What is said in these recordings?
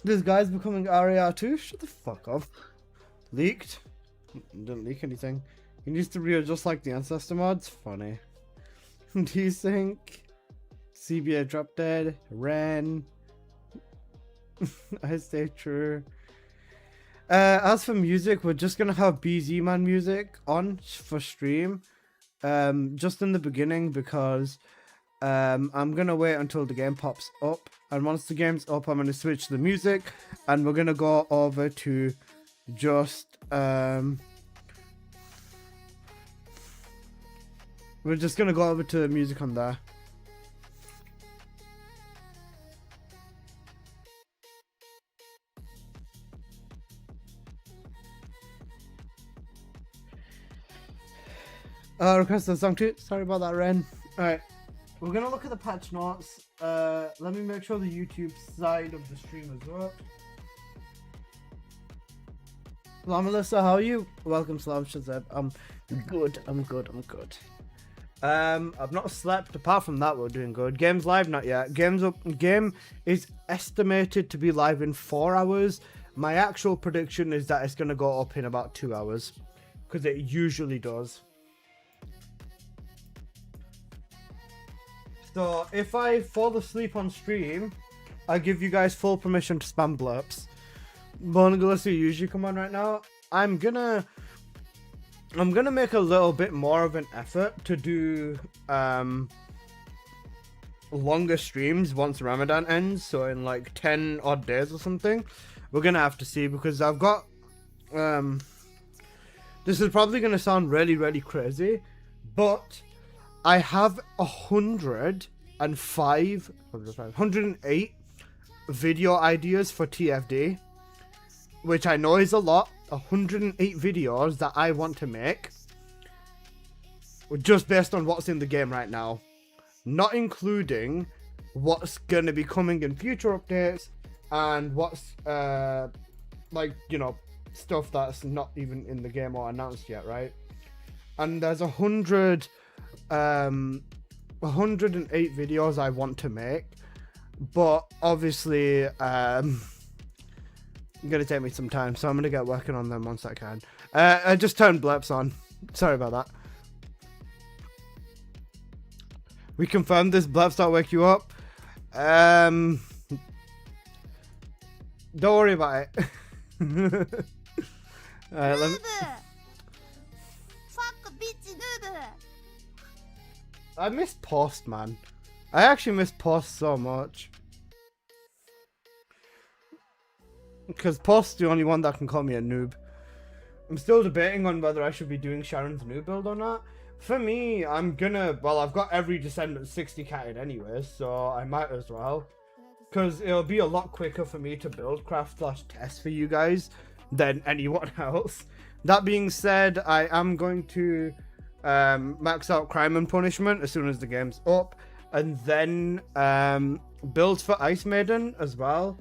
This guy's becoming RAR too? Shut the fuck up. Leaked? Didn't leak anything. He needs to readjust like the ancestor mods? Funny. Do you think CBA drop dead? Ren? I stay true. As for music, we're just gonna have BZ Man music on for stream. Just in the beginning because I'm gonna wait until the game pops up, and once the game's up I'm gonna switch the music and we're gonna go over to just we're just gonna go over to the music on there. Requested a song too. Sorry about that, Ren. Alright. We're gonna look at the patch notes. Let me make sure the YouTube side of the stream has worked. Hello, Melissa, how are you? Welcome, Slav Shazeb. I'm good. I've not slept. Apart from that, we're doing good. Game's live, not yet. Game's up. Game is estimated to be live in 4 hours. My actual prediction is that it's gonna go up in about 2 hours, because it usually does. So if I fall asleep on stream, I give you guys full permission to spam blurps. Bonagulus, you usually come on right now. I'm gonna make a little bit more of an effort to do longer streams once Ramadan ends. So in like 10 odd days or something. We're gonna have to see, because I've got this is probably gonna sound really crazy, but I have 108 video ideas for TFD, which I know is a lot. 108 videos that I want to make, just based on what's in the game right now, not including what's gonna be coming in future updates and what's like, you know, stuff that's not even in the game or announced yet, right? And there's 108 videos I want to make, but obviously gonna take me some time, so I'm gonna get working on them once I can. I just turned blurps on. Sorry about that. We confirmed this blurps don't wake you up. Don't worry about it. Alright, let me... I miss Post, man. I actually miss Post so much. Because Post's the only one that can call me a noob. I'm still debating on whether I should be doing Sharon's new build or not. For me, I'm gonna... Well, I've got every Descendant 60 catted anyway, so I might as well. Because it'll be a lot quicker for me to build, craft / test for you guys than anyone else. That being said, I am going to max out Crime and Punishment as soon as the game's up. And then builds for Ice Maiden as well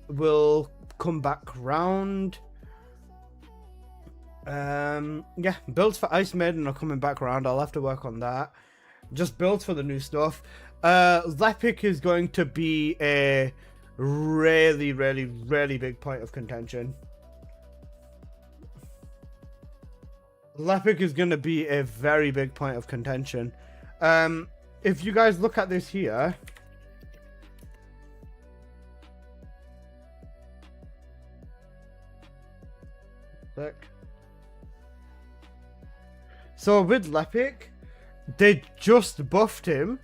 will come back round. Yeah, builds for Ice Maiden are coming back around. I'll have to work on that. Just builds for the new stuff. Lepic is going to be a really big point of contention. Lepic is going to be a very big point of contention. If you guys look at this here, so with Lepic, they just buffed him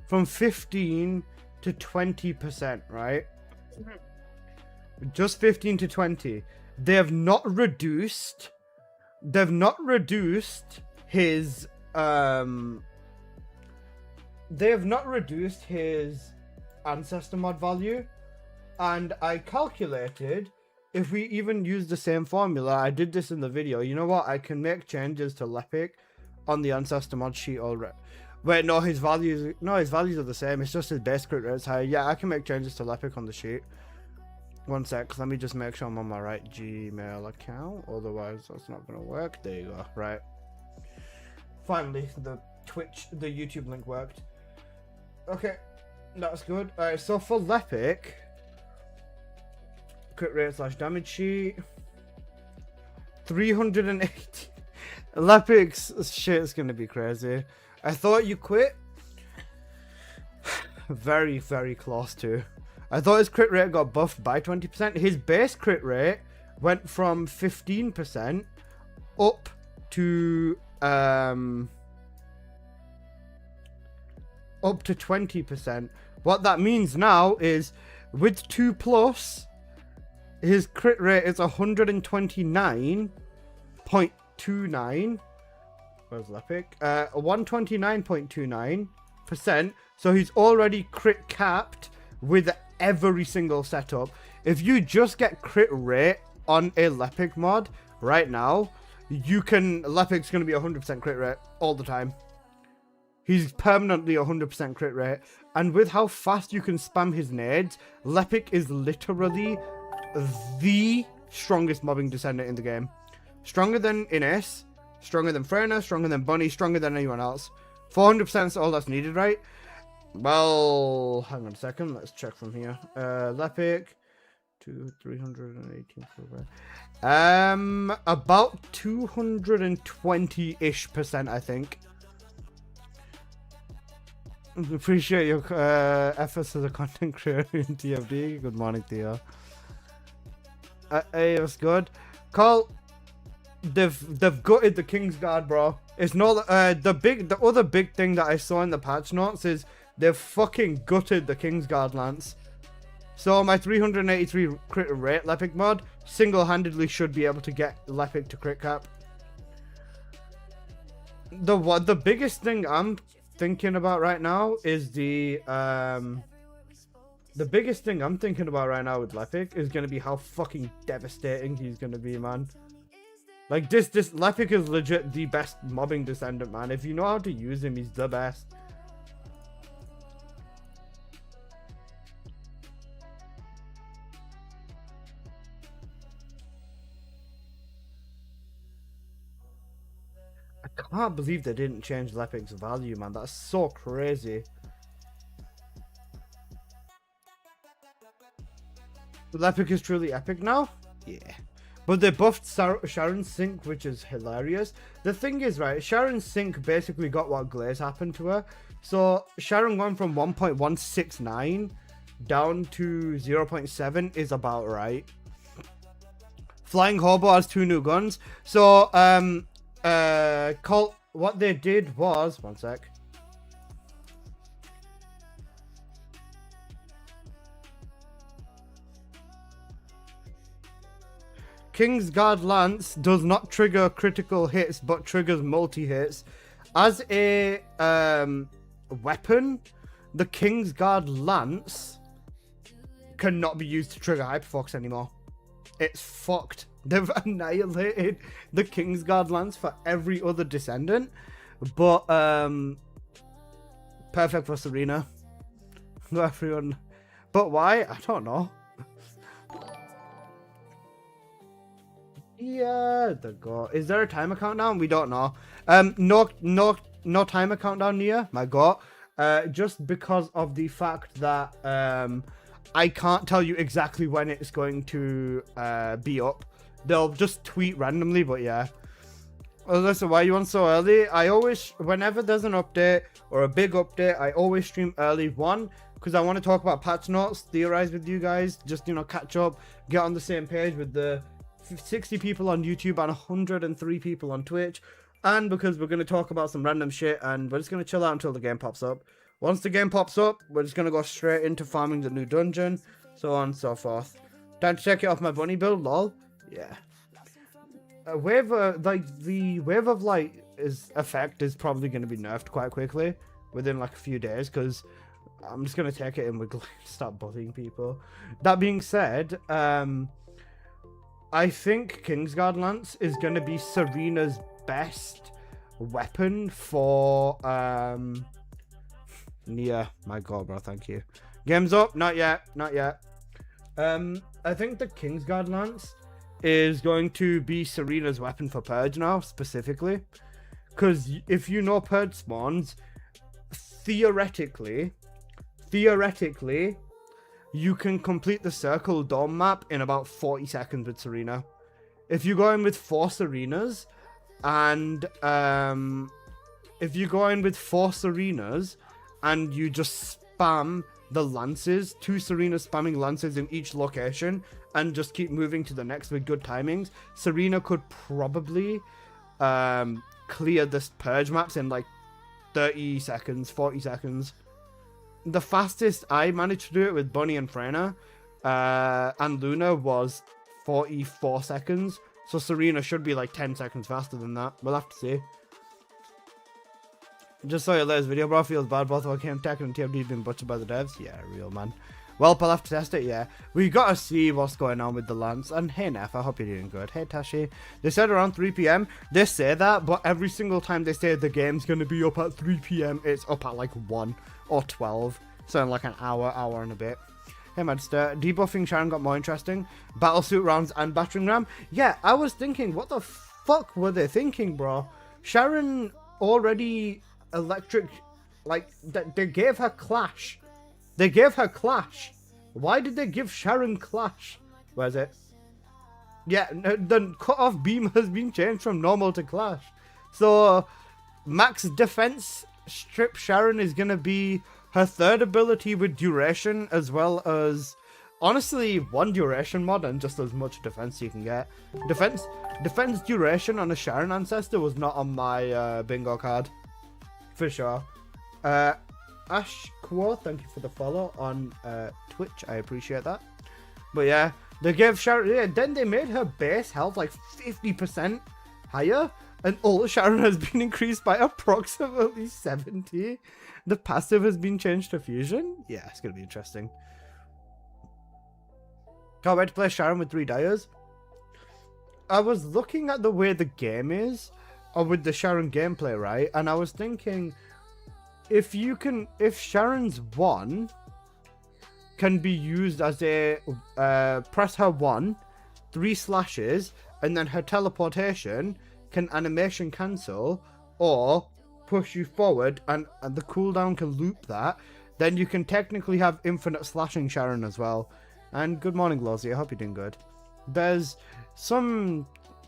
from 15 to 20%, right? Just 15 to 20. They have not reduced his ancestor mod value, and I calculated if we even use the same formula. I did this in the video. You know what? I can make changes to Lepic on the ancestor mod sheet already. Wait, no, his values are the same. It's just his base crit rate is higher. Yeah, I can make changes to Lepic on the sheet. One sec, let me just make sure I'm on my right Gmail account. Otherwise, that's not gonna work. There you go. Right. Finally, the YouTube link worked. Okay, that's good. Alright, so for Lepic, crit rate slash damage sheet. 380. Lepic's shit's gonna be crazy. I thought you quit. Very, very close to. I thought his crit rate got buffed by 20%. His base crit rate went from 15% up to 20%. What that means now is with 2+, his crit rate is 129.29. Where's Lepic? 129.29%. So he's already crit capped with every single setup. If you just get crit rate on a Lepic mod right now, Lepic's going to be 100% crit rate all the time. He's permanently 100% crit rate. And with how fast you can spam his nades, Lepic is literally the strongest mobbing descendant in the game. Stronger than Ines, stronger than Freyna, stronger than Bunny, stronger than anyone else. 400% is all that's needed, right? Well, hang on a second. Let's check from here. Lepic, 318. About 220-ish%, I think. Appreciate your efforts as a content creator in TFD. Good morning, Theo. Hey, what's good? Call. They've gutted the Kingsguard, bro. It's not the other big thing that I saw in the patch notes is they've fucking gutted the Kingsguard lance. So my 383 crit rate Lepic mod single-handedly should be able to get Lepic to crit cap. The biggest thing I'm thinking about right now is the biggest thing I'm thinking about right now with Lepic is gonna be how fucking devastating he's gonna be, man. Like this Lepic is legit the best mobbing descendant, man. If you know how to use him, he's the best. I can't believe they didn't change Lepic's value, man. That's so crazy. Lepic is truly epic now? Yeah. But they buffed Sharon's sync, which is hilarious. The thing is, right, Sharon's sync basically got what Glaze happened to her. So Sharon went from 1.169 down to 0.7 is about right. Flying Hobo has 2 new guns. So, Colt, what they did was, one sec. Kingsguard Lance does not trigger critical hits, but triggers multi-hits. As a weapon, the Kingsguard Lance cannot be used to trigger Hyperfox anymore. It's fucked. They've annihilated the Kingsguard Lance for every other descendant, but perfect for Serena. Everyone, but why? I don't know. Yeah, the god. Is there a timer countdown? We don't know. No timer countdown near my god. Just because of the fact that I can't tell you exactly when it's going to be up. They'll just tweet randomly, but yeah. Well, listen, why are you on so early? I always, whenever there's an update or a big update, I always stream early. One, because I want to talk about patch notes, theorize with you guys, just, you know, catch up, get on the same page with the 60 people on YouTube and 103 people on Twitch, and because we're going to talk about some random shit and we're just going to chill out until the game pops up. Once the game pops up, we're just going to go straight into farming the new dungeon, so on and so forth. Time to check it off my bunny build, lol. Yeah. The Wave of Light effect is probably going to be nerfed quite quickly within like a few days, because I'm just going to take it in with start bullying people. That being said, I think Kingsguard Lance is going to be Serena's best weapon for Nia. My god, bro, thank you. Game's up? Not yet, not yet. I think the Kingsguard Lance is going to be Serena's weapon for Purge now, specifically. Because if you know Purge spawns, theoretically, you can complete the circle dome map in about 40 seconds with Serena. If you go in with 4 Serenas, and if you go in with 4 Serenas, and you just spam the lances, 2 Serenas spamming lances in each location, and just keep moving to the next with good timings, Serena could probably clear this purge maps in like 30 seconds, 40 seconds. The fastest I managed to do it with Bunny and Freyna and Luna was 44 seconds. So Serena should be like 10 seconds faster than that. We'll have to see. Just saw your latest video, bro. Feels bad. Both of KM Tech and TMD been butchered by the devs. Yeah, real man. Well, I'll have to test it, yeah. We gotta see what's going on with the Lance. And hey, Neff, I hope you're doing good. Hey, Tashi. They said around 3 PM. They say that, but every single time they say the game's gonna be up at 3 PM, it's up at like 1 or 12. So in like an hour and a bit. Hey, Madster. Debuffing Sharon got more interesting. Battlesuit rounds and battering ram. Yeah, I was thinking, what the fuck were they thinking, bro? Sharon already electric, like, they gave her Clash. They gave her Clash. Why did they give Sharon Clash? Where's it? Yeah, the cut-off beam has been changed from normal to Clash. So, max defense strip Sharon is going to be her third ability with duration, as well as, honestly, 1 duration mod and just as much defense you can get. Defense duration on a Sharon ancestor was not on my bingo card. For sure. Ash Quo, thank you for the follow on Twitch. I appreciate that. But yeah, they gave Sharon, yeah, then they made her base health like 50% higher, and all Sharon has been increased by approximately 70. The passive has been changed to fusion. Yeah, it's gonna be interesting. Can't wait to play Sharon with 3 Dyers. I was looking at the way the game is, or with the Sharon gameplay, right? And I was thinking, if Sharon's 1 can be used as a press her 1, 3 slashes, and then her teleportation can animation cancel or push you forward, and the cooldown can loop that, then you can technically have infinite slashing Sharon as well. And good morning, Lozzie. I hope you're doing good. There's some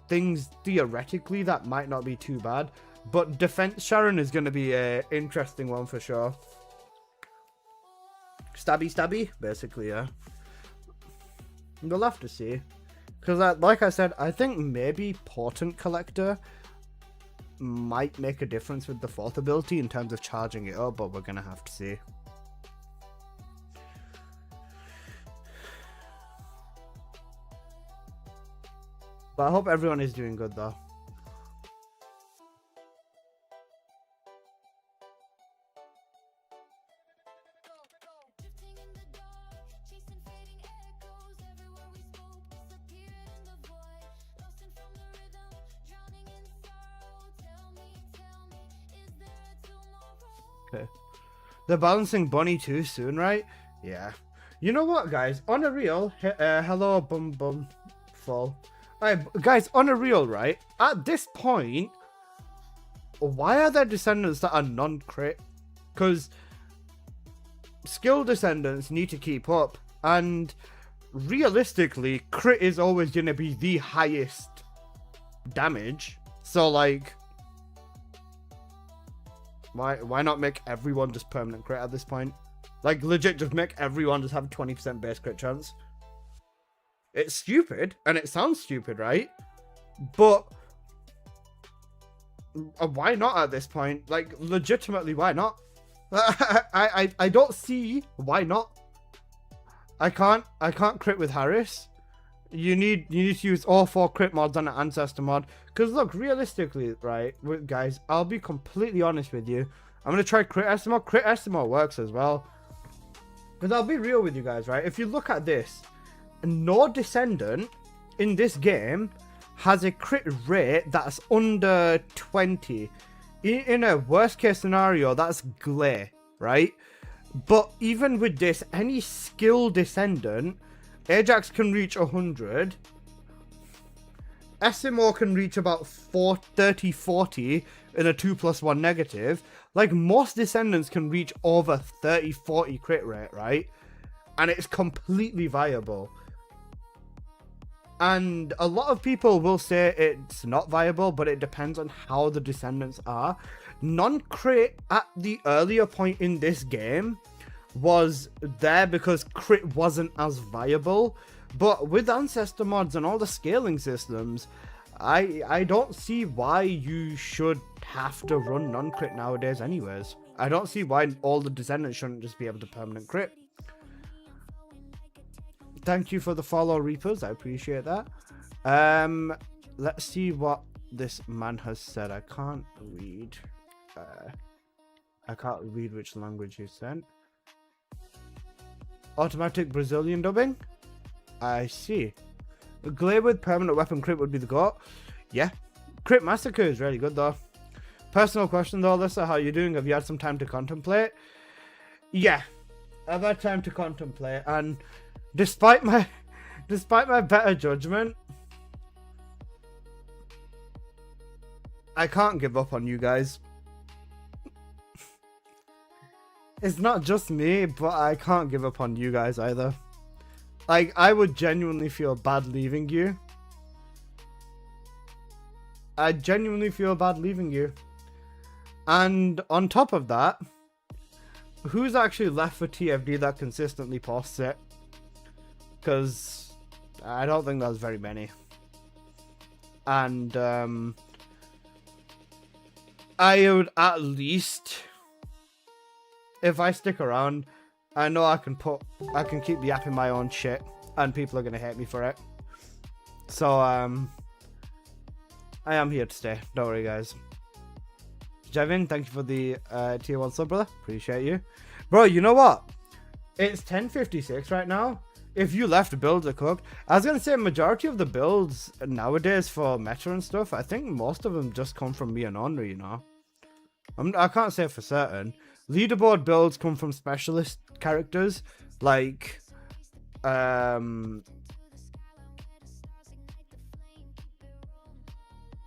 things theoretically that might not be too bad, but defense Sharon is going to be an interesting one for sure. Stabby, basically, yeah. We'll have to see. Because, like I said, I think maybe Portent Collector might make a difference with the 4th ability in terms of charging it up, but we're going to have to see. But I hope everyone is doing good, though. Okay. They're balancing Bunny too soon, right? Yeah. You know what, guys? On a real, hello, bum fall. Alright, guys, on a real, right? At this point, why are there Descendants that are non-crit? Because skill Descendants need to keep up, and realistically, crit is always going to be the highest damage. So, like, why not make everyone just permanent crit at this point? Like, legit, just make everyone just have 20% base crit chance. It's stupid, and it sounds stupid, right? But why not at this point? Like, legitimately, why not? I don't see why not. I can't crit with Harris. You need to use all 4 crit mods on an ancestor mod. Because look, realistically, right, guys, I'll be completely honest with you. I'm gonna try crit SMO. Crit SMO works as well. Because I'll be real with you guys, right? If you look at this, no Descendant in this game has a crit rate that's under 20. In a worst case scenario, that's Glare, right? But even with this, any skill Descendant, Ajax can reach 100. SMO can reach about 30-40 in a 2+1 negative. Like, most Descendants can reach over 30-40 crit rate, right? and it's completely viable. And a lot of people will say it's not viable, but it depends on how the Descendants are. Non-crit at the earlier point in this game was there because crit wasn't as viable. But with ancestor mods and all the scaling systems, I don't see why you should have to run non-crit nowadays anyways. I don't see why all the Descendants shouldn't just be able to permanent crit. Thank you for the follow, Reapers. I appreciate that. Let's see what this man has said. I can't read. I can't read which language he sent. Automatic Brazilian dubbing? I see. Glare with permanent weapon crit would be the GOAT. Yeah. Crit Massacre is really good though. Personal question though, Alyssa, how you doing? Have you had some time to contemplate? Yeah. I've had time to contemplate, and despite my better judgment, I can't give up on you guys. It's not just me, but I can't give up on you guys either. Like, I would genuinely feel bad leaving you. I genuinely feel bad leaving you. And on top of that, who's actually left for TFD that consistently posts it? Because I don't think there's very many. And I would at least, if I stick around, I know I can keep yapping my own shit, and people are gonna hate me for it. So I am here to stay. Don't worry, guys. Jevin, thank you for the tier 1 sub, brother. Appreciate you, bro. You know what? It's 10:56 right now. If you left, builds are cooked. I was gonna say majority of the builds nowadays for meta and stuff, I think most of them just come from me and Honor, you know. I can't say for certain. Leaderboard builds come from specialist characters like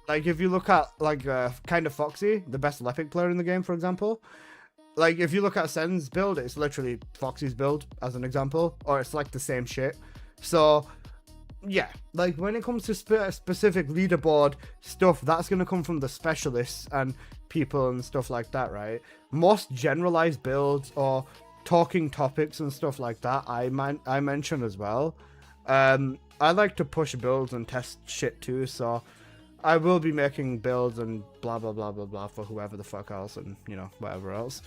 if you look at like kind of Foxy, the best Lepic player in the game, for example. Like if you look at Sen's build, it's literally Foxy's build as an example, or it's like the same shit. So yeah, like when it comes to specific leaderboard stuff, that's gonna come from the specialists and people and stuff like that, right? Most generalized builds or talking topics and stuff like that, I mention as well. I like to push builds and test shit too, so I will be making builds and blah blah blah blah blah for whoever the fuck else and you know whatever else.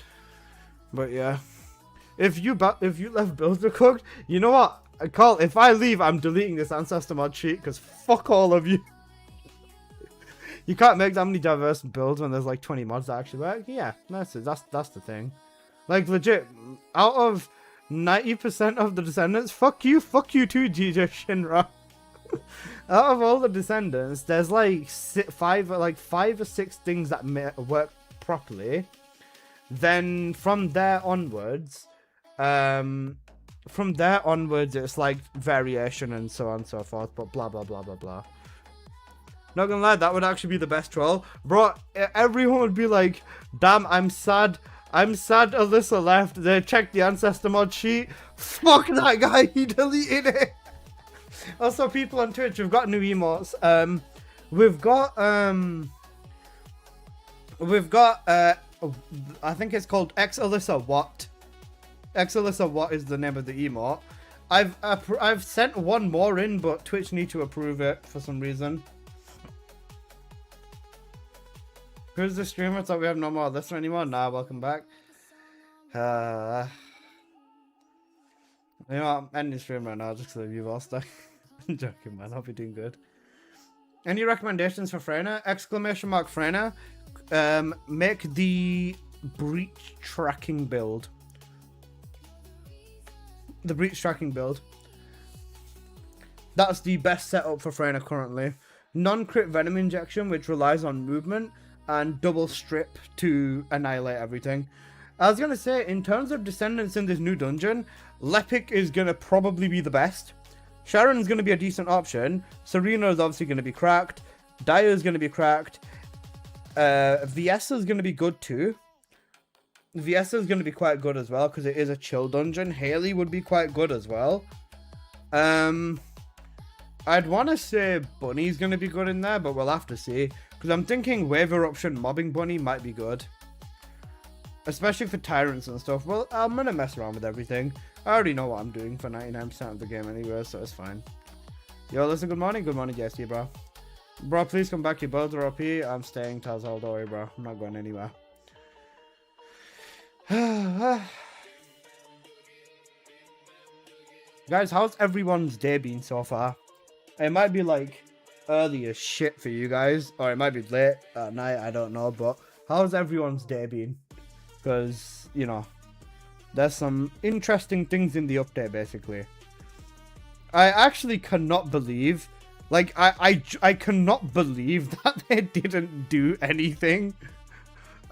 But yeah, if you left builds are cooked, you know what? Carl, if I leave, I'm deleting this ancestor mod sheet because fuck all of you. You can't make that many diverse builds when there's like 20 mods that actually work. Yeah, that's the thing. Like legit, out of 90% of the Descendants, fuck you too, DJ Shinra. Out of all the Descendants, there's like five or six things that work properly. Then from there onwards, it's like variation and so on and so forth. But blah blah blah blah blah. Not gonna lie, that would actually be the best troll, bro. Everyone would be like, "Damn, I'm sad. Alyssa left. They checked the ancestor mod sheet. Fuck that guy. He deleted it." Also, people on Twitch, we've got new emotes. We've got I think it's called X Alyssa What. X Alyssa What is the name of the emote. I've sent one more in, but Twitch need to approve it for some reason. Who's the streamer? Thought we have no more listener anymore. Nah, welcome back. You know, I'm ending stream right now just because you've all stuck. I'm joking, man. Hope you're doing good. Any recommendations for Freyna? Exclamation mark Freyna. Make the breach tracking build. The breach tracking build. That's the best setup for Freyna currently. Non-crit venom injection, which relies on movement, and double strip to annihilate everything. I was gonna say, in terms of Descendants in this new dungeon, Lepic is gonna probably be the best. Sharon's gonna be a decent option. Serena is obviously gonna be cracked. Dire is gonna be cracked. VS is gonna be good too. Viessa is going to be quite good as well because it is a chill dungeon. Haley would be quite good as well. I'd want to say Bunny's going to be good in there, but we'll have to see. Because I'm thinking Wave Eruption Mobbing Bunny might be good. Especially for Tyrants and stuff. Well, I'm going to mess around with everything. I already know what I'm doing for 99% of the game anyway, so it's fine. Yo, listen, good morning. Good morning, yes, you, bro. Bro, please come back. Your builds are OP. I'm staying, Tazal. Don't worry, bro. I'm not going anywhere. Guys, how's everyone's day been so far? It might be like early as shit for you guys, or it might be late at night, I don't know, but how's everyone's day been? Because, you know, there's some interesting things in the update, basically. I actually cannot believe, like, I cannot believe that they didn't do anything.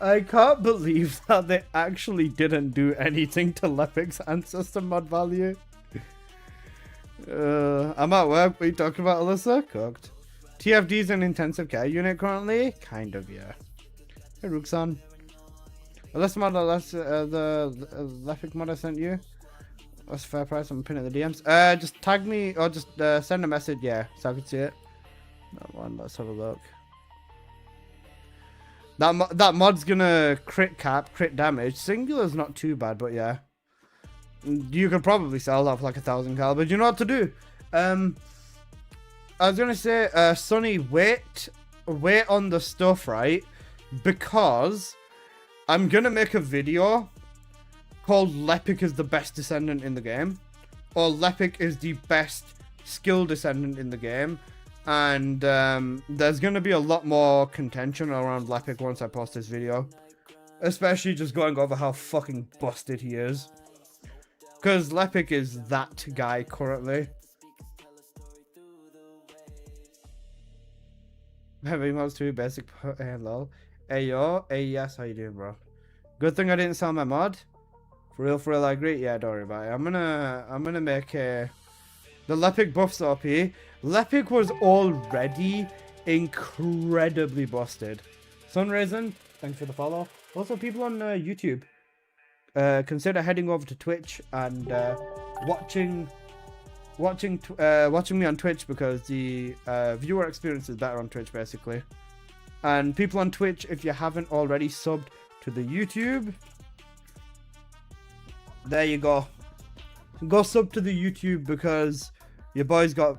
I can't believe that they actually didn't do anything to Lepic's ancestor mod value. I'm at work. What are you talking about, Alyssa? Cooked. TFD's an intensive care unit currently? Kind of, yeah. Hey, Rooksan. Alyssa mod, the Lepic mod I sent you. That's a fair price. I'm pinning the DMs. Just tag me or just send a message, yeah, so I can see it. That one, let's have a look. That mod's gonna crit cap, crit damage. Singular's not too bad, but yeah. You could probably sell that for like 1,000 cal, but you know what to do. I was gonna say, Sonny, wait on the stuff, right? Because I'm gonna make a video called Lepic is the best Descendant in the game, or Lepic is the best skill Descendant in the game, and there's gonna be a lot more contention around Lepic once I post this video, especially just going over how fucking busted he is. Because Lepic is that guy currently. Heavy mods too, basic. Hey, lol. Hey, yo. Hey, yes, how you doing, bro? Good thing I didn't sell my mod. For real, I agree. Yeah, don't worry about it. I'm gonna make a... The Lepic buffs OP. Lepic was already incredibly busted. Sunraisin, thanks for the follow. Also, people on YouTube. Consider heading over to Twitch and watching me on Twitch, because the viewer experience is better on Twitch, basically. And people on Twitch, if you haven't already subbed to the YouTube, there you go. Go sub to the YouTube, because your boy's got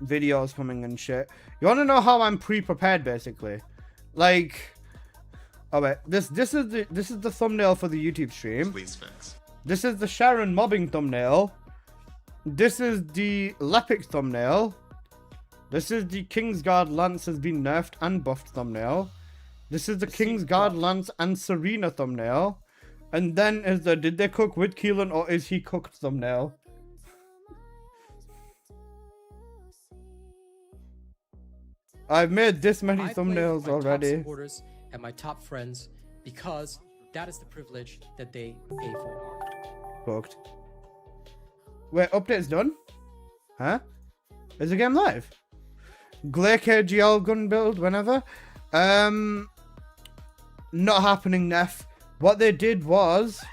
videos coming and shit. You want to know how I'm pre-prepared, basically? Like... Oh wait, this is the thumbnail for the YouTube stream. Please fix. This is the Sharon mobbing thumbnail. This is the Lepic thumbnail. This is the Kingsguard Lance has been nerfed and buffed thumbnail. This is the Kingsguard Lance and Serena thumbnail. And then is the did they cook with Keelan or is he cooked thumbnail. I've made this many thumbnails already. And my top friends, because that is the privilege that they pay for. Cooked. Wait, update's done? Huh? Is the game live? Glare KGL gun build whenever? Not happening, Neff. What they did was...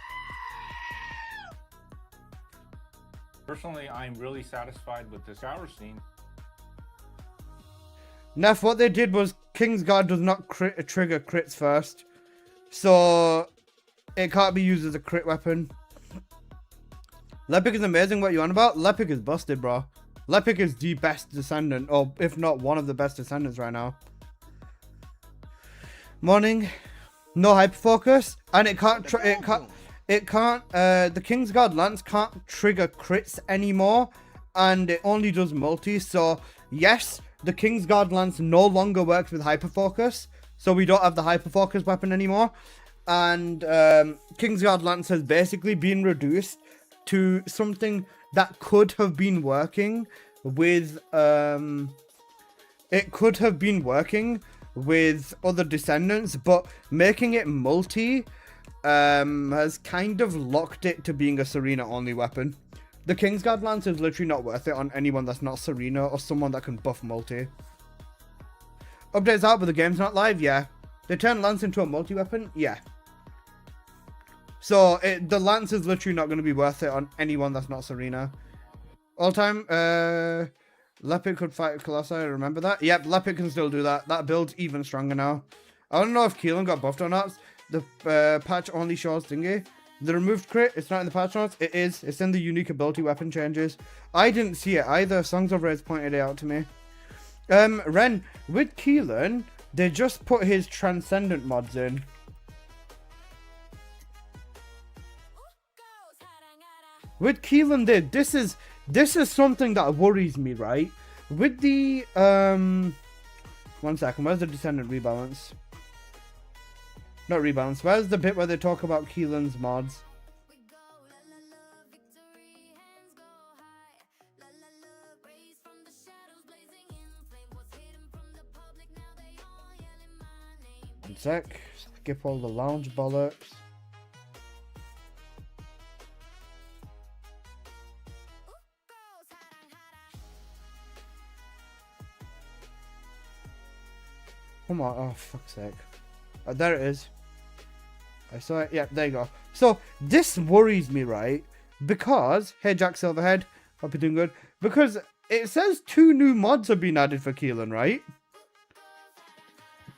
Personally, I'm really satisfied with this hour scene. Neff, what they did was Kingsguard does not trigger crits first, so it can't be used as a crit weapon. Lepic is amazing. What you on about? Lepic is busted, bro. Lepic is the best Descendant, or if not one of the best Descendants right now. Morning. No hyperfocus, and it can't. The Kingsguard Lance can't trigger crits anymore, and it only does multi. So yes. The Kingsguard Lance no longer works with hyperfocus, so we don't have the hyperfocus weapon anymore. And Kingsguard Lance has basically been reduced to something that could have been working with it could have been working with other Descendants, but making it multi has kind of locked it to being a Serena only weapon. The Kingsguard Lance is literally not worth it on anyone that's not Serena or someone that can buff multi. Update's out, but the game's not live, yeah. They turned Lance into a multi-weapon, yeah. So the lance is literally not going to be worth it on anyone that's not Serena. All time, Lepic could fight Colossi, remember that? Yep, Lepic can still do that. That build's even stronger now. I don't know if Keelan got buffed or not. The patch only shows thingy. The removed crit, it's not in the patch notes. It is. It's in the unique ability weapon changes. I didn't see it either. Songs of Rage pointed it out to me. Ren, with Keelan, they just put his Transcendant mods in. With Keelan, this is something that worries me, right? With the 1 second, where's the Descendant rebalance? Not rebalance. Where's the bit where they talk about Keelan's mods? One sec. Skip all the lounge bollocks. Come on. Oh, fuck's sake. Oh, there it is. I saw it. Yeah, there you go. So, this worries me, right? Because, hey, Jack Silverhead. Hope you're doing good. Because it says 2 new mods have been added for Keelan, right?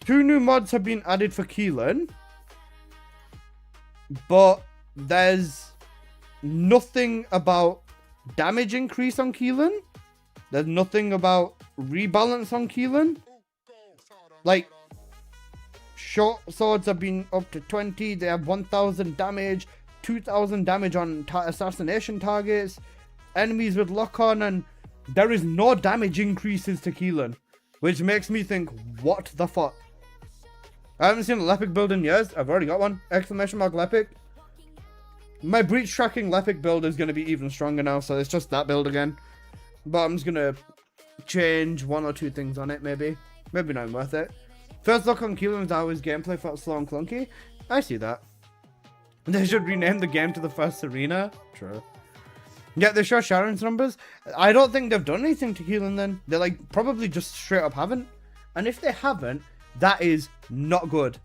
2 new mods have been added for Keelan. But there's nothing about damage increase on Keelan. There's nothing about rebalance on Keelan. Like, short swords have been up to 20. They have 1000 damage, 2000 damage on assassination targets, enemies with lock on, and there is no damage increases to Keelan, which makes me think, what the fuck? I haven't seen a Lepic build in years. I've already got one. Exclamation mark Lepic. My breach tracking Lepic build is going to be even stronger now, so it's just that build again. But I'm just going to change 1 or 2 things on it, maybe. Maybe not worth it. First look on Keelan is how his gameplay felt slow and clunky. I see that. They should rename the game to the first Serena. True. Yeah, they show Sharon's numbers. I don't think they've done anything to Keelan then. They like probably just straight up haven't. And if they haven't, that is not good.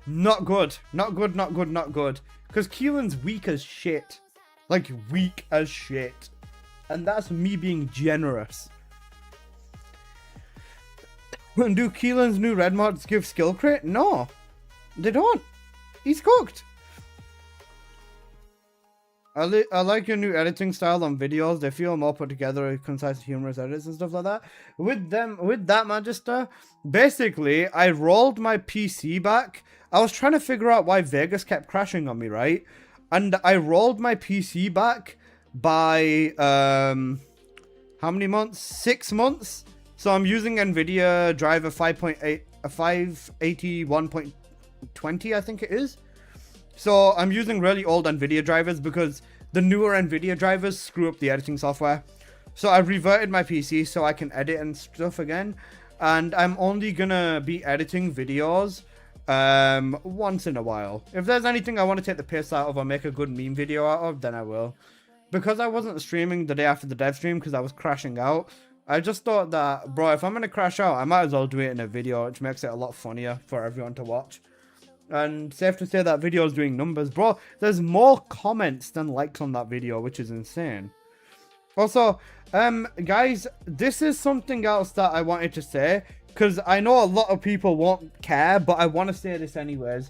Not good. Not good, not good, not good. Because Keelan's weak as shit. Like, weak as shit. And that's me being generous. And do Keelan's new red mods give skill crit? No, they don't. He's cooked. I like your new editing style on videos. They feel more put together, concise, humorous edits and stuff like that. With that Magister, basically, I rolled my PC back. I was trying to figure out why Vegas kept crashing on me, right? And I rolled my PC back by, how many months? 6 months? So I'm using NVIDIA driver 581.20, I think it is. So I'm using really old NVIDIA drivers because the newer NVIDIA drivers screw up the editing software. So I reverted my PC so I can edit and stuff again. And I'm only gonna be editing videos once in a while. If there's anything I want to take the piss out of or make a good meme video out of, then I will. Because I wasn't streaming the day after the dev stream because I was crashing out, I just thought that, bro, if I'm going to crash out, I might as well do it in a video, which makes it a lot funnier for everyone to watch. And safe to say that video is doing numbers. Bro, there's more comments than likes on that video, which is insane. Also, guys, this is something else that I wanted to say, because I know a lot of people won't care, but I want to say this anyways.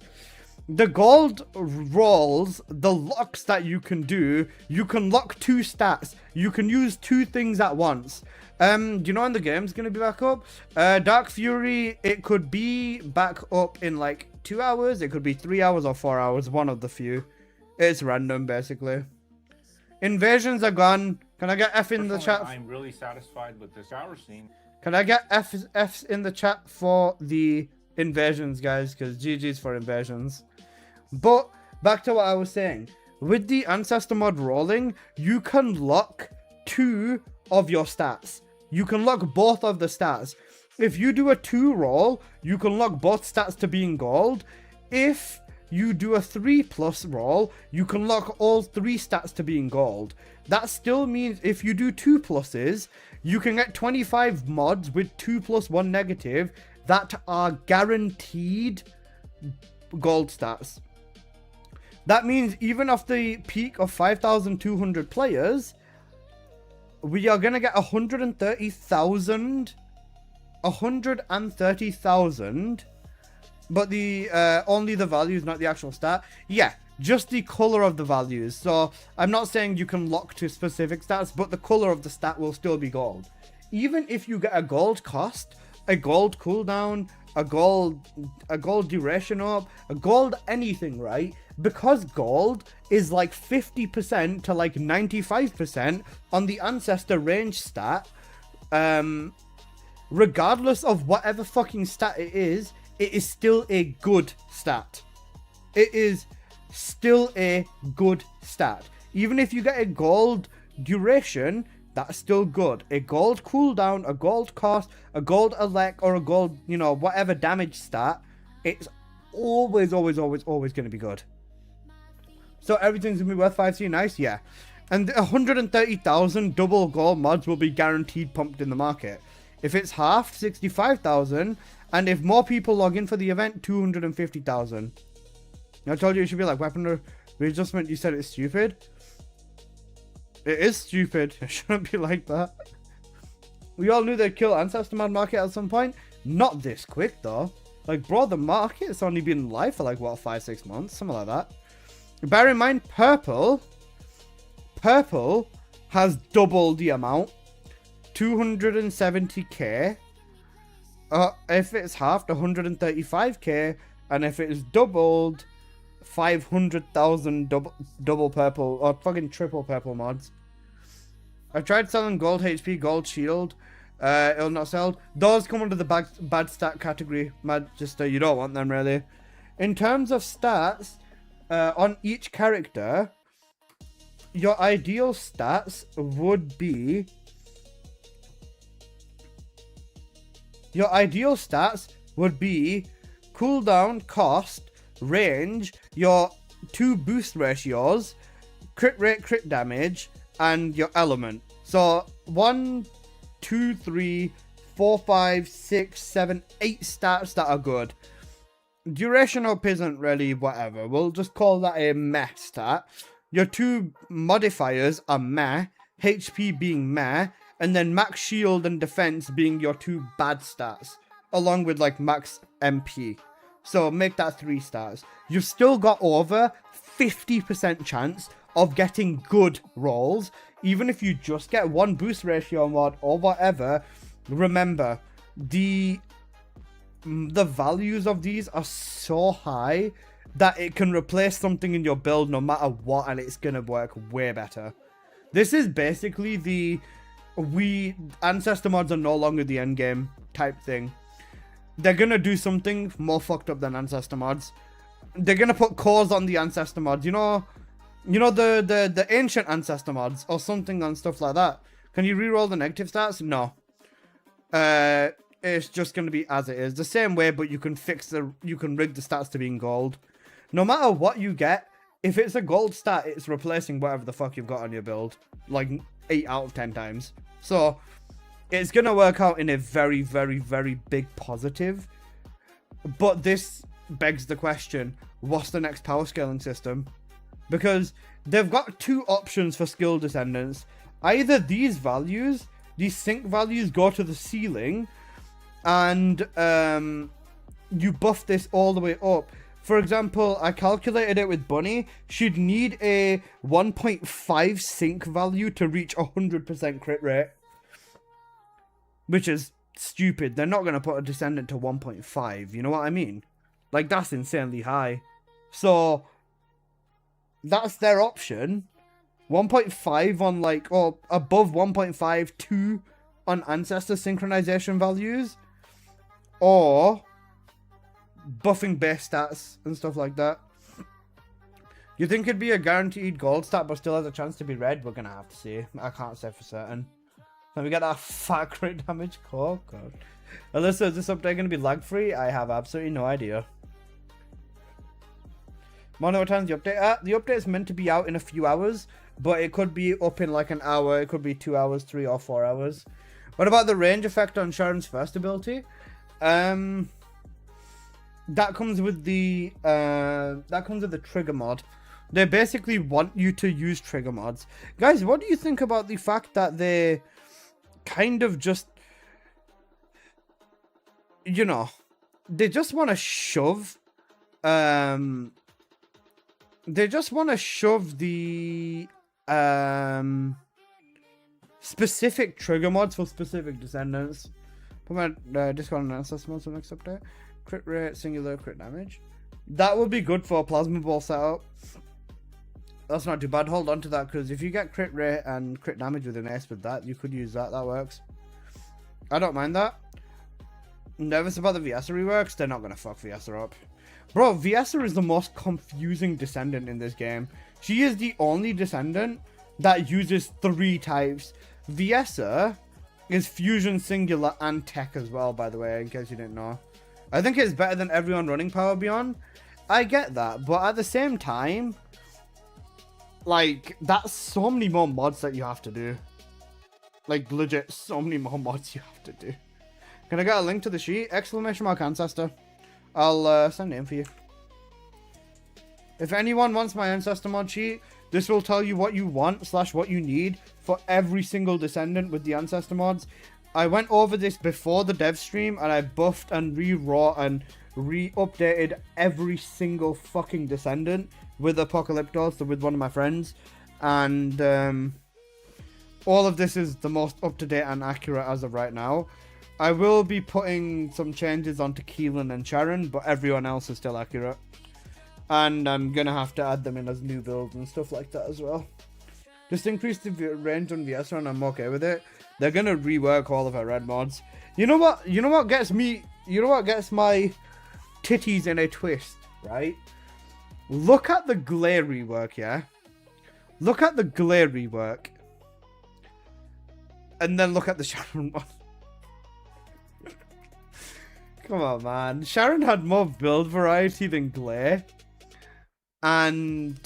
The gold rolls, the locks that you can do, you can lock 2 stats. You can use 2 things at once. Do you know when the game's going to be back up? Dark Fury, it could be back up in like 2 hours. It could be 3 hours or 4 hours, one of the few. It's random, basically. Invasions are gone. Can I get F in the chat? I'm really satisfied with this hour scene. Can I get F's in the chat for the invasions, guys? Because GG's for invasions. But back to what I was saying. With the ancestor mod rolling, you can lock 2 of your stats. You can lock both of the stats. If you do a 2 roll, you can lock both stats to being gold. If you do a 3+ roll, you can lock all 3 stats to being gold. That still means if you do 2 pluses, you can get 25 mods with 2 + 1 negative that are guaranteed gold stats. That means even off the peak of 5,200 players, we are going to get 130,000. 130,000. But the only the values, not the actual stat. Yeah, just the color of the values. So I'm not saying you can lock to specific stats, but the color of the stat will still be gold. Even if you get a gold cost, a gold cooldown, a gold duration up, a gold anything, right? Because gold is like 50% to like 95% on the ancestor range stat, regardless of whatever fucking stat it is still a good stat. It is still a good stat. Even if you get a gold duration, that's still good. A gold cooldown, a gold cost, a gold elect, or a gold, you know, whatever damage stat, it's always going to be good. So everything's going to be worth 5C nice, yeah. And 130,000 double gold mods will be guaranteed pumped in the market. If it's half, 65,000. And if more people log in for the event, 250,000. I told you it should be like weapon readjustment. You said it's stupid. It is stupid. It shouldn't be like that. We all knew they'd kill Ancestor Mod market at some point. Not this quick though. Like, bro, the market's only been live for like, what, 5-6 months? Something like that. Bear in mind, purple has double the amount. 270k. If it's halved, 135k. And if it's doubled, 500,000 double purple or fucking triple purple mods. I tried selling gold HP, gold shield. It'll not sell. Those come under the bad stat category. Just you don't want them really. In terms of stats, on each character, your ideal stats would be. Cooldown, cost, range, your 2 boost ratios, crit rate, crit damage, and your element. So 1, 2, 3, 4, 5, 6, 7, 8 stats that are good. Duration up isn't really whatever. We'll just call that a meh stat. Your 2 modifiers are meh, HP being meh, and then max shield and defense being your 2 bad stats, along with like max MP. So make that 3 stars. You've still got over 50% chance of getting good rolls, even if you just get 1 boost ratio mod or whatever. Remember, the values of these are so high that it can replace something in your build no matter what, and it's gonna work way better. This is basically Ancestor mods are no longer the end game type thing. They're gonna do something more fucked up than Ancestor mods. They're gonna put cores on the Ancestor mods. You know the ancient Ancestor mods or something on stuff like that. Can you reroll the negative stats? No. It's just gonna be as it is. The same way, but you can rig the stats to being gold. No matter what you get, if it's a gold stat, it's replacing whatever the fuck you've got on your build. Like 8 out of 10 times. So it's gonna work out in a very, very, very big positive. But this begs the question, what's the next power scaling system? Because they've got 2 options for skill descendants. Either these values, these sync values, go to the ceiling and you buff this all the way up. For example, I calculated it with Bunny. She'd need a 1.5 sync value to reach 100% crit rate. Which is stupid. They're not going to put a Descendant to 1.5. You know what I mean? Like, that's insanely high. So, that's their option. 1.5 on, like, or above 1.5, 2 on Ancestor synchronization values. Or buffing base stats and stuff like that. You think it'd be a guaranteed gold stat but still has a chance to be red? We're going to have to see. I can't say for certain. Can we get that fat crit damage? Oh god. Alyssa, is this update going to be lag free? I have absolutely no idea. Mono, what time's the update at? The update is meant to be out in a few hours, but it could be up in like an hour. It could be 2 hours, 3 or 4 hours. What about the range effect on Sharon's first ability? That comes with the trigger mod. They basically want you to use trigger mods. Guys, what do you think about the fact that they kind of just, you know, they just want to shove, the, specific trigger mods for specific descendants. Put my Discord and ancestor mods for next update. Crit rate, singular crit damage. That would be good for a plasma ball setup. That's not too bad. Hold on to that, because if you get crit rate and crit damage with an ace with that, you could use that. That works. I don't mind that. Nervous about the Viessa reworks? They're not going to fuck Viessa up. Bro, Viessa is the most confusing descendant in this game. She is the only descendant that uses 3 types. Viessa is fusion, singular, and tech as well, by the way, in case you didn't know. I think it's better than everyone running Power Beyond. I get that, but at the same time, like, that's so many more mods that you have to do. Like, legit, so many more mods you have to do. Can I get a link to the sheet? Exclamation mark ancestor. I'll send it in for you. If anyone wants my ancestor mod sheet, this will tell you what you want / what you need for every single descendant with the ancestor mods. I went over this before the dev stream, and I buffed and rewrote and re-updated every single fucking descendant with Apocalyptos, so with one of my friends. And all of this is the most up-to-date and accurate as of right now. I will be putting some changes onto Keelan and Sharon, but everyone else is still accurate. And I'm going to have to add them in as new builds and stuff like that as well. Just increase the range on Viessa and I'm okay with it. They're going to rework all of our red mods. You know what? You know what gets me... You know what gets my titties in a twist, right? Look at the glare rework, yeah? Look at the glare rework. And then look at the Sharon one. Come on, man. Sharon had more build variety than glare. And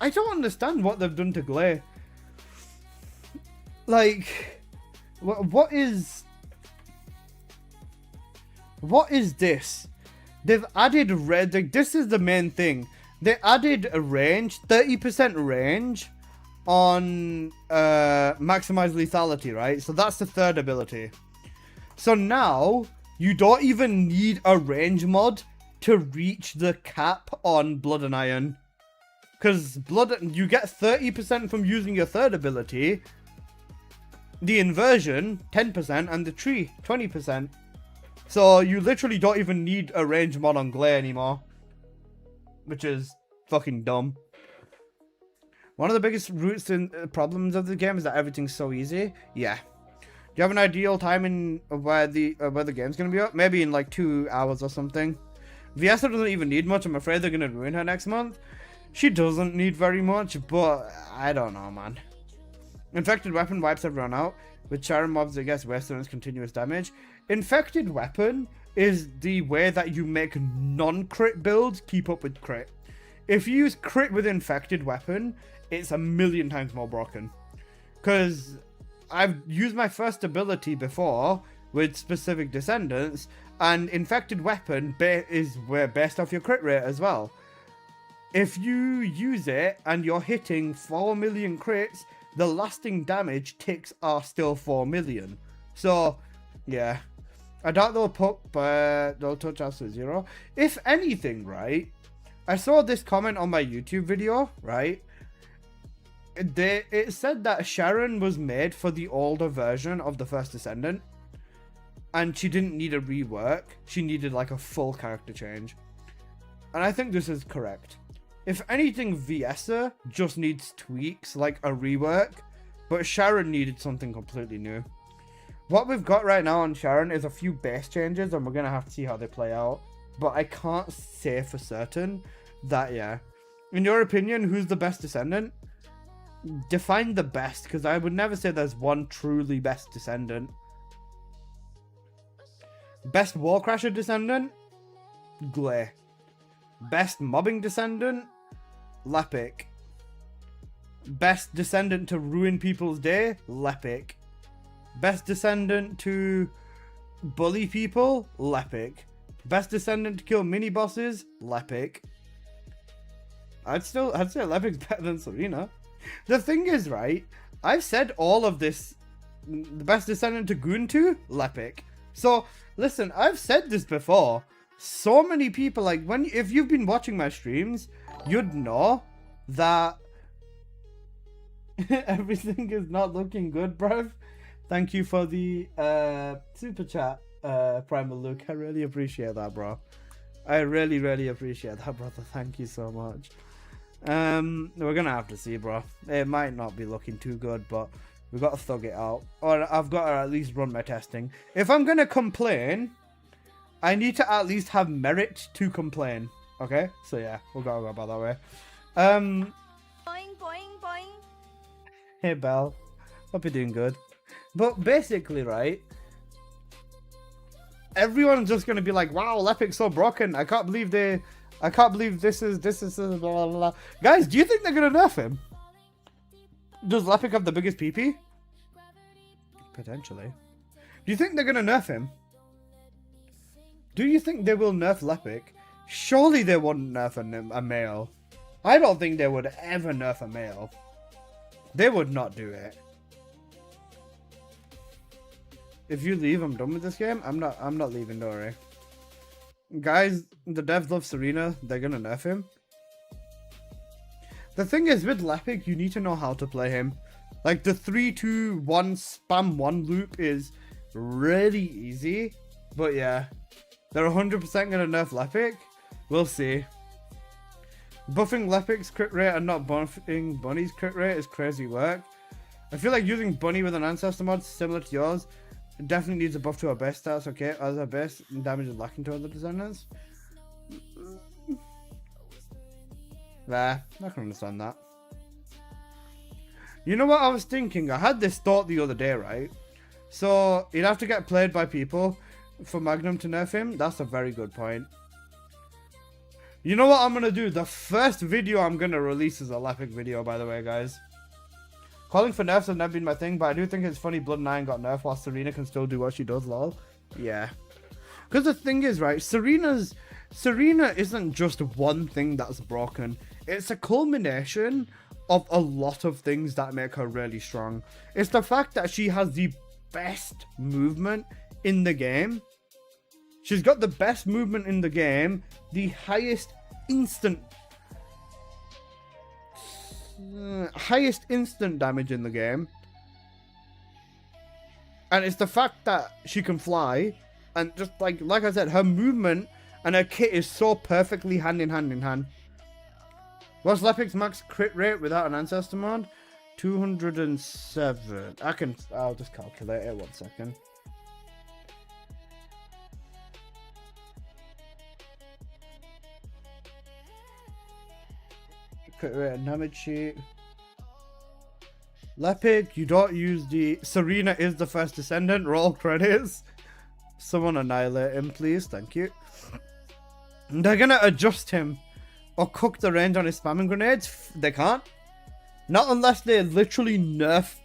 I don't understand what they've done to glare. Like, what is this? They've added red. Like, this is the main thing. They added a range, 30% range on maximize lethality, right? So that's the third ability. So now you don't even need a range mod to reach the cap on Blood and Iron. Because you get 30% from using your third ability, the inversion 10%, and the tree 20%. So you literally don't even need a range mod on glare anymore, which is fucking dumb. One of the biggest roots and problems of the game is that everything's so easy. Yeah. Do you have an ideal time in where the game's gonna be up? Maybe in like 2 hours or something. Viessa doesn't even need much. I'm afraid they're gonna ruin her next month. She doesn't need very much, but I don't know, man. Infected weapon wipes everyone out. With Sharon mobs, it gets worse than its continuous damage. Infected weapon is the way that you make non-crit builds keep up with crit. If you use crit with infected weapon, it's a million times more broken. Because I've used my first ability before with specific descendants, and infected weapon is based off your crit rate as well. If you use it and you're hitting 4 million crits, the lasting damage ticks are still 4 million. So, yeah. I doubt they'll touch us to 0. If anything, right? I saw this comment on my YouTube video, right? It said that Sharon was made for the older version of the first Descendant. And she didn't need a rework. She needed like a full character change. And I think this is correct. If anything, Viessa just needs tweaks, like a rework. But Sharon needed something completely new. What we've got right now on Sharon is a few base changes, and we're going to have to see how they play out. But I can't say for certain that, yeah. In your opinion, who's the best Descendant? Define the best, because I would never say there's one truly best Descendant. Best Wallcrasher Descendant? Glare. Best Mobbing Descendant? Lepic. Best Descendant to ruin people's day? Lepic. Best Descendant to bully people? Lepic. Best Descendant to kill mini-bosses? Lepic. I'd say Lepic's better than Serena. The thing is, right, I've said all of this. The best Descendant to Goon to? Lepic. So, listen, I've said this before. So many people, like, if you've been watching my streams, you'd know that everything is not looking good, bruv. Thank you for the super chat, Primal Luke. I really appreciate that, bro. I really, really appreciate that, brother. Thank you so much. We're gonna have to see, bro. It might not be looking too good, but we've got to thug it out. Or I've got to at least run my testing. If I'm gonna complain, I need to at least have merit to complain. Okay? So yeah, we'll go about that way. Boing, boing, boing. Hey, Belle. Hope you're doing good. But basically, right, everyone's just gonna be like, wow, Lepic's so broken. I can't believe this is blah, blah, blah. Guys, do you think they're gonna nerf him? Does Lepic have the biggest PP? Potentially. Do you think they're gonna nerf him? Do you think they will nerf Lepic? Surely they wouldn't nerf a male. I don't think they would ever nerf a male. They would not do it. If you leave, I'm done with this game. I'm not leaving, don't worry. Guys, the devs love Serena. They're gonna nerf him. The thing is, with Lepic, you need to know how to play him. Like, the 3-2-1 spam 1 loop is really easy. But yeah, they're 100% gonna nerf Lepic. We'll see. Buffing Lepic's crit rate and not buffing Bunny's crit rate is crazy work. I feel like using Bunny with an ancestor mod similar to yours definitely needs a buff to our base stats, okay? As our base damage is lacking to other Descendants. There, I can understand that. You know what I was thinking? I had this thought the other day, right? So, he'd have to get played by people for Magnum to nerf him. That's a very good point. You know what I'm going to do? The first video I'm going to release is a Lepic video, by the way, guys. Calling for nerfs has never been my thing, but I do think it's funny Blood 9 got nerfed while Serena can still do what she does, lol. Yeah. Because the thing is, right, Serena isn't just one thing that's broken. It's a culmination of a lot of things that make her really strong. It's the fact that she has the best movement in the game. She's got the best movement in the game, the highest instant damage in the game, and it's the fact that she can fly, and just like I said, her movement and her kit is so perfectly hand in hand. What's Lepic's max crit rate without an ancestor mod? 207. I'll just calculate it, 1 second. Crit rate and damage sheet. Lepic, you don't use the... Serena is the first Descendant. Roll credits. Someone annihilate him, please. Thank you. They're gonna adjust him or cook the range on his spamming grenades. They can't. Not unless they literally nerf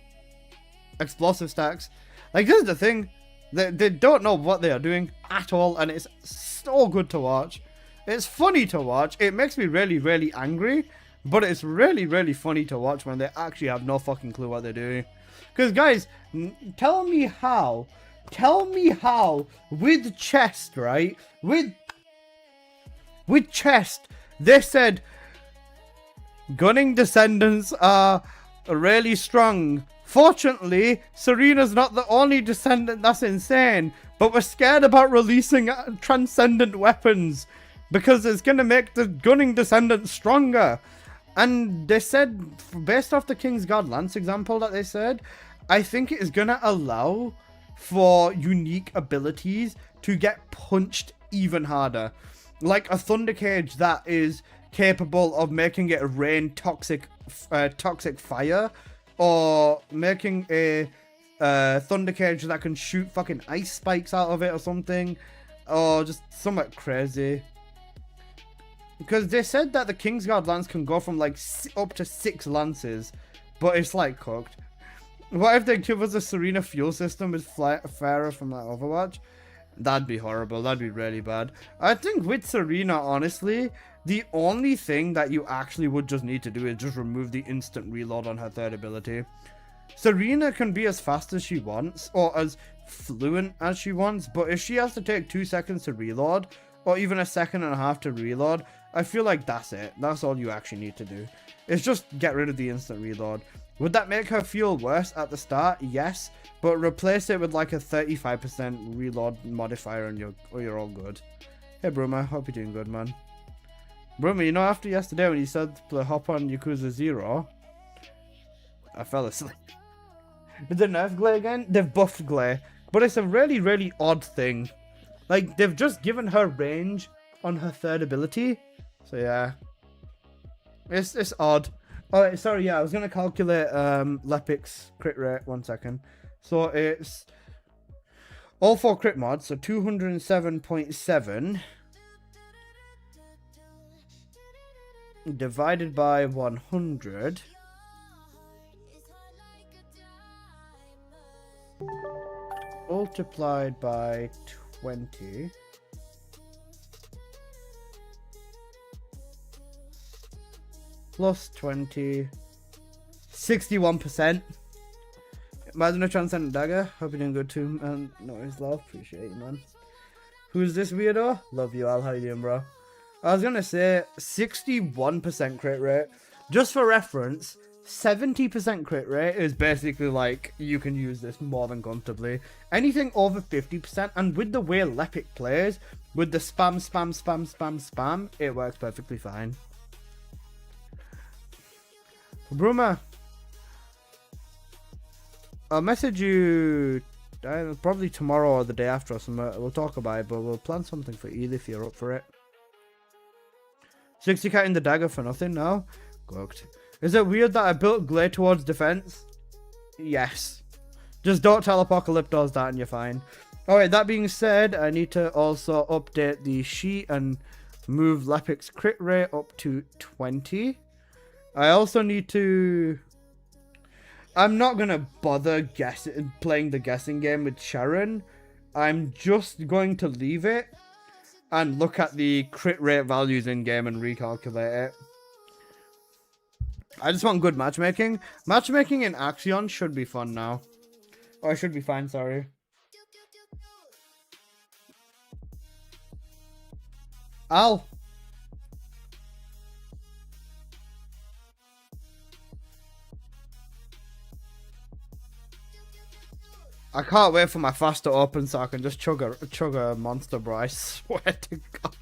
explosive stacks. Like, this is the thing. They don't know what they are doing at all, and it's so good to watch. It's funny to watch. It makes me really, really angry. But it's really, really funny to watch when they actually have no fucking clue what they're doing. Because, guys, tell me how, with chest, right? With chest, they said gunning Descendants are really strong. Fortunately, Serena's not the only Descendant that's insane. But we're scared about releasing transcendent weapons because it's going to make the gunning Descendants stronger. And they said, based off the King's Guard Lance example that they said, I think it is going to allow for unique abilities to get punched even harder. Like a Thunder Cage that is capable of making it rain toxic fire, or making a Thunder Cage that can shoot fucking ice spikes out of it or something, or just something crazy. Because they said that the Kingsguard lance can go from like up to 6 lances, but it's like cooked. What if they give us a Serena fuel system with Farah from like Overwatch? That'd be horrible. That'd be really bad. I think with Serena, honestly, The only thing that you actually would just need to do is just remove the instant reload on her third ability. Serena can be as fast as she wants, or as fluent as she wants, but if she has to take 2 seconds to reload, or even a second and a half to reload, I feel like that's it. That's all you actually need to do. It's just get rid of the instant reload. Would that make her feel worse at the start? Yes, but replace it with like a 35% reload modifier and you're all good. Hey Bruma, hope you're doing good, man. Bruma, you know, after yesterday when you said to hop on Yakuza 0, I fell asleep. Did they nerf Glay again? They've buffed Glay, but it's a really, really odd thing. Like, they've just given her range on her third ability. So yeah, it's odd. Oh, sorry, yeah, I was gonna calculate Lepic's crit rate. 1 second. So it's all 4 crit mods, so 207.7 divided by 100 multiplied by 20 plus 20, 61%. Imagine a Transcendent Dagger. Hope you're doing good too, man. No worries, love. Appreciate you, man. Who's this weirdo? Love you, Al. How you doing, bro? I was gonna say 61% crit rate. Just for reference, 70% crit rate is basically like you can use this more than comfortably. Anything over 50%, and with the way Lepic plays, with the spam, it works perfectly fine. Bruma, I'll message you probably tomorrow or the day after or something. We'll talk about it, but we'll plan something for Eel if you're up for it. 60 cat in the dagger for nothing now? Cooked. Is it weird that I built Glay towards defense? Yes. Just don't tell Apocalyptos that and you're fine. Alright, that being said, I need to also update the sheet and move Lepic's crit rate up to 20. I also need to... I'm not going to bother playing the guessing game with Sharon. I'm just going to leave it and look at the crit rate values in game and recalculate it. I just want good matchmaking. Matchmaking in Axion should be fun now. Or it should be fine, sorry. Al. I can't wait for my fast to open so I can just chug a monster, bro. I swear to God.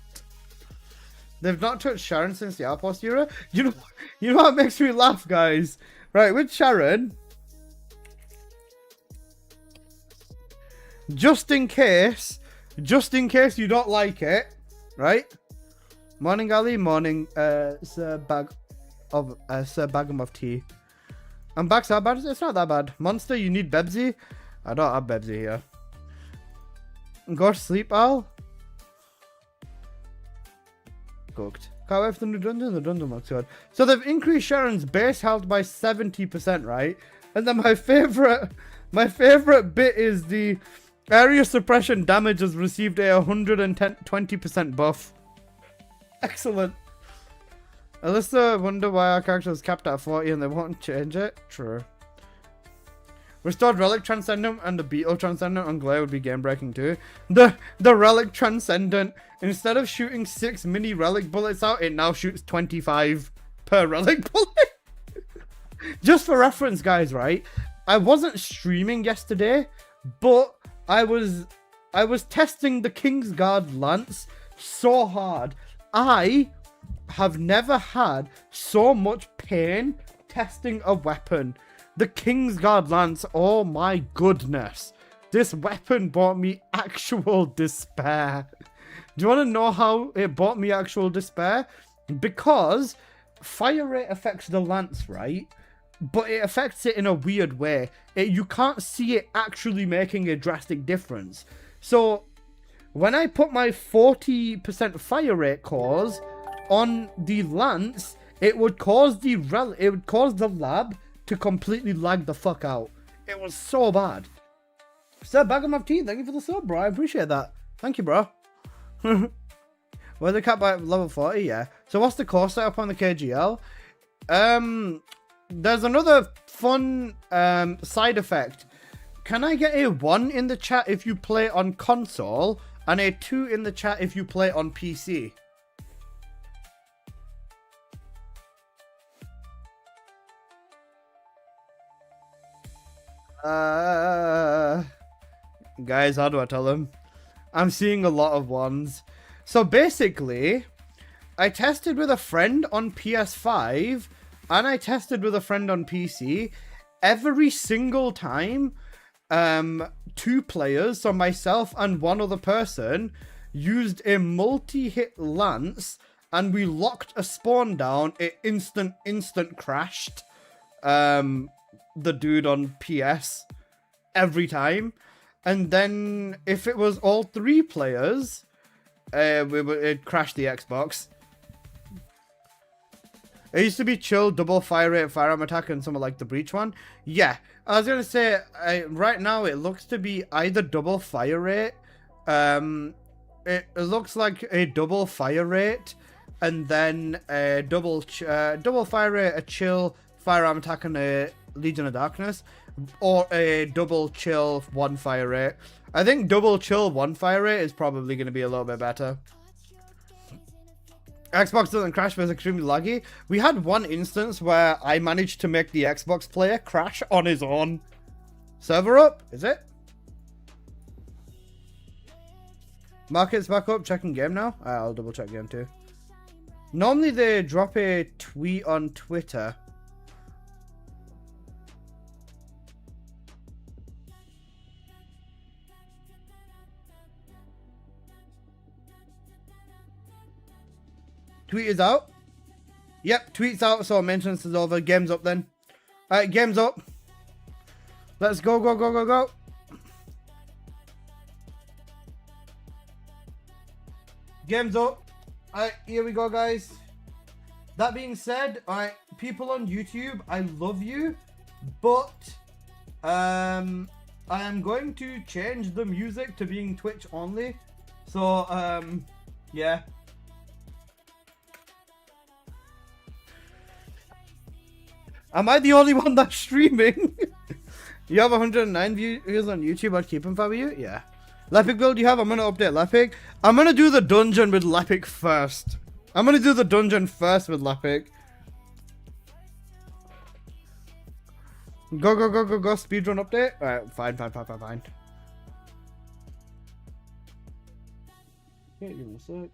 They've not touched Sharon since the Outpost era. You know what makes me laugh, guys? Right, with Sharon, just in case you don't like it, right? Morning, Ali. Morning, Sir Bagum of tea. I'm back, so bad. It's not that bad. Monster, you need Bebsy. I don't have Bebsy here. Go to sleep, Al. Cooked. Can't wait for them to dungeon. The dungeon looks good. So they've increased Sharon's base health by 70%, right? And then my favorite bit is the area suppression damage has received a 120% buff. Excellent. Alyssa wonder why our character is capped at 40 and they won't change it. True. Restored Relic Transcendent and the Beetle Transcendent on Glare would be game breaking too. The Relic Transcendent, instead of shooting 6 mini Relic bullets out, it now shoots 25 per Relic bullet. Just for reference, guys, right? I wasn't streaming yesterday, but I was testing the Kingsguard Lance so hard. I have never had so much pain testing a weapon. The Kingsguard Lance, oh my goodness. This weapon brought me actual despair. Do you want to know how it brought me actual despair? Because fire rate affects the lance, right? But it affects it in a weird way. You can't see it actually making a drastic difference. So when I put my 40% fire rate cores on the lance, it would cause the lab to completely lag the fuck out. It was so bad. Sir Bagum of tea, thank you for the sub, bro. I appreciate that. Thank you, bro. Were the cap by level 40? Yeah. So what's the core setup on the KGL? There's another fun side effect. Can I get a 1 in the chat if you play on console, and a 2 in the chat if you play on PC? Guys, how do I tell them? I'm seeing a lot of 1s. So basically, I tested with a friend on PS5, and I tested with a friend on PC. Every single time, 2 players, so myself and one other person, used a multi-hit lance, and we locked a spawn down. It instant crashed the dude on PS every time. And then if it was all 3 players, it crashed the Xbox. It used to be chill, double fire rate firearm attack, and something like the breach one. Yeah, I was gonna say, right now it looks to be either double fire rate. It looks like a double fire rate, and then a double fire rate, a chill firearm attack, and a Legion of Darkness, or a double chill 1 fire rate. I think double chill 1 fire rate is probably going to be a little bit better. Xbox doesn't crash, but it's extremely laggy. We had one instance where I managed to make the Xbox player crash on his own. Server up, is it? Market's back up, checking game now. I'll double check game too. Normally they drop a tweet on Twitter. Tweet is out. Yep, tweet's out, so maintenance is over. Game's up then. Alright, game's up. Let's go, go, go, go, go. Game's up. Alright, here we go, guys. That being said, alright, people on YouTube, I love you, but I am going to change the music to being Twitch only. So, yeah. Am I the only one that's streaming? You have 109 views on YouTube. I'd keep them for you. Yeah. Lepic build you have? I'm going to update Lepic. I'm going to do the dungeon with Lepic first. I'm going to do the dungeon first with Lepic. Go, go, go, go, go. Speedrun update. Alright, fine. Okay, give me a sec.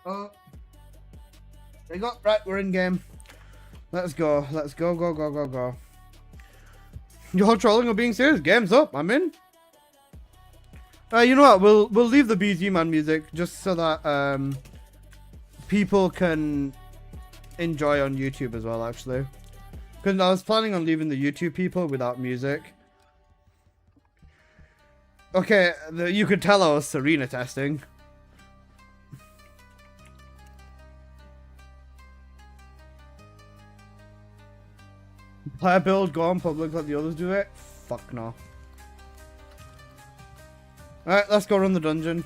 Oh, there you go. Right, we're in game. Let's go. Let's go, go, go, go, go. You're trolling or being serious? Game's up. I'm in. You know what? We'll leave the BZ Man music just so that people can enjoy on YouTube as well. Actually, because I was planning on leaving the YouTube people without music. Okay, you could tell I was Serena testing. Player build, go on public, let the others do it? Fuck no. Alright, let's go run the dungeon.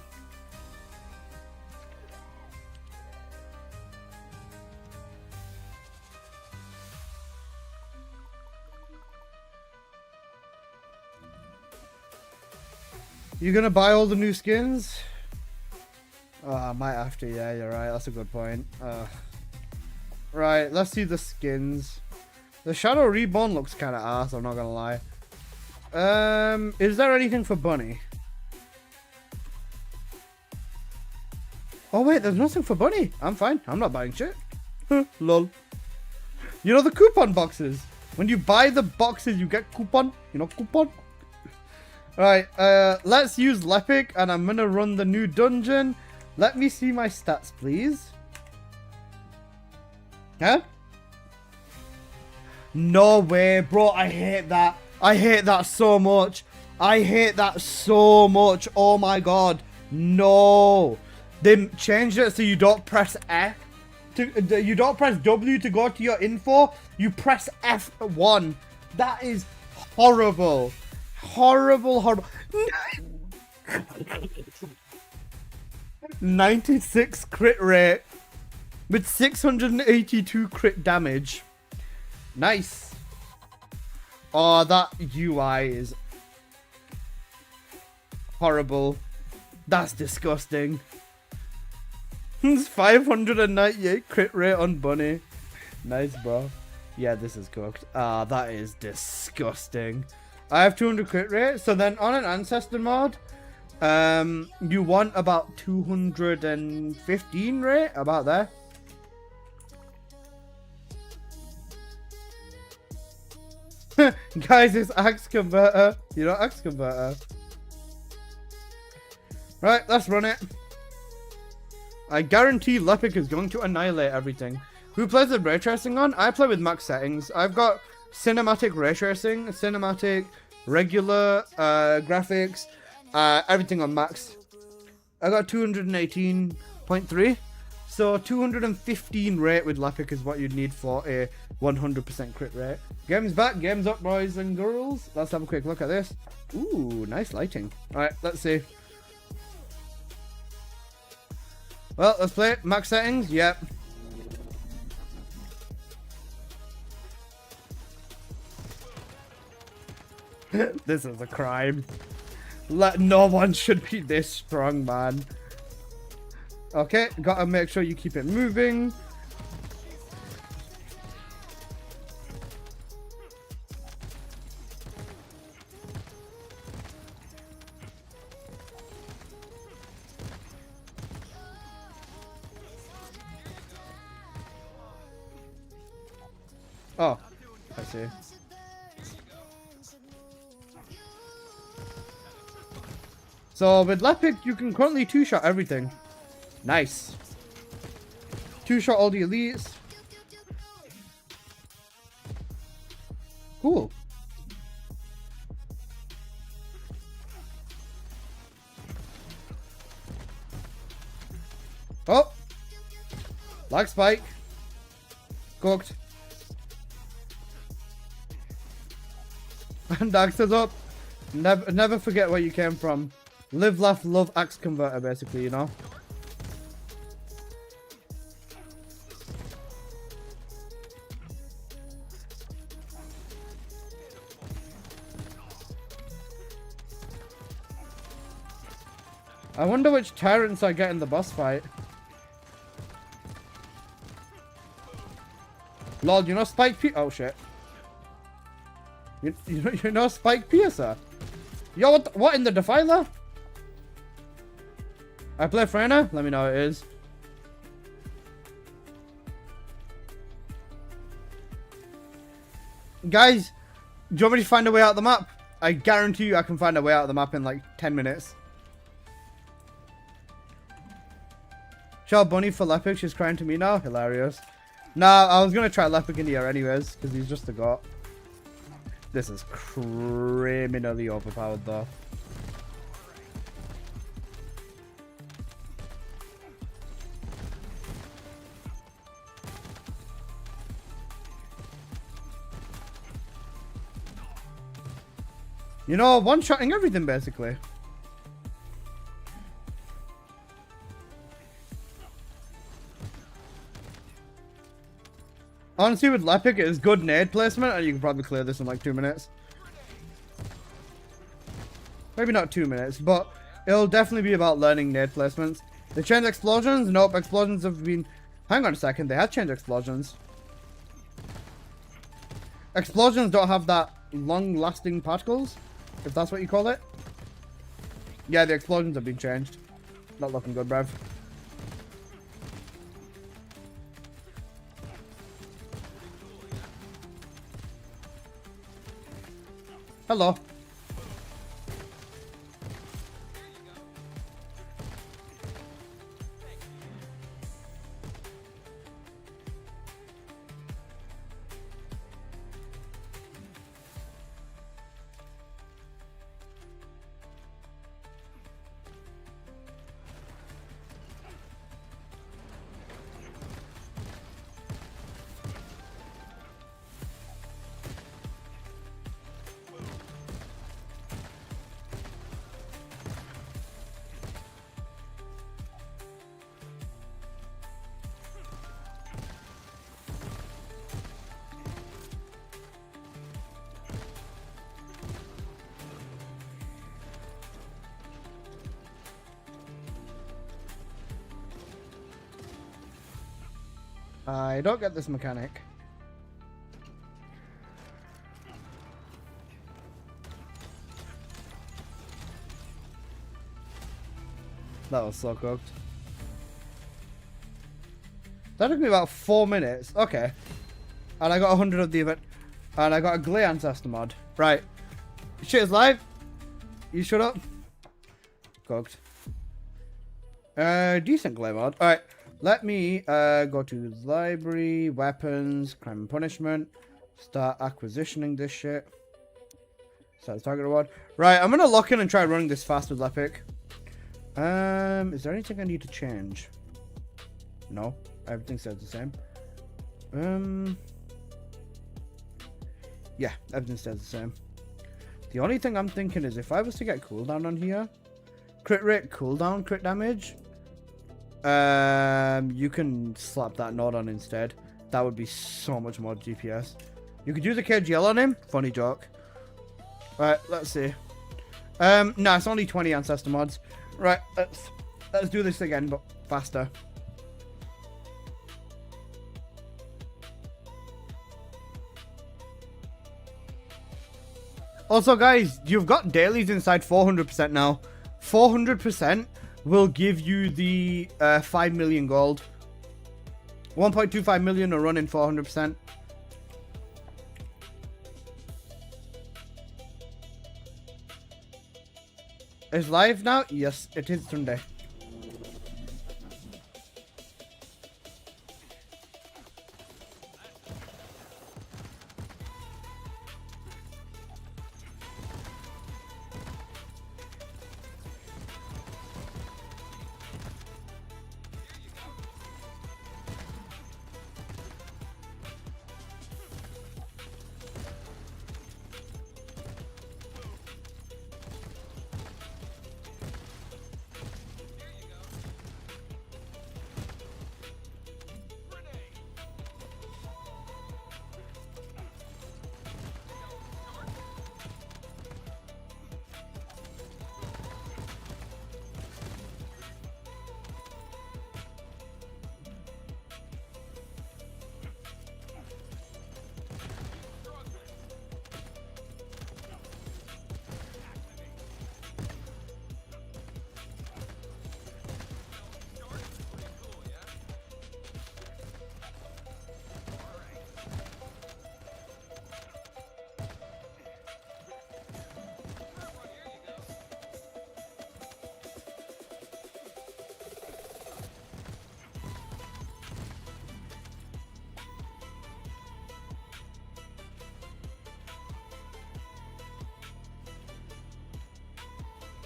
You gonna buy all the new skins? Oh, I might have to, yeah, you're right, that's a good point. Right, let's see the skins. The Shadow Reborn looks kind of ass, I'm not gonna lie. Is there anything for Bunny? Oh wait, there's nothing for Bunny. I'm fine, I'm not buying shit. Lol. You know the coupon boxes? When you buy the boxes, you get coupon. You know coupon? Alright, let's use Lepic, and I'm gonna run the new dungeon. Let me see my stats, please. Huh? No way, bro. I hate that. I hate that so much. I hate that so much. Oh my god. No. They changed it so you don't press F You don't press W to go to your info. You press F1. That is horrible. Horrible. 96 crit rate with 682 crit damage. Nice. Oh, that UI is horrible. That's disgusting. It's 598 crit rate on Bunny. Nice, bro. Yeah, this is cooked. Ah, that is disgusting. I have 200 crit rate, so then on an ancestor mod, you want about 215 rate, about there. Guys, it's axe converter. You know axe converter. Right, let's run it. I guarantee Lepic is going to annihilate everything. Who plays with ray tracing on? I play with max settings. I've got cinematic ray tracing, cinematic, regular, graphics, everything on max. I got 218.3. So 215 rate with Lepic is what you'd need for a 100% crit rate. Game's back, game's up, boys and girls. Let's have a quick look at this. Ooh, nice lighting. Alright, let's see. Well, let's play it. Max settings, yep. This is a crime. No one should be this strong, man. Okay, gotta make sure you keep it moving. Oh, I see. So with Lepic, you can currently two-shot everything. Nice. Two-shot all the elites. Cool. Oh! Lag spike. Cooked. And axe is up. Never forget where you came from. Live, laugh, love, axe converter, basically, you know? I wonder which tyrants I get in the boss fight. Lol, you know Spike Oh shit. You know Spike Piercer? Yo, what in the Defiler? I play Frana? Let me know how it is. Guys, do you want me to find a way out of the map? I guarantee you I can find a way out of the map in like 10 minutes. Shout out Bunny for Lepic, she's crying to me now. Hilarious. Nah, I was gonna try Lepic in here anyways, because he's just a god. This is criminally overpowered though. You know, one-shotting everything basically. Honestly, with Lepic, it is good nade placement, and you can probably clear this in like 2 minutes. Maybe not 2 minutes, but it'll definitely be about learning nade placements. They changed explosions? Nope, explosions have been... Hang on a second, they have changed explosions. Explosions don't have that long-lasting particles, if that's what you call it. Yeah, the explosions have been changed. Not looking good, bruv. Hello. I don't get this mechanic. That was so cooked. That took me about 4 minutes. Okay. And I got 100 of the event. And I got a Glay Ancestor mod. Right. Shit is live. You shut up. Cooked. Decent Glay mod. Alright. Let me go to library, weapons, crime and punishment. Start acquisitioning this shit. Start target reward. Right, I'm gonna lock in and try running this fast with Lepic. Is there anything I need to change? No. Everything stays the same. Yeah, everything stays the same. The only thing I'm thinking is if I was to get cooldown on here, crit rate, cooldown, crit damage, you can slap that node on instead. That would be so much more DPS. You could use a KGL on him. Funny joke. Right, let's see. No, it's only 20 ancestor mods. Right, let's do this again, but faster. Also, guys, you've got dailies inside 400% now. 400% will give you the 5 million gold. 1.25 million are running 400%. It's live now? Yes, it is Sunday.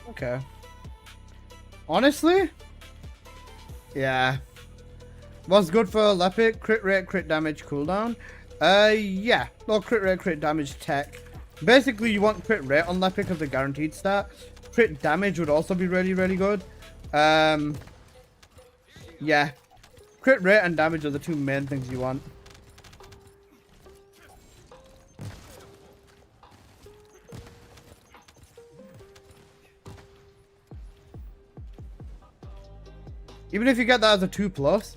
Okay. Honestly? Yeah. What's good for Lepic? Crit rate, crit damage, cooldown? Yeah. Or crit rate, crit damage, tech. Basically, you want crit rate on Lepic as a guaranteed stat. Crit damage would also be really, really good. Yeah. Crit rate and damage are the two main things you want. Even if you get that as a 2+,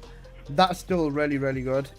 that's still really, really good.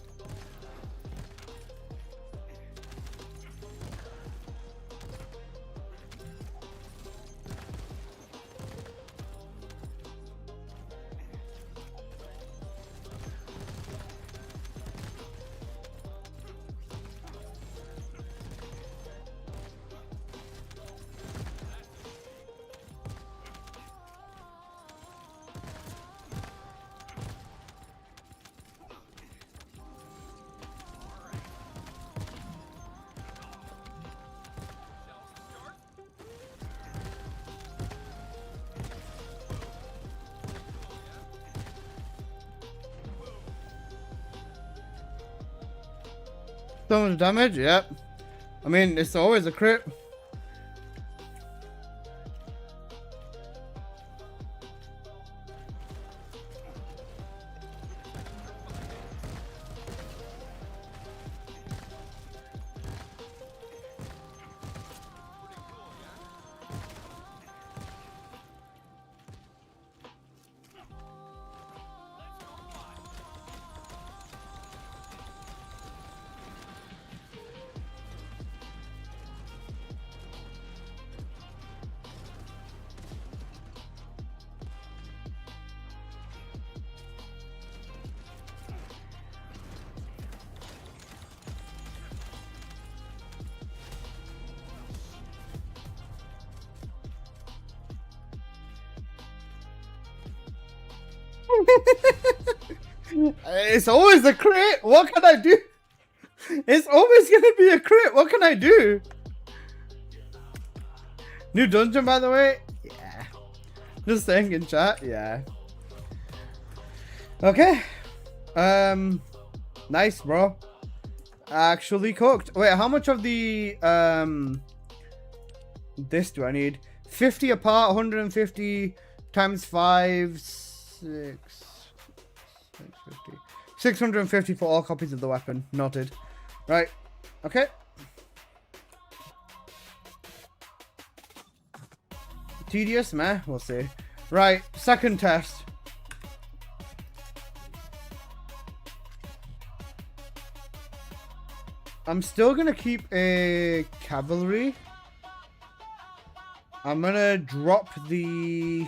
So much damage? Yep. I mean, it's always a crit. It's always a crit. What can I do? It's always gonna be a crit. What can I do? New dungeon, by the way. Yeah. Just saying in chat. Yeah. Okay. Nice, bro. Actually cooked. Wait, how much of the this do I need? 50 apart, 150 times 5, 650 for all copies of the weapon. Noted. Right. Okay. Tedious, meh? We'll see. Right. Second test. I'm still gonna keep a cavalry. I'm gonna drop the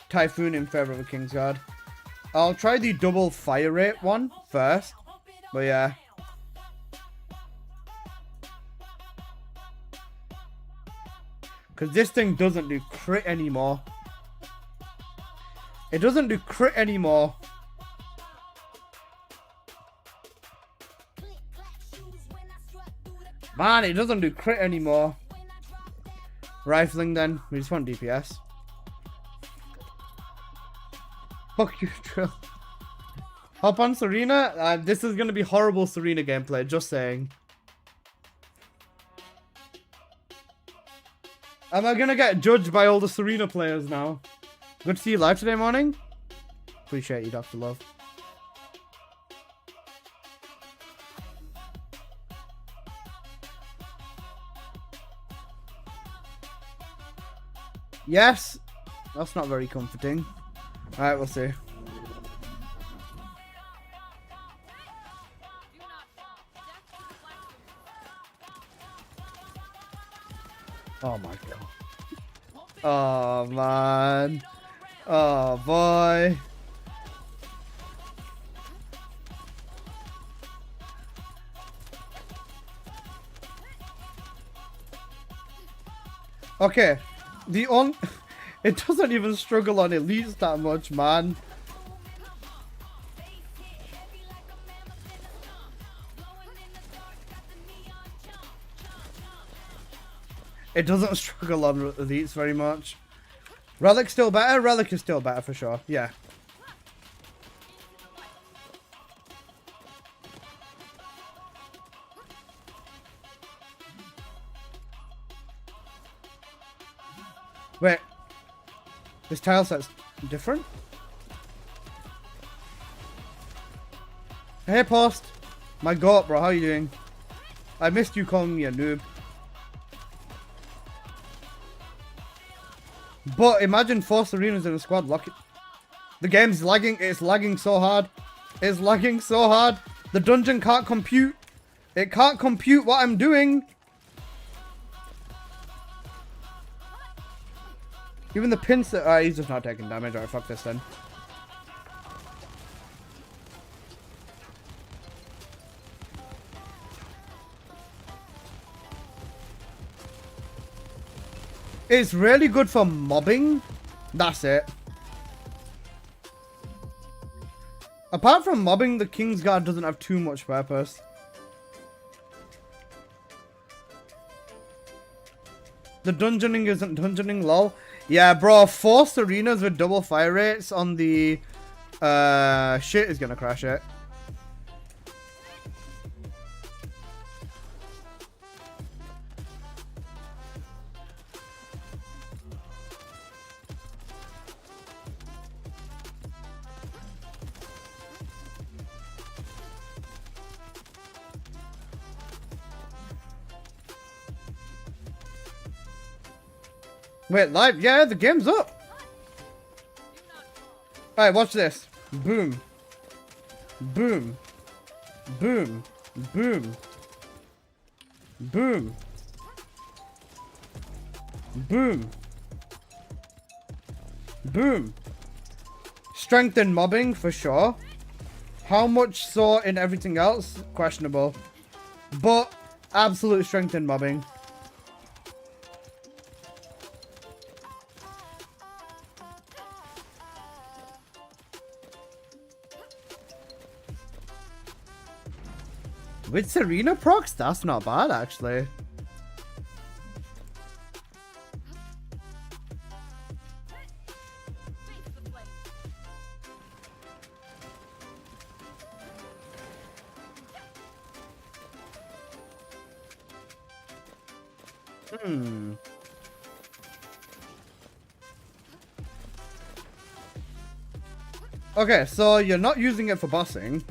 Typhoon in favor of a Kingsguard. I'll try the double fire rate one first. But yeah. Because this thing doesn't do crit anymore. It doesn't do crit anymore. Man, it doesn't do crit anymore. Rifling then. We just want DPS. Fuck you, Trill. Hop on Serena. This is going to be horrible Serena gameplay. Just saying. Am I going to get judged by all the Serena players now? Good to see you live today morning. Appreciate you, Dr. Love. Yes. That's not very comforting. Alright, we'll see. Oh my god. Oh man. Oh boy. Okay. It doesn't even struggle on elites that much, man. It doesn't struggle on elites very much. Relic's still better? Relic is still better for sure, yeah. Wait. This tile set's different? Hey, Post. My god, bro. How you doing? I missed you calling me a noob. But imagine 4 Serenas in a squad. Lock it. The game's lagging. It's lagging so hard. It's lagging so hard. The dungeon can't compute. It can't compute what I'm doing. Even the pins that he's just not taking damage. Alright, fuck this then. It's really good for mobbing. That's it. Apart from mobbing, the Kingsguard doesn't have too much purpose. The dungeoning isn't dungeoning, lol. Yeah, bro, 4 Serenas with double fire rates on the shit is gonna crash it. Wait, live? Yeah, the game's up. Alright, watch this. Boom. Boom. Boom. Boom. Boom. Boom. Boom. Strength in mobbing, for sure. How much so in everything else? Questionable. But, absolute strength in mobbing. With Serena procs, that's not bad actually. Okay, so you're not using it for bossing.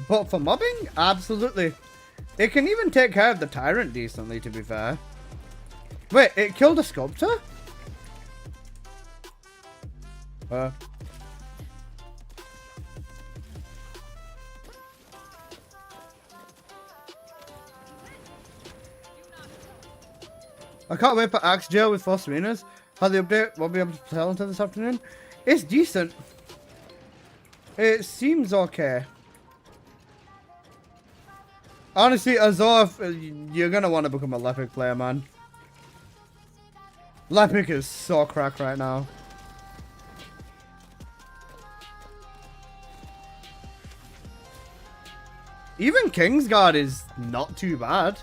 But for mobbing? Absolutely. It can even take care of the tyrant decently, to be fair. Wait, it killed a sculptor? I can't wait for Axe Jail with 4 Serenas. How the update won't be able to tell until this afternoon. It's decent. It seems okay. Honestly, Azor, you're gonna want to become a Lepic player, man. Lepic is so crack right now. Even Kingsguard is not too bad.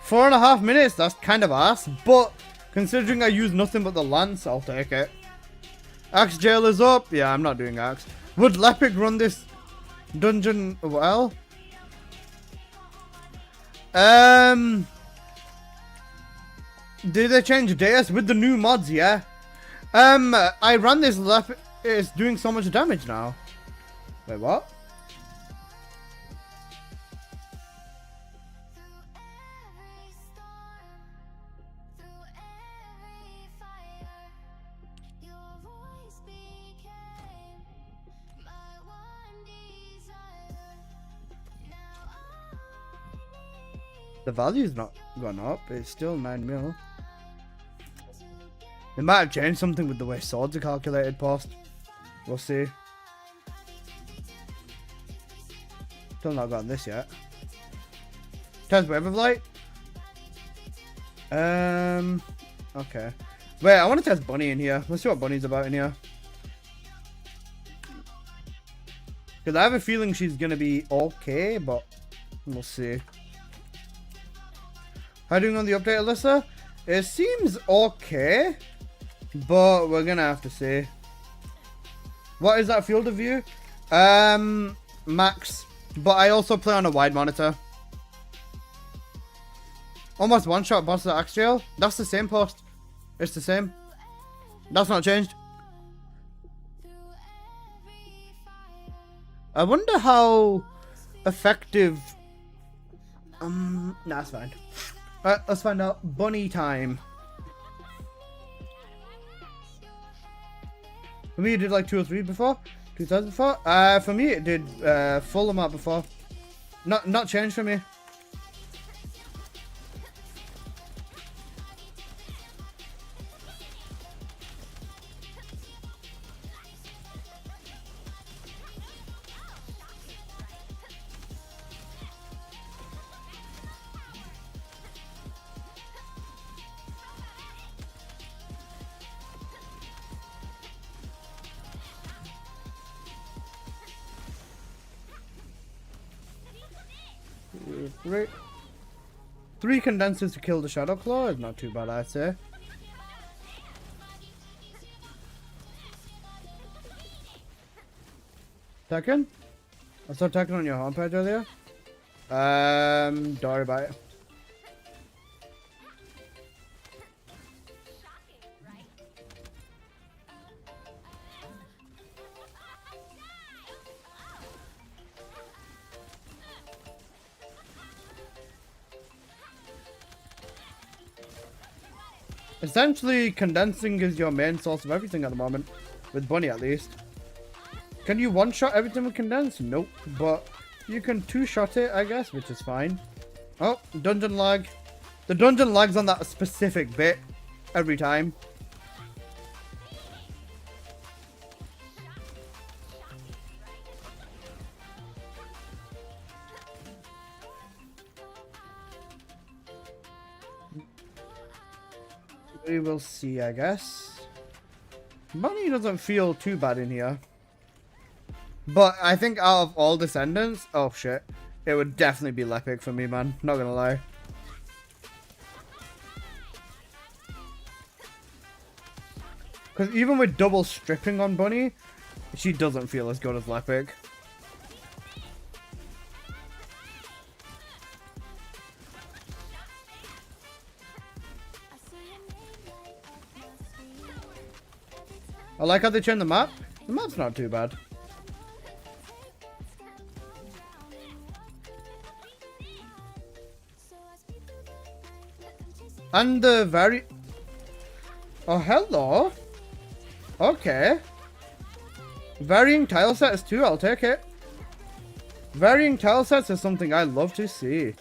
4.5 minutes, that's kind of ass, but considering I use nothing but the lance, I'll take it. Axe Jail is up. Yeah, I'm not doing Axe. Would Lepic run this dungeon well? Did they change Deus with the new mods? Yeah. I ran this Lepic. It's doing so much damage now. Wait, what? The value's not gone up. It's still 9 mil. They might have changed something with the way swords are calculated, post. We'll see. Still not gotten this yet. Test Wave of Light. Okay. Wait, I want to test Bunny in here. Let's see what Bunny's about in here. Because I have a feeling she's going to be okay, but we'll see. How are you doing on the update, Alyssa? It seems okay, but we're gonna have to see. What is that field of view? Max. But I also play on a wide monitor. Almost one-shot boss at Axe Jail. That's the same post. It's the same. That's not changed. I wonder how effective... Nah, it's fine. Alright, let's find out. Bunny time. For me, it did like 2 or 3 before. 2,000 before. For me, it did full amount before. Not changed for me. Great. 3 condensers to kill the Shadow Claw is not too bad, I'd say. Tekken? I saw Tekken on your homepage earlier. Don't worry about it. Essentially, condensing is your main source of everything at the moment. With Bunny, at least. Can you one-shot everything with condense? Nope. But you can two-shot it, I guess, which is fine. Oh, dungeon lag. The dungeon lags on that specific bit every time. We will see, I guess. Bunny doesn't feel too bad in here. But I think out of all Descendants, oh shit, it would definitely be Lepic for me, man. Not gonna lie. Because even with double stripping on Bunny, she doesn't feel as good as Lepic. I like how they changed the map. The map's not too bad. And the oh, hello. Okay. Varying tile sets too, I'll take it. Varying tile sets is something I love to see.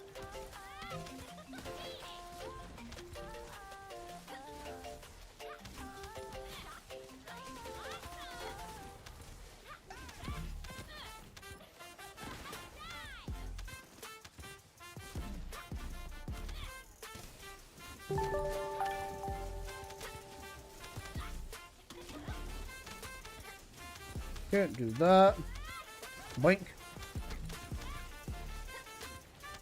Can't do that. Boink.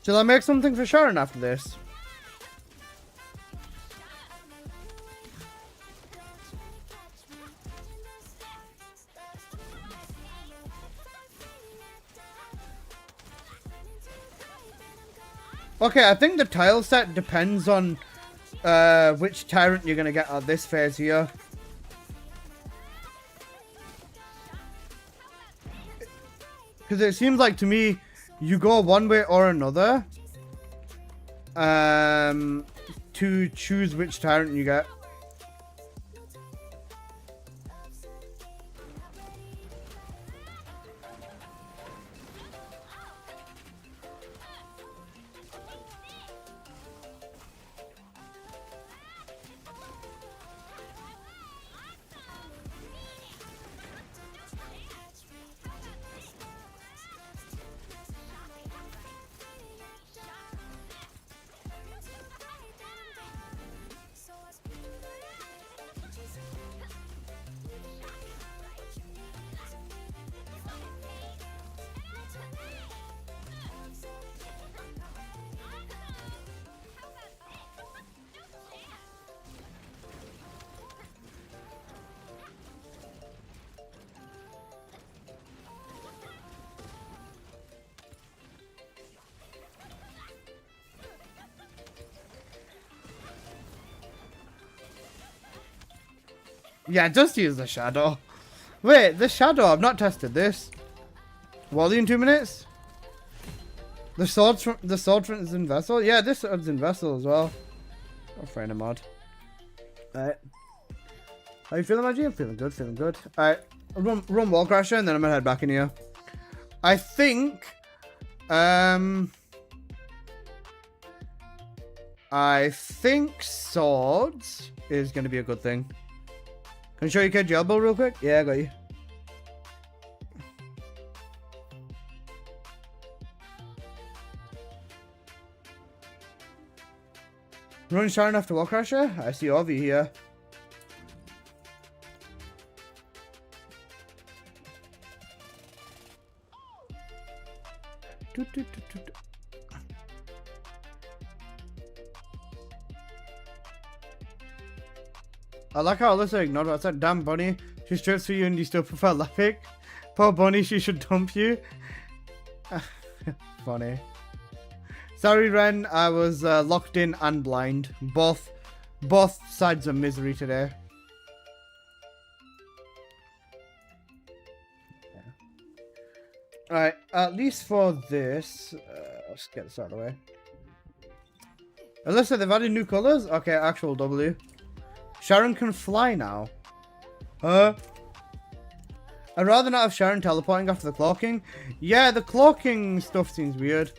Shall I make something for Sharon after this? Okay, I think the tile set depends on which tyrant you're gonna get at this phase here. Because it seems like to me, you go one way or another to choose which tyrant you get. Yeah, just use the shadow. Wait, the shadow, I've not tested this. Wally in 2 minutes? The sword is in vessel? Yeah, this sword's in vessel as well. I'll find a mod. Alright. How you feeling, Maggie? I'm feeling good, feeling good. Alright, run wall crasher and then I'm gonna head back in here. I think swords is gonna be a good thing. Can I show you kid your elbow real quick? Yeah, I got you. Run Sharon after wall crasher? I see Ovi here. I like how Alyssa ignored what I said. Damn, Bunny. She strips for you and you still prefer Lepic. Poor Bunny, she should dump you. Funny. Sorry, Ren. I was locked in and blind. Both sides of misery today. Alright, at least for this. Let's get this out of the way. Alyssa, they've added new colors? Okay, actual W. Sharon can fly now. Huh? I'd rather not have Sharon teleporting after the cloaking. Yeah, the cloaking stuff seems weird.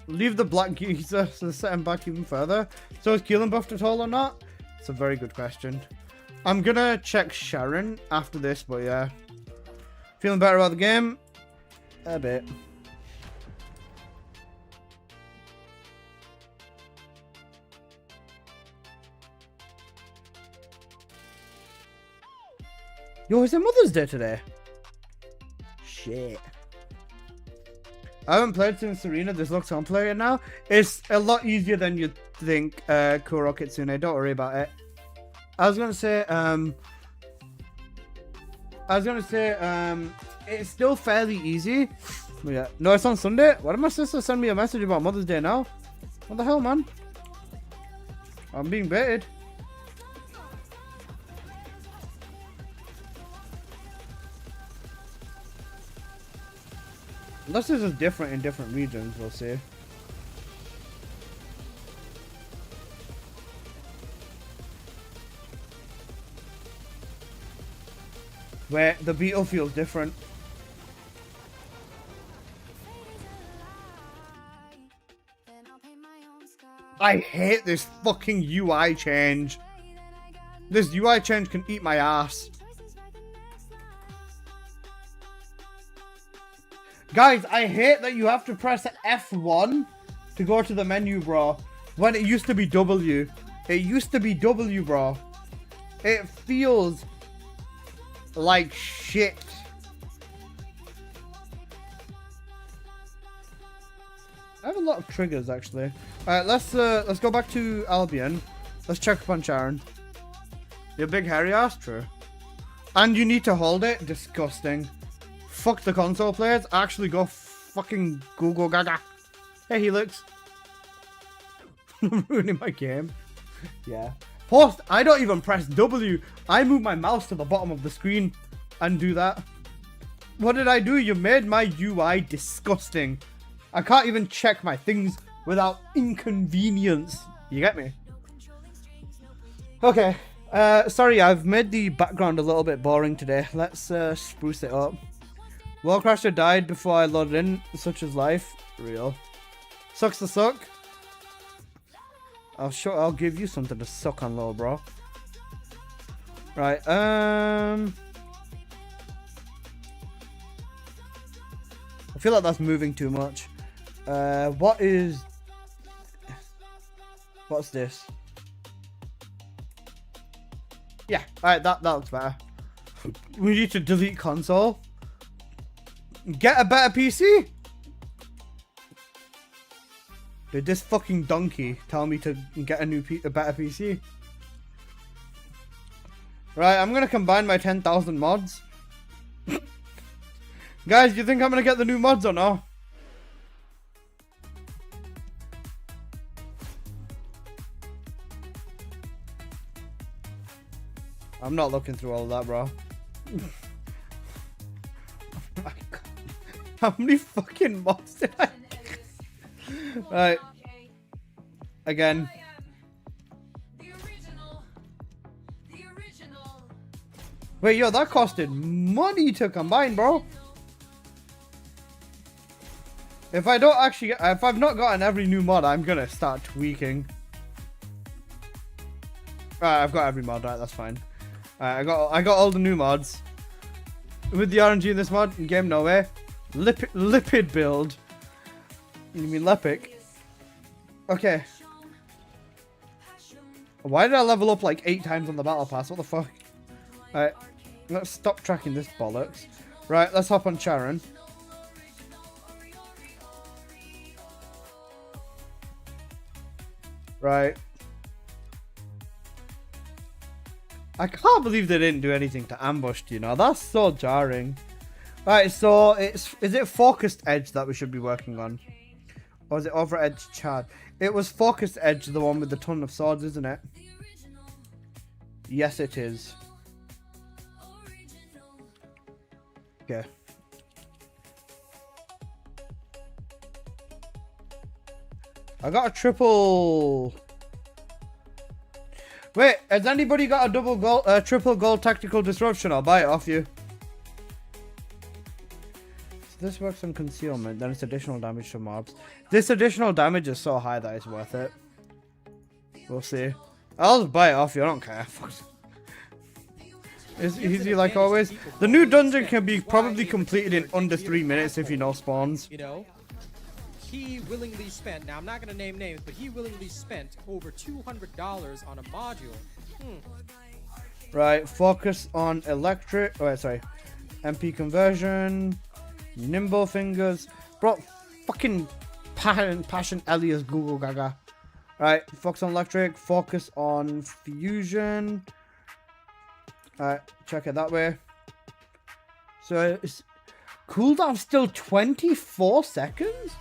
Leave the black geezer so they set him back even further. So is Keelan buffed at all or not? It's a very good question. I'm gonna check Sharon after this, but yeah. Feeling better about the game? A bit. Yo, is it Mother's Day today? shit. I haven't played since Serena. This looks on playing now. It's a lot easier than you'd think, Kuro Kitsune. Don't worry about it. I was gonna say, it's still fairly easy. But yeah. No, it's on Sunday. Why did my sister send me a message about Mother's Day now? What the hell, man? I'm being baited. Unless this is different in different regions, we'll see. Where the beetle feels different. I hate this fucking UI change. This UI change can eat my ass. Guys, I hate that you have to press F1 to go to the menu, bro. When it used to be W. It used to be W, bro. It feels like shit. I have a lot of triggers, actually. Alright, let's go back to Albion. Let's check up on Sharon. Your big hairy ass? True. And you need to hold it? Disgusting. Fuck the console players. Actually go fucking Google Gaga. Hey, Helix. I'm ruining my game. Yeah. Host, I don't even press W. I move my mouse to the bottom of the screen and do that. What did I do? You made my UI disgusting. I can't even check my things without inconvenience. You get me? Okay. Sorry, I've made the background a little bit boring today. Let's spruce it up. Wallcrasher died before I loaded in, such as life. Real. Sucks to suck. I'll give you something to suck on, little bro. Right, I feel like that's moving too much. What's this? Yeah, alright, that looks better. We need to delete console. Get a better PC? Did this fucking donkey tell me to get a better PC? Right, I'm gonna combine my 10,000 mods. Guys, do you think I'm gonna get the new mods or no? I'm not looking through all of that, bro. Oh my god. How many fucking mods did I get? Right. Again. Wait, yo, that costed money to combine, bro. If I don't actually get, if I've not gotten every new mod, I'm gonna start tweaking. Alright, I've got every mod, right, that's fine. Alright, I got all the new mods. With the RNG in this mod, in game no way. Lipid build. You mean Lepic? Okay. Why did I level up like 8 times on the battle pass? What the fuck? Alright, let's stop tracking this bollocks. Right, let's hop on Sharon. Right. I can't believe they didn't do anything to ambush, you know. That's so jarring. Right, so is it focused edge that we should be working on? Or is it over edge chad? It was focused edge, the one with the ton of swords, isn't it? Yes, it is. Okay. I got a triple. Wait, has anybody got a double gold, triple gold tactical disruption? I'll buy it off you. So this works on concealment, then it's additional damage to mobs. This additional damage is so high that it's worth it. We'll see. I'll just buy it off you. I don't care. It's easy like always. The new dungeon can be probably completed in under 3 minutes if you know spawns. You know, he willingly spent, now I'm not going to name names, but he willingly spent over $200 on a module. Right, focus on electric, oh sorry, MP conversion. Nimble fingers. Bro, fucking passion Elias Google Gaga. Right, focus on electric, focus on fusion. Alright, check it that way. So it's cooldown still 24 seconds?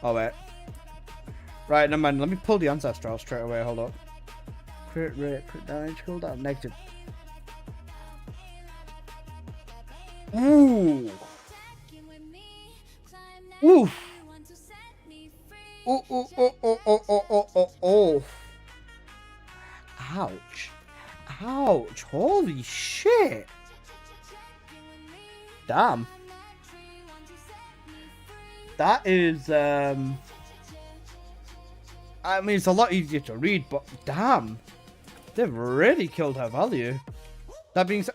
Oh wait. Right, never mind. Let me pull the ancestor out straight away. Hold up. Crit rate, crit damage, cooldown, negative. Ooh. Ooh. Oh, oh, oh, oh, oh, oh, oh, oh, oh. Ouch. Ouch. Holy shit. Damn. That is, I mean, it's a lot easier to read, but damn. They've really killed her value. That being said...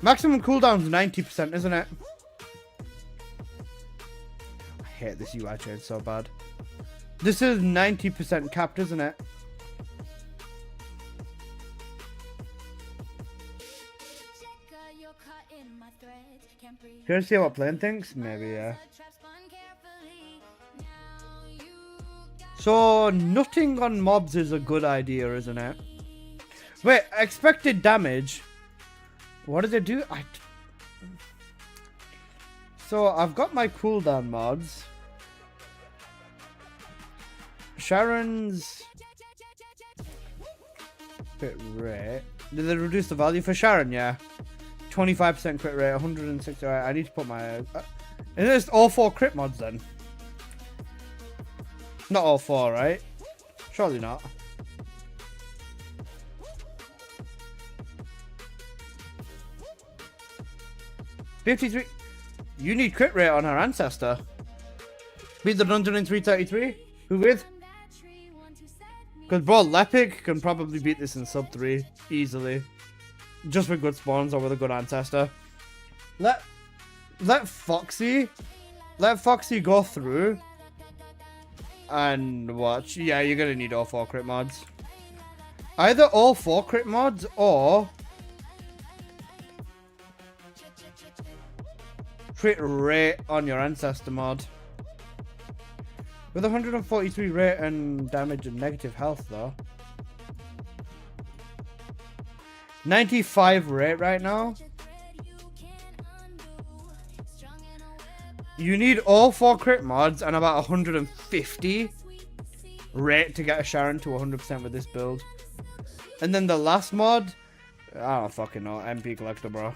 Maximum cooldown's 90%, isn't it? I hate this UI change so bad. This is 90% capped, isn't it? Can I see what Plane thinks? Maybe, yeah. So, nutting on mobs is a good idea, isn't it? Wait, expected damage. What does it do? So, I've got my cooldown mods. Sharon's crit rate. Did they reduce the value for Sharon? Yeah. 25% crit rate, 160. Right, I need to put my... is this all 4 crit mods then? Not all 4, right? Surely not. $53. You need crit rate on her ancestor. Beat the dungeon in 333. Who with? Because bro, Lepic can probably beat this in sub 3 easily. Just with good spawns or with a good ancestor. Let Foxy go through and watch. Yeah, you're gonna need all 4 crit mods. Either all 4 crit mods or crit rate on your ancestor mod. With 143 rate and damage and negative health though. 95 rate right now. You need all 4 crit mods and about 150 rate to get a Sharon to 100% with this build. And then the last mod, I don't fucking know, MP collector, bro.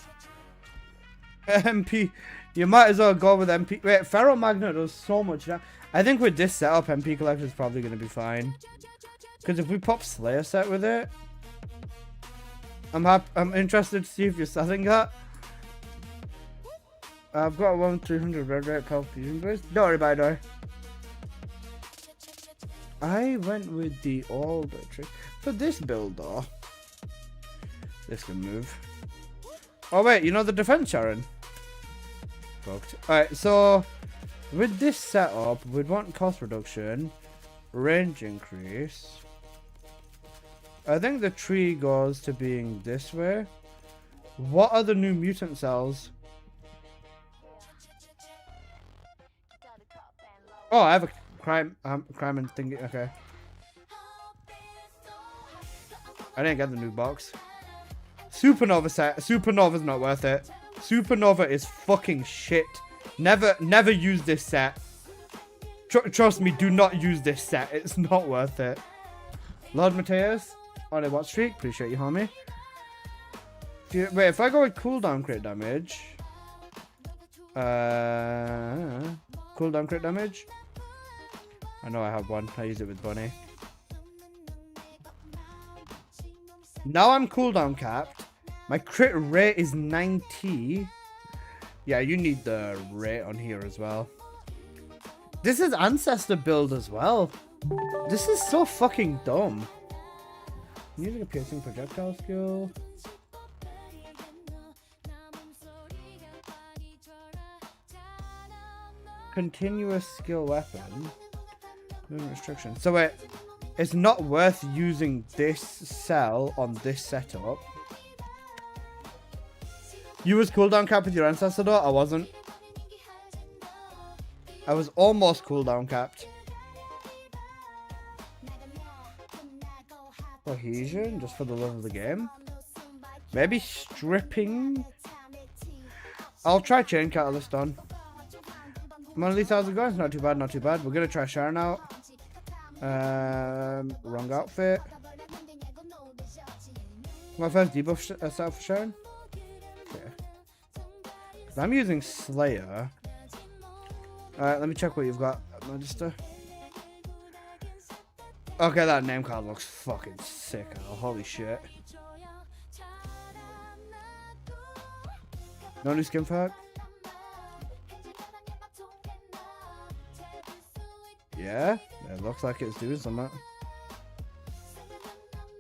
MP, you might as well go with MP. Wait, Feral Magnet does so much damage. I think with this setup, MP collector is probably going to be fine. Because if we pop Slayer set with it, I'm interested to see if you're selling that. I've got 1-300 red rate power fusion burst. Don't worry about it, though. I went with the older trick for this build though. This can move. Oh wait, you know the defense, Sharon? Fucked. Alright, so with this setup, we'd want cost reduction, range increase. I think the tree goes to being this way. What are the new mutant cells? Oh, I have a crime and thingy. Okay. I didn't get the new box. Supernova set. Supernova's not worth it. Supernova is fucking shit. Never use this set. Trust me, do not use this set. It's not worth it. Lord Mateus. On a what streak? Appreciate you, homie. Wait, if I go with cooldown crit damage. Cooldown crit damage. I know I have one. I use it with Bunny. Now I'm cooldown capped. My crit rate is 90. Yeah, you need the rate on here as well. This is ancestor build as well. This is so fucking dumb. Using a piercing projectile skill. Continuous skill weapon. Movement restriction. So wait. it's not worth using this cell on this setup. You was cooldown capped with your ancestor though? I wasn't. I was almost cooldown capped. Cohesion, just for the love of the game. Maybe stripping. I'll try chain catalyst on. Monolith, how's it going? Not too bad, not too bad. We're gonna try Sharon out. Wrong outfit. My first debuff setup for Sharon. Okay. I'm using Slayer. Alright, let me check what you've got, Magister. Okay, that name card looks fucking sick. Oh, holy shit. No new skin pack? Yeah, it looks like it's doing something.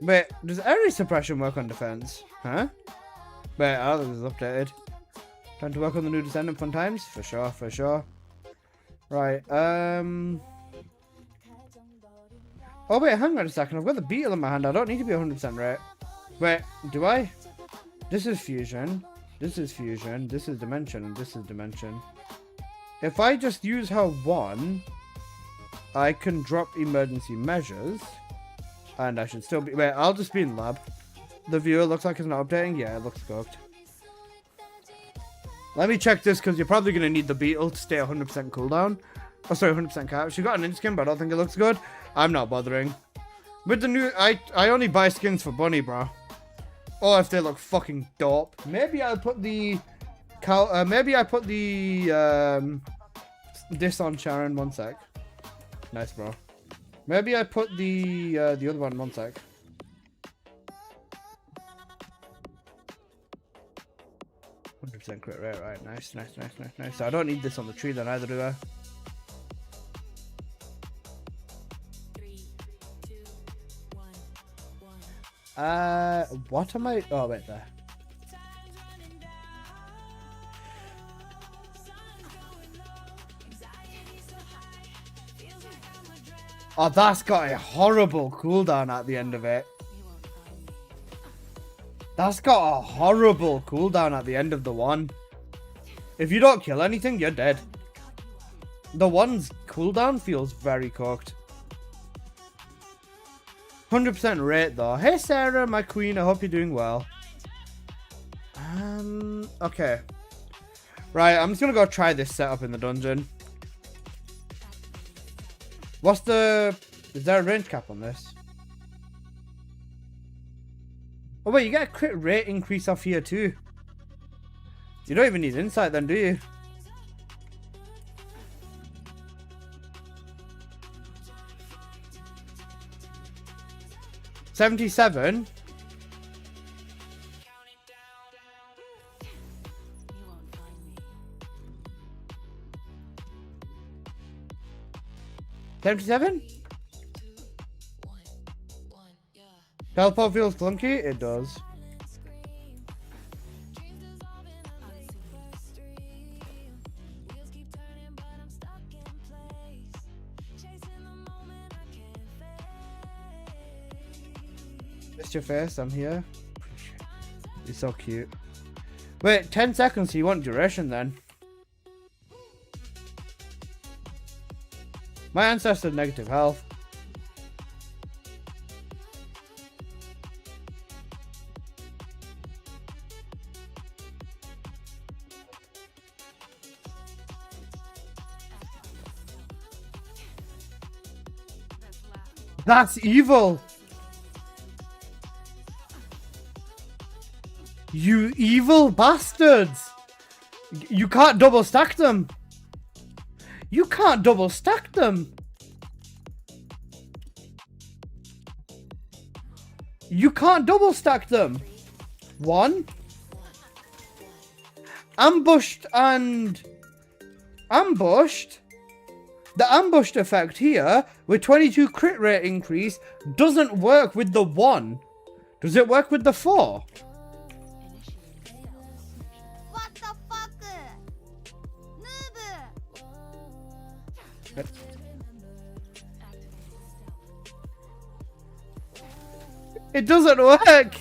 Wait, does area suppression work on defense? Huh? Wait, I don't think this is updated. Time to work on the new Descendant fun times? For sure, for sure. Right, oh wait, hang on a second. I've got the beetle in my hand. I don't need to be 100% right. Wait, do I? This is fusion. This is fusion. This is dimension. And this is dimension. If I just use her one, I can drop emergency measures. And I should still be... Wait, I'll just be in lab. The viewer looks like it's not updating. Yeah, it looks cooked. Let me check this because you're probably going to need the beetle to stay 100% cooldown. Oh, sorry, 100% cap. She got an skin, but I don't think it looks good. I'm not bothering. With the new... I only buy skins for Bunny, bro. Or if they look fucking dope. Maybe I'll put the... maybe I put the... this on Sharon. One sec. Nice, bro. Maybe I put the other one. One sec. Crit rate, right? Nice, nice, nice, nice, nice. So I don't need this on the tree then either, do I? What am I? Oh, wait, there. Oh, that's got a horrible cooldown at the end of it. That's got a horrible cooldown at the end of the one. If you don't kill anything, you're dead. The one's cooldown feels very cooked. 100% rate though. Hey Sarah, my queen, I hope you're doing well. Okay. Right, I'm just gonna go try this setup in the dungeon. What's the... Is there a range cap on this? Oh wait, you get a crit rate increase off here too. You don't even need insight then, do you? $77. $77? Teleport feels clunky? It does. Missed your face, I'm here. You're so cute. Wait, 10 seconds, so you want duration then? My ancestor negative health. That's evil! You evil bastards! You can't double stack them! You can't double stack them! You can't double stack them! One. Ambushed and... Ambushed? The ambushed effect here, with 22 crit rate increase, doesn't work with the 1. Does it work with the 4? What the fuck? Noob! It doesn't work.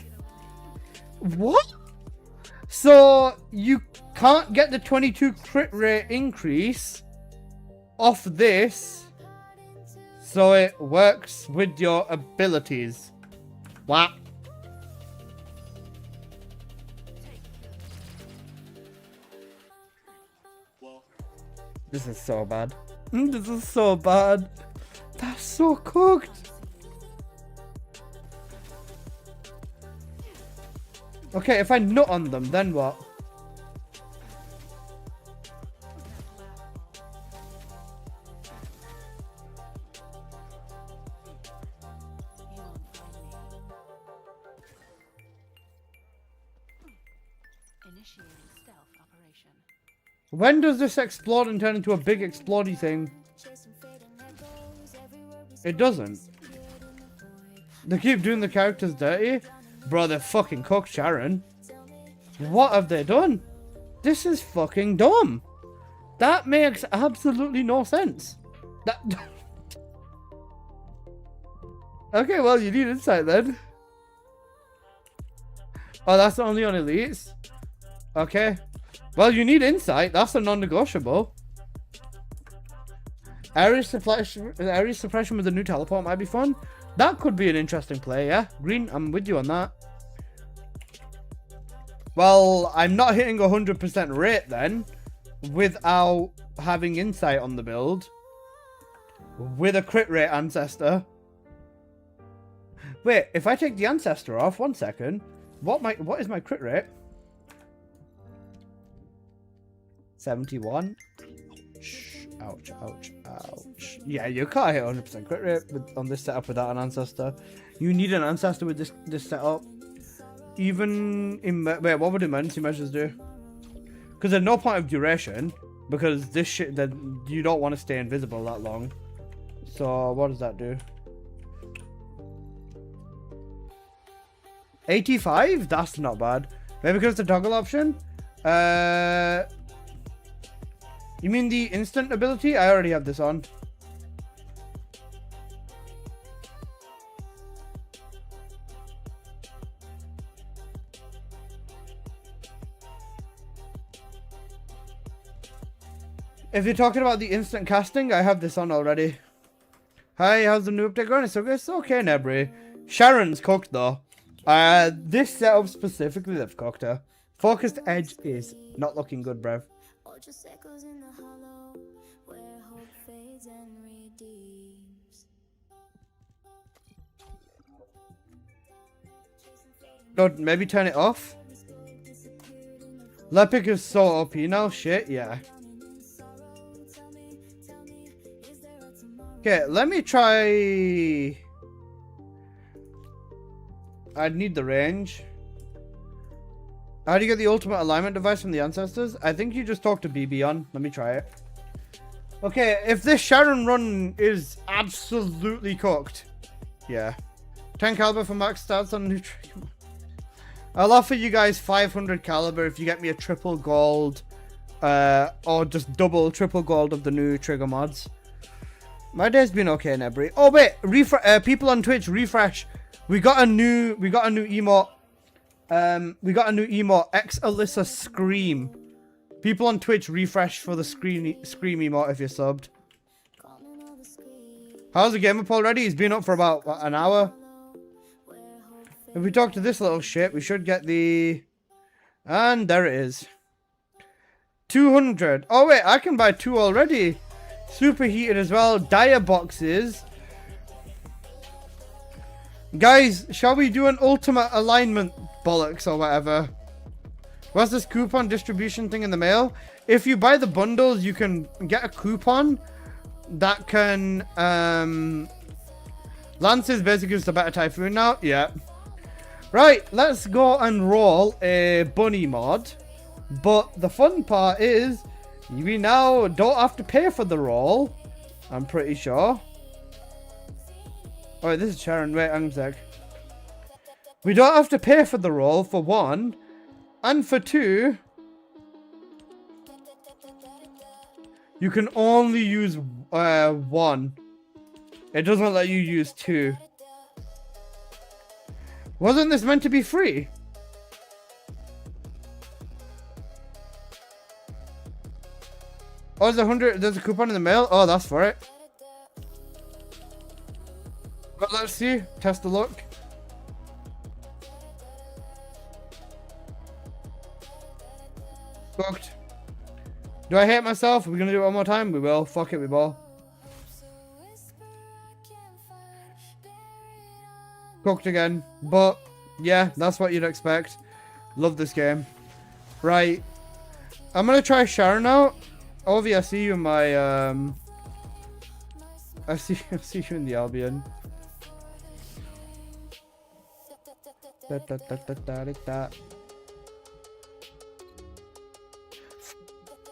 What? So you can't get the 22 crit rate increase off this. So it works with your abilities. What? This is so bad. This is so bad. That's so cooked. Okay, if I nut on them, then what? When does this explode and turn into a big explodey thing? It doesn't. They keep doing the characters dirty. Bro, they're fucking cooked, Sharon. What have they done? This is fucking dumb. That makes absolutely no sense. That... Okay, well, you need insight then. Oh, that's only on elites? Okay. Well, you need insight. That's a non-negotiable. Area suppression with the new teleport might be fun. That could be an interesting play, yeah? Green, I'm with you on that. Well, I'm not hitting 100% rate then, without having insight on the build. With a crit rate ancestor. Wait, if I take the ancestor off, 1 second. What is my crit rate? 71. Ouch, ouch, ouch. Yeah, you can't hit 100% crit rate on this setup without an ancestor. You need an ancestor with this setup. Even in... Wait, what would emergency measures do? Because there's no point of duration. Because this shit, that you don't want to stay invisible that long. So, what does that do? 85? That's not bad. Maybe because the toggle option? You mean the instant ability? I already have this on. If you're talking about the instant casting, I have this on already. Hi, how's the new update going? It's okay, Nebri. Sharon's cooked though. This setup specifically, they've cooked her. Focused edge is not looking good, bruv. God, maybe turn it off. Lepic is so OP now. Shit, yeah. Okay, let me try. I'd need the range. How do you get the ultimate alignment device from the ancestors? I think you just talk to BB on. Let me try it. Okay, if this Sharon run is absolutely cooked. Yeah. 10 caliber for max stats on new trigger. I'll offer you guys 500 caliber if you get me a triple gold. Or just double triple gold of the new trigger mods. My day's been okay, Nebri. Oh wait, people on Twitch, refresh. We got a new emote. We got a new emote, X Alyssa Scream. People on Twitch, refresh for the scream emote if you're subbed. How's the game up already? He's been up for about an hour. If we talk to this little shit, we should get the... And there it is. 200. Oh wait, I can buy 2 already. Superheated as well. Dire boxes. Guys, shall we do an ultimate alignment bollocks or whatever? What's this coupon distribution thing in the mail? If you buy the bundles, you can get a coupon that can... Lance is basically just a better Typhoon now. Yeah. Right, let's go and roll a bunny mod. But the fun part is... we now don't have to pay for the roll. I'm pretty sure. Oh, this is Sharon. Wait, hang on a sec. We don't have to pay for the roll, for 1. And for 2. You can only use 1. It doesn't let you use 2. Wasn't this meant to be free? Oh, there's 100. There's a coupon in the mail. Oh, that's for it. But let's see. Test the luck. Booked. Do I hate myself? Are we gonna do it one more time? We will. Fuck it, we will. Cooked again. But, yeah, that's what you'd expect. Love this game. Right. I'm gonna try Sharon out. Ovi, I see you in my, I see you in the Albion.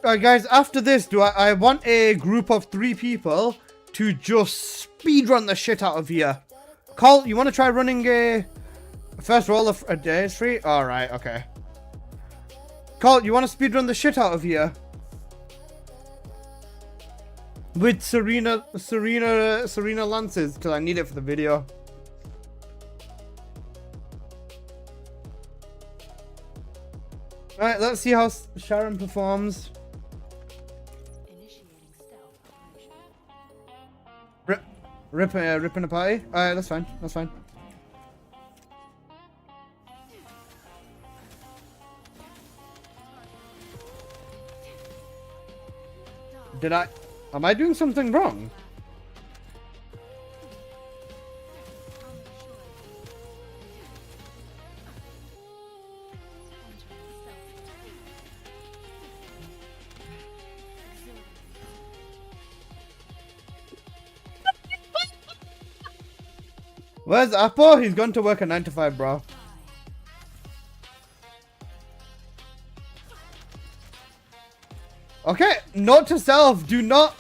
Alright guys, after this, I want a group of 3 people to just speedrun the shit out of here. Colt, you want to try running a first roll of a day is free? Alright, okay. Colt, you want to speedrun the shit out of here? With Serena Lances, because I need it for the video. Alright, let's see how Sharon performs. Ripping a party? Alright, that's fine. That's fine. Am I doing something wrong? Where's Apple? He's gone to work at 9 to 5, bro. Okay, note to self, do not,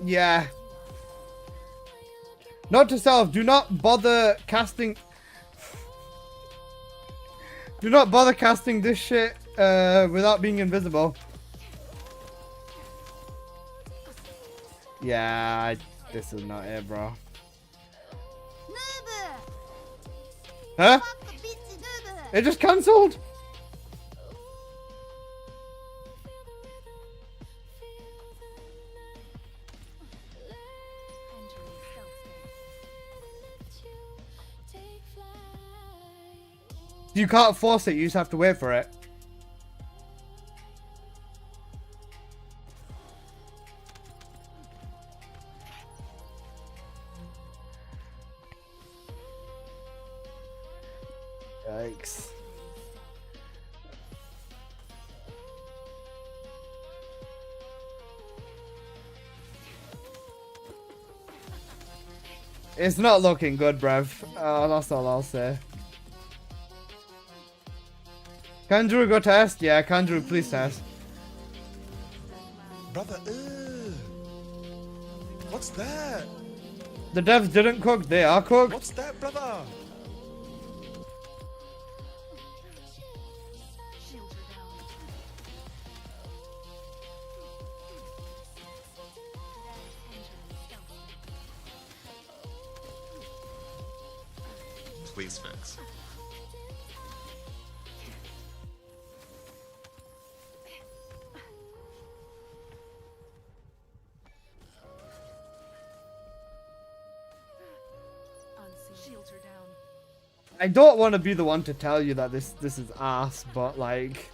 yeah. Note to self, do not bother casting... Do not bother casting this shit, without being invisible. Yeah, this is not it, bro. Huh? It just cancelled? You can't force it, you just have to wait for it. Yikes. It's not looking good, bruv. That's all I'll say. Can Drew go test? Yeah, can Drew please test? Brother, what's that? The devs didn't cook, they are cooked. What's that, brother? Please fix. I don't want to be the one to tell you that this is ass, but like,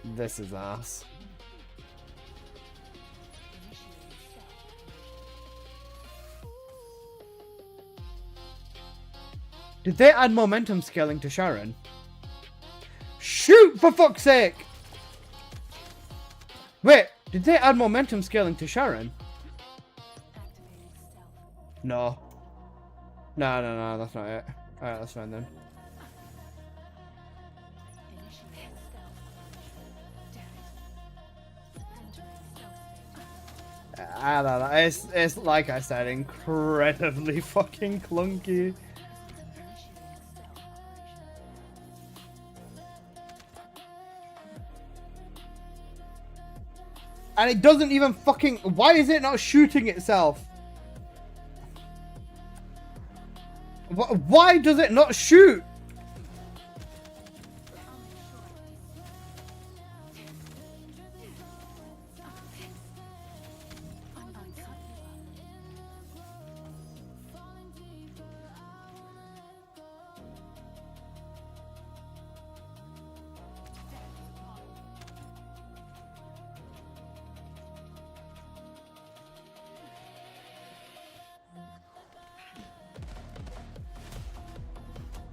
this is ass. Did they add momentum scaling to Sharon? Shoot, for fuck's sake! Wait, did they add momentum scaling to Sharon? No. No, that's not it. Alright, that's fine then. I don't know, it's like I said, incredibly fucking clunky. And it doesn't even fucking... Why is it not shooting itself? Why does it not shoot?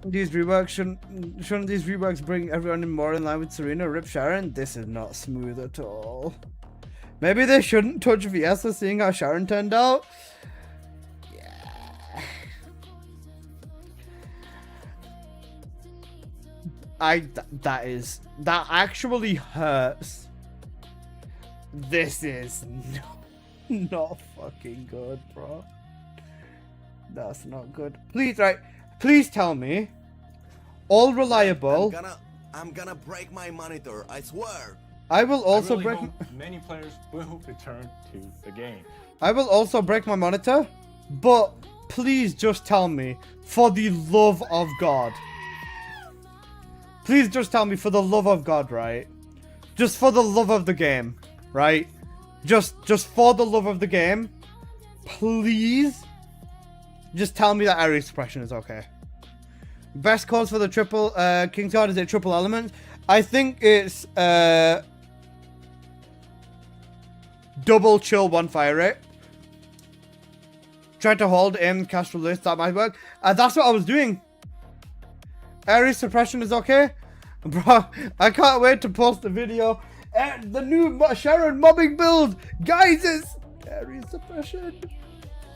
These reworks shouldn't these reworks bring everyone in more in line with Serena? Rip Sharon? This is not smooth at all. Maybe they shouldn't touch Viesa, seeing how Sharon turned out. Yeah. That actually hurts. This is not fucking good, bro. That's not good. Please, right. Please tell me, all reliable. I'm gonna break my monitor, I swear. I will also I really break. hope many players will return to the game. I will also break my monitor, but please just tell me, for the love of God. Please just tell me, for the love of God, right? Just for the love of the game, right? Just for the love of the game, please. Just tell me that area suppression is okay. Best calls for the triple King's Guard, is it triple element? I think it's double chill, one fire rate. Try to hold aim, cast release, that might work. That's what I was doing. Area suppression is okay. Bro, I can't wait to post the video. The new Sharon mobbing build. Guys, it's area suppression.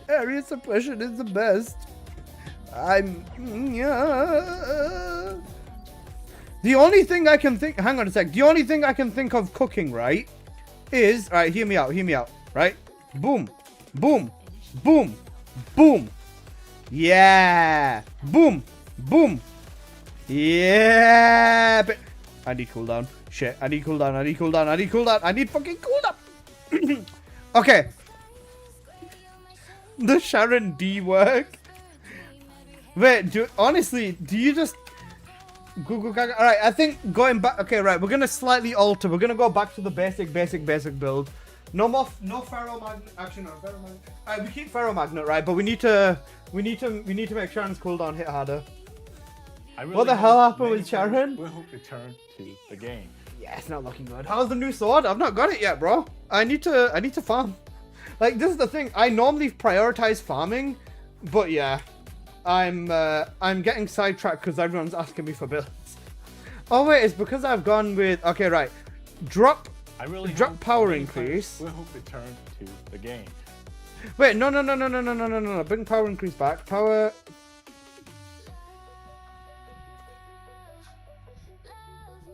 Area suppression is the best. The only thing I can think, hang on a sec. The only thing I can think of cooking, right, is, right, hear me out, right? Boom, boom, boom, boom. Yeah. Boom, boom. Yeah. I need cooldown. Shit, I need cooldown, I need cooldown, I need cooldown. I need fucking cooldown. Okay. The Sharon D work. Wait, honestly, do you just Google Gaga? Alright, I think going back, okay, right, we're gonna slightly alter. We're gonna go back to the basic build. No ferromagnet. Actually, no ferromagnet. Alright, we keep ferromagnet, right? But we need to make Sharon's cooldown hit harder. What the hell happened with Sharon? Will return to the game. Yeah, it's not looking good. How's the new sword? I've not got it yet, bro. I need to farm. Like, this is the thing. I normally prioritize farming, but yeah, I'm getting sidetracked because everyone's asking me for builds. Oh wait, it's because I've gone with, okay, right. Drop power increase. Will return to the game. Wait, no. Bring power increase back. Power.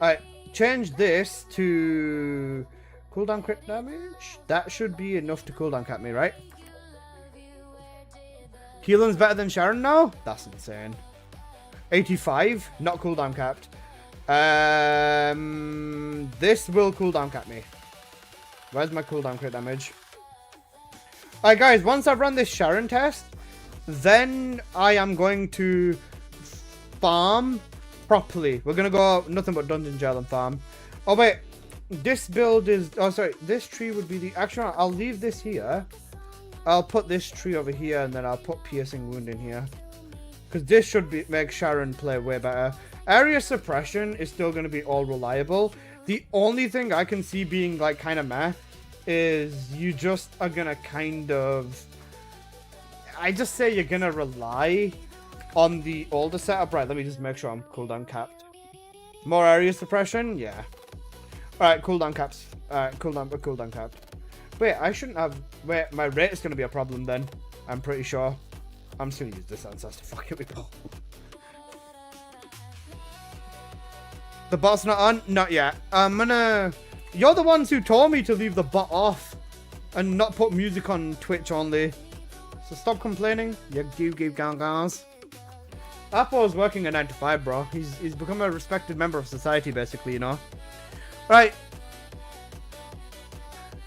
Alright, change this to cooldown crit damage. That should be enough to cooldown cap me, right? Healing's better than Sharon now? That's insane. 85, not cooldown capped. This will cooldown cap me. Where's my cooldown crit damage? Alright guys, once I've run this Sharon test, then I am going to farm properly. We're gonna go nothing but dungeon jail and farm. Oh wait, this build is, oh sorry, this tree would be the, actually I'll leave this here. I'll put this tree over here and then I'll put piercing wound in here. Because this should make Sharon play way better. Area suppression is still going to be all reliable. The only thing I can see being like kind of meh is you just are going to kind of, I just say you're going to rely on the older setup. Right, let me just make sure I'm cooldown capped. More area suppression? Yeah. Alright, cooldown caps. Alright, cooldown capped. Wait, I shouldn't have, wait, my rate is going to be a problem then. I'm pretty sure. I'm just going to use this ancestor. Fuck it, we go. The bot's not on? Not yet. I'm gonna... You're the ones who told me to leave the bot off and not put music on Twitch only. So stop complaining. You give guys. Appo's working a 9 to 5, bro. He's become a respected member of society, basically, you know. Right.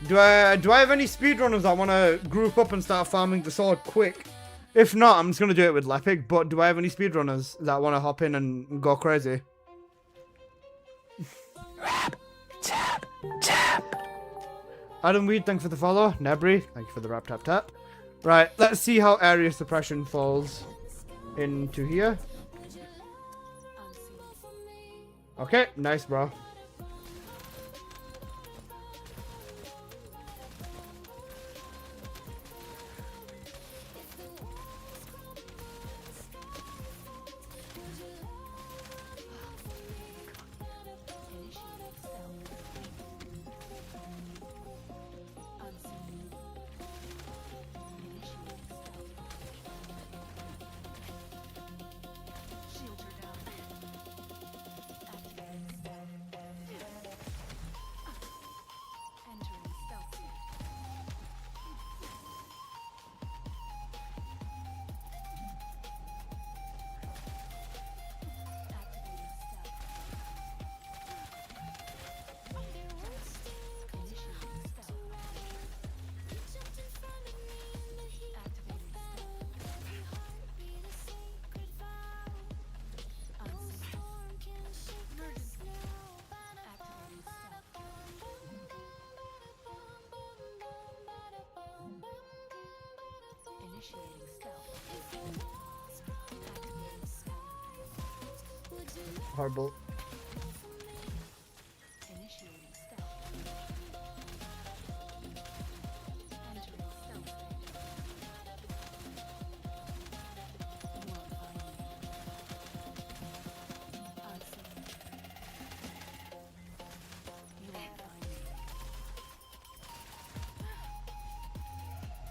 Do I have any speedrunners that want to group up and start farming the sword quick? If not, I'm just going to do it with Lepic. But do I have any speedrunners that want to hop in and go crazy? Adam Weed, thanks for the follow. Nebri, thank you for the rap tap tap. Right, let's see how area suppression falls into here. Okay, nice, bro. Horrible.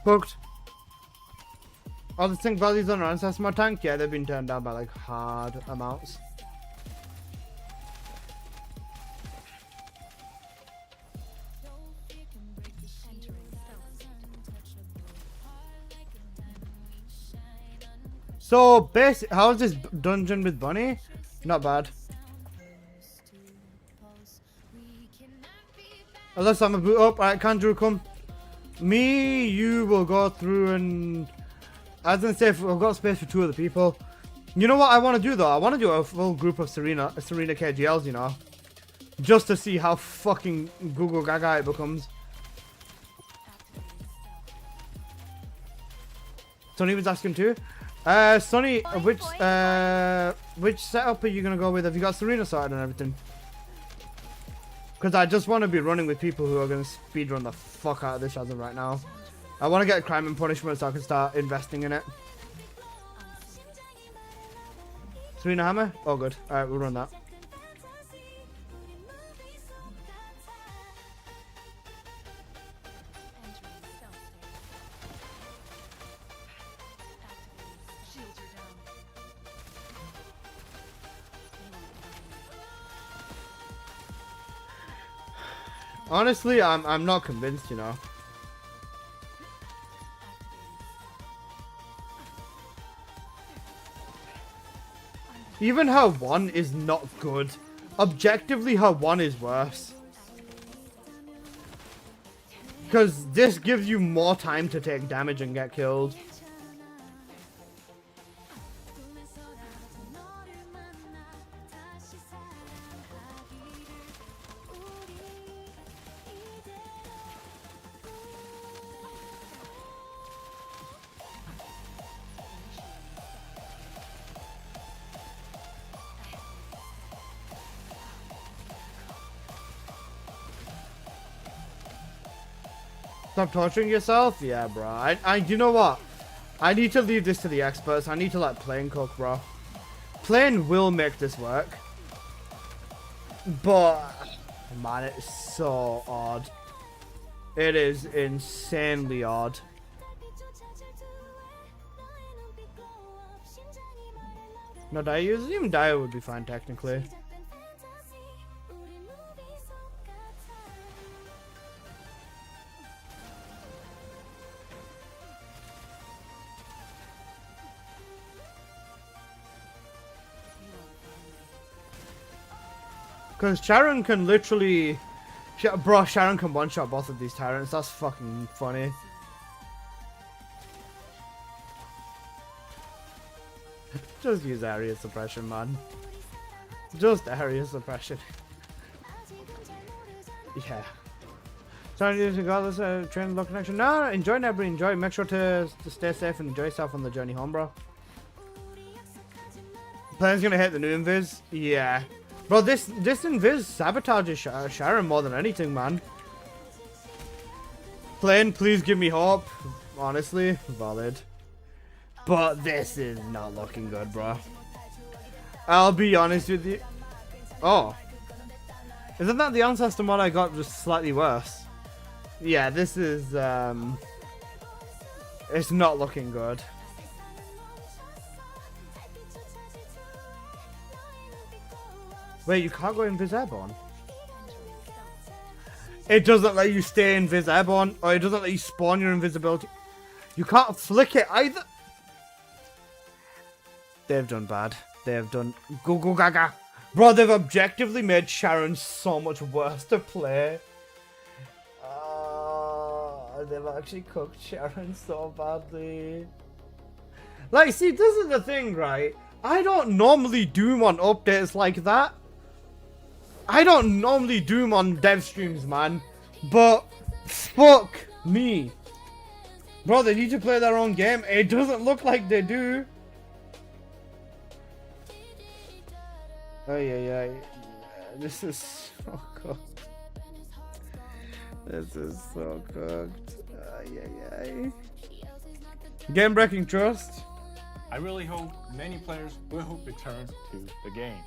Booked. All the sync values on our ancestor mod tank, yeah, they've been turned down by like hard amounts. So, basic, how is this dungeon with Bunny? Not bad. Unless I'm a boot up. Alright, Kanjuru, come. Me, you will go through and... I was gonna say, if I've got space for 2 other people. You know what I want to do though? I want to do a full group of Serena KGLs, you know. Just to see how fucking Google Gaga it becomes. Sonny was asking too. Sonny, which setup are you gonna go with? Have you got Serena sorted and everything? Because I just want to be running with people who are gonna speedrun the fuck out of this as of right now. I want to get Crime and Punishment so I can start investing in it. Serena Hammer? Oh good. Alright, we'll run that. Honestly, I'm not convinced, you know. Even her 1 is not good. Objectively, her 1 is worse. Because this gives you more time to take damage and get killed. Stop torturing yourself? Yeah, bro. You know what? I need to leave this to the experts. I need to let Plane cook, bro. Plane will make this work. But, man, it's so odd. It is insanely odd. No Dio users? Even Dio would be fine, technically. Because Sharon can literally... Bro, Sharon can one-shot both of these tyrants. That's fucking funny. Just use area suppression, man. Just area suppression. Yeah. Sorry, regardless of train lock connection. No, enjoy, never enjoy. Make sure to stay safe and enjoy yourself on the journey home, bro. Plan's gonna hit the new invis. Yeah. Bro, this invis sabotages Sharon more than anything, man. Plane, please give me hope. Honestly, valid. But this is not looking good, bro. I'll be honest with you. Oh. Isn't that the ancestor mod I got just slightly worse? Yeah, this is, it's not looking good. Wait, you can't go invis airborne? It doesn't let you stay invis airborne, or it doesn't let you spawn your invisibility. You can't flick it either. They've done bad. They've done go go gaga. Bro, they've objectively made Sharon so much worse to play. They've actually cooked Sharon so badly. Like, see, this is the thing, right? I don't normally doom on updates like that. I don't normally doom on dev streams, man. But fuck me. Bro, they need to play their own game. It doesn't look like they do. Oh yeah. This is so cooked. This is so cooked. Yeah. Game breaking trust. I really hope many players will return to the game.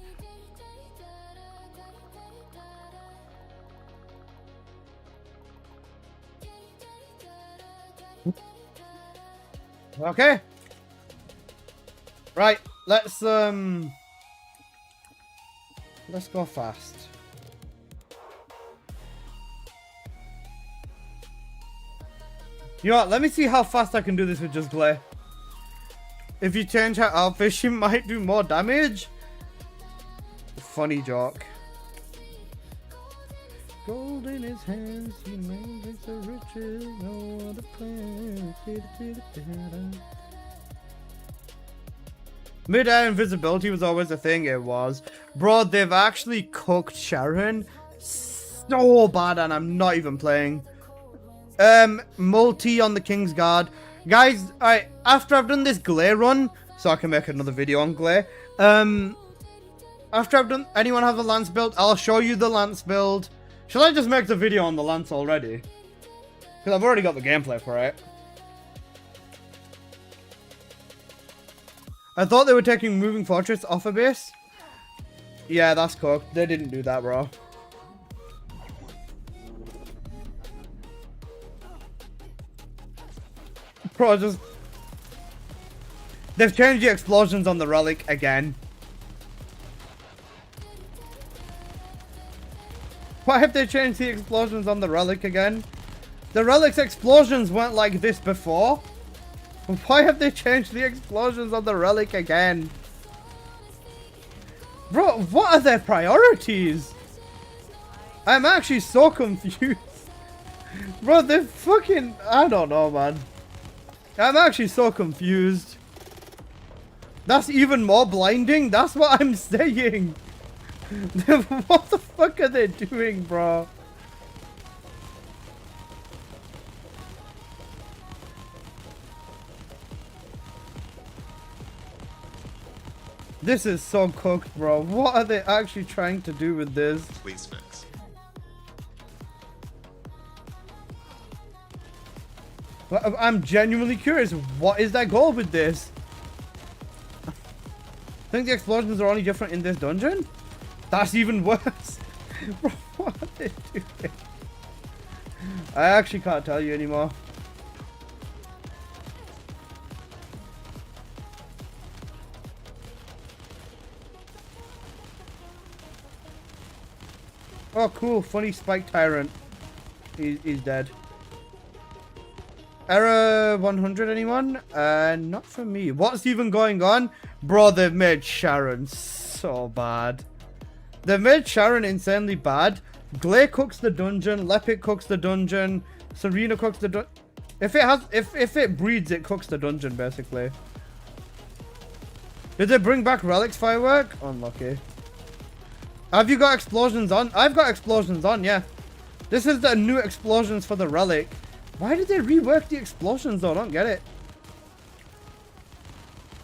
Okay. Right, let's go fast. You know what, let me see how fast I can do this with just glare. If you change her outfit, she might do more damage. Funny joke. Gold in his hands, he makes the riches, no other plan. Mid-air invisibility was always a thing, it was. Bro, they've actually cooked Sharon so bad, and I'm not even playing. Multi on the King's Guard. Guys, alright, after I've done this glare run, so I can make another video on glare. After I've done, anyone have a lance build? I'll show you the lance build. Should I just make the video on the lance already? Because I've already got the gameplay for it. I thought they were taking Moving Fortress off a base. Yeah, that's cooked. They didn't do that, bro. Bro, just... They've changed the explosions on the relic again. Why have they changed the explosions on the relic again? The relic's explosions weren't like this before. Why have they changed the explosions on the relic again? Bro, what are their priorities? I'm actually so confused. Bro, they're fucking... I don't know, man. I'm actually so confused. That's even more blinding. That's what I'm saying. What the fuck are they doing, bro? This is so cooked, bro. What are they actually trying to do with this? Please fix. I'm genuinely curious. What is their goal with this? I think the explosions are only different in this dungeon? That's even worse. Bro, what are they doing? I actually can't tell you anymore. Oh, cool. Funny Spike Tyrant. He's dead. Error 100, anyone? Not for me. What's even going on? Bro, they've made Sharon so bad. They've made Sharon insanely bad. Glare cooks the dungeon. Lepic cooks the dungeon. Serena cooks the dungeon. If it breeds, it cooks the dungeon, basically. Did they bring back relics firework? Unlucky. Have you got explosions on? I've got explosions on, yeah. This is the new explosions for the relic. Why did they rework the explosions though? I don't get it.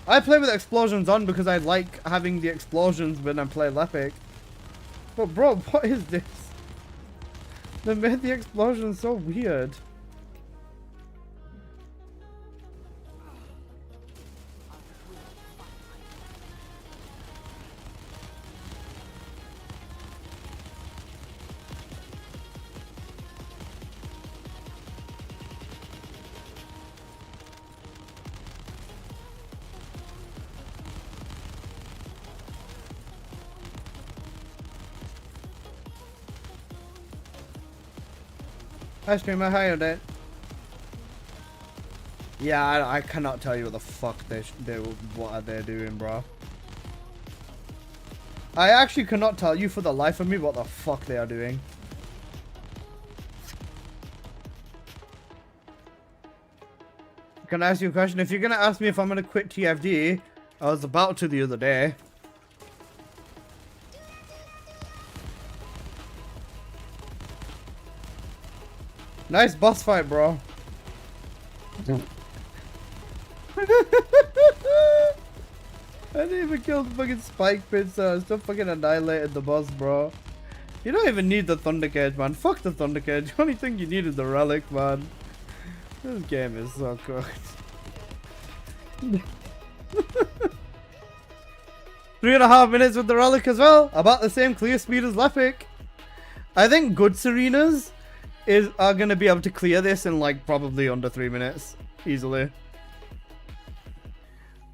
I play with explosions on because I like having the explosions when I play Lepic. But bro, what is this? They made the explosions so weird. Hi streamer, how you doing? Yeah, I cannot tell you what the fuck what are they doing, bro. I actually cannot tell you for the life of me what the fuck they are doing. Can I ask you a question? If you're gonna ask me if I'm gonna quit TFD, I was about to the other day. Nice boss fight, bro. I didn't even kill the fucking spike pits, I still fucking annihilated the boss, bro. You don't even need the thunder cage, man. Fuck the thunder cage. The only thing you need is the relic, man. This game is so cooked. 3.5 minutes with the relic as well. About the same clear speed as Lepic. I think good Serenas are gonna be able to clear this in like probably under 3 minutes easily.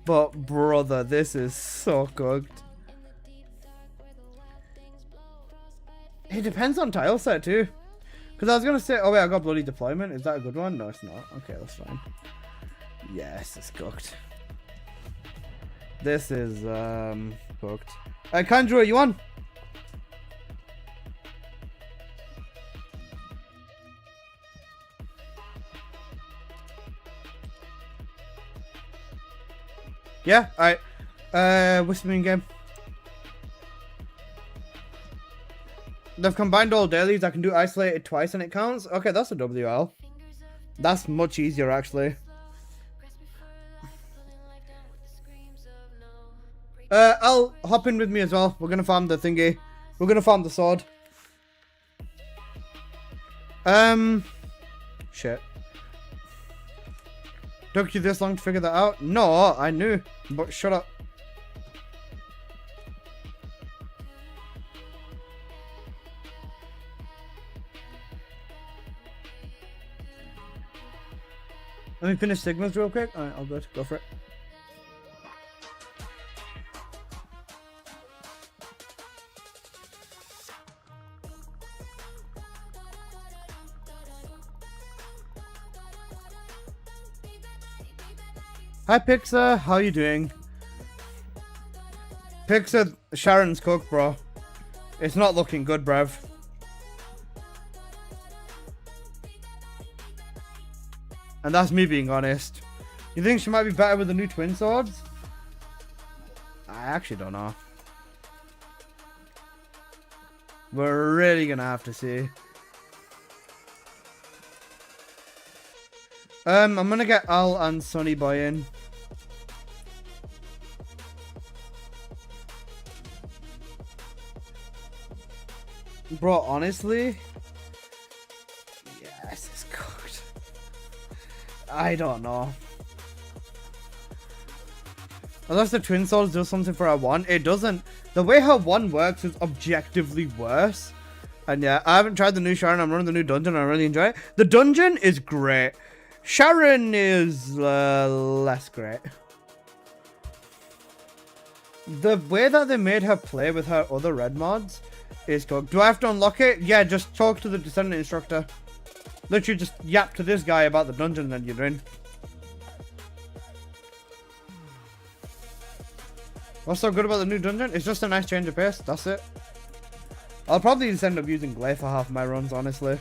But brother, this is so cooked. It depends on tile set too. Because I was gonna say, oh wait, I got bloody deployment. Is that a good one? No, it's not. Okay, that's fine. Yes, it's cooked. This is cooked. Kanjuro, are you on? Yeah, alright. Whispering game. They've combined all dailies. I can do isolated twice and it counts. Okay, that's a WL. That's much easier actually. I'll hop in with me as well. We're gonna farm the thingy. We're gonna farm the sword. Shit. Took you this long to figure that out? No, I knew. But shut up. Let me finish Sigmas real quick. Alright, all good. Go for it. Hi Pixar, how you doing? Pixar, Sharon's cooked, bro. It's not looking good, bruv. And that's me being honest. You think she might be better with the new twin swords? I actually don't know. We're really gonna have to see. I'm gonna get Al and Sonny Boy in. Bro, honestly, yes, it's cooked. I don't know. Unless the twin souls do something for her one, it doesn't. The way her one works is objectively worse. And yeah, I haven't tried the new Sharon. I'm running the new dungeon. I really enjoy it. The dungeon is great. Sharon is less great. The way that they made her play with her other red mods is cooked. Do I have to unlock it? Yeah, just talk to the Descendant instructor. Literally just yap to this guy about the dungeon and you're in. What's so good about the new dungeon? It's just a nice change of pace. That's it. I'll probably just end up using Glay for half my runs, honestly.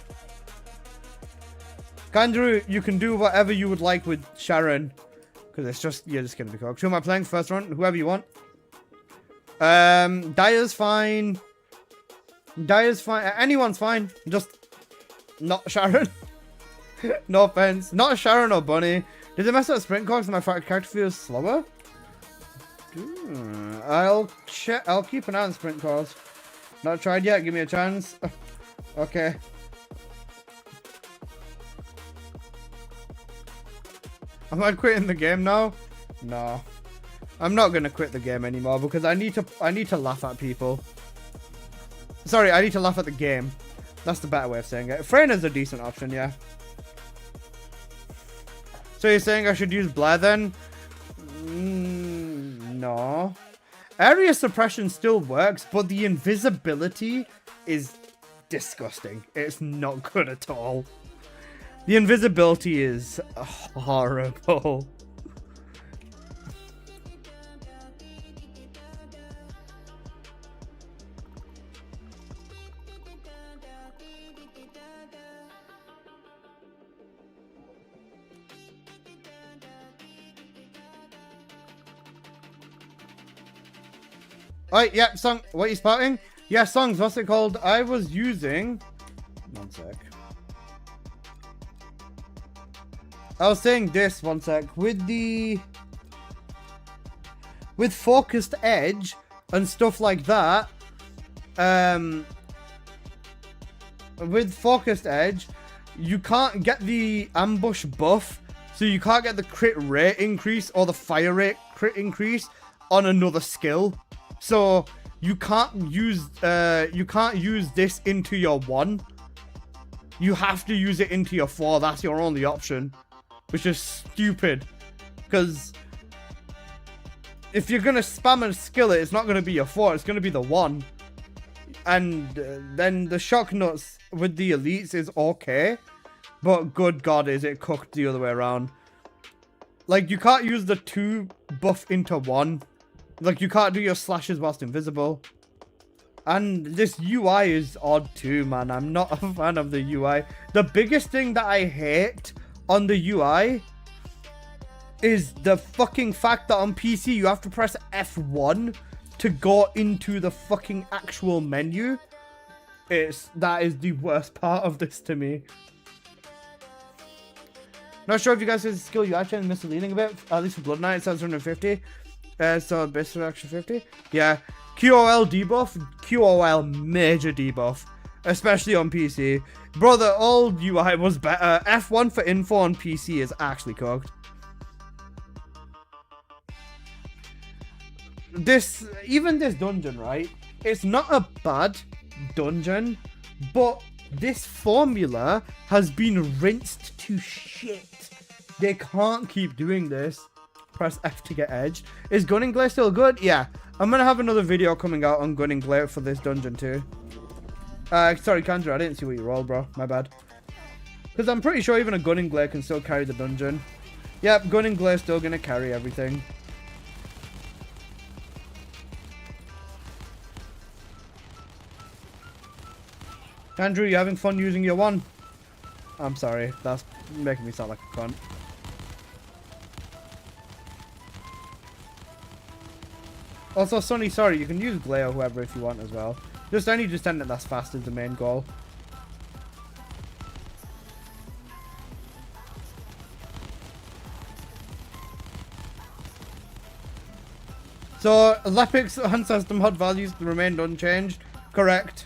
Kanjuro, you can do whatever you would like with Sharon. Because it's just, you're just going to be cooked. Who am I playing first run? Whoever you want. Dyer's fine. Dyer's fine. Anyone's fine. Just not Sharon. No offense. Not Sharon or Bunny. Did they mess up sprint cogs and my character feels slower? I'll keep an eye on sprint cogs. Not tried yet. Give me a chance. Okay. Am I quitting the game now? No. I'm not gonna quit the game anymore because I need to laugh at people. Sorry, I need to laugh at the game. That's the better way of saying it. Freyna's a decent option, yeah. So you're saying I should use Blair then? No. Area suppression still works, but the invisibility is disgusting. It's not good at all. The invisibility is horrible. Alright, yeah, song. What are you spotting? Yeah, songs. What's it called? I was using. One sec. I was saying this. One sec. With focused edge and stuff like that. With focused edge, you can't get the ambush buff, so you can't get the crit rate increase or the fire rate crit increase on another skill. So you can't use this into your 1. You have to use it into your 4. That's your only option, which is stupid. Because if you're gonna spam and skill it, it's not gonna be your 4. It's gonna be the 1. And then the shock nuts with the elites is okay, but good God, is it cooked the other way around? Like, you can't use the 2 buff into 1. Like, you can't do your slashes whilst invisible. And this UI is odd too, man. I'm not a fan of the UI. The biggest thing that I hate on the UI is the fucking fact that on PC you have to press F1 to go into the fucking actual menu. That is the worst part of this to me. Not sure if you guys see the skill you actually misleading a bit. At least for Blood Knight it says 150. So base reaction 50. Yeah. QOL debuff. QOL major debuff. Especially on PC. Bro, the old UI was better. F1 for info on PC is actually cooked. Even this dungeon, right? It's not a bad dungeon, but this formula has been rinsed to shit. They can't keep doing this. Press F to get edge. Is Gunning Glare still good? Yeah. I'm gonna have another video coming out on Gunning Glare for this dungeon too. Sorry, Kandra, I didn't see what you rolled, bro. My bad. Because I'm pretty sure even a Gunning Glare can still carry the dungeon. Yep, Gunning Glare still gonna carry everything. Andrew, you having fun using your 1? I'm sorry, that's making me sound like a cunt. Also, Sonny, sorry, you can use Glare or whoever if you want as well. Just any Descendant that's fast is the main goal. So, Lepic's ancestor mod values remained unchanged. Correct.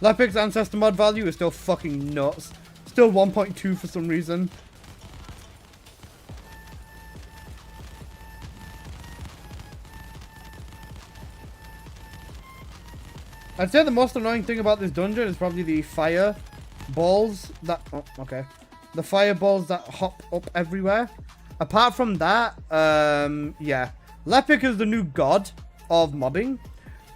Lepic's ancestor mod value is still fucking nuts. Still 1.2 for some reason. I'd say the most annoying thing about this dungeon is probably the fireballs that... Oh, okay. The fireballs that hop up everywhere. Apart from that, yeah. Lepic is the new god of mobbing.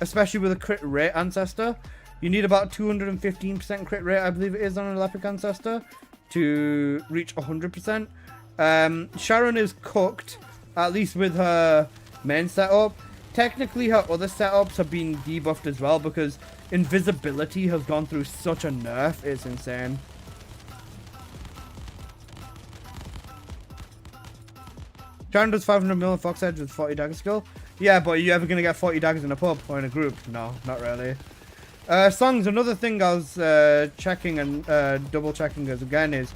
Especially with a crit rate ancestor. You need about 215% crit rate, I believe it is, on a Lepic ancestor to reach 100%. Sharon is cooked, at least with her main setup. Technically, her other setups have been debuffed as well because invisibility has gone through such a nerf. It's insane. Sharon does 500 million Fox Edge with 40 dagger skill. Yeah, but are you ever going to get 40 daggers in a pub or in a group? No, not really. Songs, another thing I was checking and double checking as again is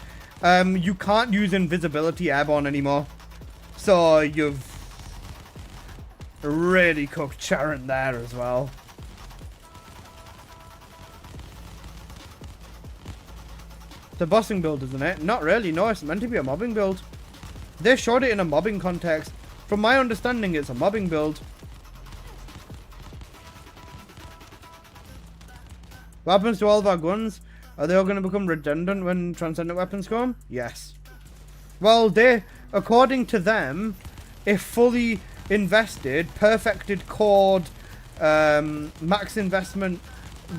you can't use invisibility airborne anymore. So you've really cooked Sharon there as well. It's a bossing build, isn't it? Not really, no, it's meant to be a mobbing build. They showed it in a mobbing context. From my understanding, it's a mobbing build. What happens to all of our guns? Are they all going to become redundant when Transcendent weapons come? Yes. Well, they, according to them, if fully invested, perfected cord, max investment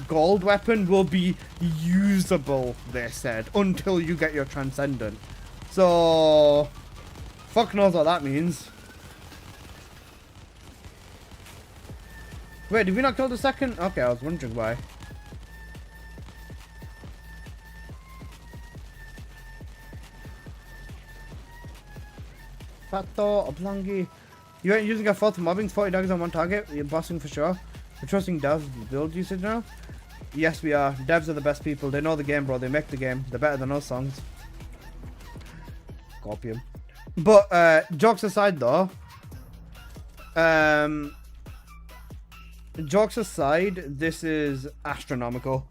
gold weapon will be usable, they said, until you get your Transcendent. So, fuck knows what that means. Wait, did we not kill the second? Okay, I was wondering why. Fato, Oblongi. You ain't using a fourth mobbing 40 daggers on one target. You're bossing for sure. We're trusting devs with build usage now. Yes, we are. Devs are the best people. They know the game, bro. They make the game. They're better than us songs. Copy 'em. But jokes aside, though. Jokes aside, this is astronomical.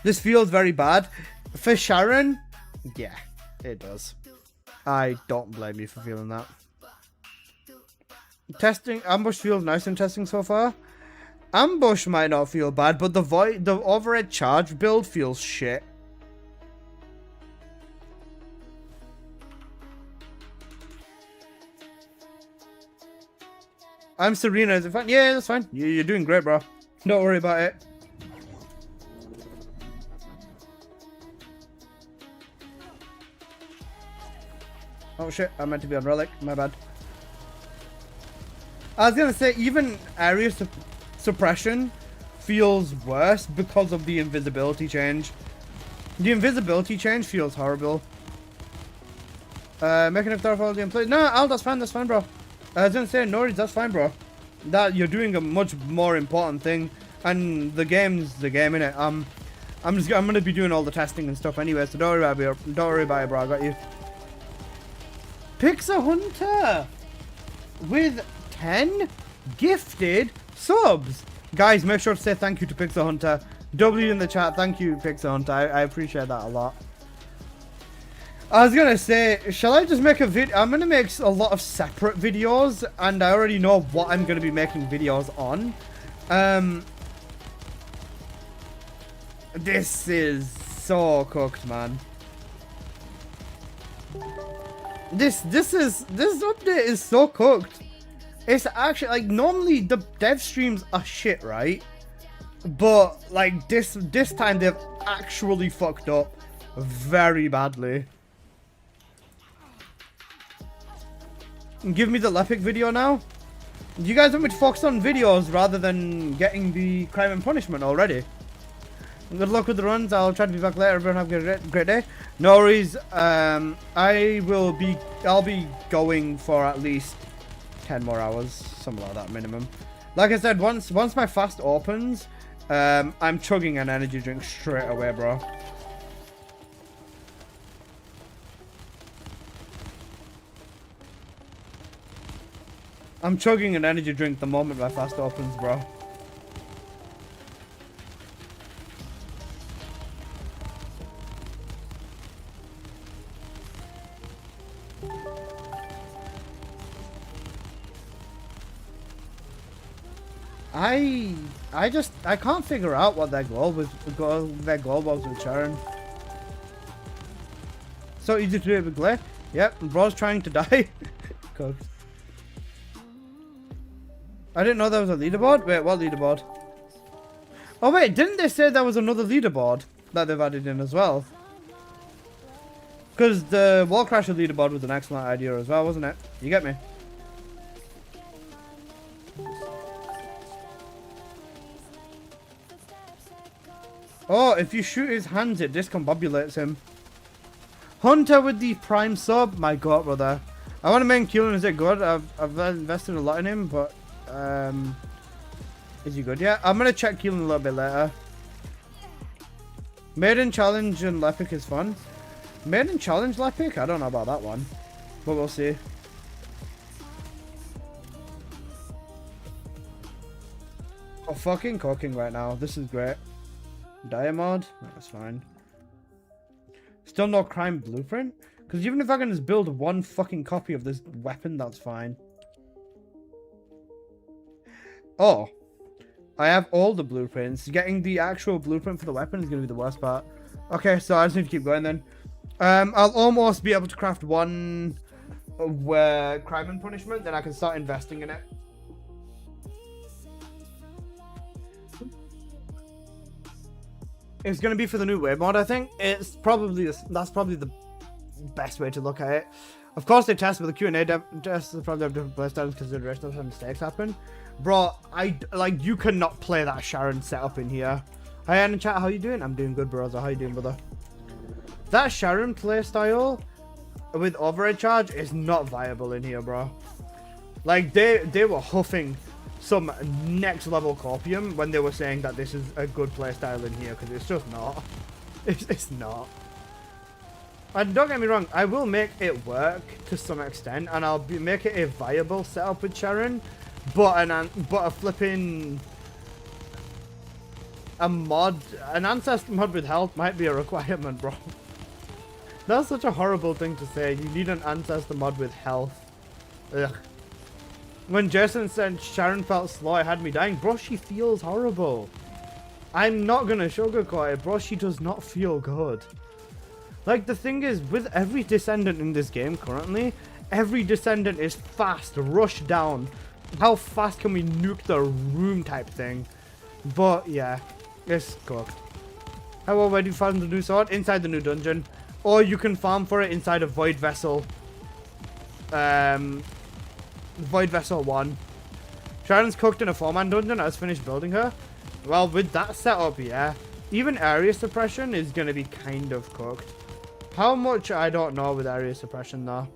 This feels very bad for Sharon. Yeah. It does. I don't blame you for feeling that. Testing ambush feels nice in testing so far. Ambush might not feel bad, but the overhead charge build feels shit. I'm Serena. Is it fine? Yeah, that's fine. You're doing great, bro. Don't worry about it. Oh shit, I meant to be on Relic, my bad. I was gonna say, even area suppression feels worse because of the invisibility change. The invisibility change feels horrible. Making a thoroughful gameplay. No, Al, that's fine, bro. I was gonna say, no worries, that's fine, bro. That you're doing a much more important thing, and the game's the game, innit? I'm gonna be doing all the testing and stuff anyway, so don't worry about it, bro. I got you. Pixar Hunter with 10 gifted subs. Guys, make sure to say thank you to Pixar Hunter. W in the chat. Thank you, Pixar Hunter. I appreciate that a lot. I was gonna say, shall I just make a video? I'm gonna make a lot of separate videos, and I already know what I'm gonna be making videos on. This is so cooked, man. This update is so cooked. It's actually like, normally the dev streams are shit, right? But like this time they've actually fucked up very badly. Give me the Lepic video now. You guys want me to focus on videos rather than getting the crime and punishment already? Good luck with the runs. I'll try to be back later. Everyone have a great day. No worries. I'll be going for at least 10 more hours, something like that minimum. Like I said, once my fast opens, I'm chugging an energy drink straight away, bro. I'm chugging an energy drink the moment my fast opens, bro. I can't figure out what their goal was with Sharon. So easy to do it with Glare. Yep, bro's trying to die. Cooked. I didn't know there was a leaderboard. Wait, what leaderboard? Oh wait, didn't they say there was another leaderboard that they've added in as well? Because the Wall Crasher leaderboard was an excellent idea as well, wasn't it? You get me? Oh, if you shoot his hands, it discombobulates him. Hunter with the prime sub. My god, brother. I want to make Keelan. Is it good? I've invested a lot in him, but is he good? Yeah, I'm gonna check Keelan a little bit later. Maiden challenge and Lepic is fun. Maiden challenge Lepic? I don't know about that one, but we'll see. Oh, fucking cooking right now. This is great. Diamond? That's fine. Still no crime blueprint? Because even if I can just build one fucking copy of this weapon, that's fine. Oh. I have all the blueprints. Getting the actual blueprint for the weapon is going to be the worst part. Okay, so I just need to keep going then. I'll almost be able to craft one crime and punishment, then I can start investing in it. It's going to be for the new wave mod, I think. It's probably that's probably the best way to look at it. Of course, they test with the Q&A tests. They probably have different playstyles consideration of some mistakes happen. Bro, you cannot play that Sharon setup in here. Hi, in the chat, how you doing? I'm doing good, brother. How you doing, brother? That Sharon playstyle with overhead charge is not viable in here, bro. Like, they were huffing some next level copium when they were saying that this is a good playstyle in here, because it's just not. It's not. And don't get me wrong, I will make it work to some extent, and I'll make it a viable setup with Sharon, but a flipping an ancestor mod with health might be a requirement, bro. That's such a horrible thing to say. You need an ancestor mod with health. Ugh. When Jason said Sharon felt slow, it had me dying. Bro, she feels horrible. I'm not gonna sugarcoat it, bro. She does not feel good. Like, the thing is, with every Descendant in this game currently, every Descendant is fast, rush down. How fast can we nuke the room type thing? But, yeah, it's cooked. How well, where do you find the new sword? Inside the new dungeon. Or you can farm for it inside of Void Vessel. Void Vessel 1. Sharon's cooked in a 4-man dungeon. I just finished building her. Well, with that setup, yeah. Even area suppression is going to be kind of cooked. How much, I don't know with area suppression, though.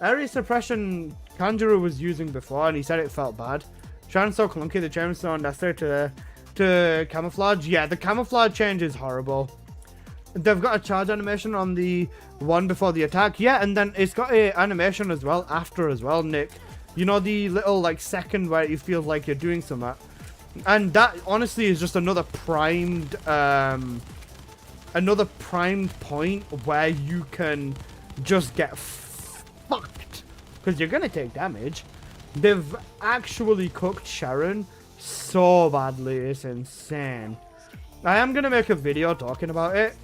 Area suppression, Kanjuro was using before, and he said it felt bad. Sharon's so clunky, the chainsaw and Esther to camouflage. Yeah, the camouflage change is horrible. They've got a charge animation on the one before the attack. Yeah, and then it's got a animation as well, after as well, Nick. You know, the little, like, second where you feel like you're doing something. And that, honestly, is just another primed point where you can just get fucked. Because you're going to take damage. They've actually cooked Sharon so badly. It's insane. I am going to make a video talking about it.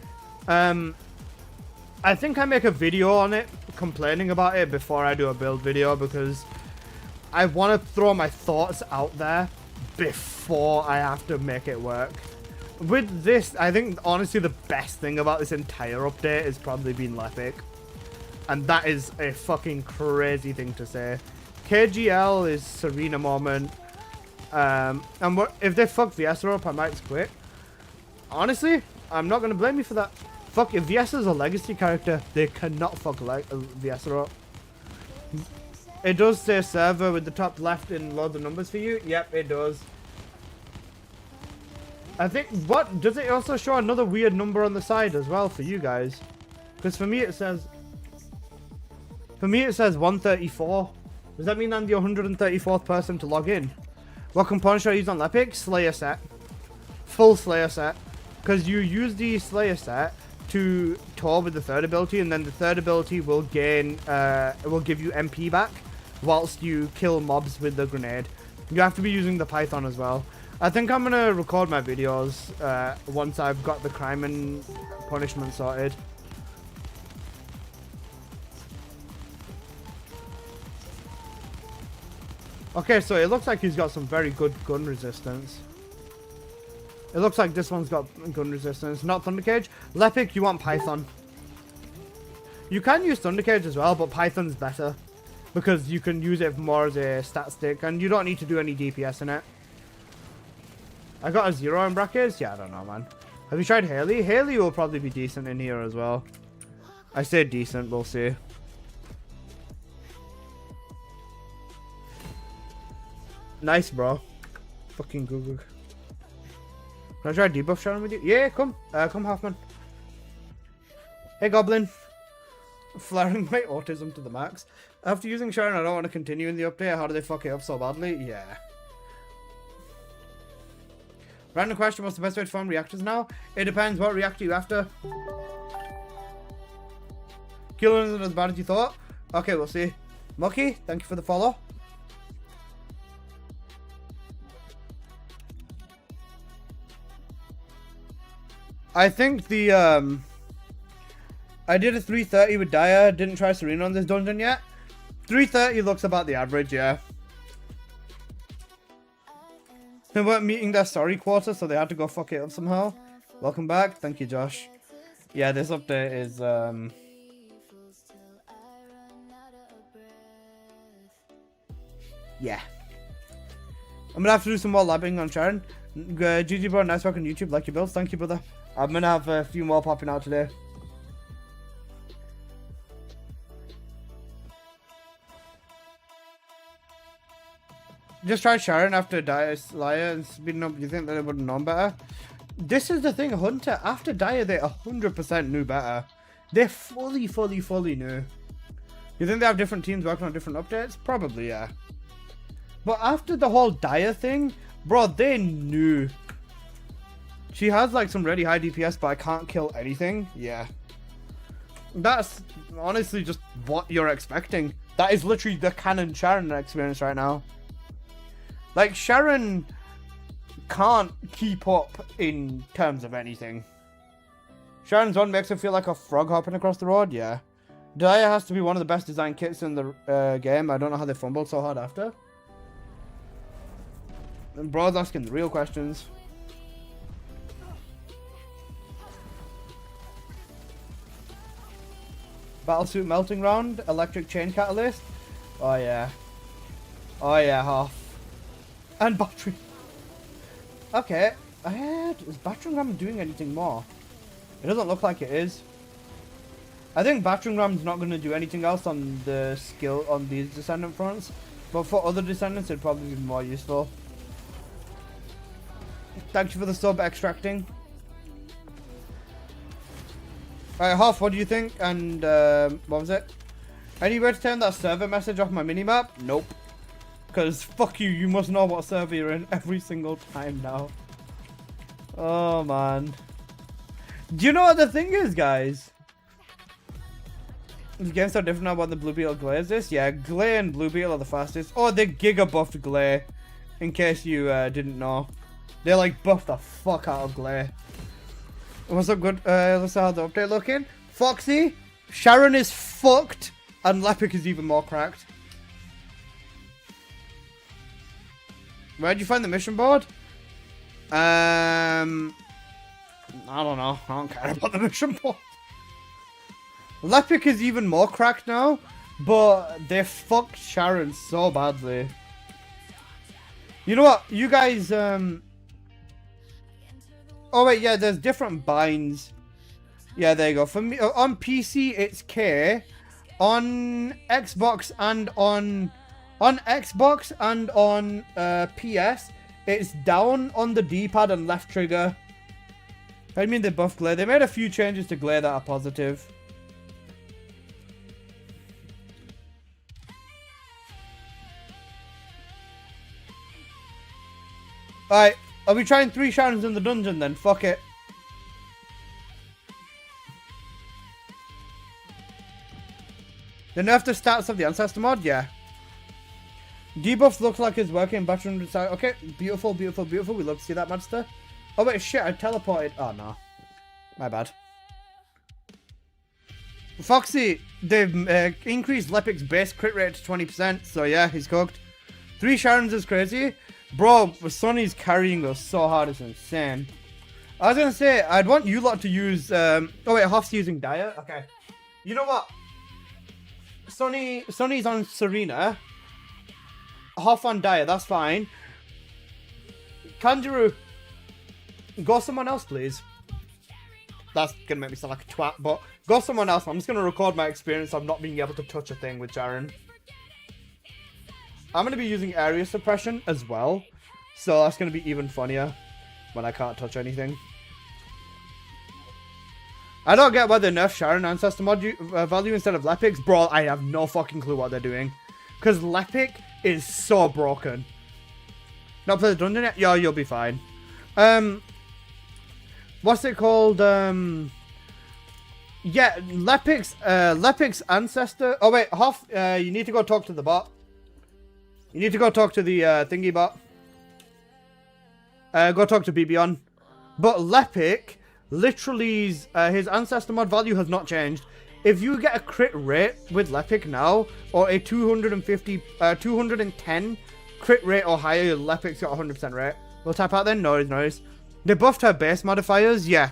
I think I make a video on it, complaining about it before I do a build video, because I want to throw my thoughts out there before I have to make it work. With this, I think, honestly, the best thing about this entire update has probably been Lepic. And that is a fucking crazy thing to say. KGL is Serena moment. And if they fuck Viessa up, I might quit. Honestly, I'm not going to blame you for that. Fuck, if Viessa's a legacy character, they cannot fuck Viessa up. It does say server with the top left in loads of numbers for you. Yep, it does. I think, what? Does it also show another weird number on the side as well for you guys? Because for me it says 134. Does that mean I'm the 134th person to log in? What component should I use on Lepic? Slayer set. Full Slayer set. Because you use the Slayer set to tour with the third ability, and then the third ability will gain, will give you MP back whilst you kill mobs with the grenade. You have to be using the Python as well. I think I'm gonna record my videos once I've got the crime and punishment sorted. Okay, so it looks like he's got some very good gun resistance. It looks like this one's got gun resistance, not Thunder Cage. Lepic, you want Python. You can use Thunder Cage as well, but Python's better. Because you can use it more as a stat stick, and you don't need to do any DPS in it. I got a 0 in brackets? Yeah, I don't know, man. Have you tried Haley? Haley will probably be decent in here as well. I say decent, we'll see. Nice, bro. Fucking Google. Can I try debuff Sharon with you? Yeah, come. Come, Hoffman. Hey, Goblin. Flaring my autism to the max. After using Sharon, I don't want to continue in the update. How do they fuck it up so badly? Yeah. Random question, what's the best way to farm reactors now? It depends what reactor you're after. Killing isn't as bad as you thought. Okay, we'll see. Mucky, thank you for the follow. I think the I did a 330 with Dire. Didn't try Serena on this dungeon yet. 330 looks about the average, yeah. They weren't meeting their sorry quota, so they had to go fuck it up somehow. Welcome back. Thank you, Josh. Yeah, this update is yeah. I'm gonna have to do some more labbing on Sharon. GG bro, nice work on YouTube. Like your builds. Thank you, brother. I'm gonna have a few more popping out today. Just try Sharon after Dire Slayer and speeding up. You think that they would have known better? This is the thing, Hunter. After Dire, they 100% knew better. They fully knew. You think they have different teams working on different updates? Probably, yeah. But after the whole Dire thing, bro, they knew. She has like some really high DPS, but I can't kill anything. Yeah. That's honestly just what you're expecting. That is literally the canon Sharon experience right now. Like, Sharon can't keep up in terms of anything. Sharon's one makes her feel like a frog hopping across the road, yeah. Dire has to be one of the best designed kits in the game. I don't know how they fumbled so hard after. And bro's asking the real questions. Battlesuit melting round, electric chain catalyst. Oh yeah. Oh yeah, half. And battery. Okay. Is battering ram doing anything more? It doesn't look like it is. I think battering ram's not going to do anything else on the skill on these Descendant fronts. But for other Descendants, it'd probably be more useful. Thank you for the sub extracting. Alright, Hoff, what do you think? And, what was it? Any way to turn that server message off my minimap? Nope. Because, fuck you, you must know what server you're in every single time now. Oh, man. Do you know what the thing is, guys? The game's so different now when the Blue Beetle Glare is this. Yeah, Glare and Blue Beetle are the fastest. Oh, they giga buffed Glare. In case you didn't know. They like buffed the fuck out of Glare. What's up, good? Let's see how the update looking. Foxy, Sharon is fucked, and Lepic is even more cracked. Where'd you find the mission board? I don't know. I don't care about the mission board. Lepic is even more cracked now, but they fucked Sharon so badly. You know what? You guys, oh wait, yeah, there's different binds. Yeah, there you go. For me, on PC, it's K. On Xbox and on PS, it's down on the D-pad and left trigger. I mean, they buffed Glare. They made a few changes to Glare that are positive. Alright, are we trying 3 Sharons in the dungeon then? Fuck it. They nerfed the stats of the ancestor mod? Yeah. Debuff looks like it's working. Battery side. Okay, beautiful, beautiful, beautiful. We love to see that, Monster. Oh wait, shit, I teleported. Oh no. My bad. Foxy, they've increased Lepic's base crit rate to 20%, so yeah, he's cooked. 3 Sharons is crazy. Bro, Sonny's carrying us so hard, it's insane. I was gonna say, I'd want you lot to use, oh wait, Hoff's using Dire? Okay. You know what? Sonny's on Serena. Hoff on Dire, that's fine. Kangaroo, go someone else, please. That's gonna make me sound like a twat, but go someone else. I'm just gonna record my experience of not being able to touch a thing with Sharon. I'm gonna be using area suppression as well, so that's gonna be even funnier when I can't touch anything. I don't get why they nerf Sharon ancestor value instead of Lepic's. Bro, I have no fucking clue what they're doing. Because Lepic is so broken. Not play the dungeon yet? Yo, you'll be fine. What's it called? Yeah, Lepic's ancestor. Oh wait, Hoff, you need to go talk to the bot. You need to go talk to the thingy bot. Go talk to Bibion. But Lepic, literally, his ancestor mod value has not changed. If you get a crit rate with Lepic now, or a 210 crit rate or higher, Lepic's got 100% rate. We'll type out there, noise. They buffed her base modifiers, yeah.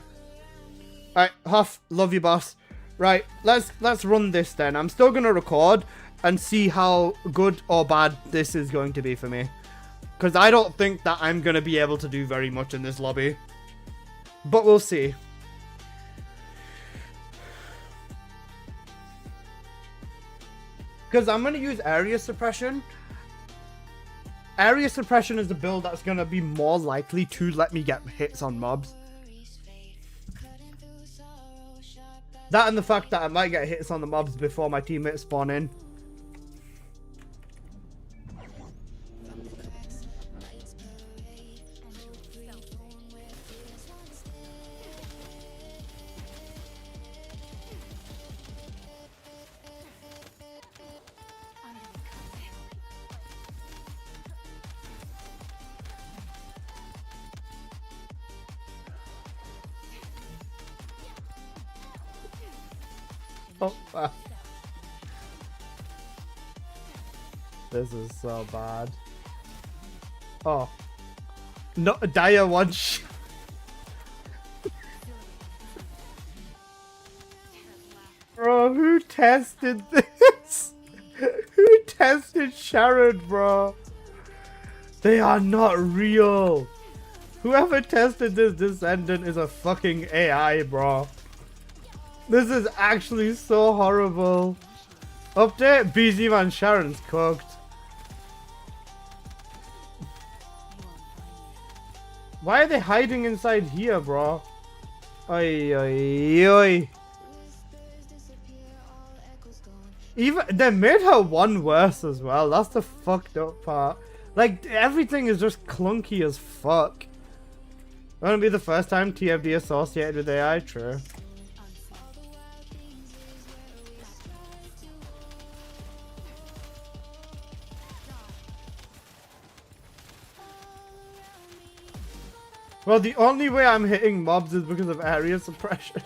Alright, Hoff, love you, boss. Right, let's run this then. I'm still gonna record and see how good or bad this is going to be for me. Because I don't think that I'm gonna be able to do very much in this lobby. But we'll see. Because I'm gonna use area suppression. Area suppression is the build that's gonna be more likely to let me get hits on mobs. That and the fact that I might get hits on the mobs before my teammates spawn in. Oh, this is so bad. Oh, no, Dire one shot. Bro, who tested this? Who tested Sharon, bro? They are not real. Whoever tested this Descendant is a fucking AI, bro. This is actually so horrible. Update, BZ man Sharon's cooked. Why are they hiding inside here, bro? Oi, oi, oi. Even they made her one worse as well. That's the fucked up part. Like everything is just clunky as fuck. Won't be the first time TFD associated with AI, true. Well, the only way I'm hitting mobs is because of area suppression.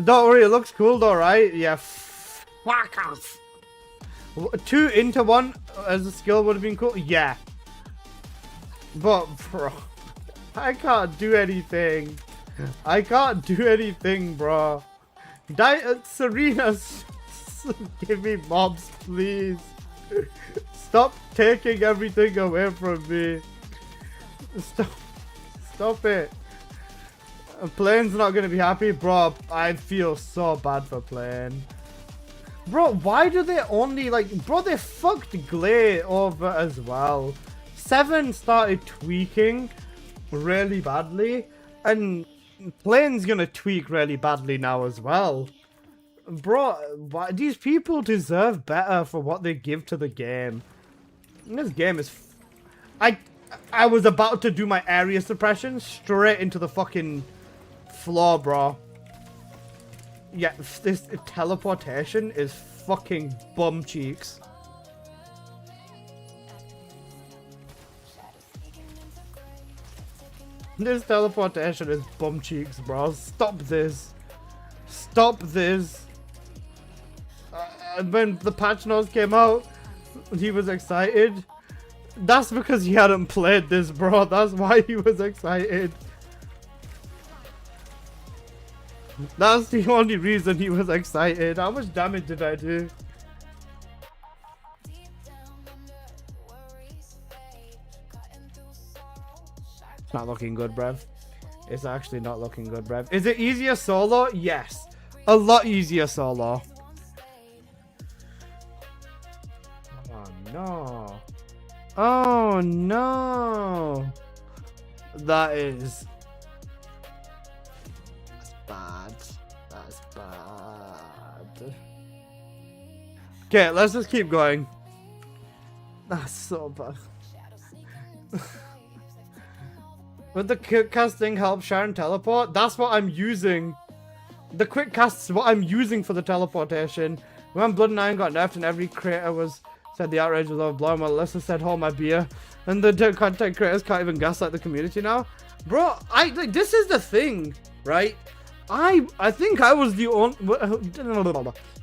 Don't worry, it looks cool though, right? Yeah, fuck off. 2 into 1 as a skill would have been cool. Yeah. But, bro, I can't do anything. I can't do anything, bro. Serena, give me mobs, please. Stop taking everything away from me. Stop it. Plane's not gonna be happy, bro. I feel so bad for Plane. Bro, why do they only like, bro, they fucked Glay over as well. 7 started tweaking really badly, and Plane's gonna tweak really badly now as well. Bro, these people deserve better for what they give to the game. This game is... I was about to do my area suppression straight into the fucking floor, bro. Yeah, this teleportation is fucking bum cheeks. This teleportation is bum cheeks, bro. Stop this. Stop this. When the patch notes came out, he was excited. That's because he hadn't played this, bro. That's why he was excited. That's the only reason he was excited. How much damage did I do? Not looking good, bruv. It's actually not looking good, bruv. Is it easier solo? Yes. A lot easier solo. Oh, no. Oh, no. That is... That's bad. That's bad. Okay, let's just keep going. That's so bad. Would the quick casting help Sharon teleport? That's what I'm using. The quick cast is what I'm using for the teleportation. When Blood and Iron got nerfed and every creator was said the outrage was overblown, while Alyssa said hold my beer, and the content creators can't even gaslight the community now. Bro, like this is the thing, right? I think I was the only...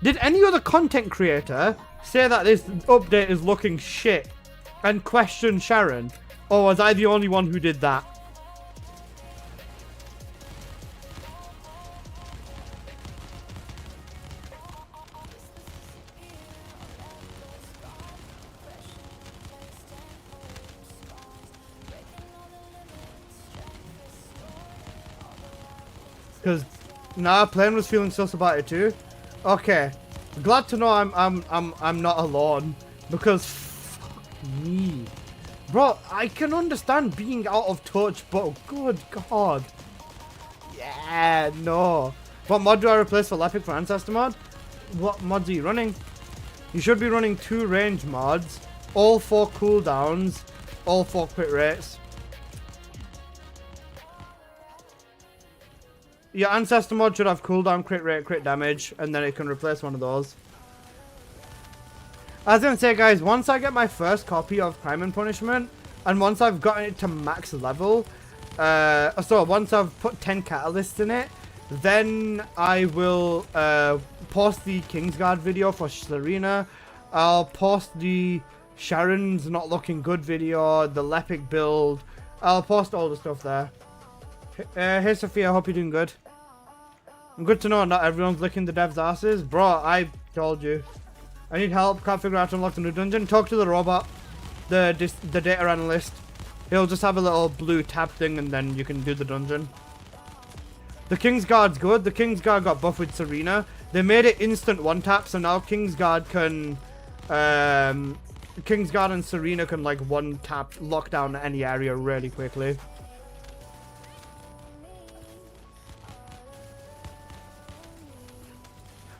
Did any other content creator say that this update is looking shit and question Sharon? Or was I the only one who did that? Because nah, Plain was feeling sus about it too. Okay, glad to know I'm not alone, because fuck me, bro. I can understand being out of touch, but good god, yeah, no. What mod do I replace for Lepic for ancestor mod? What mods are you running? You should be running 2 range mods, all 4 cooldowns, all 4 crit rates. Your ancestor mod should have cooldown, crit rate, crit damage, and then it can replace one of those. I was gonna say, guys, once I get my first copy of Crime and Punishment, and once I've gotten it to max level, so once I've put 10 catalysts in it, then I will post the Kingsguard video for Serena. I'll post the Sharon's not looking good video, the Lepic build. I'll post all the stuff there. Hey Sophia, I hope you're doing good. Good to know not everyone's licking the devs' asses. Bro, I told you. I need help, can't figure out how to unlock the new dungeon. Talk to the robot, the data analyst. He'll just have a little blue tab thing and then you can do the dungeon. The Kingsguard's good. The Kingsguard got buffed with Serena. They made it instant one tap, so now Kingsguard can... Kingsguard and Serena can like one tap lock down any area really quickly.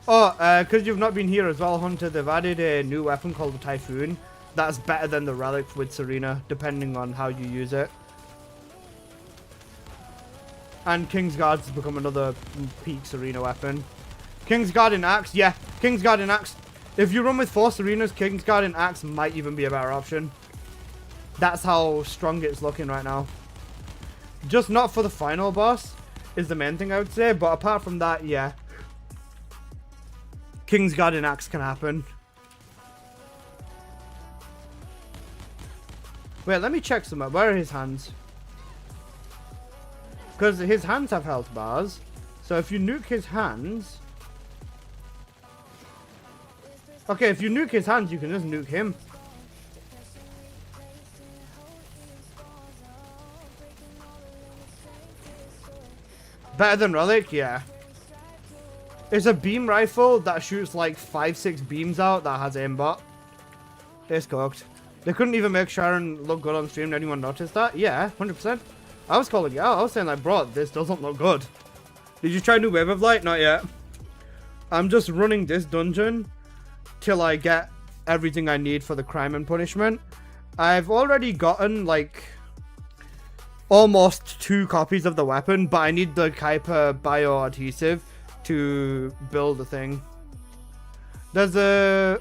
Oh, because you've not been here as well, Hunter, they've added a new weapon called the Typhoon. That's better than the Relic with Serena, depending on how you use it. And Kingsguard's become another peak Serena weapon. Kingsguard in Axe, yeah, Kingsguard in Axe. If you run with 4 Serenas, Kingsguard in Axe might even be a better option. That's how strong it's looking right now. Just not for the final boss, is the main thing I would say, but apart from that, yeah. Kingsguard in Axe can happen. Wait, let me check some up. Where are his hands? Because his hands have health bars. So if you nuke his hands... Okay, if you nuke his hands, you can just nuke him. Better than Relic? Yeah. It's a beam rifle that shoots like 5-6 beams out that has aimbot. It's cooked. They couldn't even make Sharon look good on stream. Did anyone notice that? Yeah, 100%. I was calling it out. I was saying like, bro, this doesn't look good. Did you try new Wave of Light? Not yet. I'm just running this dungeon till I get everything I need for the Crime and Punishment. I've already gotten like almost 2 copies of the weapon, but I need the Kuiper bio adhesive to build the thing. There's a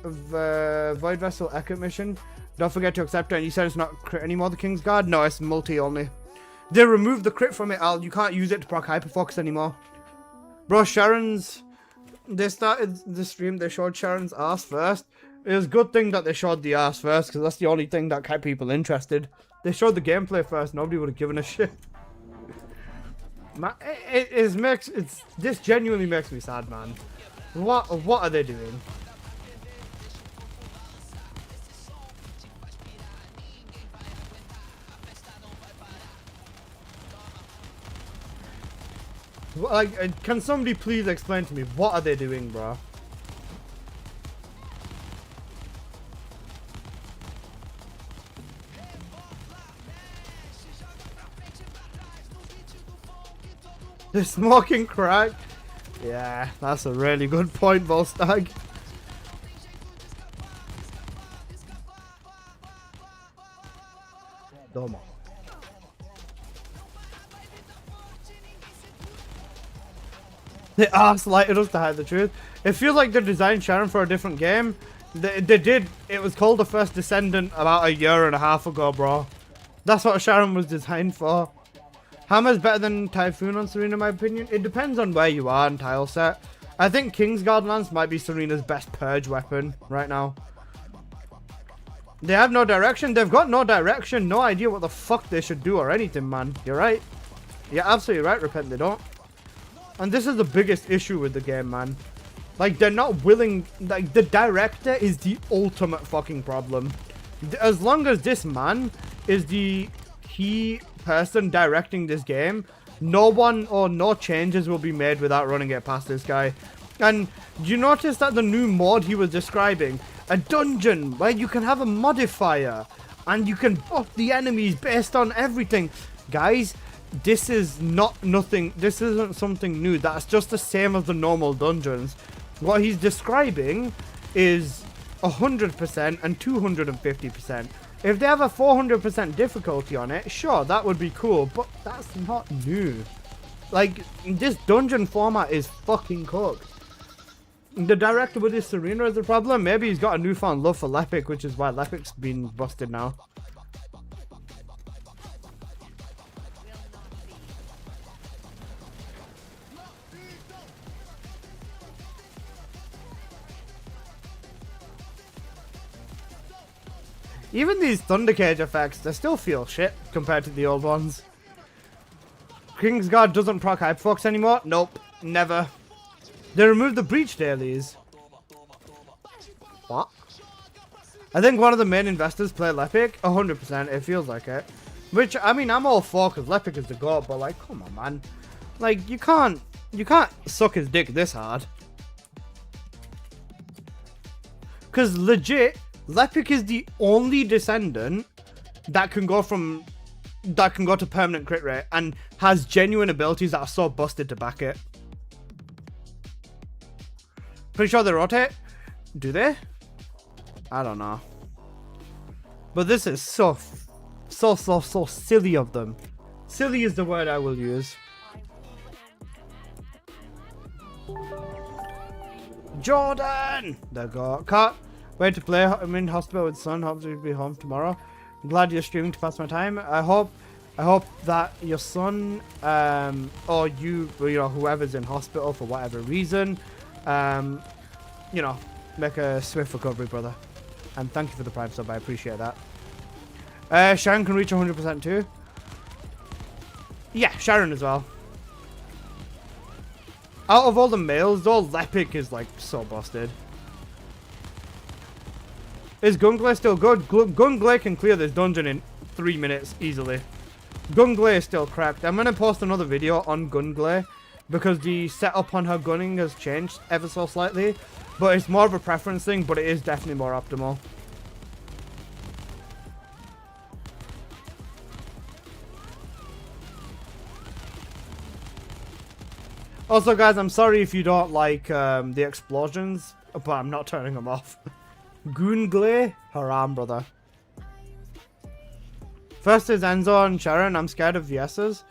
Void Vessel Echo mission. Don't forget to accept it. And you said it's not crit anymore, the Kingsguard? No, it's multi only. They removed the crit from it, Al. You can't use it to proc Hyperfocus anymore. Bro, Sharon's... They started the stream, they showed Sharon's ass first. It was a good thing that they showed the ass first, because that's the only thing that kept people interested. They showed the gameplay first, nobody would have given a shit. Man, this genuinely makes me sad, man. What are they doing? Like, can somebody please explain to me what are they doing, bro? They're smoking crack. Yeah, that's a really good point, Volstag. Domo. They asked lighted us to hide the truth. It feels like they designed Sharon for a different game. They did. It was called the first Descendant about a year and a half ago, bro. That's what Sharon was designed for. Hammer's better than Typhoon on Serena, in my opinion. It depends on where you are in tile set. I think Kingsguard Lance might be Serena's best purge weapon right now. They have no direction. They've got no direction. No idea what the fuck they should do or anything, man. You're right. You're absolutely right, Repent. They don't. And this is the biggest issue with the game, man. Like, they're not willing. Like, the director is the ultimate fucking problem. As long as this man is the key person directing this game, no one or no changes will be made without running it past this guy. And do you notice that the new mod he was describing, a dungeon where you can have a modifier and you can buff the enemies based on everything? Guys, this is not nothing. This isn't something new. That's just the same as the normal dungeons. What he's describing is 100% and 250%. If they have a 400% difficulty on it, sure, that would be cool, but that's not new. Like, this dungeon format is fucking cooked. The director with his Serena is the problem. Maybe he's got a newfound love for Lepic, which is why Lepic's been busted now. Even these Thunder Cage effects, they still feel shit compared to the old ones. Kingsguard doesn't proc Hyperfox anymore? Nope, never. They removed the breach dailies. What? I think one of the main investors play Lepic. 100%, it feels like it. Which, I mean, I'm all for, because Lepic is the god, but like, come on, man. Like, you can't suck his dick this hard. Because legit, Lepic is the only Descendant that can go to permanent crit rate and has genuine abilities that are so busted to back it. Pretty sure they rotate. Do they? I don't know. But this is so silly of them. Silly is the word I will use. Jordan! There go. Cut. Wait to play. I'm in hospital with son. Hope to be home tomorrow. I'm glad you're streaming to pass my time. I hope that your son, or you know, whoever's in hospital for whatever reason, you know, make a swift recovery, brother. And thank you for the Prime sub. I appreciate that. Sharon can reach 100% too. Yeah, Sharon as well. Out of all the males, though, Lepic is like so busted. Is Gunglay still good? Gunglay can clear this dungeon in 3 minutes easily. Gunglay is still cracked. I'm going to post another video on Gunglay because the setup on her gunning has changed ever so slightly. But it's more of a preference thing, but it is definitely more optimal. Also, guys, I'm sorry if you don't like the explosions, but I'm not turning them off. Gunglay, haram, brother. First is Enzo and Sharon. I'm scared of VS's.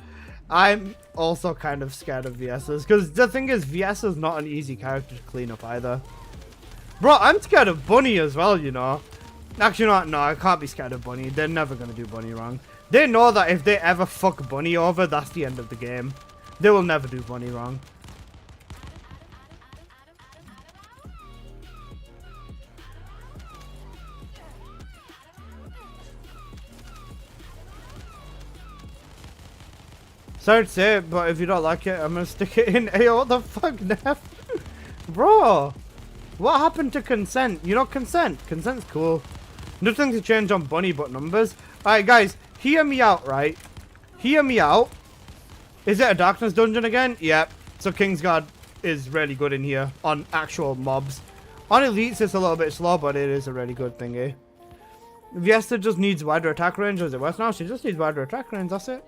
I'm also kind of scared of VS's because the thing is, VS is not an easy character to clean up either. Bro, I'm scared of Bunny as well, you know. Actually, no, I can't be scared of Bunny. They're never gonna do Bunny wrong. They know that if they ever fuck Bunny over, that's the end of the game. They will never do Bunny wrong. Sorry to say it, but if you don't like it, I'm gonna stick it in. Hey, what the fuck, Neff? Bro, what happened to consent? You know, consent's cool. Nothing to change on Bunny but numbers. Alright, guys, hear me out, right? Hear me out. Is it a darkness dungeon again? Yep. So Kingsguard is really good in here on actual mobs. On elites, it's a little bit slow, but it is a really good thingy. Viesta just needs wider attack range. Or is it worse now? She just needs wider attack range. That's it.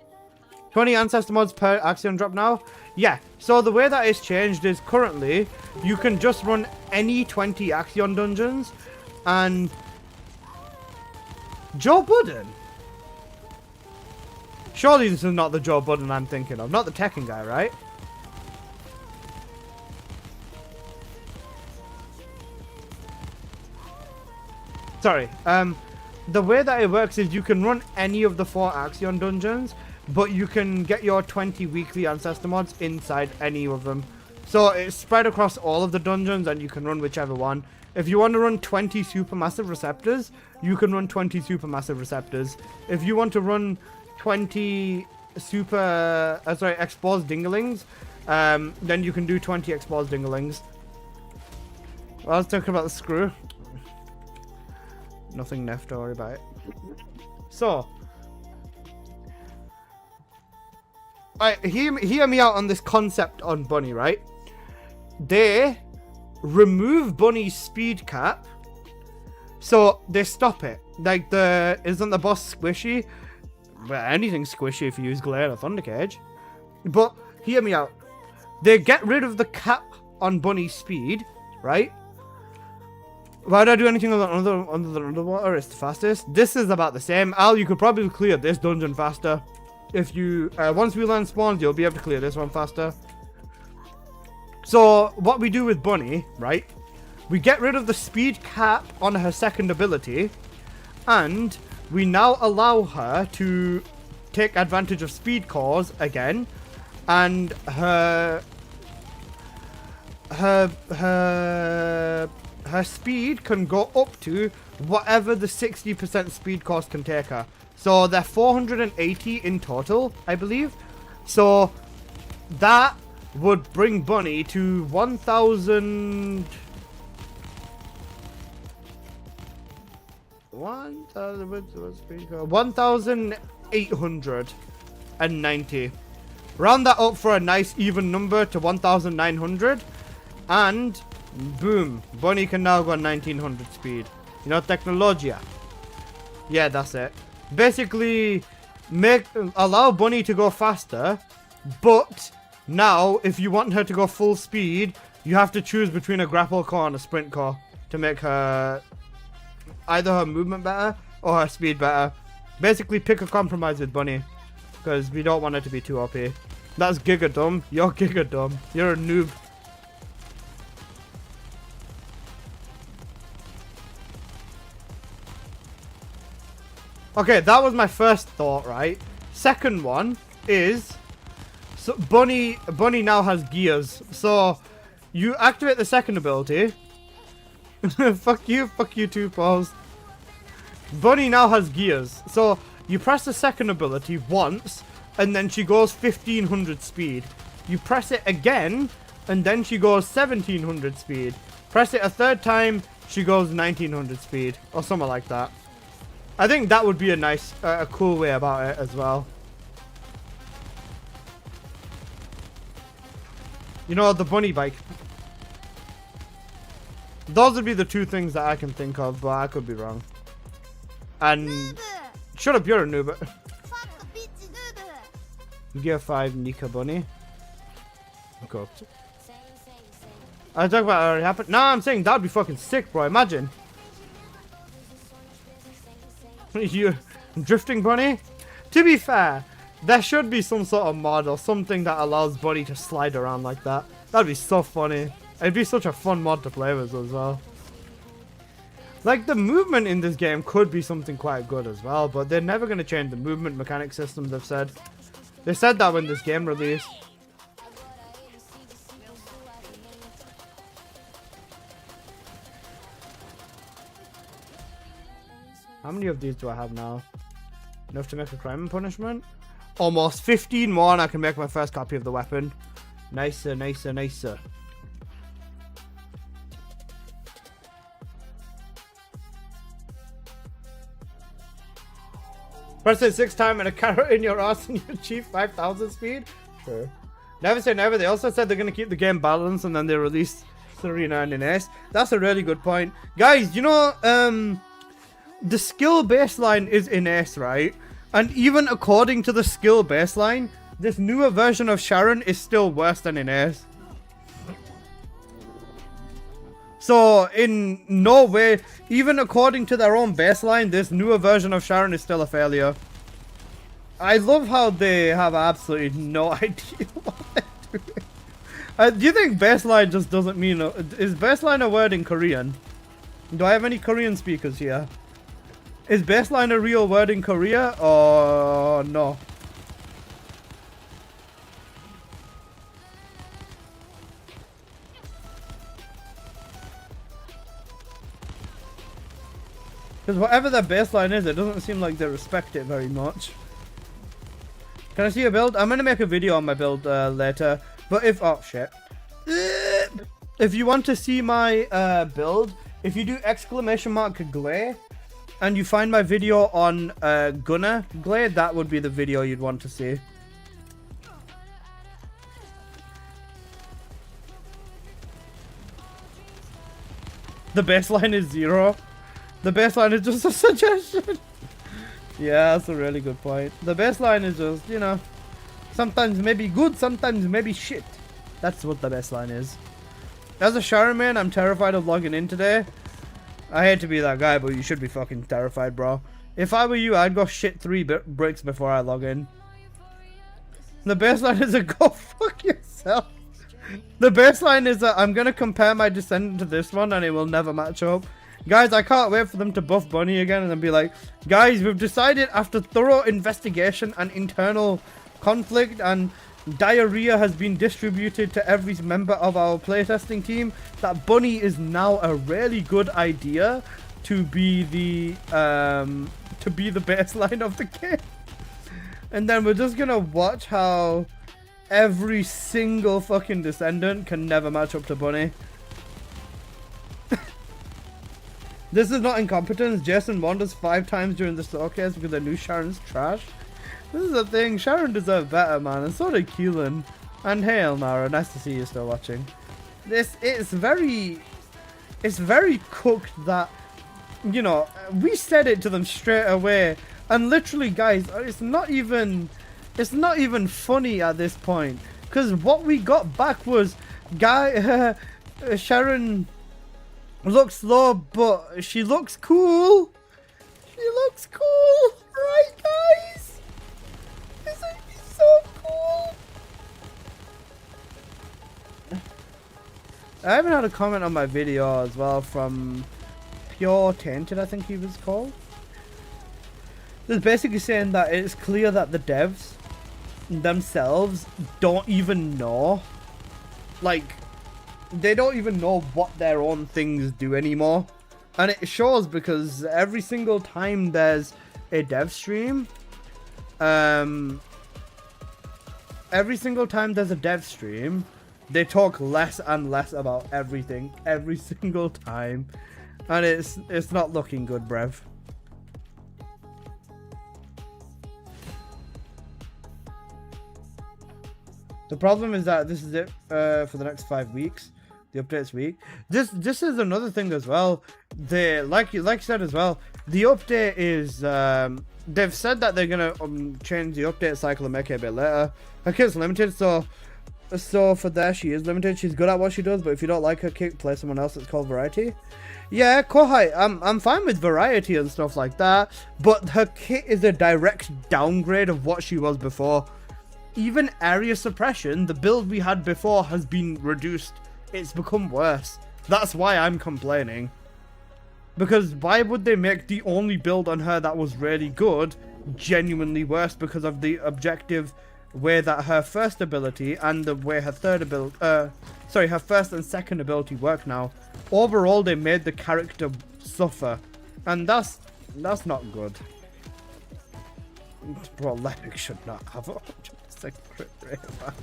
20 ancestor mods per axion drop now. Yeah. So the way that it's changed is currently you can just run any 20 axion dungeons, and Joe Budden. Surely this is not the Joe Budden I'm thinking of. Not the Tekken guy, right? Sorry. The way that it works is you can run any of the 4 Axion dungeons, but you can get your 20 weekly ancestor mods inside any of them. So it's spread across all of the dungeons, and you can run whichever one. If you want to run 20 supermassive receptors, you can run 20 supermassive receptors. If you want to run 20 exposed dinglings, then you can do 20 exposed dinglings. Well, let's talk about the screw. Nothing left to worry about it. So, hear me out on this concept on Bunny, right? They remove Bunny's speed cap, so they stop it. Like, isn't the boss squishy? Well, anything's squishy if you use Glare or Thunder Cage. But hear me out. They get rid of the cap on Bunny's speed, right? Why would I do anything under the underwater? It's the fastest. This is about the same. Al, you could probably clear this dungeon faster. If you once we learn spawns, you'll be able to clear this one faster. So what we do with Bunny, right? We get rid of the speed cap on her second ability, and we now allow her to take advantage of speed cores again, and her speed can go up to whatever the 60% speed course can take her. So they're 480 in total, I believe. So that would bring Bunny to 1,000... 1,890. Round that up for a nice even number to 1,900, and boom, Bunny can now go 1900 speed. You know, Technologia. Yeah, that's it. Basically, allow Bunny to go faster, but now if you want her to go full speed, you have to choose between a grapple core and a sprint core to make her either her movement better or her speed better. Basically, pick a compromise with Bunny, because we don't want her to be too OP. That's giga dumb. You're giga dumb. You're a noob. Okay, that was my first thought, right? Second one is, so Bunny now has gears. So you activate the second ability. fuck you too, Paws. Bunny now has gears. So you press the second ability once, and then she goes 1500 speed. You press it again, and then she goes 1700 speed. Press it a third time, she goes 1900 speed, or something like that. I think that would be a nice, a cool way about it as well. You know, the bunny bike. Those would be the two things that I can think of, but I could be wrong. And shut up, you're a noob. Gear 5 Nika Bunny. Cooked. I talk about it already happened. Nah, I'm saying that'd be fucking sick, bro. Imagine. You drifting Bunny? To be fair, there should be some sort of mod or something that allows Bunny to slide around like that. That'd be so funny. It'd be such a fun mod to play with as well. Like, the movement in this game could be something quite good as well, but they're never going to change the movement mechanic system, they've said. They said that when this game released. How many of these do I have now? Enough to make a crime and punishment? Almost 15 more and I can make my first copy of the weapon. Nicer, nicer, nicer. Press it 6 times and a carrot in your ass and you achieve 5,000 speed? True. Never say never. They also said they're going to keep the game balanced and then they released Serena and Ines. That's a really good point. Guys, you know, the skill baseline is Ines, right? And even according to the skill baseline, this newer version of Sharon is still worse than Ines. So, in no way, even according to their own baseline, this newer version of Sharon is still a failure. I love how they have absolutely no idea what they're doing. Do you think baseline just doesn't mean... is baseline a word in Korean? Do I have any Korean speakers here? Is baseline a real word in Korea or no? Because whatever their baseline is, it doesn't seem like they respect it very much. Can I see a build? I'm going to make a video on my build later. But if... oh, shit. If you want to see my build, if you do !glay and you find my video on Gunner Glay, that would be the video you'd want to see. The baseline is 0. The baseline is just a suggestion. Yeah, that's a really good point. The baseline is just, you know, sometimes maybe good, sometimes maybe shit. That's what the baseline is. As a Sharon man, I'm terrified of logging in today. I hate to be that guy, but you should be fucking terrified, bro. If I were you, I'd go shit 3 bricks before I log in. The baseline is a go fuck yourself. The baseline is a I'm gonna compare my Descendant to this one and it will never match up. Guys, I can't wait for them to buff Bunny again and then be like, guys, we've decided after thorough investigation and internal conflict and diarrhea has been distributed to every member of our playtesting team that Bunny is now a really good idea to be the baseline of the game. And then we're just gonna watch how every single fucking Descendant can never match up to Bunny. This is not incompetence. Jason wanders 5 times during the showcase because they knew Sharon's trash. This is the thing. Sharon deserved better, man. And so did Keelan. And hey, Elnara. Nice to see you still watching. It's very cooked that, you know, we said it to them straight away. And literally, guys, it's not even funny at this point. Because what we got back was, Sharon looks low, but she looks cool. She looks cool, right, guys? Isn't she so cool? I haven't had a comment on my video as well from Pure Tainted, I think he was called. It's basically saying that it's clear that the devs themselves don't even know, like, they don't even know what their own things do anymore. And it shows because every single time there's a dev stream, they talk less and less about everything every single time. And it's not looking good, brev. The problem is that this is it for the next 5 weeks. The updates week. This is another thing as well. They like you said as well. The update is they've said that they're gonna change the update cycle and make it a bit later. Her kit's limited, so for there she is limited. She's good at what she does, but if you don't like her kit, play someone else. It's called Variety. Yeah, Kohai, I'm fine with Variety and stuff like that, but her kit is a direct downgrade of what she was before. Even area suppression, the build we had before, has been reduced. It's become worse. That's why I'm complaining. Because why would they make the only build on her that was really good genuinely worse because of the objective way that her first ability and the way her her first and second ability work now. Overall, they made the character suffer. And that's not good. Bro, Lepic should not have a crit rate, man.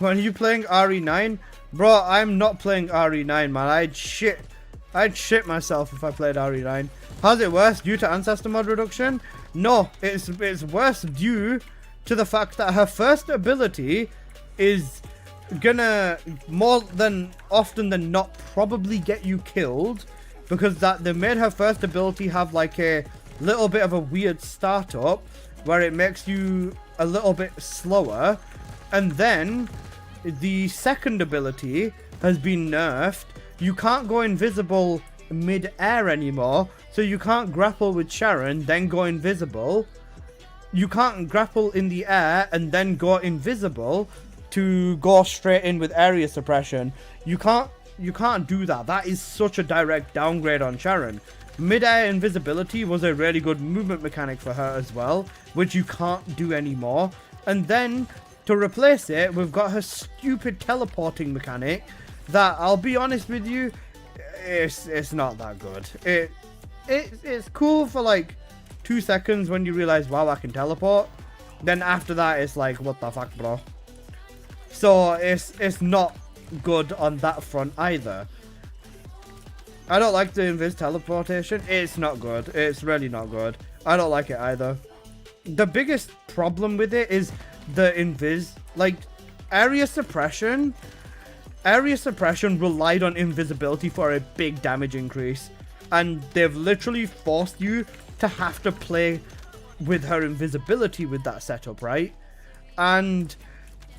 When are you playing RE9? Bro, I'm not playing RE9, man. I had shit I'd shit myself if I played RE9. How's it worse due to ancestor mod reduction? No, it's worse due to the fact that her first ability is gonna more than often than not probably get you killed, because that they made her first ability have like a little bit of a weird startup where it makes you a little bit slower, and then the second ability has been nerfed. You can't go invisible mid-air anymore, so you can't grapple with Sharon then go invisible. You can't grapple in the air and then go invisible to go straight in with area suppression. You can't do that. That is such a direct downgrade on Sharon. Mid-air invisibility was a really good movement mechanic for her as well, which you can't do anymore. And then to replace it, we've got her stupid teleporting mechanic that, I'll be honest with you, it's not that good. It's cool for like 2 seconds when you realize, wow, I can teleport. Then after that, it's like, what the fuck, bro? So it's not good on that front either. I don't like the invis teleportation. It's not good. It's really not good. I don't like it either. The biggest problem with it is the invis, like, area suppression relied on invisibility for a big damage increase, and they've literally forced you to have to play with her invisibility with that setup, right? And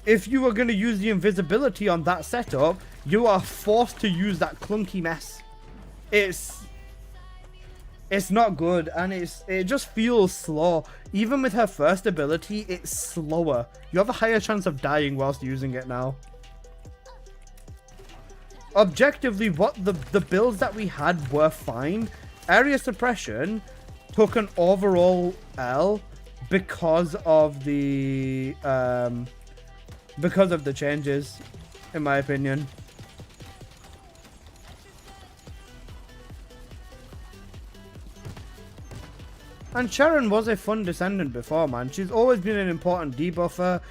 if you were going to use the invisibility on that setup, you are forced to use that clunky mess. It's not good, and it just feels slow. Even with her first ability, it's slower. You have a higher chance of dying whilst using it now. Objectively, what the builds that we had were fine. Area suppression took an overall L because of the changes, in my opinion. And Sharon was a fun Descendant before, man. She's always been an important debuffer.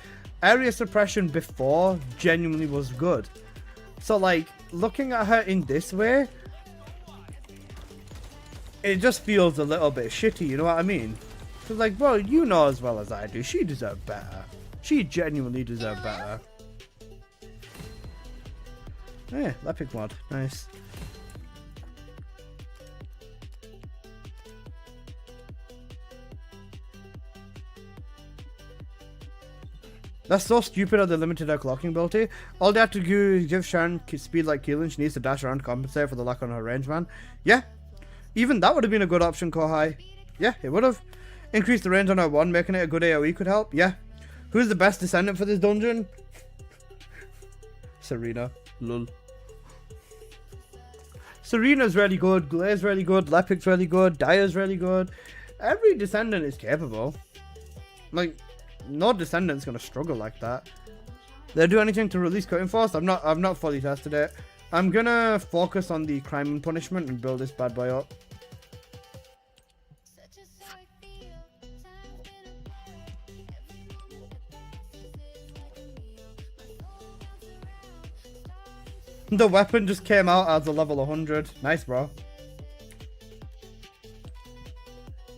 Area suppression before genuinely was good. So, like, looking at her in this way, it just feels a little bit shitty, you know what I mean? It's like, bro, you know as well as I do, she deserved better. She genuinely deserved better. Yeah, Lepic mod. Nice. That's so stupid how they limited her clocking ability. All they have to do is give Sharon speed like Keelan. She needs to dash around to compensate for the lack on her range, man. Yeah. Even that would have been a good option, Kohai. Yeah, it would have. Increase the range on her 1, making it a good AoE could help. Yeah. Who's the best Descendant for this dungeon? Serena. Lul. Serena's really good. Glade's really good. Lepic's really good. Dia's really good. Every Descendant is capable. Like, no Descendant's gonna struggle like that. They do anything to release Cutting Force? I've not fully tested it. I'm gonna focus on the crime and punishment and build this bad boy up. The weapon just came out as a level 100. Nice, bro.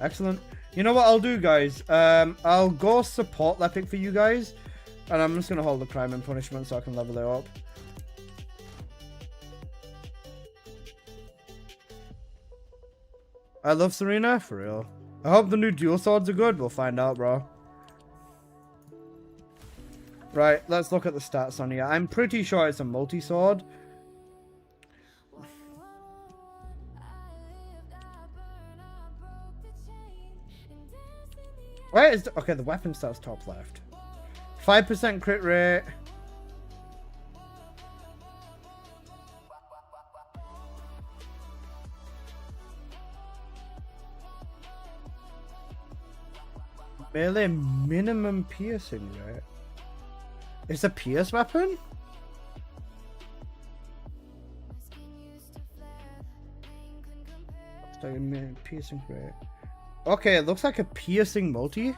Excellent. You know what I'll do, guys? I'll go support Lepic for you guys. And I'm just going to hold the crime and punishment so I can level it up. I love Serena, for real. I hope the new dual swords are good. We'll find out, bro. Right, let's look at the stats on here. I'm pretty sure it's a multi-sword. Where is the... Okay, the weapon stats top left. 5% crit rate. Melee minimum piercing rate. It's a pierce weapon? It's like a piercing rate. Okay, it looks like a piercing multi.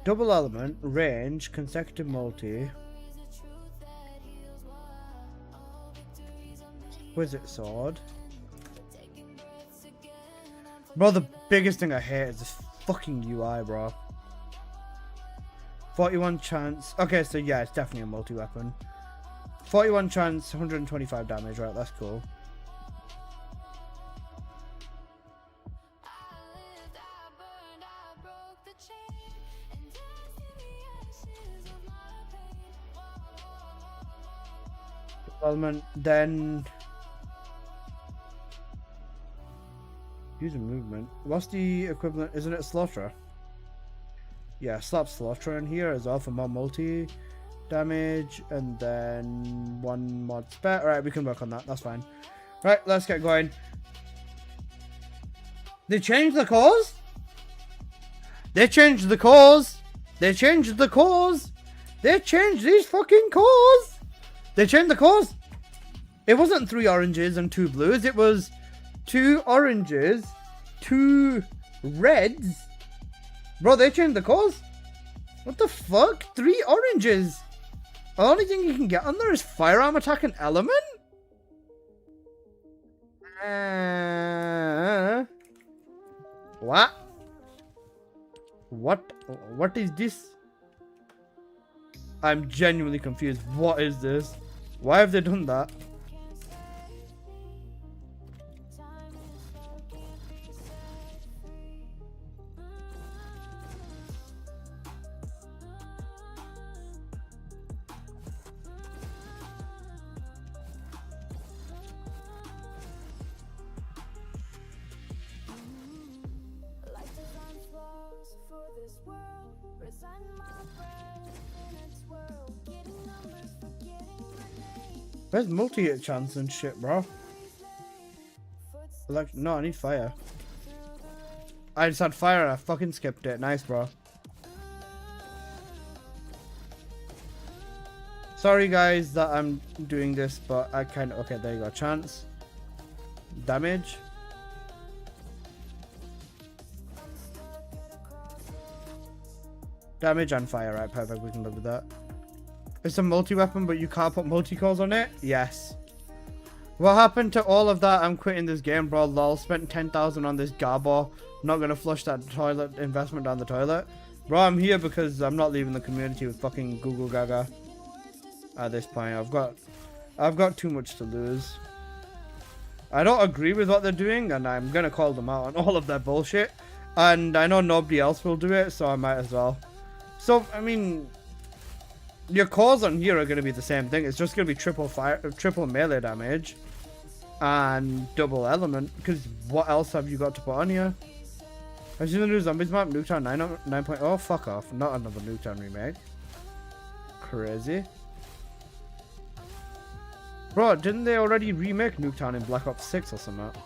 Double element, range, consecutive multi. Wizard sword. Bro, the biggest thing I hate is this fucking UI, bro. 41 chance. Okay, so yeah, it's definitely a multi-weapon. 41 chance, 125 damage. Right, that's cool. Development, then user movement. What's the equivalent? Isn't it slaughterer? Yeah, slap slaughterer in here as well for more multi damage, and then one mod spec. Alright, we can work on that, that's fine. Right, let's get going. They changed the cause? They changed the cause. They changed the cause. They changed these fucking cause. They changed the cause. It wasn't 3 oranges and 2 blues. It was 2 oranges, 2 reds. Bro, they changed the cause. What the fuck? 3 oranges. The only thing you can get on there is firearm attack and element? What? What is this? I'm genuinely confused. What is this? Why have they done that? Where's multi-hit chance and shit, bro? Like, no, I need fire. I just had fire and I fucking skipped it. Nice, bro. Sorry, guys, that I'm doing this, but I kind of... Okay, there you go. Chance. Damage. Damage and fire. Right, perfect. We can live with that. It's a multi-weapon, but you can't put multi-calls on it? Yes. What happened to all of that? I'm quitting this game, bro. Lol. Spent 10,000 on this garbo. Not gonna flush that toilet investment down the toilet. Bro, I'm here because I'm not leaving the community with fucking Google Gaga. At this point, I've got too much to lose. I don't agree with what they're doing, and I'm gonna call them out on all of their bullshit. And I know nobody else will do it, so I might as well. So, I mean... Your cores on here are going to be the same thing. It's just going to be triple melee damage and double element. Because what else have you got to put on here? Have you seen the new Zombies map? Nuketown 9.0? Fuck off. Not another Nuketown remake. Crazy. Bro, didn't they already remake Nuketown in Black Ops 6 or something?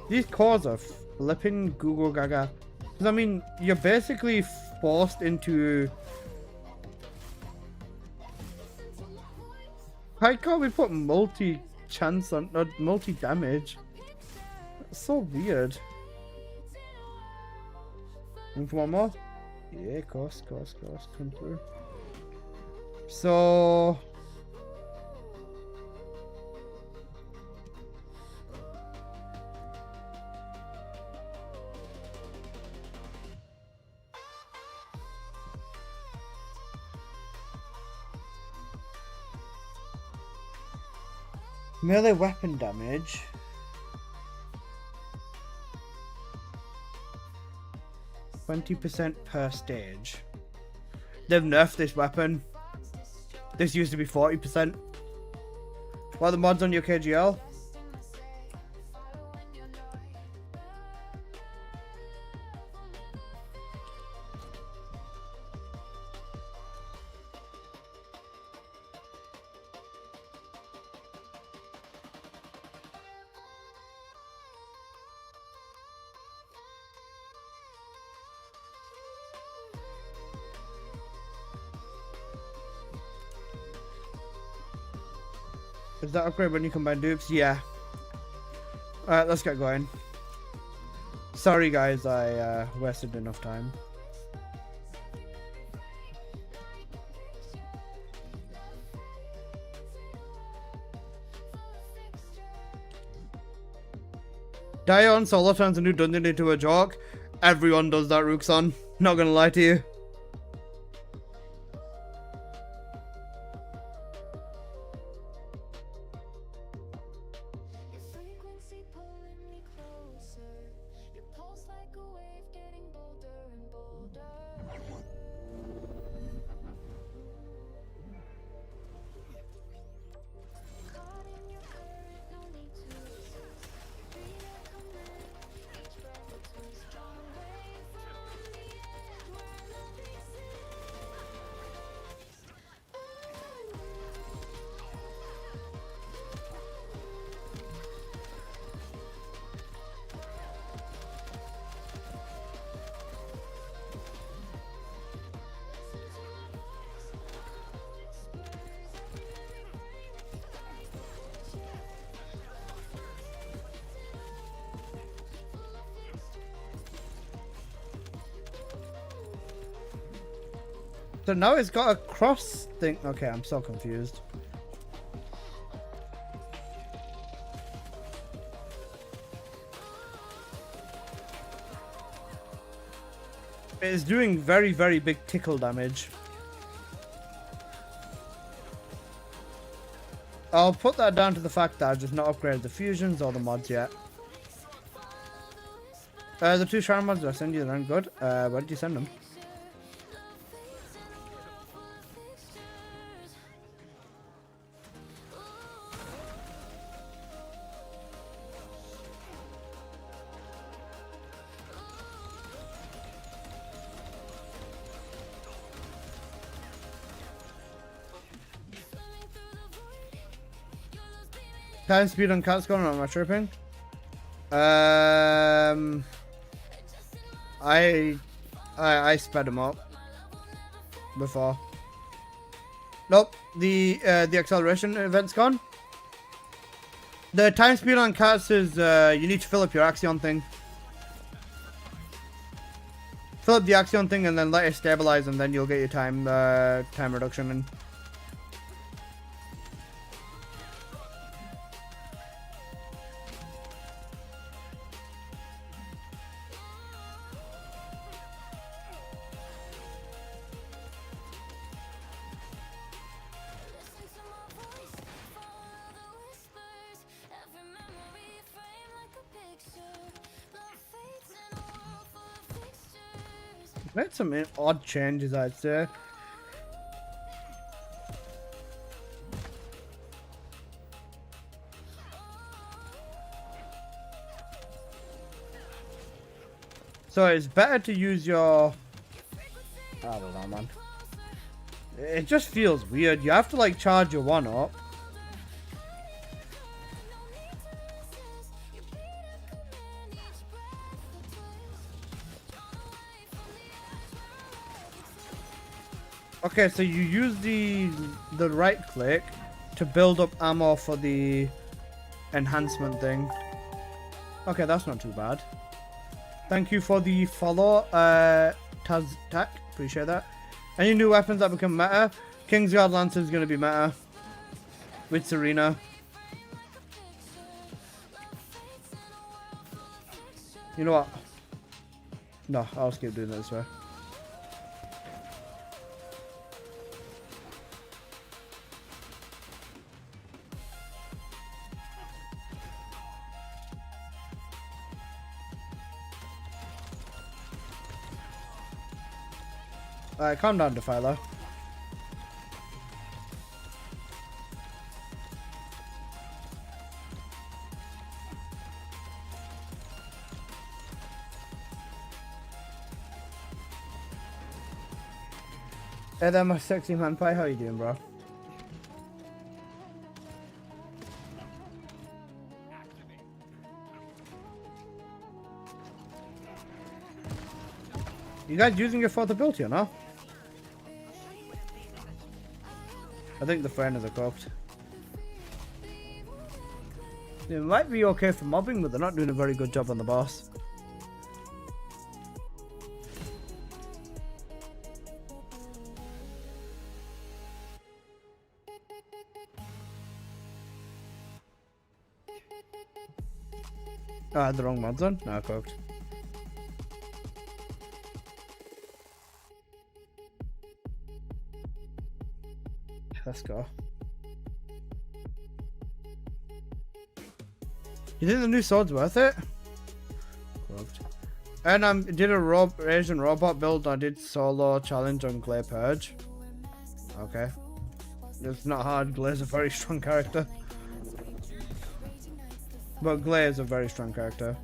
These cores are flipping Google Gaga. I mean, you're basically forced into... Why can't we put multi-chance on... Not multi-damage? That's so weird. And for one more? Yeah, course. Come through. So... Melee weapon damage. %20 per stage. They've nerfed this weapon. This used to be 40%. What are the mods on your KGL? Is that upgrade when you combine dupes? Yeah. Alright, let's get going. Sorry guys, I wasted enough time. Dion solo turns a new dungeon into a joke. Everyone does that, Rookson. Not gonna lie to you. So now it's got a cross thing. Okay, I'm so confused. It's doing very, very big tickle damage. I'll put that down to the fact that I've just not upgraded the fusions or the mods yet. The 2 Sharon mods I send you, they're good. Where did you send them? Time speed on cat's going on my tripping. I sped him up before. Nope, the acceleration event's gone. The time speed on cats is you need to fill up your axion thing. Fill up the axion thing and then let it stabilize, and then you'll get your time reduction in. Made some odd changes, I'd say. So it's better to use your... I don't know, man. It just feels weird. You have to like charge your one up. Okay, so you use the right click to build up ammo for the enhancement thing. Okay, that's not too bad. Thank you for the follow, Taztak. Appreciate that. Any new weapons that become meta? Kingsguard Lancer is going to be meta with Serena. You know what? No, I'll just keep doing it this way. Alright, calm down, Defiler. Hey there, my sexy man pie. How you doing, bro? You guys using your fourth ability or not? I think the friends are cooked. They might be okay for mobbing, but they're not doing a very good job on the boss. I had the wrong mods on. No, cooked. Let's go. You think the new sword's worth it? Cooked. And I did a Asian robot build. I did solo challenge on Glay Purge. Okay. It's not hard. Glay's a very strong character. But Glay is a very strong character.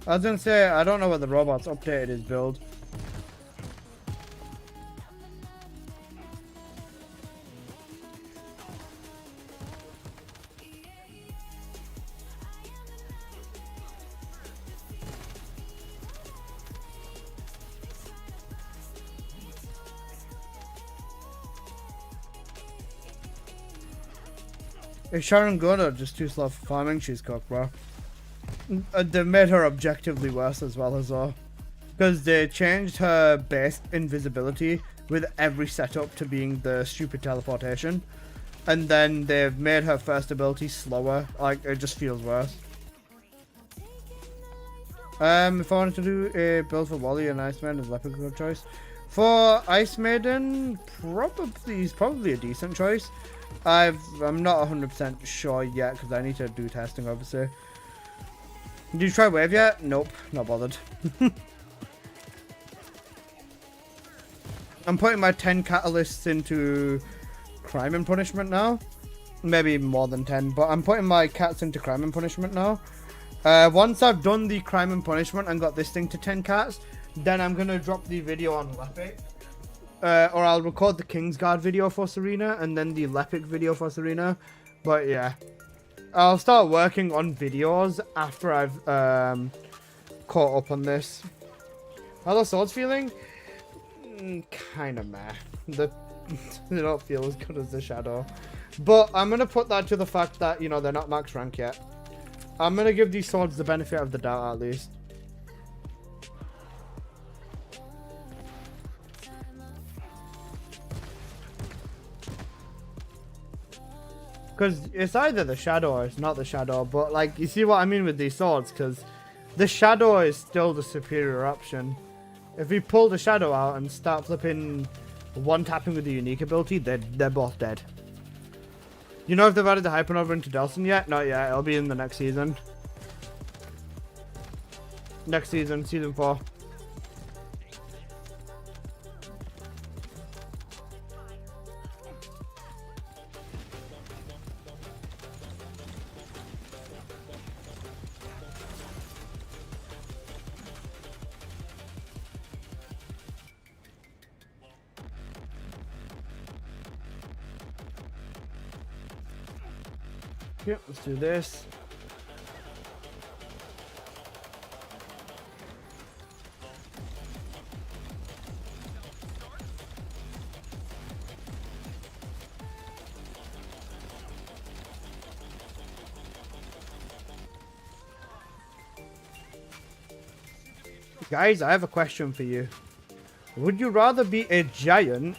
I was gonna say, I don't know whether the robot's updated his build. Is Sharon good or just too slow for farming? She's cooked, bro. They made her objectively worse as well as well. Because they changed her base invisibility with every setup to being the stupid teleportation. And then they've made her first ability slower. Like, it just feels worse. If I wanted to do a build for Wally and Iceman, is Lepic a good choice? For Ice Maiden, he's probably a decent choice. I'm not 100% sure yet because I need to do testing, obviously. Did you try Wave yet? Nope, not bothered. I'm putting my 10 catalysts into Crime and Punishment now. Maybe more than 10, but I'm putting my cats into Crime and Punishment now. Once I've done the Crime and Punishment and got this thing to 10 cats, then I'm going to drop the video on Lepic. Or I'll record the Kingsguard video for Serena and then the Lepic video for Serena. But yeah, I'll start working on videos after I've caught up on this. How are the swords feeling? Kind of meh. They don't feel as good as the Shadow. But I'm going to put that to the fact that, you know, they're not max rank yet. I'm going to give these swords the benefit of the doubt at least. Because it's either the Shadow or it's not the Shadow. But, like, you see what I mean with these swords? Because the Shadow is still the superior option. If we pull the Shadow out and start flipping one tapping with the unique ability, they're both dead. You know if they've added the Hypernova into Delson yet? Not yet. It'll be in the next season. Next season, season 4. Yep, let's do this. Guys, I have a question for you. Would you rather be a giant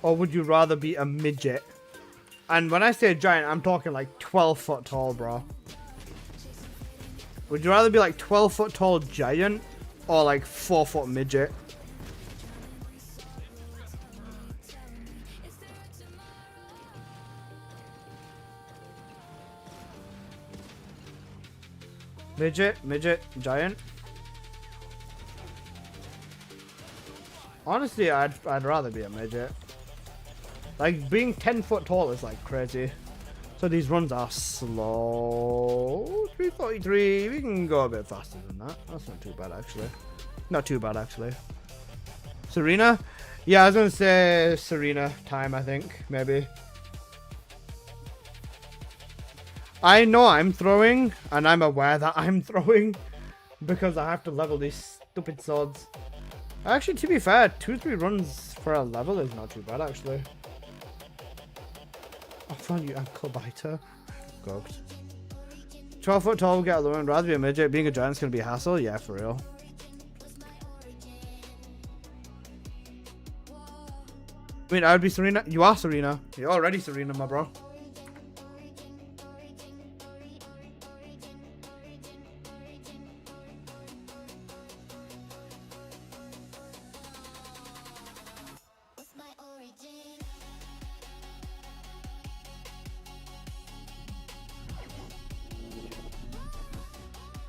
or would you rather be a midget? And when I say giant, I'm talking like 12 foot tall, bro. Would you rather be like 12 foot tall giant or like 4 foot midget? Midget, giant. Honestly, I'd rather be a midget. Like, being 10 foot tall is, like, crazy. So these runs are slow. 343. We can go a bit faster than that. That's not too bad, actually. Not too bad, actually. Serena? Yeah, I was going to say Serena time, I think. Maybe. I know I'm throwing, and I'm aware that I'm throwing. Because I have to level these stupid swords. Actually, to be fair, 2-3 runs for a level is not too bad, actually. I found you ankle biter. Gogged. 12 foot tall will get alone. Rather be a midget. Being a giant's gonna be a hassle. Yeah, for real. I mean, I would be Serena. You are Serena. You're already Serena, my bro.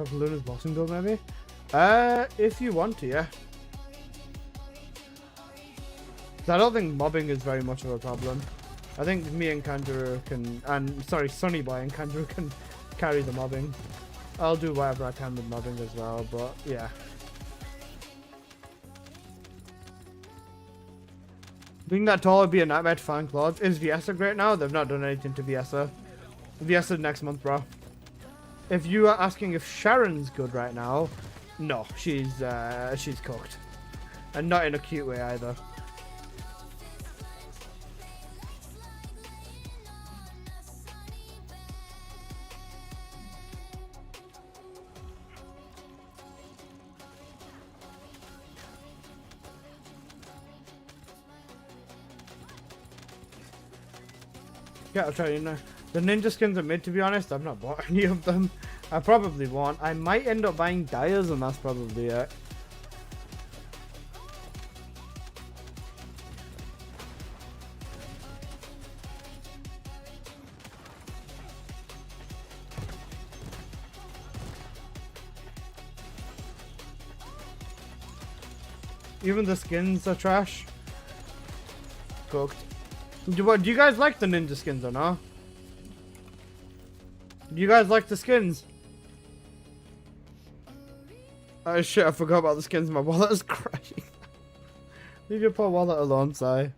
Purple Luna's boxing build, maybe? If you want to, yeah. 'Cause I don't think mobbing is very much of a problem. I think me and Kangaroo can, and sorry, Sunny Boy and Kangaroo can carry the mobbing. I'll do whatever I can with mobbing as well, but yeah. Being that tall would be a nightmare to find clothes. Is Viessa great now? They've not done anything to Viessa. Viessa next month, bro. If you are asking if Sharon's good right now, no, she's cooked. And not in a cute way either. Yeah, I'll try you now. The ninja skins are mid, to be honest. I've not bought any of them. I probably won't. I might end up buying dyers, and that's probably it. Even the skins are trash. Cooked. Do you guys like the ninja skins or not? Do you guys like the skins? Oh shit, I forgot about the skins. My wallet is crashing. Leave your poor wallet alone, Si.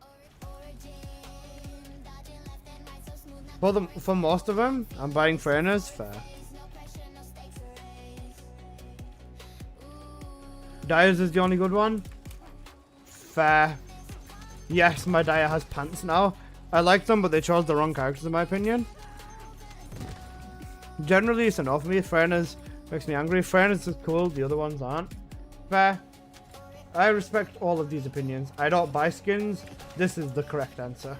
For most of them, I'm buying trainers. Fair. Dyers is the only good one. Fair. Yes, my Dyer has pants now. I like them, but they chose the wrong characters in my opinion. Generally, it's enough for me. Trainers makes me angry. Trainers is cool, the other ones aren't. Fair. I respect all of these opinions. I don't buy skins. This is the correct answer.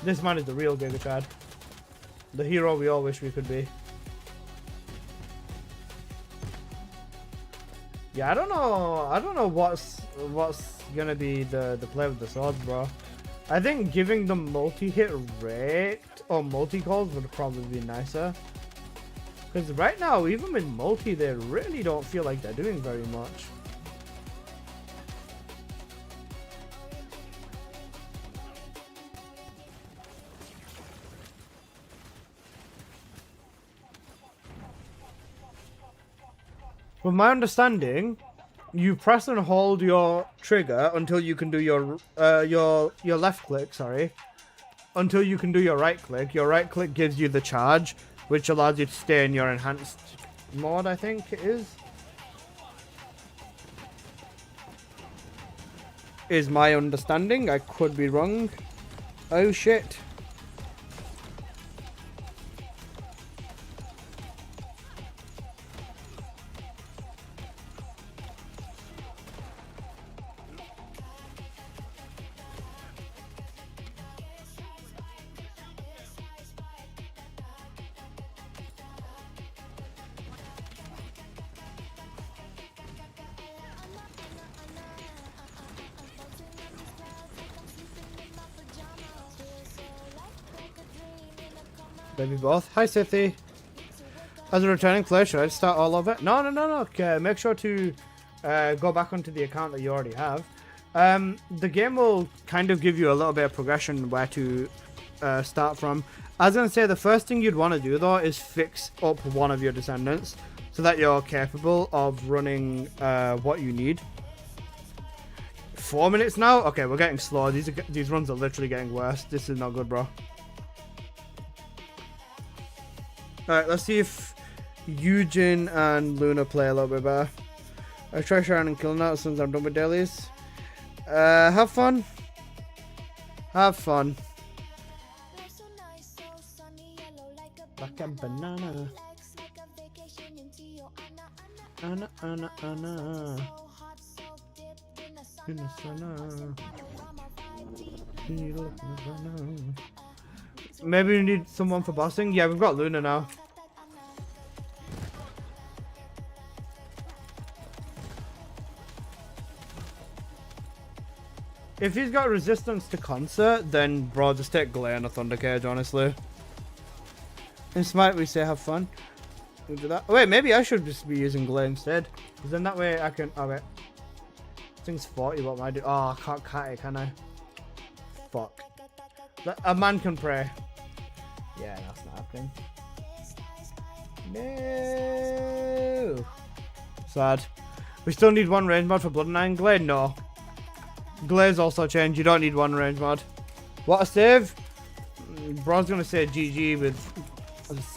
This man is the real Giga Chad. The hero we all wish we could be. Yeah, I don't know what's gonna be the play with the swords, bro. I think giving them multi-hit rate or multi-calls would probably be nicer. Because right now, even with multi, they really don't feel like they're doing very much. From my understanding, you press and hold your trigger until you can do your left click, sorry. Until you can do your right click. Your right click gives you the charge, which allows you to stay in your enhanced mode, I think it is. Is my understanding. I could be wrong. Oh shit. Maybe both. Hi, Sithy. As a returning player, should I start all over? No. Okay, make sure to go back onto the account that you already have. The game will kind of give you a little bit of progression where to start from. I was going to say the first thing you'd want to do, though, is fix up one of your descendants so that you're capable of running what you need. 4 minutes now? Okay, we're getting slow. These runs are literally getting worse. This is not good, bro. Alright, let's see if Eugen and Luna play a little bit better. I try Sharon and killing out as soon as I'm done with dailies. Have fun. Have fun. Like a banana. Anna. In the sun. Maybe we need someone for bossing. Yeah, we've got Luna now. If he's got resistance to concert, then bro, just take Glare and a Thunder Cage, honestly. In Smite we say have fun. We do that. Oh, wait, maybe I should just be using Glare instead. Because then that way I can... Oh, wait. This thing's 40, what am I doing? Oh, I can't cut it, can I? Fuck. A man can pray. Yeah, that's not happening. No. Sad. We still need one range mod for Blood and Iron Glare? No. Glare's also changed. You don't need one range mod. What a save. Bro's gonna say GG with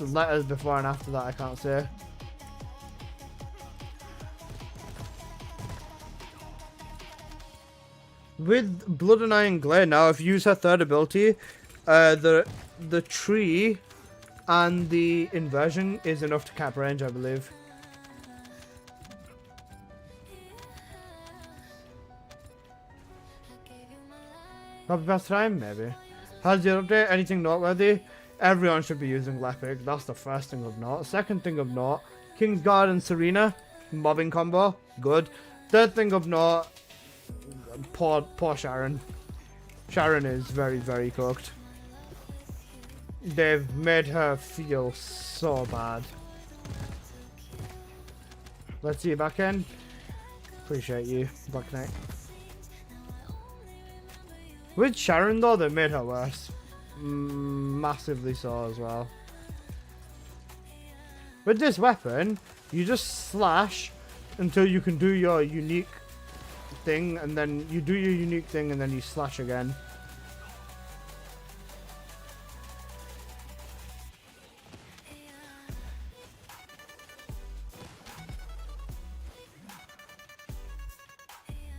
letters before and after that. I can't say. With Blood and Iron Glare now, if you use her third ability, the tree and the inversion is enough to cap range, I believe. Probably past time, maybe. How's your update? Anything noteworthy? Everyone should be using Lepic. That's the first thing of note. Second thing of note, Kingsguard and Serena, mobbing combo, good. Third thing of note, poor Sharon. Sharon is very, very cooked. They've made her feel so bad. Let's see you back in. Appreciate you, Black Knight. With Sharon though, they made her worse. Massively so as well. With this weapon, you just slash until you can do your unique thing, and then you do your unique thing and then you slash again.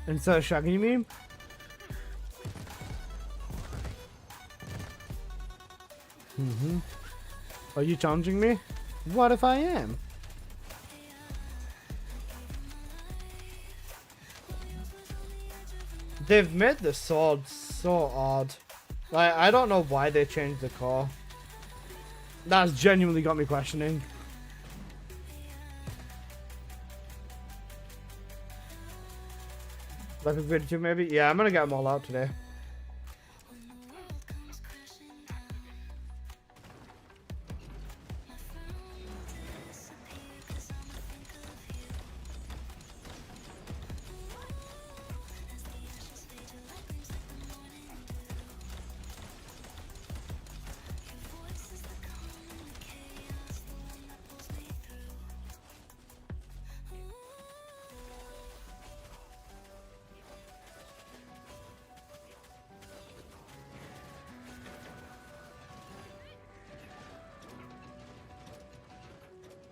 Insert Shaggy meme. Are you challenging me? What if I am? They've made the sword so odd. Like, I don't know why they changed the core. That's genuinely got me questioning. Like a video maybe? Yeah, I'm gonna get them all out today.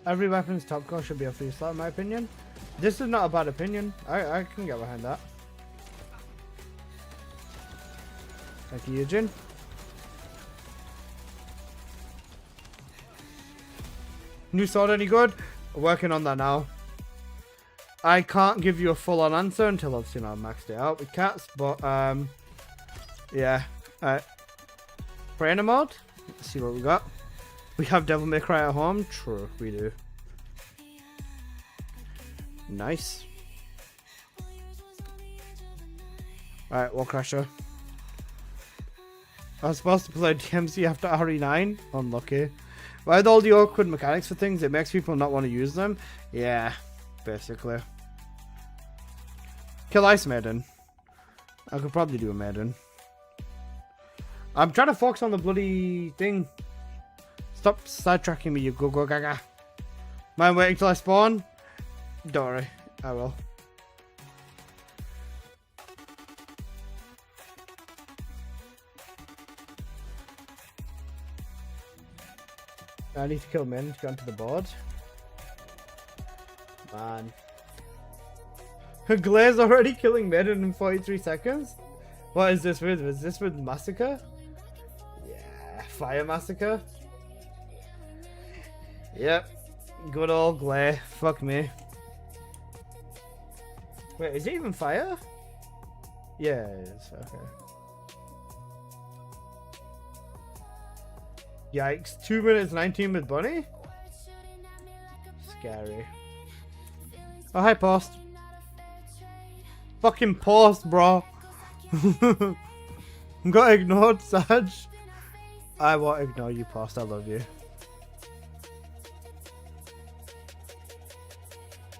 Every weapon's top core should be a free slot in my opinion. This is not a bad opinion. I can get behind that. Thank you, Eugene. New sword any good? Working on that now. I can't give you a full on answer until I've seen I've maxed it out with cats, but yeah. Trainer mode. Let's see what we got. We have Devil May Cry at home. True, we do. Nice. Alright, Wall Crasher. I was supposed to play DMC after RE9. Unlucky. With all the awkward mechanics for things, it makes people not want to use them. Yeah, basically. Kill Ice Maiden. I could probably do a Maiden. I'm trying to focus on the bloody thing. Stop sidetracking me, you go gaga. Mind waiting till I spawn? Don't worry, I will. I need to kill men to go onto the board. Man. Glare's already killing Maiden in 43 seconds? What is this with? Is this with Massacre? Yeah, Fire Massacre? Yep. Good old Glare. Fuck me. Wait, is it even fire? Yeah, it is. Okay. Yikes. 2 minutes 19 with Bunny? Scary. Oh, hi, Post. Fucking Post, bro. Got ignored, Saj. I won't ignore you, Post. I love you.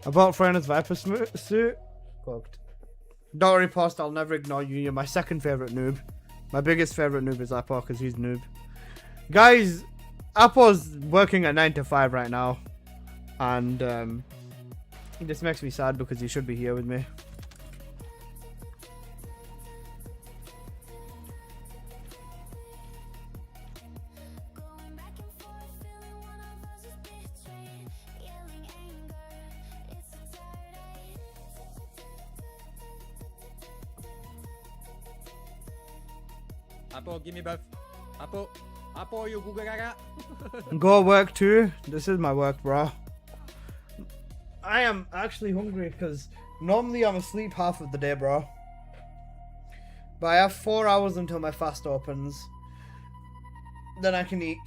I bought Fiona's Viper suit. Cooked. Don't worry, Post, I'll never ignore you. You're my second favourite noob. My biggest favourite noob is Apple because he's noob. Guys, Apple's working at 9 to 5 right now. And this makes me sad because he should be here with me. Apple, give me both. Apple, you Google Gaga. Go work too. This is my work, bro. I am actually hungry because normally I'm asleep half of the day, bro. But I have 4 hours until my fast opens. Then I can eat.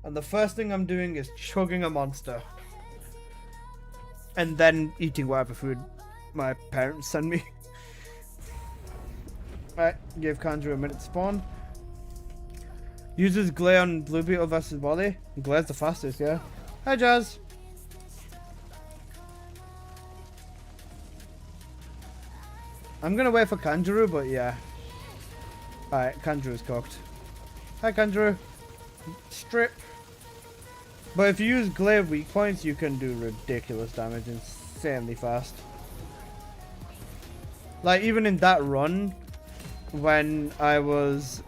And the first thing I'm doing is chugging a monster. And then eating whatever food my parents send me. Alright, give Conjure a minute to spawn. Uses Glare on Blue Beetle versus Wally. Glare's the fastest, yeah. Hi, Jazz. I'm gonna wait for Kangaroo, but yeah. Alright, Kangaroo's cooked. Hi, Kangaroo. Strip. But if you use Glare weak points, you can do ridiculous damage insanely fast. Like, even in that run, when I was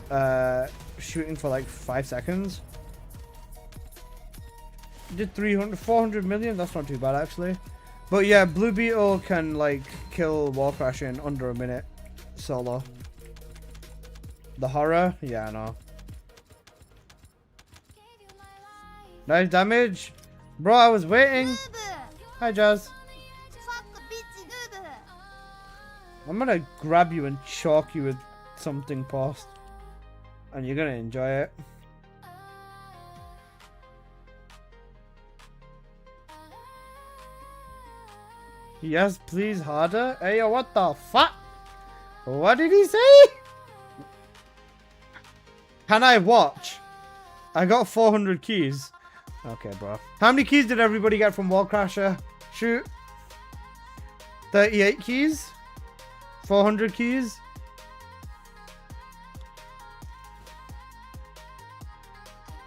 shooting for like 5 seconds, did 400 million. That's not too bad actually. But yeah, Blue Beetle can like kill Wall Crash in under a minute solo. The horror, yeah, I know. Nice damage, bro. I was waiting. Noob. Hi, Jazz. Fuck the bitch, noob. I'm gonna grab you and choke you with something Post, and you're gonna enjoy it. Yes, please, harder. Hey, yo, what the fuck? What did he say? Can I watch? I got 400 keys. Okay, bro. How many keys did everybody get from Wall Crasher? Shoot. 38 keys? 400 keys?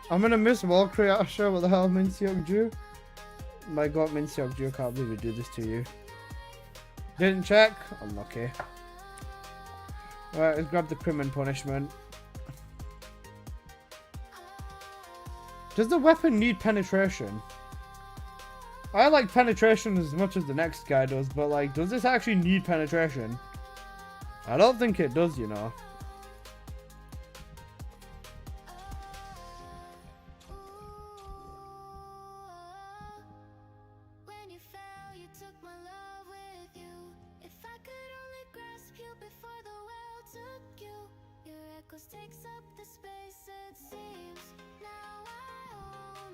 I'm gonna miss Wall Crasher. What the hell, Minseok Ju? My god, Minseok Ju, I can't believe we do this to you. Didn't check? Unlucky. Alright, let's grab the crimin punishment. Does the weapon need penetration? I like penetration as much as the next guy does, but like, does this actually need penetration? I don't think it does, you know.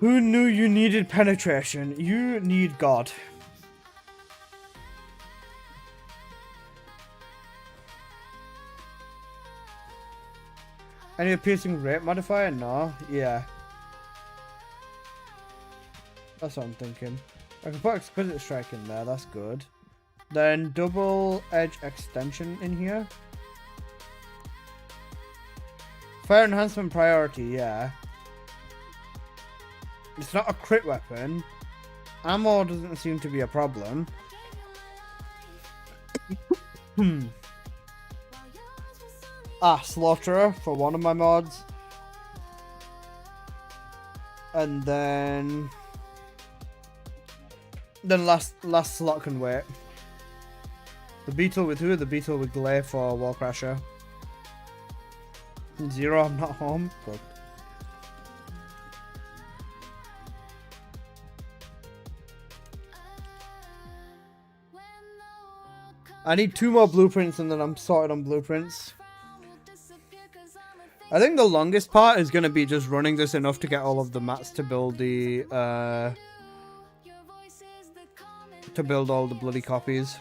Who knew you needed penetration? You need God. Any piercing rate modifier? No. Yeah. That's what I'm thinking. I can put exquisite strike in there. That's good. Then double edge extension in here. Fire enhancement priority. Yeah. It's not a crit weapon. Ammo doesn't seem to be a problem. Slaughterer for one of my mods. And then last slot can wait. The Beetle with who? The Beetle with Glare for Wall Crasher. 0, I'm not home. Good. I need 2 more blueprints and then I'm sorted on blueprints. I think the longest part is going to be just running this enough to get all of the mats to build the to build all the bloody copies.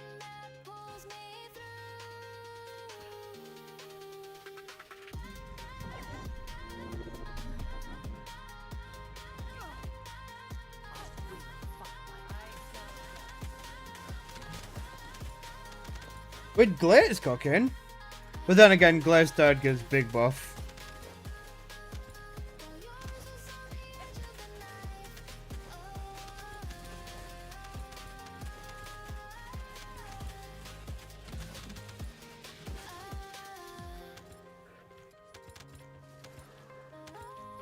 With Glaze cooking. But then again, Glaze third gives big buff.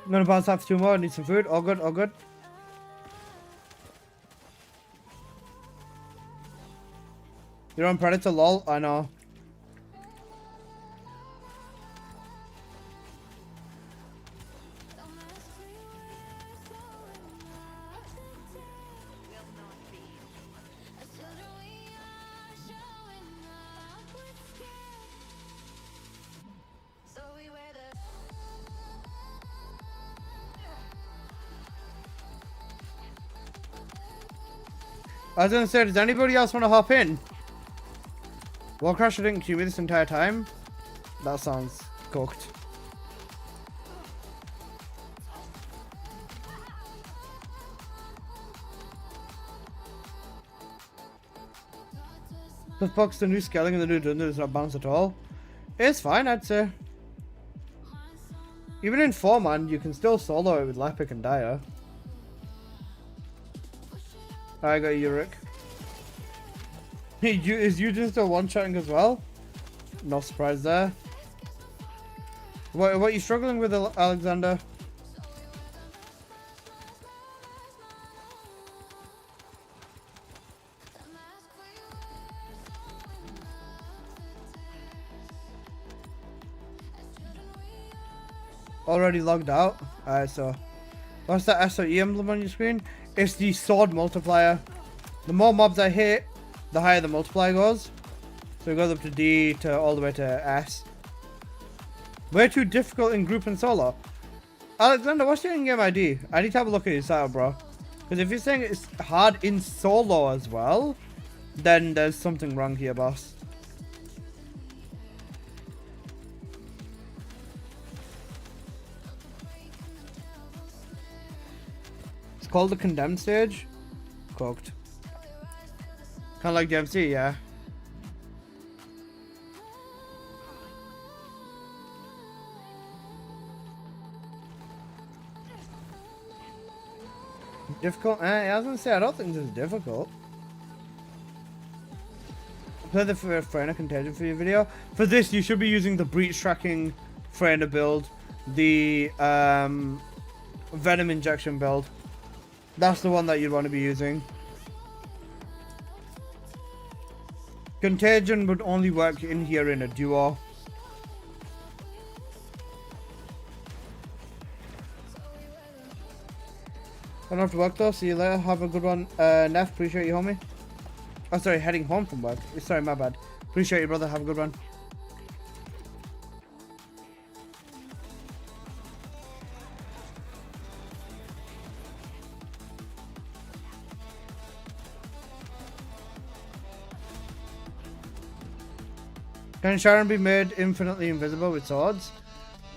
I'm gonna bounce after 2 more, need some food. All good, all good. You're on Predator, lol. I know. I was gonna say, does anybody else want to hop in? Warcrash didn't queue me this entire time? That sounds cooked. The fuck's the new scaling and the new dungeon is not balanced at all? It's fine, I'd say. Even in 4-man, you can still solo it with Lepic and Dire. I got Uric. Is Eugene still one-shotting as well? No surprise there. What are you struggling with, Alexander? Already logged out? Alright, so what's that SOE emblem on your screen? It's the sword multiplier. The more mobs I hit, the higher the multiplier goes. So it goes up to D to all the way to S. Way too difficult in group and solo. Alexander, what's your in-game ID? I need to have a look at your setup, bro. Because if you're saying it's hard in solo as well, then there's something wrong here, boss. It's called the condemned stage. Cooked. Kind of like DMC, yeah. Difficult? I was gonna say, I don't think this is difficult. Play the Freyna Contagion for your video. For this, you should be using the breach tracking Freyna build, the Venom injection build. That's the one that you'd want to be using. Contagion would only work in here in a duo. I don't have to work though. See you later. Have a good one. Neff, appreciate you, homie. Oh, sorry, heading home from work. Sorry, my bad. Appreciate you, brother. Have a good one. Can Sharon be made infinitely invisible with swords?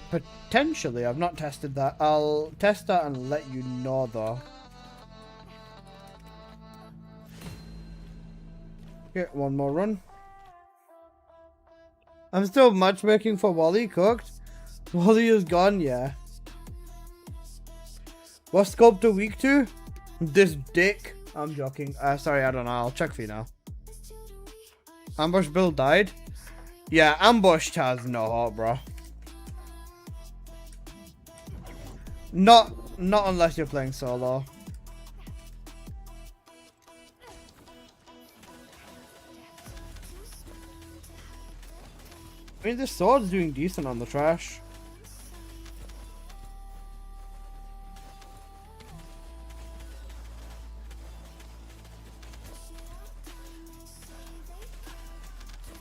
Potentially. I've not tested that. I'll test that and let you know though. Get one more run. I'm still matchmaking for Wally. Cooked. Wally is gone, yeah. What sculptor week 2? This dick. I'm joking. Sorry, I don't know. I'll check for you now. Ambush build died. Yeah, ambushed has no hope, bro. Not unless you're playing solo. I mean, this sword's doing decent on the trash.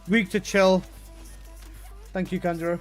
Weak to chill. Thank you, Kanjuro.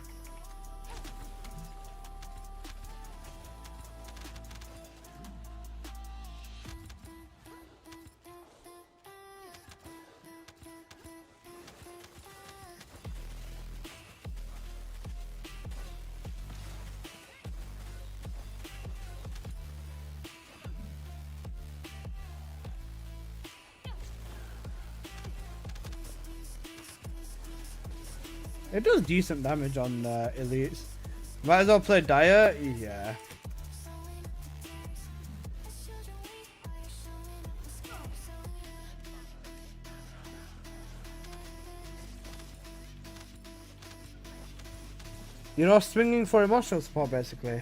It does decent damage on elites. Might as well play Dire. Yeah. You know, swinging for emotional support basically.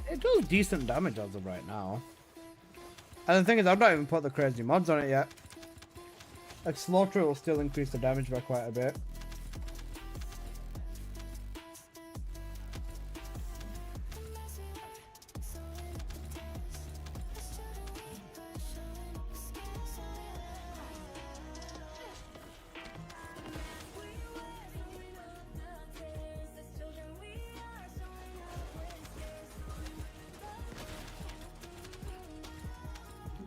It does decent damage as of right now. And the thing is, I've not even put the crazy mods on it yet. Like, Slaughter will still increase the damage by quite a bit.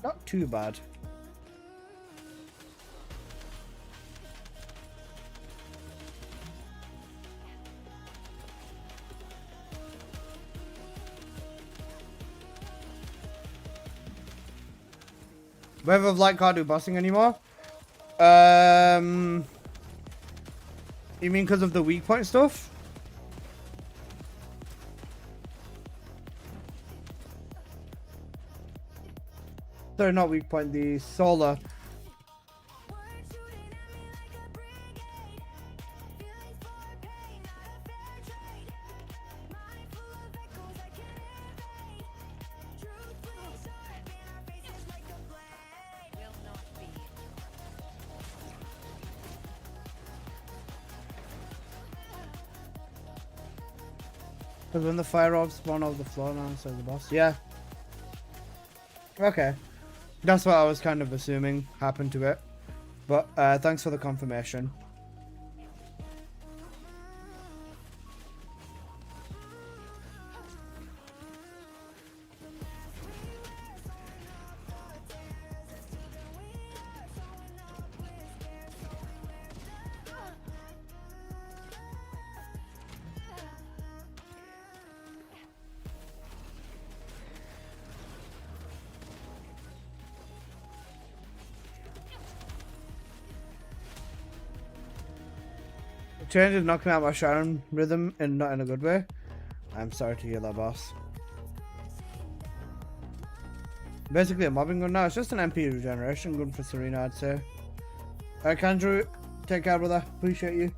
Not too bad. Whether of Light can't do bossing anymore? You mean because of the weak point stuff? Sorry, not weak point, the solar. Because when the fire orbs spawn over the floor now, so the boss. Yeah. Okay. That's what I was kind of assuming happened to it. But thanks for the confirmation. Change is knocking out my Sharon rhythm and not in a good way. I'm sorry to hear that, boss. Basically a mobbing gun now. It's just an MP regeneration gun for Serena, I'd say. Alright, Andrew, take care, brother. Appreciate you.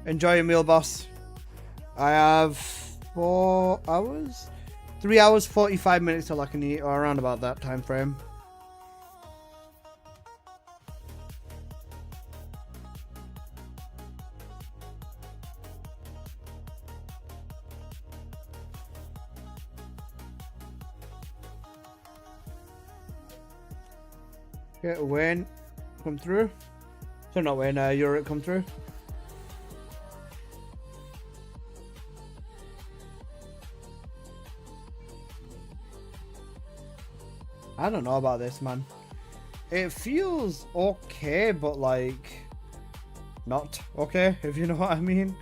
Enjoy your meal, boss. I have 4 hours? 3 hours, 45 minutes till I can eat, or around about that time frame. Okay, Wayne, come through. So not Wayne, Yurik, come through. I don't know about this, man. It feels okay, but like not okay, if you know what I mean.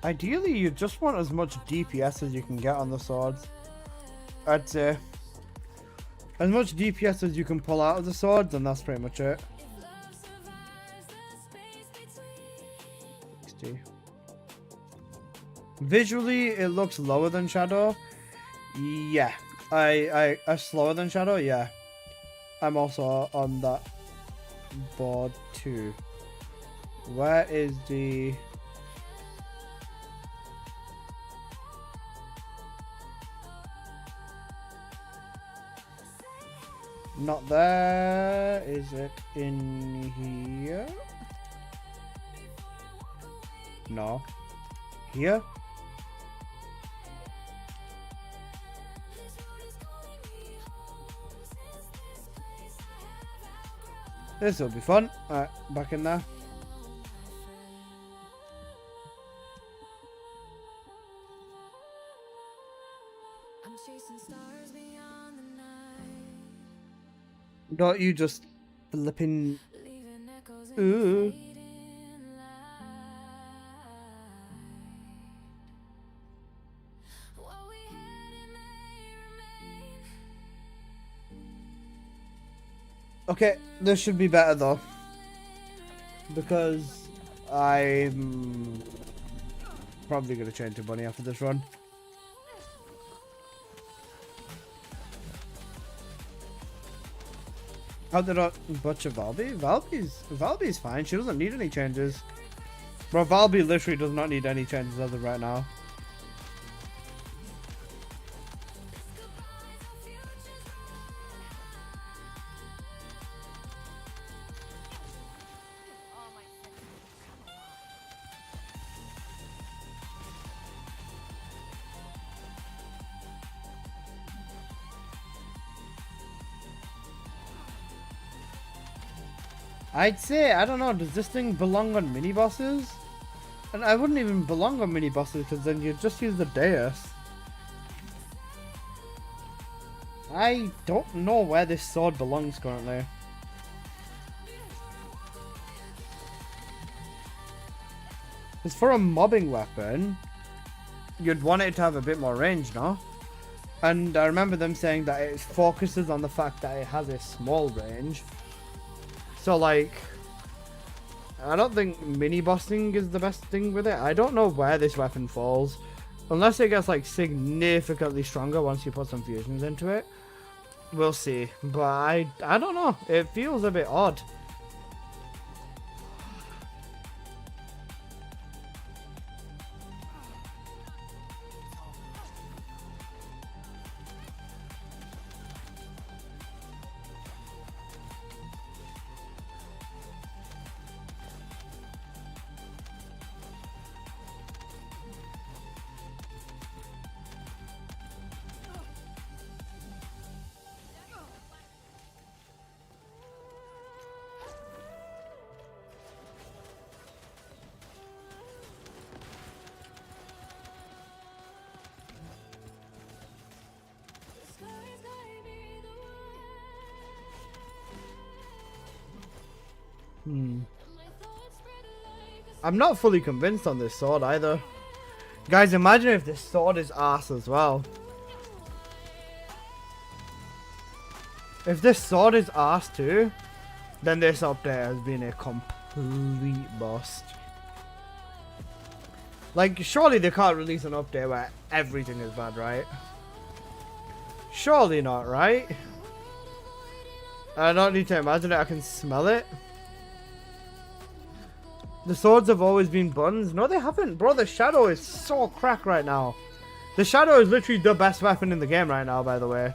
Ideally, you just want as much DPS as you can get on the swords. I'd say. As much DPS as you can pull out of the swords, and that's pretty much it. 60. Visually, it looks lower than Shadow. Yeah. I slower than Shadow, yeah. I'm also on that board too. Where is the... Not there. Is it in here? No. Here? This will be fun. Alright, back in there. Don't you just flipping... Ooh. Okay, this should be better though. Because I'm probably going to change to bunny after this run. How did I butcher Valby? Valby's fine. She doesn't need any changes. Bro, Valby literally does not need any changes as of right now. I'd say, I don't know, does this thing belong on mini bosses? And I wouldn't even belong on mini bosses because then you'd just use the dais. I don't know where this sword belongs currently. Because for a mobbing weapon, you'd want it to have a bit more range, no? And I remember them saying that it focuses on the fact that it has a small range. So, like, I don't think mini-bossing is the best thing with it. I don't know where this weapon falls. Unless it gets, like, significantly stronger once you put some fusions into it. We'll see. But I don't know. It feels a bit odd. I'm not fully convinced on this sword either. Guys, imagine if this sword is arse as well. If this sword is arse too, then this update has been a complete bust. Like, surely they can't release an update where everything is bad, right? Surely not, right? I don't need to imagine it, I can smell it. The swords have always been buns. No, they haven't. Bro, the shadow is so crack right now. The shadow is literally the best weapon in the game right now, by the way.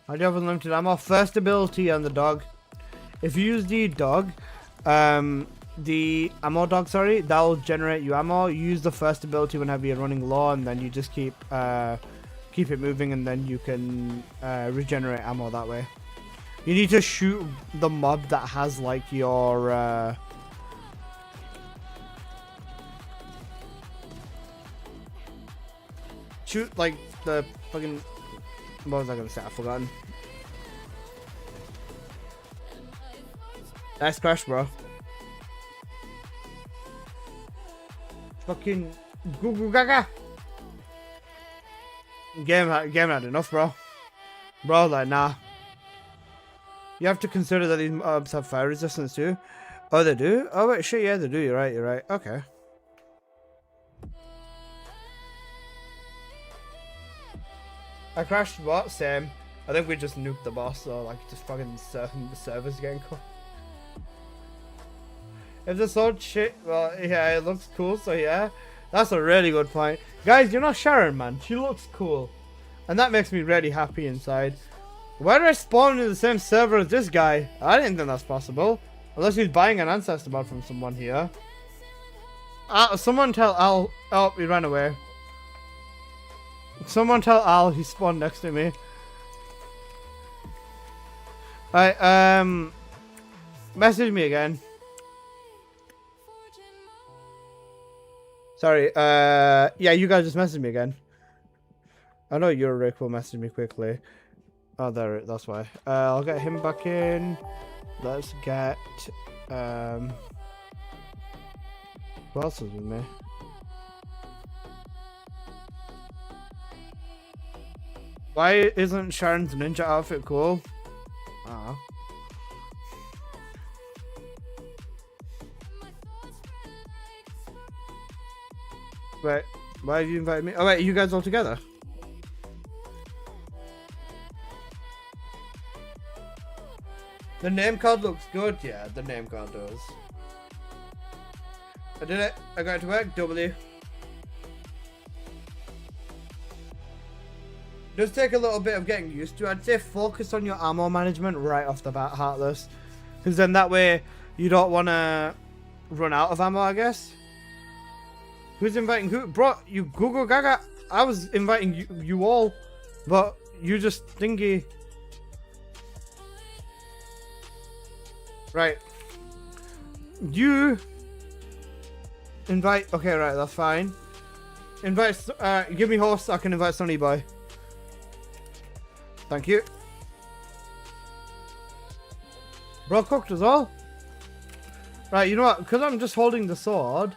How do you have unlimited ammo? First ability on the dog. If you use the dog, the ammo dog, sorry, that will generate you ammo. You use the first ability whenever you're running low, and then you just keep it moving, and then you can regenerate ammo that way. You need to shoot the mob that has like your shoot like the fucking, what was I gonna say? I've forgotten. Nice crash, bro. Fucking goo goo gaga. Game had enough, bro. Bro, like, nah. You have to consider that these mobs have fire resistance too. Oh, they do? Oh, wait, shit, yeah, they do. You're right. Okay. I crashed what? Same. I think we just nuked the boss, so, like, just fucking the server's getting cooked. If the sword shit, well, yeah, it looks cool, so yeah. That's a really good point. Guys, you know Sharon, man. She looks cool. And that makes me really happy inside. Why did I spawn in the same server as this guy? I didn't think that's possible. Unless he's buying an ancestor mod from someone here. Someone tell Al. Oh, he ran away. Someone tell Al he spawned next to me. Alright, message me again. Sorry, yeah, you guys just messaged me again. I know you're Rick will message me quickly. Oh, there, that's why. I'll get him back in. Let's get, who else is with me? Why isn't Sharon's ninja outfit cool? Ah. Wait, why have you invited me? Oh wait, you guys all together? The name card looks good, yeah, the name card does. I did it, I got it to work, W. Does take a little bit of getting used to. I'd say focus on your ammo management right off the bat, Heartless. Because then that way you don't want to run out of ammo, I guess. Who's inviting who? Bro, you Google Gaga. I was inviting you all, but you just thingy. Right. You invite. Okay, right, that's fine. Invite. Give me host. I can invite Sonny Boy. Thank you. Bro cooked as well. Right, you know what? Because I'm just holding the sword,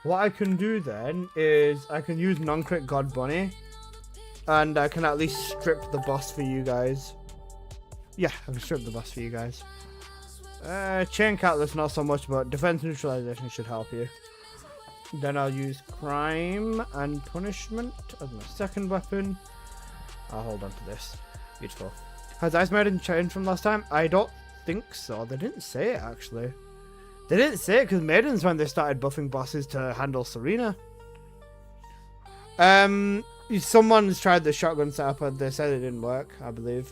what I can do then is I can use non-crit God Bunny, and I can at least strip the boss for you guys. Yeah, I can strip the boss for you guys. Chain Catalyst not so much, but defense neutralization should help you. Then I'll use crime and punishment as my second weapon. I'll hold on to this. Beautiful. Has Ice Maiden changed from last time? I don't think so. They didn't say it actually. They didn't say it because Maiden's when they started buffing bosses to handle Serena. Someone's tried the shotgun setup and they said it didn't work, I believe.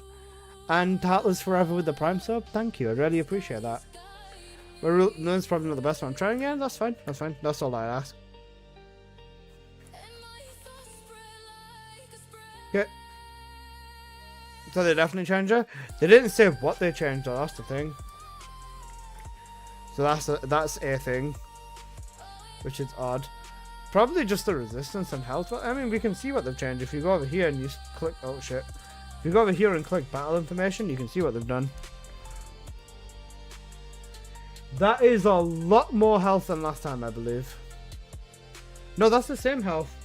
And Heartless Forever with the Prime sub. Thank you. I really appreciate that. No, it's probably not the best one. Trying again. That's fine. That's fine. That's all I ask. Okay. So they definitely changed it. They didn't say what they changed though, that's the thing. So that's a thing. Which is odd. Probably just the resistance and health, but I mean we can see what they've changed. If you go over here and you click oh shit. If you go over here and click battle information, you can see what they've done. That is a lot more health than last time, I believe. No, that's the same health.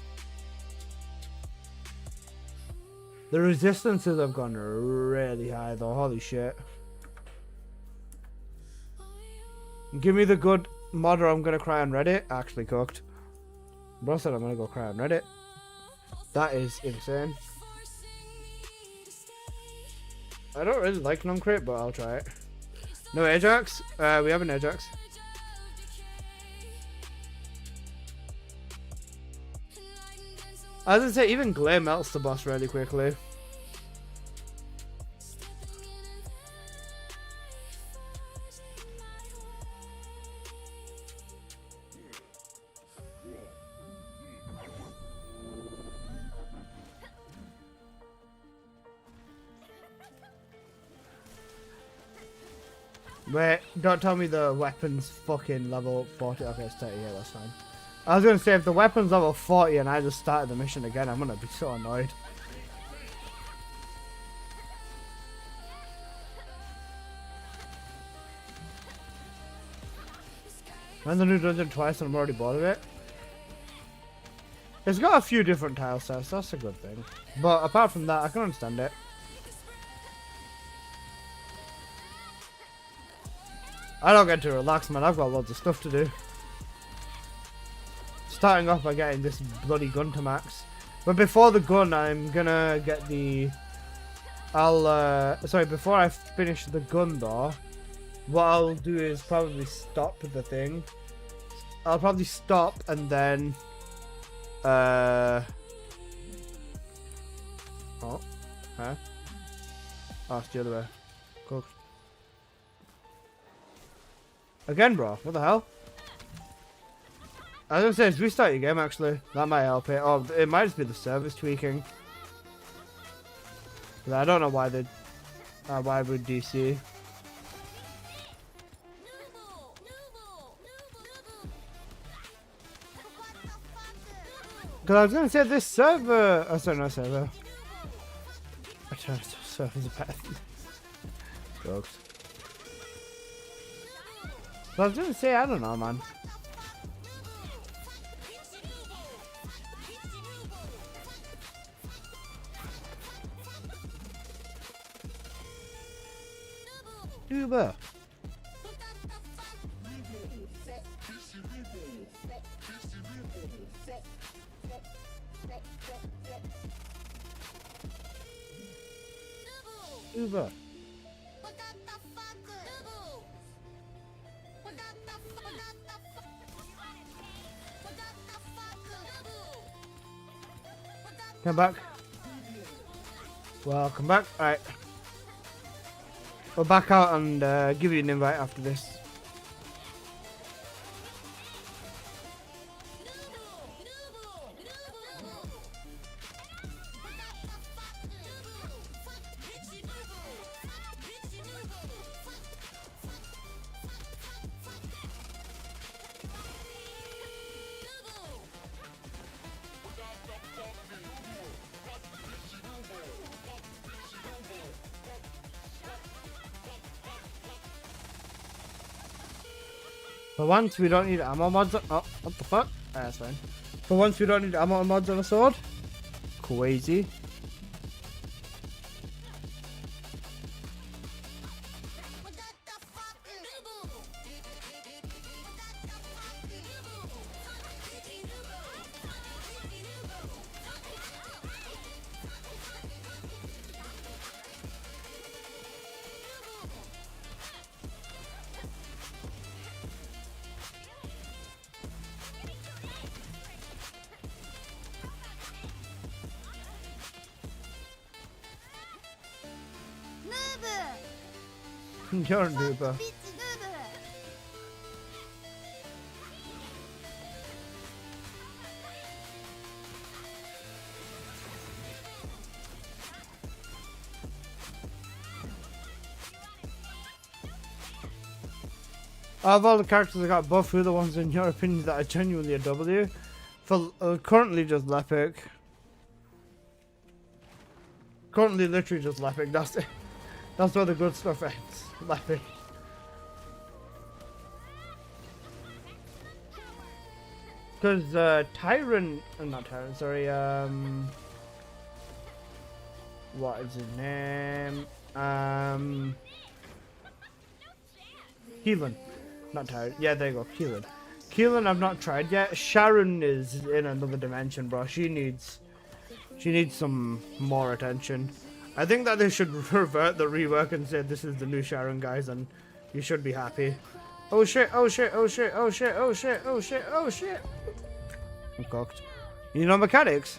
The resistances have gone really high though, holy shit. Give me the good mod or I'm gonna cry on Reddit. Actually cooked. Bro said I'm gonna go cry on Reddit. That is insane. I don't really like non-crit, but I'll try it. No Ajax? We have an Ajax. As I say, even Glare melts the boss really quickly. Wait, don't tell me the weapon's fucking level 40. Okay, it's 30, yeah, that's fine. I was gonna say, if the weapon's level 40 and I just started the mission again, I'm gonna be so annoyed. Ran the new dungeon twice and I'm already bored of it. It's got a few different tile sets, that's a good thing. But apart from that, I can understand it. I don't get to relax, man. I've got loads of stuff to do. Starting off by getting this bloody gun to max. But before the gun, I'm gonna get the... sorry, before I finish the gun though, what I'll do is probably stop the thing. I'll probably stop and then... Oh. Huh? Oh, it's the other way. Cool. Again, bro. What the hell? I was gonna say, just restart your game, actually. That might help it. Oh, it might just be the servers tweaking. But I don't know why they... why would DC? Because I was gonna say this server... Oh, sorry, no server. I tried to servers a pet. Jokes. But I was gonna say, I don't know, man. Uber. Uber. Come back. Welcome back. Alright. We'll back out and give you an invite after this. For once, we don't need ammo mods. Oh, what the fuck? That's fine. For once, we don't need ammo mods on a sword. Crazy. You're a noober. Of all the characters that got buffed, who are the ones in your opinion that are genuinely a W? For currently just Lepic. Currently literally just Lepic, that's it. That's where the good stuff ends. Lepic. Because Tyrant, not Tyrant, sorry, what is his name? Keelan. Not Tyrant. Yeah, there you go, Keelan. Keelan I've not tried yet. Sharon is in another dimension, bro. She needs some more attention. I think that they should revert the rework and say this is the new Sharon, guys, and you should be happy. Oh shit, oh shit, oh shit, oh shit, oh shit, oh shit, oh shit. I'm cooked. You know mechanics?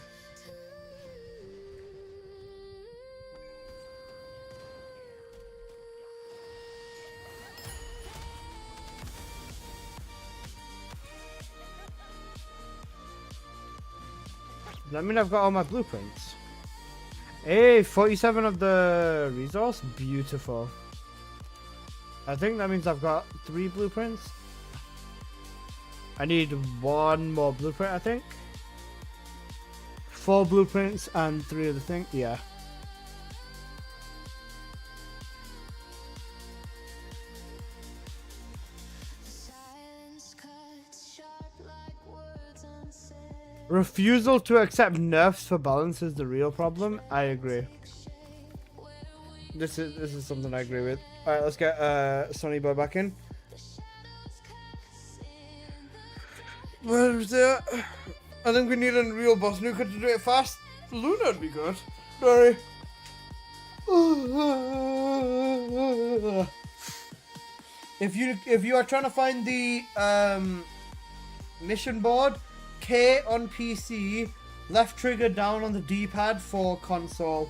That means I've got all my blueprints. Hey, 47 of the resource. Beautiful. I think that means I've got 3 blueprints. I need 1 more blueprint, I think. 4 blueprints and 3 of the thing. Yeah. Refusal to accept nerfs for balance is the real problem. I agree. This is something I agree with. Alright, let's get Sonny Boy back in. Where is it? I think we need a real boss nuker to do it fast. Luna would be good. Sorry. If you are trying to find the mission board, K on PC, left trigger down on the D-pad for console.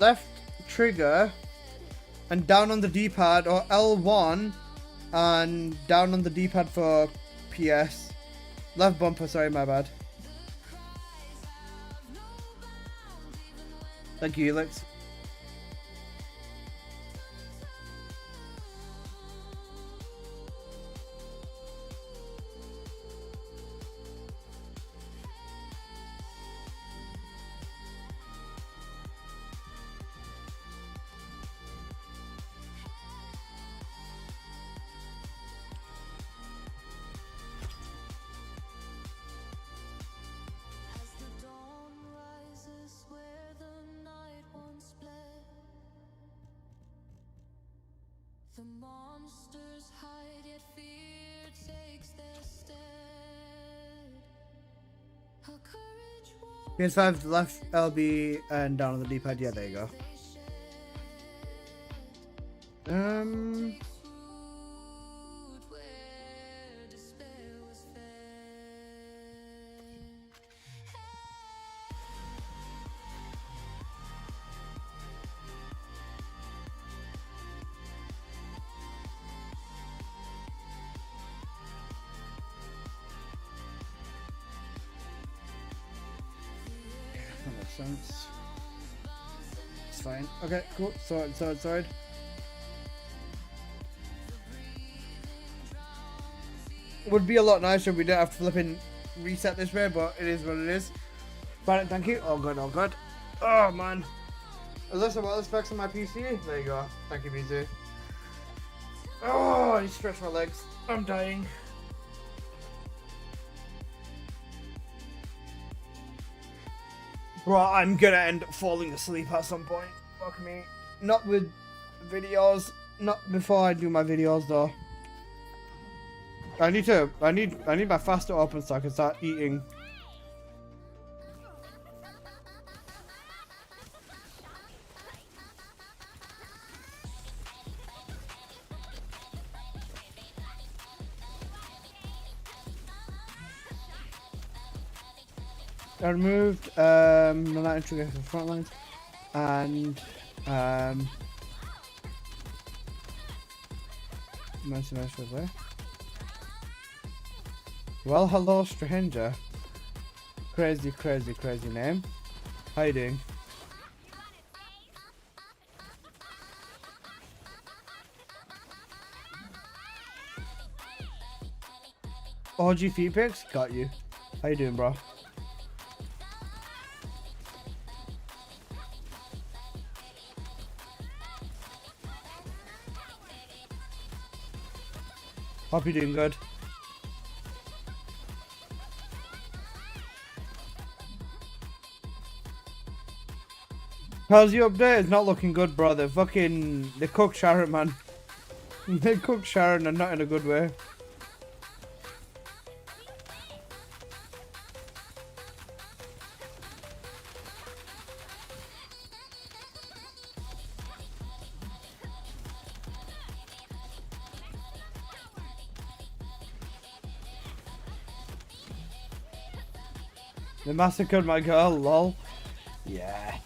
left trigger and down on the D-pad, or L1 and down on the D-pad for PS. Left bumper, sorry, my bad. Thank you, Helix. The monsters hide, yet fear takes their stead. How courage walks PS5 left LB and down on the D-pad. Yeah, there you go. where despair was fed. That makes sense. It's fine. Okay, cool. Sorted. Would be a lot nicer if we didn't have to flipping reset this way, but it is what it is. But thank you. All good, all good. Oh man. Is this about the specs on my PC? There you go. Thank you, PC. Oh, I need to stretch my legs. I'm dying. Bro, I'm gonna end up falling asleep at some point. Fuck me. Not with videos. Not before I do my videos though. I need my fast to open so I can start eating. I removed the night entry from front lines and there. Well, hello, stranger. Crazy name. How you doing? OG feet pics? Got you. How you doing, bro? Hope you're doing good. How's your update? It's not looking good, bro. They cooked Sharon, man. They cooked Sharon and not in a good way. They massacred my girl, lol. Yeah.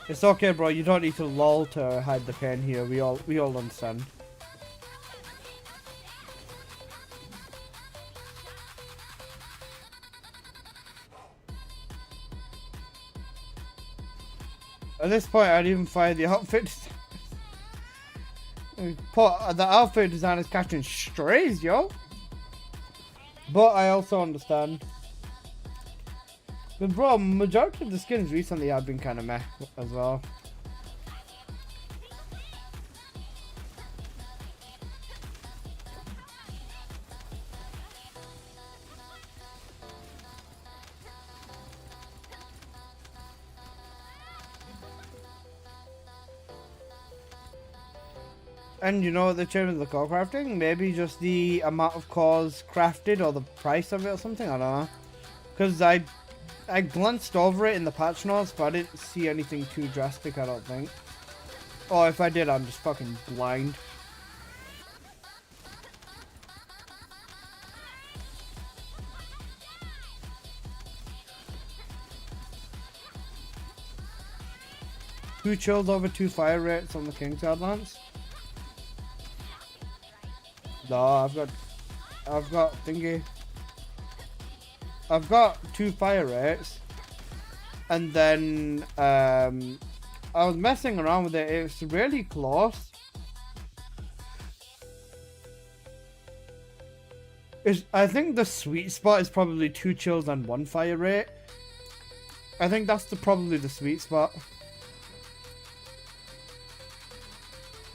It's okay, bro. You don't need to lol to hide the pain here. We all understand. At this point, I'd even find the outfit. The outfit design is catching strays, yo. But I also understand. But bro, majority of the skins recently have been kind of meh as well. And you know what they changed with the core crafting? Maybe just the amount of cores crafted or the price of it or something? I don't know. Because I glanced over it in the patch notes, but I didn't see anything too drastic, I don't think. Or if I did, I'm just fucking blind. 2 chills over 2 fire rates on the Kingsguard Lance. No, I've got thingy. I've got 2 fire rates, and then I was messing around with it. It's really close. I think the sweet spot is probably 2 chills and 1 fire rate. I think that's probably the sweet spot.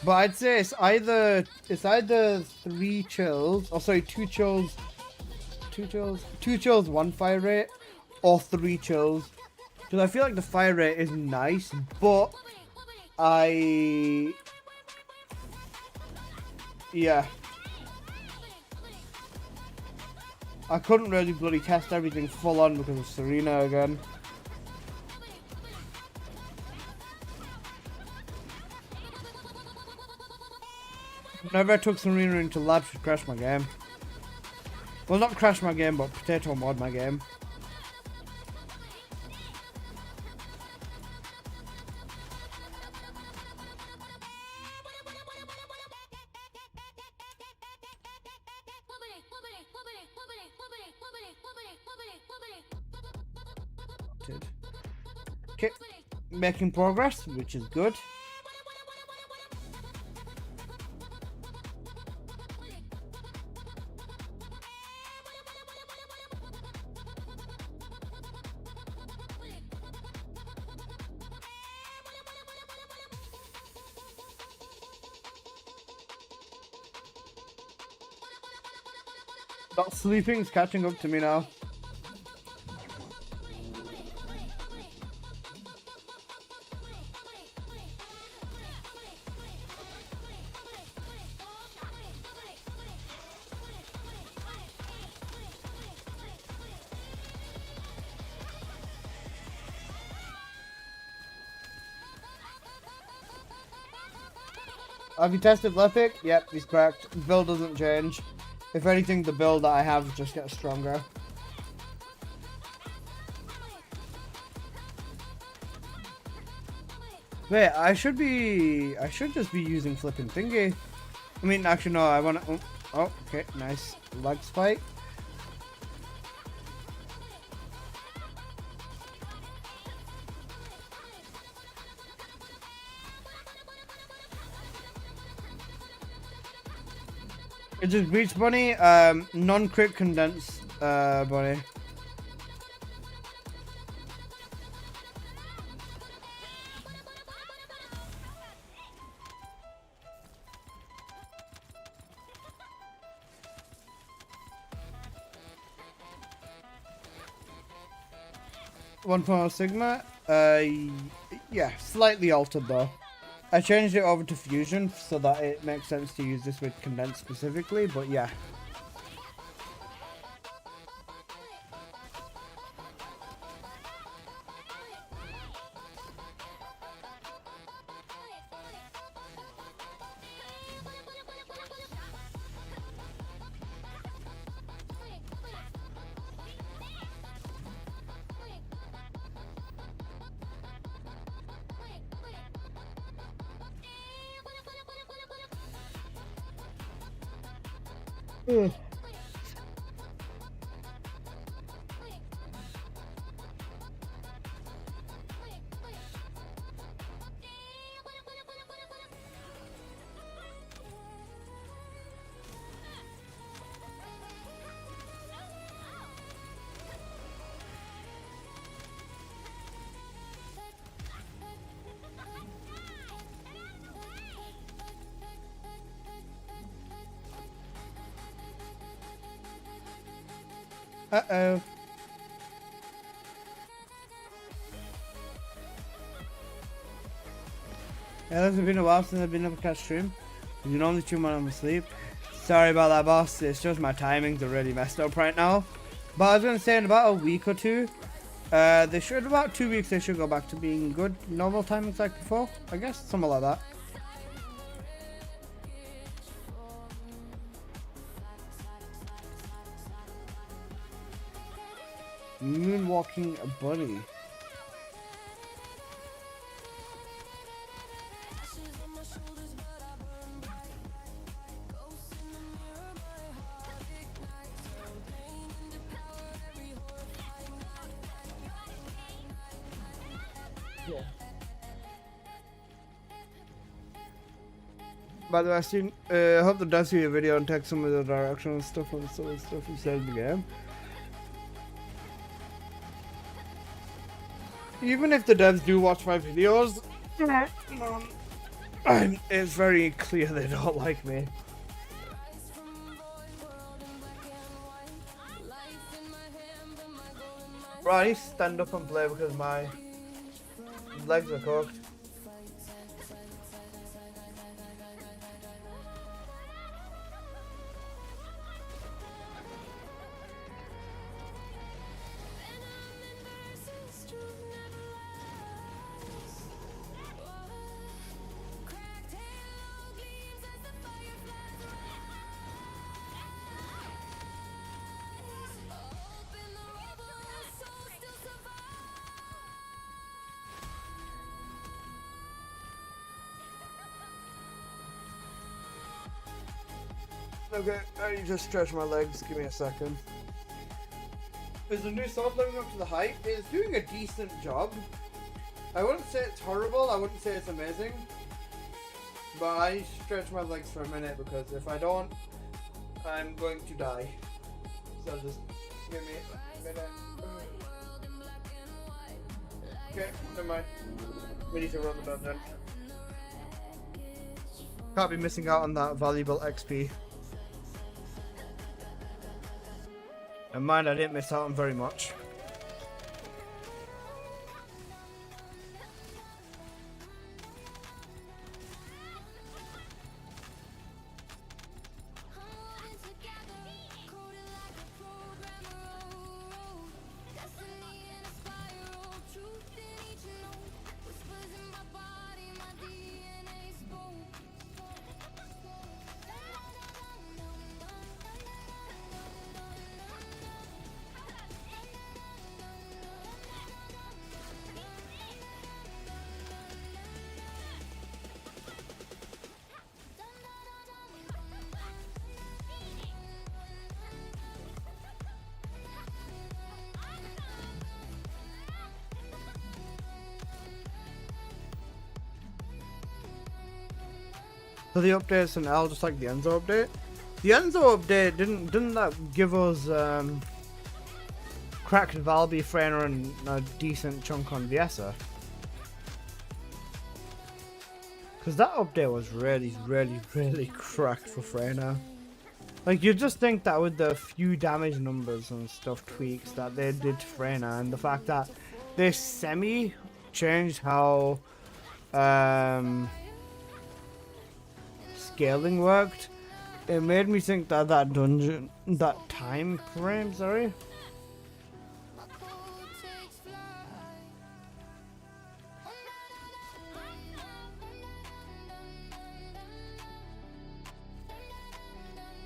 But I'd say it's either 3 chills, or sorry, 2 chills, 1 fire rate, or 3 chills. Because I feel like the fire rate is nice, but yeah. I couldn't really bloody test everything full on because of Serena again. Whenever I took Serena into lab, she crashed my game. Well, not crash my game, but potato mod my game. Okay, making progress, which is good. Not sleeping is catching up to me now. Have you tested Lepic? Yep, he's cracked. The build doesn't change. If anything, the build that I have just gets stronger. Wait, I should just be using flipping thingy. I mean, actually, no, I wanna... Oh, okay, nice. Leg spike. It's just Breach Bunny, non-crit condense bunny. .1 Sigma, yeah, slightly altered though. I changed it over to Fusion so that it makes sense to use this with Condense specifically, but yeah. Ugh. Uh-oh. Yeah, it's been a while since I've been able to catch stream. You normally stream when I'm asleep. Sorry about that, boss. It's just my timings are really messed up right now. But I was going to say in about a week or two, about 2 weeks, they should go back to being good normal timings like before. I guess, something like that. Moonwalking a bunny. By the way, I hope the devs see your video and take some of the direction and stuff and some of the stuff you said in the game. Even if the devs do watch my videos, it's very clear they don't like me. Bro, I need to stand up and play because my legs are cooked. Okay, I need to stretch my legs. Give me a second. Is the new sword living up to the hype? It's doing a decent job. I wouldn't say it's horrible. I wouldn't say it's amazing. But I need to stretch my legs for a minute because if I don't, I'm going to die. So just give me a minute. Okay, never mind. We need to run the dungeon. Can't be missing out on that valuable XP. And mind, I didn't miss out on very much. So the updates and L just like the Enzo update. The Enzo update didn't that give us cracked Valby, Freyna and a decent chunk on Viessa? Because that update was really cracked for Freyna. Like you'd just think that with the few damage numbers and stuff tweaks that they did to Freyna and the fact that they semi changed how scaling worked, it made me think that that time frame, sorry.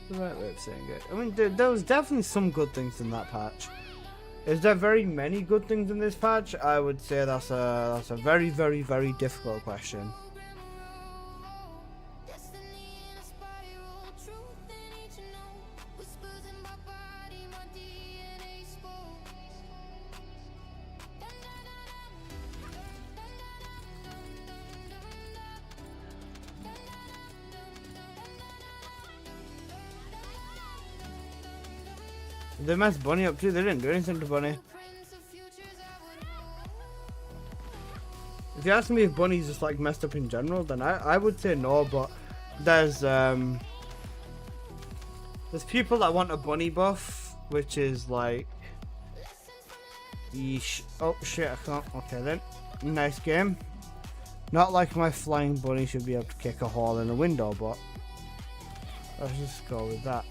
The right way of saying it. I mean, there was definitely some good things in that patch. Is there very many good things in this patch? I would say that's a very difficult question. They messed Bunny up too, they didn't do anything to Bunny. If you ask me if Bunny's just like messed up in general, then I would say no, but there's people that want a Bunny buff, which is like oh shit, I can't. Okay then. Nice game. Not like my flying bunny should be able to kick a hole in a window, but let's just go with that.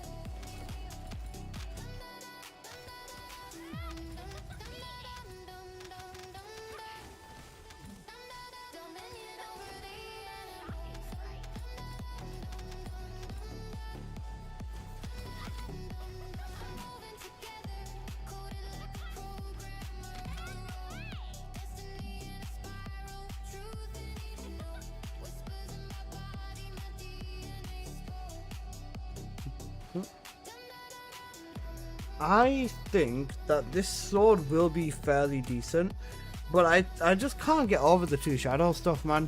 I think that this sword will be fairly decent, But I just can't get over the two shadow stuff, man.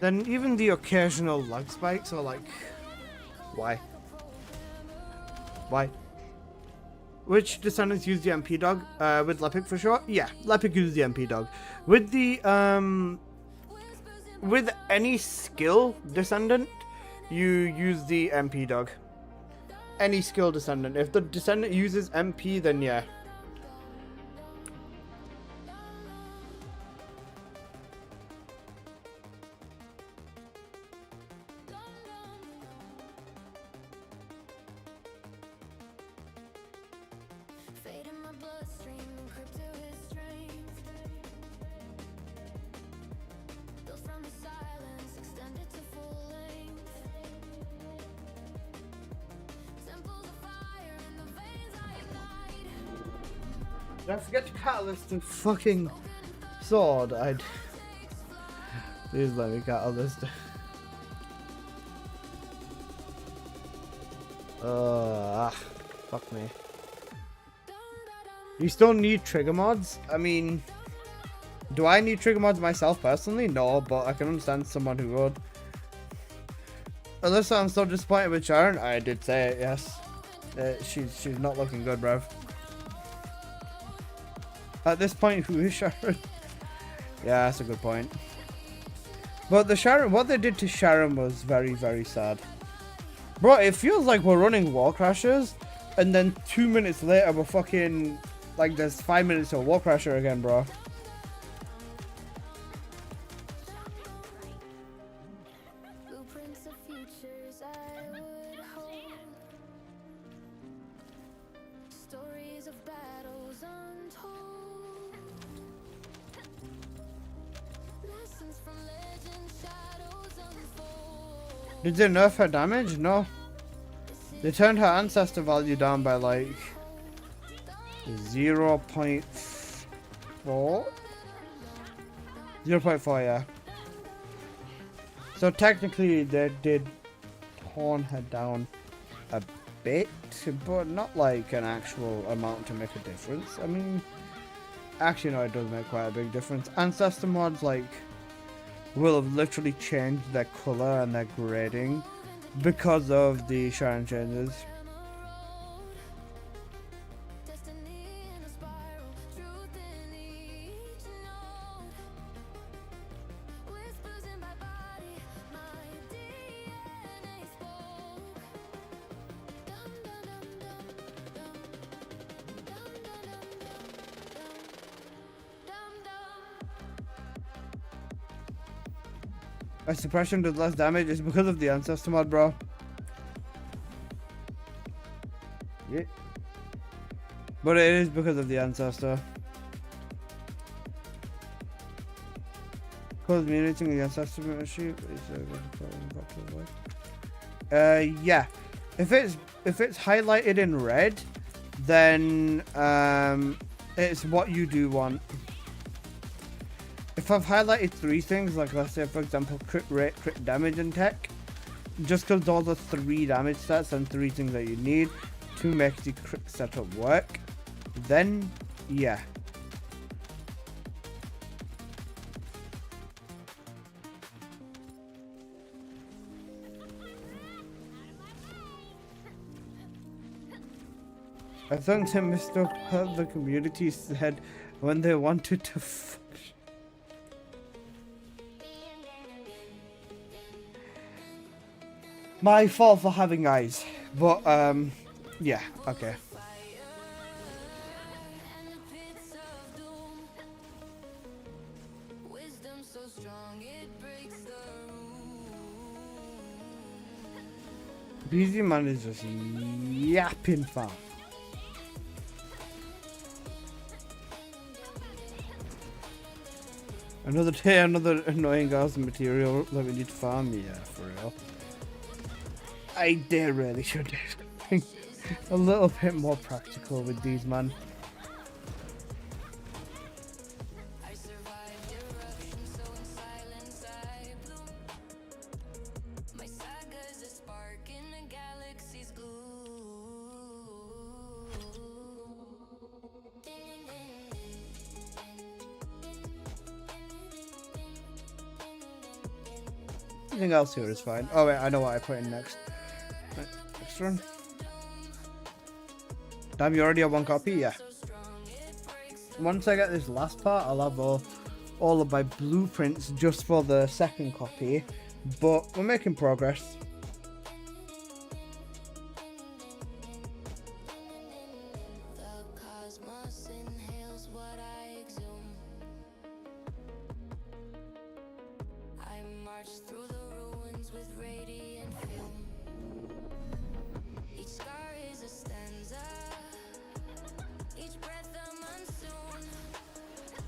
Then even the occasional lag spikes are like, why? Why? Which Descendants use the MP dog? With Lepic for sure? Yeah, Lepic uses the MP dog. With the, with any skill Descendant, you use the MP dog. Any skill Descendant. If the Descendant uses MP, then yeah. Fade in my bloodstream, encrypt to his strength. Built from the silence, extended to full length. Temples of fire in the veins I ignite. Did I forget to catalyst the fucking sword? Please let me catalyst. Fuck me. You still need trigger mods? I mean, do I need trigger mods myself personally? No, but I can understand someone who would. Alyssa, I'm so disappointed with Sharon. I did say it, yes. She's not looking good, bruv. At this point, who is Sharon? Yeah, that's a good point. But the Sharon, what they did to Sharon was very, very sad. Bro, it feels like we're running War Crashers, and then 2 minutes later we're fucking, like, there's 5 minutes to War Crasher again, bro. Blueprints of futures I would hold. Stories of battles untold. Lessons from legend, shadows unfold. Did they nerf her damage? No. They turned her ancestor value down by like 0.4? 0.4, yeah. So technically they did tone her down a bit, but not like an actual amount to make a difference. I mean, actually no, it does make quite a big difference. Ancestor mods like will have literally changed their color and their grading because of the Sharon changes. Destiny in a spiral, truth in each note. Whispers in my body, my DNA spoke. Dum dum dum dum dum. Dum dum dum dum dum. A suppression does less damage is because of the ancestor mod, bro. Yeah. But it is because of the ancestor. Cause muting the ancestor issue yeah. If it's highlighted in red, then it's what you do want. If I've highlighted 3 things, like let's say for example crit rate, crit damage and tech, just because those are 3 damage stats and 3 things that you need to make the crit setup work, then yeah. I think Tim mistook what the community said when they wanted to My fault for having eyes, but yeah, okay. And the pits of doom. Wisdom so strong it breaks the rules. BZ man is just yapping fam. Another day, another annoying house of material that we need to farm. Yeah, for real. I dare really should do something a little bit more practical with these, man. Everything else here is fine. Oh wait, I know what I put in next. Right, next one. Damn, you already have one copy? Yeah. Once I get this last part, I'll have all of my blueprints just for the second copy. But we're making progress.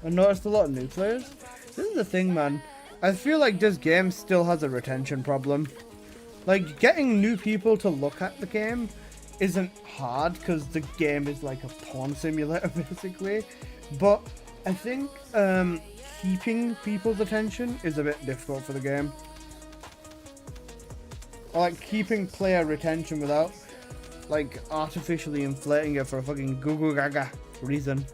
I noticed a lot of new players. This is the thing, man. I feel like this game still has a retention problem. Like, getting new people to look at the game isn't hard because the game is like a porn simulator, basically. But I think keeping people's attention is a bit difficult for the game. Or like keeping player retention without like artificially inflating it for a fucking goo goo gaga reason.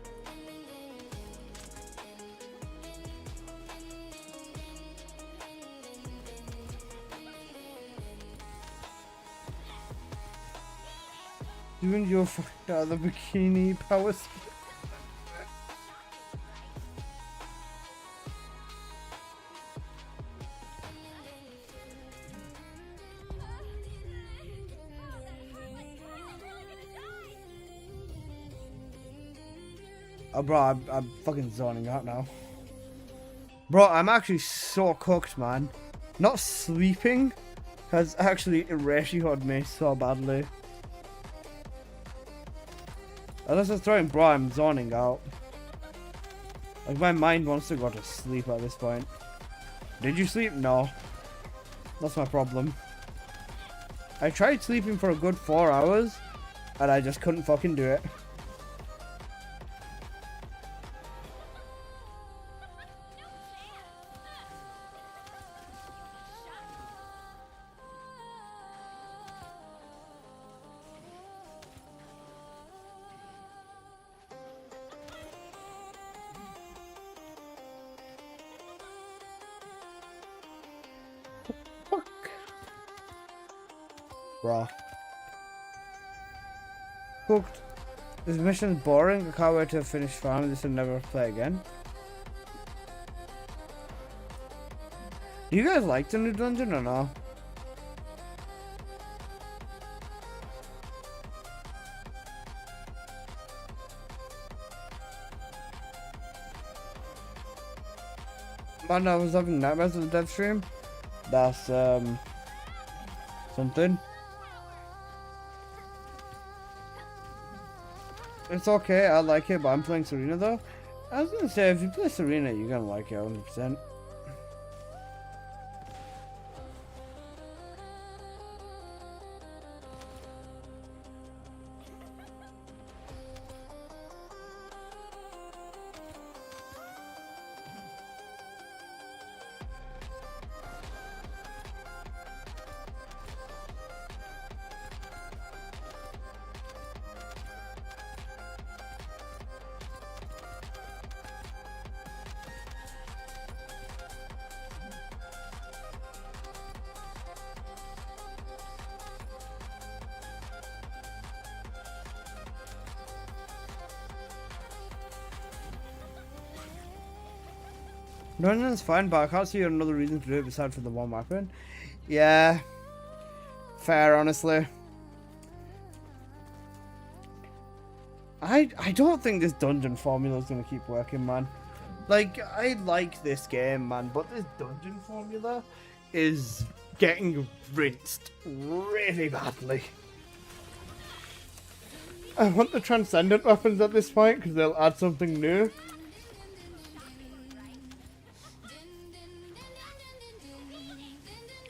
Doing your fucking out of the bikini power split. Oh, bro, I'm fucking zoning out now. Bro, I'm actually so cooked, man. Not sleeping has actually ratioed me so badly. Unless it's throwing, bro, I'm zoning out. Like, my mind wants to go to sleep at this point. Did you sleep? No. That's my problem. I tried sleeping for a good 4 hours, and I just couldn't fucking do it. Bruh. Cooked. This mission is boring. I can't wait to finish farming this and never play again. Do you guys like the new dungeon or no? Man, I was having nightmares of the dev stream. That's something. It's okay, I like it, but I'm playing Serena though. I was gonna say, if you play Serena, you're gonna like it 100%. No, it's fine, but I can't see another reason to do it besides for the one weapon. Yeah. Fair, honestly. I don't think this dungeon formula is going to keep working, man. Like, I like this game, man, but this dungeon formula is getting rinsed really badly. I want the Transcendent weapons at this point, because they'll add something new.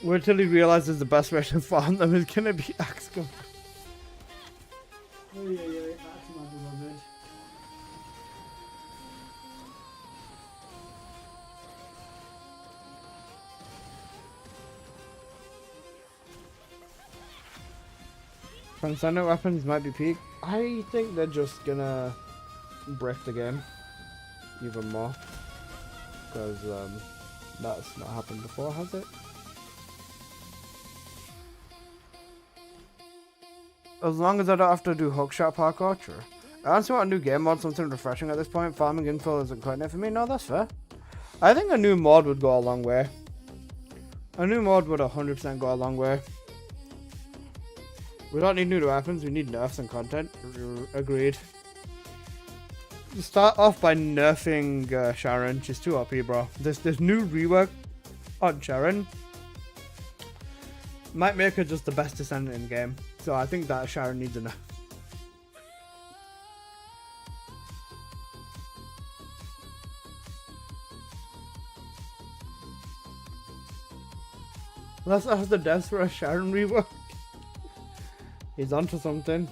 Wait till he realizes the best way to farm them is gonna be axe gun. Oh yeah, axe might be rubbish. Transcendent weapons might be peak. I think they're just gonna break the game even more. Because that's not happened before, has it? As long as I don't have to do hookshot parkour, true. I honestly want a new game mod, something refreshing at this point. Farming infill isn't quite it for me. No, that's fair. I think a new mod would go a long way. A new mod would 100% go a long way. We don't need new weapons, we need nerfs and content. Agreed. Start off by nerfing Sharon. She's too OP, bro. This new rework on Sharon might make her just the best Descendant in the game. So I think that Sharon needs a nerf. Let's ask the devs for a Sharon rework. He's onto something.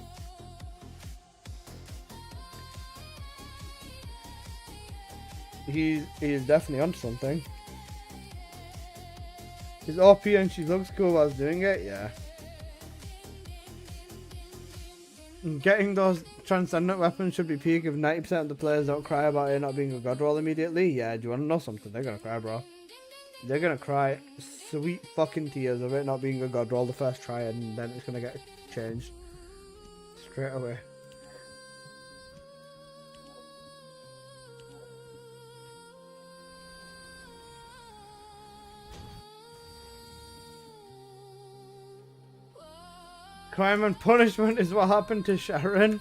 He's definitely onto something. She's OP and she looks cool while doing it, yeah. And getting those transcendent weapons should be peak if 90% of the players don't cry about it not being a god roll immediately. Yeah, do you want to know something? They're gonna cry, bro. They're gonna cry sweet fucking tears of it not being a god roll the first try, and then it's gonna get changed straight away. Crime and punishment is what happened to Sharon.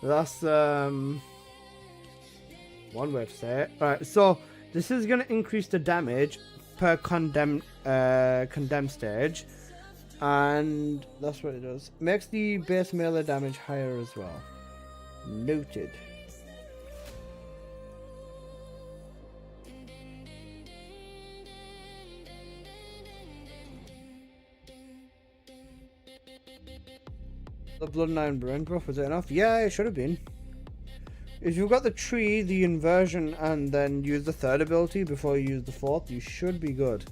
That's one way to say it. Alright, so this is gonna increase the damage per condemned stage, and that's what it does. Makes the base melee damage higher as well. Noted. The Bloodline Brain Growth, was it enough? Yeah, it should have been. If you've got the tree, the inversion, and then use the third ability before you use the fourth, you should be good.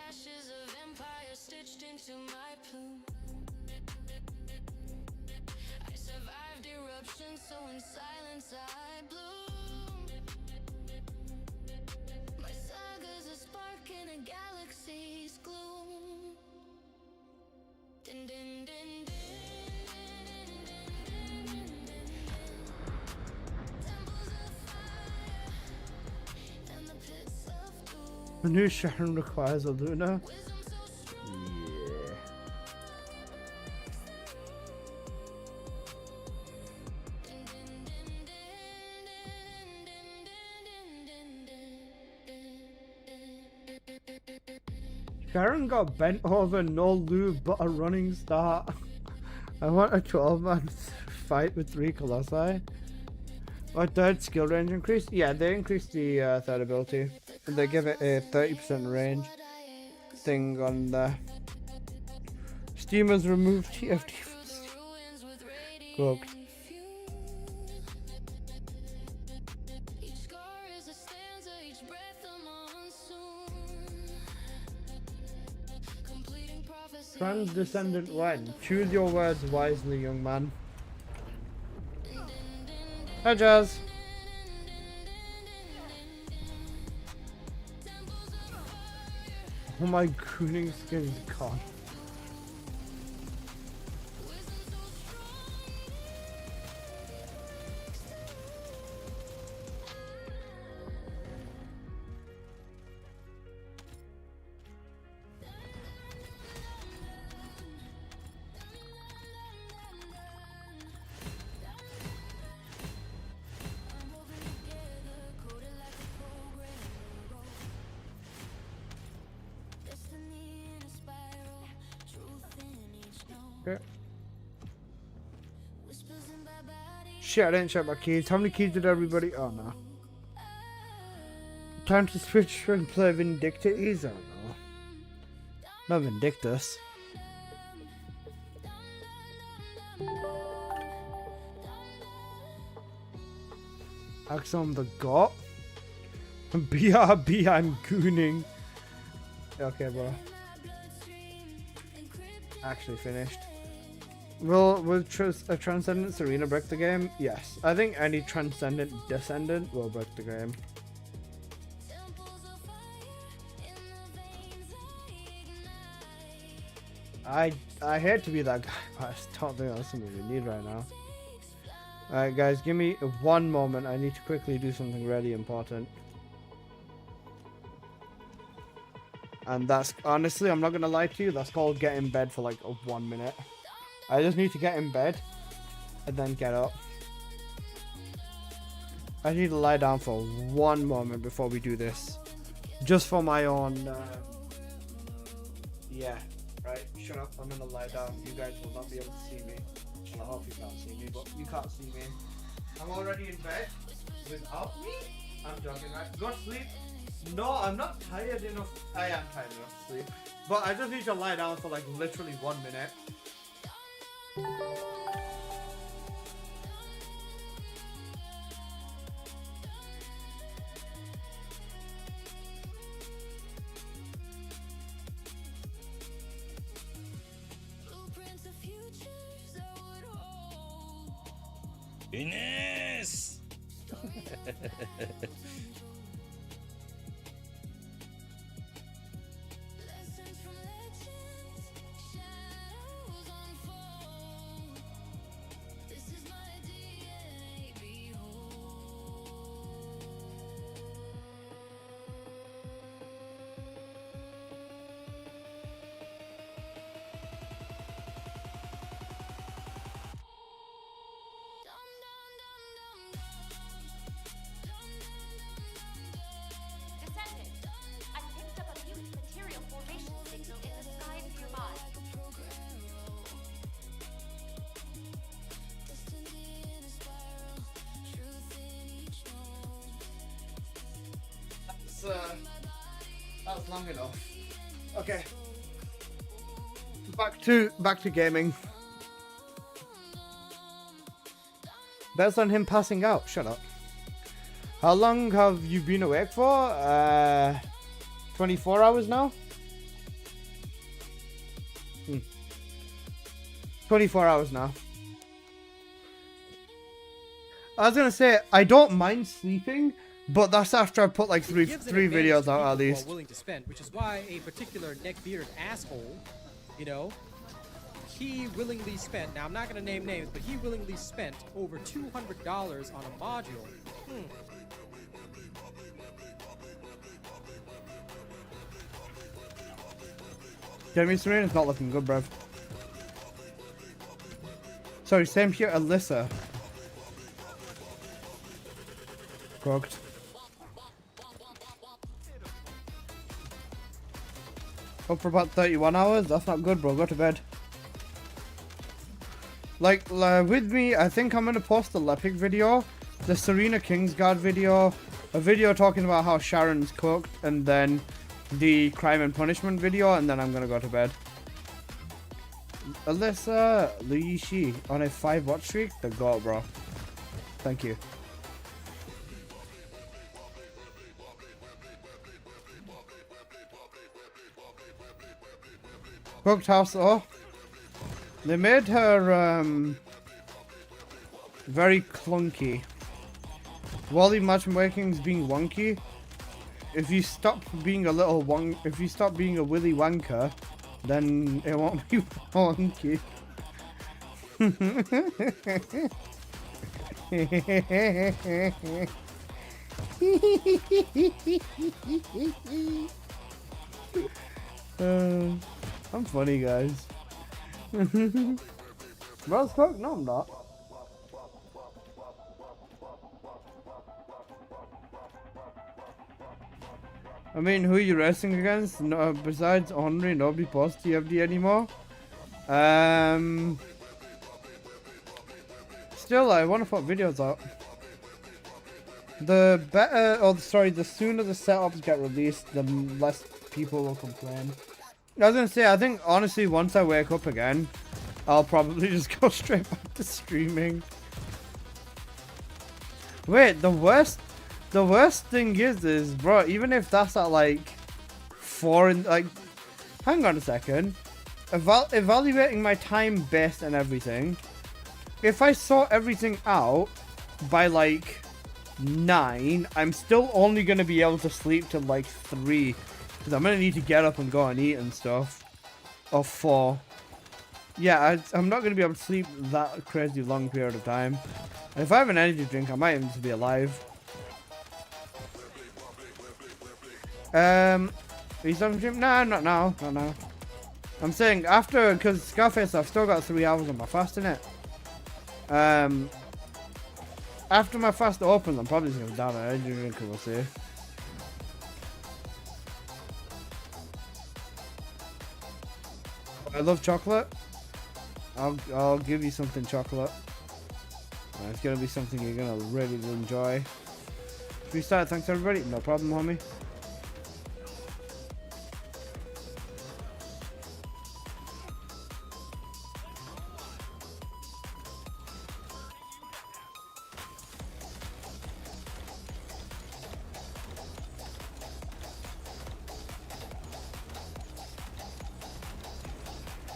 Ashes of empire stitched into my plume. I survived eruption, so in silence I bloom. My saga's a spark in a galaxy's gloom. Din, din, din, din. The new Sharon requires a Luna. Yeah. Sharon got bent over, no lube, but a running start. I want a 12-man fight with 3 Colossi. My third skill range increased? Yeah, they increased the third ability. And they give it a 30% range thing on the Steam has removed TFT. Cooked. Descendant when? Choose your words wisely, young man. Hi, Jazz. Oh, my crooning skin is gone. Okay. Shit, I didn't check my keys. How many keys did everybody? Oh no. Time to switch and play Vindicta Ease. I don't know. Not Vindictus. Axom the God. BRB, I'm gooning. Okay, bro. Actually finished. Will a Transcendent Serena break the game? Yes. I think any Transcendent Descendant will break the game. I hate to be that guy, but I just don't think that's something we need right now. Alright guys, give me one moment. I need to quickly do something really important. And that's, honestly, I'm not gonna lie to you, that's called get in bed for like 1 minute. I just need to get in bed and then get up. I need to lie down for 1 moment before we do this. Just for my own, yeah, right, shut up, I'm gonna lie down. You guys will not be able to see me. Well, I hope you can't see me, but you can't see me. I'm already in bed without me. I'm joking, right? Go to sleep. No, I'm not tired enough. I am tired enough to sleep. But I just need to lie down for like literally 1 minute. Blueprints of futures I would hold. Ines! Lessons from legends, shadows unfold. This is my DNA, behold. Descendant, I picked up a mutant material formation signal in the sky nearby. Destiny in a spiral, truth in each known. That's long enough. Okay. Back to gaming. Bets on him passing out. Shut up. How long have you been awake for? 24 hours now? 24 hours now. I was gonna say, I don't mind sleeping, but that's after I put like three Gives an videos advantage to out at people who are least. willing to spend, which is why a particular neck-bearded asshole, you know, he willingly spent, now I'm not going to name names, but he willingly spent over $200 on a module. Jeremy Serena's not looking good, bruv. Sorry, same here, Alyssa. Cooked. Up for about 31 hours? That's not good, bro. Go to bed. Like, with me, I think I'm gonna post the Lepic video, the Serena Kingsguard video, a video talking about how Sharon's cooked, and then the crime and punishment video, and then I'm gonna go to bed. Alyssa Luishi on a 5 watch streak? The goat, bro. Thank you. Cooked house, oh. They made her very clunky. While the matchmaking's being wonky, if you stop being a little if you stop being a willy wanker, then it won't be wonky. I'm funny, guys. Bro's cooked? No, I'm not. I mean, who are you racing against? No, besides Henry, nobody posts TFD anymore. Still, I want to put videos out. The better, or sorry, the sooner the setups get released, the less people will complain. I was gonna say, I think honestly, once I wake up again, I'll probably just go straight back to streaming. Wait, the worst thing is, bro, even if that's at like 4 and like, hang on a second, evaluating my time best and everything, if I sort everything out by like 9, I'm still only gonna be able to sleep till like 3, because I'm gonna need to get up and go and eat and stuff. Or 4. Yeah, I'm not gonna be able to sleep that crazy long period of time. And if I have an energy drink, I might even just be alive. Are you starting to gym? Nah, not now. Not now. I'm saying after, because Scarface, I've still got 3 hours on my fast in it. After my fast opens, I'm probably just going to down an energy drink and we'll see. I love chocolate. I'll give you something chocolate. It's going to be something you're going to really enjoy. Restart, thanks everybody. No problem, homie.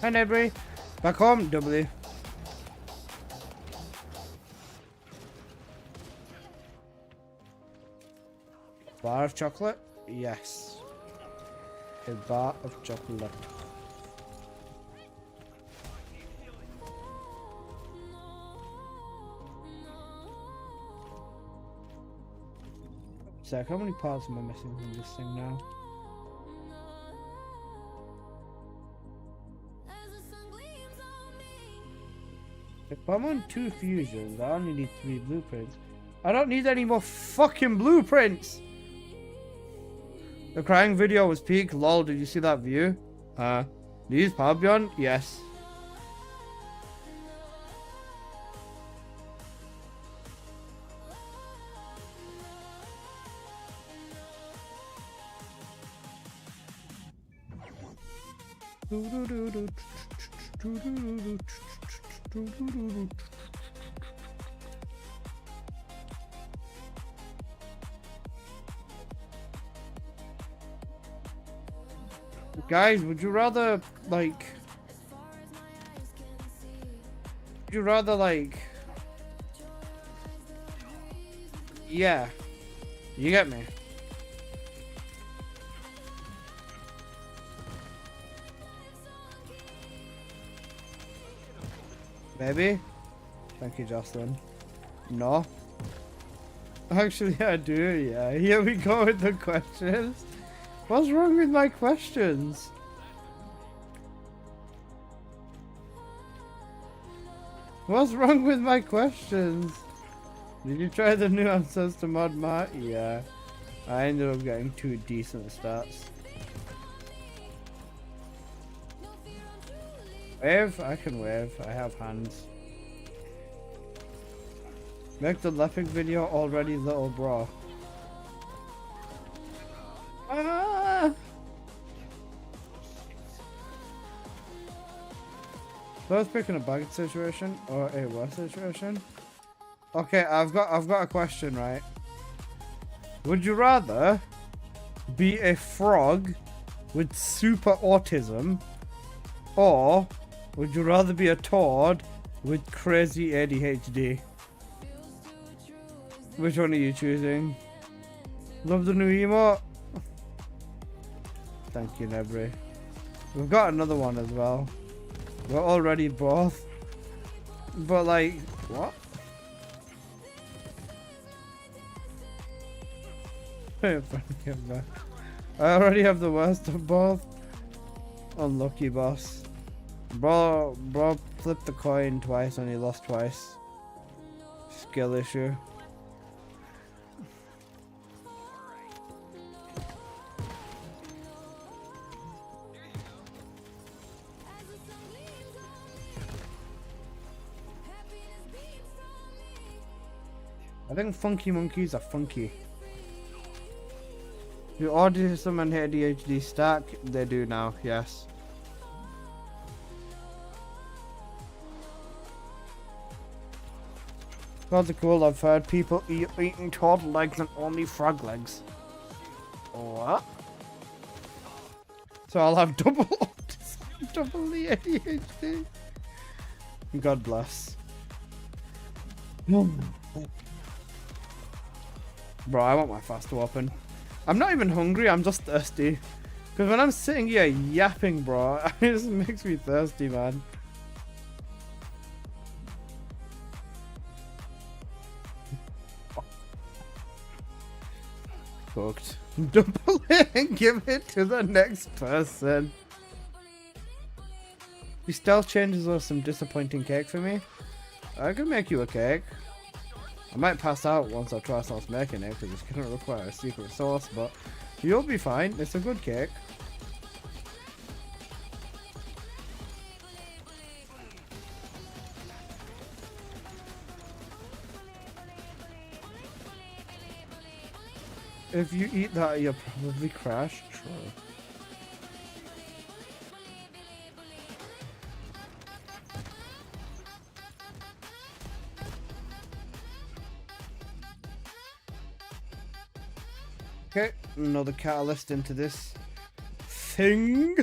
Hi Nebry, back home, W. Bar of chocolate? Yes. A bar of chocolate. Zach, how many parts am I missing from this thing now? If I'm on 2 fusions, I only need 3 blueprints. I don't need any more fucking blueprints! The crying video was peak. Lol, did you see that view? Do you use Power Beyond? Yes. Guys, would you rather like yeah, you get me? Maybe? Thank you, Jocelyn. No. Actually, I do, yeah. Here we go with the questions. What's wrong with my questions? What's wrong with my questions? Did you try the new Ancestor mod, Matt? Yeah. I ended up getting 2 decent stats. Wave? I can wave. I have hands. Make the Lepic video already, little bro. Ah! Both picking a bad situation or a worse situation. Okay, I've got a question, right? Would you rather be a frog with super autism, or would you rather be a toad with crazy ADHD? Which one are you choosing? Love the new emote. Thank you, Nebry. We've got another one as well. We're already both. But like, what? I already have the worst of both. Unlucky, boss. Bro flipped the coin twice and he lost twice. Skill issue. think funky monkeys are funky. Do autism and ADHD stack? They do now, yes. That's cool. I've heard people eating turtle legs and only frog legs. What? So I'll have double autism, double the ADHD. God bless. Bro, I want my fast to open. I'm not even hungry, I'm just thirsty. Because when I'm sitting here yapping, bro, it just makes me thirsty, man. Cooked. Double it and give it to the next person. These stealth changes are some disappointing cake for me. I could make you a cake. I might pass out once I try sauce making it because it's going to require a secret sauce, but you'll be fine. It's a good cake. If you eat that, you'll probably crash. True. Okay, another catalyst into this thing.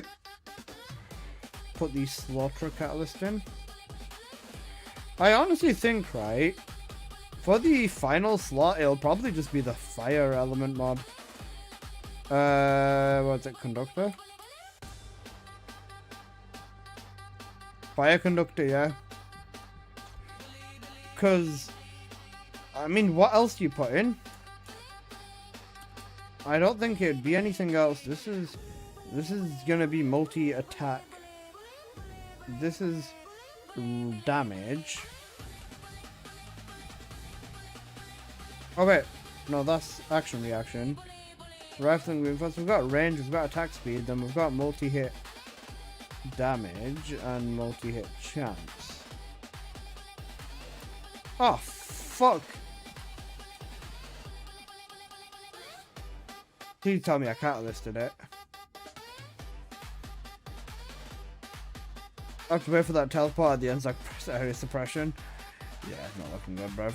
Put the slaughter catalyst in. I honestly think, right, for the final slot, it'll probably just be the fire element mod. What's it, conductor? Fire conductor, yeah. Because, I mean, what else do you put in? I don't think it'd be anything else. This is gonna be multi-attack. This is damage. Oh wait, no, that's action reaction. Rifling reinforcements. We've got range, we've got attack speed, then we've got multi-hit damage and multi-hit chance. Oh fuck! Please tell me I catalysted it. I have to wait for that teleport at the end, like press area suppression. Yeah, not looking good, bruv.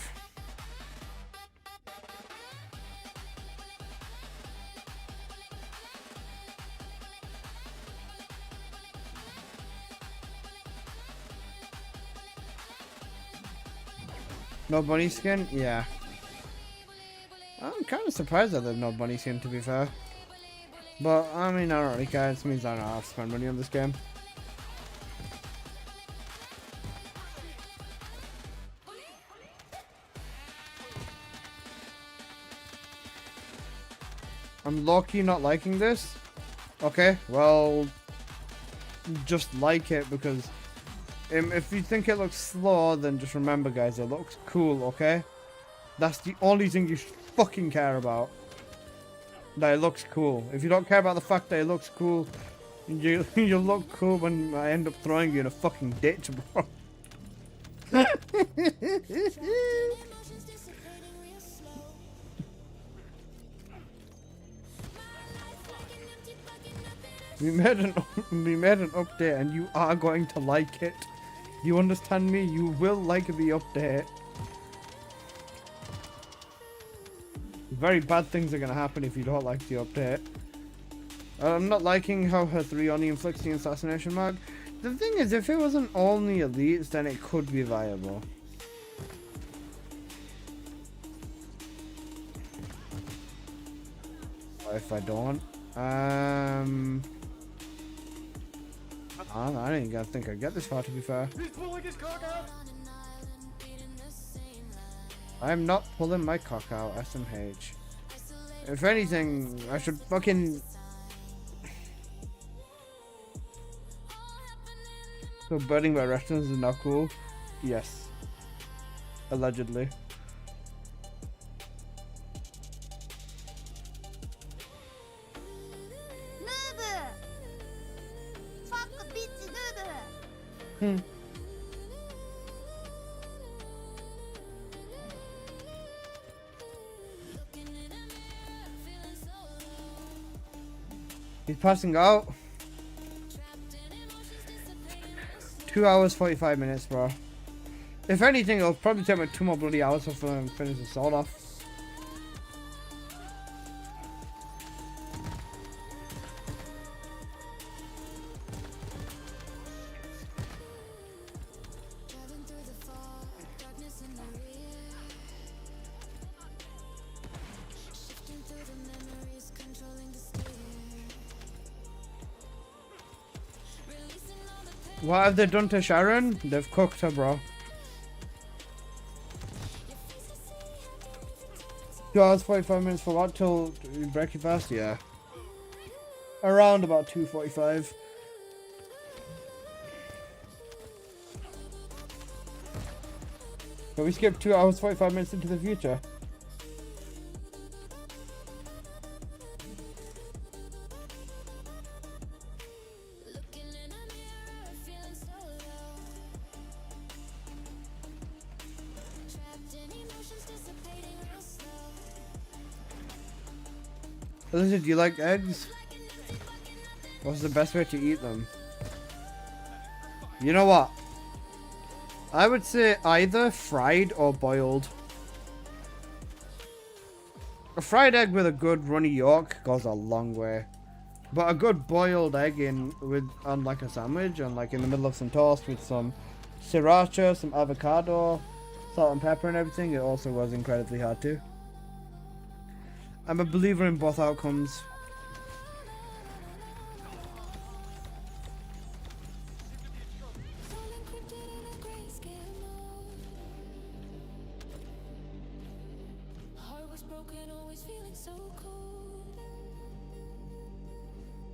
No bunny skin? Yeah. I'm kind of surprised that there's no bunny skin, to be fair. But, I mean, I don't really care. It means I don't have to spend money on this game. I'm low-key not liking this. Okay, well, just like it because if you think it looks slow, then just remember, guys, it looks cool, okay? That's the only thing you should fucking care about. That it looks cool. If you don't care about the fact that it looks cool, you'll look cool when I end up throwing you in a fucking ditch, bro. We made an update and you are going to like it. You understand me? You will like the update. Very bad things are going to happen if you don't like the update. I'm not liking how her 3 only inflicts the assassination mark. The thing is, if it wasn't only elites, then it could be viable. Or if I don't, I didn't even think I'd get this far, to be fair. He's pulling his cock out! I'm not pulling my cock out, SMH. If anything, I should fucking... So burning my retinas is not cool? Yes. Allegedly. He's passing out. 2 hours 45 minutes, bro. If anything, it'll probably take me 2 more bloody hours to finish the sword off. What have they done to Sharon? They've cooked her, bro. 2 hours 45 minutes for what? Till break it fast? Yeah. Around about 2:45. But we skipped 2 hours 45 minutes into the future. Listen, do you like eggs? What's the best way to eat them? You know what? I would say either fried or boiled. A fried egg with a good runny yolk goes a long way. But a good boiled egg on like a sandwich and like in the middle of some toast with some sriracha, some avocado, salt and pepper and everything, it also goes incredibly hard too. I'm a believer in both outcomes.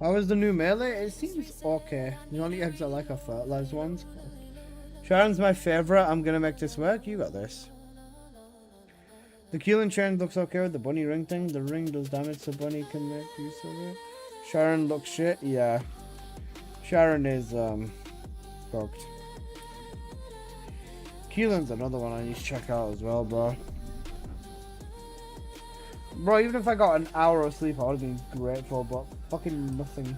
How is the new melee? It seems okay. The only eggs I like are fertilized ones. Sharon's my favorite. I'm gonna make this work. You got this. The Keelan chain looks okay with the bunny ring thing. The ring does damage, so bunny can make use of it. Sharon looks shit. Yeah. Sharon is fucked. Keelan's another one I need to check out as well, bro. Bro, even if I got an hour of sleep, I would have been grateful, but fucking nothing.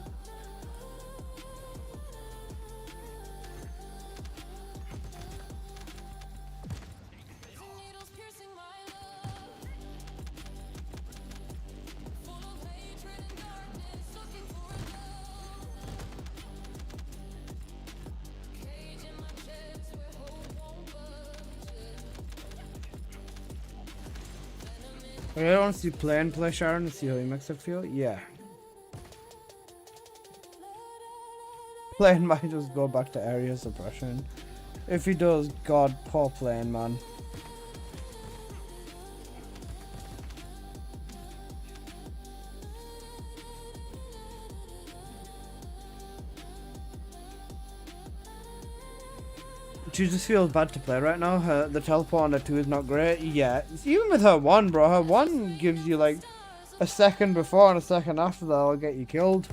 I want to see play Sharon and see how he makes it feel. Yeah. Plane might just go back to area suppression. If he does, God, poor plane, man. She just feels bad to play right now. The teleport on her 2 is not great. Yeah, even with her 1, bro. Her 1 gives you like a second before and a second after that'll get you killed.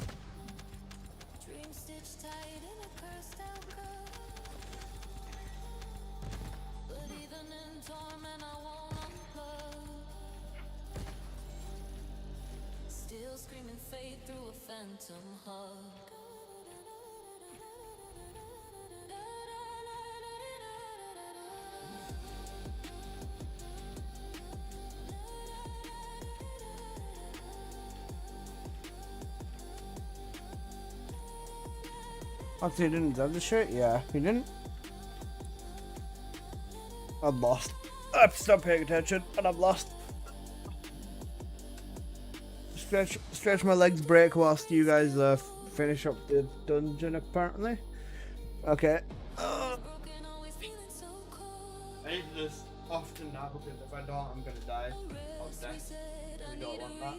Actually, he didn't deserve the shit? Yeah, he didn't. I'm lost. I've stopped paying attention and I'm lost. Stretch my legs, break whilst you guys finish up the dungeon, apparently. Okay. I need this often now because if I don't, I'm gonna die of death. We don't want that.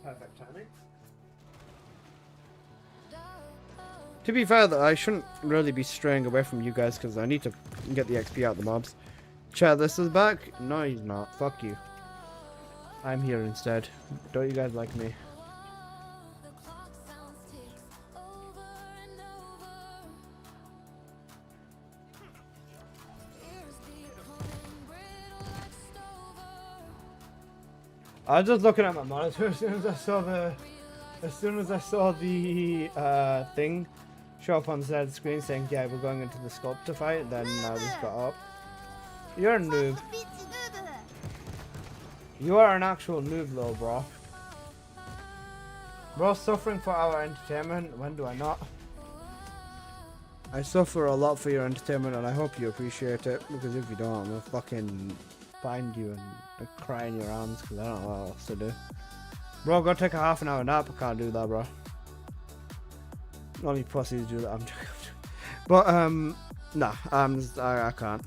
Perfect timing. To be fair, though, I shouldn't really be straying away from you guys because I need to get the XP out of the mobs. Chat, this is back? No, he's not. Fuck you. I'm here instead. Don't you guys like me? I was just looking at my monitor as soon as I saw the thing show up on the side of the screen saying, yeah, we're going into the sculptor fight, then I just got up. You're a noob. You are an actual noob, little bro. Bro, suffering for our entertainment. When do I not? I suffer a lot for your entertainment, and I hope you appreciate it, because if you don't, I'm gonna fucking find you and cry in your arms, because I don't know what else to do. Bro, go take a half an hour nap. I can't do that, bro. Only pussies do that. I'm joking. But nah, I can't.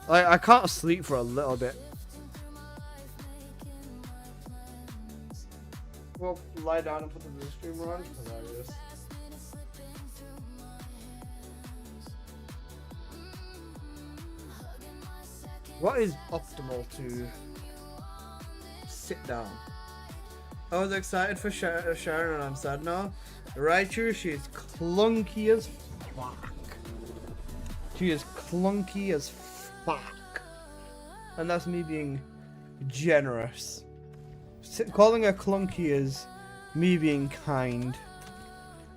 Like, I can't sleep for a little bit. Well, lie down and put the blue streamer on. Hilarious. What is optimal to sit down? I was excited for Sharon and I'm sad now. Raichu, she is clunky as fuck. She is clunky as fuck. And that's me being generous. Calling her clunky is me being kind.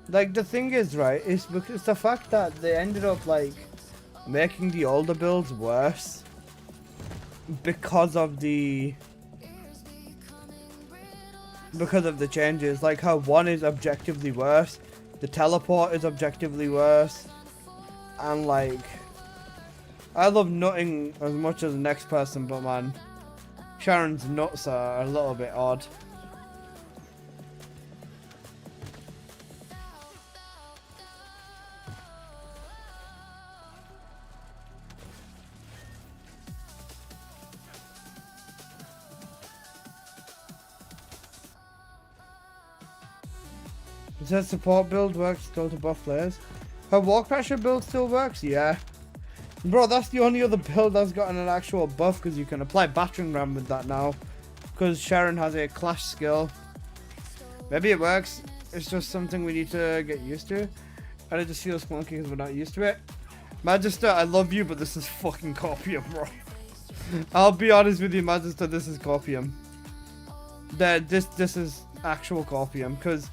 Like, the thing is, right, it's because the fact that they ended up, like, making the older builds worse because of the changes. Like how one is objectively worse, the teleport is objectively worse, and like, I love nutting as much as the next person, but man, Sharon's nuts are a little bit odd. Does that support build work still to buff players? Her walk pressure build still works? Yeah. Bro, that's the only other build that's gotten an actual buff, because you can apply battering ram with that now. Because Sharon has a clash skill. Maybe it works. It's just something we need to get used to. And it just feels clunky because we're not used to it. Magister, I love you, but this is fucking copium, bro. I'll be honest with you, Magister, this is copium. This is actual copium, because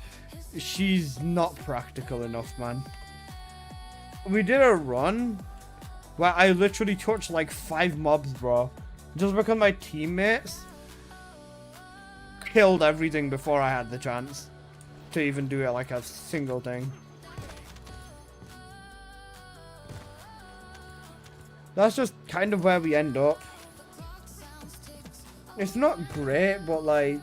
she's not practical enough, man. We did a run where I literally touched like 5 mobs, bro. Just because my teammates killed everything before I had the chance to even do it like a single thing. That's just kind of where we end up. It's not great, but like,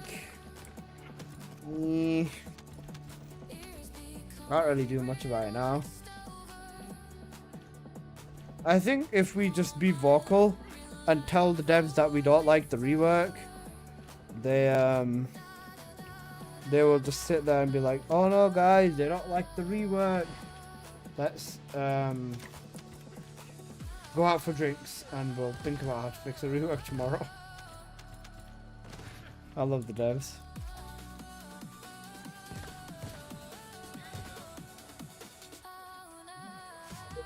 can't really do much about it now. I think if we just be vocal and tell the devs that we don't like the rework, they will just sit there and be like, oh no guys, they don't like the rework. Let's go out for drinks and we'll think about how to fix the rework tomorrow. I love the devs.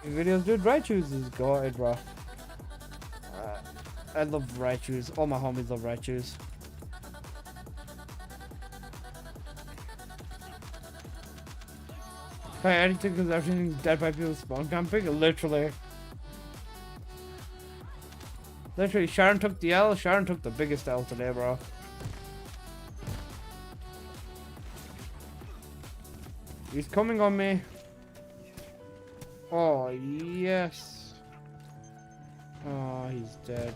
Videos, dude, Raichu's is goated, bro. I love Raichu's. All my homies love Raichu's. Hey, anything because everything's dead by people spawn camping? Literally. Literally, Sharon took the L. Sharon took the biggest L today, bro. He's coming on me. Oh, yes. Oh, he's dead.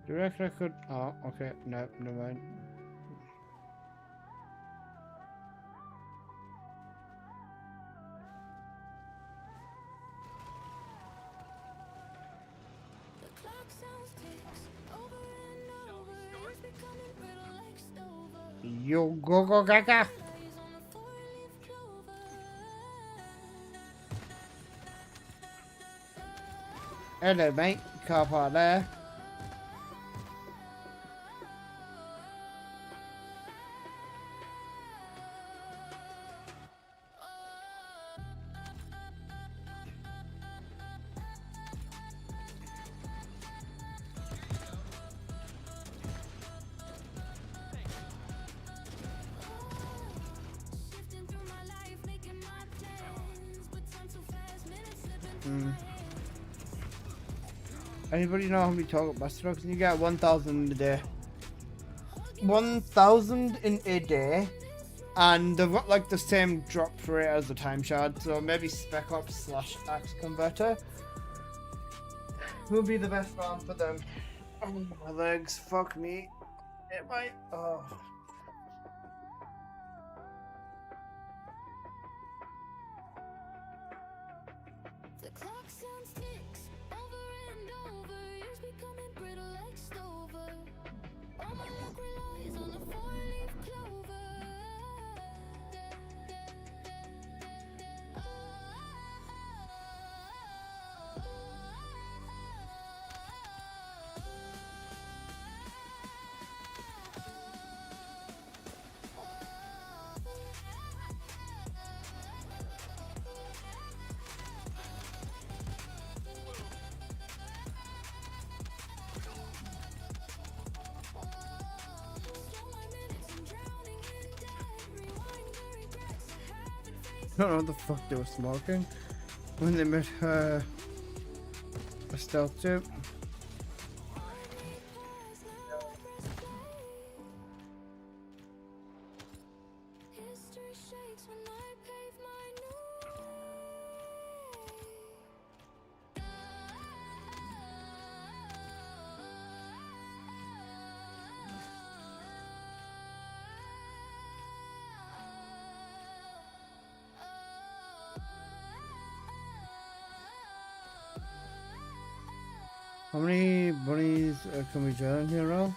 Do you reckon I could? Oh, okay. No, never mind. The clock sounds ticks over and over. It's becoming brittle You go go gaga. Hello, mate. Car park there. Anybody know how many target master dogs? You get 1,000 a day. 1,000 in a day, and they've got like the same drop rate as the time shard, so maybe spec ops / axe converter will be the best farm for them. Oh, my legs, fuck me. It might. Oh. The clock sounds ticks over and over. Years becoming brittle like Stover. All my luck relies on the four-leaf clover. I don't know what the fuck they were smoking when they made a stealth tube. History shakes when I pave my new How many bunnies can we join here, Ral?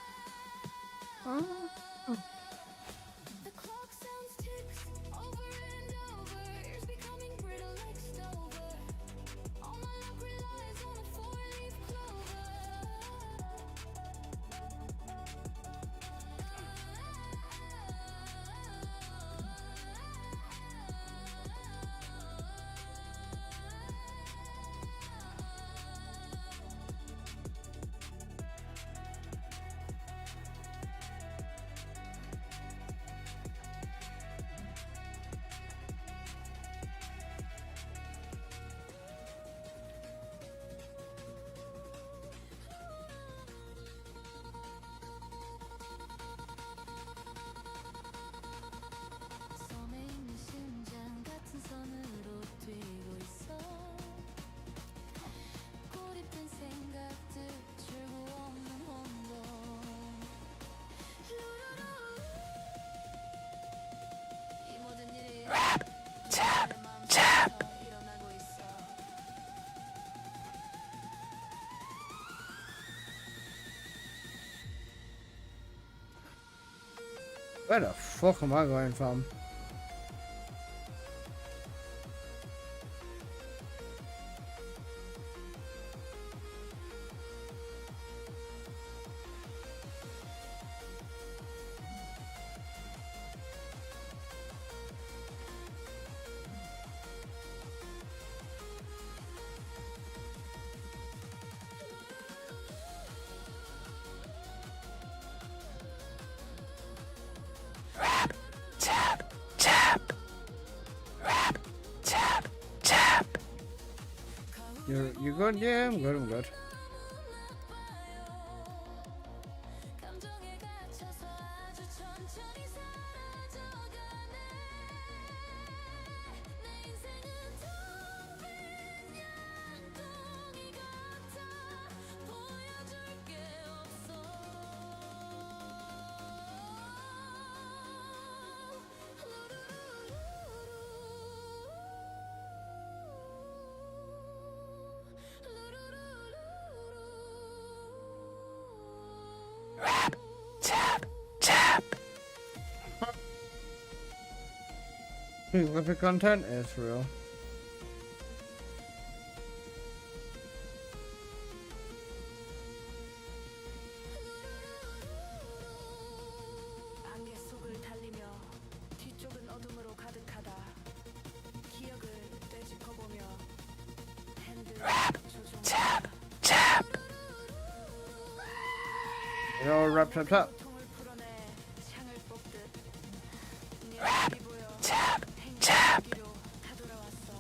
The clock sounds ticks over and over. Years becoming brittle like Stover. All my luck relies on a four-leaf 섬에 있는 심장 같은 선으로 뛰고 있어. 고립된 생각들 줄고 없는 혼돈. 이 모든 일이 내 마음속에서 일어나고 있어. Where the fuck am I going from? You good? Yeah, I'm good. I'm good. 감정에 갇혀서 아주 천천히 사라져가네. 내 인생은 텅빈 양동이 같아. 보여줄 게 없어. Lepic content is real. 안개 속을 달리며 뒤쪽은 어둠으로 가득하다. 기억을 되짚어보며 핸들 조종. Yo, rap, tap, tap. 통을 풀어내 창을 뽑듯 네 앞이 보여 행복하기로 가돌아왔어.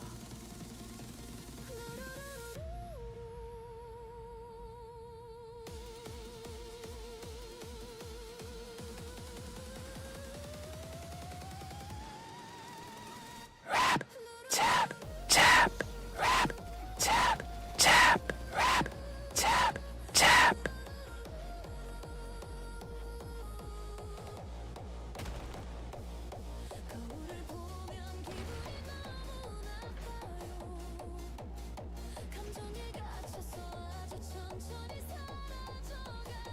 거울을 보면 기분이 너무나 나빠요. 감정에 갇혀서 아주 천천히 사라져가네.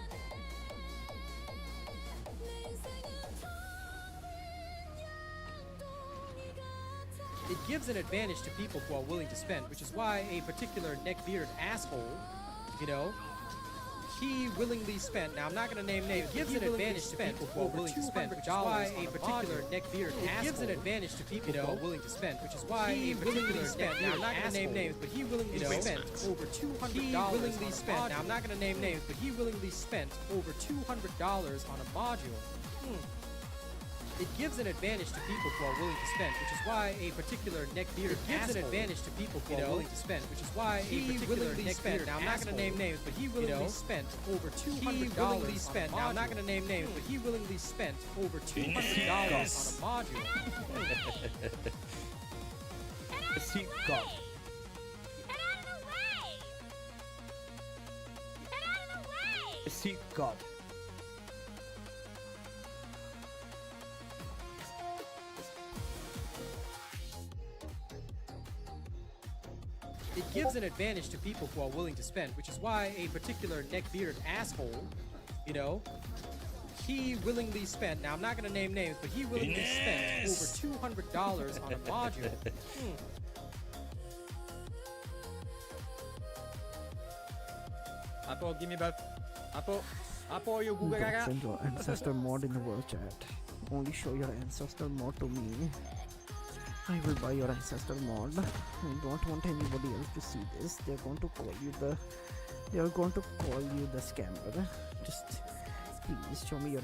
내 인생은 텅빈 양동이 같아. It gives an advantage to people who are willing to spend, which is why a particular neckbeard asshole, you know, he willingly spent. Now I'm not going to name names. It gives an advantage to people who are willing to spend, which is why a particular neckbeard asshole. It gives an advantage to people who are willing to spend, which is why he willingly spent. Now I'm not going to name names, but he willingly spent over $200. He willingly spent. Now I'm not going to name names, but he willingly spent over $200 on a module. It gives an advantage to people who are willing to spend, which is why a particular neckbeard gives an advantage to people who are willing to spend, which is why a particular neckbeard. Now I'm not going to name names, but he willingly spent over $200. Willingly spent. Now I'm not going to name names, but he willingly spent over $200 on a module. Seek God. Get out of the way! Get out of the way! Seek God. It gives an advantage to people who are willing to spend, which is why a particular neckbeard asshole, you know, he willingly spent. Now I'm not going to name names, but he willingly spent over $200 on a module. Apo, give me back. Apo, you Google gaga. Send your ancestor mod in the world chat. Only show your ancestor mod to me. I will buy your ancestor mod. I don't want anybody else to see this. They're going to call you the scammer. Just please show me your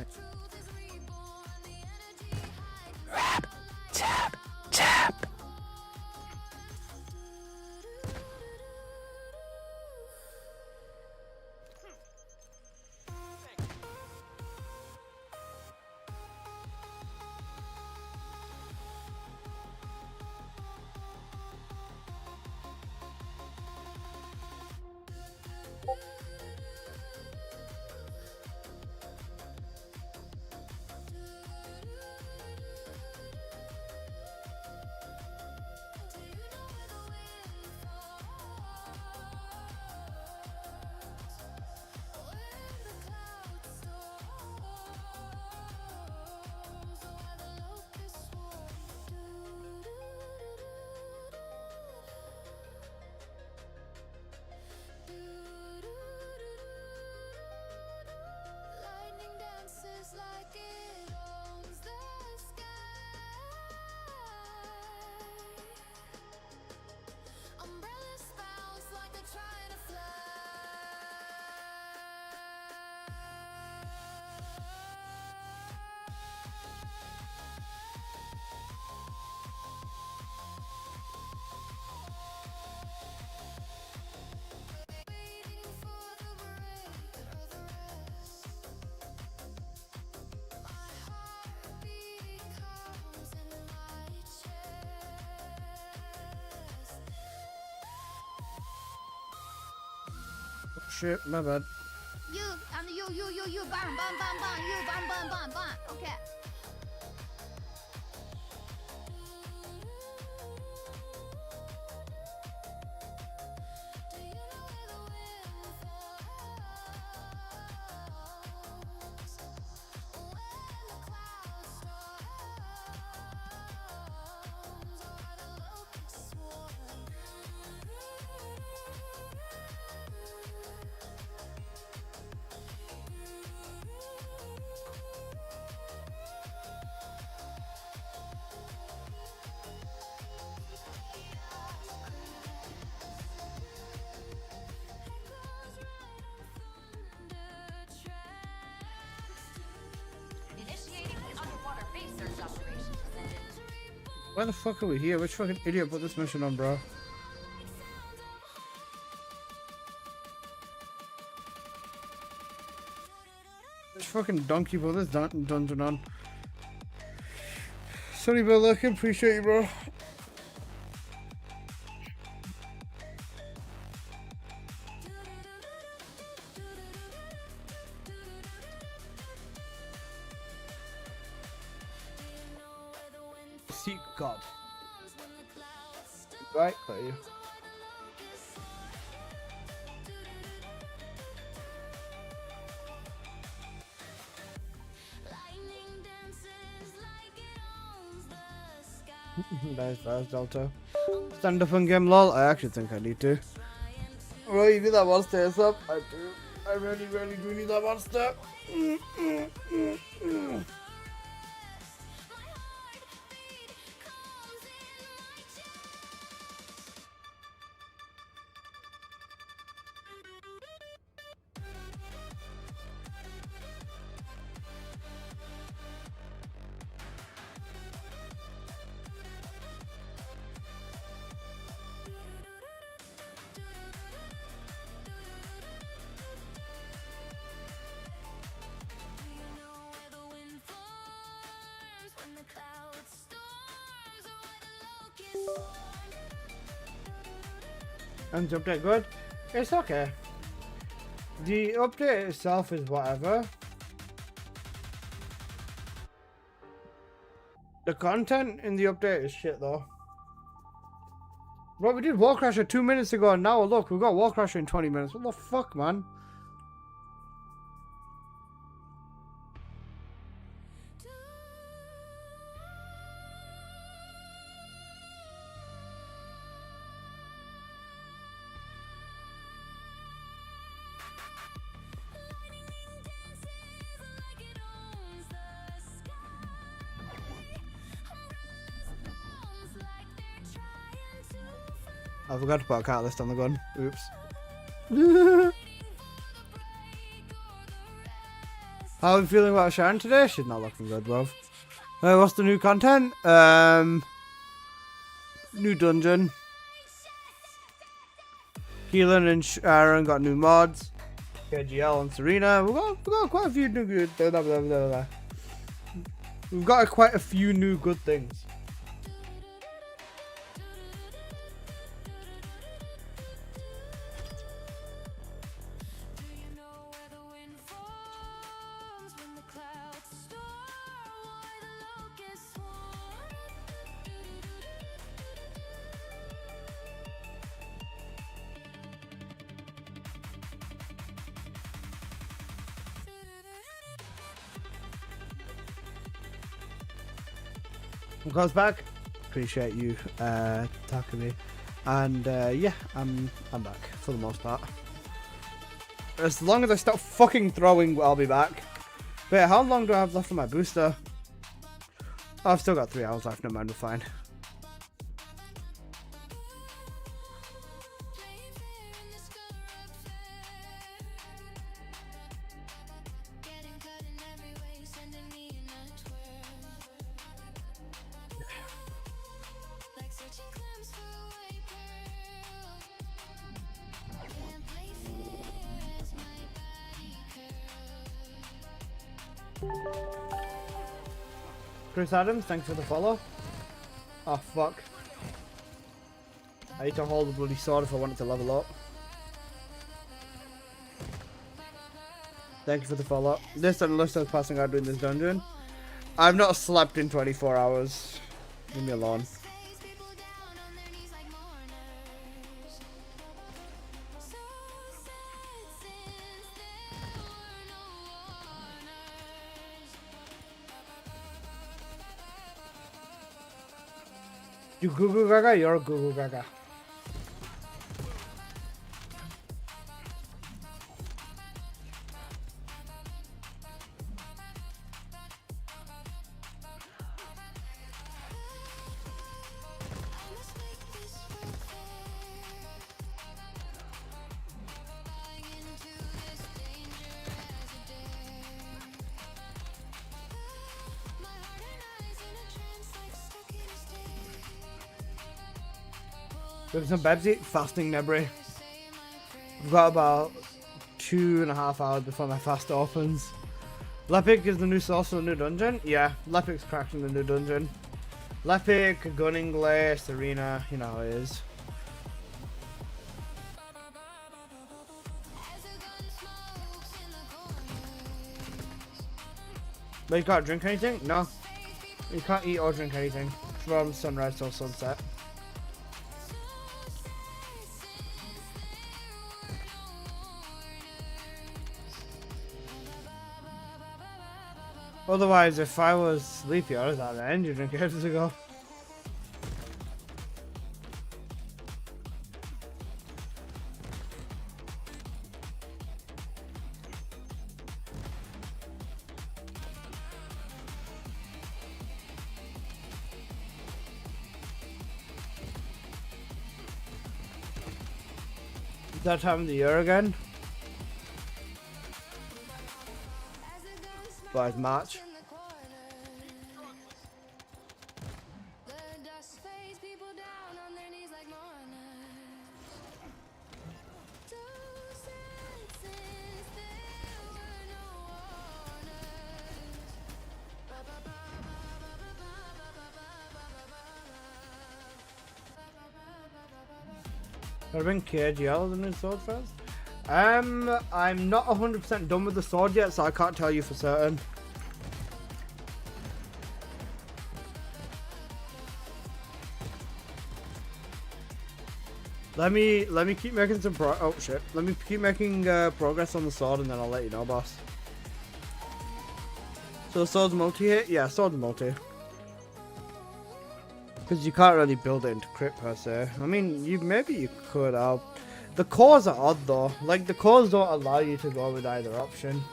Lightning dances like it owns the sky. Umbrellas bounce like they're trying to fly. Waiting for the break of the rest. My heartbeat comes in my chest. shit. My bad. You, bam, bam, bam, bam, you, bam, bam, bam, bam. Okay. Do you know where the wind falls? When the clouds storm. Why the fuck are we here? Which fucking idiot put this mission on, bro? Which fucking donkey put this dungeon on? Sorry, bro, look, appreciate you, bro. Seek God. Right, got you. There's Delta. Stand up and game lol. I actually think I need to. Right, you need that monster up. I do. I really do need that monster. And the update good? It's okay. The update itself is whatever. The content in the update is shit though. Bro, we did Wall Crasher 2 minutes ago and now look, we've got Wall Crasher in 20 minutes. What the fuck, man? I forgot to put a catalyst on the gun. Oops. How are we feeling about Sharon today? She's not looking good, bro. What's the new content? New dungeon. Keelan and Sharon got new mods. KGL and Serena. We've got quite a few new good. We've got quite a few new good things. Goes back. Appreciate you talking to me, and yeah, I'm back for the most part. As long as I stop fucking throwing, I'll be back. Wait, how long do I have left on my booster? Oh, I've still got 3 hours left. No mind, we're fine. Chris Adams, thanks for the follow. Oh fuck. I need to hold the bloody sword if I want it to level up. Thank you for the follow. This unless I was passing out doing this dungeon. I've not slept in 24 hours. Leave me alone. You goo goo gaga, you're a goo goo gaga. With some Bebsy, fasting Nebri. I've got about 2.5 hours before my fast opens. Lepic is the new source of the new dungeon? Yeah, Lepic's cracked in the new dungeon. Lepic, Gunning Glare, Serena, you know how it is. But you can't drink anything? No. You can't eat or drink anything from sunrise till sunset. Otherwise, if I was sleepy, I was at the energy drink ages ago. Is that time of the year again? But it's March. I've been KGL the new sword first. I'm not 100% done with the sword yet, so I can't tell you for certain. Let me keep making some Let me keep making progress on the sword, and then I'll let you know, boss. So the sword's multi-hit? Yeah, sword's multi. Because you can't really build it into crit per se. I mean, maybe you could. The cores are odd though. Like the cores don't allow you to go with either option.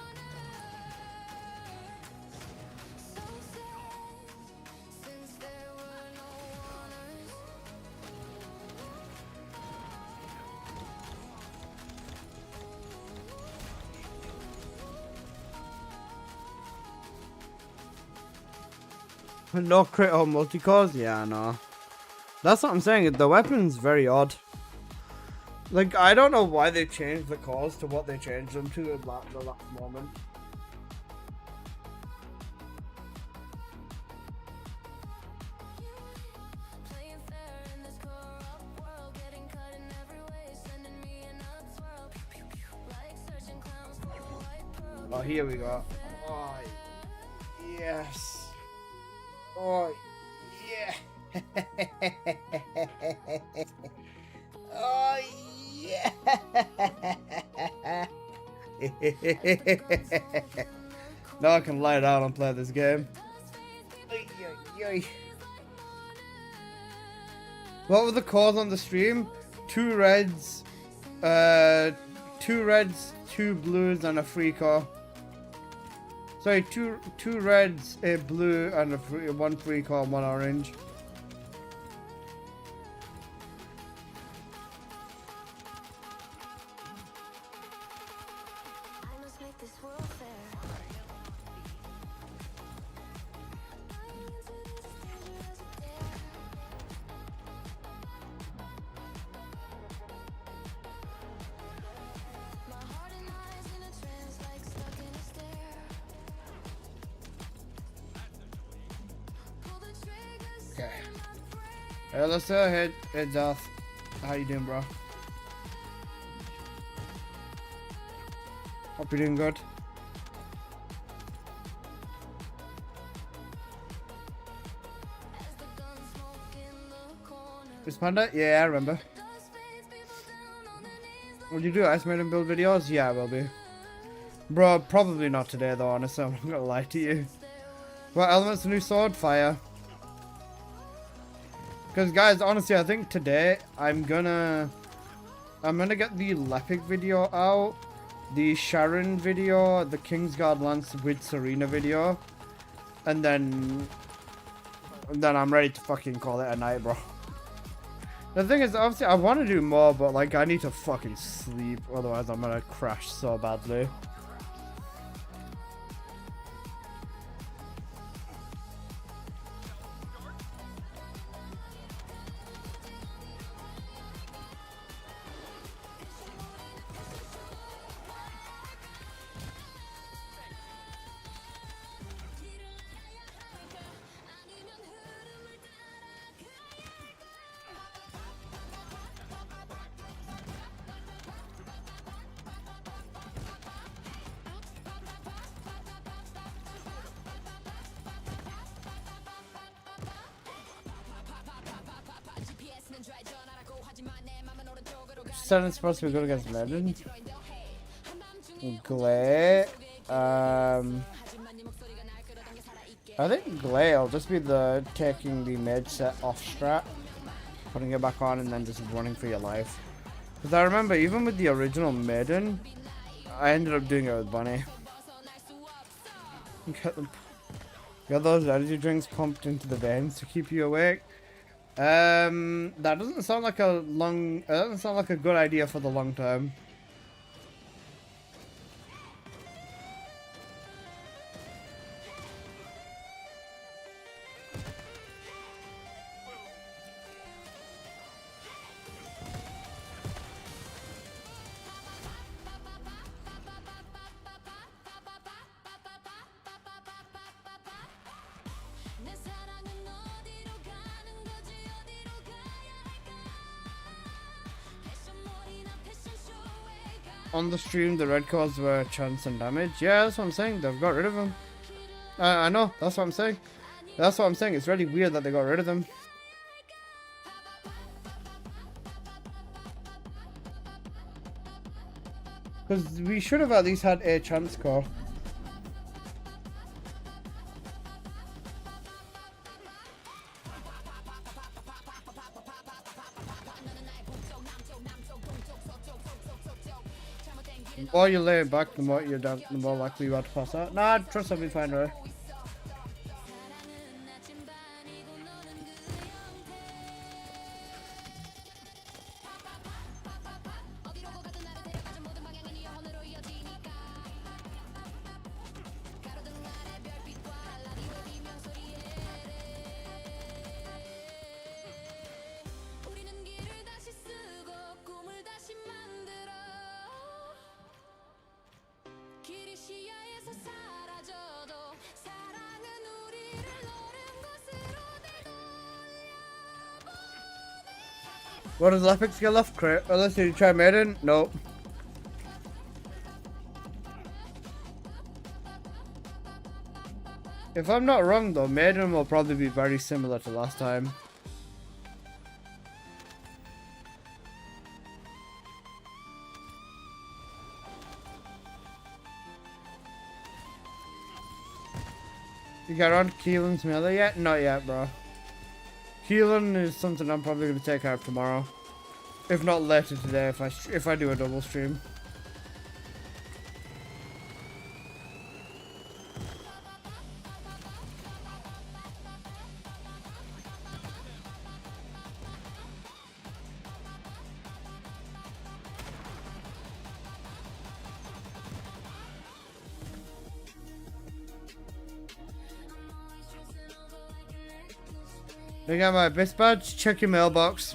No crit or multi-cores? Yeah, no. That's what I'm saying. The weapon's very odd. Like, I don't know why they changed the cores to what they changed them to at the last moment. Oh, here we go. Oh, yes. Oh, yeah. Oh, yeah. Now I can lie down and play this game. What were the cores on the stream? 2 reds, 2 blues, and a free core. Sorry, two reds, a blue, and one free core, and 1 orange. Okay. Let's heads off. How you doing, bro? Hope you're doing good. Is Panda? Yeah, I remember. Will you do Ice Maiden build videos? Yeah, I will be. Bro, probably not today though, honestly. I'm not gonna lie to you. What element's the new sword? Fire. Because guys, honestly, I think today I'm gonna get the Lepic video out, the Sharon video, the Kingsguard Lance with Serena video, and then I'm ready to fucking call it a night, bro. The thing is, obviously, I want to do more, but like I need to fucking sleep, otherwise I'm gonna crash so badly. Descendant's supposed to be good against Maiden. Glay. I think Glay will just be the taking the mid set off strat, putting it back on, and then just running for your life. Because I remember even with the original Maiden, I ended up doing it with Bunny. Get those energy drinks pumped into the veins to keep you awake. That doesn't sound like a good idea for the long term. On the stream, the red cards were chance and damage. Yeah, that's what I'm saying. They've got rid of them. I know. That's what I'm saying. That's what I'm saying. It's really weird that they got rid of them. Because we should have at least had a chance score. The more you lay it back, the more you're down, the more likely you are to pass out. Nah, trust I'll be fine, right? What does Lepic skill left? Crit. Unless you try Maiden? Nope. If I'm not wrong though, Maiden will probably be very similar to last time. You got on Keelan's melee yet? Not yet, bro. Keelan is something I'm probably going to take out tomorrow. If not later today, if I do a double stream. I got my best badge, check your mailbox.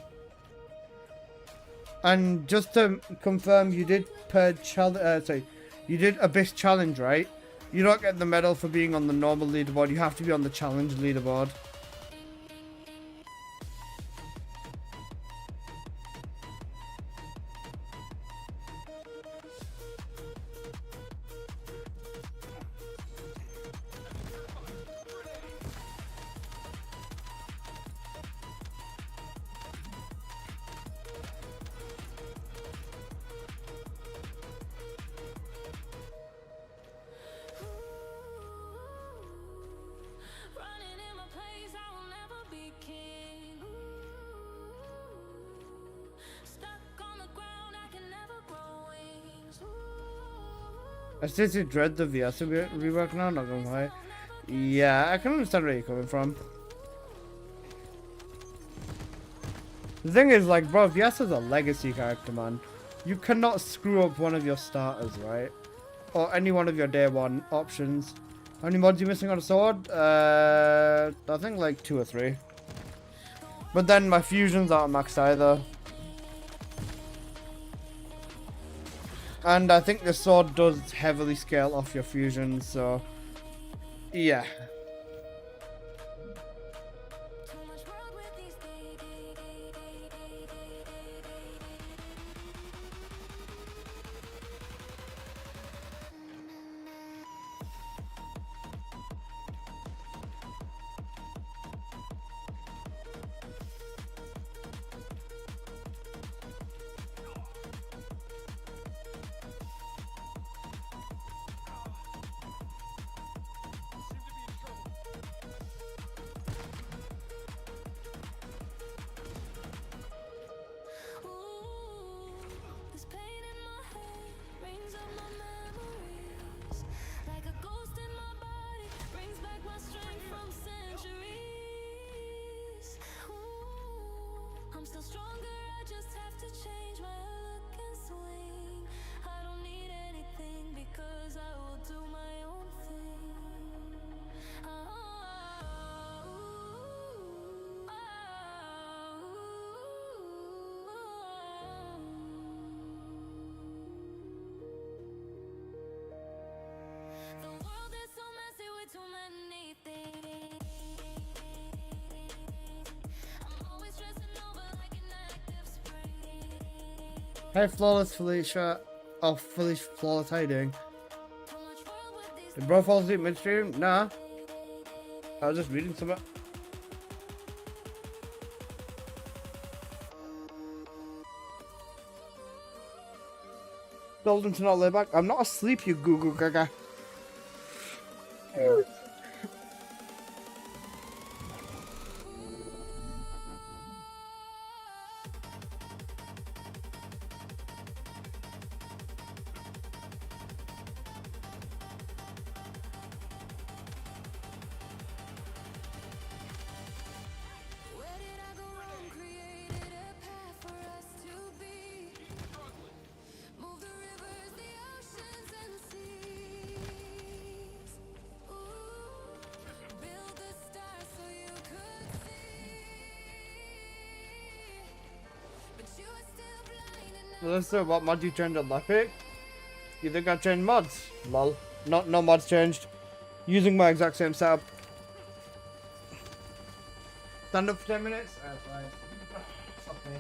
And just to confirm, you did you did Abyss challenge, right? You don't get the medal for being on the normal leaderboard, you have to be on the challenge leaderboard. I seriously dread the VS rework now, not gonna lie. Yeah, I can understand where you're coming from. The thing is, like, bro, VS is a legacy character, man. You cannot screw up one of your starters, right? Or any one of your day one options. How many mods are you missing on a sword? I think like 2 or 3. But then my fusions aren't maxed either. And I think the sword does heavily scale off your fusions, so yeah. Hey, Flawless Felicia. Oh, Felicia Flawless, how you doing? Did bro fall asleep midstream? Nah. I was just reading something. Told him to not lay back. I'm not asleep, you goo goo gaga. Where did I go wrong? Created a path for us to be. Move the rivers, the oceans, and seas. Ooh, build the stars so you could see. But you are still blind and Melissa, what mod you changed on Lepic? You think I changed mods? Lol. No mods changed. Using my exact same setup. Stand up for 10 minutes? That's fine. Okay.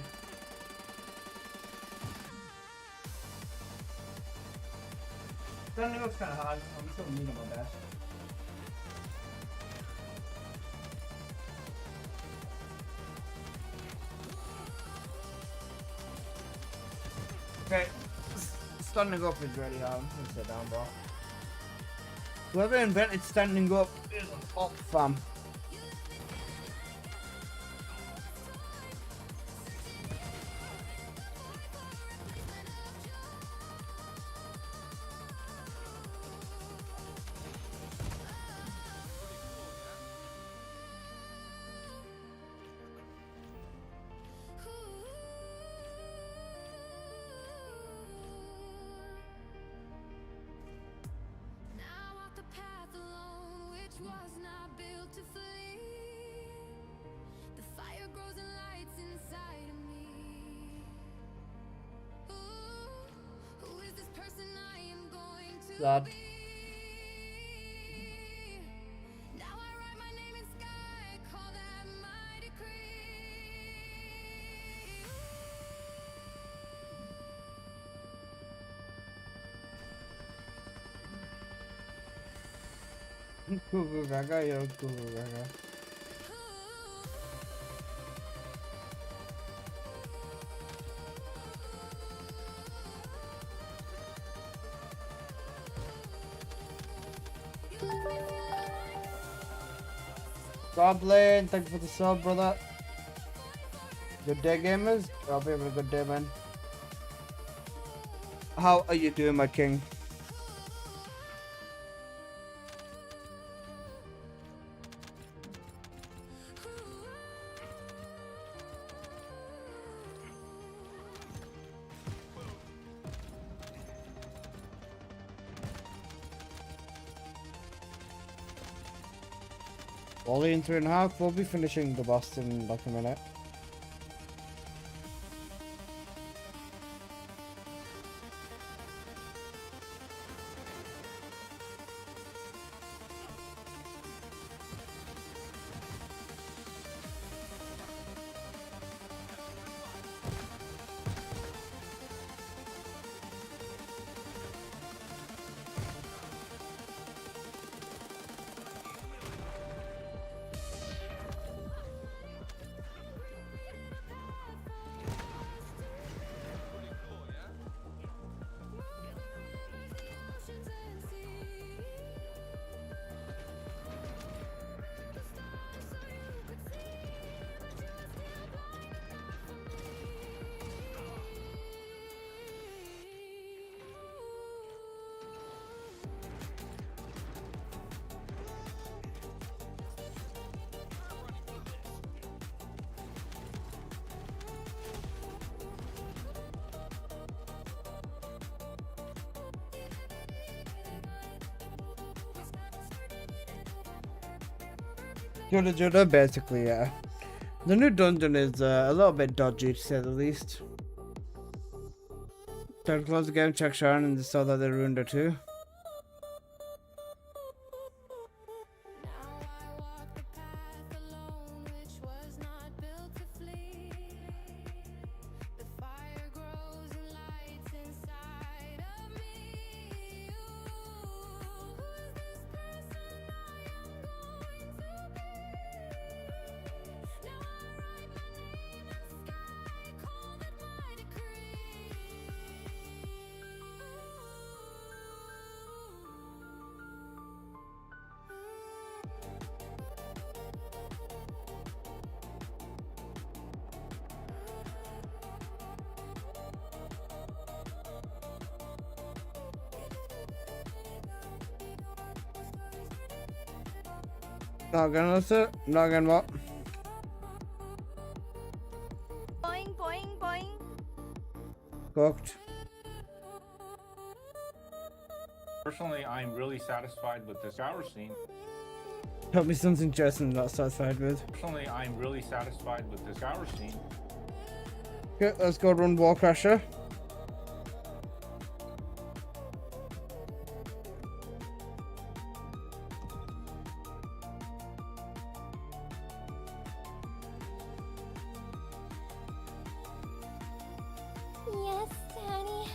Standing up's kinda hard. I'm still meeting my best. Okay. Standing up is really hard. Let's sit down, bro. Whoever invented standing up is a top fam. now walk the path alone, which was not built to flee. The fire grows and lights inside of me. Ooh, who is this person I am going to Lad. be? Now I write my name in sky, call that my decree. Goo goo gaga, yo, goo goo gaga. Goblin, thank you for the sub, brother. Good day, gamers. I'll be having a good day, man. How are you doing, my king? Only in 3.5. We'll be finishing the boss in like a minute. Judah, basically, yeah. The new dungeon is a little bit dodgy, to say the least. Time to close the game, check Sharon, and just saw that they ruined her too. Now I walk the path alone, which was not built to flee. The fire grows and Not gonna listen. Not gonna what? Boing, boing, boing. Cooked. Personally, I'm really satisfied with the shower scene. Tell me something Jason's not satisfied with. Personally, I'm really satisfied with the shower scene. Okay, let's go run Wall Crasher. Yes, Daddy.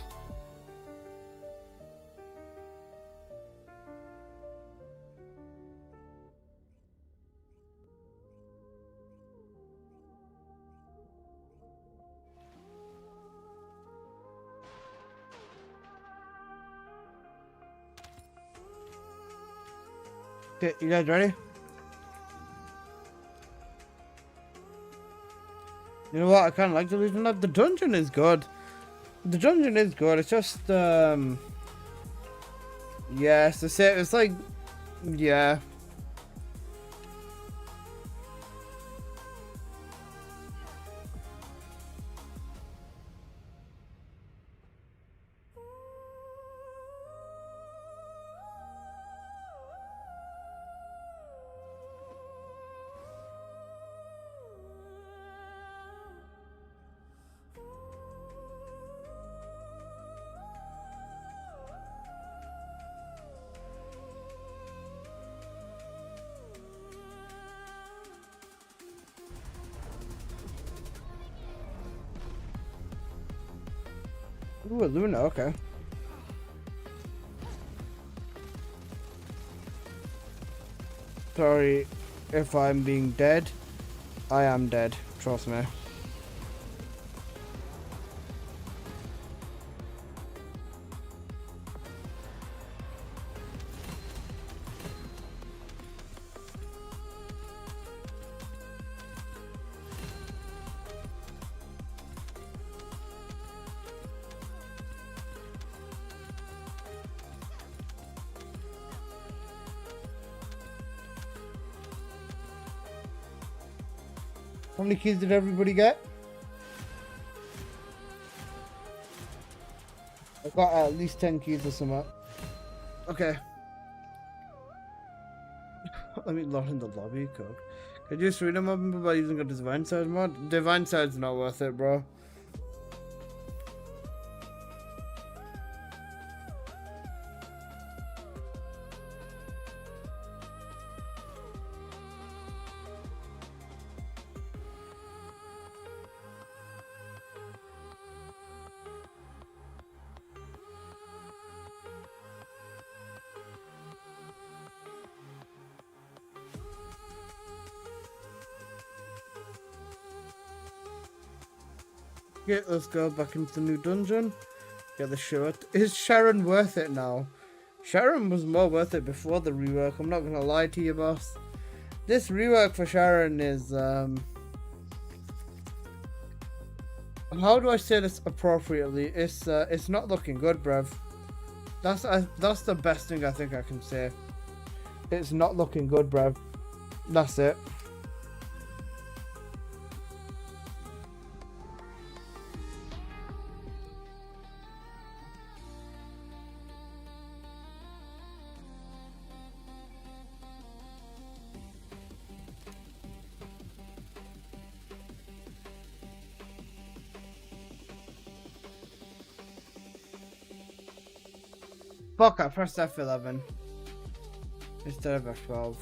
Okay, you guys ready? You know what? I kind of like the Legion Lab. The dungeon is good. The dungeon is good. It's just, yeah, it's the same. It's like, yeah. Ooh, a Luna, okay. Sorry if I'm being dead. I am dead, trust me. How many keys did everybody get? I got at least 10 keys or something. Okay. Let me log in the lobby code. Could you just read them up by using a Divine Side mod? Divine Side's not worth it, bro. Okay, let's go back into the new dungeon. Get the shirt. Is Sharon worth it now? Sharon was more worth it before the rework. I'm not gonna lie to you, boss. This rework for Sharon is how do I say this appropriately? It's not looking good, bruv. That's the best thing I think I can say. It's not looking good, bruv. That's it. Fuck, I pressed F11 instead of F12.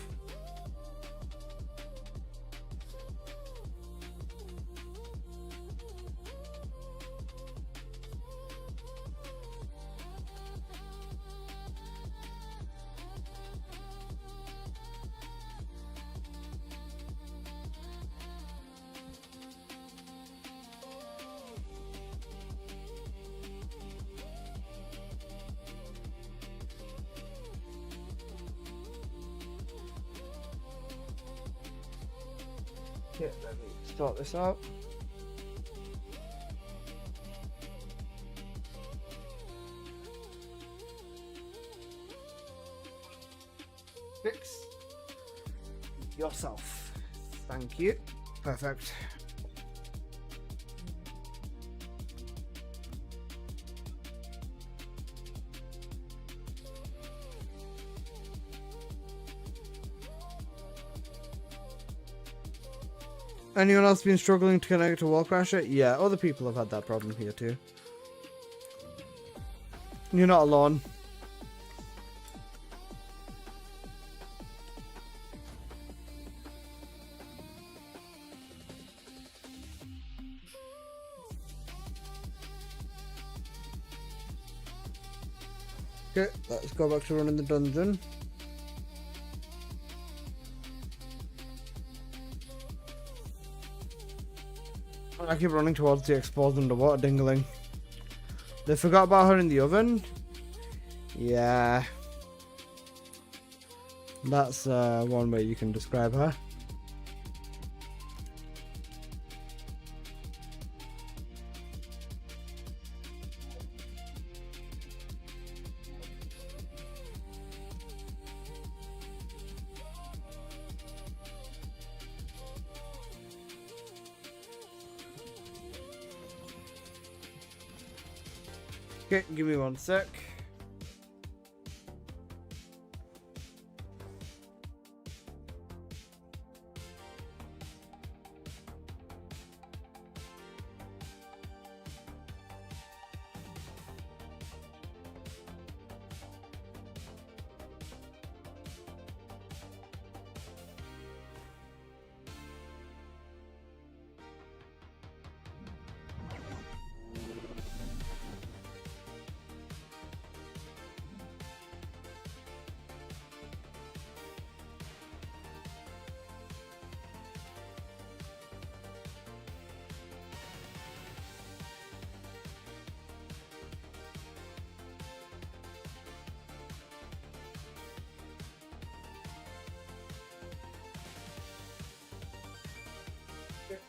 Okay, let me start this up. Fix. Thank you. Perfect. Anyone else been struggling to connect to Wallcrasher? Yeah, other people have had that problem here too. You're not alone. Okay, let's go back to running the dungeon. I keep running towards the exposed underwater dingling. They forgot about her in the oven? Yeah. That's one way you can describe her. Okay, give me one sec.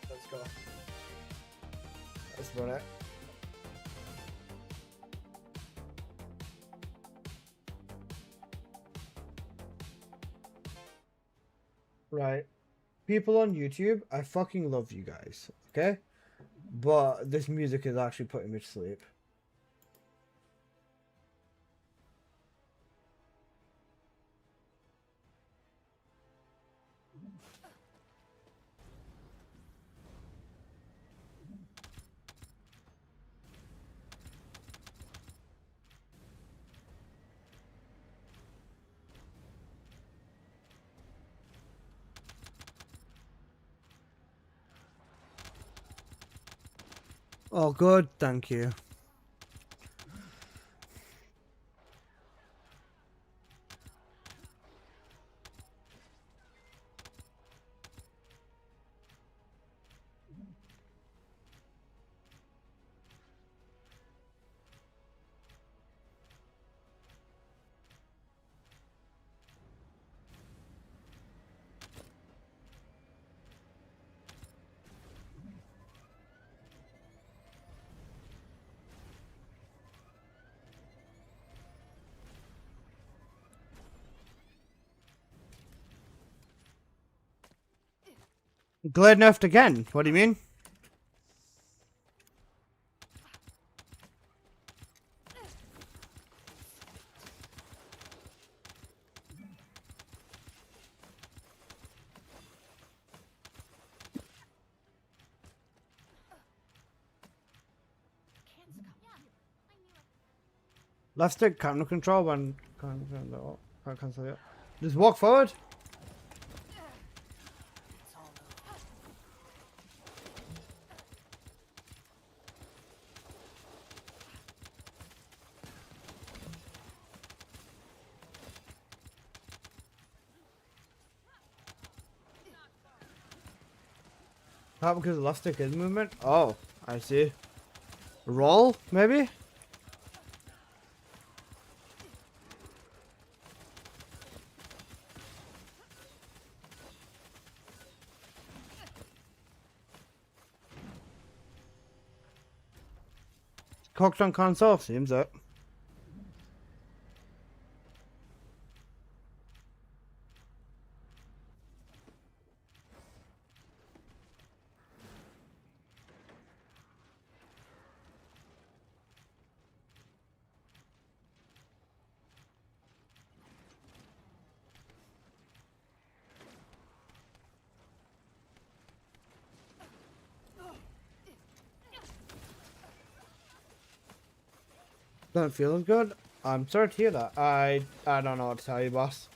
Let's go. That's about it. Right. People on YouTube, I fucking love you guys, okay? But this music is actually putting me to sleep. Oh, good, thank you. Glad nerfed again. What do you mean? Left stick camera control when can't cancel it. Just walk forward. Not because the left stick is movement? Oh, I see. Roll, maybe? Cocked on console, seems it. Doesn't feel as good. I'm sorry to hear that. I don't know what to tell you, boss.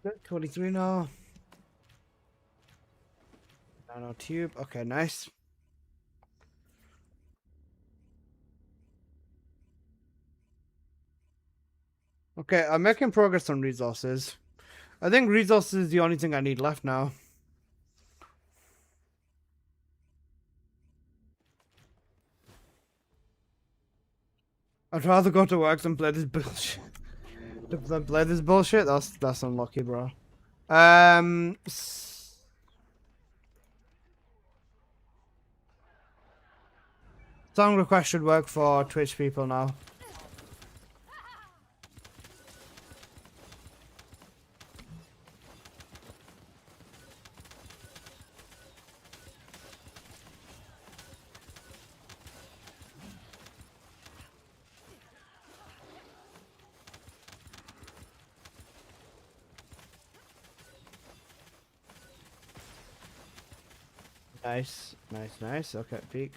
Good, 23 now. Nano tube. Okay, nice. Okay, I'm making progress on resources. I think resources is the only thing I need left now. I'd rather go to work than play this bullshit. Than play this bullshit? That's unlucky, bro. Song request should work for Twitch people now. Nice, nice, nice. Okay, peek.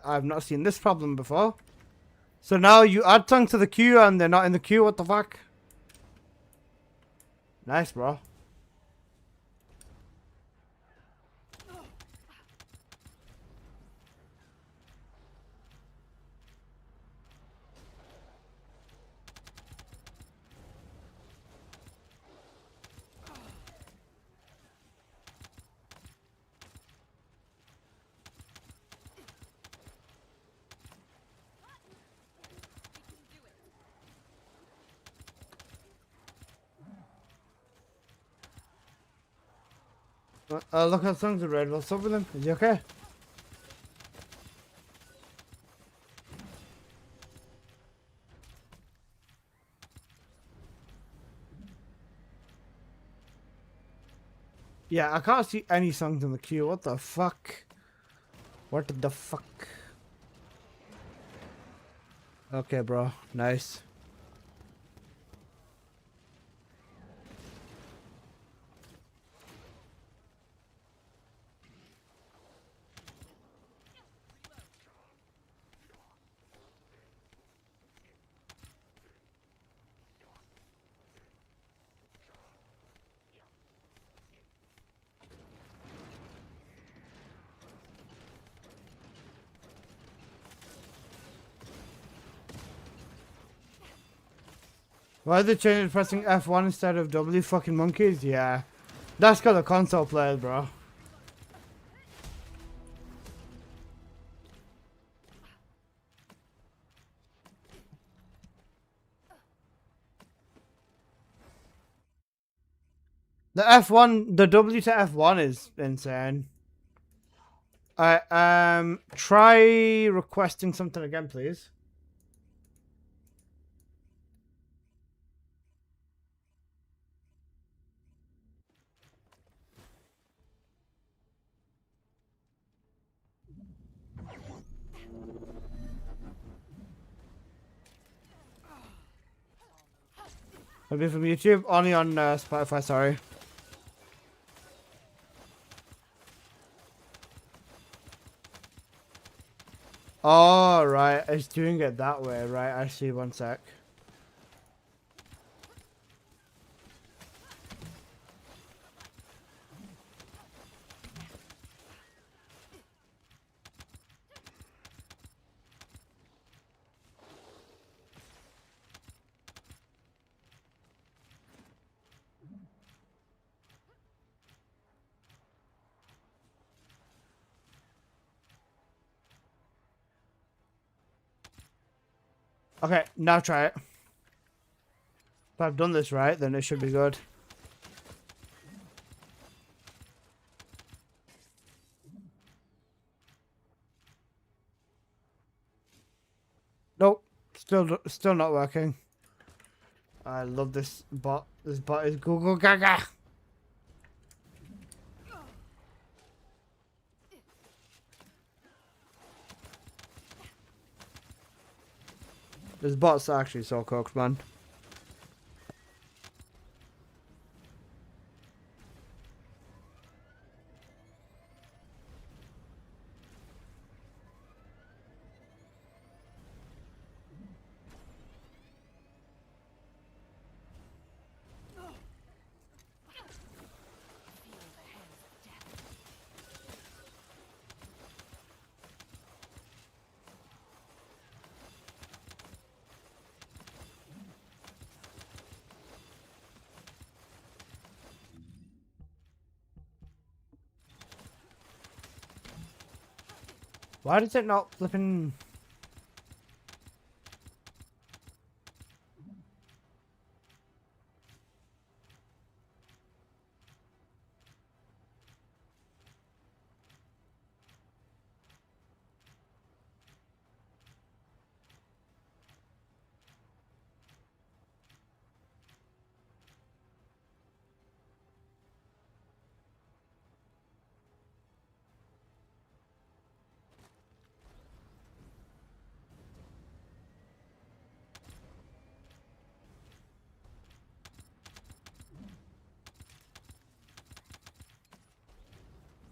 I've not seen this problem before. So now you add songs to the queue and they're not in the queue. What the fuck? Nice, bro. Look at songs are red. What's up with him? Is he okay? Yeah, I can't see any songs in the queue. What the fuck? What the fuck? Okay, bro. Nice. Why are they changing pressing F1 instead of W? Fucking monkeys? Yeah. That's got the console players, bro. The F1, the W to F1 is insane. Alright, try requesting something again, please. Maybe from YouTube, only on Spotify, sorry. Oh, right, it's doing it that way, right, I see, one sec. Okay, now try it. If I've done this right, then it should be good. Nope, still not working. I love this bot. This bot is Google Gaga. This bot's actually so cooked, man. Why does it not flipping...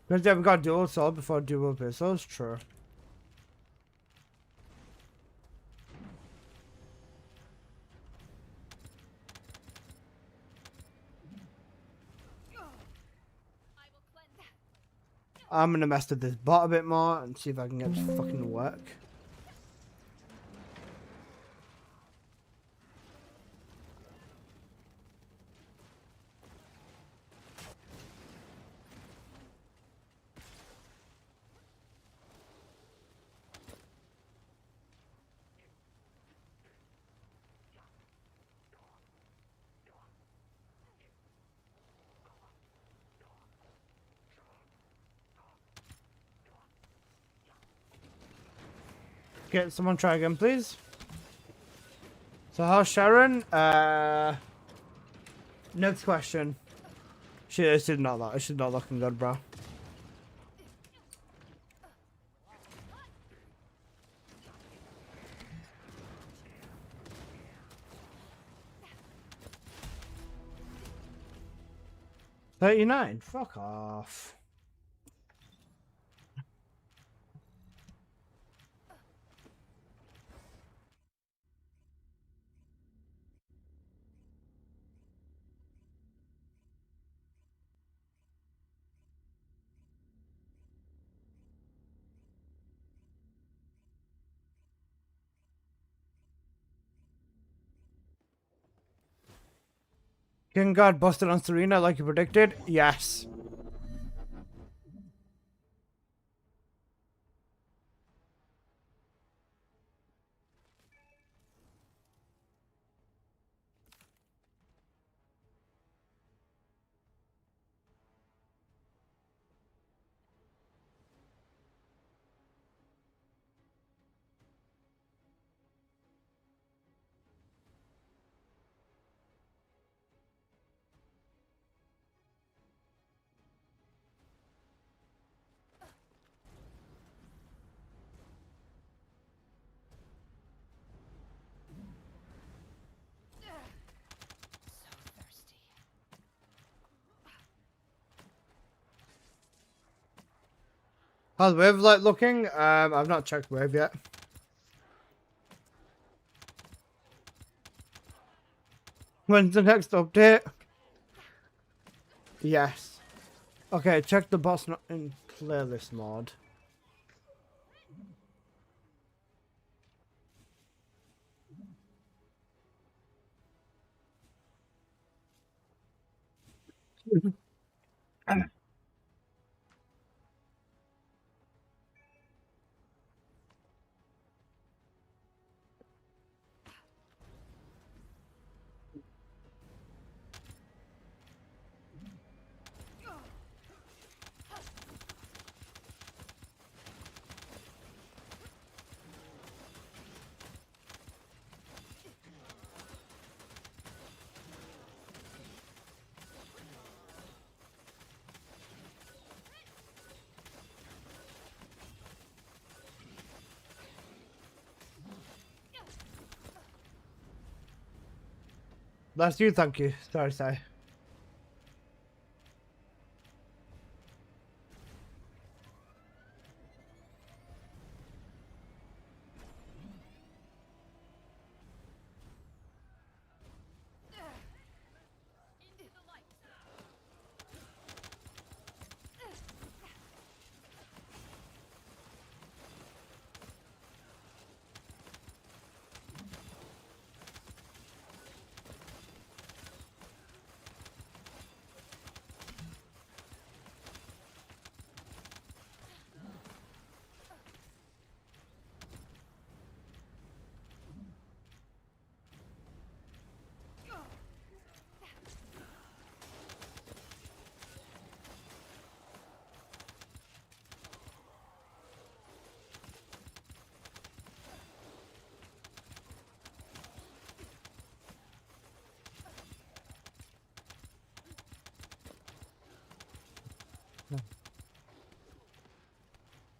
Because they haven't got dual sword before dual pistols? True. I'm gonna mess with this bot a bit more and see if I can get this fucking to work. Get someone try again, please. So how's Sharon? Next question. She's not looking good, bro. $39. Fuck off. King God busted on Serena like you predicted? Yes. How's Wave like looking? I've not checked Wave yet. When's the next update? Yes. Okay, check the boss not in playlist mode. That's you, thank you. Sorry, sorry.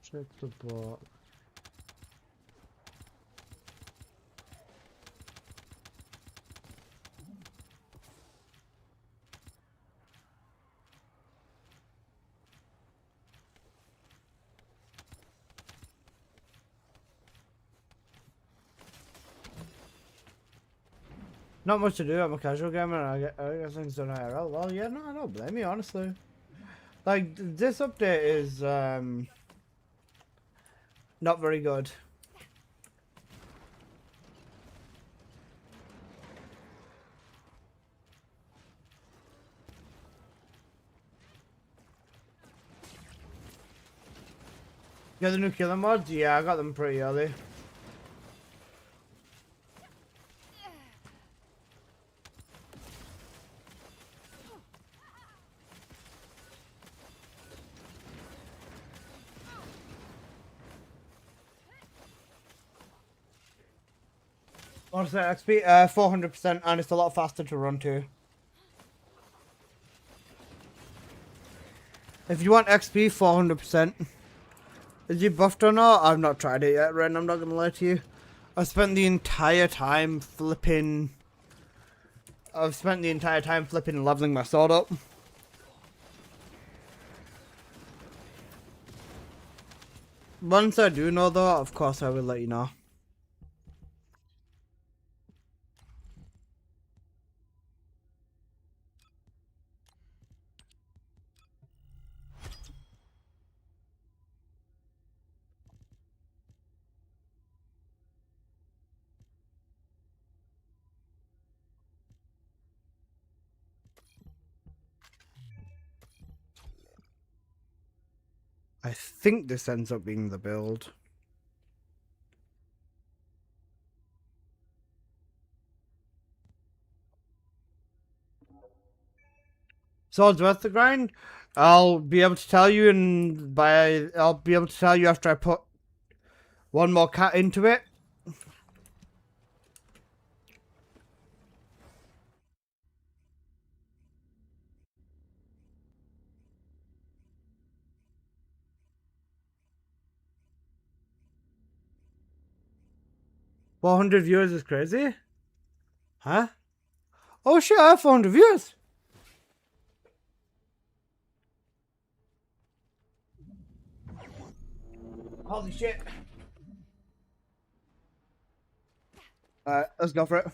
Check the block. Not much to do. I'm a casual gamer and I get things done IRL. Well, yeah, no, I don't blame you, honestly. Like, this update is, not very good. You got the new killer mods? Yeah, I got them pretty early. Honestly, XP 400% and it's a lot faster to run too. If you want XP 400%, is it buffed or not? I've not tried it yet, Ren, I'm not gonna lie to you. I've spent the entire time flipping and leveling my sword up. Once I do know though, of course I will let you know. I think this ends up being the build. So it's worth the grind. I'll be able to tell you, I'll be able to tell you after I put one more cat into it. $400 viewers is crazy. Huh? Oh shit, I have 400 viewers. Holy shit. Alright, let's go for it.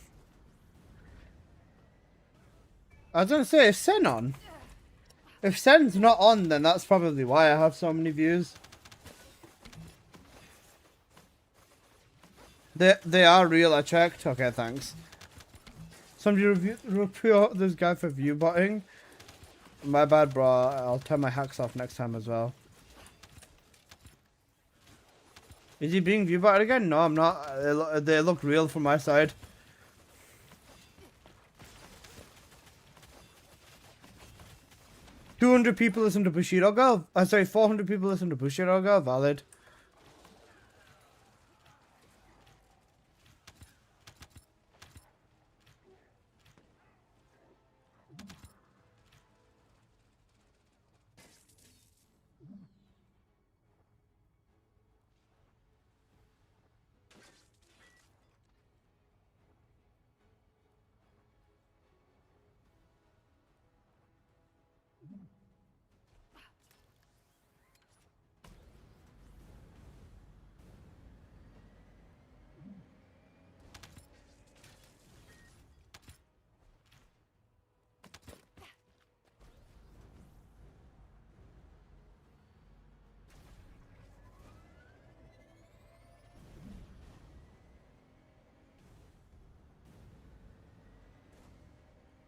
I was gonna say, is Sen on? If Sen's not on, then that's probably why I have so many views. They are real, I checked. Okay, thanks. Somebody report this guy for view botting. My bad, bro. I'll turn my hacks off next time as well. Is he being view botted again? No, I'm not. They look real from my side. $200 people listen to Bushido Girl. Sorry, 400 people listen to Bushido Girl. Valid.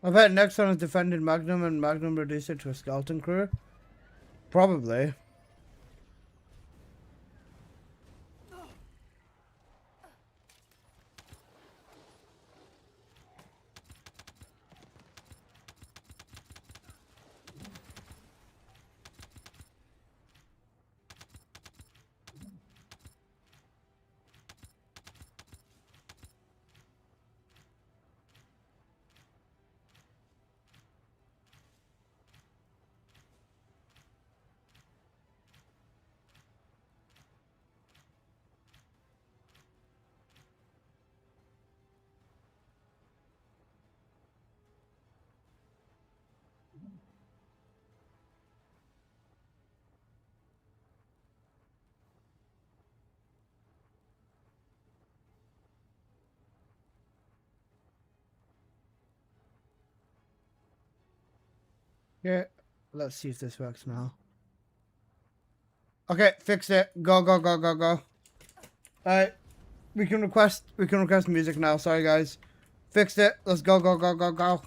I bet next one is defended Magnum and Magnum reduced it to a skeleton crew. Probably. Yeah, let's see if this works now. Okay, fix it. Go, go, go, go, go. Alright. We can request music now, sorry guys. Fixed it. Let's go, go, go, go, go.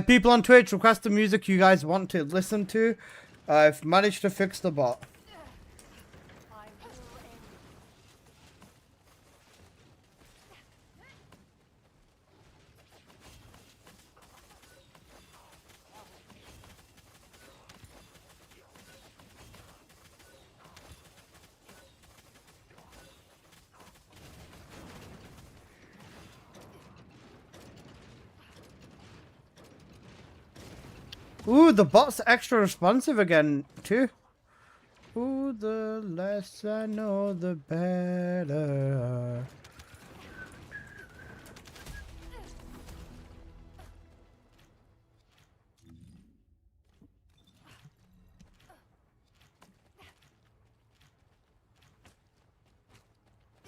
People on Twitch, request the music you guys want to listen to. I've managed to fix the bot. Ooh, the bot's extra responsive again, too. Ooh, the less I know, the better.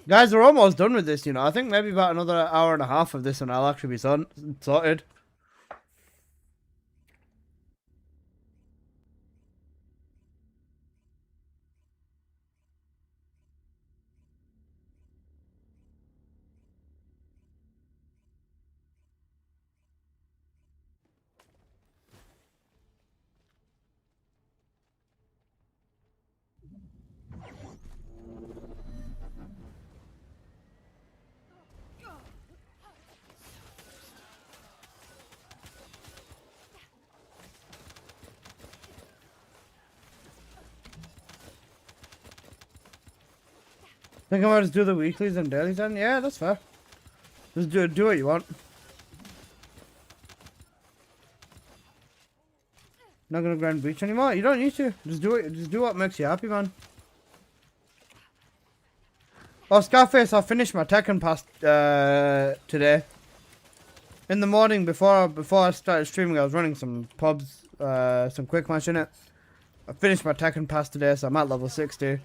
Guys, we're almost done with this, you know. I think maybe about another hour and a half of this and I'll actually be sorted. Think I might just do the weeklies and dailies then? Yeah, that's fair. Just do what you want. Not gonna grind breach anymore? You don't need to. Just do what makes you happy, man. Oh, Scarface, I finished my Tekken Pass today. In the morning before I started streaming, I was running some pubs, some quick match in it. I finished my Tekken pass today, so I'm at level 60.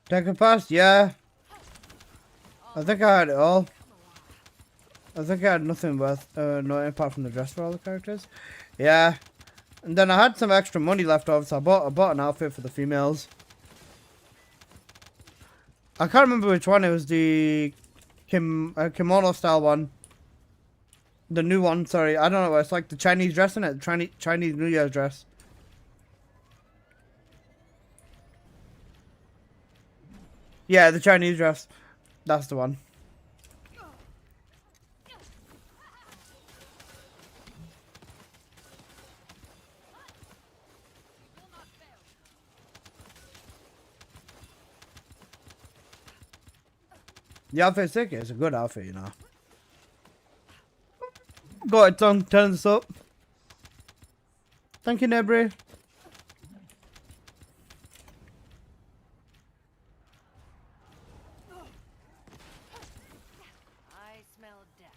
Tekken pass, yeah. I think I had it all. I think I had nothing worth, no, apart from the dress for all the characters. Yeah. And then I had some extra money left over, so I bought an outfit for the females. I can't remember which one. It was the kimono style one. The new one, sorry. I don't know. It's like the Chinese dress in it. Chinese New Year's dress. Yeah, the Chinese dress. That's the one. The outfit's sick. It's a good outfit, you know. Go ahead, Tom. Turn this up. Thank you, Nebri. I smell death.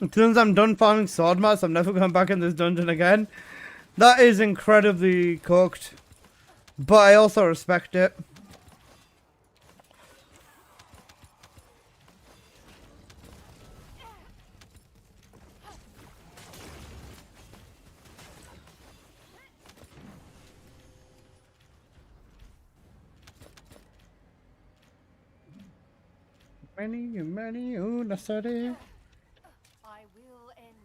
As soon as I'm done farming sword mats, I'm never going back in this dungeon again. That is incredibly cooked. But I also respect it. Many, una study. I will end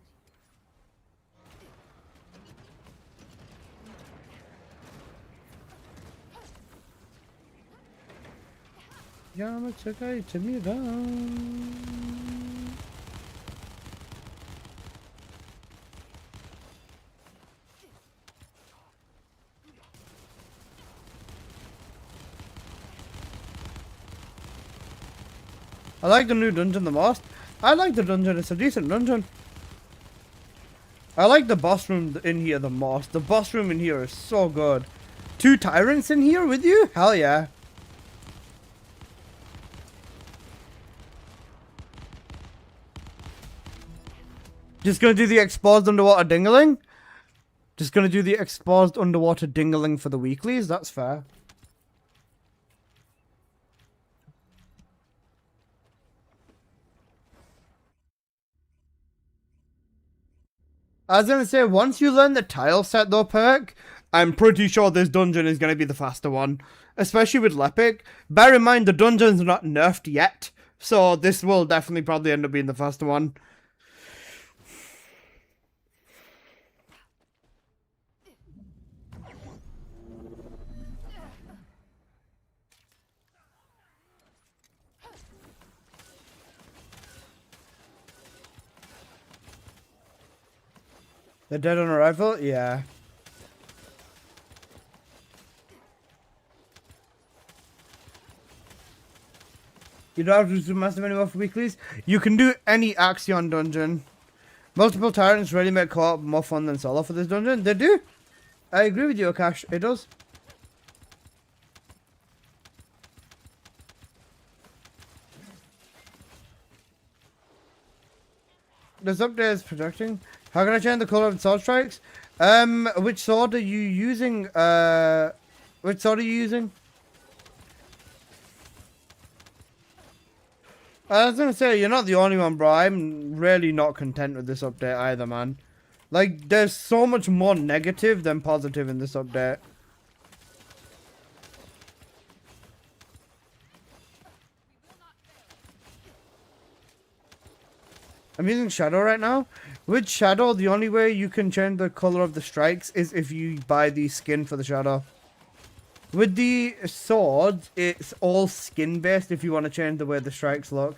Yamatsukai to me down. I like the new dungeon the most. I like the dungeon, it's a decent dungeon. I like the boss room in here the most. The boss room in here is so good. 2 tyrants in here with you? Hell yeah. Just gonna do the exposed underwater dingling? Just gonna do the exposed underwater dingling for the weeklies? That's fair. I was gonna say, once you learn the tile set though perk, I'm pretty sure this dungeon is gonna be the faster one. Especially with Lepic. Bear in mind the dungeon's not nerfed yet, so this will definitely probably end up being the faster one. They're dead on arrival? Yeah. You don't have to do massive anymore for weeklies. You can do any Axion dungeon. Multiple tyrants really make co-op more fun than solo for this dungeon. They do. I agree with you, Akash. It does. This update is projecting. How can I change the color of the sword strikes? Which sword are you using? Which sword are you using? I was gonna say, you're not the only one, bro. I'm really not content with this update either, man. Like, there's so much more negative than positive in this update. I'm using Shadow right now. With Shadow, the only way you can change the color of the strikes is if you buy the skin for the Shadow. With the sword, it's all skin based if you want to change the way the strikes look.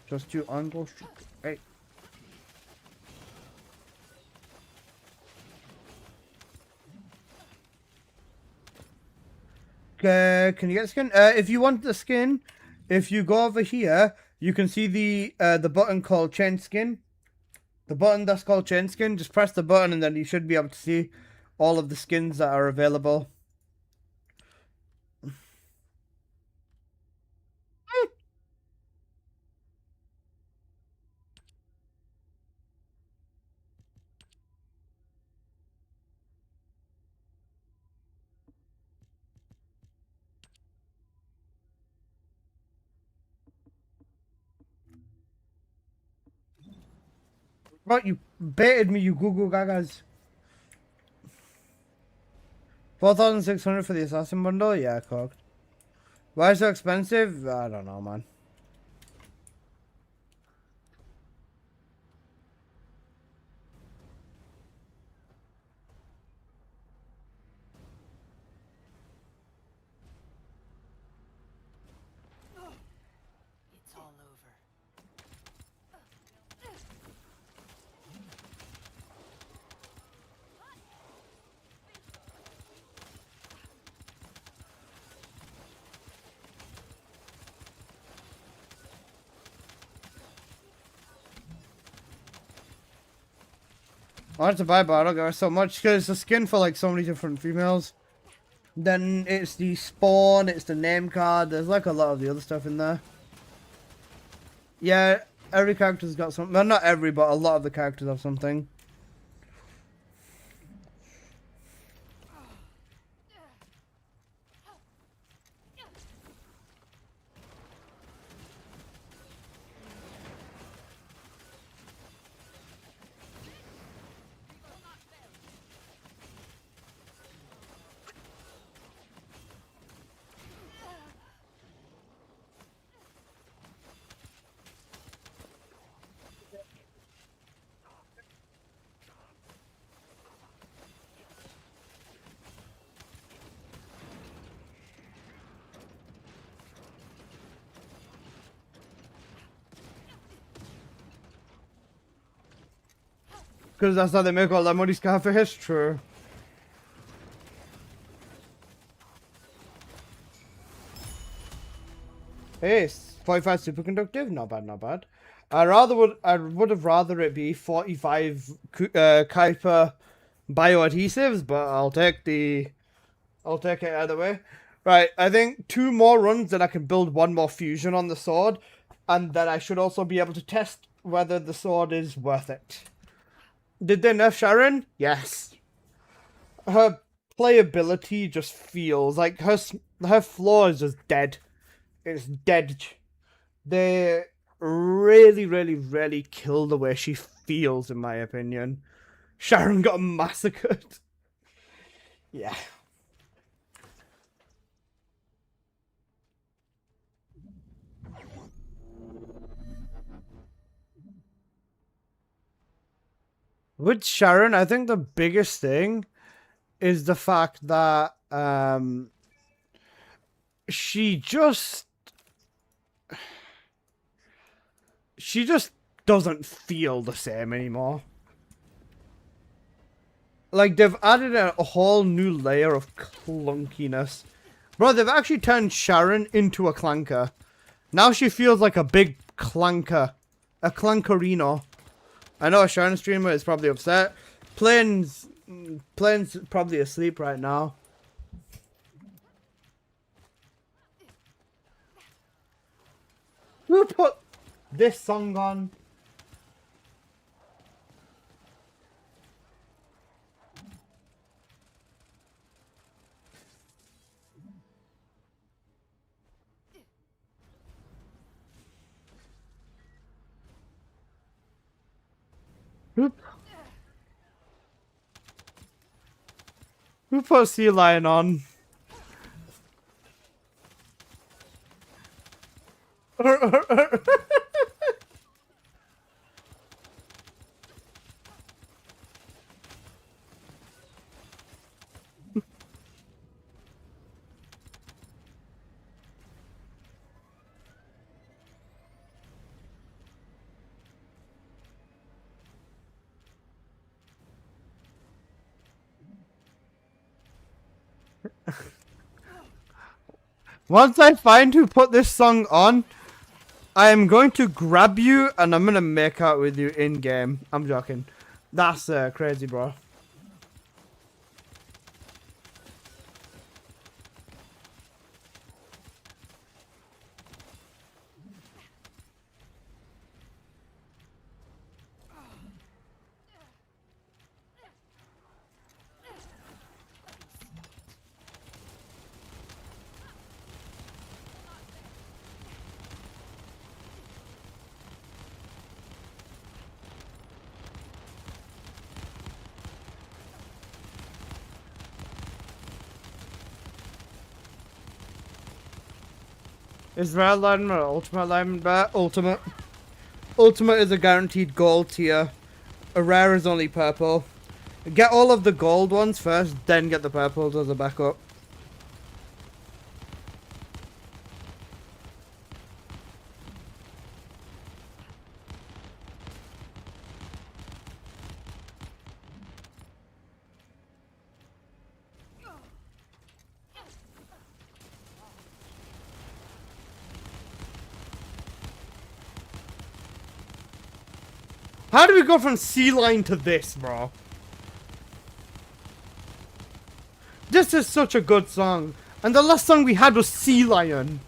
Just two angles. Hey. Can you get the skin? If you want the skin, if you go over here, you can see the button called change skin. The button that's called change skin. Just press the button and then you should be able to see all of the skins that are available. Right, you baited me, you Google Gagas. 4,600 for the assassin bundle? Yeah, cooked. Why so expensive? I don't know, man. It's all over. I wanted to buy, but I don't get so much because it's a skin for like so many different females. Then it's the spawn, it's the name card. There's like a lot of the other stuff in there. Yeah, every character's got something. Well, not every, but a lot of the characters have something. Because that's how they make all that money, Scarface. True. Hey, 45 superconductive? Not bad, not bad. I would have rather it be 45 Kuiper bioadhesives, but I'll take it either way. Right, I think 2 more runs, then I can build 1 more fusion on the sword, and then I should also be able to test whether the sword is worth it. Did they nerf Sharon? Yes. Her playability just feels like her floor is just dead. It's dead. They really kill the way she feels, in my opinion. Sharon got massacred. Yeah. With Sharon, I think the biggest thing is the fact that she just doesn't feel the same anymore. Like, they've added a whole new layer of clunkiness. Bro, they've actually turned Sharon into a clanker. Now she feels like a big clanker. A clankerino. I know a Sharon streamer is probably upset. Plane's probably asleep right now. Who put this song on? Oop. Who put Sea Lion on? Once I find who put this song on, I am going to grab you and I'm gonna make out with you in game. I'm joking. That's crazy, bro. Is rare alignment or ultimate alignment better? Ultimate. Ultimate is a guaranteed gold tier. A rare is only purple. Get all of the gold ones first, then get the purples as a backup. How do we go from Sea Lion to this, bro? This is such a good song. And the last song we had was Sea Lion.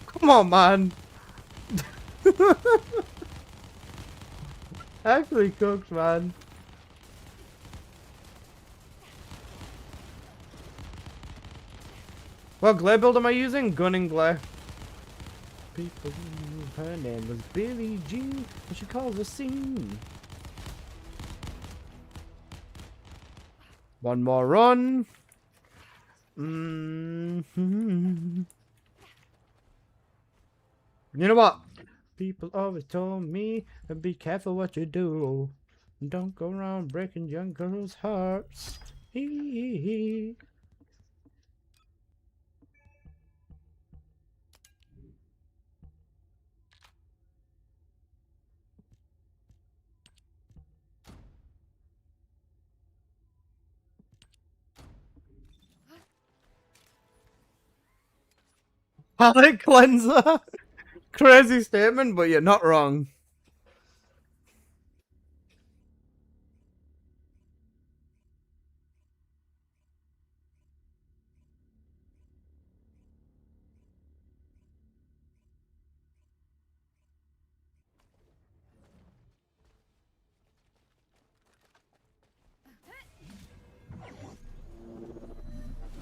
Come on, man. Actually cooks, man. What glare build am I using? Gunning glare. People, her name was Billie Jean, and she calls a scene. One more run. You know what? People always told me, be careful what you do. Don't go around breaking young girls' hearts. Hee hee. Palette cleanser. Crazy statement, but you're not wrong.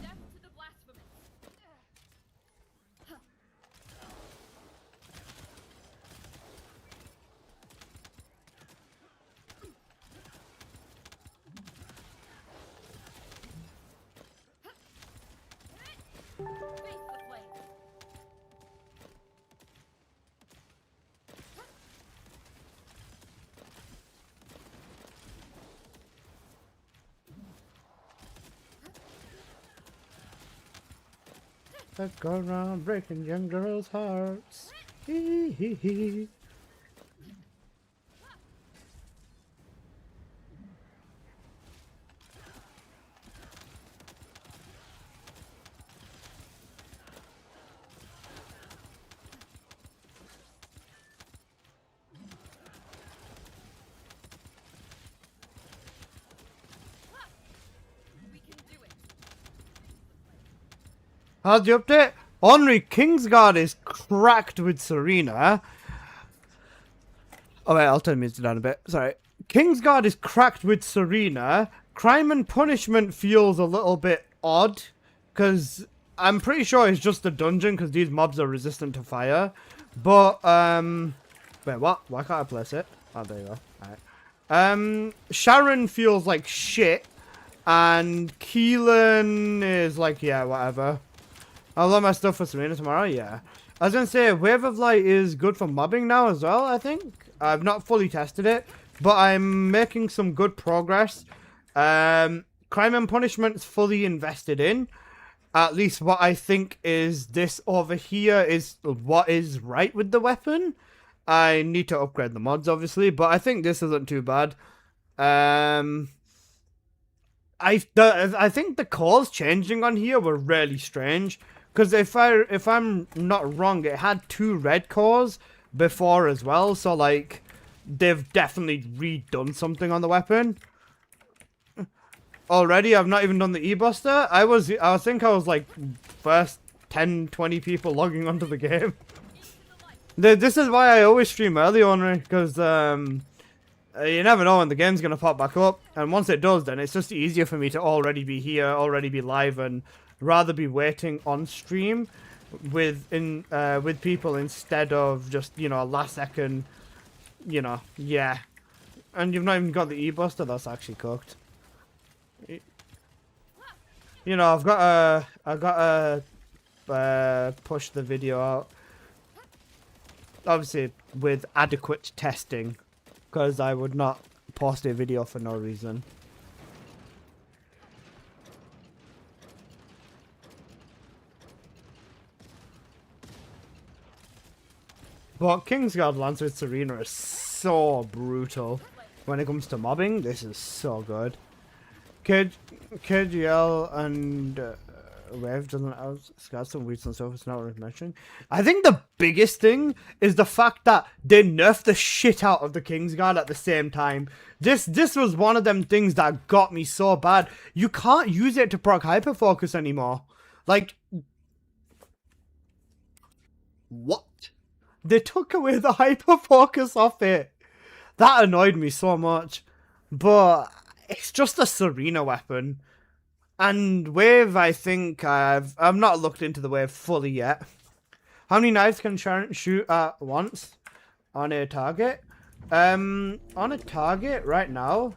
Death to the blasphemous. Face the flame. That go around breaking young girls' hearts. Hee hee hee. We can do it. How's the update? Ornery Kingsguard is cracked with Serena. Oh wait, I'll turn the music down a bit. Sorry. Kingsguard is cracked with Serena. Crime and Punishment feels a little bit odd. Because I'm pretty sure it's just a dungeon because these mobs are resistant to fire. But, wait, what? Why can't I place it? Oh, there you go. Alright. Sharon feels like shit. And Keelan is like, yeah, whatever. I'll load my stuff for Serena tomorrow, yeah. I was gonna say, Wave of Light is good for mobbing now as well, I think. I've not fully tested it, but I'm making some good progress. Crime and Punishment's fully invested in. At least what I think is this over here is what is right with the weapon. I need to upgrade the mods, obviously, but I think this isn't too bad. I think the calls changing on here were really strange. Because if I'm not wrong, it had 2 red cores before as well. So like, they've definitely redone something on the weapon. Already, I've not even done the E-Buster. I think I was like first 10, 20 people logging onto the game. This is why I always stream early on, because you never know when the game's gonna pop back up, and once it does, then it's just easier for me to already be here, already be live, and rather be waiting on stream with people instead of just, you know, a last second, you know, yeah. And you've not even got the E-Buster. That's actually cooked. You know, I've got to push the video out, obviously with adequate testing, because I would not post a video for no reason. But Kingsguard Lance with Serena is so brutal when it comes to mobbing. This is so good. KGL and Wave doesn't have got some weeds and stuff. It's not worth mentioning. I think the biggest thing is the fact that they nerfed the shit out of the Kingsguard at the same time. This was one of them things that got me so bad. You can't use it to proc hyperfocus anymore. Like, what? They took away the hyperfocus off it. That annoyed me so much. But it's just a Serena weapon. And Wave, I think I've not looked into the Wave fully yet. How many knives can Sharon shoot at once on a target? On a target right now,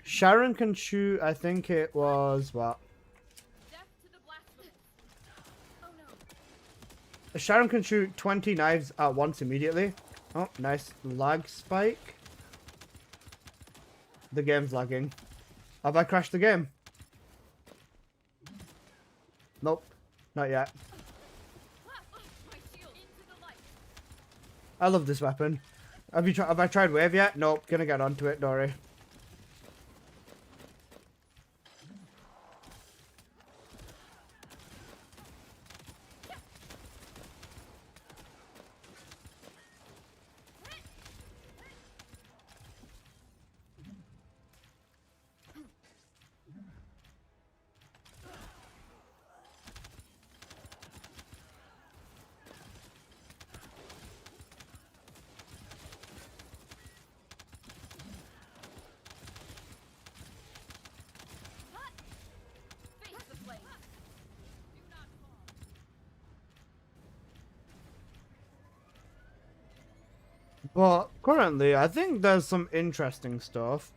Sharon can shoot, I think it was what? Sharon can shoot 20 knives at once immediately. Oh, nice lag spike. The game's lagging. Have I crashed the game? Nope, not yet. I love this weapon. Have I tried Wave yet? Nope, gonna get onto it, Dory. But currently, I think there's some interesting stuff.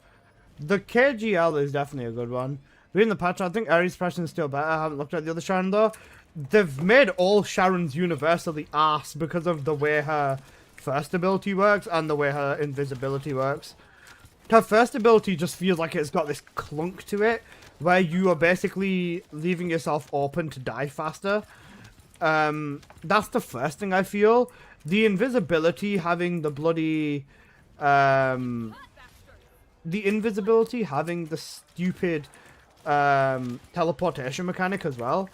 The KGL is definitely a good one. Reading the patch, I think Ares' Passion is still better. I haven't looked at the other Sharon though. They've made all Sharons universally arse because of the way her first ability works and the way her invisibility works. Her first ability just feels like it's got this clunk to it, where you are basically leaving yourself open to die faster. That's the first thing I feel. The invisibility having the bloody, the invisibility having the stupid, teleportation mechanic as well.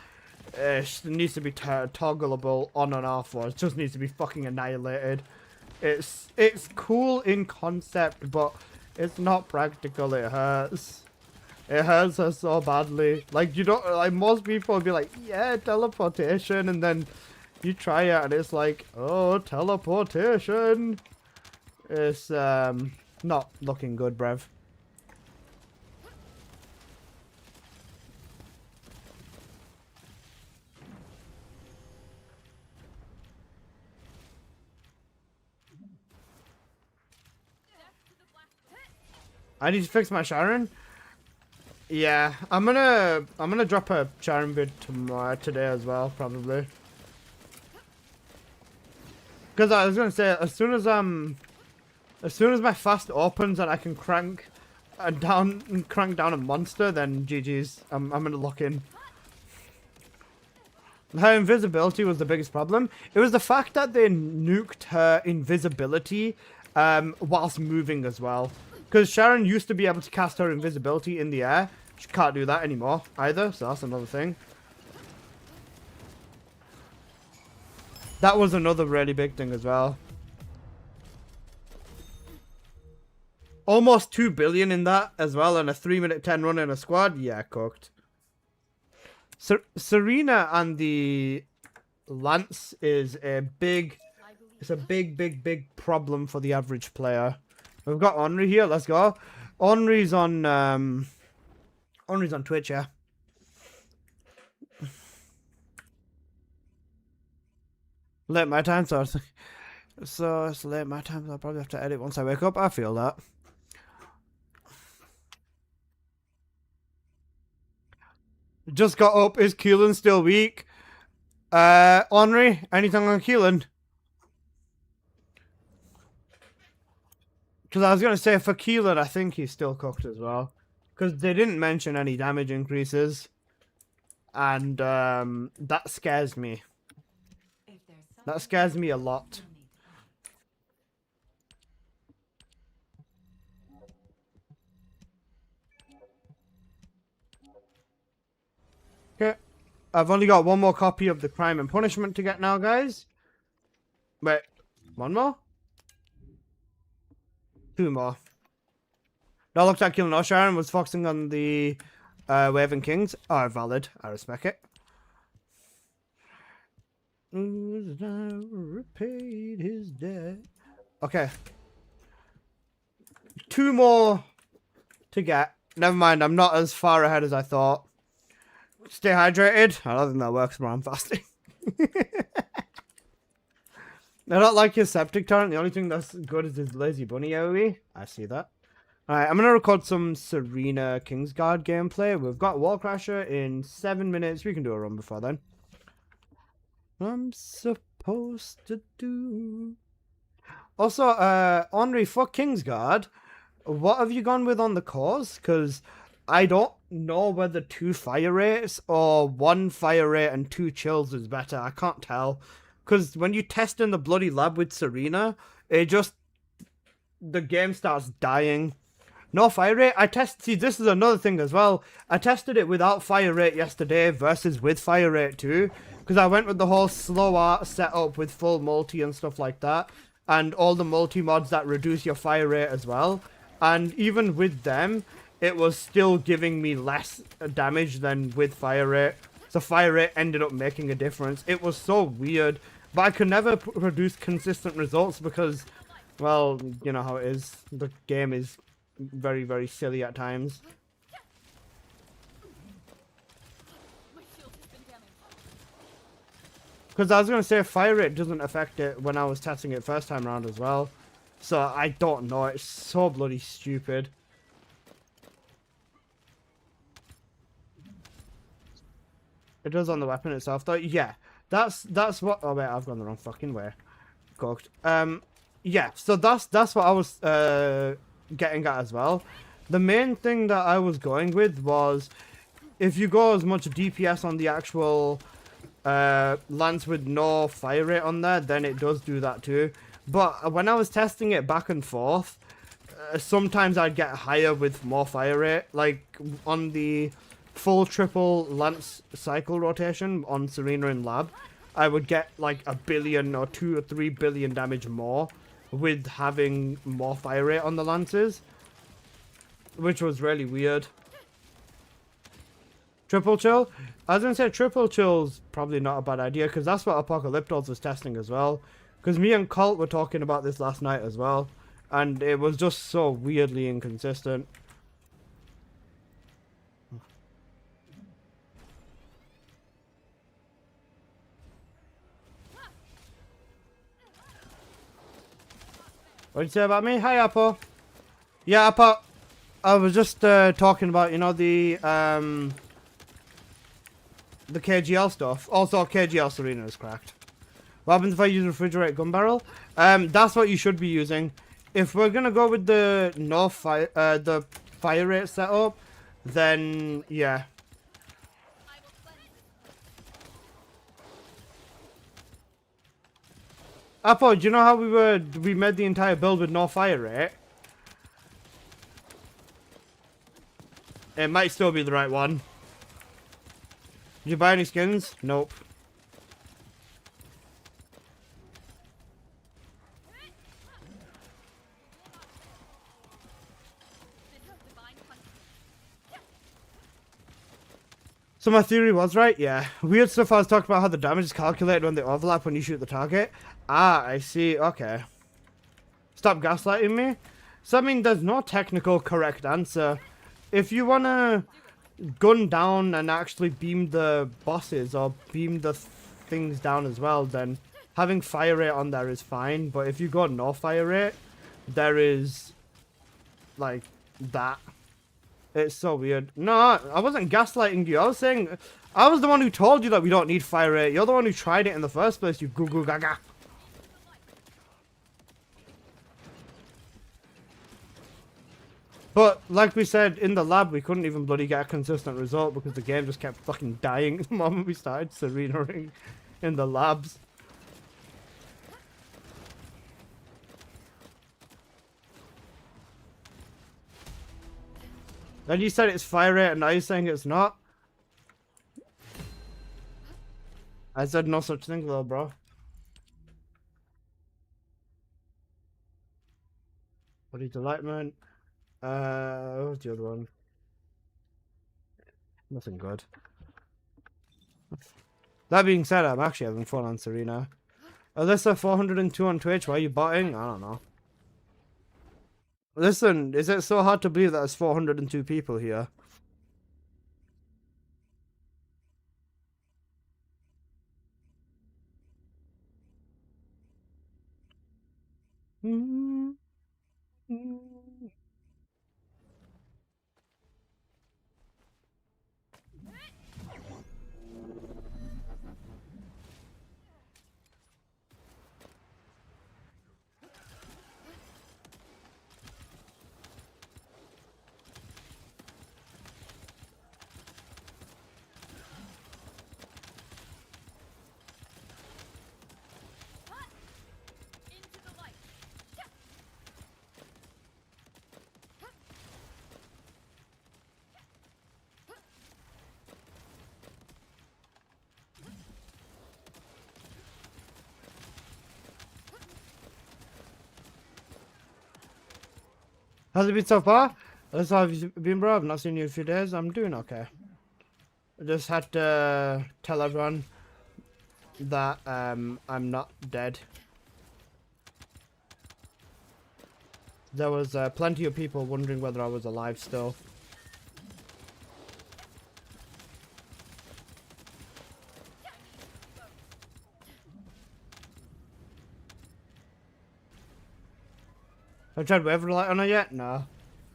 It needs to be toggleable on and off, or it just needs to be fucking annihilated. It's cool in concept, but it's not practical. It hurts. It hurts her so badly. Like, you don't, like, most people would be like, yeah, teleportation, and then you try it and it's like, oh, teleportation. It's not looking good, bruv. I need to fix my Sharon. Yeah, I'm gonna drop a Sharon bid today as well, probably. Because I was gonna say, as soon as my fast opens and I can crank down a monster, then GG's. I'm gonna lock in. Her invisibility was the biggest problem. It was the fact that they nuked her invisibility whilst moving as well. Because Sharon used to be able to cast her invisibility in the air. She can't do that anymore either, so that's another thing. That was another really big thing as well. Almost 2 billion in that as well, and a 3-minute 10 run in a squad. Yeah, cooked. Serena and the Lance is a big... It's a big problem for the average player. We've got Henri here. Let's go. Henri's on Twitch, yeah. Late my time, so it's late my time. So I'll probably have to edit once I wake up. I feel that. Just got up. Is Keelan still weak? Henri, anything on Keelan? Because I was going to say, for Keelan, I think he's still cooked as well. Because they didn't mention any damage increases. And that scares me. That scares me a lot. Okay. I've only got one more copy of the Crime and Punishment to get now, guys. Wait. One more? 2 more. That looks like Killing Sharon was focusing on the Waving Kings. Oh, valid. I respect it. Repaid his debt. Okay. 2 more to get. Never mind, I'm not as far ahead as I thought. Stay hydrated. I don't think that works when I'm fasting. I don't like his septic torrent. The only thing that's good is his lazy bunny AoE. I see that. Alright, I'm going to record some Serena Kingsguard gameplay. We've got Wall Crasher in 7 minutes. We can do a run before then. I'm supposed to do... Also, Henri, for Kingsguard, what have you gone with on the cause? Because I don't know whether 2 fire rates or 1 fire rate and 2 chills is better. I can't tell. Because when you test in the bloody lab with Serena, it just... the game starts dying. No fire rate. See, this is another thing as well. I tested it without fire rate yesterday versus with fire rate too. Because I went with the whole slow art setup with full multi and stuff like that. And all the multi mods that reduce your fire rate as well. And even with them, it was still giving me less damage than with fire rate. So fire rate ended up making a difference. It was so weird. But I could never produce consistent results because, well, you know how it is. The game is very, very silly at times. Because I was going to say fire rate doesn't affect it when I was testing it first time around as well. So I don't know. It's so bloody stupid. It does on the weapon itself though. Yeah. That's what... oh wait, I've gone the wrong fucking way. Cooked. Yeah, so that's what I was getting at as well. The main thing that I was going with was if you go as much DPS on the actual lance with no fire rate on there, then it does do that too. But when I was testing it back and forth, sometimes I'd get higher with more fire rate. Like on the full triple lance cycle rotation on Serena in lab, I would get like 1 billion or 2 or 3 billion damage more with having more fire rate on the lances, which was really weird. Triple chill? I was gonna say triple chill's probably not a bad idea because that's what Apocalyptos was testing as well. Because me and Colt were talking about this last night as well, and it was just so weirdly inconsistent. What did you say about me? Hi, Apo. Yeah, Apo. I was just talking about, you know, the KGL stuff. Also, KGL Serena is cracked. What happens if I use refrigerated gun barrel? That's what you should be using. If we're gonna go with the the fire rate setup, then yeah. Apple, do you know how we made the entire build with no fire rate? It might still be the right one. Did you buy any skins? Nope. So my theory was right, yeah. Weird stuff I was talking about how the damage is calculated when they overlap when you shoot the target. Ah, I see, okay. Stop gaslighting me. So I mean, there's no technical correct answer. If you wanna gun down and actually beam the bosses or beam the things down as well, then having fire rate on there is fine. But if you go no fire rate, there is like that. It's so weird. No, I wasn't gaslighting you. I was saying, I was the one who told you that we don't need fire rate. You're the one who tried it in the first place, you goo goo gaga. But, like we said, in the lab, we couldn't even bloody get a consistent result because the game just kept fucking dying the moment we started Serena-ing in the labs. Then you said it's fire rate and now you're saying it's not? I said no such thing though, bro. Body delightment. What's the other one? Nothing good. That being said, I'm actually having fun on Serena. Alyssa 402 on Twitch, why are you botting? I don't know. Listen, is it so hard to believe that there's 402 people here? How's it been so far? That's how have you been, bro? I've not seen you in a few days. I'm doing okay. I just had to tell everyone that I'm not dead. There was plenty of people wondering whether I was alive still. Have you tried Wave of Light on it yet? No.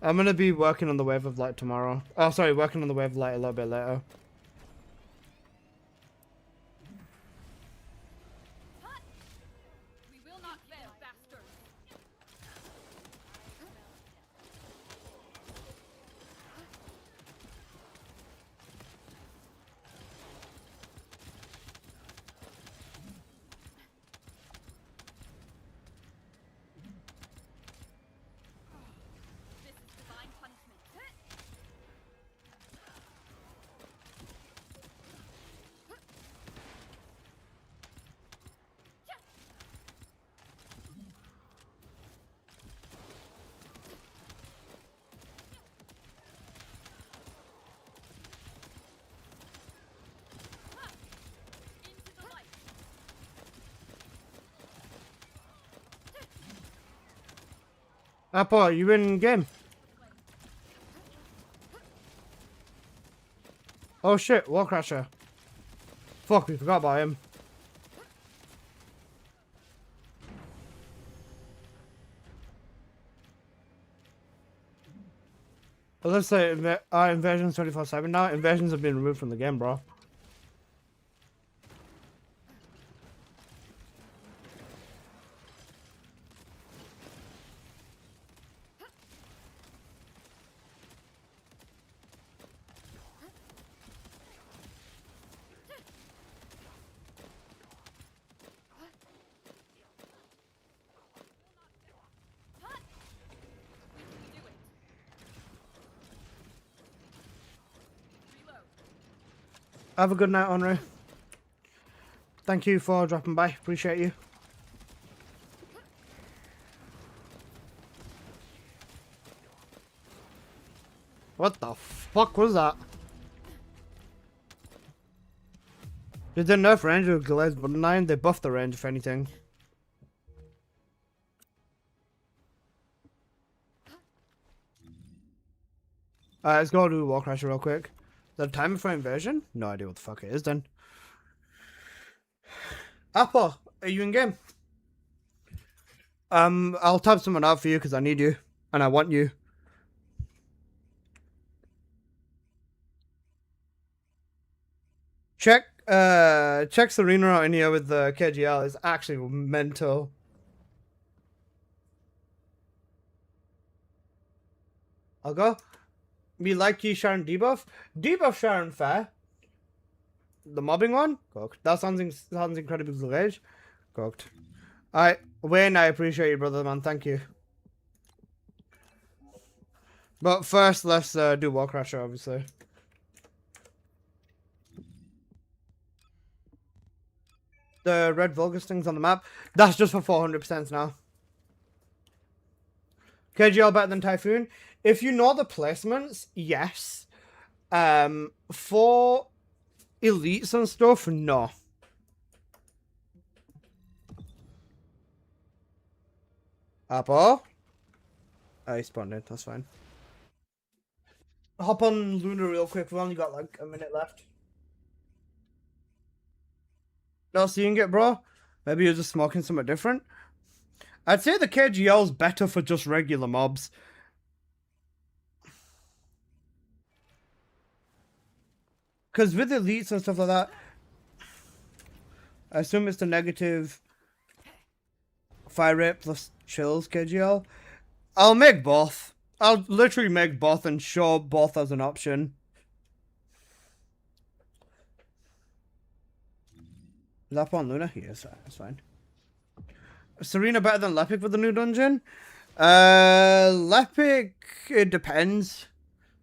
I'm gonna be working on the Wave of Light tomorrow. Oh, sorry, working on the Wave of Light a little bit later. We will not fail, bastard. This is divine punishment. Into the light. Apple, you in game? Oh shit, Warcrasher. Fuck, we forgot about him. Let's say invasion's 24/7 now. Invasions have been removed from the game, bro. Have a good night, Henri. Thank you for dropping by. Appreciate you. What the fuck was that? Did they nerf range with Gilles Button 9? They buffed the range, if anything. Let's go do Wall Crasher real quick. Is that a timer for invasion? No idea what the fuck it is then. Apple, are you in game? I'll type someone out for you because I need you. And I want you. Check Serena out in here with the KGL. It's actually mental. I'll go. Me like you, Sharon debuff. Debuff Sharon fair. The mobbing one? Cooked. That sounds incredibly glitch. Cooked. Alright, Wayne, I appreciate you, brother, man. Thank you. But first, let's do Wall Crasher, obviously. The red Vulgus things on the map. That's just for 400% now. KGL better than Typhoon. If you know the placements, yes. For elites and stuff, no. Apple. I spawned in, that's fine. Hop on Luna real quick, we've only got like a minute left. Not seeing it, bro? Maybe you're just smoking something different? I'd say the KGL's better for just regular mobs. Because with elites and stuff like that, I assume it's the negative fire rate plus chills KGL. I'll make both. I'll literally make both and show both as an option. Is that on Luna? Yes, that's fine. Serena better than Lepic for the new dungeon? Lepic, it depends.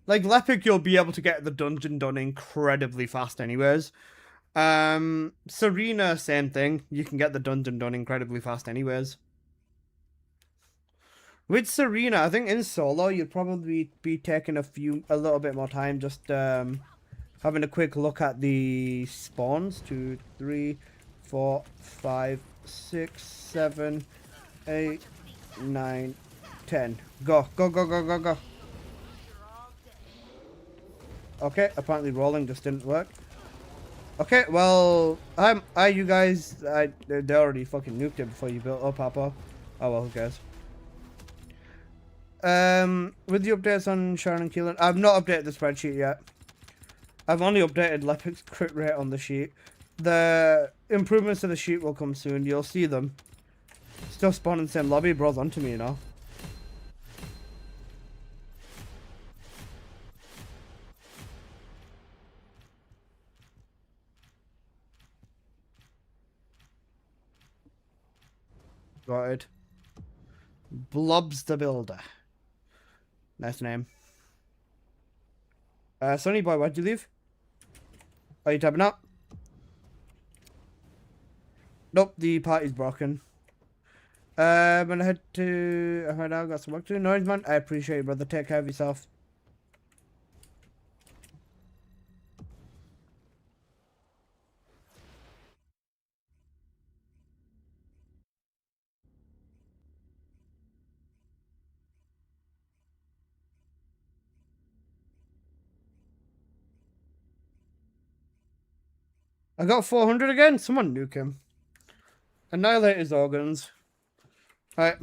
Like, Lepic, you'll be able to get the dungeon done incredibly fast anyways. Serena, same thing. You can get the dungeon done incredibly fast anyways. With Serena, I think in solo, you'd probably be taking a little bit more time just having a quick look at the spawns. 2, 3, 4, 5, 6, 7, 8, 9, 10. Go, go, go, go, go, go. Okay, apparently rolling just didn't work. Okay, well, you guys, they already fucking nuked it before you built up, Papa. Oh well, who cares? With the updates on Sharon and Keelan, I've not updated the spreadsheet yet. I've only updated Lepic's crit rate on the sheet. The improvements to the sheet will come soon. You'll see them. Still spawn in the same lobby. Bro's onto me, you know. Got it. Blobs the Builder. Nice name. Sonny boy, why'd you leave? Are you tapping out? Nope, the party's broken. I'm gonna head to... I heard I got some work to do. No, man. I appreciate it, brother. Take care of yourself. I got 400 again? Someone nuke him. Annihilate his organs. Alright.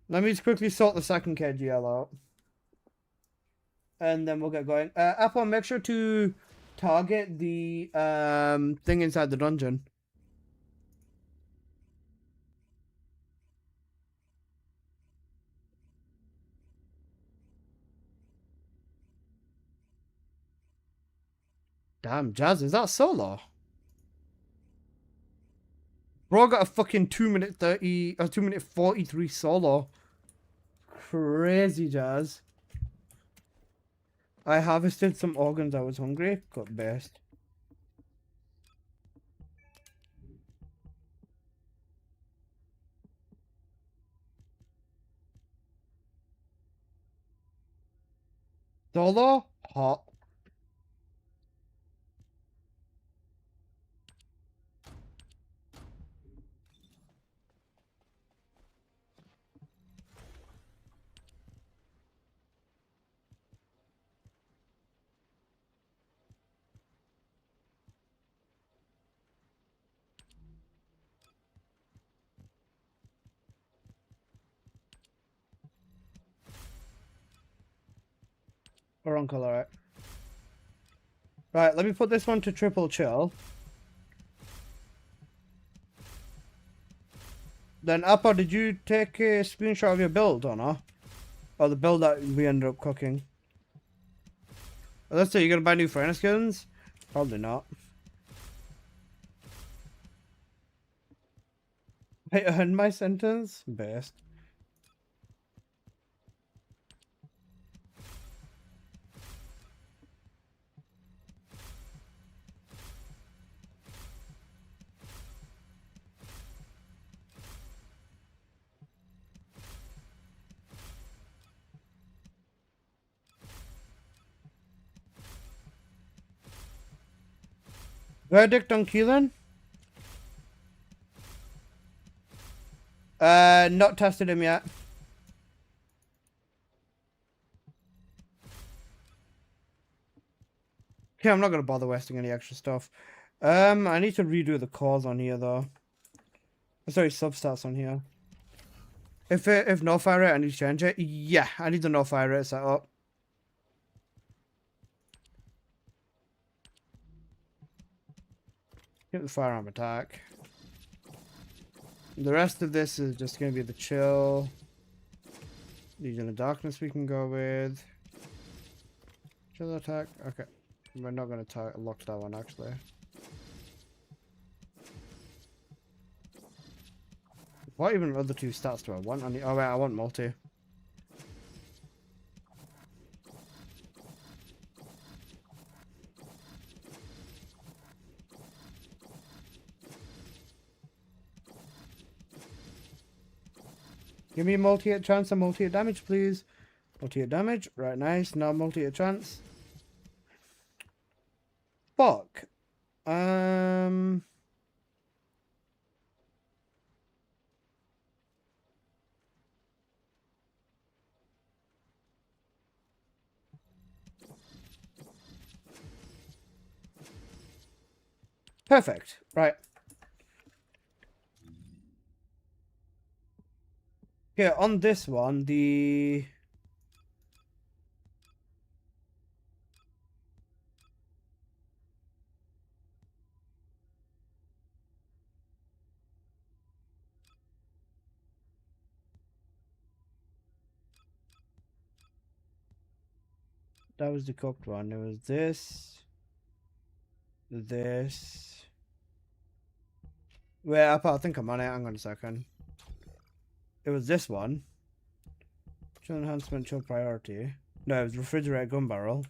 Let me just quickly sort the second KGL out. and then we'll get going. Apple, make sure to target the thing inside the dungeon. Damn, Jazz, is that solo? Bro got a fucking 2-minute 30 or 2-minute 43 solo. Crazy, Jazz. I harvested some organs. I was hungry. Got best. Solo? Hot. Wrong color, right? Right, let me put this one to triple chill. Then, Appa, did you take a screenshot of your build or not? Or the build that we ended up cooking? Let's say you're gonna buy new friend skins? Probably not. I earned my sentence? Best. Verdict on Keelan? Not tested him yet. Okay, I'm not gonna bother wasting any extra stuff. I need to redo the cores on here though. Sorry, substats on here. If no fire rate, I need to change it. Yeah, I need the no fire rate set up. Get the firearm attack. The rest of this is just going to be the chill. Legion of Darkness we can go with. Chill attack. Okay. We're not going to lock that one actually. What even other two stats do I want? Oh wait, I want multi. Give me a multi-hit chance and multi-hit damage, please. Multi-hit damage. Right, nice. Now multi-hit chance. Fuck. Perfect. Right. Okay, on this one, that was the cooked one. It was this. Wait, I think I'm on it. Hang on a second. It was this one. Chill enhancement, chill priority. No, it was refrigerator gun barrel.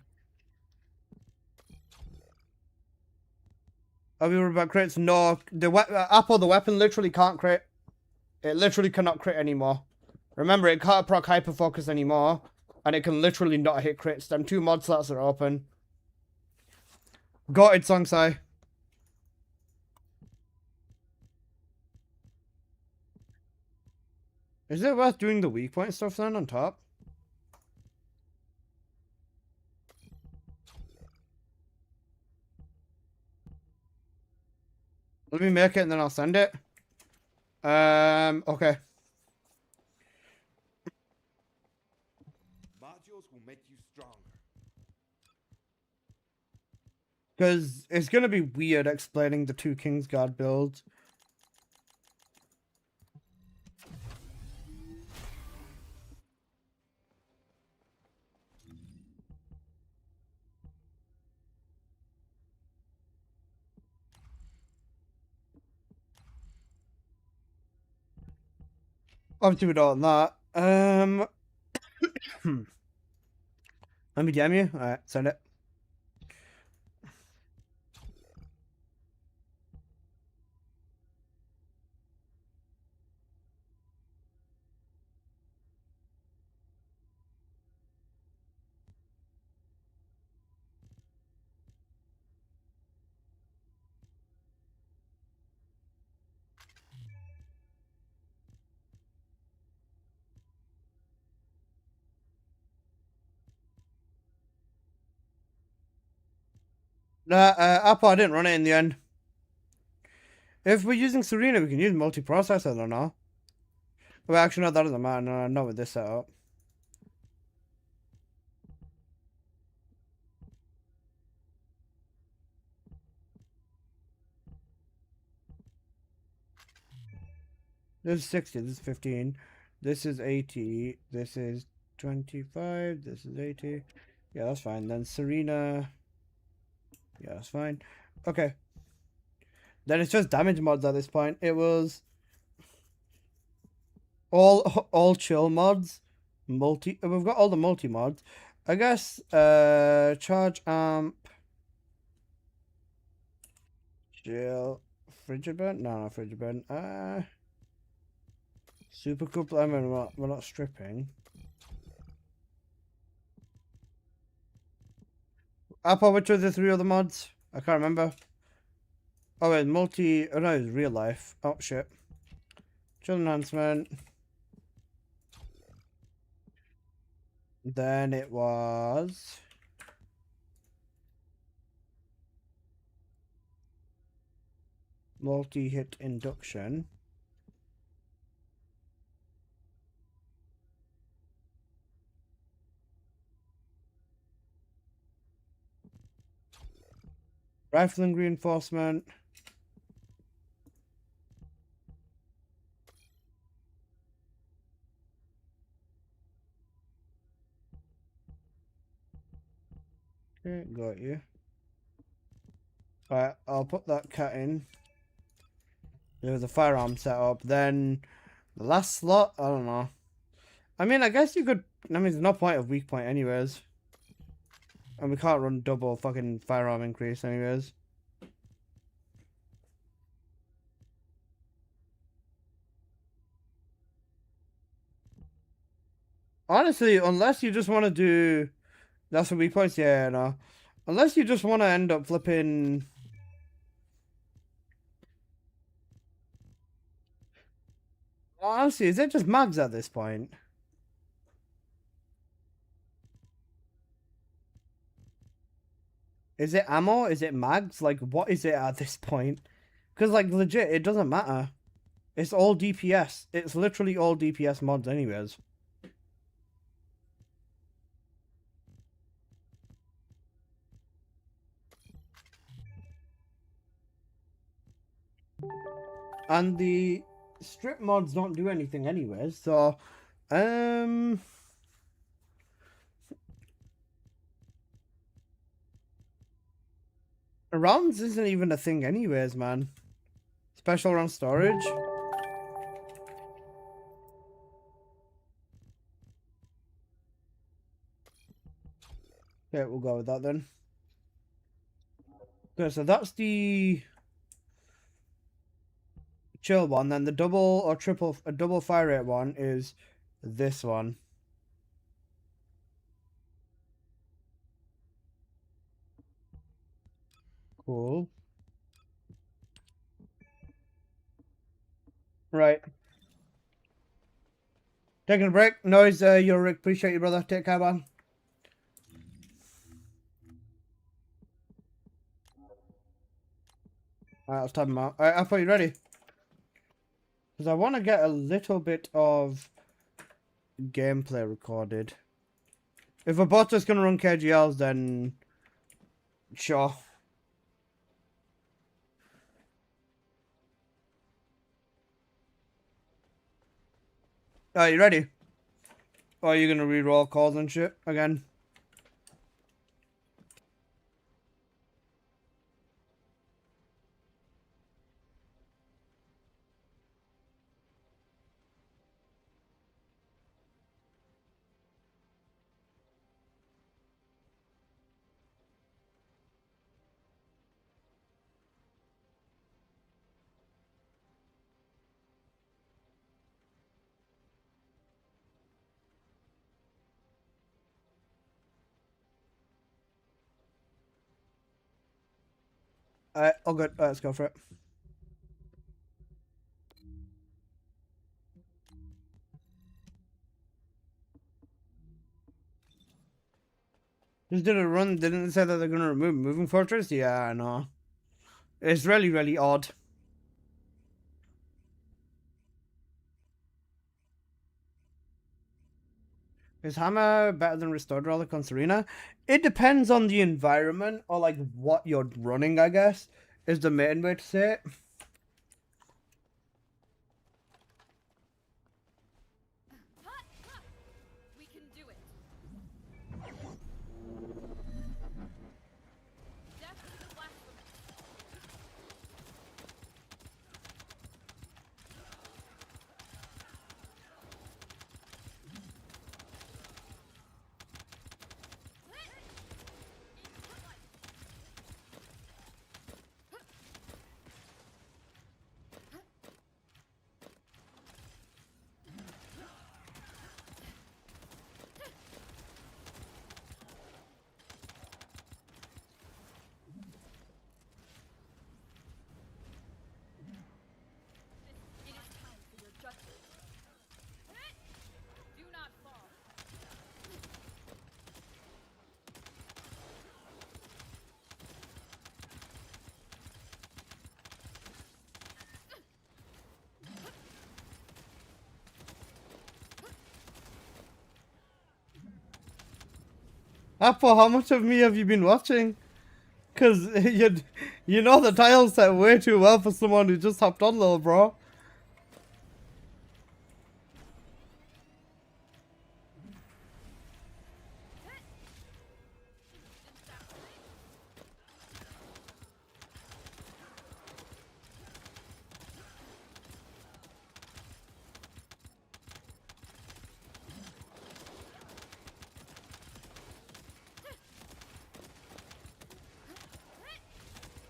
Are we worried about crits? No, the Apple, the weapon literally can't crit. It literally cannot crit anymore. Remember, it can't proc hyper focus anymore, and it can literally not hit crits. Them 2 mod slots are open. Got it, Songsai. Is it worth doing the weak point stuff then on top? Let me make it and then I'll send it. Okay. Modules will make you stronger. Because it's going to be weird explaining the two Kingsguard builds. Obviously, we don't want that. Let me DM you. Alright, send it. Apple, I didn't run it in the end. If we're using Serena, we can use multiprocessor, I don't know. Well, actually, no, that doesn't matter. No, not with this setup. This is 60, this is 15. This is 80. This is 25. This is 80. Yeah, that's fine. Then Serena. Yeah, that's fine. Okay. Then it's just damage mods at this point. It was all chill mods. We've got all the multi mods. I guess charge amp. Chill. Frigid burn? No, not frigid burn. Super couple. I mean, we're not stripping. Apple, which of the three other mods? I can't remember. Oh, it's multi. Oh, no, it's real life. Oh, shit. Chill enhancement. Then it was. Multi hit induction. Rifling reinforcement. Okay, got you. Alright, I'll put that cat in. There's a firearm setup. Then the last slot, I don't know. I mean, I guess you could. I mean, there's no point of weak point, anyways. And we can't run double fucking firearm increase, anyways. Honestly, unless you just want to do. That's what weak points, yeah, no. Unless you just want to end up flipping. Honestly, is it just mags at this point? Is it ammo? Is it mags? Like, what is it at this point? Because, like, legit, it doesn't matter. It's all DPS. It's literally all DPS mods anyways. And the strip mods don't do anything anyways, so... Rounds isn't even a thing anyways, man. Special round storage. Okay, we'll go with that then. Okay, so that's the chill one. Then the double or triple, a double fire rate one is this one. Cool. Right. Taking a break. Noise, you're Rick. Appreciate you, brother. Take care, man. Alright, let's type them out. Alright, Alpha, you ready? Because I want to get a little bit of gameplay recorded. If a bot is going to run KGLs, then sure. Are you ready? Or are you gonna re-roll calls and shit again? Alright, all good. Let's go for it. Just did a run, didn't say that they're gonna remove Moving Fortress? Yeah, I know. It's really, really odd. Is Hammer better than Restored Relic on Serena? It depends on the environment, or like what you're running, I guess, is the main way to say it. We can do it. Death to the blasphemous. It is time for your judgment. Do not fall. Apple, how much of me have you been watching? Cause you know the tile set way too well for someone who just hopped on, little bro.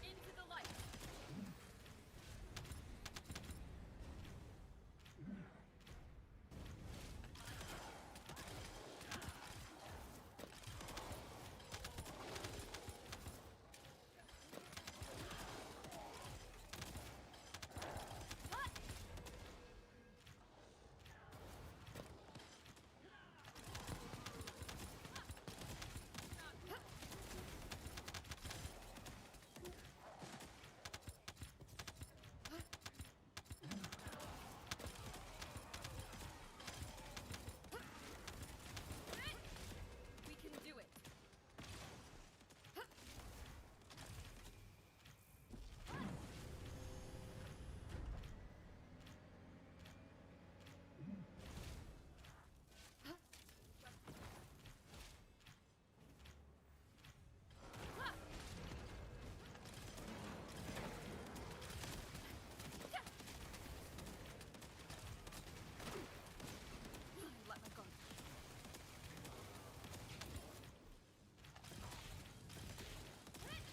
Into the light. We can do it. Let my guard.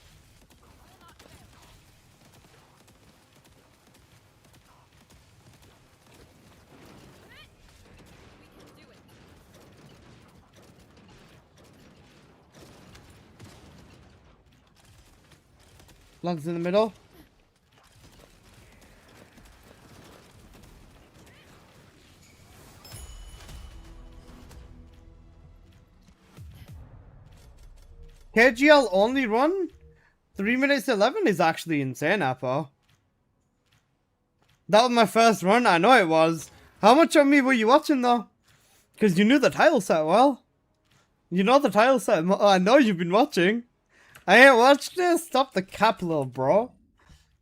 Will not fail. We can do it. Lungs in the middle. KGL only run 3 minutes 11 is actually insane, Apple. That was my first run, I know it was. How much of me were you watching though? Because you knew the title set well. You know the title set. I know you've been watching. I ain't watched it. Stop the cap, little bro.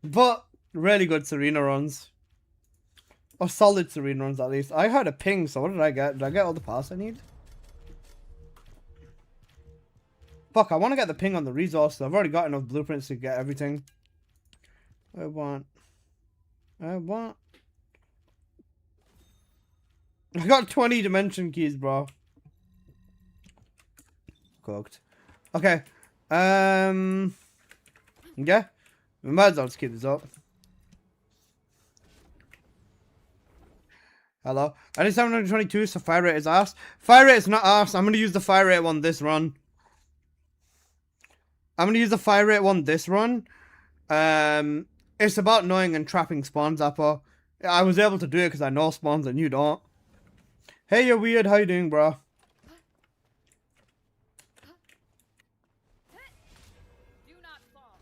But really good Serena runs. Or solid serene runs at least. I had a ping, so what did I get? Did I get all the parts I need? Fuck, I want to get the ping on the resource. I've already got enough blueprints to get everything. I want. I got 20 dimension keys, bro. Cooked. Okay. Yeah. We might as well just keep this up. Hello. I did 722, so fire rate is arse. Fire rate is not arse. I'm going to use the fire rate one this run. I'm going to use the fire rate one this run. It's about knowing and trapping spawns, Apple. I was able to do it because I know spawns and you don't. Hey, you're weird. How you doing, bro? Do not fall.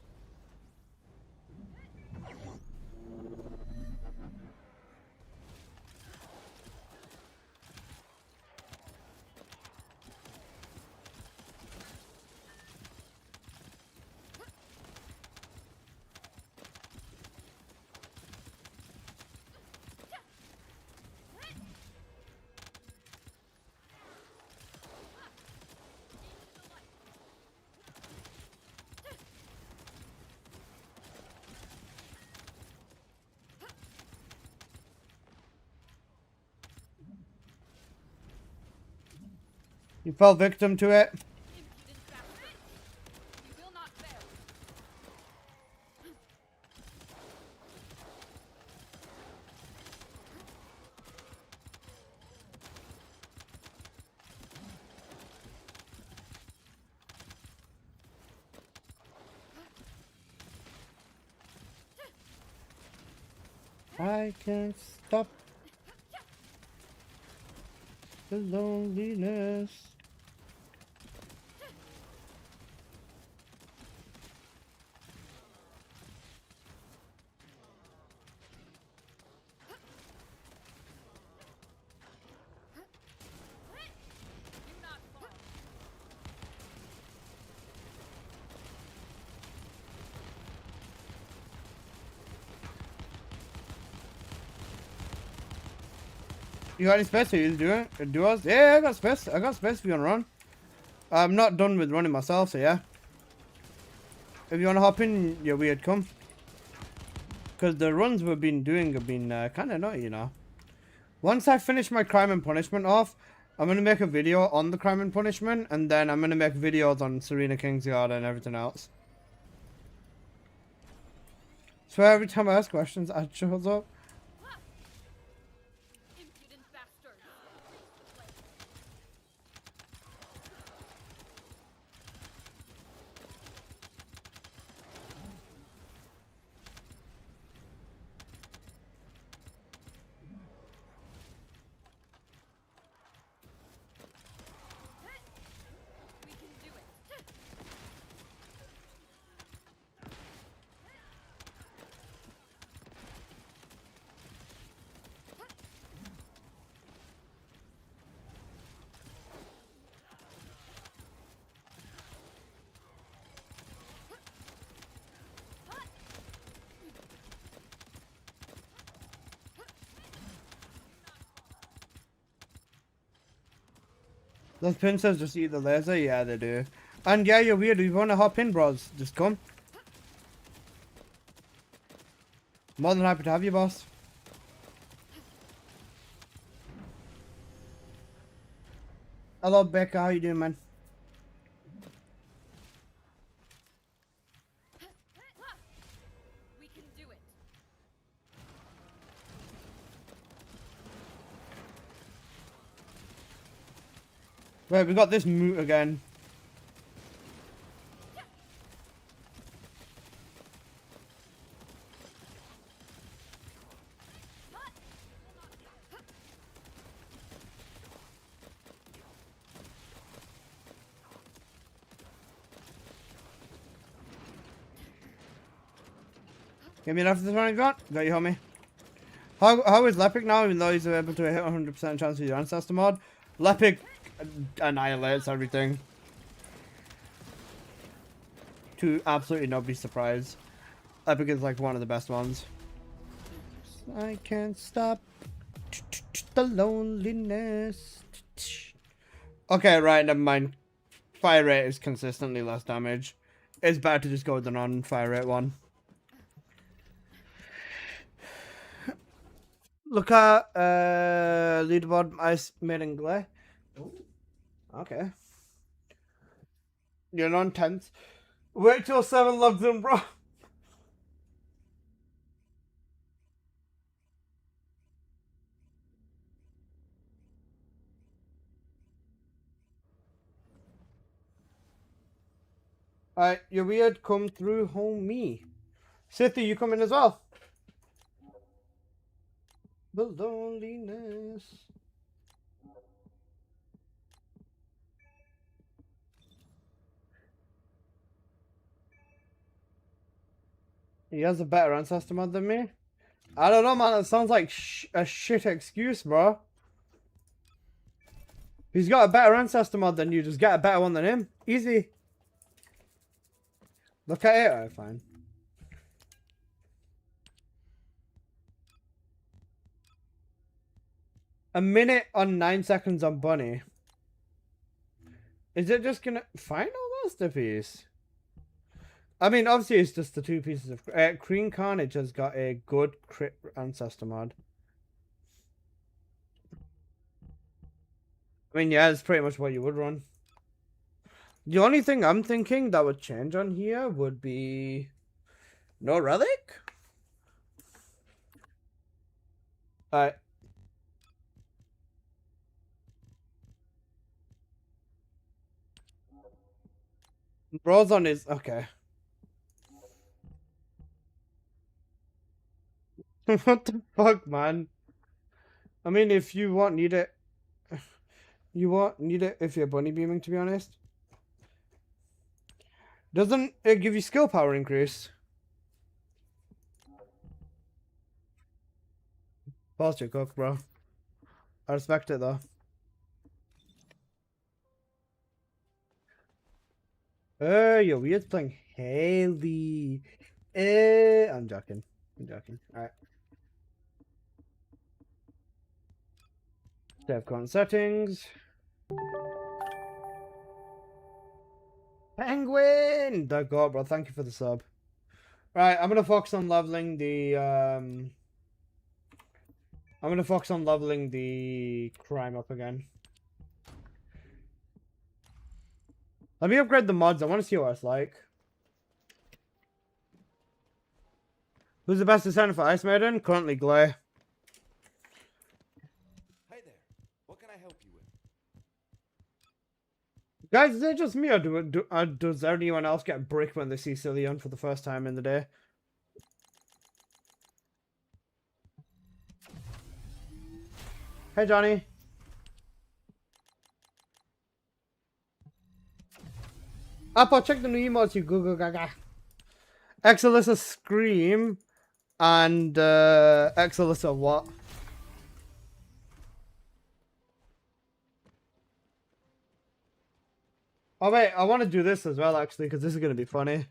You fell victim to it. Impudent bastard. You will not fail. I can't stop the loneliness. Do not fall. You got any space to use do us? Yeah, I got space. I got space for you on run. I'm not done with running myself, so yeah. If you wanna hop in, you're weird, come. Cause the runs we've been doing have been kinda naughty, you know. Once I finish my crime and punishment off, I'm gonna make a video on the crime and punishment, and then I'm gonna make videos on Serena Kingsguard and everything else. So every time I ask questions, it shows up. Impudent bastard. We can do it. Those pincers just eat the laser? Yeah, they do. And yeah, you're weird. If you want to hop in, bros, just come. More than happy to have you, boss. Hello, Becca. How you doing, man? We can do it. Wait, we got this moot again. Give me enough of this one if you want. Got you, homie. How is Lepic now, even though he's able to hit 100% chance with your ancestor mod? Lepic annihilates everything. To absolutely nobody's surprise. Lepic is like one of the best ones. I can't stop the loneliness. Okay, right, never mind. Fire rate is consistently less damage. It's better to just go with the non-fire rate one. Look at leaderboard ice maiden glare. Okay. You're non tense. Wait till 7 logs in, bro. Alright, you're weird. Come through, homie. Sithy, you come in as well. The loneliness. He has a better ancestor mod than me. I don't know, man. It sounds like a shit excuse, bro. He's got a better ancestor mod than you. Just get a better one than him. Easy. Look at it. Alright, fine. A minute on 9 seconds on Bunny. Is it just gonna final masterpiece? I mean, obviously it's just the 2 pieces of Cream Carnage has got a good crit ancestor mod. I mean, yeah, it's pretty much what you would run. The only thing I'm thinking that would change on here would be no relic. Alright. Brozon is okay. What the fuck, man? I mean, if you won't need it, you won't need it if you're bunny beaming, to be honest. Doesn't it give you skill power increase? Pause your cook, bro. I respect it, though. You're weird playing Haley. I'm joking. I'm joking. Alright. Save current settings. Penguin! The god, bro. Thank you for the sub. Right, I'm gonna focus on leveling the I'm gonna focus on leveling the crime up again. Let me upgrade the mods. I want to see what it's like. Who's the best descendant for Ice Maiden? Currently Glay. Hey there. What can I help you with? Guys, is it just me or does anyone else get brick when they see Cillian for the first time in the day? Hey, Johnny. Apple, check the new emotes, you Google Gaga. Exalissa Scream and Exalissa what? Oh wait, I want to do this as well actually, because this is going to be funny.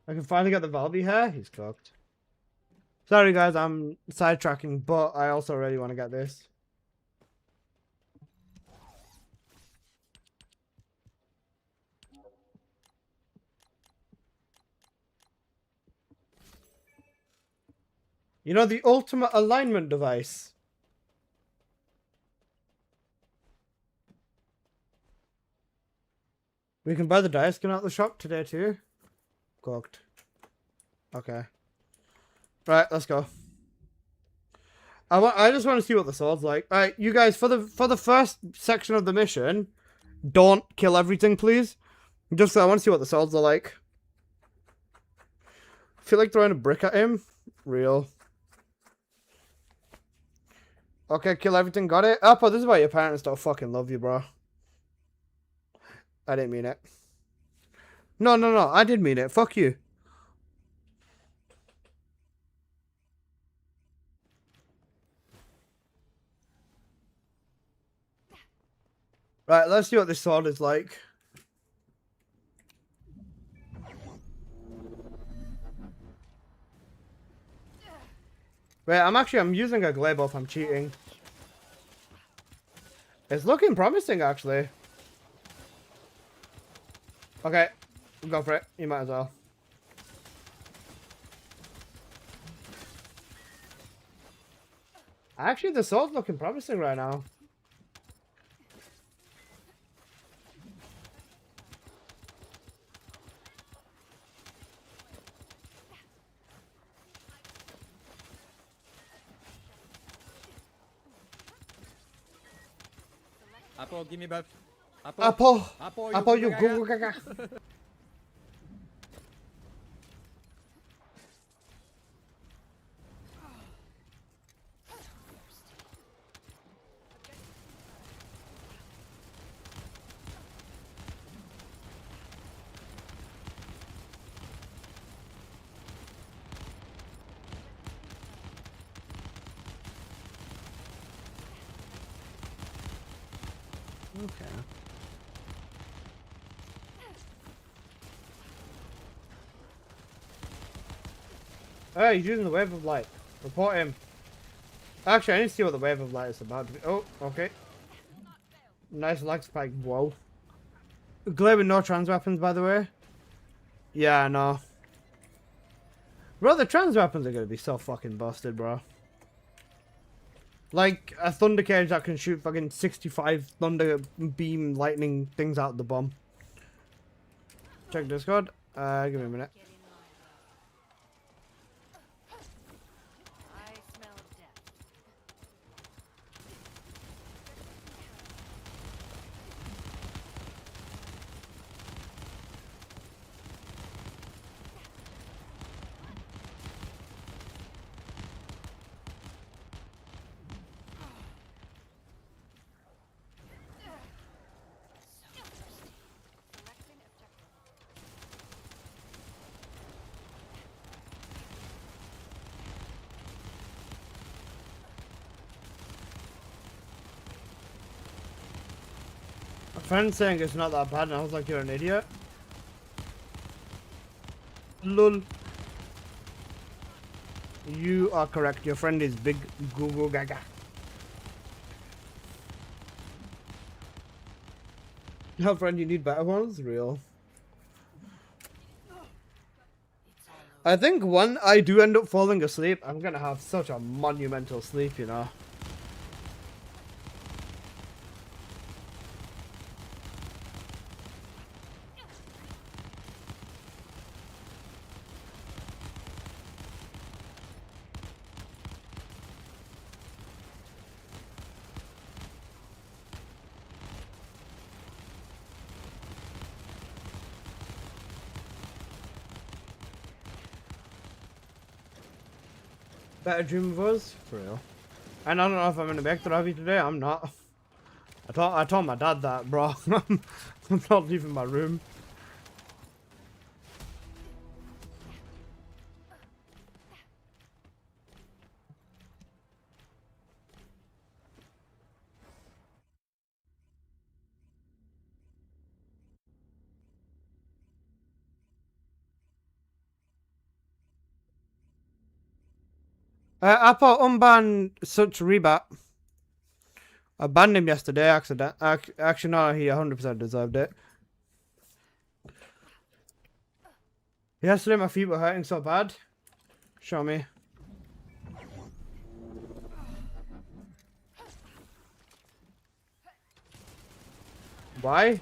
I can finally get the Valby hair. He's cooked. Sorry guys, I'm sidetracking, but I also really want to get this. You know, the ultimate alignment device. We can buy the dice skin out the shop today too. Cooked. Okay. Right, let's go. I just want to see what the sword's like. Alright, you guys, for the first section of the mission, don't kill everything, please. Just so I want to see what the swords are like. I feel like throwing a brick at him. Real. Okay, kill everything. Got it? Apple, this is why your parents don't fucking love you, bro. I didn't mean it. No, I did mean it. Fuck you. Right, let's see what this sword is like. Wait, I'm using a glare buff. I'm cheating. It's looking promising, actually. Okay, go for it. You might as well. Actually, the sword's looking promising right now. Apple, give me buff. Apple, Apple, Apple, you gaga. Google gaga. Okay. Hey, he's using the wave of light. Report him. Actually, I need to see what the wave of light is about. Oh, okay. Nice lag spike. Whoa. Glare with no trans weapons, by the way. Yeah, I know. Bro, the trans weapons are gonna be so fucking busted, bro. Like a thunder cage that can shoot fucking 65 thunder beam lightning things out the bomb. Check Discord. Give me a minute. I smell death. Selecting objective. A friend saying it's not that bad, and I was like, you're an idiot. Lol. You are correct. Your friend is big Google Gaga. No, friend, you need better ones? Real. I think when I do end up falling asleep, I'm gonna have such a monumental sleep, you know. Better dream of us? For real. And I don't know if I'm gonna make the Ravi today. I'm not. I told my dad that, bro. I'm not leaving my room. Apple unban such rebat. I banned him yesterday, accident. Actually, no, he 100% deserved it. Yesterday, my feet were hurting so bad. Show me. Why?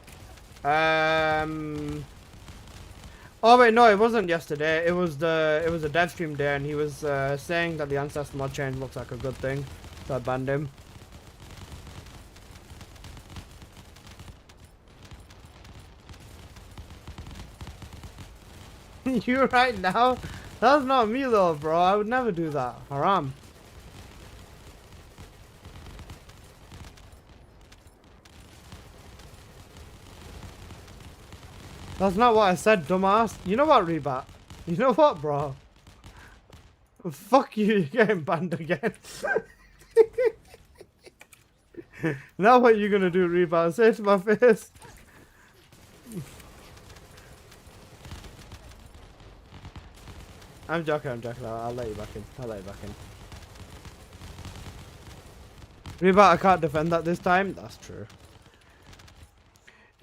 Oh wait, no, it wasn't yesterday. It was a dev stream day, and he was saying that the ancestor mod change looks like a good thing, so I banned him. You right now? That's not me though, bro. I would never do that. Haram. That's not what I said, dumbass. You know what, Rebat? You know what, bro? Fuck you, you're getting banned again. Now what you gonna do, Rebat? Say it to my face. I'm joking, I'll let you back in. I'll let you back in. Reba, I can't defend that this time. That's true.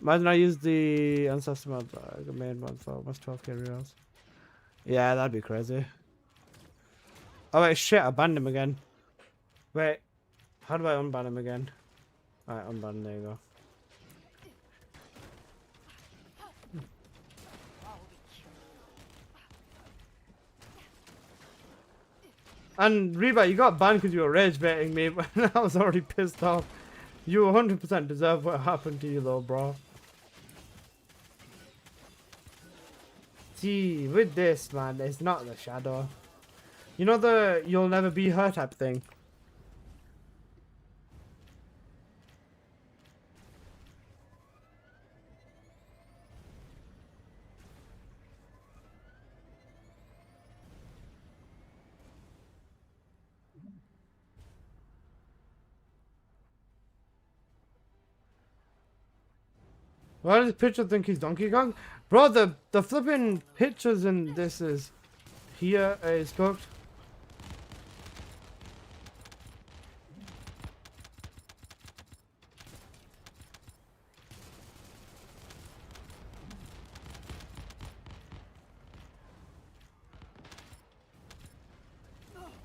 Imagine I use the ancestor mod, the main mod for almost 12k reals. Yeah, that'd be crazy. Oh wait, shit! I banned him again. Wait, how do I unban him again? Alright, unban. There you go. And Reba, you got banned because you were rage baiting me, but I was already pissed off. You 100% deserve what happened to you though, bro. See, with this, man, it's not the shadow. You know the you'll never be her type thing? Why does the picture think he's Donkey Kong? Bro, the flipping pictures in this is here is cooked.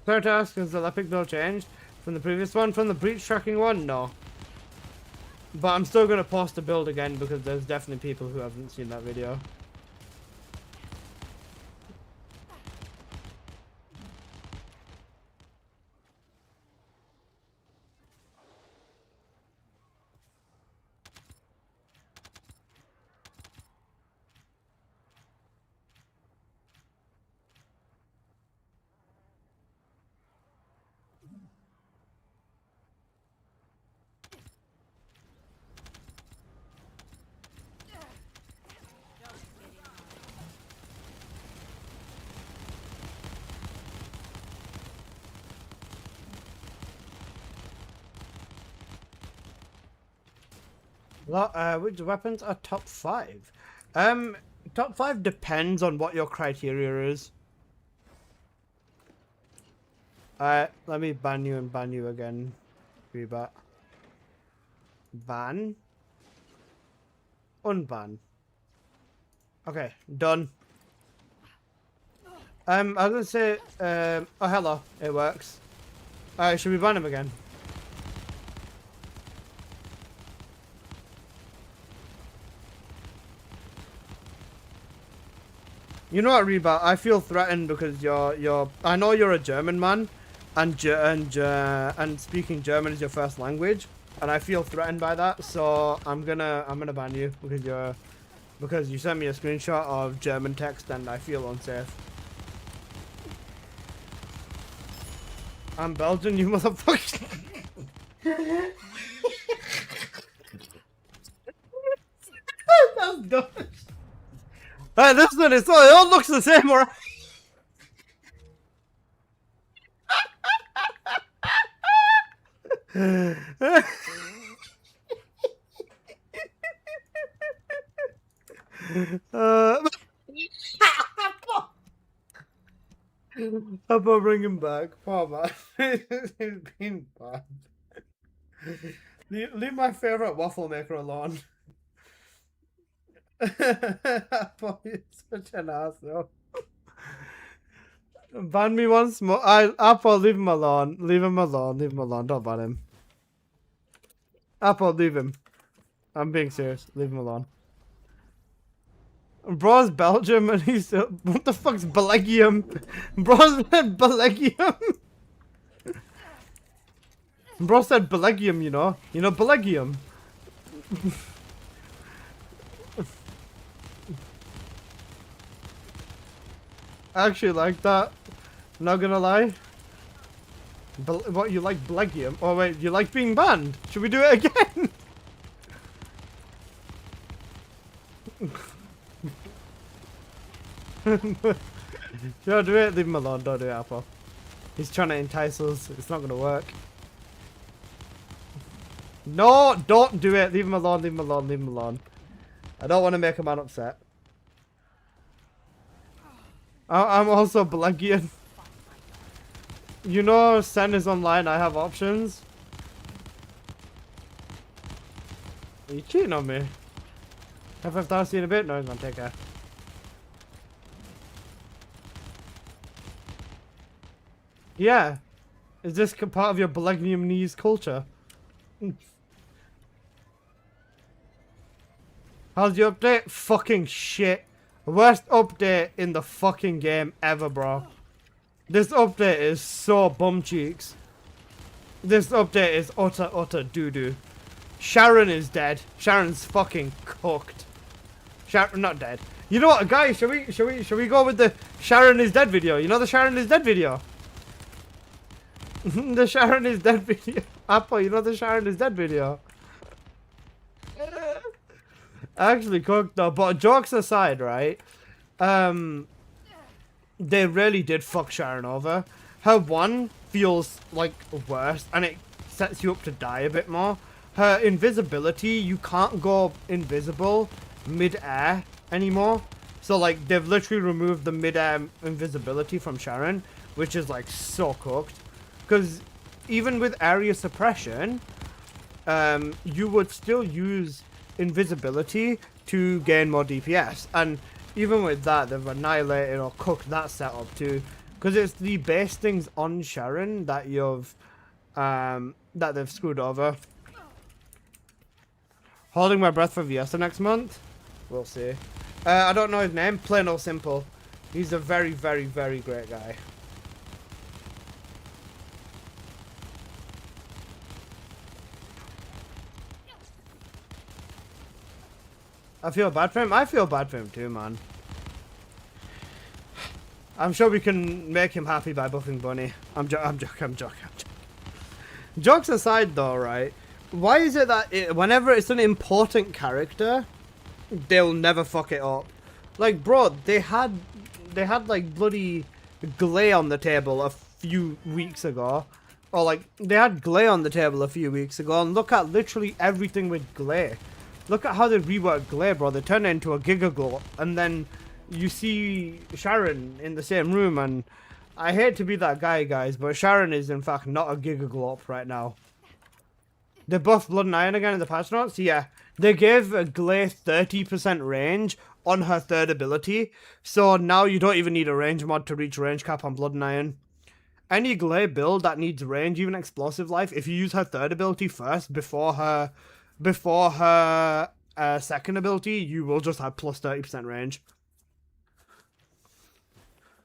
Fair to ask, has the Lepic bill changed from the previous one? From the breach tracking one? No. But I'm still going to post the build again because there's definitely people who haven't seen that video. Which weapons are top 5? Top 5 depends on what your criteria is. Let me ban you and ban you again. Rebat. Ban. Unban. Okay, done. I was gonna say, oh hello, it works. Alright, should we ban him again? You know what, Reba? I feel threatened because you're. I know you're a German man, and speaking German is your first language, and I feel threatened by that. So I'm gonna ban you because you sent me a screenshot of German text, and I feel unsafe. I'm Belgian, you motherfucker. That's dumb. Hey, listen, it all looks the same, alright? How about bring him back? Poor man. He's been bad. Leave my favourite waffle maker alone. You're such an asshole. Ban me once more. Apple, leave him alone. Leave him alone. Leave him alone. Don't ban him. Apple, leave him. I'm being serious. Leave him alone. Bro's Belgium and he's what the fuck's Belgium? Bro said Belgium. Bro said Belgium, you know. You know Belgium. I actually like that. Not gonna lie. What, you like Belgium? Oh wait, you like being banned? Should we do it again? Don't do it, leave him alone, don't do it, Apple. He's trying to entice us, it's not gonna work. No, don't do it, leave him alone, leave him alone, leave him alone. I don't want to make a man upset. I'm also Belgian. You know, Sen is online, I have options. Are you cheating on me? FF in a bit? No, he's gonna take her. Yeah. Is this part of your Belegniumese culture? How's your update? Fucking shit. Worst update in the fucking game ever, bro. This update is so bum cheeks. This update is utter doo-doo. Sharon is dead. Sharon's fucking cooked. Sharon, not dead. You know what, guys? Shall we go with the Sharon is dead video? You know the Sharon is dead video? The Sharon is dead video. Apple, you know the Sharon is dead video? Actually cooked though, but jokes aside, right? They really did fuck Sharon over. Her one feels like worse, and it sets you up to die a bit more. Her invisibility, you can't go invisible mid-air anymore. So like they've literally removed the mid-air invisibility from Sharon, which is like so cooked. Because even with area suppression, you would still use invisibility to gain more DPS, and even with that they've annihilated or cooked that setup too, because it's the base things on Sharon that they've screwed over. Holding my breath for Viesta next month, we'll see. I don't know his name, plain or simple. He's a very great guy. I feel bad for him. I feel bad for him too, man. I'm sure we can make him happy by buffing Bunny. I'm joking. Jokes aside though, right? Why is it that whenever it's an important character, they'll never fuck it up? Like, bro, they had like bloody Glay on the table a few weeks ago. Or like, they had Glay on the table a few weeks ago, and look at literally everything with Glay. Look at how they rework Glay, bro. They turn it into a Gigaglot, and then you see Sharon in the same room, and I hate to be that guy, guys, but Sharon is in fact not a Gigaglot right now. They buffed Blood and Iron again in the patch notes? Yeah. They gave Glay 30% range on her third ability, so now you don't even need a range mod to reach range cap on Blood and Iron. Any Glay build that needs range, even Explosive Life, if you use her third ability first before her second ability, you will just have plus 30% range.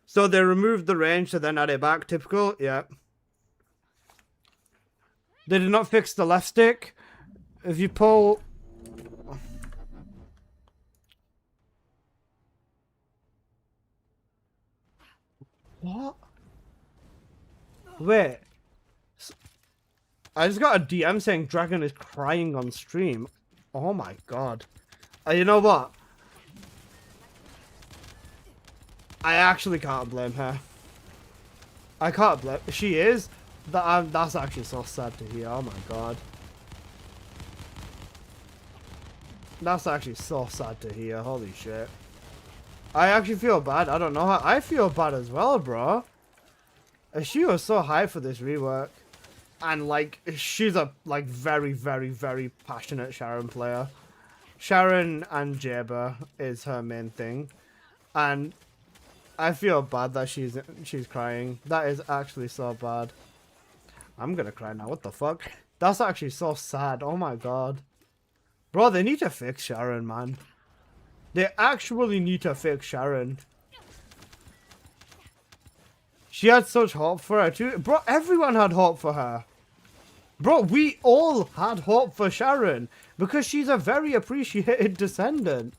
So they removed the range to then add it back. Typical, yeah. They did not fix the left stick. If you pull... What? Wait. I just got a DM saying Dragon is crying on stream. Oh my god. You know what? I actually can't blame her. I can't blame... She is? That's actually so sad to hear. Oh my god. That's actually so sad to hear. Holy shit. I actually feel bad. I don't know how. I feel bad as well, bro. She was so high for this rework. And like, she's a like very passionate Sharon player. Sharon and Jabba is her main thing. And I feel bad that she's crying. That is actually so bad. I'm gonna cry now. What the fuck? That's actually so sad. Oh my god. Bro, they need to fix Sharon, man. They actually need to fix Sharon. She had such hope for her too. Bro, everyone had hope for her. Bro, we all had hope for Sharon. Because she's a very appreciated Descendant.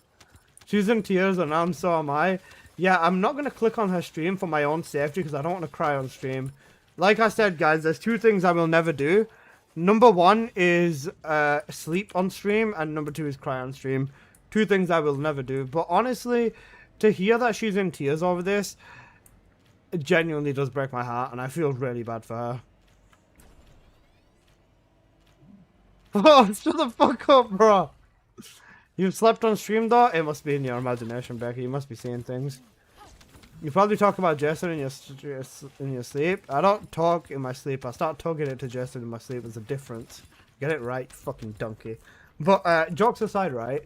She's in tears and so am I. Yeah, I'm not going to click on her stream for my own safety because I don't want to cry on stream. Like I said, guys, there's two things I will never do. Number one is sleep on stream, and number two is cry on stream. Two things I will never do. But honestly, to hear that she's in tears over this, it genuinely does break my heart, and I feel really bad for her. Oh, shut the fuck up, bro. You've slept on stream, though? It must be in your imagination, Becky. You must be seeing things. You probably talk about Jason in your sleep. I don't talk in my sleep. I start talking it to Jason in my sleep. There's a difference. Get it right, fucking donkey. But jokes aside, right?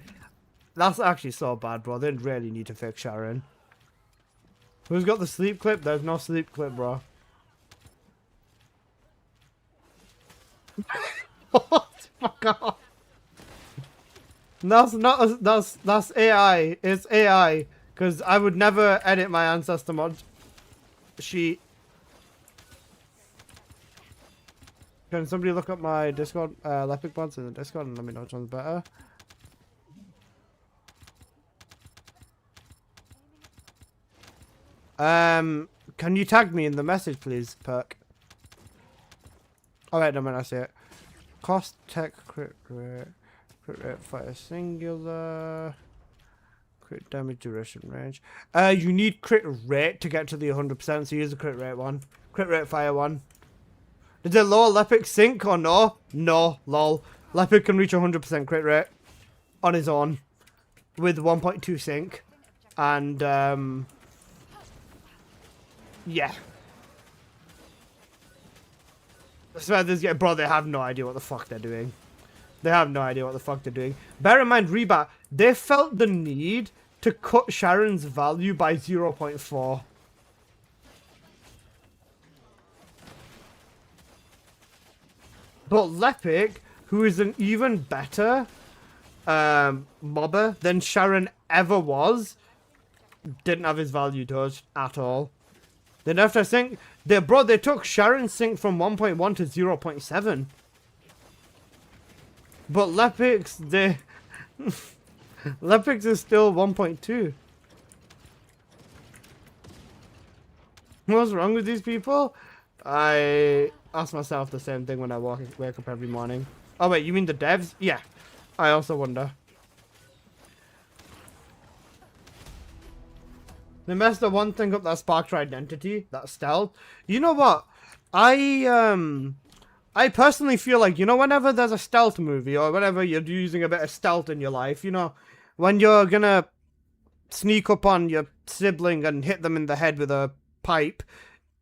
That's actually so bad, bro. They really need to fix Sharon. Who's got the sleep clip? There's no sleep clip, bro. What? Fuck off. That's not. That's AI. It's AI. Because I would never edit my ancestor mod sheet. Can somebody look up my Discord, Lepic mods in the Discord and let me know which one's better? Can you tag me in the message, please, Perk? Alright, no man, I see it. Cost, tech, crit rate, fire singular, crit damage, duration, range. You need crit rate to get to the 100%, so use the crit rate one. Crit rate fire one. Did the lower Lepic sink or no? No, lol. Lepic can reach 100% crit rate on his own with 1.2 sync. And, yeah. I swear this guy, bro, they have no idea what the fuck they're doing. They have no idea what the fuck they're doing. Bear in mind, Reba, they felt the need to cut Sharon's value by 0.4. But Lepic, who is an even better mobber than Sharon ever was, didn't have his value touched at all. They nerfed her sync. They took Sharon's sync from 1.1 to 0.7. But Lepic's, Lepic's is still 1.2. What's wrong with these people? I ask myself the same thing when I wake up every morning. Oh wait, you mean the devs? Yeah. I also wonder. They messed the one thing up that sparked her identity, that stealth. You know what? I personally feel like, you know, whenever there's a stealth movie or whenever you're using a bit of stealth in your life, you know, when you're gonna sneak up on your sibling and hit them in the head with a pipe,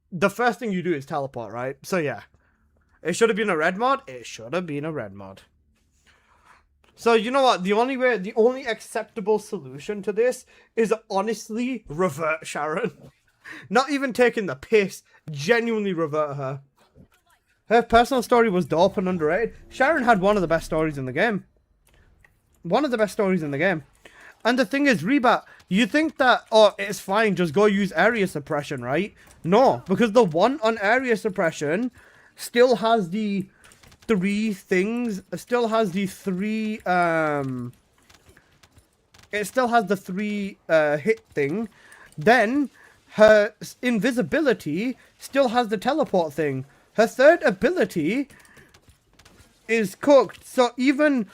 the first thing you do is teleport, right? So yeah. It should have been a red mod. It should have been a red mod. So, you know what? The only acceptable solution to this is honestly revert Sharon. Not even taking the piss. Genuinely revert her. Her personal story was dope and underrated. Sharon had one of the best stories in the game. One of the best stories in the game. And the thing is, Reba, you think that, oh, it's fine, just go use area suppression, right? No, because the one on area suppression still has the three things, it still has the three hit thing. Then her invisibility still has the teleport thing. Her third ability is cooked. So even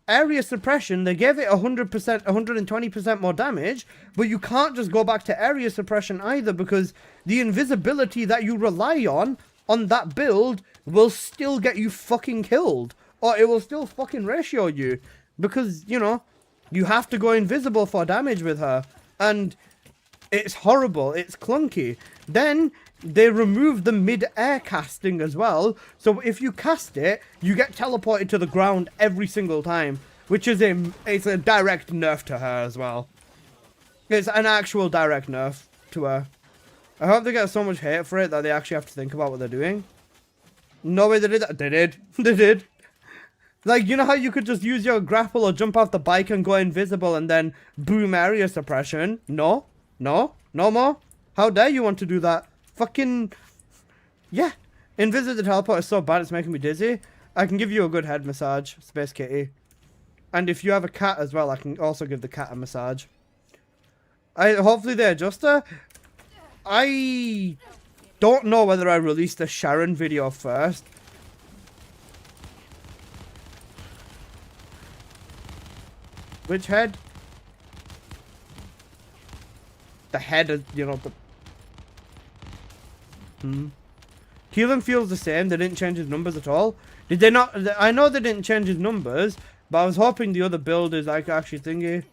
area suppression, they gave it 100%, 120% more damage, but you can't just go back to area suppression either, because the invisibility that you rely on that build will still get you fucking killed. Or it will still fucking ratio you. Because, you know, you have to go invisible for damage with her. And it's horrible. It's clunky. Then they removed the mid-air casting as well. So if you cast it, you get teleported to the ground every single time. Which is it's a direct nerf to her as well. It's an actual direct nerf to her. I hope they get so much hate for it that they actually have to think about what they're doing. No way they did that. They did. They did. Like, you know how you could just use your grapple or jump off the bike and go invisible and then boom area suppression? No. No. No more. How dare you want to do that? Fucking... Yeah. Invisible teleport is so bad it's making me dizzy. I can give you a good head massage, Space Kitty. And if you have a cat as well, I can also give the cat a massage. Hopefully they adjust her. I don't know whether I released the Sharon video first. Which head? The head is, you know, the... Keelan feels the same. They didn't change his numbers at all. Did they not? I know they didn't change his numbers, but I was hoping the other build is like actually thingy.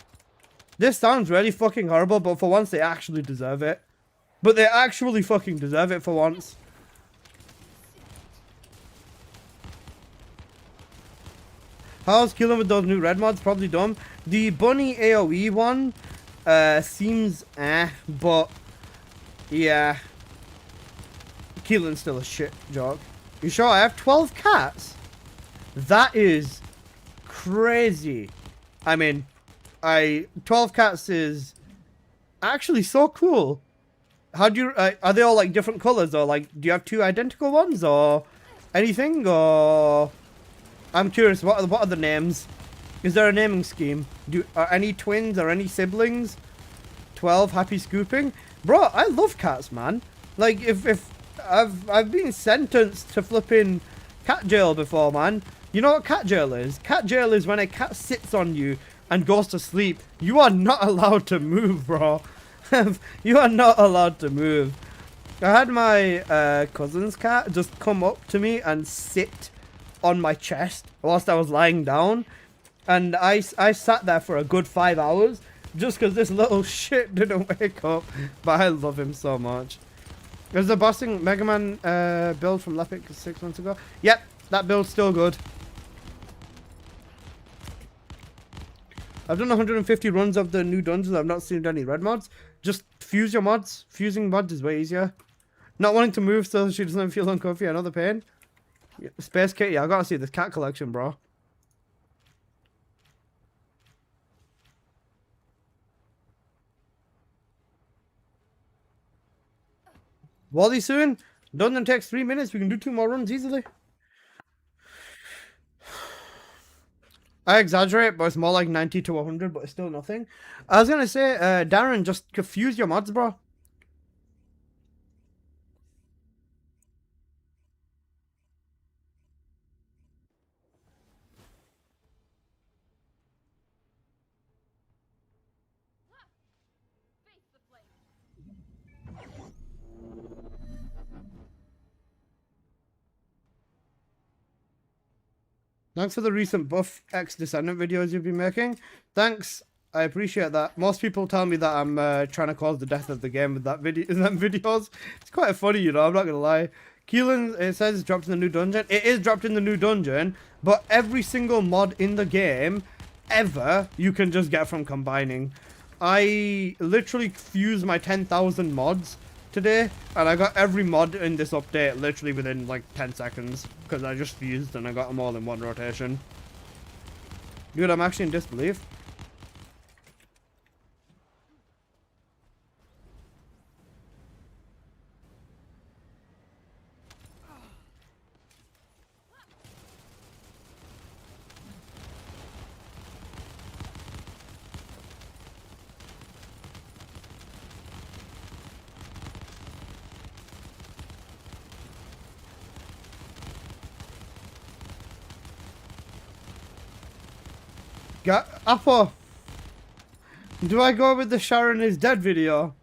This sounds really fucking horrible, but for once they actually deserve it. But they actually fucking deserve it for once. How's killing with those new red mods? Probably dumb. The bunny AoE one seems but yeah. Killing's still a shit joke. You sure? I have 12 cats? That is crazy. I mean, 12 cats is actually so cool. How do you, are they all like different colors, or like, do you have 2 identical ones or anything, or I'm curious, what are the names? Is there a naming scheme? Are any twins or any siblings? 12, happy scooping? Bro, I love cats, man. Like, if I've been sentenced to flipping cat jail before, man. You know what cat jail is? Cat jail is when a cat sits on you and goes to sleep. You are not allowed to move, bro. You are not allowed to move. I had my cousin's cat just come up to me and sit on my chest whilst I was lying down. And I sat there for a good 5 hours just because this little shit didn't wake up. But I love him so much. There's the bossing Mega Man build from Lepic 6 months ago. Yep, that build's still good. I've done 150 runs of the new dungeons. I've not seen any red mods. Just fuse your mods. Fusing mods is way easier. Not wanting to move so she doesn't feel uncomfy. Another pain. Space Kitty. I gotta see this cat collection, bro. Wally soon. Dungeon takes 3 minutes. We can do 2 more runs easily. I exaggerate, but it's more like 90 to 100, but it's still nothing. I was gonna say, Darren, just confuse your mods, bro. Thanks for the recent buff X Descendant videos you've been making. Thanks, I appreciate that. Most people tell me that I'm trying to cause the death of the game with that them videos. It's quite funny, you know, I'm not gonna lie. Keelan, it says it's dropped in the new dungeon. It is dropped in the new dungeon, but every single mod in the game, ever, you can just get from combining. I literally fused my 10,000 mods today, and I got every mod in this update literally within like 10 seconds because I just fused and I got them all in one rotation. Dude, I'm actually in disbelief. Apple, do I go with the Sharon is dead video?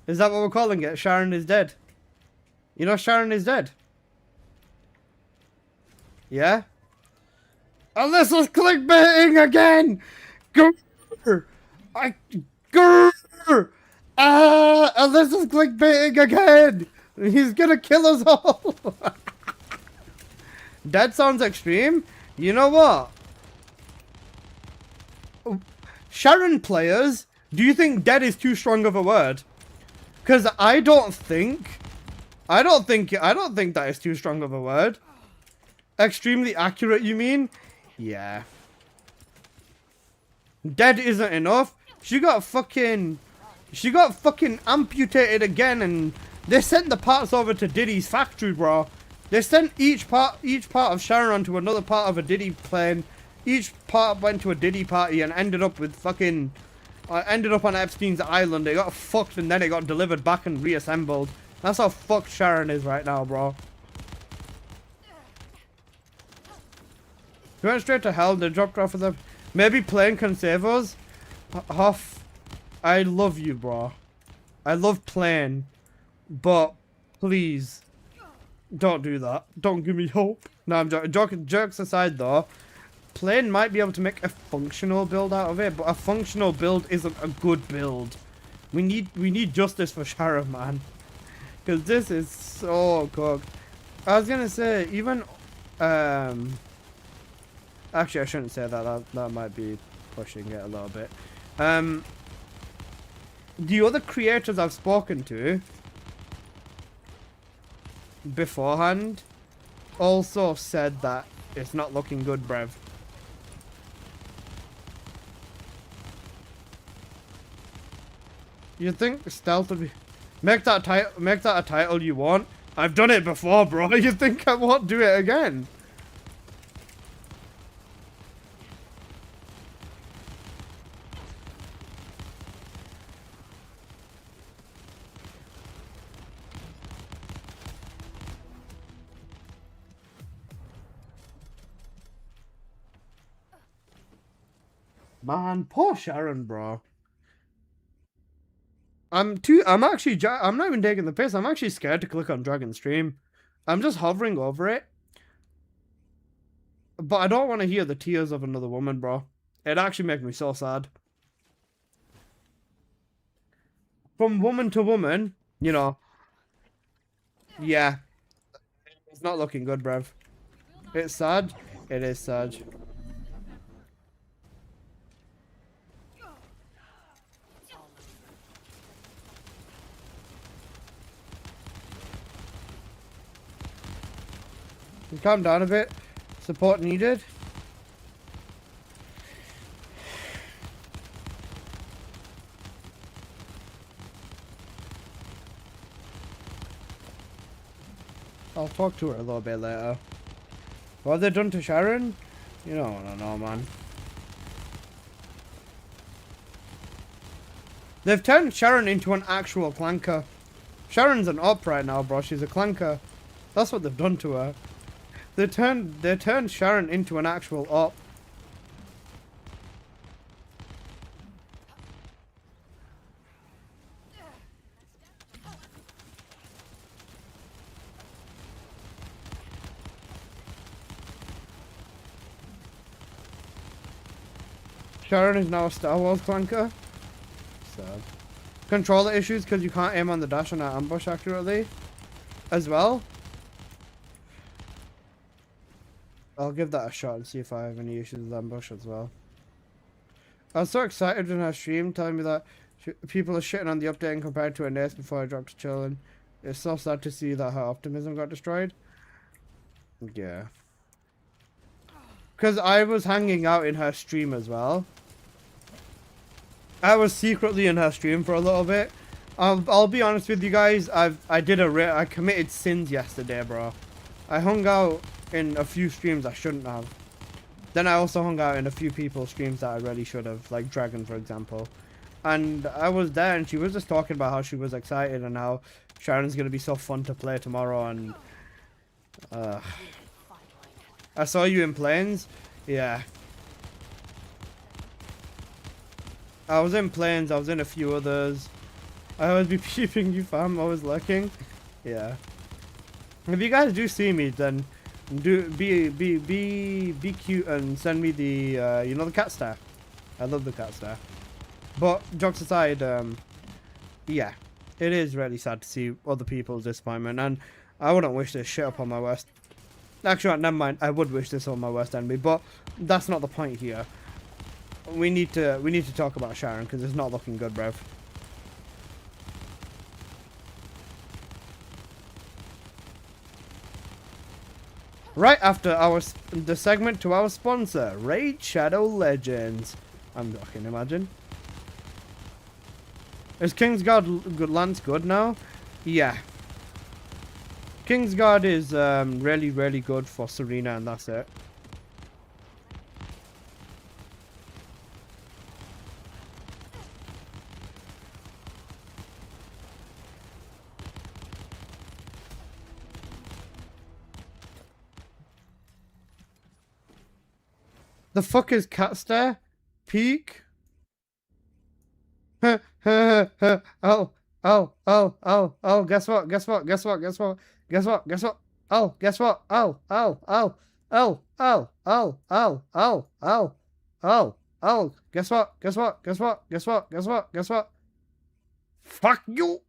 Is that what we're calling it? Sharon is dead. You know Sharon is dead? Yeah? Oh, this was clickbaiting again! Grrr! Grrr! And this is clickbaiting again! He's gonna kill us all! Dead sounds extreme. You know what? Sharon players, do you think dead is too strong of a word? Because I don't think that is too strong of a word. Extremely accurate, you mean? Yeah. Dead isn't enough. She got fucking amputated again, and they sent the parts over to Diddy's factory, bro. They sent each part of Sharon onto another part of a Diddy plane. Each part went to a Diddy party and ended up with fucking... ended up on Epstein's island. It got fucked and then it got delivered back and reassembled. That's how fucked Sharon is right now, bro. We went straight to hell. They dropped off of the... Maybe plane can save us? Hoff, I love you, bro. I love plane. But, please, don't do that. Don't give me hope. No, I'm joking. Jokes aside, though. Plane might be able to make a functional build out of it, but a functional build isn't a good build. We need justice for Sharon, man, because this is so cooked. I was gonna say even Actually, I shouldn't say that. That might be pushing it a little bit. The other creators I've spoken to beforehand also said that it's not looking good, Brev. You think stealth would be... Make that a title you want. I've done it before, bro. You think I won't do it again? Man, poor Sharon, bro. I'm not even taking the piss. I'm actually scared to click on Dragon Stream. I'm just hovering over it. But I don't want to hear the tears of another woman, bro. It actually makes me so sad. From woman to woman, you know. Yeah. It's not looking good, bruv. It's sad. It is sad. Calm down a bit. Support needed. I'll talk to her a little bit later. What have they done to Sharon? You don't want to know, man. They've turned Sharon into an actual clanker. Sharon's an op right now, bro. She's a clanker. That's what they've done to her. They turned Sharon into an actual op. Sharon is now a Star Wars clanker. Sad. Controller issues because you can't aim on the dash on an ambush accurately. As well. I'll give that a shot and see if I have any issues with ambush as well. I was so excited in her stream telling me that people are shitting on the update and compared to her days before I dropped to chilling. It's so sad to see that her optimism got destroyed. Yeah. Because I was hanging out in her stream as well. I was secretly in her stream for a little bit. I'll be honest with you guys. I committed sins yesterday, bro. I hung out in a few streams I shouldn't have. Then I also hung out in a few people's streams that I really should have, like Dragon, for example. And I was there, and she was just talking about how she was excited and how Sharon's gonna be so fun to play tomorrow. And I saw you in Plains. Yeah. I was in Plains. I was in a few others. I always be peeping you, fam. I was lurking. Yeah. If you guys do see me, then be cute and send me the you know, the cat star. I love the cat star. But jokes aside, yeah, it is really sad to see other people's disappointment, and I wouldn't wish this shit upon my worst. Actually, never mind. I would wish this on my worst enemy, but that's not the point here. We need to talk about Sharon because it's not looking good, bruv. Right after the segment to our sponsor, Raid Shadow Legends. I can imagine. Is Kingsguard good Lance good now? Yeah. Kingsguard is really, really good for Serena, and that's it. The fuck is cat stare? Peek? Oh, guess what? Guess what? Guess what? Guess what? Guess what? Guess what? Oh, guess what? Guess what? Guess what? Guess what? Guess what? Guess what? Guess what? Fuck you!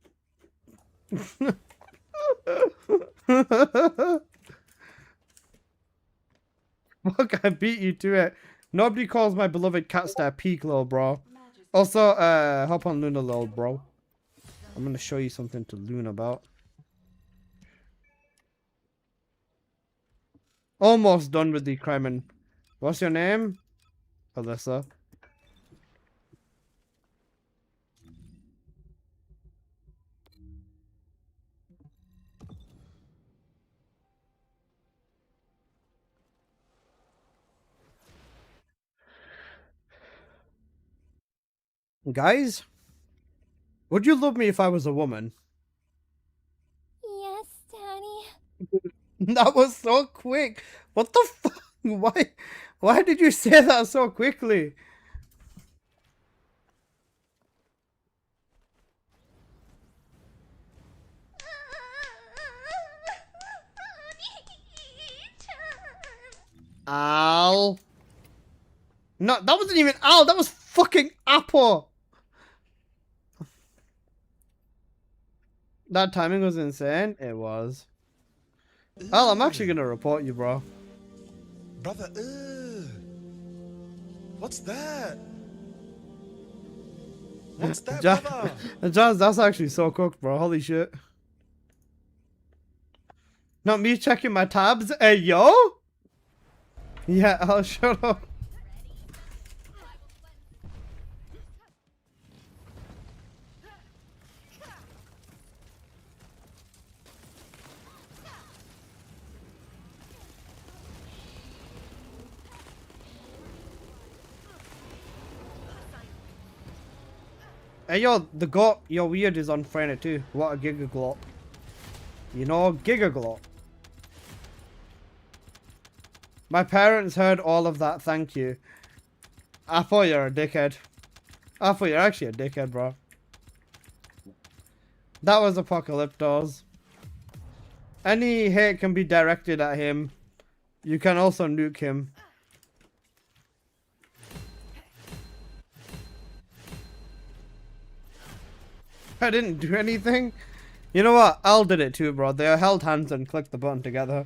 Fuck, I beat you to it. Nobody calls my beloved cat star peak lol, bro. Also, hop on Luna lol, bro. I'm gonna show you something to loon about. Almost done with the crime. What's your name? Alyssa. Guys, would you love me if I was a woman? Yes, Daddy. That was so quick. What the fuck? Why did you say that so quickly? Al. No, that wasn't even Al. That was fucking Apple. That timing was insane. It was. Al, I'm actually gonna report you, bro. Brother, what's that? What's that, brother? Jazz, that's actually so cooked, bro. Holy shit. Not me checking my tabs. Hey, yo? Yeah, I'll shut up. Hey yo, the goat, your weird is on Frena too. What a gigaglop. You know, gigaglop. My parents heard all of that, thank you. I thought you're a dickhead. I thought you're actually a dickhead, bro. That was Apocalyptos. Any hate can be directed at him. You can also nuke him. I didn't do anything. You know what? Al did it too, bro. They held hands and clicked the button together.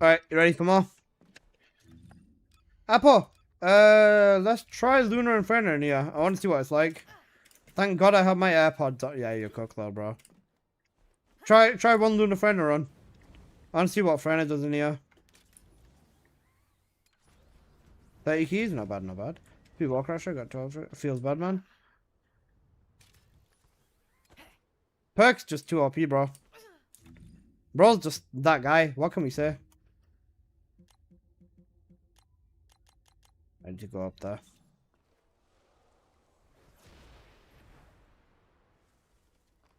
Alright, you ready for more? Apple! Let's try Lunar Inferno in here. I want to see what it's like. Thank God I have my AirPods on. Yeah, you're cooked though, bro. Try one Lunar Inferno run. I want to see what Inferno does in here. 30 keys? Not bad, not bad. Two War Crusher, got 12. Feels bad, man. Perks, just 2 OP, bro. Bro's just that guy. What can we say? I need to go up there.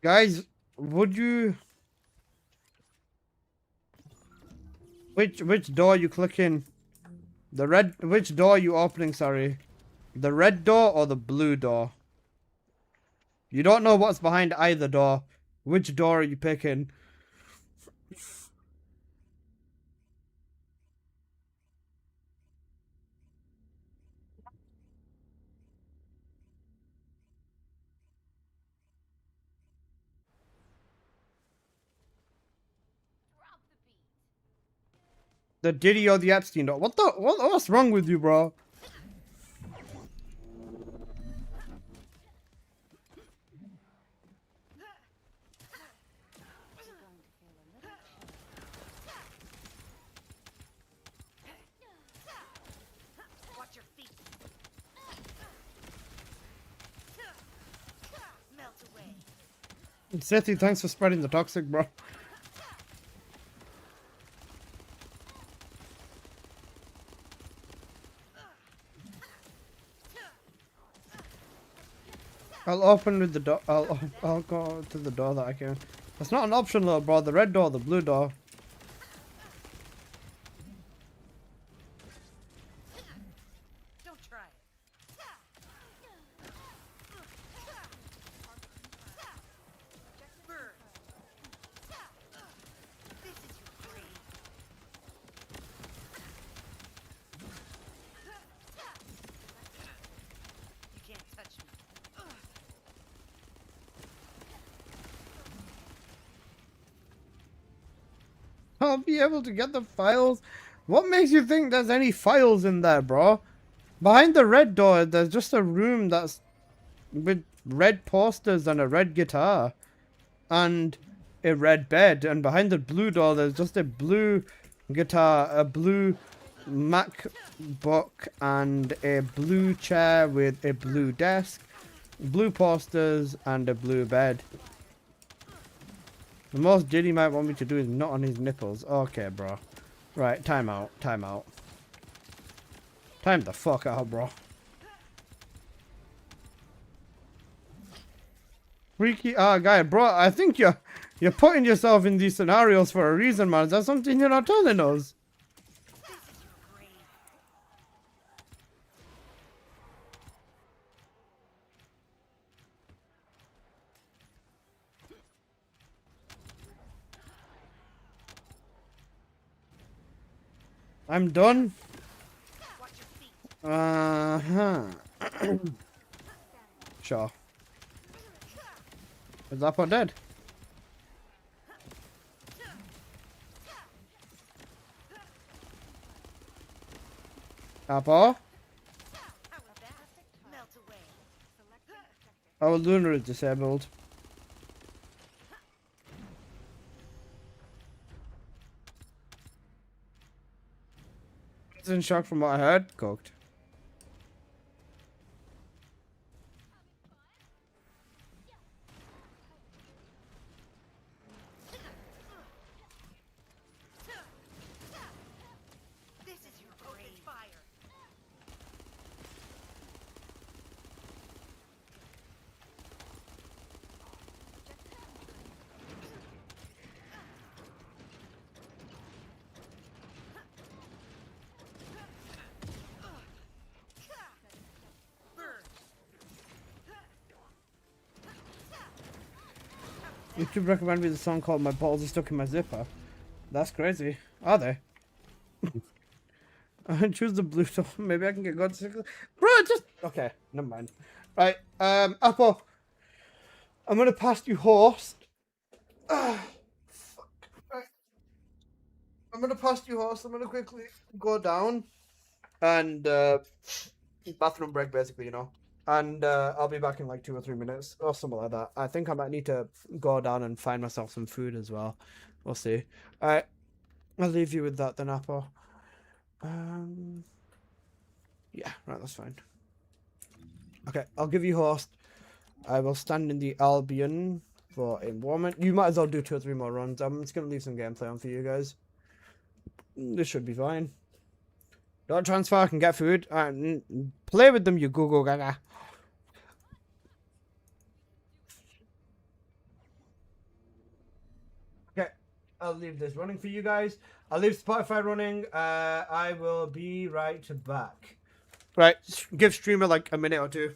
Guys, would you... Which door are you clicking? The red... Which door are you opening, sorry? The red door or the blue door? You don't know what's behind either door. Which door are you picking? The Diddy or the Epstein door? What's wrong with you, bro? Watch your feet. Melt away. Sethy, thanks for spreading the toxic, bro. I'll open with the door. I'll go to the door that I can. That's not an option, little bro. The red door, the blue door. Don't try it. Burn. This is your grave. You can't touch me. I'll be able to get the files. What makes you think there's any files in there, bro? Behind the red door, there's just a room that's with red posters and a red guitar and a red bed. And behind the blue door, there's just a blue guitar, a blue MacBook, and a blue chair with a blue desk, blue posters, and a blue bed. The most Diddy might want me to do is not on his nipples. Okay, bro. Right, time out. Time out. Time the fuck out, bro. Freaky guy, bro. I think you're putting yourself in these scenarios for a reason, man. Is that something you're not telling us? This is your grave. I'm done. Watch your feet. Sure. Is that part dead? Apple? How was that? Melt away. Our lunar is disabled. It's in shock from what I heard. Cooked. This is your grave. Fire. Burn. YouTube recommended me the song called My Balls Are Stuck in My Zipper. That's crazy. Are they? I choose the blue door. Maybe I can get God sick. Bro, just... Okay, never mind. Right, Apple. I'm gonna pass you host. Fuck. Right. I'm gonna pass you host. I'm gonna quickly go down. And, bathroom break, basically, you know. And, I'll be back in like 2 or 3 minutes. Or something like that. I think I might need to go down and find myself some food as well. We'll see. Alright. I'll leave you with that then, Apple. Yeah, right, that's fine. Okay, I'll give you host. I will stand in the Albion for a moment. You might as well do 2 or 3 more runs. I'm just going to leave some gameplay on for you guys. This should be fine. Don't transfer, I can get food. Play with them, you go gaga. Okay, I'll leave this running for you guys. I'll leave Spotify running. I will be right back. Right, give streamer like a minute or two.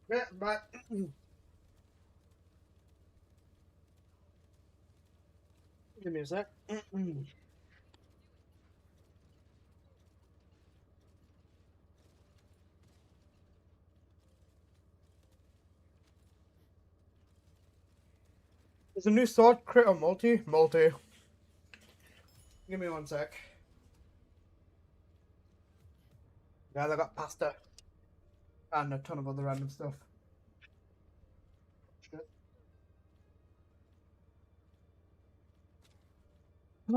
Yeah, but give me a sec. There's a new sword crit on multi. Give me one sec. Yeah, they got pasta and a ton of other random stuff. Shit. I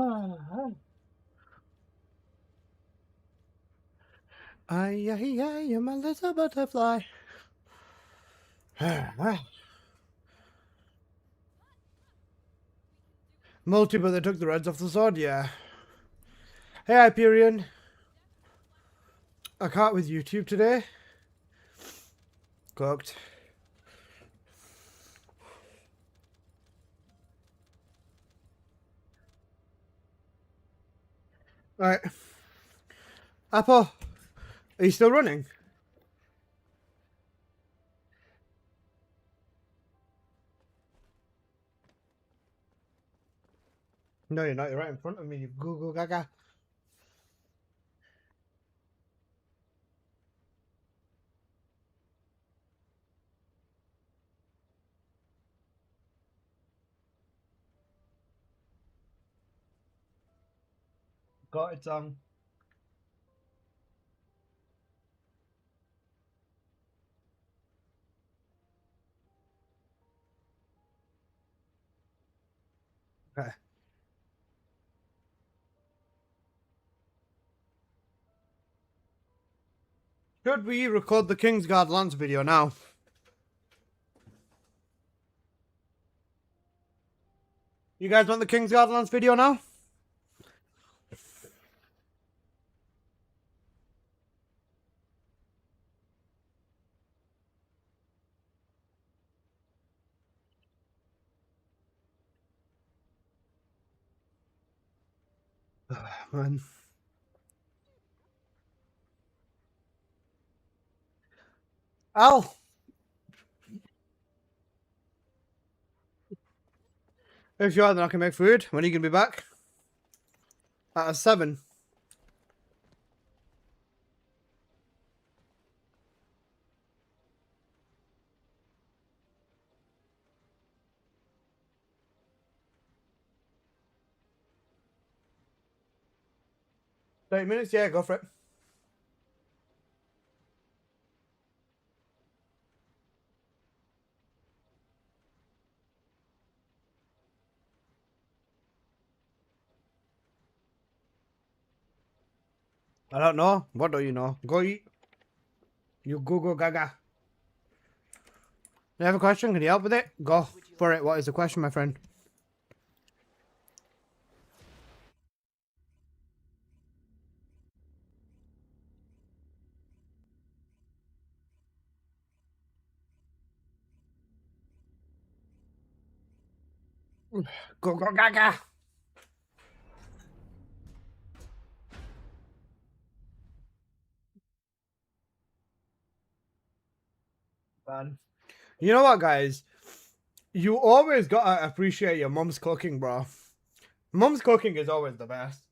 am a little butterfly. Multi, but they took the reds off the sword, yeah. Hey, Hyperion. I can't with YouTube today. Cooked. Alright. Apple, are you still running? No, you're not. You're right in front of me, you goo gaga. Got it, Okay. Should we record the Kingsguard Lance video now? You guys want the Kingsguard Lance video now? Man. Al! If you are, then I can make food. When are you going to be back? At 7. $30? Yeah, go for it. I don't know. What do you know? Go eat. You go gaga. You have a question? Can you help with it? Go for it. What is the question, my friend? Go gaga. Man. You know what, guys? You always gotta appreciate your mum's cooking, bro. Mum's cooking is always the best.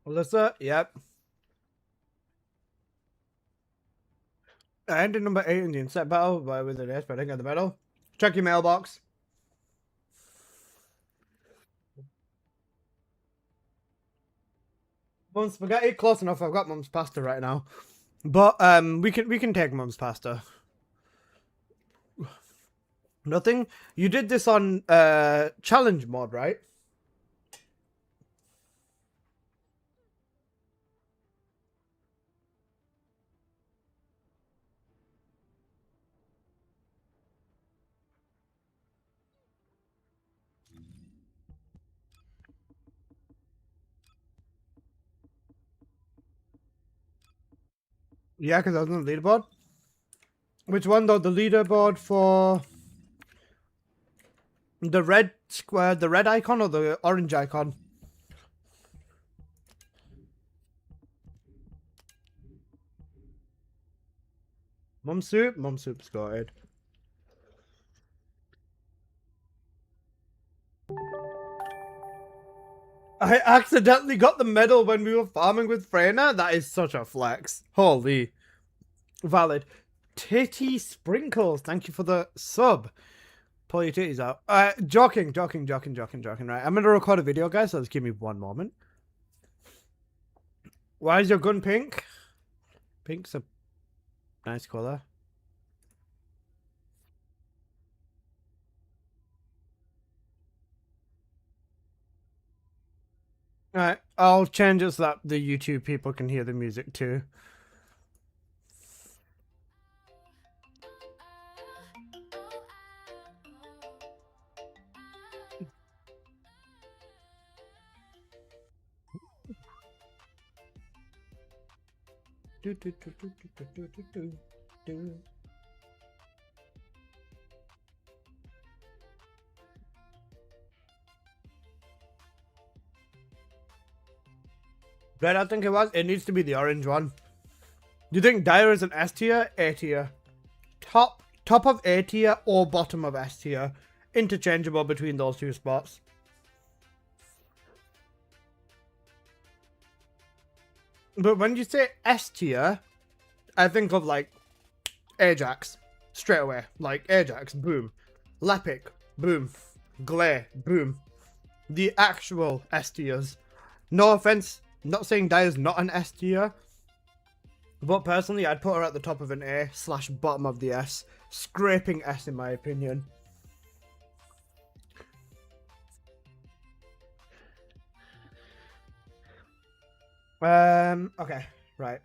Alyssa, yep. I ended number 8 in the inset battle, but with the rest, but I didn't get the medal. Check your mailbox. Mum's spaghetti, close enough. I've got mum's pasta right now, but we can take mum's pasta. Nothing. You did this on challenge mode, right? Yeah, because I was on the leaderboard. Which one though? The leaderboard for the red square, the red icon, or the orange icon? Mum soup's got it. I accidentally got the medal when we were farming with Freyna. That is such a flex. Holy. Valid. Titty Sprinkles, thank you for the sub. Pull your titties out. Joking. Right, I'm gonna record a video, guys, so just give me one moment. Why is your gun pink? Pink's a nice color. Alright, I'll change it so that the YouTube people can hear the music too. Red, I think it was. It needs to be the orange one. Do you think Dire is an S tier? A tier. Top of A tier or bottom of S tier. Interchangeable between those two spots. But when you say S tier, I think of like Ajax straight away. Like Ajax, boom. Lepic, boom. Glare, boom. The actual S tiers. No offense, not saying Dire's not an S tier, but personally I'd put her at the top of an A / bottom of the S. Scraping S in my opinion. Okay, right.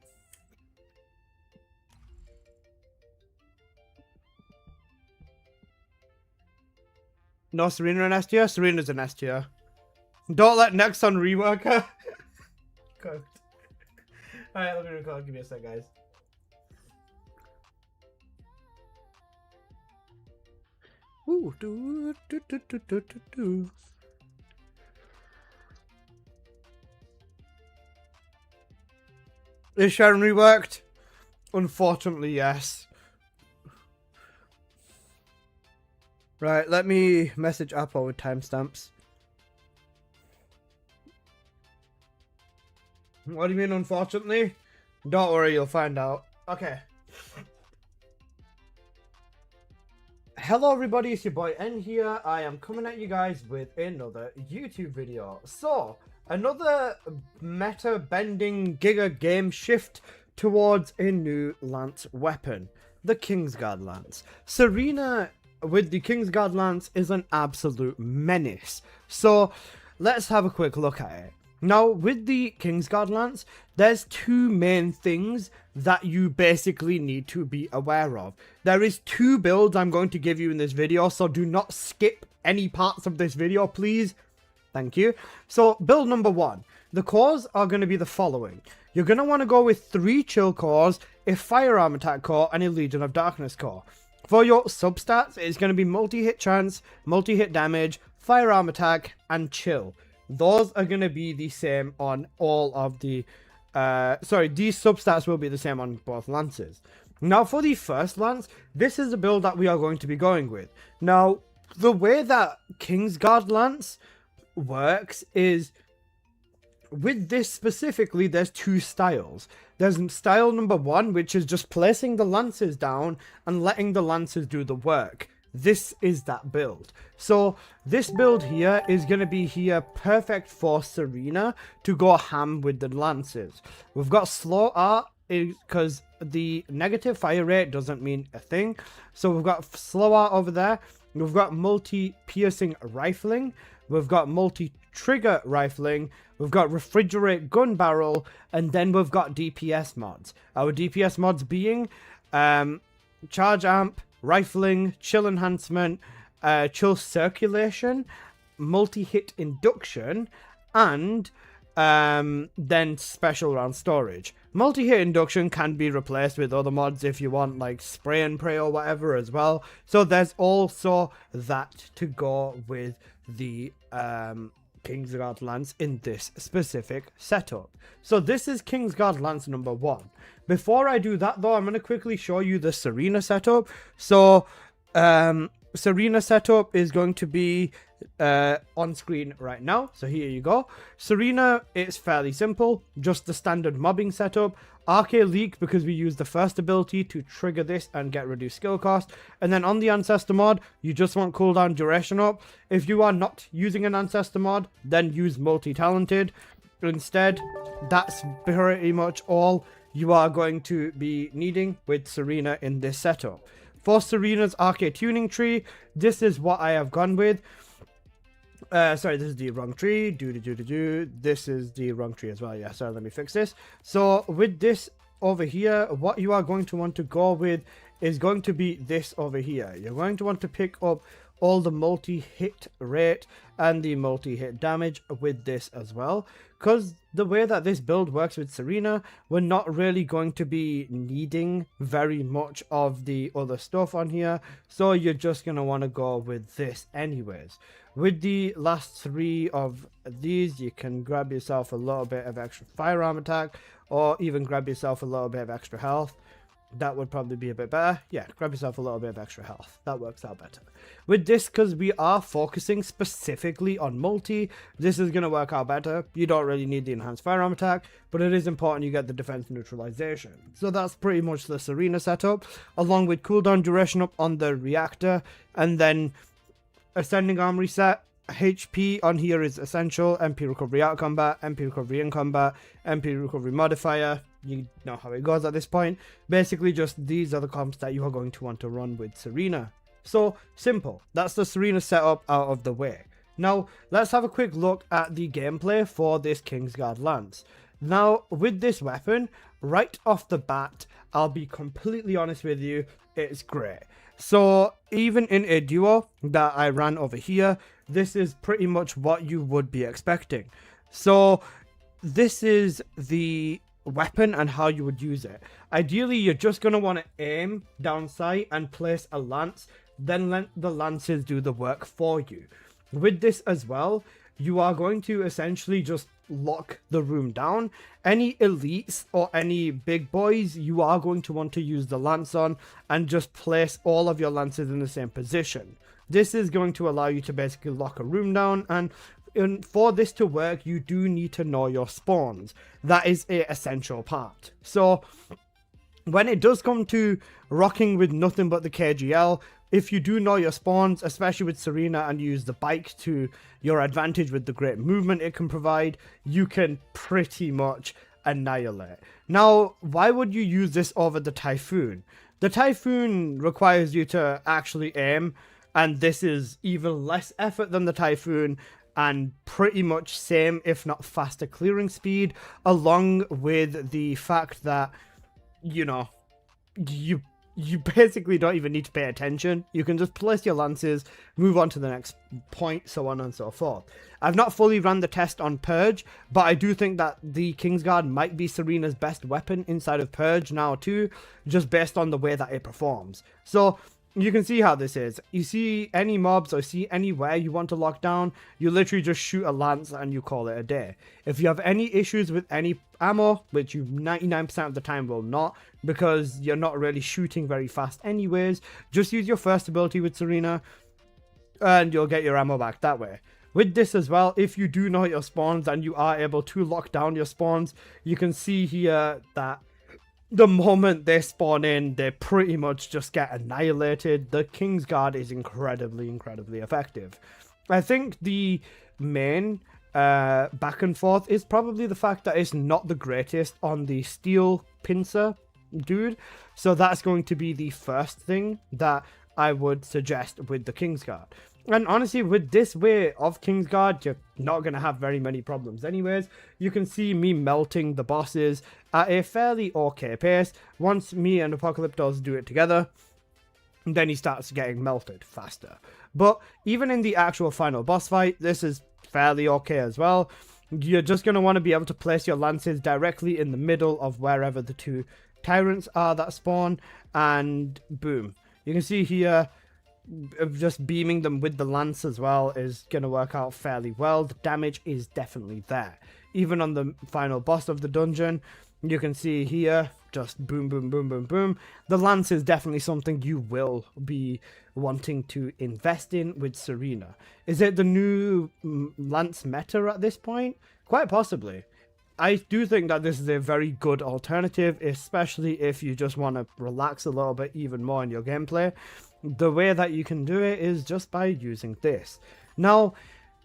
No Serena an S tier? Serena's an S tier. Don't let Nexon rework her. Alright, let me record. Give me a sec, guys. Ooh, do. Is Sharon reworked? Unfortunately, yes. Right, let me message Apple with timestamps. What do you mean, unfortunately? Don't worry, you'll find out. Okay. Hello everybody, it's your boy N here. I am coming at you guys with another YouTube video. So, another meta bending giga game shift towards a new lance weapon. The Kingsguard Lance. Serena with the Kingsguard Lance is an absolute menace. So, let's have a quick look at it. Now, with the Kingsguard Lance, there's two main things that you basically need to be aware of. There is two builds I'm going to give you in this video, so do not skip any parts of this video, please. Thank you. So, build number one. The cores are going to be the following. You're going to want to go with 3 chill cores, a firearm attack core, and a Legion of Darkness core. For your substats, it's going to be multi-hit chance, multi-hit damage, firearm attack, and chill. Those are going to be the same on all of the... these substats will be the same on both lances. Now, for the first lance, this is the build that we are going to be going with. Now, the way that Kingsguard Lance works is... with this specifically, there's 2 styles. There's style number 1, which is just placing the lances down and letting the lances do the work. This is that build. So this build here is going to be here perfect for Serena to go ham with the lances. We've got slow art because the negative fire rate doesn't mean a thing. So we've got slow art over there. We've got multi-piercing rifling. We've got multi-trigger rifling. We've got refrigerate gun barrel. And then we've got DPS mods. Our DPS mods being charge amp, rifling, chill enhancement, chill circulation, multi-hit induction, and then special round storage. Multi-hit induction can be replaced with other mods if you want, like spray and pray or whatever as well. So there's also that to go with the Kingsguard Lance in this specific setup. So this is Kingsguard Lance number 1. Before I do that though, I'm going to quickly show you the Serena setup. So Serena setup is going to be on screen right now. So here you go. Serena, it's fairly simple, just the standard mobbing setup. RK Leak, because we use the first ability to trigger this and get reduced skill cost. And then on the Ancestor mod, you just want cooldown duration up. If you are not using an Ancestor mod, then use multi-talented. Instead, that's pretty much all you are going to be needing with Serena in this setup. For Serena's RK tuning tree, this is what I have gone with. Sorry, this is the wrong tree. This is the wrong tree as well. Yeah, sorry, let me fix this. So with this over here, what you are going to want to go with is going to be this over here. You're going to want to pick up all the multi-hit rate and the multi-hit damage with this as well, because the way that this build works with Serena, we're not really going to be needing very much of the other stuff on here, so you're just going to want to go with this anyways. With the last 3 of these, you can grab yourself a little bit of extra firearm attack, or even grab yourself a little bit of extra health. That would probably be a bit better. Yeah, grab yourself a little bit of extra health. That works out better. With this, because we are focusing specifically on multi, this is going to work out better. You don't really need the enhanced firearm attack, but it is important you get the defense neutralization. So that's pretty much the Serena setup, along with cooldown duration up on the reactor, and then ascending arm reset. HP on here is essential. MP recovery out of combat, MP recovery in combat, MP recovery modifier. You know how it goes at this point. Basically, just these are the comps that you are going to want to run with Serena. So simple. That's the Serena setup out of the way. Now let's have a quick look at the gameplay for this Kingsguard Lance. Now with this weapon, right off the bat, I'll be completely honest with you, it's great. So even in a duo that I ran over here, this is pretty much what you would be expecting. So this is the weapon and how you would use it. Ideally, you're just going to want to aim down sight and place a lance, then let the lances do the work for you. With this as well, you are going to essentially just lock the room down. Any elites or any big boys, you are going to want to use the lance on and just place all of your lances in the same position. This is going to allow you to basically lock a room down, and for this to work, you do need to know your spawns. That is an essential part. So when it does come to rocking with nothing but the KGL, if you do know your spawns, especially with Serena, and use the bike to your advantage with the great movement it can provide, you can pretty much annihilate. Now, why would you use this over the Typhoon? The Typhoon requires you to actually aim, and this is even less effort than the Typhoon, and pretty much same, if not faster clearing speed, along with the fact that, you know, you basically don't even need to pay attention. You can just place your lances, move on to the next point, so on and so forth. I've not fully run the test on Purge, but I do think that the Kingsguard might be Serena's best weapon inside of Purge now too, just based on the way that it performs. So you can see how this is. You see any mobs or see anywhere you want to lock down, you literally just shoot a lance and you call it a day. If you have any issues with any ammo, which you 99% of the time will not, because you're not really shooting very fast anyways, just use your first ability with Serena and you'll get your ammo back that way. With this as well, if you do know your spawns and you are able to lock down your spawns, you can see here that the moment they spawn in, they pretty much just get annihilated. The Kingsguard is incredibly effective. I think the main back and forth is probably the fact that it's not the greatest on the steel pincer dude. So that's going to be the first thing that I would suggest with the Kingsguard. And honestly, with this way of Kingsguard, you're not going to have very many problems anyways. You can see me melting the bosses at a fairly okay pace. Once me and Apocalyptos do it together, then he starts getting melted faster. But even in the actual final boss fight, this is fairly okay as well. You're just going to want to be able to place your lances directly in the middle of wherever the two tyrants are that spawn, and boom. You can see here, just beaming them with the lance as well is going to work out fairly well. The damage is definitely there. Even on the final boss of the dungeon, you can see here, just boom, boom, boom, boom, boom. The lance is definitely something you will be wanting to invest in with Serena. Is it the new lance meta at this point? Quite possibly. I do think that this is a very good alternative, especially if you just want to relax a little bit even more in your gameplay. The way that you can do it is just by using this. Now,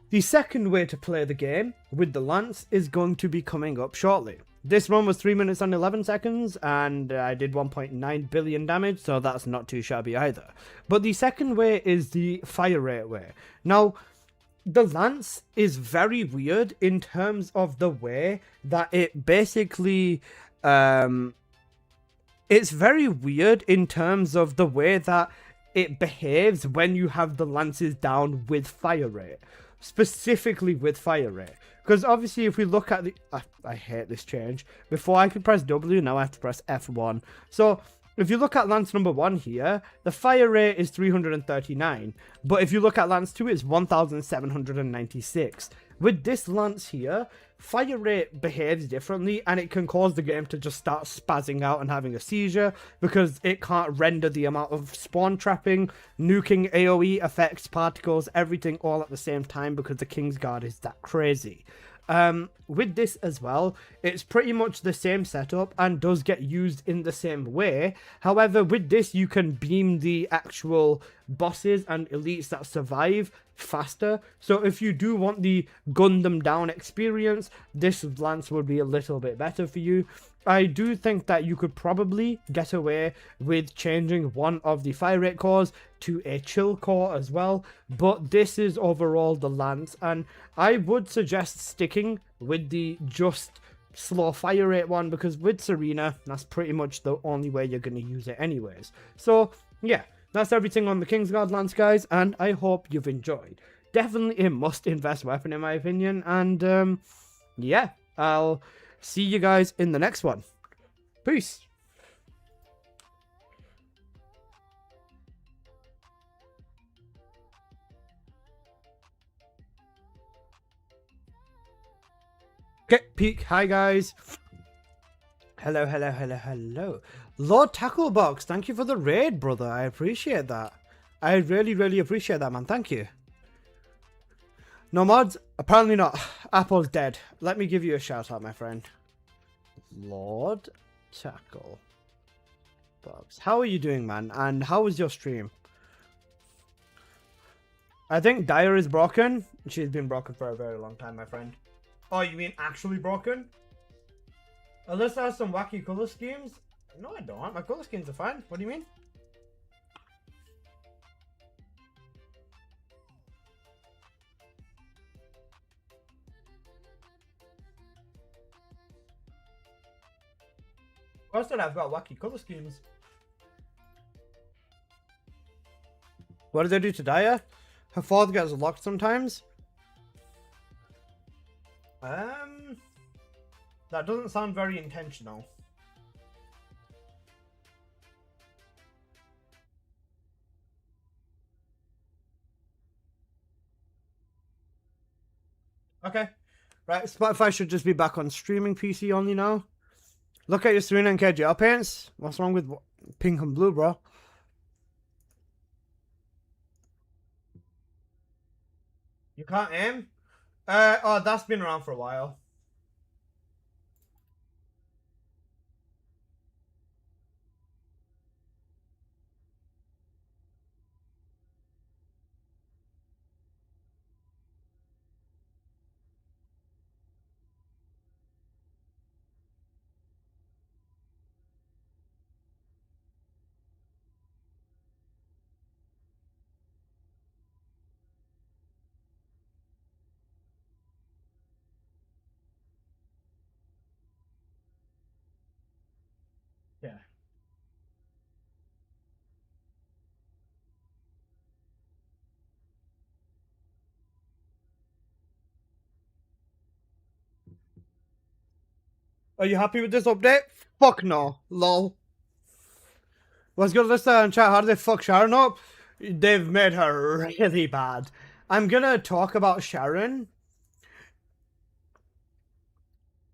the second way to play the game with the lance is going to be coming up shortly. This run was 3 minutes and 11 seconds, and I did 1.9 billion damage, so that's not too shabby either. But the second way is the fire rate way. Now, the lance is very weird in terms of the way that it basically it's very weird in terms of the way that it behaves when you have the lances down with fire rate, specifically with fire rate. Because obviously if we look at the I hate this change. Before I could press W, now I have to press F1. So if you look at lance number 1 here, the fire rate is 339. But if you look at lance 2, it's 1796. With this lance here, fire rate behaves differently, and it can cause the game to just start spazzing out and having a seizure because it can't render the amount of spawn trapping, nuking, AoE effects, particles, everything all at the same time because the Kingsguard is that crazy. With this as well, it's pretty much the same setup and does get used in the same way. However, with this, you can beam the actual bosses and elites that survive faster. So if you do want the gun them down experience, this lance would be a little bit better for you. I do think that you could probably get away with changing one of the fire rate cores to a chill core as well, but this is overall the lance, and I would suggest sticking with the just slow fire rate one, because with Serena, that's pretty much the only way you're going to use it anyways. So yeah, that's everything on the Kingsguard lance, guys, and I hope you've enjoyed. Definitely a must invest weapon in my opinion, and yeah, I'll see you guys in the next one. Peace. Get peek. Hi guys. Hello, hello, hello, hello. Lord Tacklebox, thank you for the raid, brother. I appreciate that. I really, really appreciate that, man. Thank you. No mods? Apparently not. Apple's dead. Let me give you a shout out, my friend. Lord Tackle Box. How are you doing, man? And how was your stream? I think Dyer is broken. She's been broken for a very long time, my friend. Oh, you mean actually broken? Unless I have some wacky color schemes? No, I don't. My color schemes are fine. What do you mean? I said I've got wacky color schemes. What did they do to Daya? Her father gets locked sometimes. That doesn't sound very intentional. Okay. Right, Spotify should just be back on streaming PC only now. Look at your Serena and KGL paints. What's wrong with pink and blue, bro? You can't aim? Oh, that's been around for a while. Yeah. Are you happy with this update? Fuck no. Lol. Let's go to this and chat. How do they fuck Sharon up? They've made her really bad. I'm gonna talk about Sharon.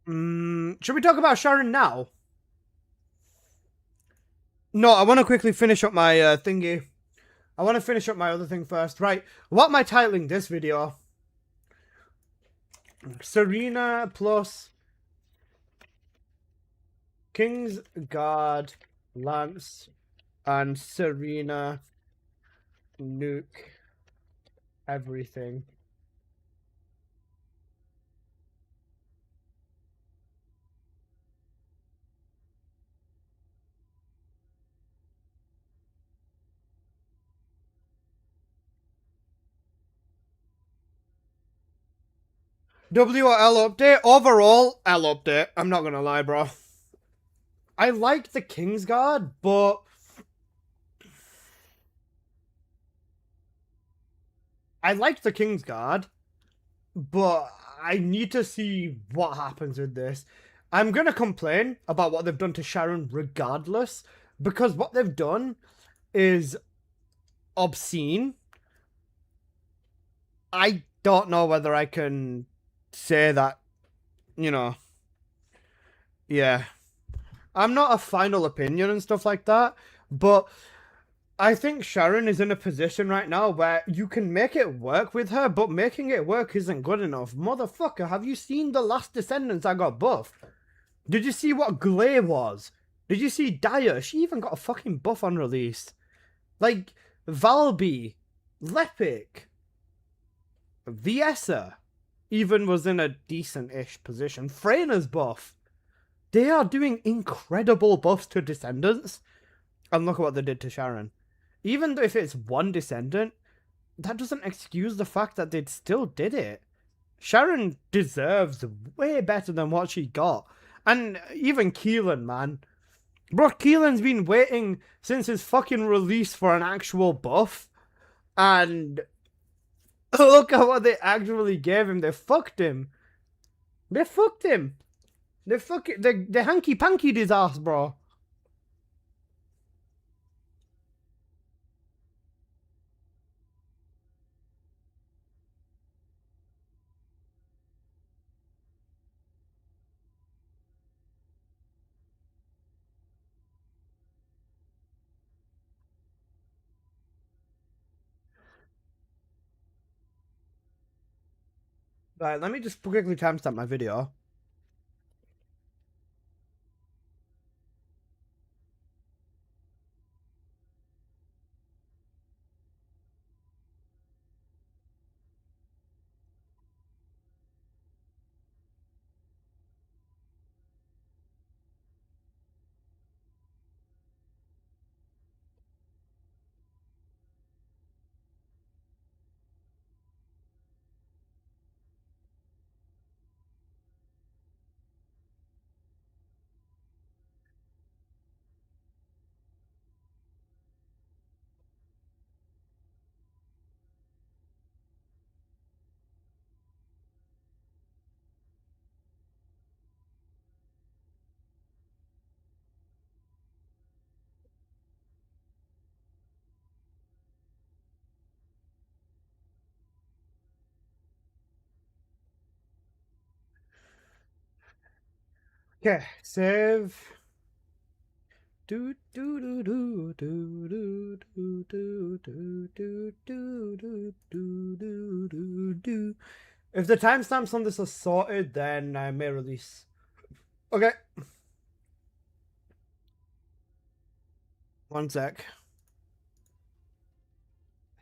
Should we talk about Sharon now? No, I want to quickly finish up my thingy. I want to finish up my other thing first. Right, what am I titling this video? Serena plus King's Guard Lance and Serena nuke everything. WL update? Overall, L update. I'm not gonna lie, bro. I like the King's Guard, but I need to see what happens with this. I'm gonna complain about what they've done to Sharon regardless, because what they've done is obscene. I don't know whether I can say that, you know. Yeah. I'm not a final opinion and stuff like that, but I think Sharon is in a position right now where you can make it work with her, but making it work isn't good enough. Motherfucker, have you seen the last Descendants I got buffed? Did you see what Glay was? Did you see Dyer? She even got a fucking buff on release. Like, Valby, Lepic, Viessa even was in a decent-ish position. Freyna's buff. They are doing incredible buffs to Descendants. And look at what they did to Sharon. Even though if it's one Descendant, that doesn't excuse the fact that they still did it. Sharon deserves way better than what she got. And even Keelan, man. Bro, Keelan's been waiting since his fucking release for an actual buff. And look at what they actually gave him. They fucked him. They hanky-pankied his ass, bro. Right, let me just quickly timestamp my video. Okay, save. Do do do do do do do do do do do do do do do. If the timestamps on this are sorted, then I may release. Okay. One sec.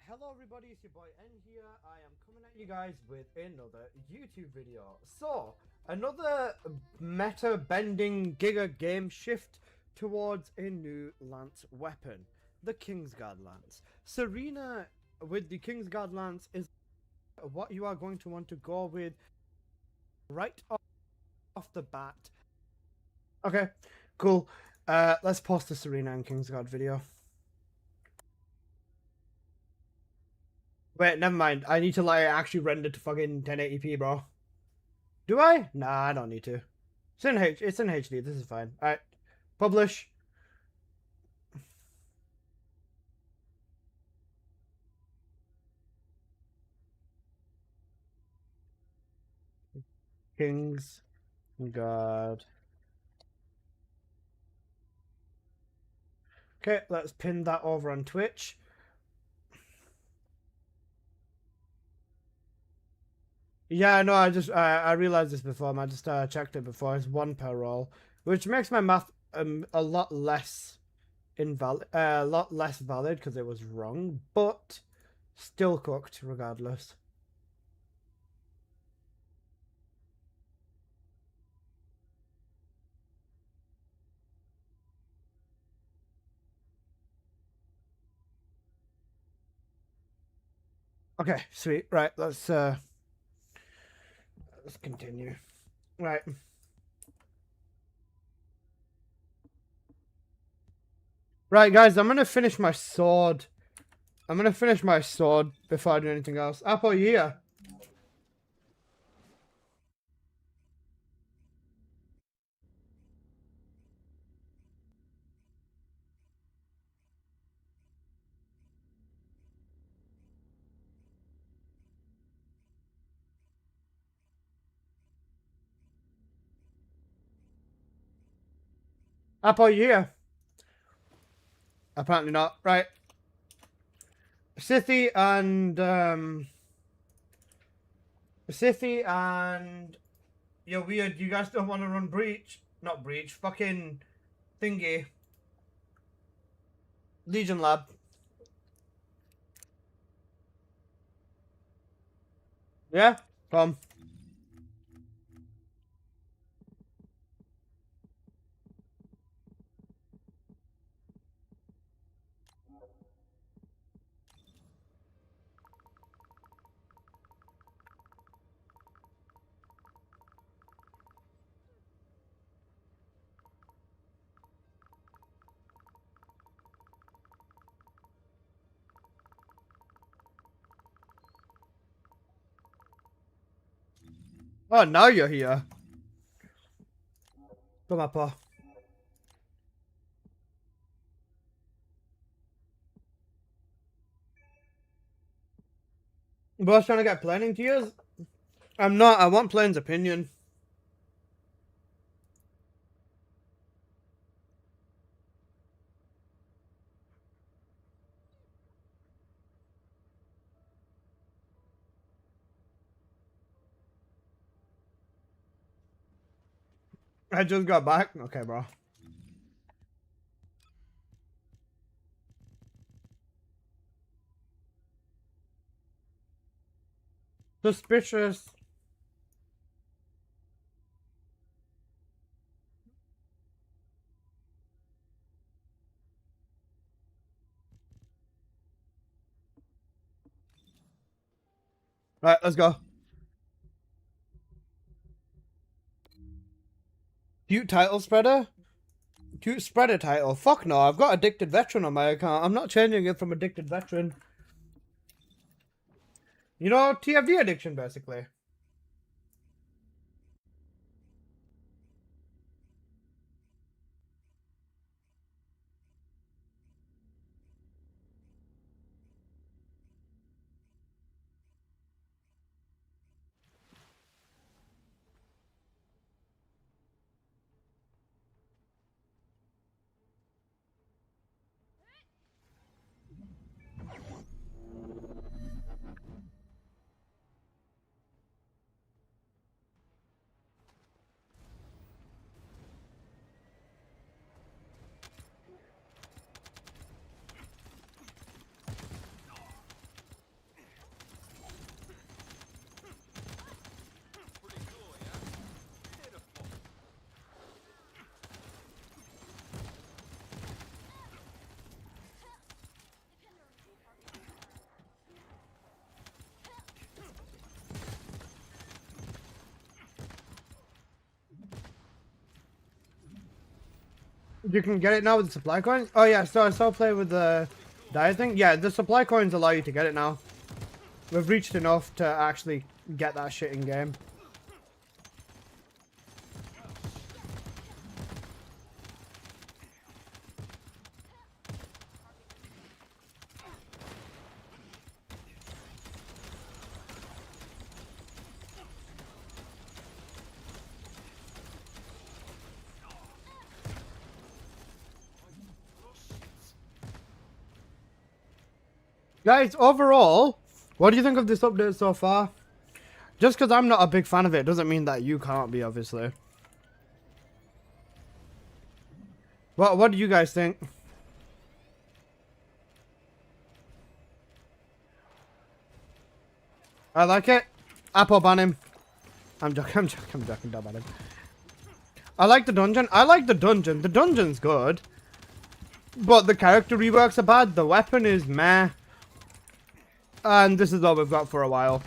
Hello everybody, it's your boy N here. I am coming at you guys with another YouTube video. So, another meta bending Giga game shift towards a new lance weapon, the Kingsguard Lance. Serena with the Kingsguard Lance is what you are going to want to go with right off the bat. Okay, cool. Let's post the Serena and Kingsguard video. Wait, never mind. I need to like actually render to fucking 1080p, bro. Do I? Nah, I don't need to. It's in HD. This is fine. Alright. Publish. Kings. God. Okay, let's pin that over on Twitch. Yeah, no, I realized this before. I just checked it before. It's 1 per roll, which makes my math a lot less invalid, a lot less valid because it was wrong, but still cooked regardless. Okay, sweet. Right, let's continue. Right. Right, guys, I'm gonna finish my sword. I'm gonna finish my sword before I do anything else. Apple, you here? Apple, you here? Apparently not. Right. Scythy and you're weird. You guys don't want to run breach? Not breach. Fucking thingy. Legion Lab. Yeah. Come. Oh, now you're here. Come up, Paul. Boss trying to get planning to use? I'm not. I want Plane's opinion. I just got back. Okay, bro. Suspicious. Right, let's go. Cute title spreader? Cute spreader title? Fuck no, I've got Addicted Veteran on my account. I'm not changing it from Addicted Veteran. You know, TFD addiction, basically. You can get it now with the supply coins? Oh yeah, so I saw play with the diet thing. Yeah, the supply coins allow you to get it now. We've reached enough to actually get that shit in game. Guys, overall, what do you think of this update so far? Just because I'm not a big fan of it doesn't mean that you can't be, obviously. What do you guys think? I like it. Apple ban him. I'm joking, don't ban him. I like the dungeon. I like the dungeon. The dungeon's good. But the character reworks are bad. The weapon is meh. And this is all we've got for a while.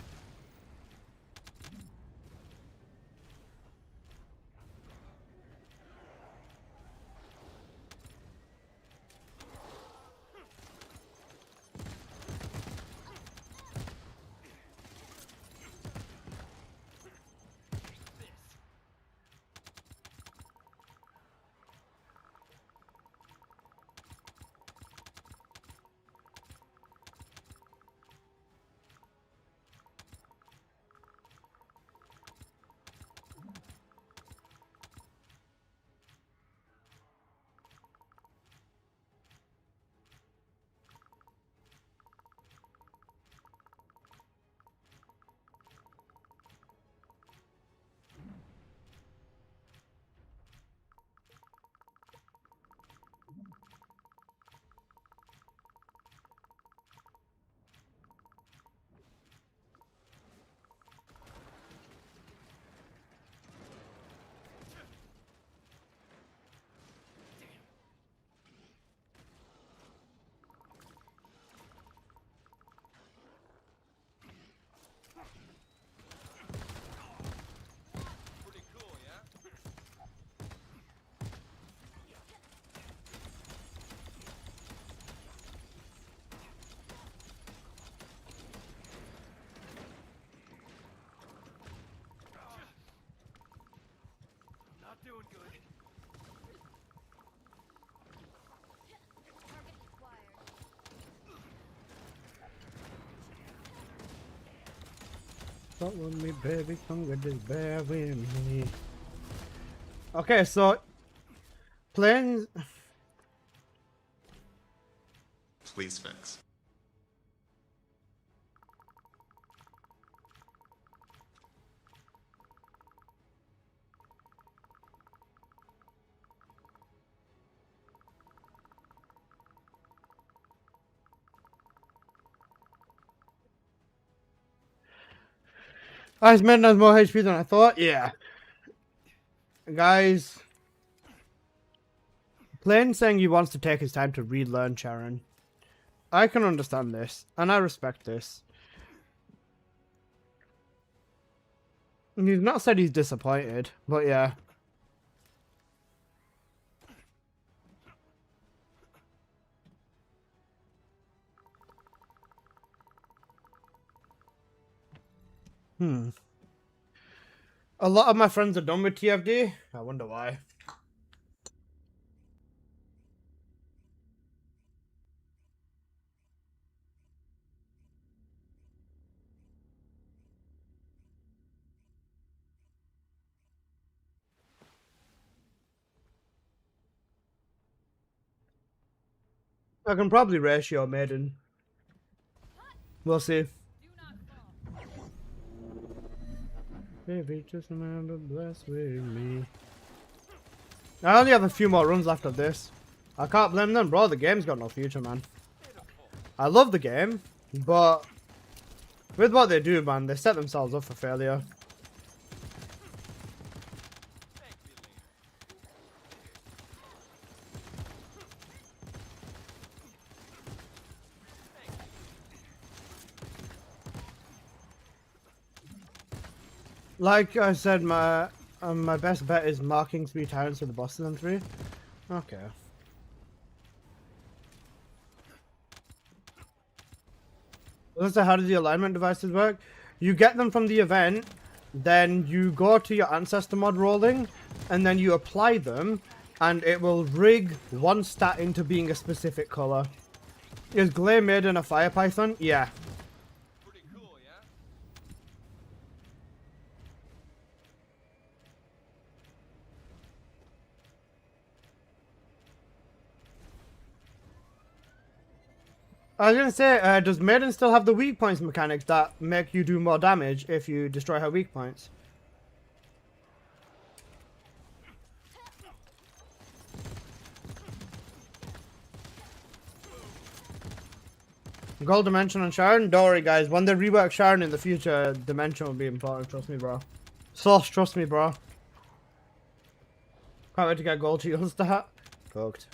Fuck with me, baby, come with this bear with me. Okay, so planes. Please fix. Ice Man has more HP than I thought. Yeah, guys. Plain saying he wants to take his time to relearn Sharon. I can understand this, and I respect this. He's not said he's disappointed, but yeah. A lot of my friends are done with TFD. I wonder why. I can probably ratio Maiden. We'll see. Baby, just remember bless with me. I only have a few more runs left of this. I can't blame them, bro. The game's got no future, man. I love the game, but with what they do, man, they set themselves up for failure. Like I said, my best bet is marking 3 tyrants with the bosses on 3. Okay. So how do the alignment devices work? You get them from the event, then you go to your ancestor mod rolling, and then you apply them, and it will rig one stat into being a specific color. Is Glare Maiden a fire python? Yeah. I was gonna say, does Maiden still have the weak points mechanics that make you do more damage if you destroy her weak points? Gold Dimension on Sharon? Don't worry guys, when they rework Sharon in the future, Dimension will be important, trust me bro. Sauce, trust me bro. Can't wait to get gold shield start. Cooked.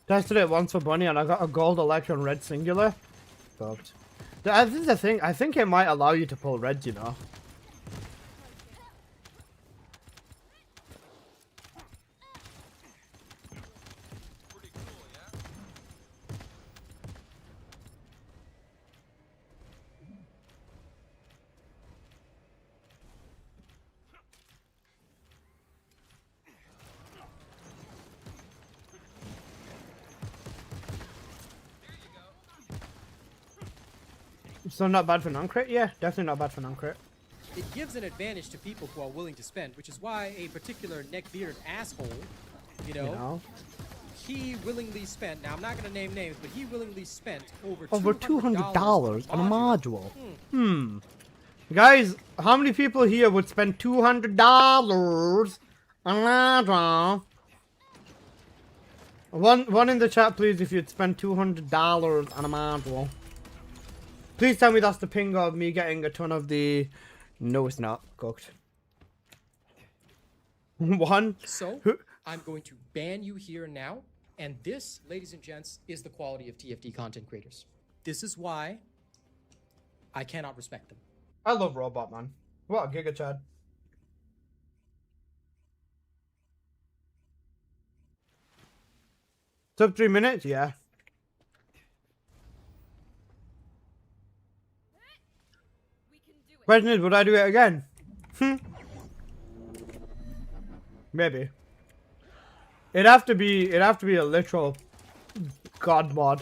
Tested it once for Bunny and I got a gold Electron red singular. Fucked. This is the thing, I think it might allow you to pull reds, you know. So not bad for non-crit? Yeah, definitely not bad for non-crit. It gives an advantage to people who are willing to spend, which is why a particular neckbearded asshole, you know, he willingly spent, now I'm not going to name names, but he willingly spent over $200 on a module. Guys, how many people here would spend $200 on a module? One in the chat, please, if you'd spend $200 on a module. Please tell me that's the ping of me getting a ton of the... No, it's not. Cooked. One. So, I'm going to ban you here now. And this, ladies and gents, is the quality of TFT content creators. This is why I cannot respect them. I love Robot, man. What a giga chad. Sub 3 minutes? Yeah. Question is, would I do it again? Maybe. It'd have to be a literal god mod.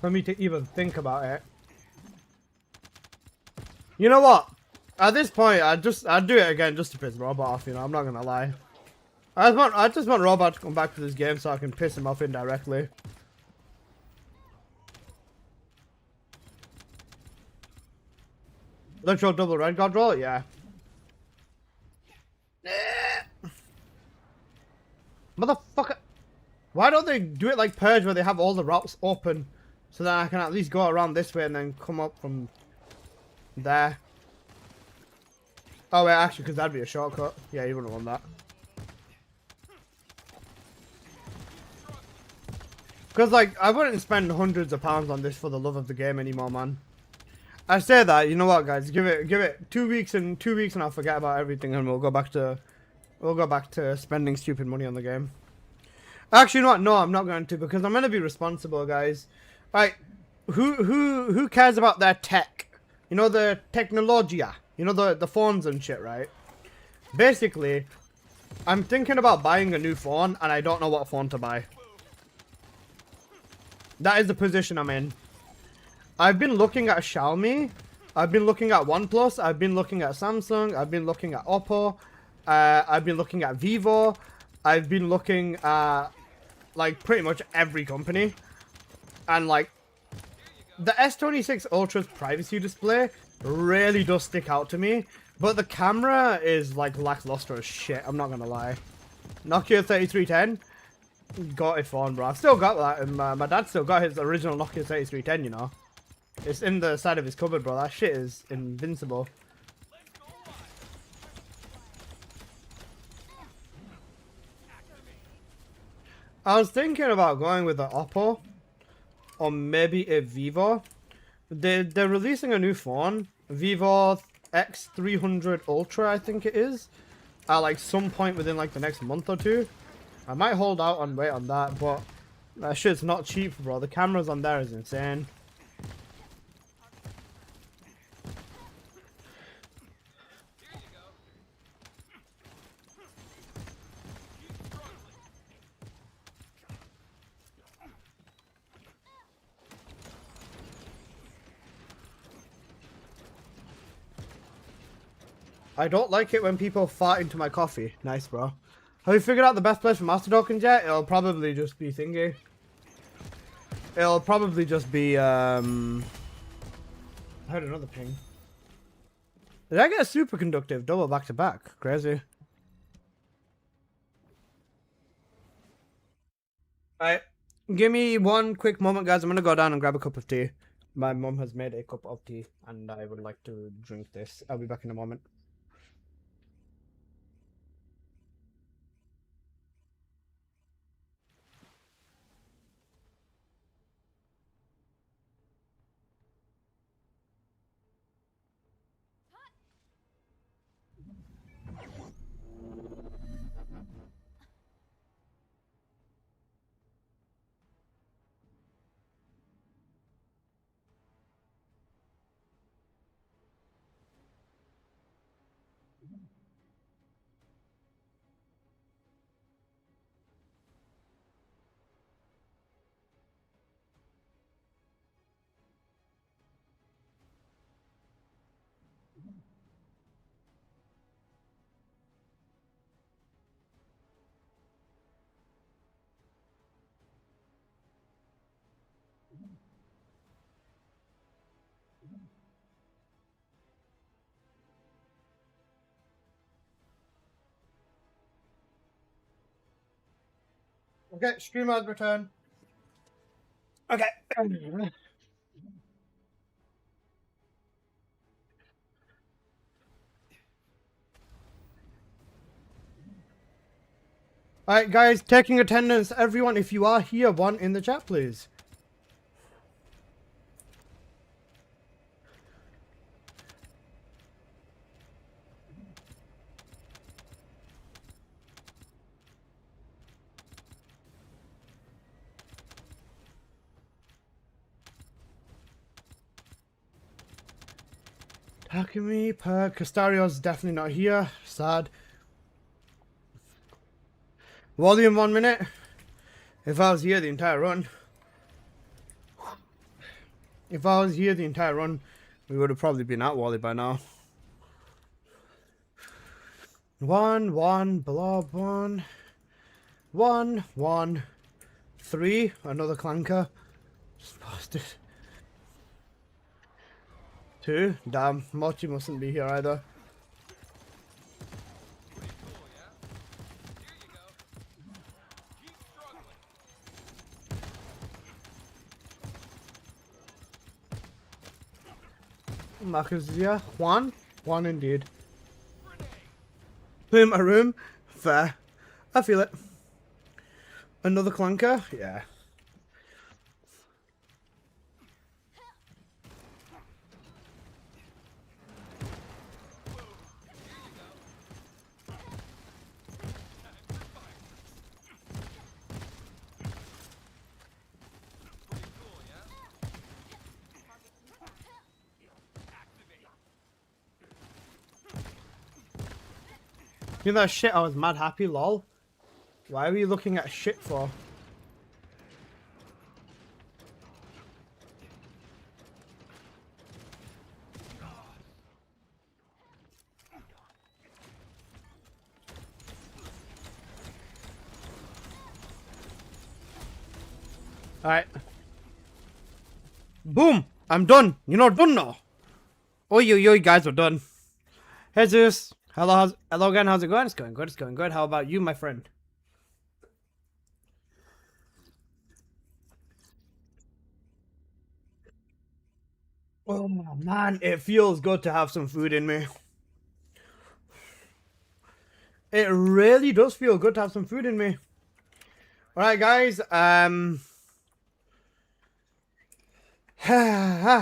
For me to even think about it. You know what? At this point, I'd do it again just to piss Robot off, you know, I'm not gonna lie. I just want Robot to come back to this game so I can piss him off indirectly. Literal double red god roll? Yeah. Motherfucker. Why don't they do it like Purge where they have all the routes open so that I can at least go around this way and then come up from there? Oh wait, actually, because that'd be a shortcut. Yeah, you wouldn't want that. Because, like, I wouldn't spend hundreds of pounds on this for the love of the game anymore, man. I say that, you know what, guys? Give it 2 weeks and I'll forget about everything and we'll go back to spending stupid money on the game. Actually, you know what? No, I'm not going to, because I'm going to be responsible, guys. Right? Who cares about their tech? You know, the technologia. You know, the phones and shit, right? Basically, I'm thinking about buying a new phone and I don't know what phone to buy. That is the position I'm in. I've been looking at Xiaomi, I've been looking at OnePlus, I've been looking at Samsung, I've been looking at Oppo, I've been looking at Vivo, I've been looking at, like, pretty much every company. And, like, the S26 Ultra's privacy display really does stick out to me, but the camera is, like, lackluster as shit, I'm not gonna lie. Nokia 3310, got it phone, bro. I've still got that, and my dad still got his original Nokia 3310, you know. It's in the side of his cupboard, bro. That shit is invincible. I was thinking about going with the Oppo or maybe a Vivo. They're releasing a new phone, Vivo X300 Ultra, I think it is, at like some point within like the next month or two. I might hold out and wait on that, but that shit's not cheap, bro. The cameras on there is insane. I don't like it when people fart into my coffee. Nice, bro. Have you figured out the best place for master tokens yet? It'll probably just be thingy. It'll probably just be, I heard another ping. Did I get a superconductive double back to back? Crazy. Alright. Give me one quick moment, guys. I'm gonna go down and grab a cup of tea. My mum has made a cup of tea, and I would like to drink this. I'll be back in a moment. Okay, stream has returned. Okay. Alright, guys, taking attendance. Everyone, if you are here, one in the chat, please. Takumi per Castario's definitely not here. Sad. Volume 1 minute. If I was here the entire run. If I was here the entire run, we would have probably been at Wally by now. 1, 1, blob 1. 1, 1. 3, another clanker. Just lost it. 2, damn, Mochi mustn't be here either. Marcus is here. 1, 1 indeed. In my room, fair. I feel it. Another clanker, yeah. You know that shit, I was mad happy, lol. Why were you looking at shit for? Alright. Boom! I'm done! You're not done now! Oh, you guys are done. Jesus! Hello again, how's it going? It's going good, it's going good. How about you, my friend? Oh man, it feels good to have some food in me. It really does feel good to have some food in me. Alright guys,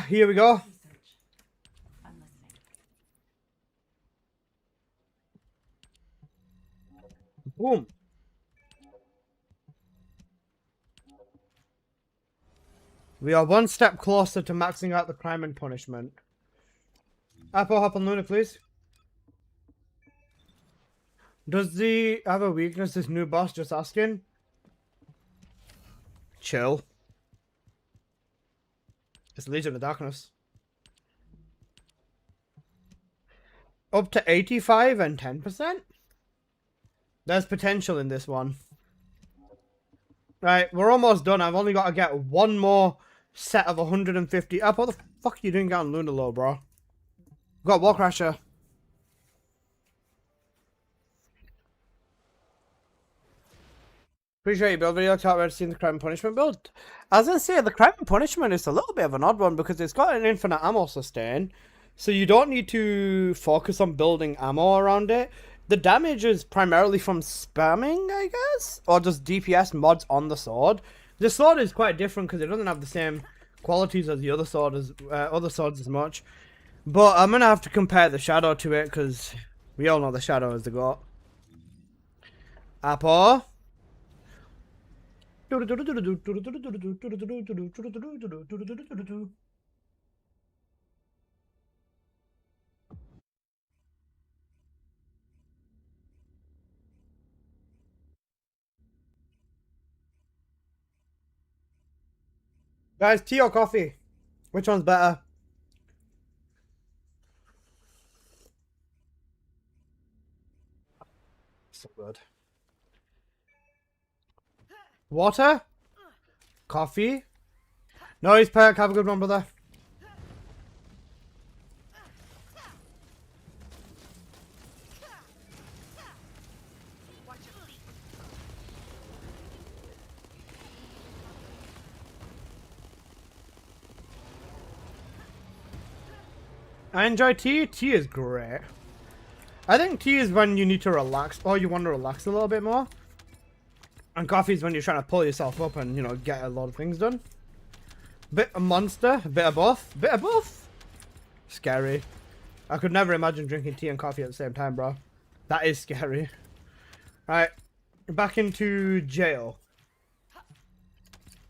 here we go. Boom. We are one step closer to maxing out the crime and punishment. Apple, hop on Luna, please. Does he have a weakness, this new boss? Just asking. Chill. It's Legion of Darkness. Up to 85 and 10%? There's potential in this one. Right, we're almost done. I've only got to get one more set of 150 up. What the fuck are you doing down Lunar Low, bro? Got Wall Crasher. Appreciate you build video. Talk about seeing the crime and punishment build. I was gonna say the crime and punishment is a little bit of an odd one because it's got an infinite ammo sustain, so you don't need to focus on building ammo around it. The damage is primarily from spamming, I guess, or just DPS mods on the sword. The sword is quite different because it doesn't have the same qualities as the other sword as other swords as much. But I'm gonna have to compare the shadow to it because we all know the shadow is the goat. Apple. Guys, tea or coffee? Which one's better? So good. Water? Coffee? Noise perk, have a good one, brother. Watch your feet. I enjoy tea. Tea is great. I think tea is when you need to relax, or you want to relax a little bit more. And coffee is when you're trying to pull yourself up and, you know, get a lot of things done. Bit of monster, bit of both. Bit of both. Scary. I could never imagine drinking tea and coffee at the same time, bro. That is scary. Right. Back into jail.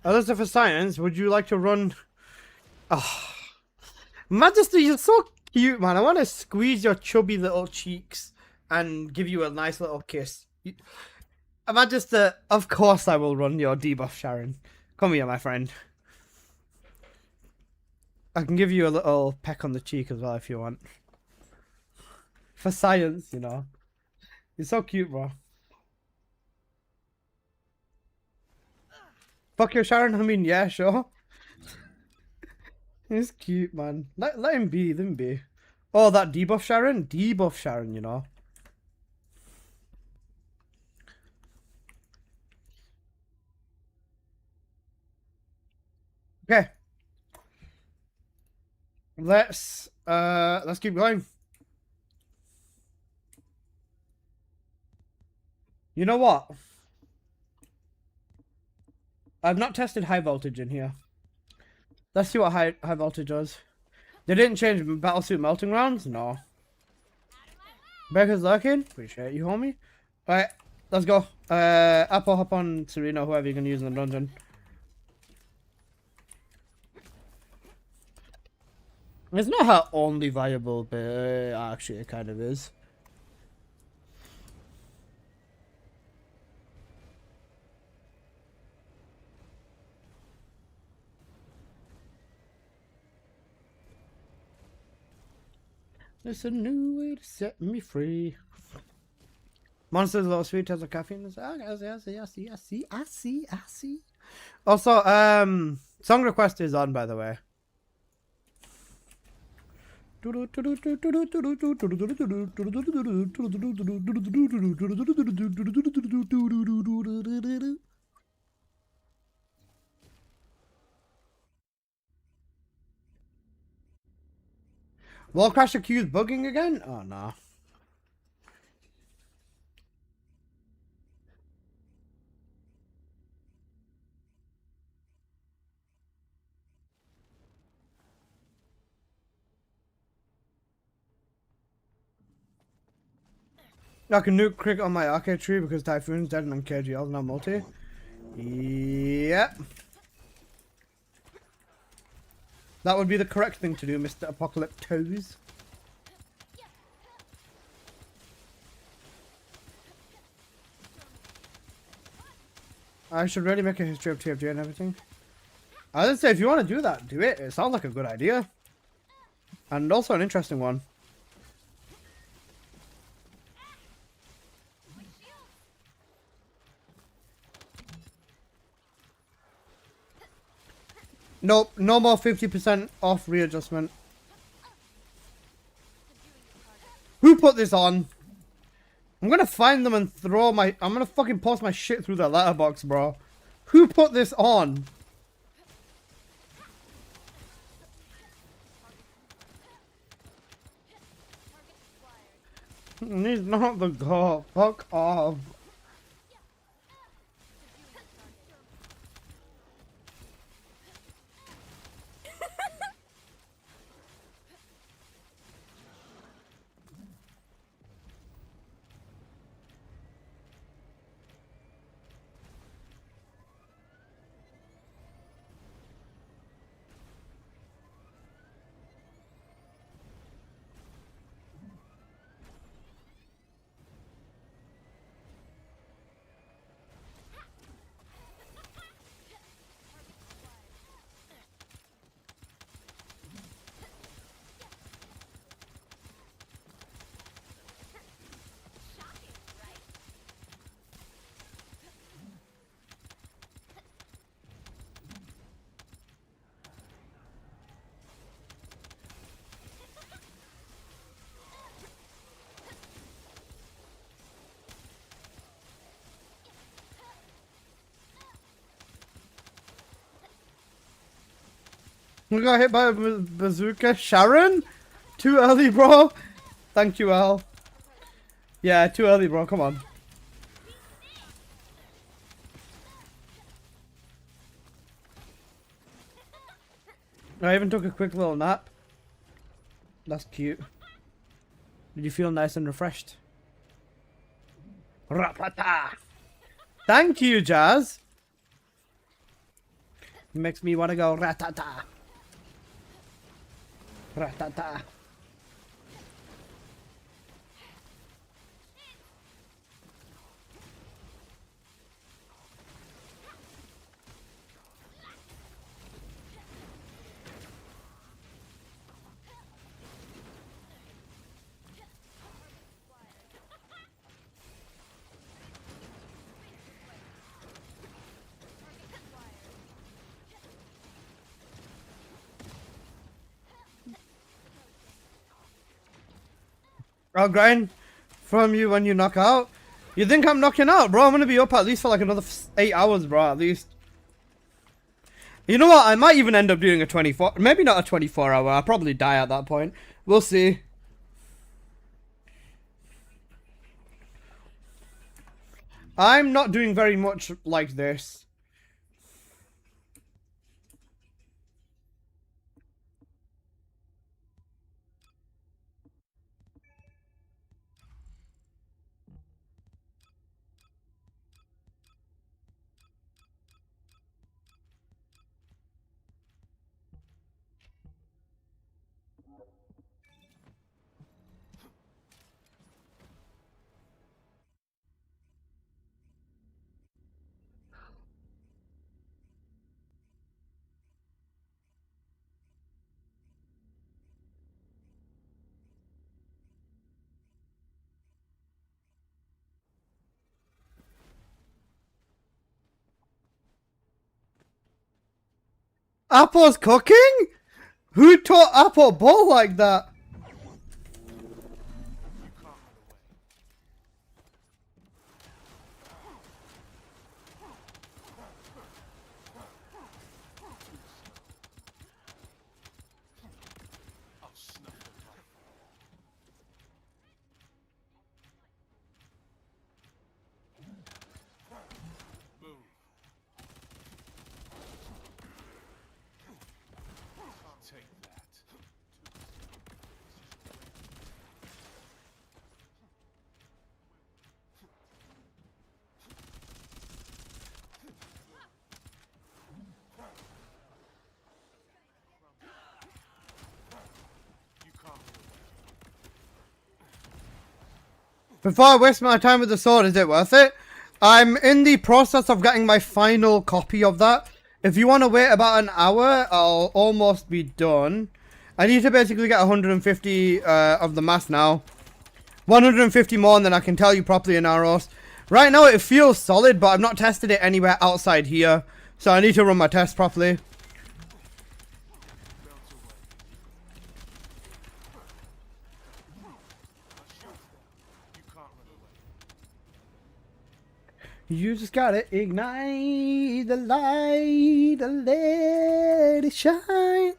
Alyssa for science, would you like to run... Oh. Majesty, you're so cute, man. I want to squeeze your chubby little cheeks and give you a nice little kiss. Majesty, of course I will run your debuff, Sharon. Come here, my friend. I can give you a little peck on the cheek as well if you want. For science, you know. You're so cute, bro. Fuck you, Sharon. I mean, yeah, sure. He's cute, man. Let him be, let him be. Oh, that debuff Sharon? Debuff Sharon, you know. Okay. Let's keep going. You know what? I've not tested high voltage in here. Let's see what high voltage does. They didn't change battlesuit melting rounds? No. Baker's lurking? Appreciate you, homie. Alright, let's go. Apple, hop on Serena, whoever you're gonna use in the dungeon. It's not her only viable, but actually it kind of is. It's a new way to set me free. Monsters, little sweet, has a caffeine. I see. Also, song request is on, by the way. Wall crash accused bugging again? Oh no. I can nuke crick on my arcade tree because Typhoon's dead and KGL's now multi. Yep. That would be the correct thing to do, Mr. Apocalyptos. I should really make a history of TFG and everything. I would say if you want to do that, do it. It sounds like a good idea. And also an interesting one. Nope, no more 50% off readjustment. Who put this on? I'm gonna find them and throw my... I'm gonna fucking post my shit through their letterbox, bro. Who put this on? He's not the god. Fuck off. We got hit by a bazooka. Sharon? Too early, bro. Thank you, Al. Yeah, too early, bro. Come on. I even took a quick little nap. That's cute. Did you feel nice and refreshed? Rapata! Thank you, Jazz. Makes me want to go ratata. Ratata. I'll grind from you when you knock out. You think I'm knocking out, bro? I'm gonna be up at least for like another 8 hours, bro, at least. You know what? I might even end up doing a 24... Maybe not a 24 hour. I'll probably die at that point. We'll see. I'm not doing very much like this. Apple's cooking? Who taught Apple ball like that? Before I waste my time with the sword, is it worth it? I'm in the process of getting my final copy of that. If you want to wait about an hour, I'll almost be done. I need to basically get 150 of the mass now. 150 more and then I can tell you properly in Aros. Right now it feels solid, but I've not tested it anywhere outside here. So I need to run my test properly. You just gotta ignite the light and let it shine.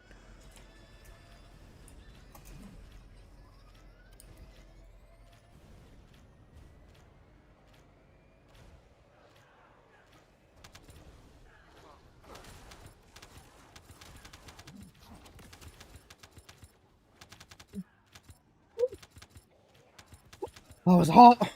That was hot.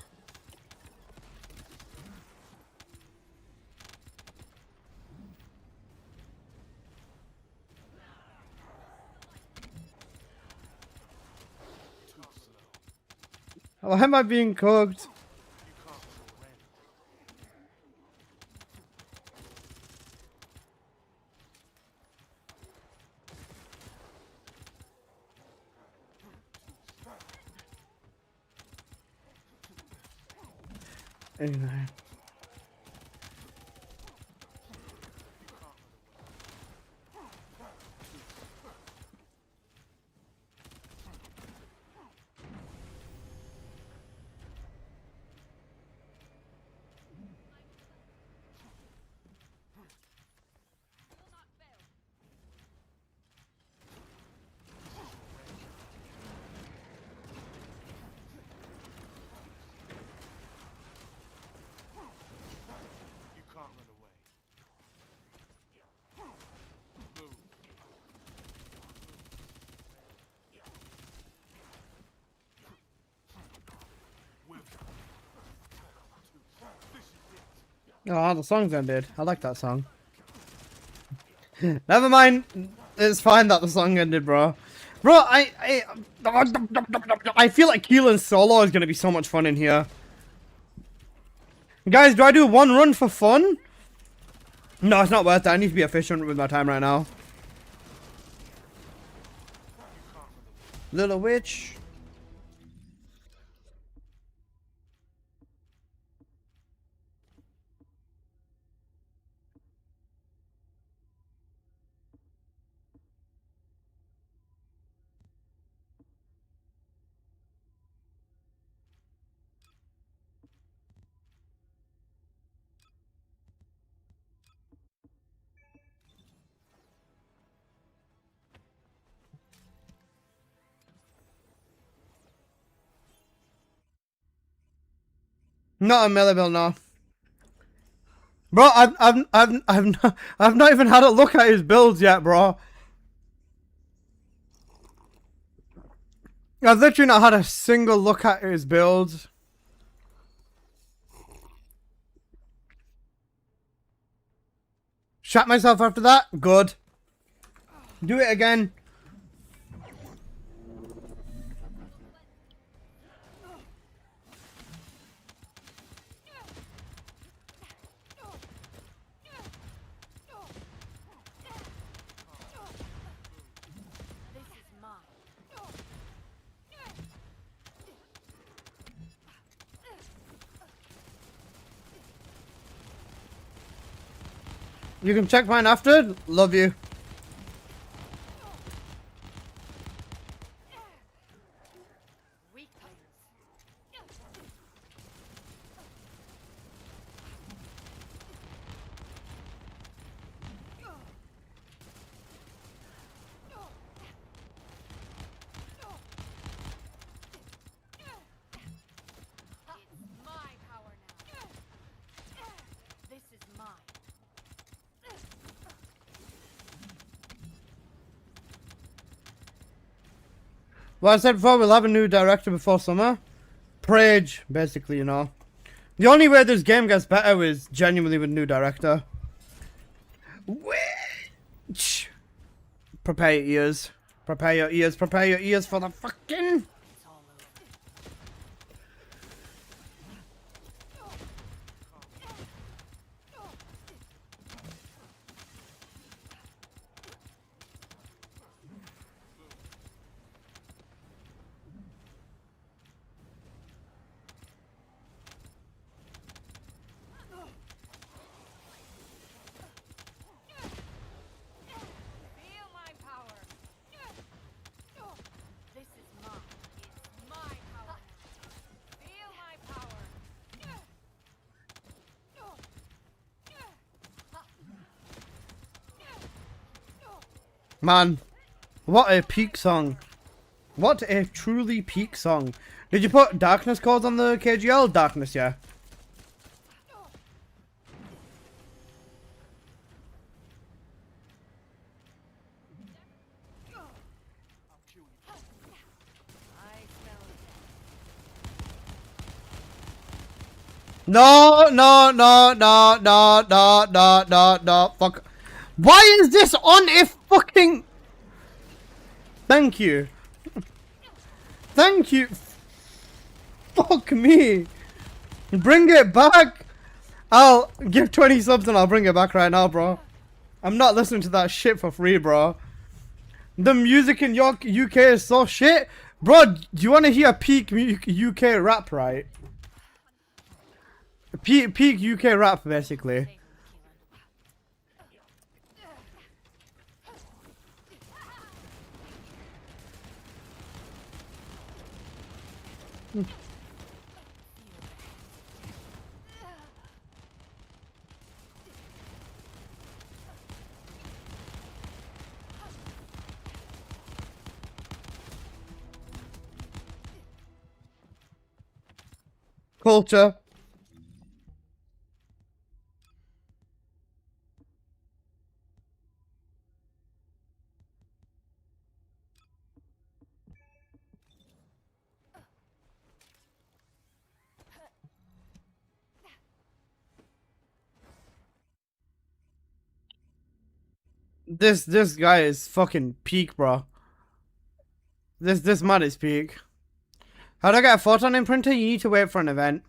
Why am I being cooked? Anyway. Oh, the song's ended. I like that song. Never mind. It's fine that the song ended, bro. Bro, I feel like Keelan's solo is gonna be so much fun in here. Guys, do I do one run for fun? No, it's not worth it. I need to be efficient with my time right now. Little witch. Not a melee build, no. Bro, I've not even had a look at his builds yet, bro. I've literally not had a single look at his builds. Shot myself after that? Good. Do it again. You can check mine after. Love you. Well, I said before, we'll have a new director before summer. Prage, basically, you know. The only way this game gets better is genuinely with new director. Which? Prepare your ears. Prepare your ears. Prepare your ears for the fucking... Feel my power. This is mine. Man, what a peak song. What a truly peak song. Did you put darkness codes on the KGL? Darkness, yeah. No, no, no, no, no, no, no, no, no, fuck. Why is this on a fucking... Thank you. Thank you. Fuck me. Bring it back. I'll give 20 subs and I'll bring it back right now, bro. I'm not listening to that shit for free, bro. The music in your UK is so shit. Bro, do you want to hear peak UK rap, right? Peak UK rap, basically. Culture. This guy is fucking peak, bro. This man is peak. How do I get a photon imprinter? You need to wait for an event.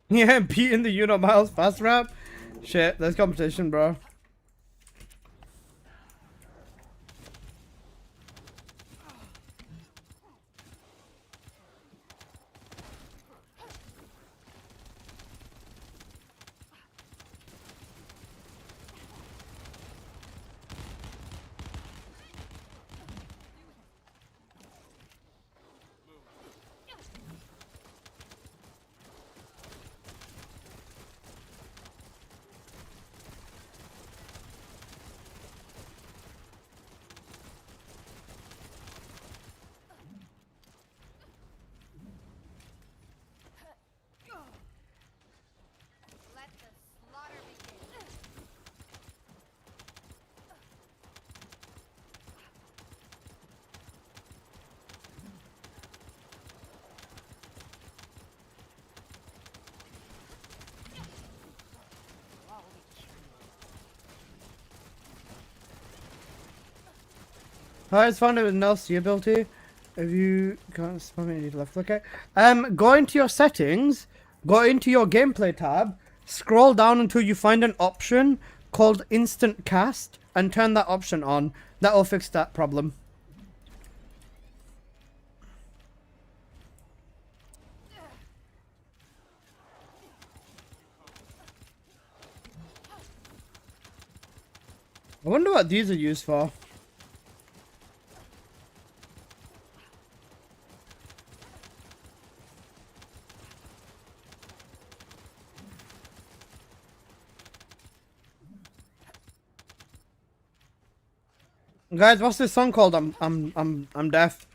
Yeah, beating the Unit Miles fast rap. Shit, there's competition, bro. Let the slaughter begin. I just found it with nerfs the ability. If you can't spam it, you need to left click it. Go into your settings, go into your gameplay tab, scroll down until you find an option called instant cast, and turn that option on. That'll fix that problem. I wonder what these are used for. Guys, what's this song called? I'm deaf.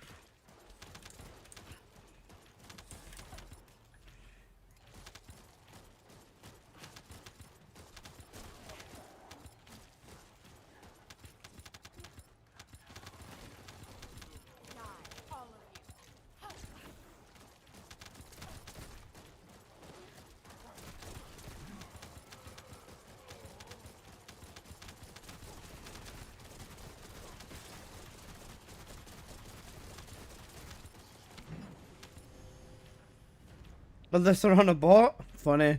But this are on a boat? Funny.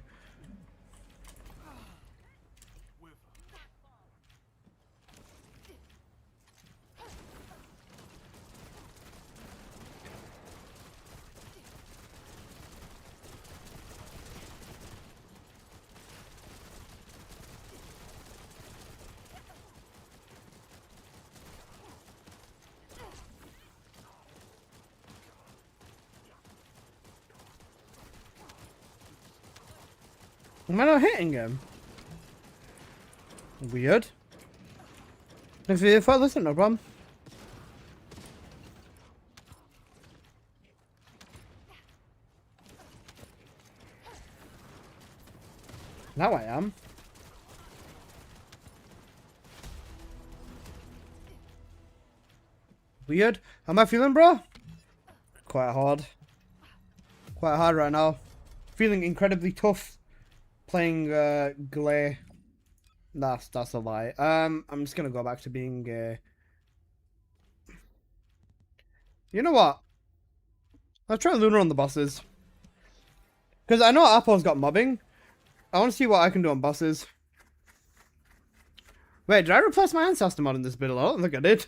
Am I not hitting him? Weird. If you follow this, no problem. Now I am. Weird. How am I feeling, bro? Quite hard. Quite hard right now. Feeling incredibly tough. Playing Glare. That's a lie. I'm just gonna go back to being you know what? Let's try Lunar on the bosses. Because I know Apple's got mobbing. I want to see what I can do on bosses. Wait, did I replace my ancestor mod in this build? I don't think I did.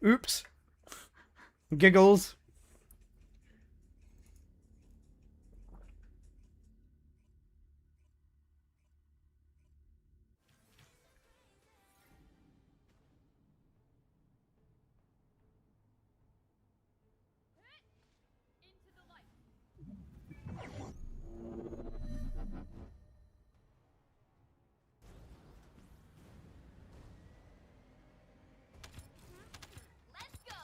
Oops. Giggles. Let's go.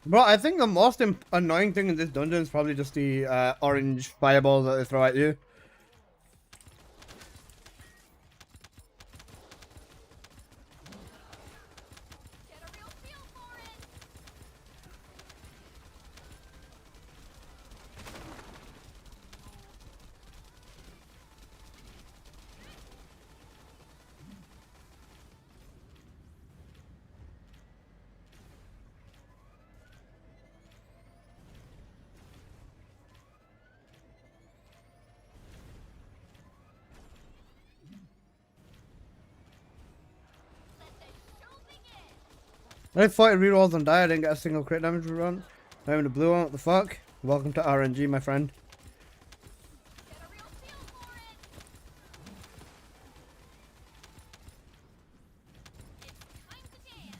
Bro, I think the most annoying thing in this dungeon is probably just the orange fireballs that they throw at you. Get a real feel for it. Let the show begin. I had 40 rerolls and die. I didn't get a single crit damage run. Not even a blue one. What the fuck? Welcome to RNG, my friend. Get a real feel for it. It's time to dance.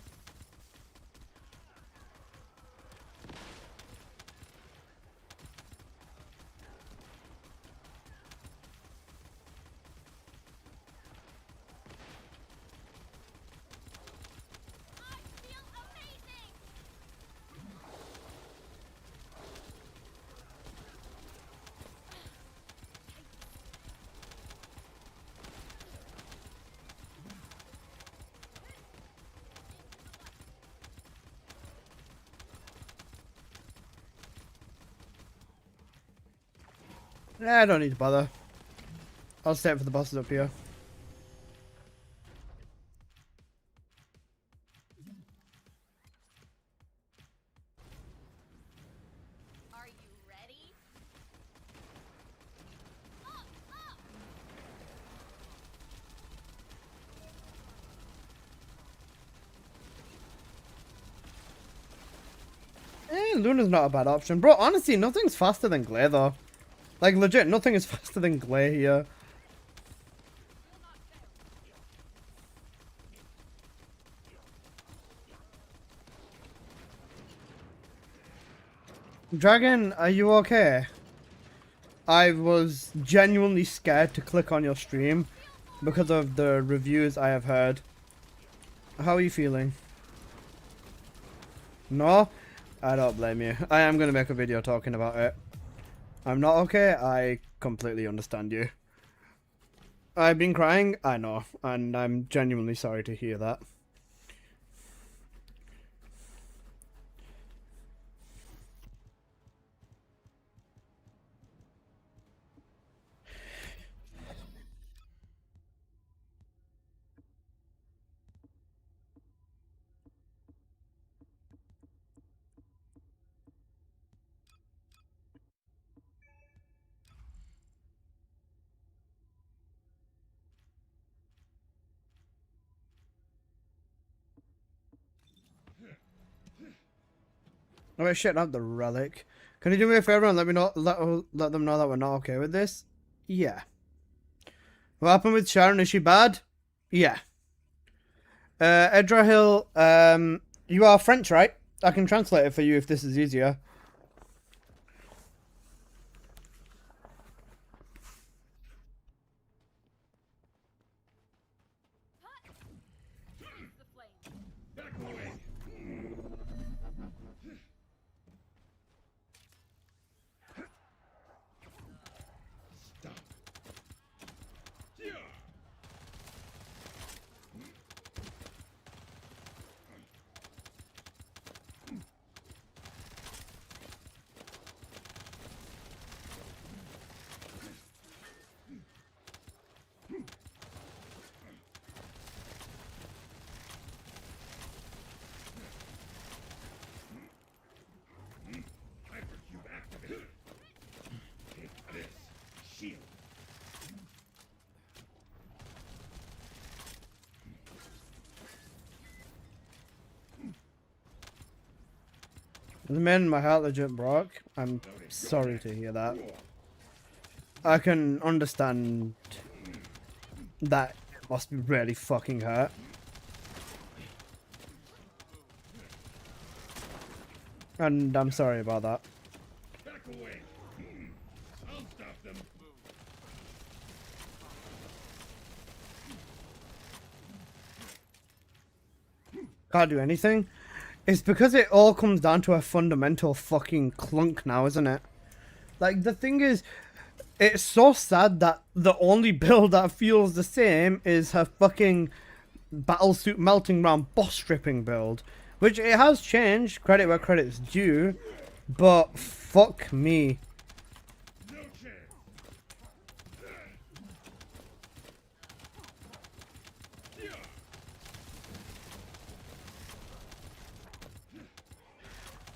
I feel amazing. I don't need to bother. I'll stay for the bosses up here. Are you ready? Up, up. Luna's not a bad option. Bro, honestly, nothing's faster than Glare, though. Like, legit, nothing is faster than Glare here. Dragon, are you okay? I was genuinely scared to click on your stream because of the reviews I have heard. How are you feeling? No? I don't blame you. I am going to make a video talking about it. I'm not okay. I completely understand you. I've been crying. I know. And I'm genuinely sorry to hear that. Oh wait, shit, not the relic. Can you do me a favor and let me know, let them know that we're not okay with this? Yeah. What happened with Sharon? Is she bad? Yeah. Edrahil, you are French, right? I can translate it for you if this is easier. The man, my heart legit broke. I'm sorry to hear that. I can understand that it must be really fucking hurt. And I'm sorry about that. Can't do anything. It's because it all comes down to a fundamental fucking clunk now, isn't it? Like, the thing is, it's so sad that the only build that feels the same is her fucking battlesuit melting round boss stripping build. Which it has changed, credit where credit's due, but fuck me.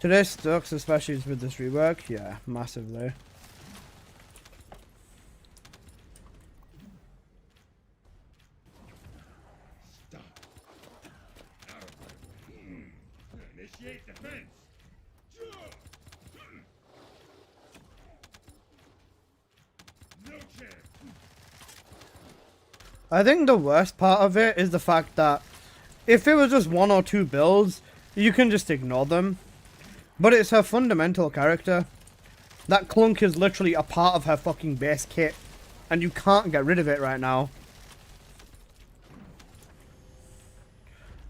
Today sucks, especially with this rework. Yeah, massively. Stop. Out of my way. Initiate defense. No chance. I think the worst part of it is the fact that if it was just one or two builds, you can just ignore them. But it's her fundamental character. That clunk is literally a part of her fucking base kit. And you can't get rid of it right now.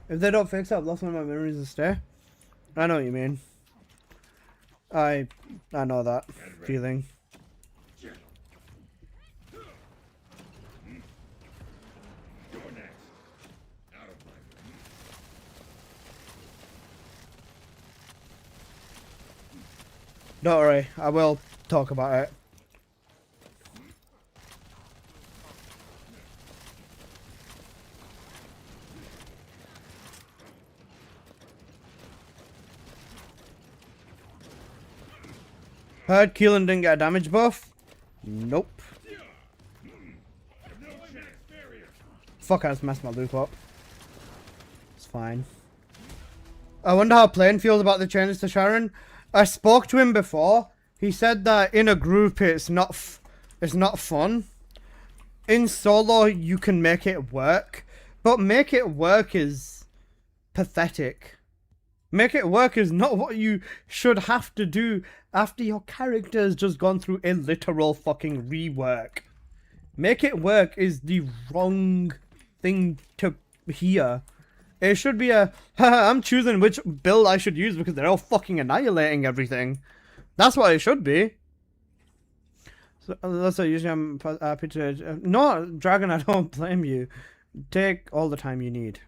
If they don't fix it, I've lost one of my memories of stay. I know what you mean. I know that feeling. Don't worry, I will talk about it. Heard Keelan didn't get a damage buff? Nope. Fuck, I just messed my loop up. It's fine. I wonder how Plane feels about the changes to Sharon. I spoke to him before. He said that in a group it's not fun. In solo you can make it work, but make it work is pathetic. Make it work is not what you should have to do after your character has just gone through a literal fucking rework. Make it work is the wrong thing to hear. It should be a, haha, I'm choosing which build I should use because they're all fucking annihilating everything. That's what it should be. So, that's what usually I'm happy to... no, Dragon, I don't blame you. Take all the time you need.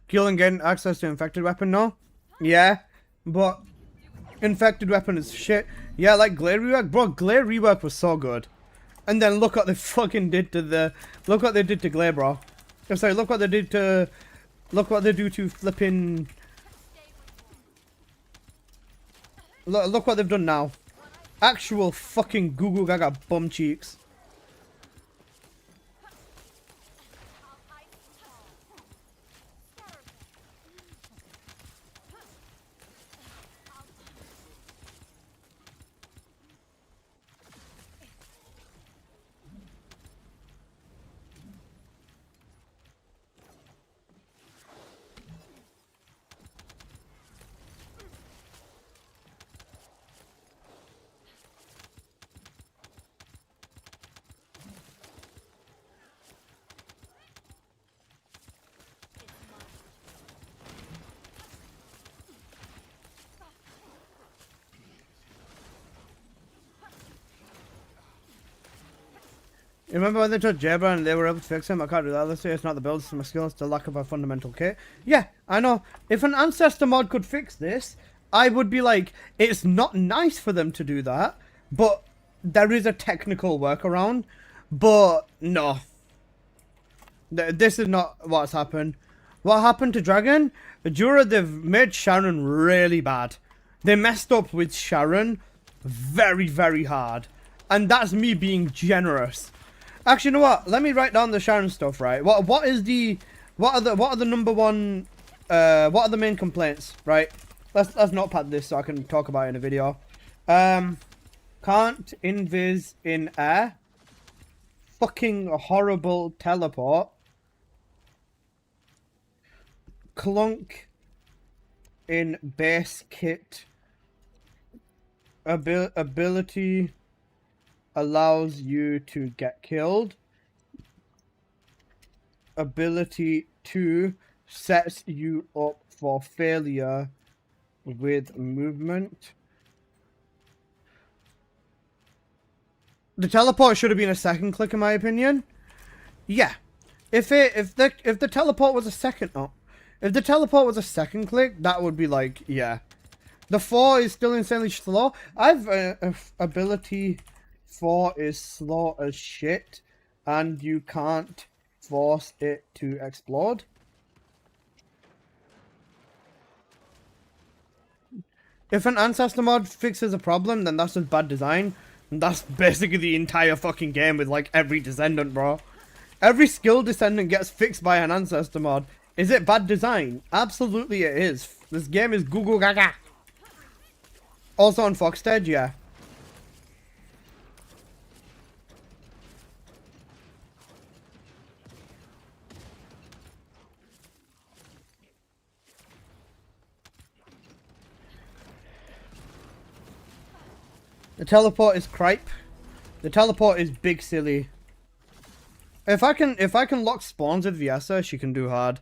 Killing getting access to infected weapon, no? Yeah, but... infected weapon is shit. Yeah, like Glare rework, bro. Glare rework was so good, and then look what they fucking did to the. Look what they did to Glare, bro. I'm sorry. Look what they did to. Look what they do to flipping. Look what they've done now. Actual fucking goo goo gaga bum cheeks. You remember when they took Jabra and they were able to fix him? I can't do that. Let's say it's not the build, it's my skill, it's the lack of a fundamental kit. Yeah, I know. If an ancestor mod could fix this, I would be like, it's not nice for them to do that, but there is a technical workaround. But no. This is not what's happened. What happened to Dragon? Jura, they've made Sharon really bad. They messed up with Sharon very, very hard. And that's me being generous. Actually, you know what? Let me write down the Sharon stuff, right? What are the number one what are the main complaints, right? Let's notepad this so I can talk about it in a video. Can't invis in air. Fucking horrible teleport. Clunk in base kit. Ability allows you to get killed. Ability 2 sets you up for failure with movement. The teleport should have been a second click in my opinion. Yeah. If the teleport was a second if the teleport was a second click, that would be like, yeah. The 4 is still insanely slow. I've ability 4 is slow as shit, and you can't force it to explode. If an ancestor mod fixes a problem, then that's just bad design. And that's basically the entire fucking game with like every descendant, bro. Every skill descendant gets fixed by an ancestor mod. Is it bad design? Absolutely it is. This game is goo goo gaga. Also on Foxted, yeah. The teleport is cripe. The teleport is big silly. If I can lock spawns with Viessa, she can do hard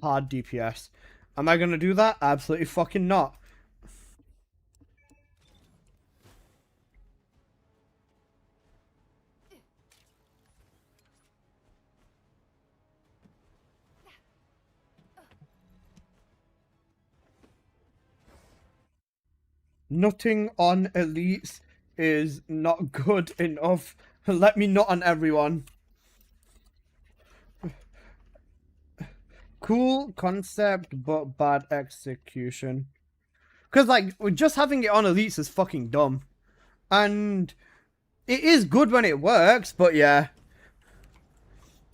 DPS. Am I gonna do that? Absolutely fucking not. Nutting on elites is not good enough. Let me nut on everyone. Cool concept, but bad execution. Because, like, just having it on elites is fucking dumb. And it is good when it works, but yeah.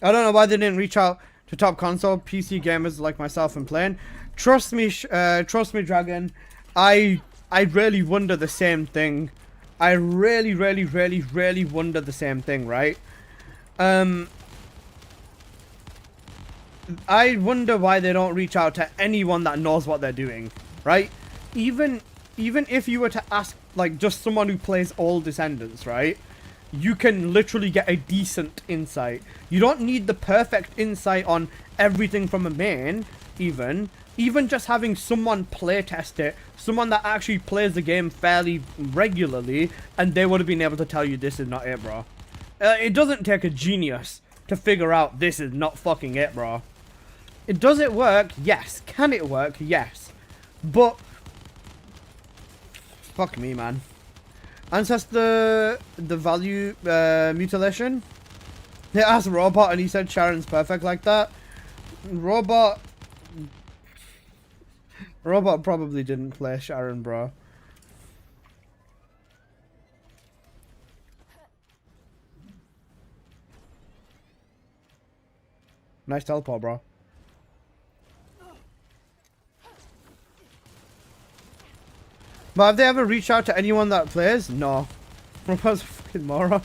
I don't know why they didn't reach out to top console PC gamers like myself and playing. Trust me, Dragon. I really wonder the same thing. I really wonder the same thing, right? I wonder why they don't reach out to anyone that knows what they're doing, right? Even if you were to ask, like, just someone who plays all Descendants, right? You can literally get a decent insight. You don't need the perfect insight on everything from a main, even just having someone playtest it, someone that actually plays the game fairly regularly, and they would have been able to tell you this is not it, bro. It doesn't take a genius to figure out this is not fucking it, bro. Does it work? Yes. Can it work? Yes. But fuck me, man. Ancestor, the value mutilation. They asked Robot and he said Sharon's perfect like that. Robot probably didn't play Sharon, bro. Nice teleport, bro. But have they ever reached out to anyone that plays? No. Robo's a fucking moron.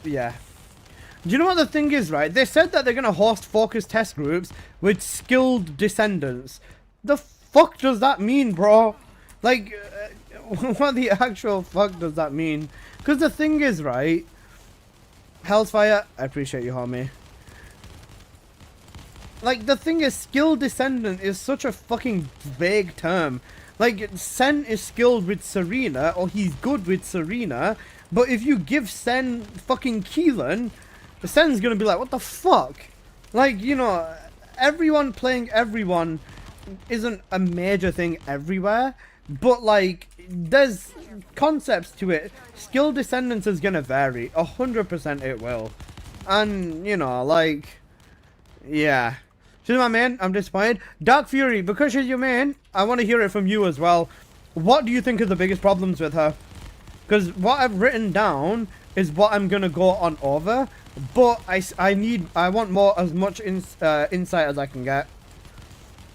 Yeah. Do you know what the thing is, right? They said that they're going to host focus test groups with skilled descendants. The fuck does that mean, bro? Like, what the actual fuck does that mean? Because the thing is, right? Hellfire, I appreciate you, homie. Like, the thing is, skilled descendant is such a fucking vague term. Like, Sen is skilled with Serena, or he's good with Serena, but if you give Sen fucking Keelan, Sen's gonna be like, what the fuck? Like, you know, everyone playing everyone isn't a major thing everywhere, but like, there's concepts to it. Skill descendants is gonna vary. 100% it will. And, you know, like, yeah. She's my main. I'm disappointed. Dark Fury, because she's your main, I want to hear it from you as well. What do you think are the biggest problems with her? Because what I've written down is what I'm gonna go on over, but I want more, as much insight as I can get.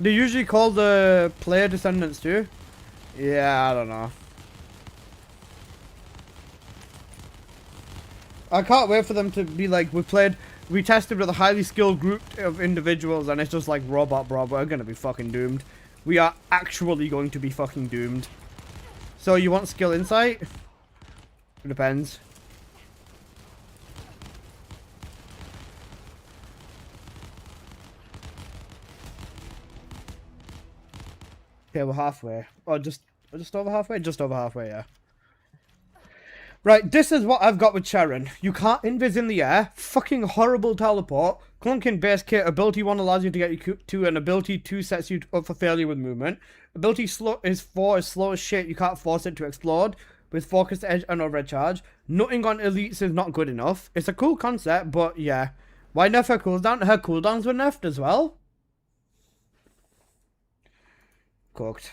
They usually call the player descendants too. Yeah, I don't know. I can't wait for them to be like, we tested with a highly skilled group of individuals and it's just like robot bro, we're gonna be fucking doomed. We are actually going to be fucking doomed. So you want skill insight? It depends. Okay, we're halfway. Oh, just over halfway? Just over halfway, yeah. Right, this is what I've got with Sharon. You can't invis in the air. Fucking horrible teleport. Clunking base kit. Ability 1 allows you to get you 2, and ability 2 sets you up for failure with movement. Ability 4 is slow as shit. You can't force it to explode. With focused edge and overhead charge. Nutting on elites is not good enough. It's a cool concept, but yeah. Why nerf her cooldown? Her cooldowns were nerfed as well. Cooked.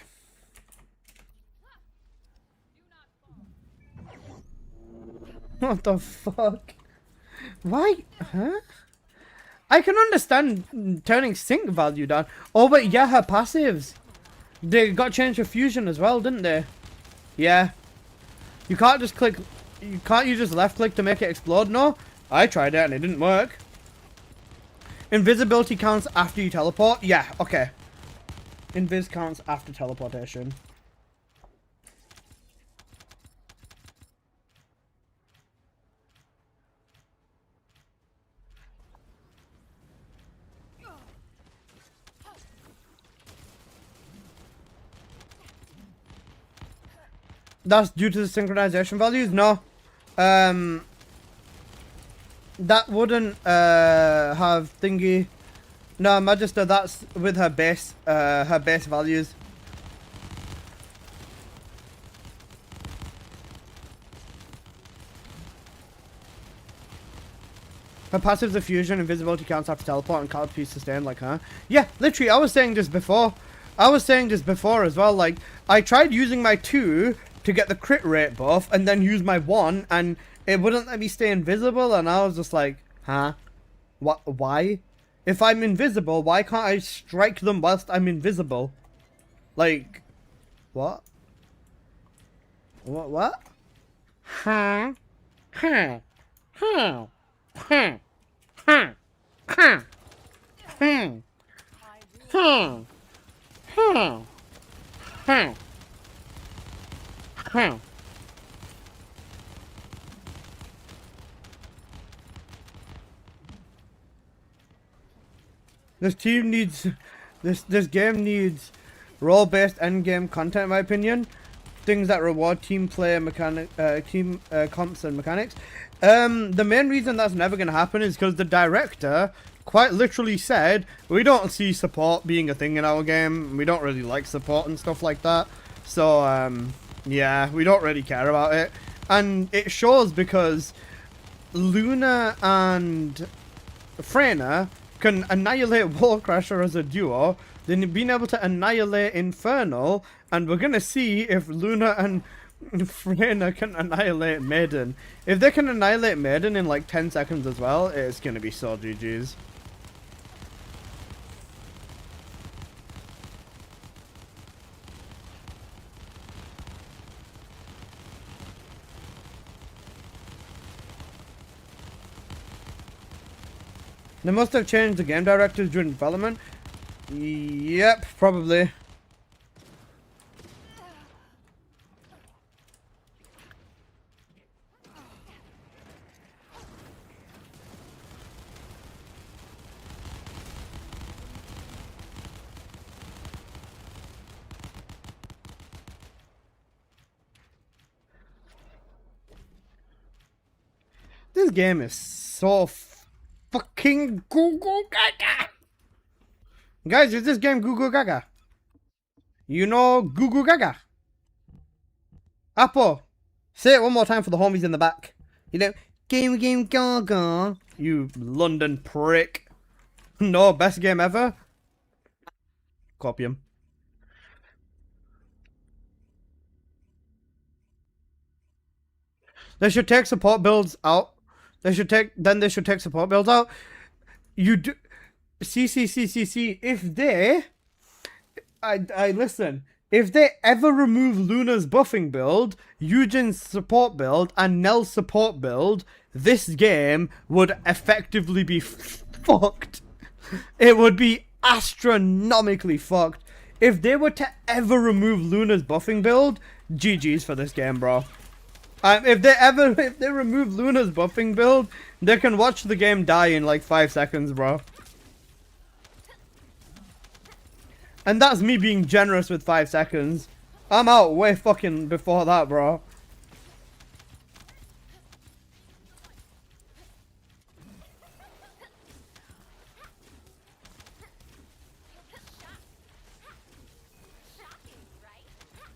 What the fuck? Why? Huh? I can understand turning sync value down. Oh, but yeah, her passives. They got changed for fusion as well, didn't they? Yeah. You can't just click... You just left click to make it explode? No. I tried it and it didn't work. Invisibility counts after you teleport? Yeah, okay. Invis counts after teleportation. That's due to the synchronization values? No. That wouldn't have thingy. No, Magister, that's with her base values. Her passives are fusion, invisibility counts after teleport, and card piece sustain like her. Yeah, literally, I was saying this before. As well. Like, I tried using my 2 to get the crit rate buff, and then use my 1, and it wouldn't let me stay invisible, and I was just like, huh? What? Why? If I'm invisible, why can't I strike them whilst I'm invisible? Like, what? What? Huh? Huh? Huh? Huh? Huh? Huh? Hmm. Huh? Huh? Huh? Huh? This team needs, this game needs role-based endgame content, in my opinion. Things that reward team play, comps and mechanics. The main reason that's never going to happen is because the director quite literally said, we don't see support being a thing in our game. We don't really like support and stuff like that. So, yeah, we don't really care about it. And it shows because Luna and Freyna can annihilate Wallcrasher as a duo, then being able to annihilate Infernal, and we're gonna see if Luna and Freyna can annihilate Maiden. If they can annihilate Maiden in like 10 seconds as well, it's gonna be so GG's. They must have changed the game directors during development. Yep, probably. This game is so fucking goo goo gaga. Guys, is this game goo goo gaga? You know goo goo gaga? Apple, say it one more time for the homies in the back. You know, game gaga. You London prick. No, best game ever. Copy him. They should take support builds out. They should take support builds out. You do see if they I listen. If they ever remove Luna's buffing build, Eugen's support build, and Nell's support build, this game would effectively be fucked. It would be astronomically fucked. If they were to ever remove Luna's buffing build, GG's for this game, bro. If they remove Luna's buffing build, they can watch the game die in like 5 seconds, bro. And that's me being generous with 5 seconds. I'm out way fucking before that, bro.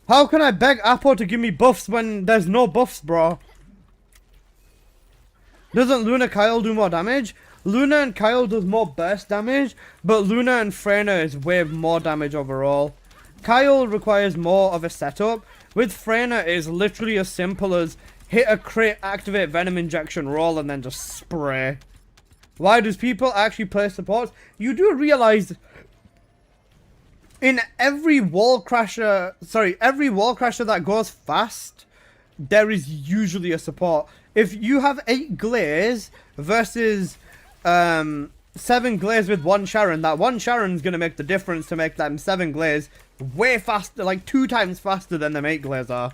How can I beg Apple to give me buffs when there's no buffs, bro? Doesn't Luna Kyle do more damage? Luna and Kyle does more burst damage, but Luna and Freyna is way more damage overall. Kyle requires more of a setup. With Freyna, it is literally as simple as hit a crit, activate Venom Injection, roll, and then just spray. Why does people actually play supports? You do realize in every wall crasher that goes fast, there is usually a support. If you have 8 Glaze versus 7 Glaze with 1 Sharon, that 1 Sharon's gonna make the difference to make them 7 Glaze way faster, like 2 times faster than them 8 Glaze are.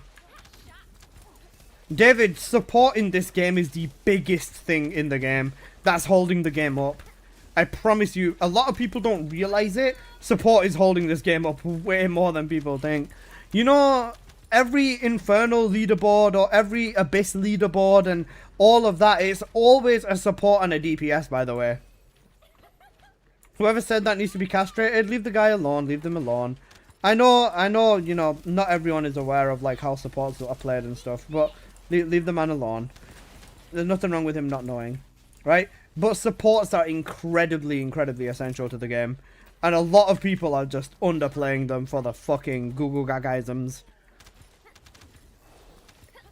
David, support in this game is the biggest thing in the game that's holding the game up. I promise you, a lot of people don't realize it. Support is holding this game up way more than people think. You know, every Infernal leaderboard or every Abyss leaderboard and all of that, it's always a support and a DPS, by the way. Whoever said that needs to be castrated, leave the guy alone, leave them alone. I know, you know, not everyone is aware of like how supports are played and stuff, but leave the man alone. There's nothing wrong with him not knowing, right? But supports are incredibly essential to the game. And a lot of people are just underplaying them for the fucking Google Gagaisms.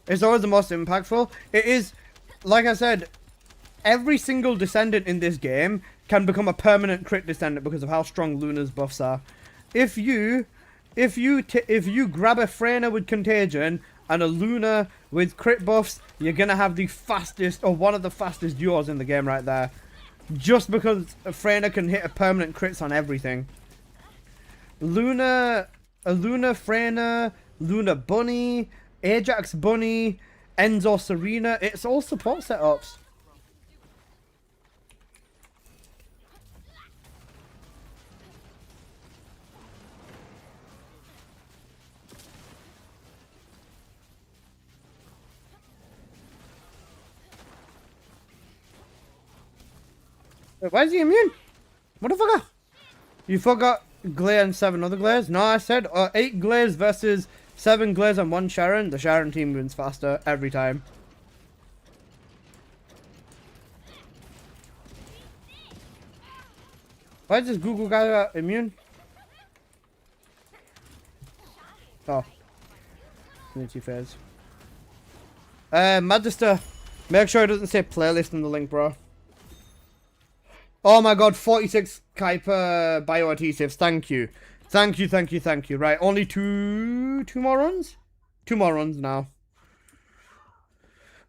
It's always the most impactful. It is, like I said, every single Descendant in this game can become a permanent crit Descendant because of how strong Luna's buffs are. If you grab a Freyna with Contagion and a Luna with crit buffs, you're gonna have the fastest, or one of the fastest duos in the game right there. Just because Freyna can hit a permanent crits on everything. Luna, Freyna, Luna Bunny, Ajax Bunny, Enzo Serena, it's all support setups. Wait, why is he immune? Motherfucker! You forgot Glare and 7 other Glares? No, I said 8 Glares versus 7 Glares and 1 Sharon. The Sharon team wins faster every time. Why is this Google guy immune? Oh. Community phase. Magister, make sure it doesn't say playlist in the link, bro. Oh my god, 46 Kuiper bioadhesives. Thank you. Thank you, thank you, thank you. Right, only two more runs? 2 more runs now.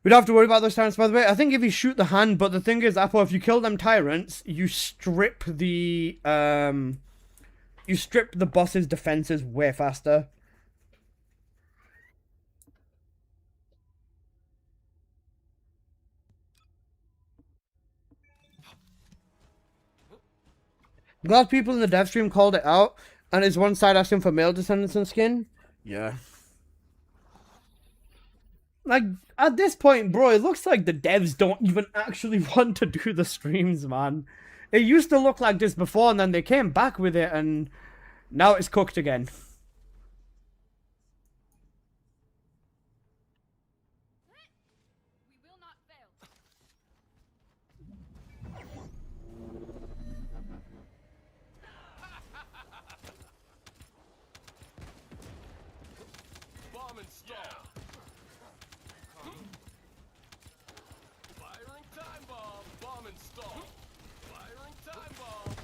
We don't have to worry about those tyrants, by the way. I think if you shoot the hand, but the thing is, Apple, if you kill them tyrants, you strip the boss's defenses way faster. Glad people in the dev stream called it out, and is one side asking for male descendants and skin? Yeah. Like, at this point, bro, it looks like the devs don't even actually want to do the streams, man. It used to look like this before, and then they came back with it, and now it's cooked again. We will not fail. Bomb installed. Firing time bomb. Bomb installed. Firing time bomb.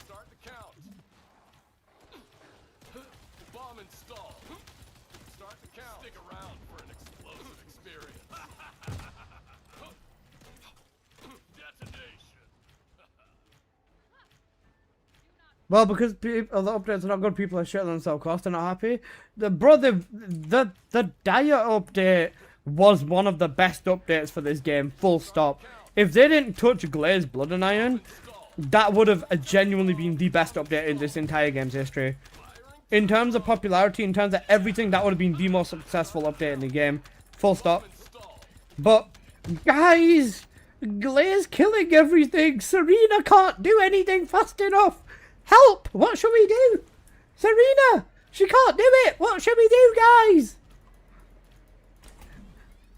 Start the count. Bomb installed. Start the count. Stick around for an explosive experience. Detonation. Well, because people, the updates are not good, people are shitting themselves cost, they're not happy. The diet update was one of the best updates for this game, full stop. If they didn't touch Glaze Blood and Iron, that would have genuinely been the best update in this entire game's history. In terms of popularity, in terms of everything, that would have been the most successful update in the game, full stop. But, guys, Glaze killing everything, Serena can't do anything fast enough. Help! What should we do? Serena! She can't do it! What should we do, guys?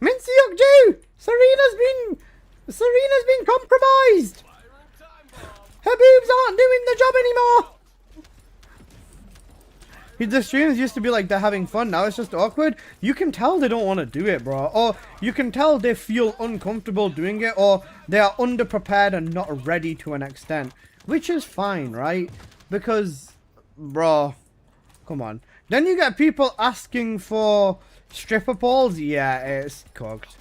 Mincyuk Jew! Serena's been compromised! Her boobs aren't doing the job anymore! The streams used to be like they're having fun, now it's just awkward. You can tell they don't want to do it, bro. Or you can tell they feel uncomfortable doing it, or they are underprepared and not ready to an extent. Which is fine, right? Because, bro, come on. Then you get people asking for stripper poles. Yeah, it's cooked.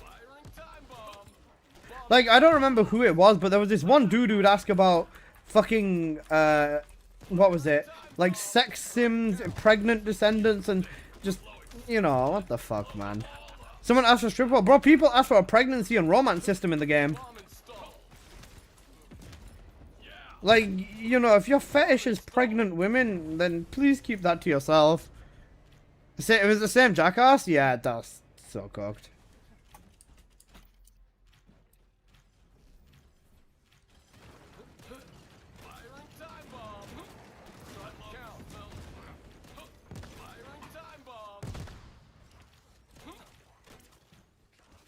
Like, I don't remember who it was, but there was this one dude who would ask about fucking, what was it? Like, sex sims, pregnant descendants, and just, you know, what the fuck, man. Someone asked for stripper pole. Bro, people ask for a pregnancy and romance system in the game. Like, you know, if your fetish is pregnant women, then please keep that to yourself. It was the same jackass? Yeah, that's so cooked.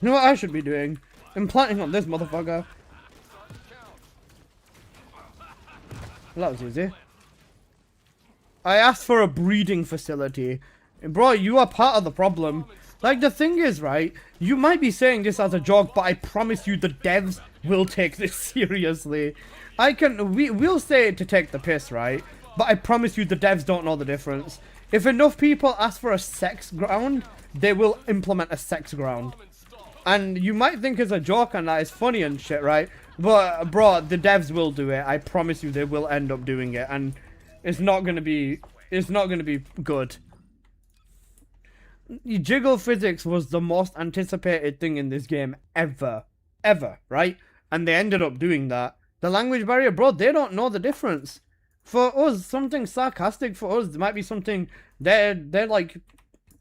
You know what I should be doing? Implanting on this motherfucker. That was easy. I asked for a breeding facility. Bro, you are part of the problem. Like, the thing is, right, you might be saying this as a joke, but I promise you the devs will take this seriously. We'll say it to take the piss, right? But I promise you the devs don't know the difference. If enough people ask for a sex ground, they will implement a sex ground. And you might think it's a joke and that it's funny and shit, right? But, bro, the devs will do it. I promise you they will end up doing it. And it's not gonna be good. Jiggle physics was the most anticipated thing in this game ever. Ever, right? And they ended up doing that. The language barrier, bro, they don't know the difference. For us, something sarcastic for us, there might be something they're like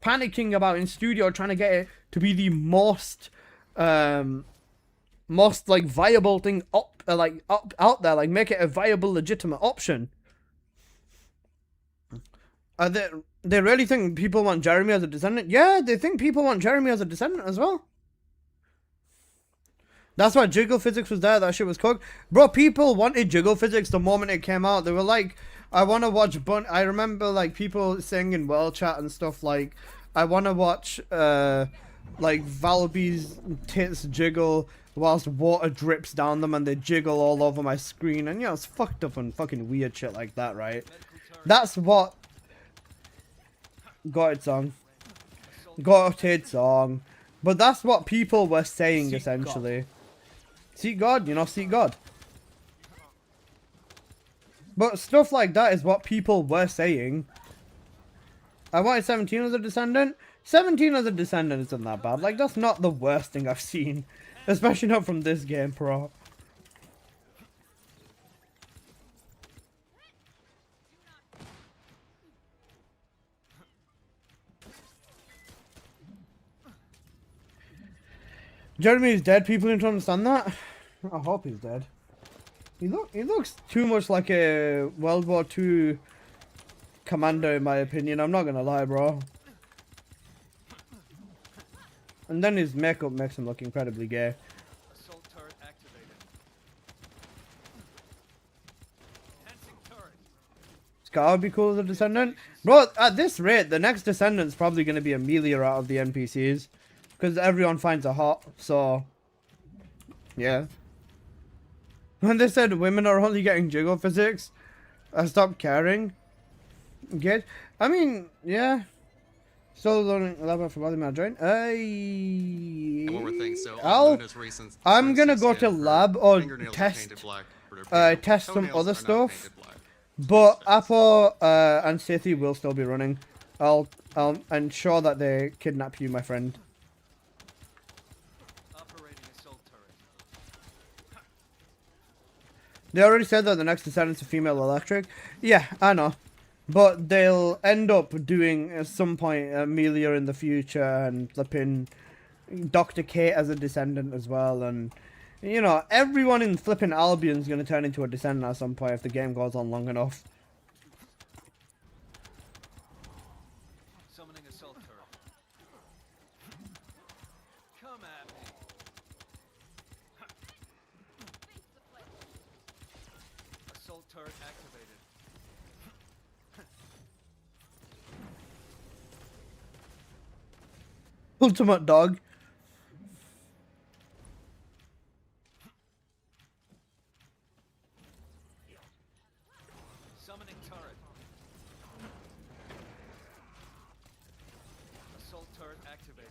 panicking about in studio, trying to get it to be the most like viable thing out there, like make it a viable, legitimate option. They really think people want Jeremy as a descendant? Yeah, they think people want Jeremy as a descendant as well. That's why jiggle physics was there. That shit was cooked. Bro, people wanted jiggle physics the moment it came out. They were like, I want to watch I remember like people saying in world chat and stuff like, I want to watch like Valby's tits jiggle whilst water drips down them and they jiggle all over my screen, and you know, it's fucked up and fucking weird shit like that, right? That's what got it song. Got it song. But that's what people were saying essentially. Seek God, you know, seek God. But stuff like that is what people were saying. I wanted 17 as a Descendant. 17 as a Descendant isn't that bad. Like, that's not the worst thing I've seen. Especially not from this game, pro. Jeremy is dead. People need to understand that. I hope he's dead. He looks too much like a World War II commander, in my opinion. I'm not gonna lie, bro. And then his makeup makes him look incredibly gay. Assault turret activated. Enhancing turret. Scar would be cool as a Descendant. Bro, at this rate, the next Descendant's probably gonna be Amelia out of the NPCs. Because everyone finds her hot, so... yeah. When they said women are only getting jiggle physics, I stopped caring. Get? I mean, yeah. Still learning a lot from other man join. And one more thing, so I'm gonna go to lab or test test some other stuff. But Apple and Sithy will still be running. I'll ensure that they kidnap you, my friend. They already said that the next Descendant's a female electric. Yeah, I know. But they'll end up doing at some point Amelia in the future and flipping Dr. Kate as a Descendant as well. And, you know, everyone in flipping Albion's going to turn into a Descendant at some point if the game goes on long enough. Summoning assault turret. Come at me. Assault turret activated. Ultimate dog. Summoning turret. Assault turret activated.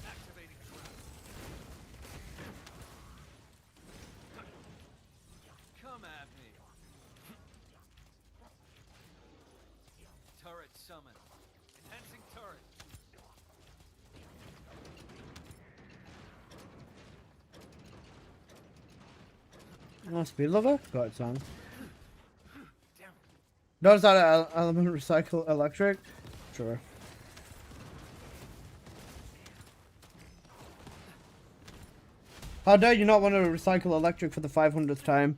Activating trap. Come at me. Turret summoned. Enhancing turret. Oh, speed lover? Got it, son. Does that element recycle electric? Sure. How dare you not want to recycle electric for the 500th time?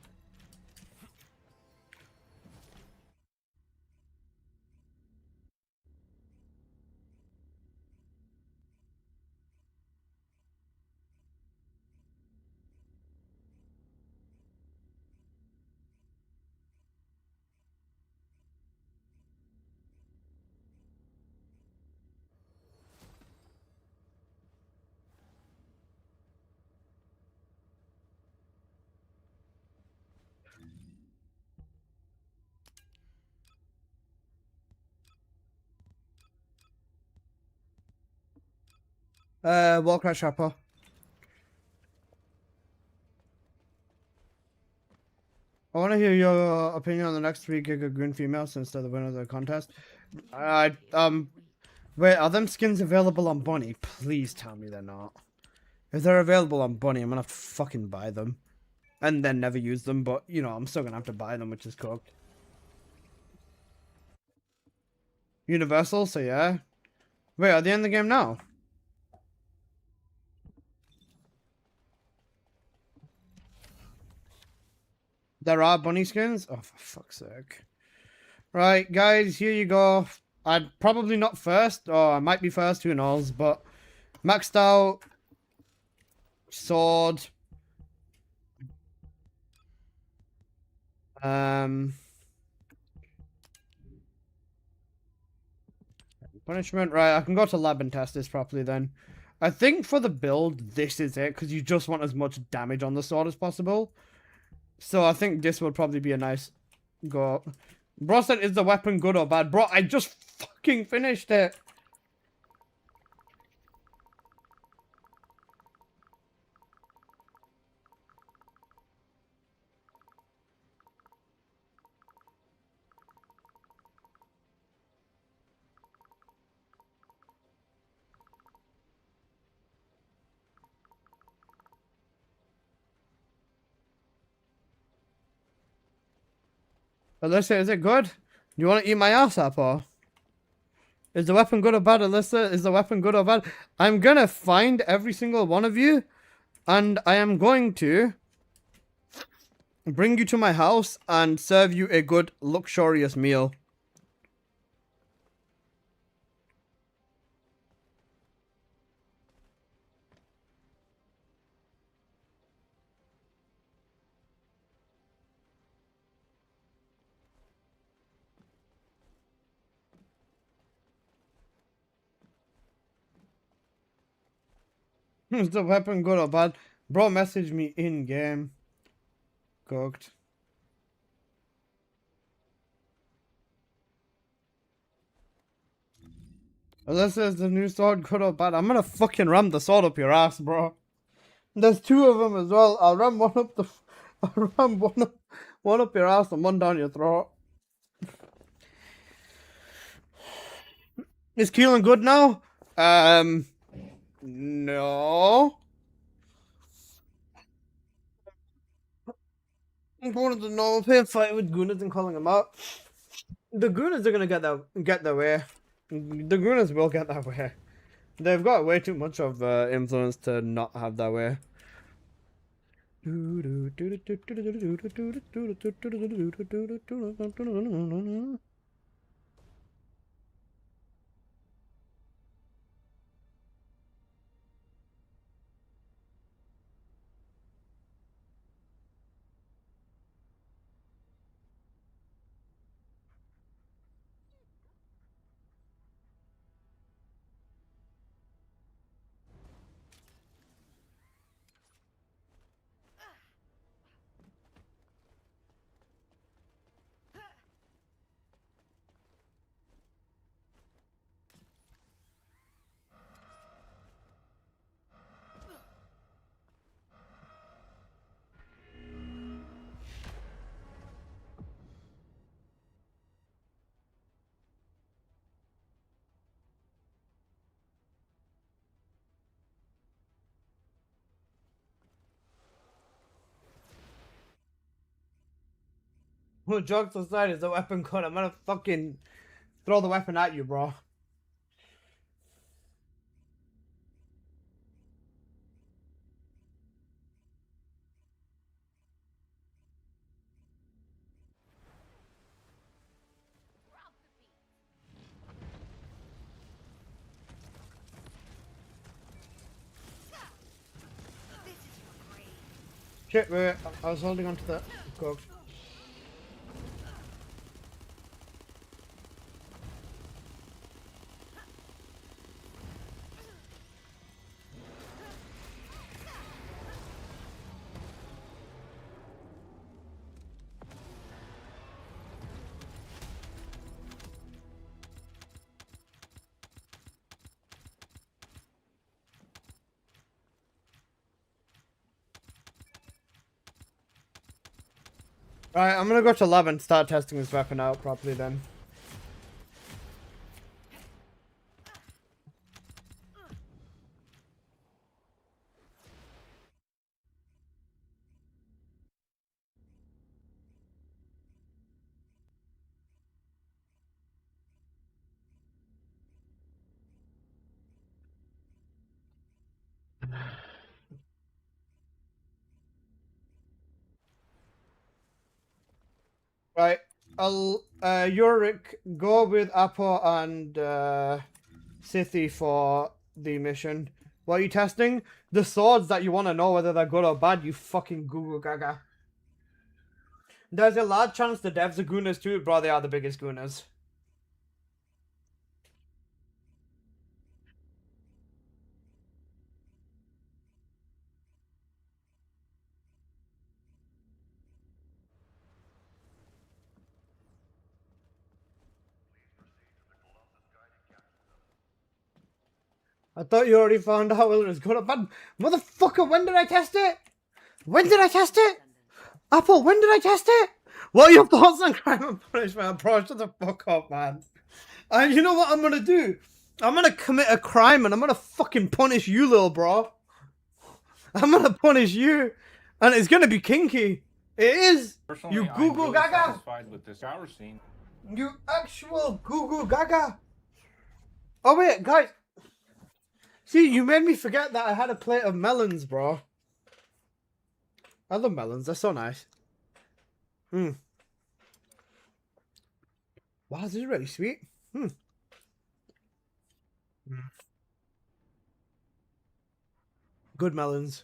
Wall crash shopper. I want to hear your opinion on the next 3 Giga Green female since they're the winner of the contest. Wait, are them skins available on Bunny? Please tell me they're not. If they're available on Bunny, I'm gonna have to fucking buy them. And then never use them, but, you know, I'm still gonna have to buy them, which is cooked. Universal, so yeah. Wait, are they in the game now? There are bunny skins? Oh, for fuck's sake. Right, guys, here you go. I'd probably not first, or I might be first, who knows, but maxed out sword. Punishment, right, I can go to lab and test this properly then. I think for the build, this is it, because you just want as much damage on the sword as possible. So I think this would probably be a nice go. Bro said, is the weapon good or bad? Bro, I just fucking finished it. Alyssa, is it good? You want to eat my ass up, or? Is the weapon good or bad, Alyssa? Is the weapon good or bad? I'm gonna find every single one of you, and I am going to bring you to my house and serve you a good, luxurious meal. Is the weapon good or bad? Bro, message me in game. Cooked. Unless there's the new sword good or bad. I'm gonna fucking ram the sword up your ass, bro. There's two of them as well. I'll ram one up the... I'll ram one up your ass and one down your throat. Is Keelan good now? No. I'm going to the normal pay fight with Gooners and calling them out. The Gooners are gonna get their way. The Gooners will get their way. They've got way too much of influence to not have their way. Well, jokes aside, is the weapon good? I'm gonna fucking throw the weapon at you, bro. Shit, wait, I was holding on to that. Cooked. Right, I'm gonna go to lab and start testing this weapon out properly then. Right, Yorick, go with Apo and Sithy for the mission. What are you testing? The swords that you want to know whether they're good or bad, you fucking Google Gaga. There's a large chance the devs are gooners too, bro. They are the biggest gooners. I thought you already found out whether it's good or bad. Motherfucker, when did I test it? When did I test it? Apple, when did I test it? What are your thoughts on crime and punishment? Bro, shut the fuck up, man. And you know what I'm gonna do? I'm gonna commit a crime and I'm gonna fucking punish you, little bro. I'm gonna punish you. And it's gonna be kinky. It is. Personally, You I'm Google really Gaga. satisfied with this shower scene. You actual Google Gaga. Oh wait, guys. See, you made me forget that I had a plate of melons, bro. I love melons. They're so nice. Wow, this is really sweet. Good melons.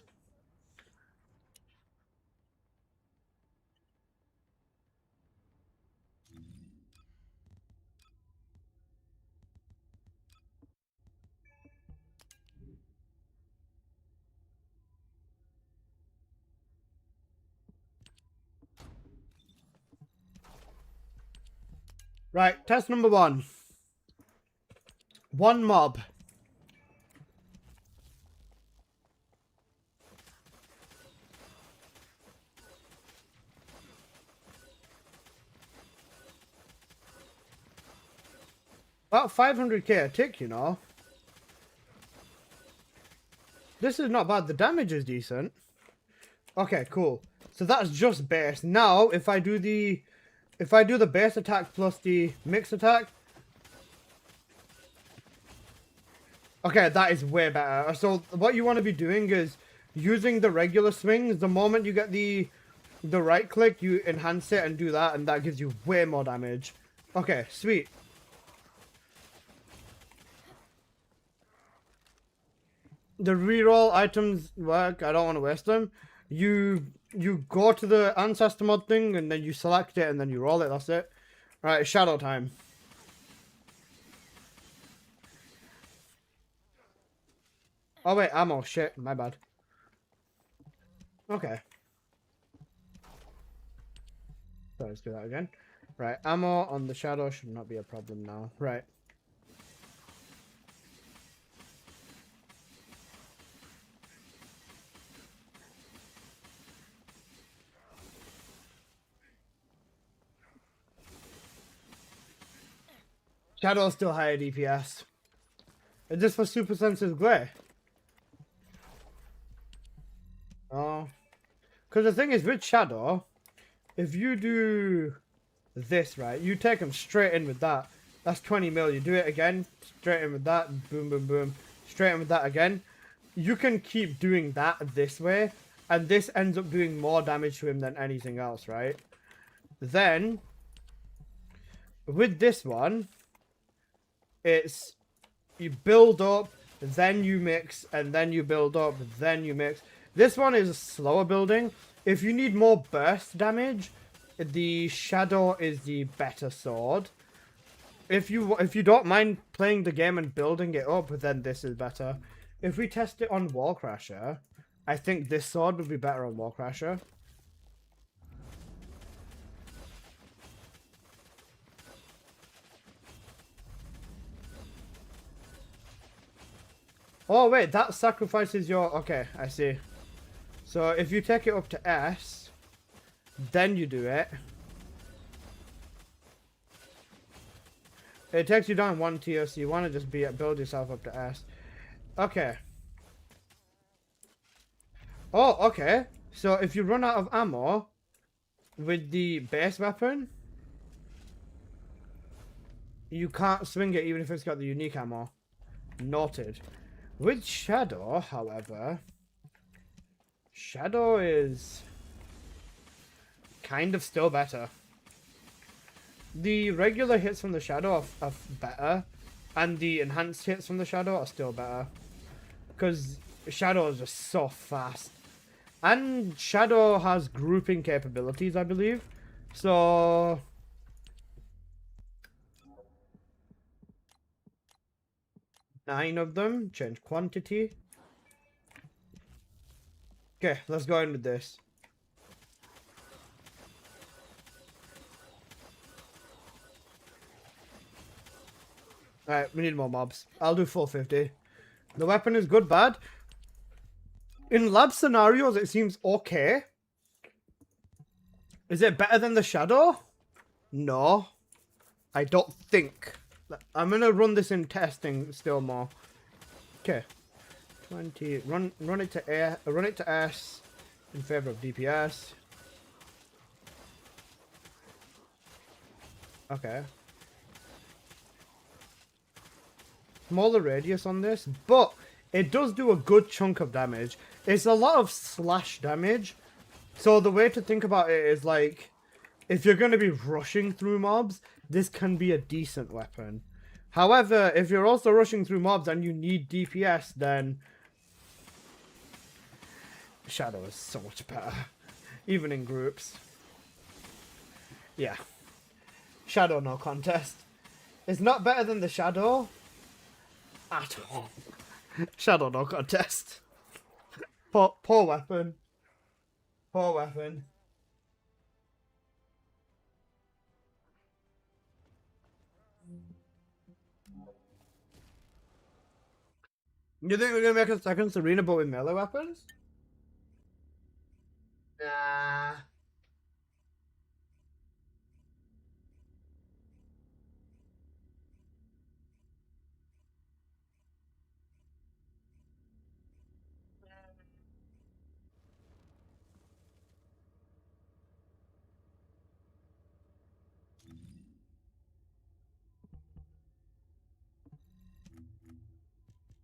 Right, test number 1. 1 mob. About 500k a tick, you know. This is not bad. The damage is decent. Okay, cool. So that's just base. Now, if I do the base attack plus the mix attack. Okay, that is way better. So what you want to be doing is using the regular swings. The moment you get the right click, you enhance it and do that, and that gives you way more damage. Okay, sweet. The reroll items work. I don't want to waste them. You go to the ancestor mod thing and then you select it and then you roll it. That's it. Alright, shadow time. Oh wait, ammo. Shit, my bad. Okay. So let's do that again. Right, ammo on the shadow should not be a problem now. Right. Shadow's still higher DPS. Is this for super sensitive glare? Oh. Because the thing is, with Shadow, if you do this, right, you take them straight in with that. That's 20 mil. You do it again, straight in with that, boom, boom, boom. Straight in with that again. You can keep doing that this way, and this ends up doing more damage to him than anything else, right? Then, with this one, it's you build up, then you mix, and then you build up, then you mix. This one is slower building. If you need more burst damage, the Shadow is the better sword. If you don't mind playing the game and building it up, then this is better. If we test it on Wall Crasher, I think this sword would be better on Wall Crasher. Oh wait, that sacrifices your... Okay, I see. So if you take it up to S, then you do it. It takes you down 1 tier, so you want to just build yourself up to S. Okay. Oh, okay. So if you run out of ammo with the base weapon, you can't swing it even if it's got the unique ammo. Noted. With Shadow, however, Shadow is kind of still better. The regular hits from the Shadow are better, and the enhanced hits from the Shadow are still better. because Shadow is just so fast. And Shadow has grouping capabilities, I believe. So... 9 of them. Change quantity. Okay, let's go in with this. Alright, we need more mobs. I'll do 450. The weapon is good, bad. In lab scenarios, it seems okay. Is it better than the Shadow? No. I don't think. I'm gonna run this in testing still more. Okay. 20. Run it to A. Run it to S in favor of DPS. Okay. Smaller radius on this, but it does do a good chunk of damage. It's a lot of slash damage. So the way to think about it is like, if you're going to be rushing through mobs, this can be a decent weapon. However, if you're also rushing through mobs and you need DPS, then Shadow is so much better. Even in groups. Yeah. Shadow, no contest. It's not better than the Shadow at all. Shadow, no contest. Poor weapon. Poor weapon. You think we're gonna make a second Serena but with melee weapons? Nah.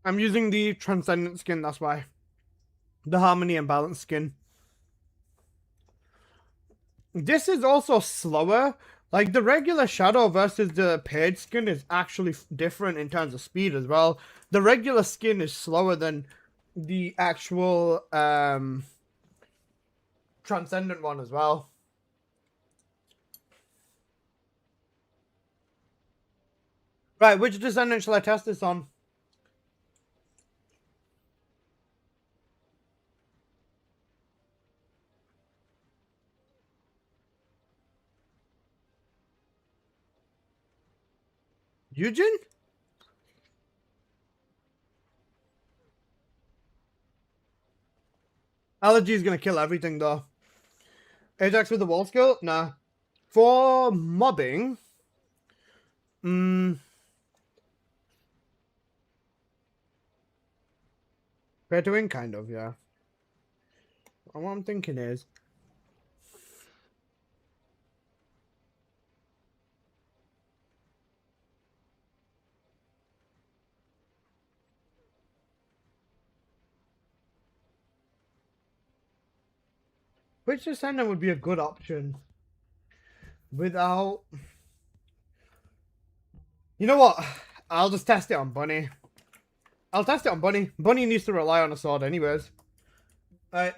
I'm using the Transcendent skin, that's why. The Harmony and Balance skin. This is also slower. Like, the regular Shadow versus the paid skin is actually different in terms of speed as well. The regular skin is slower than the actual Transcendent one as well. Right, which Descendant shall I test this on? Eugen? Allergy is gonna kill everything though. Ajax with the wall skill? Nah. For mobbing... Pay to win, kind of, yeah. What I'm thinking is... Which Descendant would be a good option? Without... You know what? I'll just test it on Bunny. I'll test it on Bunny. Bunny needs to rely on a sword anyways. Alright.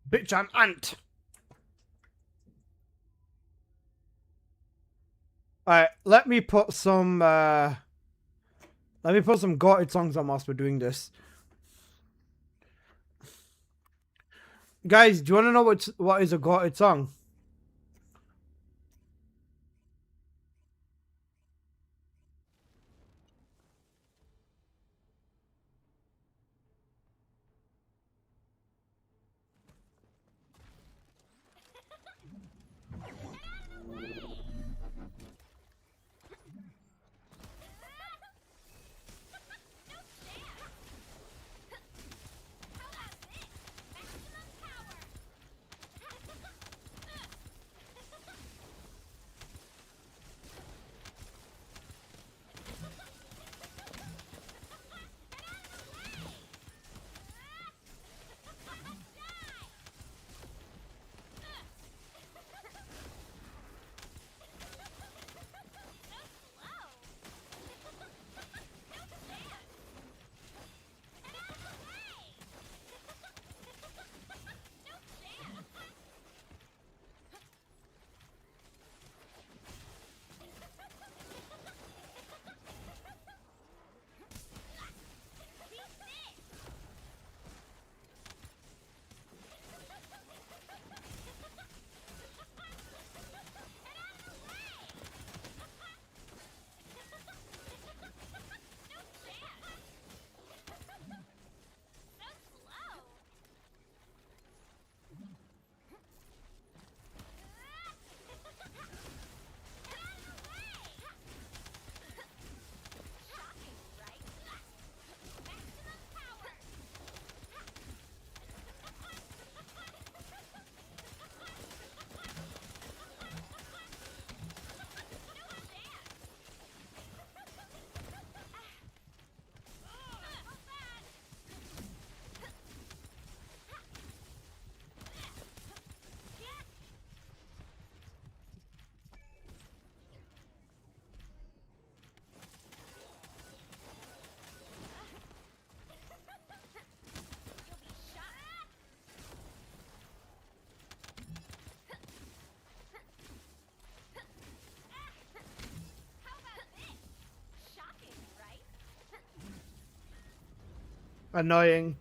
Bitch, I'm Ant. Alright, let me put some Gotted songs on whilst we're doing this. Guys, do you want to know what is a Gotted song? Annoying.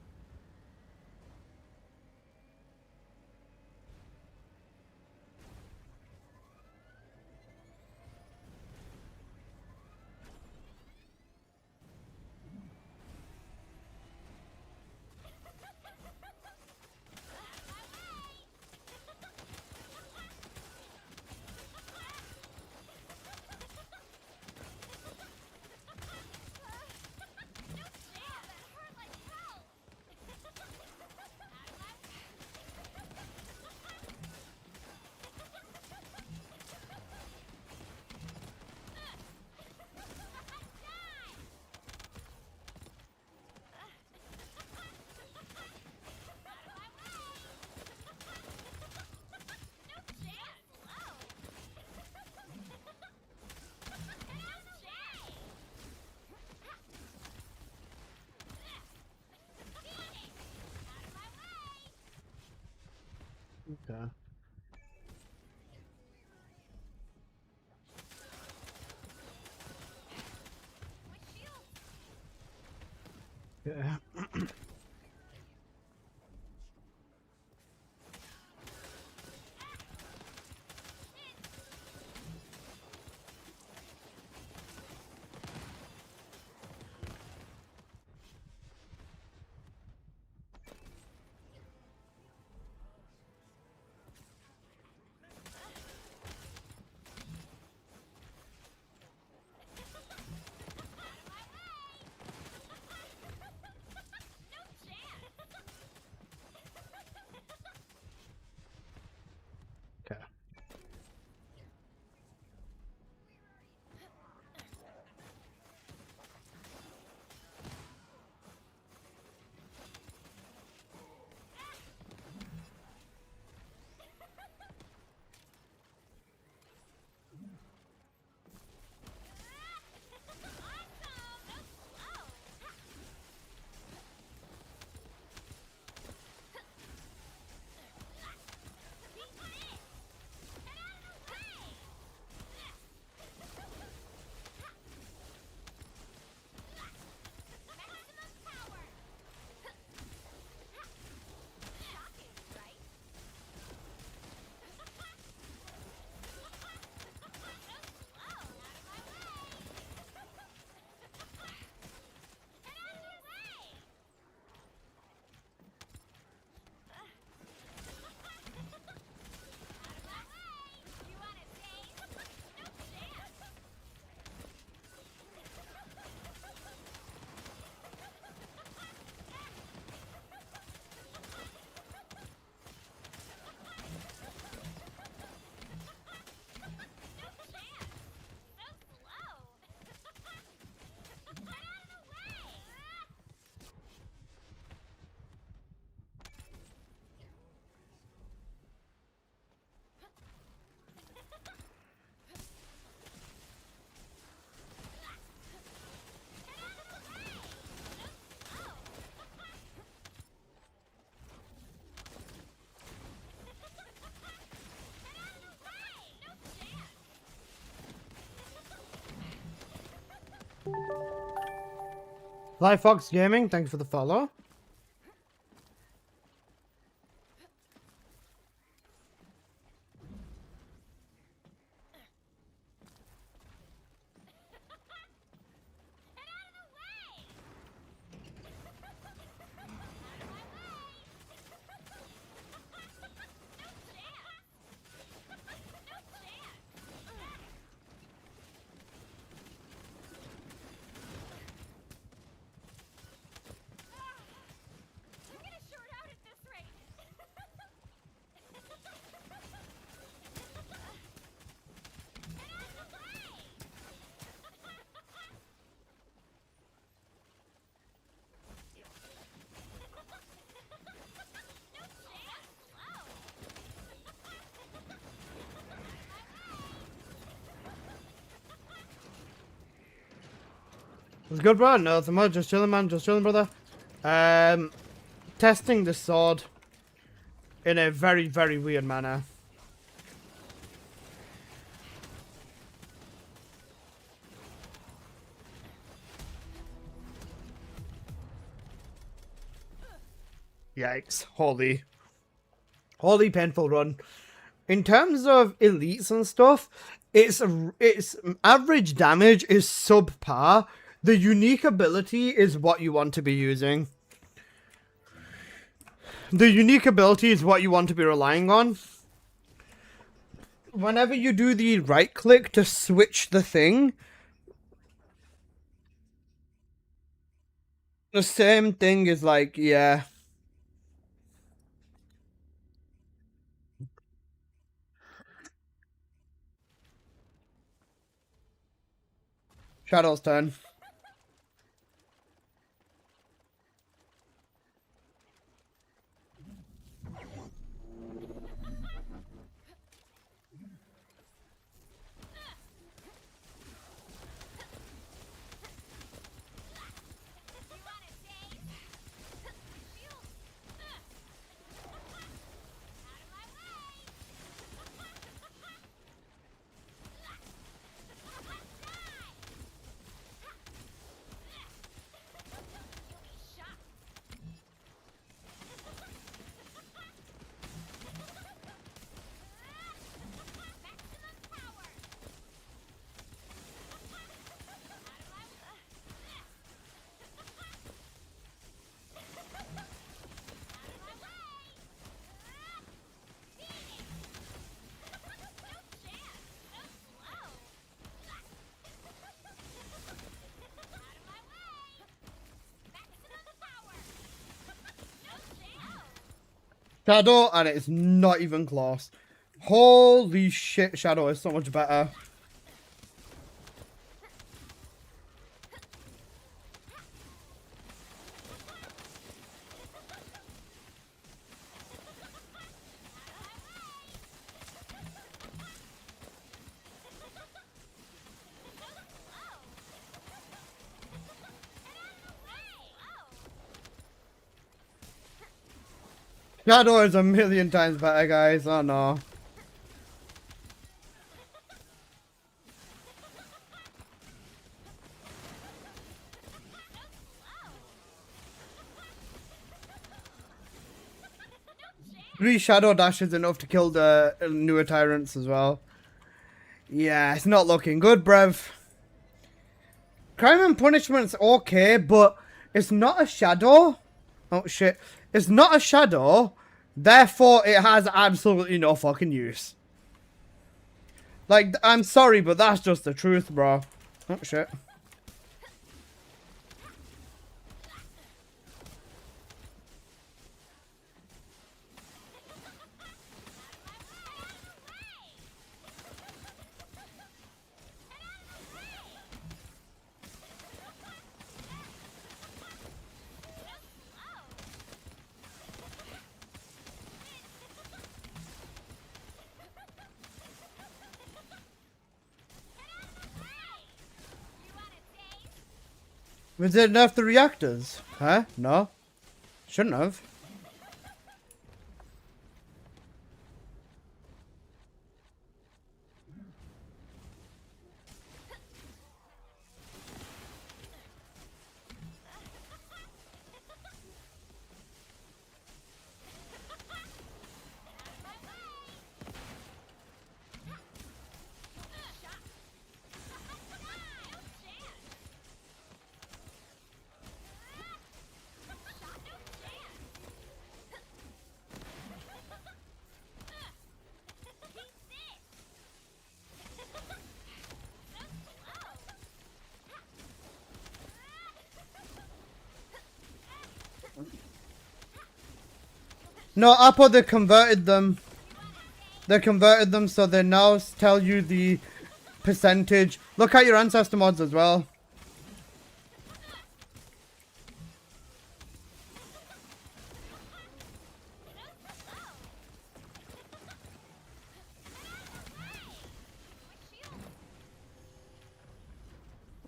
Okay. Yeah. Okay. Fly Fox Gaming, thank you for the follow. I'm gonna short out at this rate. Get out of the way! It's good, bro. No, it's much. Just chilling, man. Just chilling, brother. Testing the sword in a very, very weird manner. Yikes. Holy painful run. In terms of elites and stuff, its average damage is subpar. The unique ability is what you want to be using. The unique ability is what you want to be relying on. Whenever you do the right click to switch the thing, the same thing is like, yeah. Shadow's turn. Shadow, and it's not even close. Holy shit, Shadow is so much better. Shadow is a million times better, guys. Oh no. Three Shadow dashes enough to kill the newer tyrants as well. Yeah, it's not looking good, bruv. Crime and Punishment's okay, but it's not a Shadow. Oh shit. It's not a Shadow, therefore it has absolutely no fucking use. Like, I'm sorry, but that's just the truth, bro. Oh shit. Was it nerf the reactors? Huh? No. Shouldn't have. No, Apple, they converted them. They converted them so they now tell you the percentage. Look at your ancestor mods as well.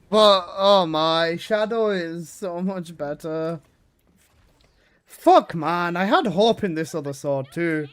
But, oh my, Shadow is so much better. Fuck, man, I had hope in this other sword too.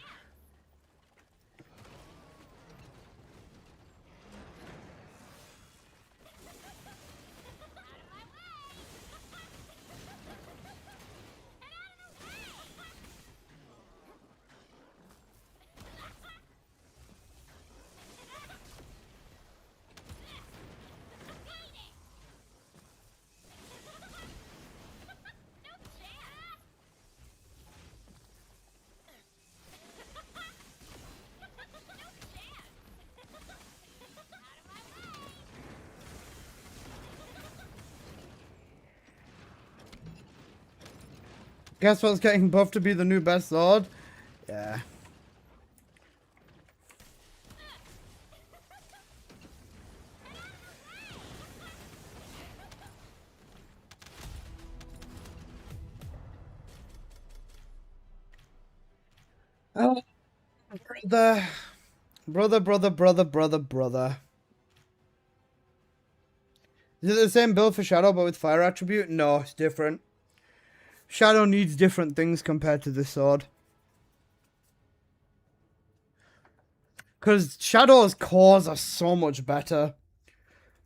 Guess what's getting buffed to be the new best sword? Yeah. Oh, brother. Is it the same build for Shadow but with fire attribute? No, it's different. Shadow needs different things compared to this sword. Because Shadow's cores are so much better.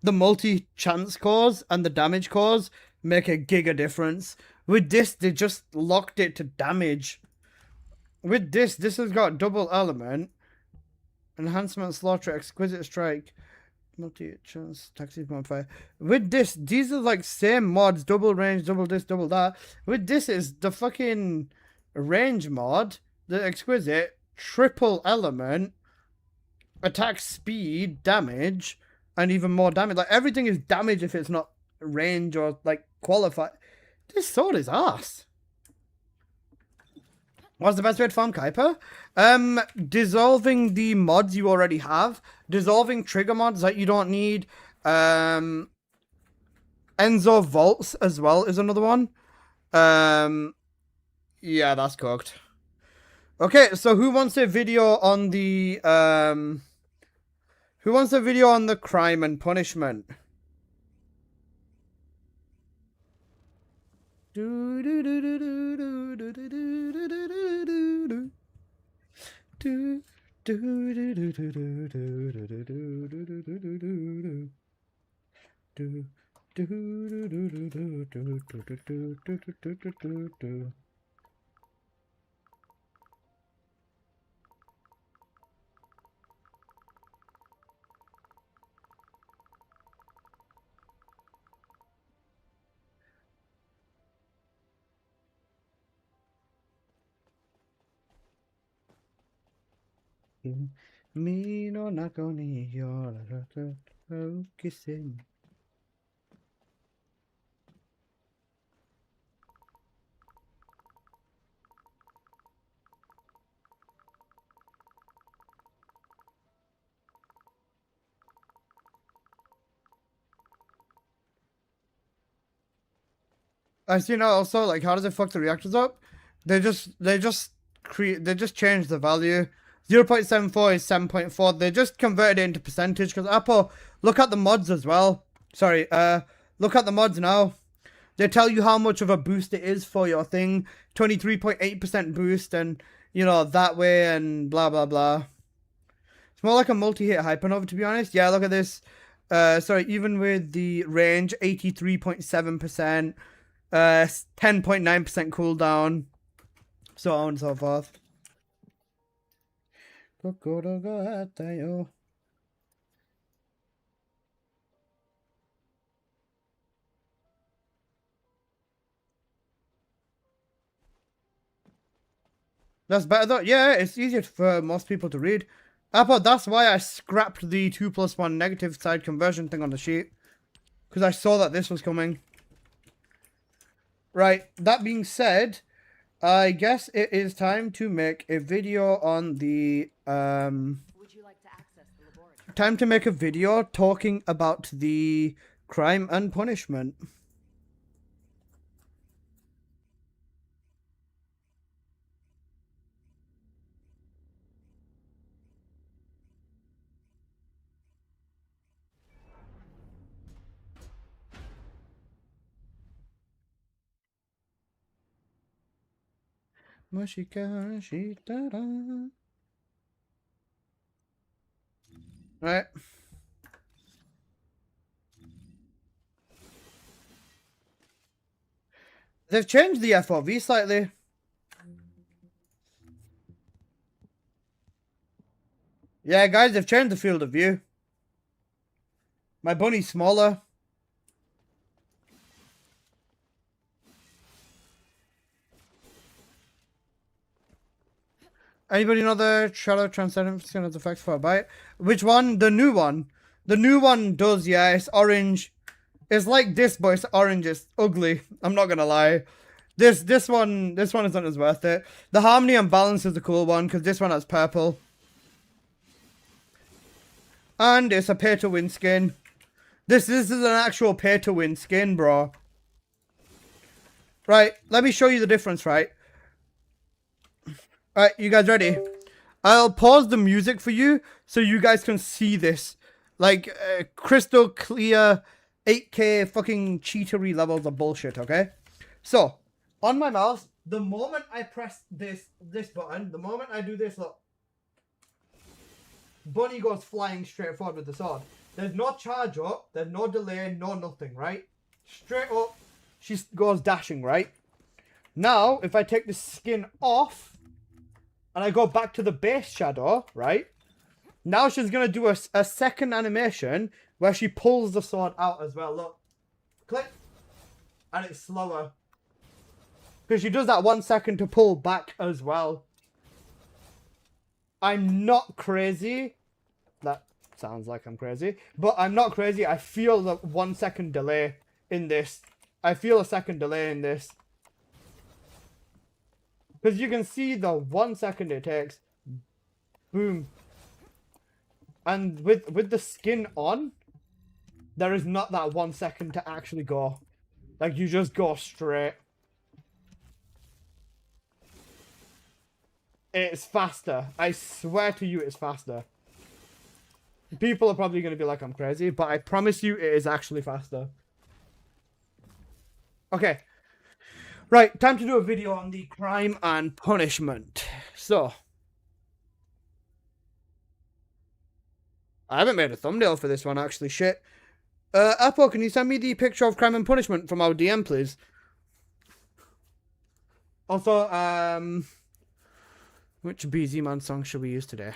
The multi-chance cores and the damage cores make a giga difference. With this, they just locked it to damage. With this has got double element. Enhancement, slaughter, exquisite strike. Multi-chance, taxi, bonfire. With this, these are like same mods. Double range, double this, double that. With this is the fucking range mod. The exquisite, triple element. Attack speed, damage, and even more damage. Like, everything is damage if it's not range or, like, qualified. This sword is ass. What's the best way to farm Kuiper? Dissolving the mods you already have. Dissolving trigger mods that you don't need. Enzo Vaults as well is another one. Yeah, that's cooked. Okay, so who wants a video on the, who wants a video on the crime and punishment? Me no nako ni yora kissing. I see now also, like, how does it fuck the reactors up? They just change the value. 0.74 is 7.4. They just converted it into percentage because Apple, look at the mods as well. Sorry, look at the mods now. They tell you how much of a boost it is for your thing. 23.8% boost and, you know, that way and blah, blah, blah. It's more like a multi-hit hypernova, to be honest. Yeah, look at this. Sorry, even with the range, 83.7%, 10.9% cooldown, so on and so forth. That's better though. Yeah, it's easier for most people to read. Apple, that's why I scrapped the 2+1 negative side conversion thing on the sheet. Because I saw that this was coming. Right, that being said, I guess it is time to make a video on the, Would you like to access the laboratory? time to make a video talking about the crime and punishment. Right. They've changed the FOV slightly. Yeah, guys, they've changed the field of view. My bunny's smaller. Anybody know the Shadow Transcendent has effects for a bite? Which one? The new one. The new one does, yeah. It's orange. It's like this, but it's orange. It's ugly. I'm not gonna lie. This one isn't as worth it. The harmony and balance is a cool one because this one has purple. And it's a pay to win skin. This is an actual pay to win skin, bro. Right, let me show you the difference, right? Alright, you guys ready? I'll pause the music for you so you guys can see this. Like, crystal clear 8K fucking cheatery levels of bullshit, okay? So, on my mouse, the moment I press this button, the moment I do this, look. Bunny goes flying straight forward with the sword. There's no charge up, there's no delay, no nothing, right? Straight up, she goes dashing, right? Now, if I take the skin off, and I go back to the base shadow, right? Now she's going to do a second animation where she pulls the sword out as well, look. Click. And it's slower. Because she does that 1 second to pull back as well. I'm not crazy. That sounds like I'm crazy. But I'm not crazy. I feel the 1 second delay in this. I feel a second delay in this. Because you can see the 1 second it takes. Boom. And with the skin on, there is not that 1 second to actually go. Like, you just go straight. It's faster. I swear to you, it's faster. People are probably going to be like, I'm crazy, but I promise you, it is actually faster. Okay. Right, time to do a video on the crime and punishment. So. I haven't made a thumbnail for this one, actually. Shit. Apple, can you send me the picture of crime and punishment from our DM, please? Also, which BZ Man song should we use today?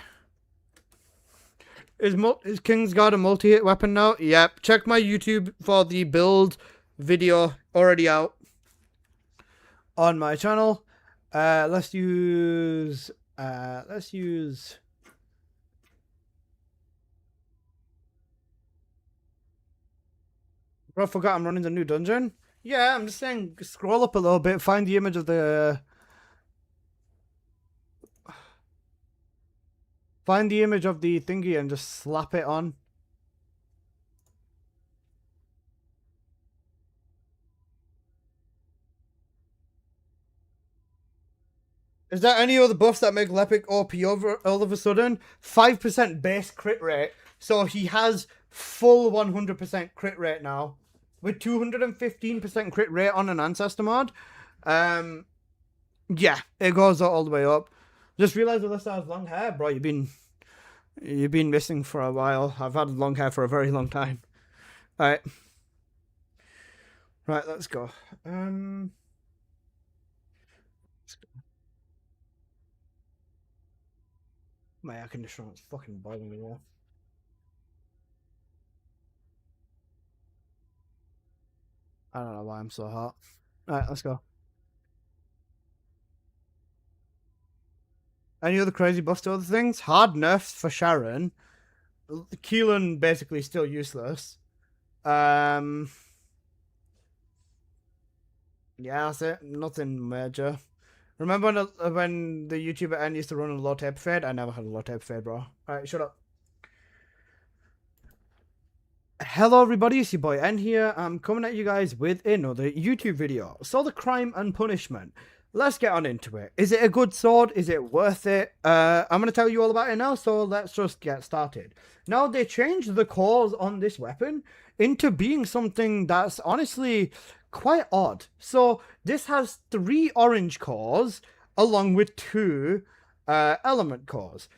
Is Kingsguard a multi-hit weapon now? Yep. Check my YouTube for the build video already out on my channel. Let's use Bro, I forgot I'm running the new dungeon. Yeah, I'm just saying, scroll up a little bit, find the image of the... Find the image of the thingy and just slap it on. Is there any other buffs that make Lepic OP all of a sudden? 5% base crit rate. So he has full 100% crit rate now. With 215% crit rate on an ancestor mod. Yeah, it goes all the way up. Just realized Alyssa has long hair, bro. You've been missing for a while. I've had long hair for a very long time. Alright. Right, let's go. Let's go. My air conditioner is fucking boiling me off. I don't know why I'm so hot. Alright, let's go. Any other crazy buffs to other things? Hard nerfs for Sharon. Keelan basically still useless. Yeah, that's it. Nothing major. Remember when the YouTuber N used to run a low tape fade? I never had a low tape fade, bro. Alright, shut up. Hello everybody, it's your boy N here. I'm coming at you guys with another YouTube video. So the crime and punishment. Let's get on into it. Is it a good sword? Is it worth it? I'm going to tell you all about it now, so let's just get started. Now, they changed the cores on this weapon into being something that's honestly quite odd. So, this has 3 orange cores along with 2 element cores,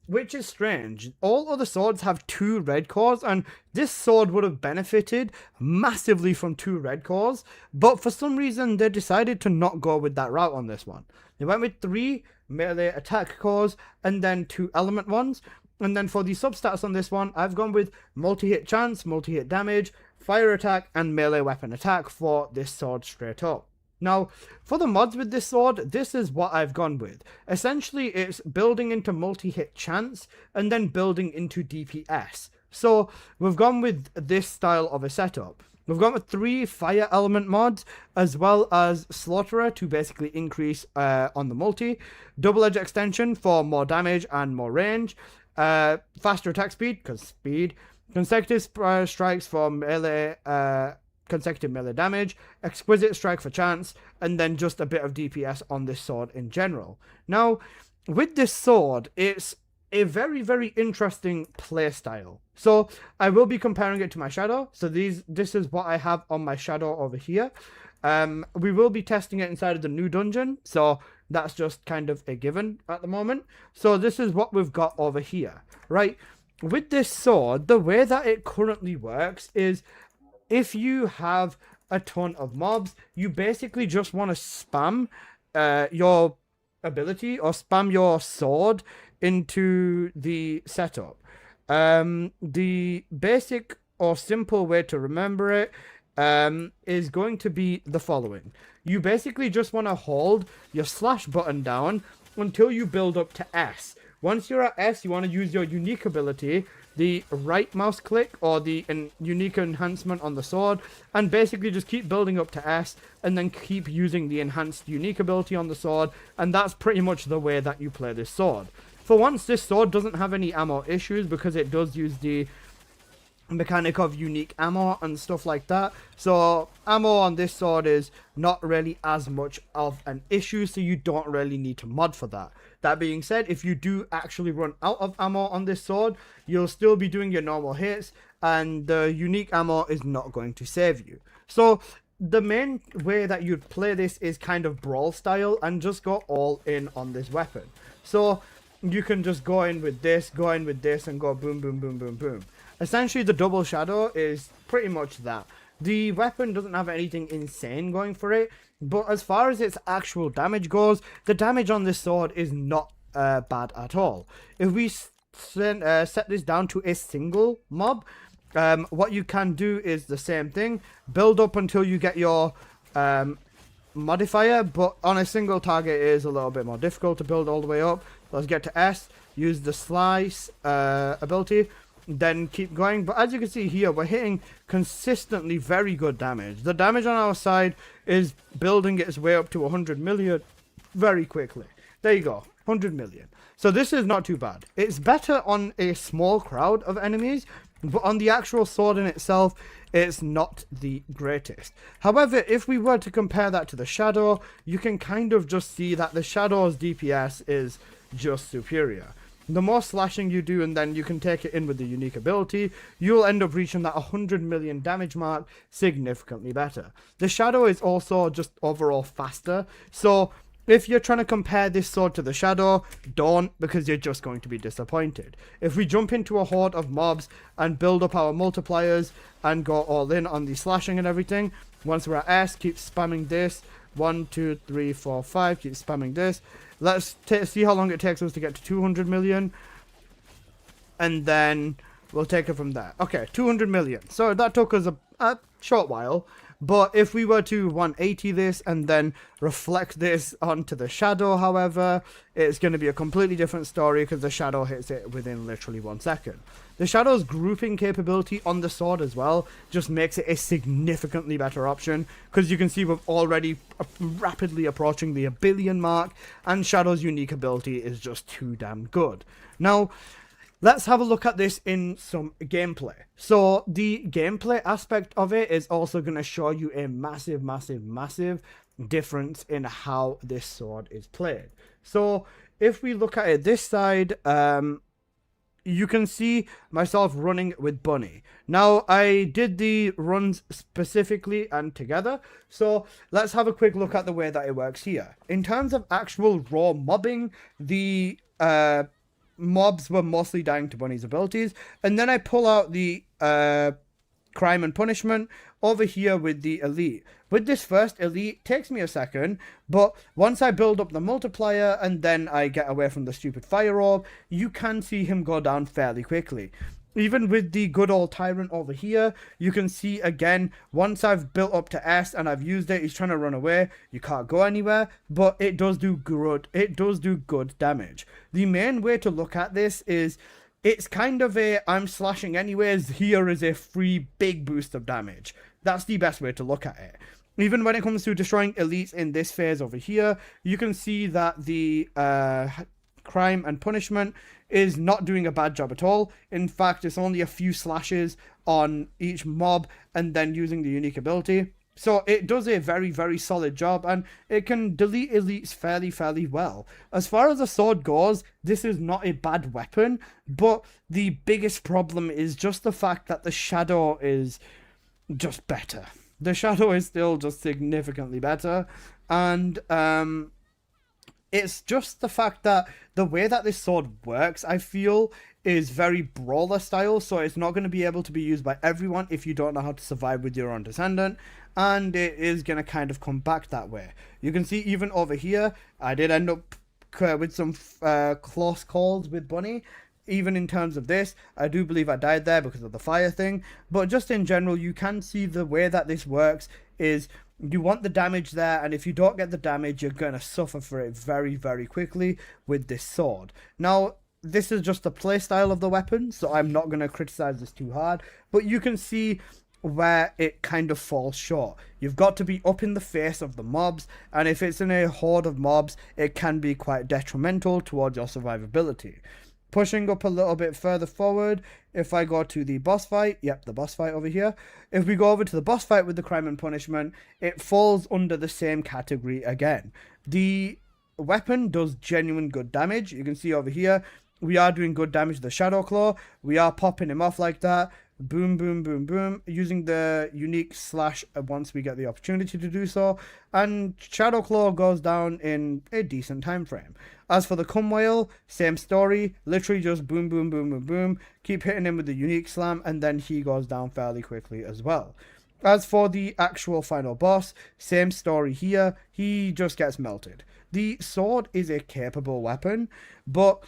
which is strange. All other swords have 2 red cores, and this sword would have benefited massively from 2 red cores, but for some reason they decided to not go with that route on this one. They went with 3 melee attack cores and then 2 element ones, and then for the substats on this one, I've gone with multi-hit chance, multi-hit damage, fire attack, and melee weapon attack for this sword straight up. Now, for the mods with this sword, this is what I've gone with. Essentially, it's building into multi-hit chance and then building into DPS. So, we've gone with this style of a setup. We've got 3 fire element mods, as well as Slaughterer to basically increase on the multi, double edge extension for more damage and more range, faster attack speed, because speed, consecutive strikes for melee, consecutive melee damage, exquisite strike for chance, and then just a bit of DPS on this sword in general. Now, with this sword, it's a very, very interesting playstyle. So I will be comparing it to my shadow. So this is what I have on my shadow over here. We will be testing it inside of the new dungeon. So that's just kind of a given at the moment. So this is what we've got over here, right? With this sword, the way that it currently works is if you have a ton of mobs, you basically just want to spam your ability or spam your sword into the setup. The basic or simple way to remember it is going to be the following. You basically just want to hold your slash button down until you build up to S. Once you're at S, you want to use your unique ability, the right mouse click or the unique enhancement on the sword, and basically just keep building up to S and then keep using the enhanced unique ability on the sword, and that's pretty much the way that you play this sword. For once, this sword doesn't have any ammo issues because it does use the mechanic of unique ammo and stuff like that. So ammo on this sword is not really as much of an issue, so you don't really need to mod for that. That being said, if you do actually run out of ammo on this sword, you'll still be doing your normal hits, and the unique ammo is not going to save you. So the main way that you'd play this is kind of brawl style and just go all in on this weapon. So you can just go in with this, and go boom, boom, boom, boom, boom. Essentially, the double shadow is pretty much that. The weapon doesn't have anything insane going for it, but as far as its actual damage goes, the damage on this sword is not bad at all. If we set this down to a single mob, what you can do is the same thing. Build up until you get your modifier, but on a single target it is a little bit more difficult to build all the way up. Let's get to S, use the slice ability, then keep going. But as you can see here, we're hitting consistently very good damage. The damage on our side is building its way up to 100 million very quickly. There you go, 100 million. So this is not too bad. It's better on a small crowd of enemies, but on the actual sword in itself, it's not the greatest. However, if we were to compare that to the shadow, you can kind of just see that the shadow's DPS is just superior. The more slashing you do, and then you can take it in with the unique ability, you'll end up reaching that 100 million damage mark significantly better. The shadow is also just overall faster, so if you're trying to compare this sword to the shadow, don't, because you're just going to be disappointed. If we jump into a horde of mobs and build up our multipliers and go all in on the slashing and everything, once we're at S, keep spamming this. 1, 2, 3, 4, 5, keep spamming this. Let's see how long it takes us to get to 200 million. And then we'll take it from there. Okay, 200 million. So that took us a short while. But if we were to 180 this and then reflect this onto the shadow, however, it's going to be a completely different story because the shadow hits it within literally 1 second. The shadow's grouping capability on the sword as well just makes it a significantly better option, because you can see we're already rapidly approaching the 1 billion mark, and shadow's unique ability is just too damn good. Now, let's have a look at this in some gameplay. So the gameplay aspect of it is also going to show you a massive, massive, massive difference in how this sword is played. So if we look at it this side, you can see myself running with Bunny. Now, I did the runs specifically and together, so let's have a quick look at the way that it works here. In terms of actual raw mobbing, the mobs were mostly dying to Bunny's abilities, and then I pull out the crime and punishment over here with the elite. With this first elite, takes me a second, but once I build up the multiplier and then I get away from the stupid fire orb, you can see him go down fairly quickly. Even with the good old tyrant over here, you can see again, once I've built up to S and I've used it, he's trying to run away. You can't go anywhere, but it does do good. It does do good damage. The main way to look at this is it's kind of a I'm slashing anyways, here is a free big boost of damage. That's the best way to look at it. Even when it comes to destroying elites in this phase over here, you can see that the crime and punishment is not doing a bad job at all. In fact, it's only a few slashes on each mob and then using the unique ability. So it does a very, very solid job, and it can delete elites fairly well. As far as the sword goes, this is not a bad weapon, but the biggest problem is just the fact that the shadow is just better. The shadow is still just significantly better, and it's just the fact that the way that this sword works, I feel, is very brawler style, so it's not going to be able to be used by everyone if you don't know how to survive with your own Descendant, and it is going to kind of come back that way. You can see even over here, I did end up with some close calls with Bunny. Even in terms of this, I do believe I died there because of the fire thing, but just in general, you can see the way that this works is you want the damage there, and if you don't get the damage, you're going to suffer for it very quickly with this sword. Now, this is just the playstyle of the weapon, so I'm not going to criticize this too hard, but you can see where it kind of falls short. You've got to be up in the face of the mobs, and if it's in a horde of mobs, it can be quite detrimental towards your survivability. Pushing up a little bit further forward, if I go to the boss fight, yep, the boss fight over here. If we go over to the boss fight with the crime and punishment, it falls under the same category again. The weapon does genuine good damage. You can see over here, we are doing good damage to the Shadow Claw. We are popping him off like that. Boom, boom, boom, boom. Using the unique slash once we get the opportunity to do so. And Shadow Claw goes down in a decent time frame. As for the Cum Whale, same story. Literally just boom, boom, boom, boom, boom. Keep hitting him with the unique slam, and then he goes down fairly quickly as well. As for the actual final boss, same story here. He just gets melted. The sword is a capable weapon, but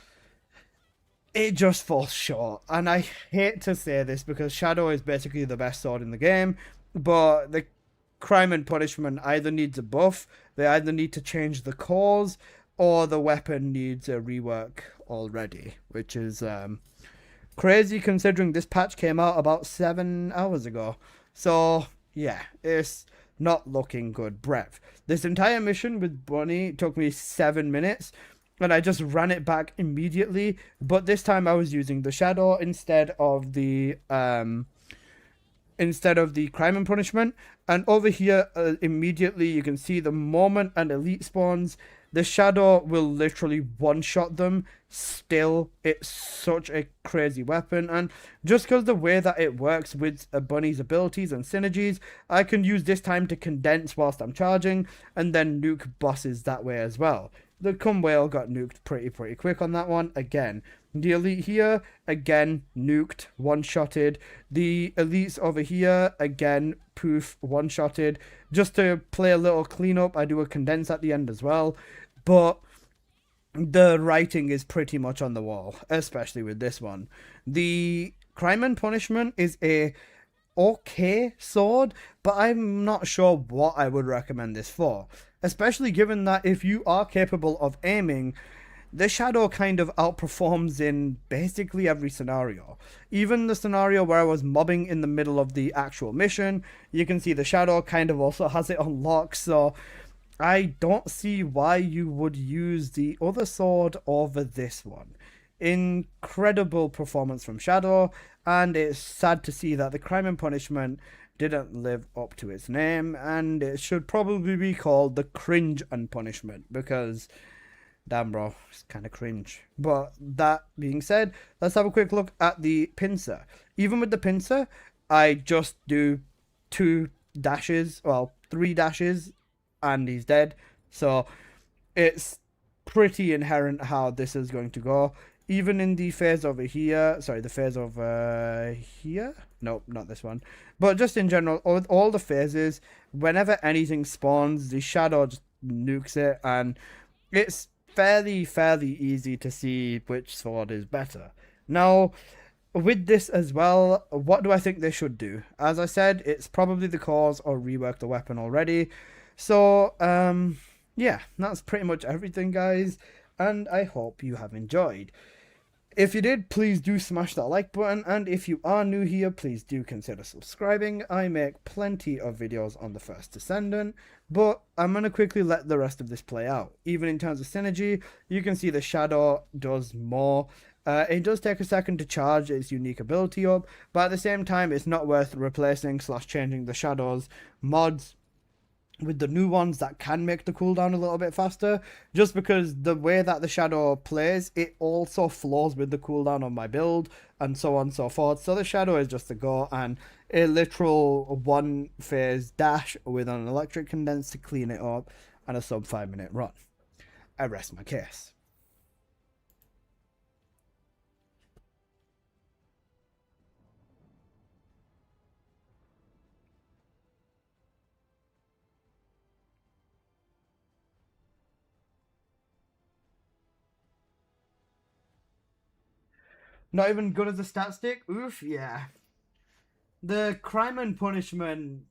it just falls short. And I hate to say this because Shadow is basically the best sword in the game, but the crime and punishment either needs a buff, they either need to change the cause, or the weapon needs a rework already, which is crazy considering this patch came out about 7 hours ago. So yeah, it's not looking good. Brev. This entire mission with Bunny took me 7 minutes, and I just ran it back immediately, but this time I was using the Shadow instead of the crime and punishment. And over here, immediately you can see the moment an elite spawns, the Shadow will literally one-shot them. Still, it's such a crazy weapon, and just because the way that it works with Bunny's abilities and synergies, I can use this time to condense whilst I'm charging, and then nuke bosses that way as well. The Cum Whale got nuked pretty quick on that one. Again, the elite here, again, nuked, one-shotted. The elites over here, again, poof, one-shotted. Just to play a little cleanup, I do a condense at the end as well. But the writing is pretty much on the wall, especially with this one. The crime and punishment is a okay sword, but I'm not sure what I would recommend this for. Especially given that if you are capable of aiming, the Shadow kind of outperforms in basically every scenario. Even the scenario where I was mobbing in the middle of the actual mission, you can see the Shadow kind of also has it on lock, so I don't see why you would use the other sword over this one. Incredible performance from Shadow, and it's sad to see that the crime and punishment didn't live up to its name, and it should probably be called the cringe and punishment, because damn bro, it's kind of cringe. But that being said, let's have a quick look at the pincer. Even with the pincer, I just do 2 dashes, well, 3 dashes, and he's dead. So it's pretty inherent how this is going to go. Even in the phase over here, sorry, the phase over here? Nope, not this one. But just in general, all the phases, whenever anything spawns, the Shadow just nukes it, and it's fairly easy to see which sword is better. Now, with this as well, what do I think they should do? As I said, it's probably the cause or rework the weapon already. So, yeah, that's pretty much everything, guys, and I hope you have enjoyed. If you did, please do smash that like button, and if you are new here, please do consider subscribing. I make plenty of videos on the first Descendant, but I'm going to quickly let the rest of this play out. Even in terms of synergy, you can see the Shadow does more. It does take a second to charge its unique ability up, but at the same time, it's not worth replacing / changing the Shadow's mods with the new ones that can make the cooldown a little bit faster, just because the way that the Shadow plays, it also flows with the cooldown on my build, and so on and so forth. So the Shadow is just a go, and a literal 1 phase dash with an electric condense to clean it up, and a sub 5 minute run. I rest my case. Not even good as a stat stick? Oof, yeah. The crime and punishment...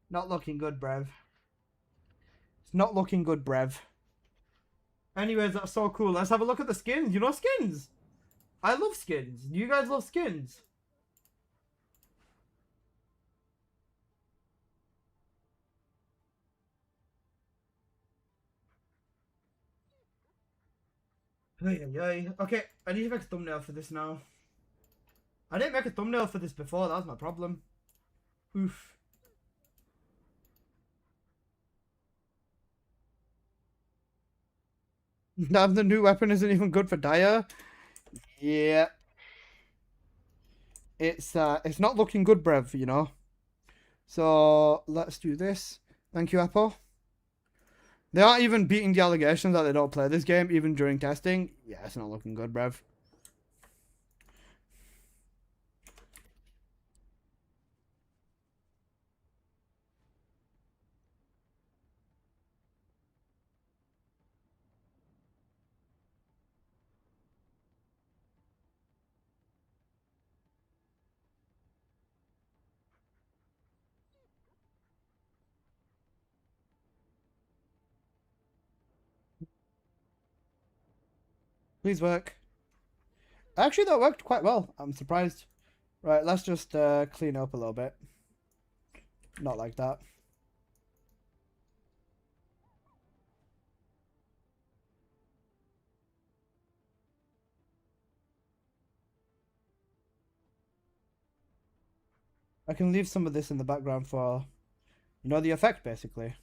Not looking good, brev. It's not looking good, brev. Anyways, that's so cool. Let's have a look at the skins. You know skins? I love skins. You guys love skins? Okay, I need to make a thumbnail for this now. I didn't make a thumbnail for this before, that was my problem. Oof. Now the new weapon isn't even good for Dire. Yeah. It's not looking good, brev, you know. So let's do this. Thank you, Apple. They aren't even beating the allegations that they don't play this game, even during testing. Yeah, it's not looking good, brev. Please work. Actually, that worked quite well. I'm surprised. Right, let's just clean up a little bit. Not like that. I can leave some of this in the background for, you know, the effect, basically.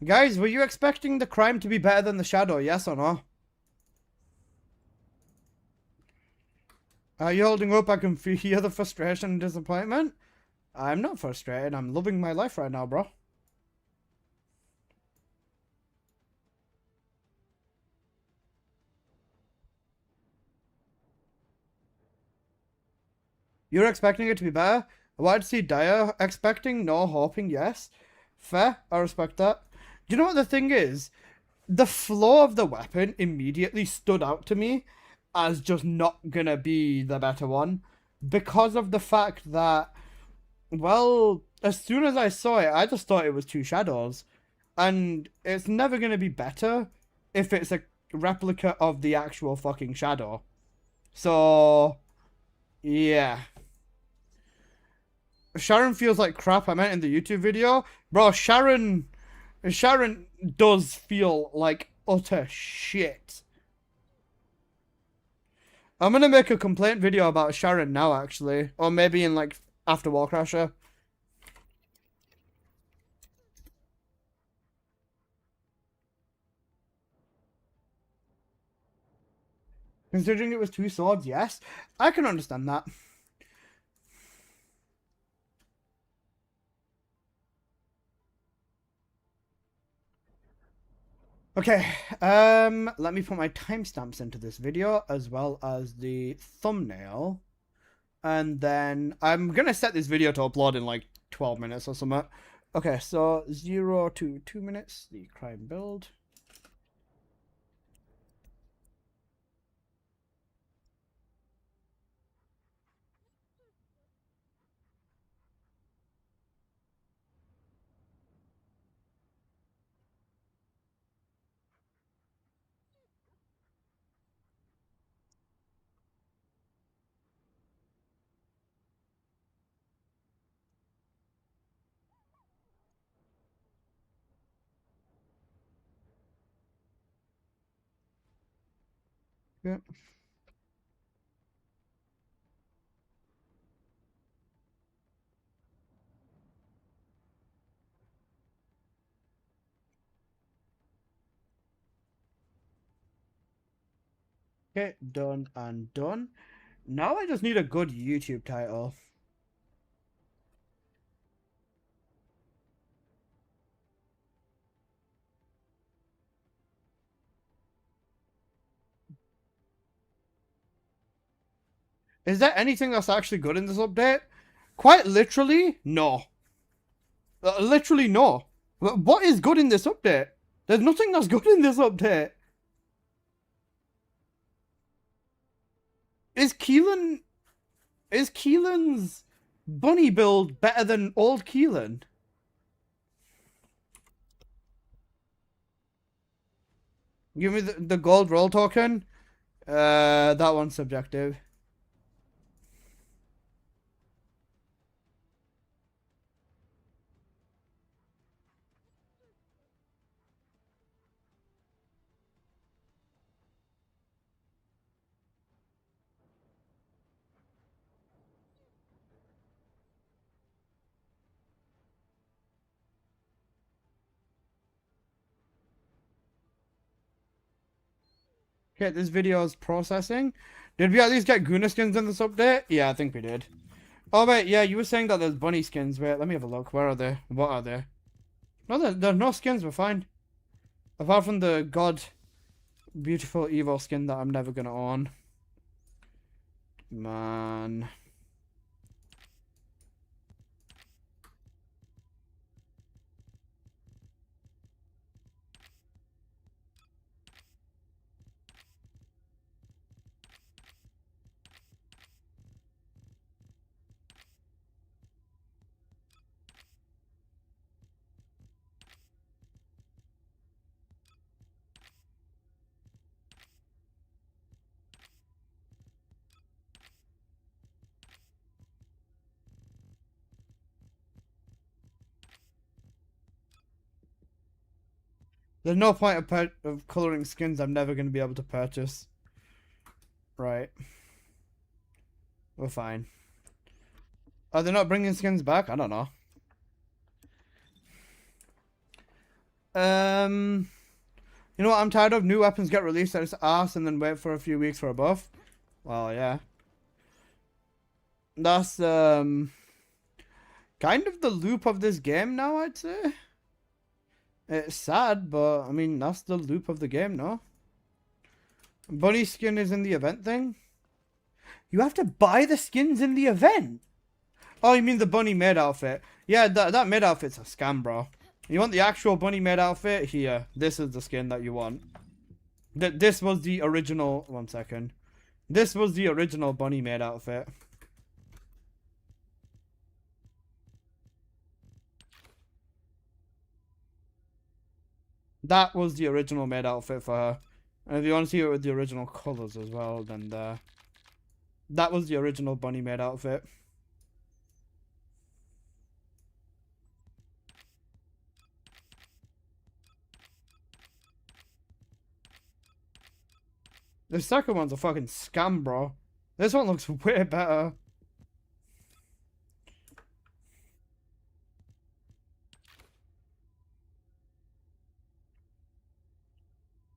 Guys, were you expecting the crime to be better than the Shadow, yes or no? Are you holding up? I can hear the frustration and disappointment. I'm not frustrated. I'm loving my life right now, bro. You're expecting it to be better? I wanted to see Dire. Expecting, no. Hoping, yes. Fair. I respect that. Do you know what the thing is? The flow of the weapon immediately stood out to me as just not gonna be the better one. Because of the fact that, well, as soon as I saw it, I just thought it was 2 shadows. And it's never gonna be better if it's a replica of the actual fucking shadow. So, yeah. Sharon feels like crap. I meant in the YouTube video. Bro, Sharon does feel like utter shit. I'm gonna make a complaint video about Sharon now, actually. Or maybe in, like, after Warcrasher. Considering it was 2 swords, yes. I can understand that. Okay, let me put my timestamps into this video as well as the thumbnail. And then I'm gonna set this video to upload in like 12 minutes or something. Okay, so 0 to 2 minutes, the crime build. Yeah. Okay, done and done. Now I just need a good YouTube title. Is there anything that's actually good in this update? Quite literally, no. Literally, no. What is good in this update? There's nothing that's good in this update. Is Keelan's bunny build better than old Keelan? Give me the gold roll token. That one's subjective. Okay, this video is processing. Did we at least get Guna skins in this update? Yeah, I think we did. Oh, wait, yeah, you were saying that there's bunny skins. Wait, let me have a look. Where are they? What are they? No, there's no skins. We're fine. Apart from the God Beautiful Evil skin that I'm never gonna own. Man. There's no point of coloring skins I'm never going to be able to purchase. Right. We're fine. Are they not bringing skins back? I don't know. You know what I'm tired of? New weapons get released at its ass and then wait for a few weeks for a buff. Well, yeah. That's, kind of the loop of this game now, I'd say. It's sad, but, I mean, that's the loop of the game, no? Bunny skin is in the event thing? You have to buy the skins in the event? Oh, you mean the bunny maid outfit? Yeah, that maid outfit's a scam, bro. You want the actual bunny maid outfit? Here. This is the skin that you want. This was the original... One second. This was the original bunny maid outfit. That was the original maid outfit for her. And if you want to see it with the original colors as well, then there. That was the original bunny maid outfit. The second one's a fucking scam, bro. This one looks way better.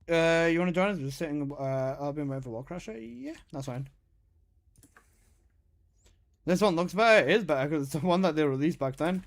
You want to join us? Just sitting, I'll be in for Wall Crasher? Yeah, that's fine. This one looks better. It is better because it's the one that they released back then.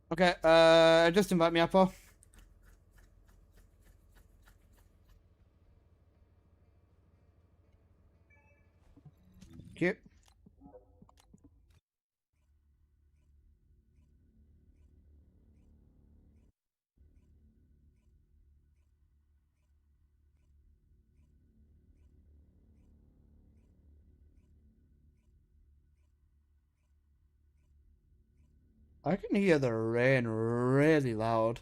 Okay, just invite me, Apple. Cute. I can hear the rain really loud.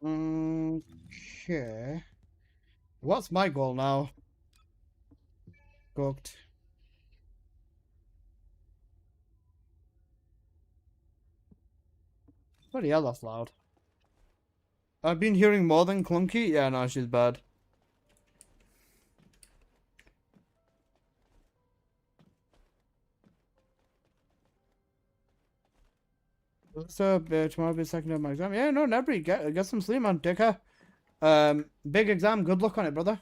Okay. What's my goal now? Cooked. Bloody hell, that's loud. I've been hearing more than clunky. Yeah, no, she's bad. What's up? Tomorrow will be the second of my exam. Yeah, no, Nebri, get some sleep, man. Take care. Big exam. Good luck on it, brother.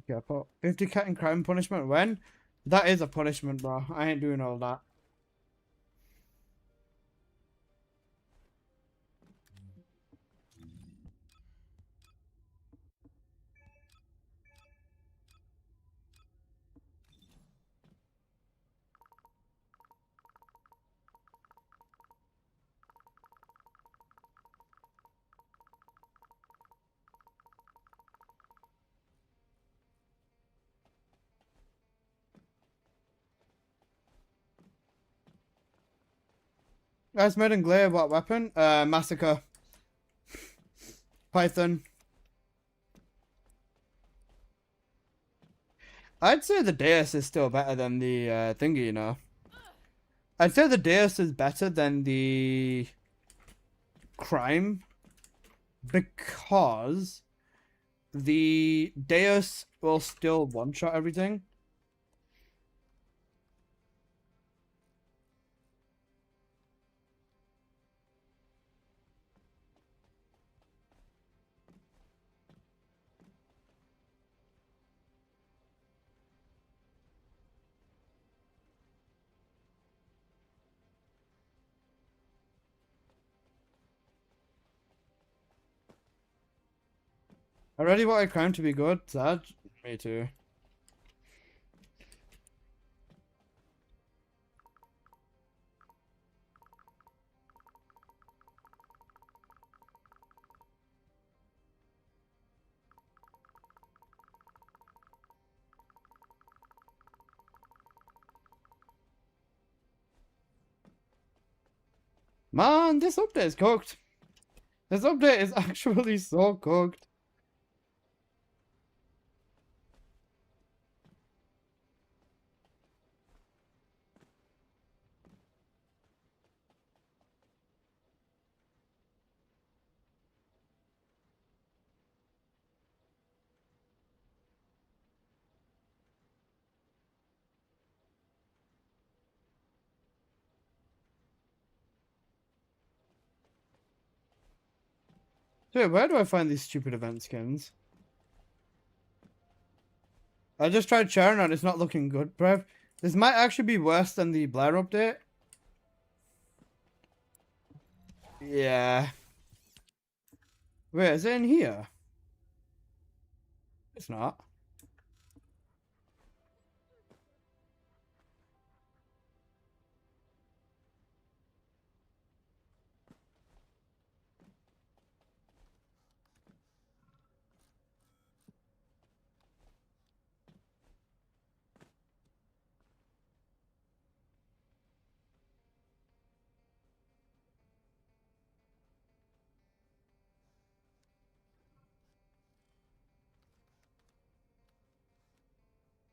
Okay, I put 50 cat and crime punishment when? That is a punishment, bro. I ain't doing all that. Guys, made and glare, what weapon? Massacre. Python. I'd say the Deus is still better than the thingy, you know. I'd say the Deus is better than the crime because the Deus will still one-shot everything. I really wanted crime to be good. Sad. Me too. Man, this update is cooked. This update is actually so cooked. Dude, where do I find these stupid event skins? I just tried Sharon and it's not looking good, bruv. This might actually be worse than the Blair update. Yeah. Wait, is it in here? It's not.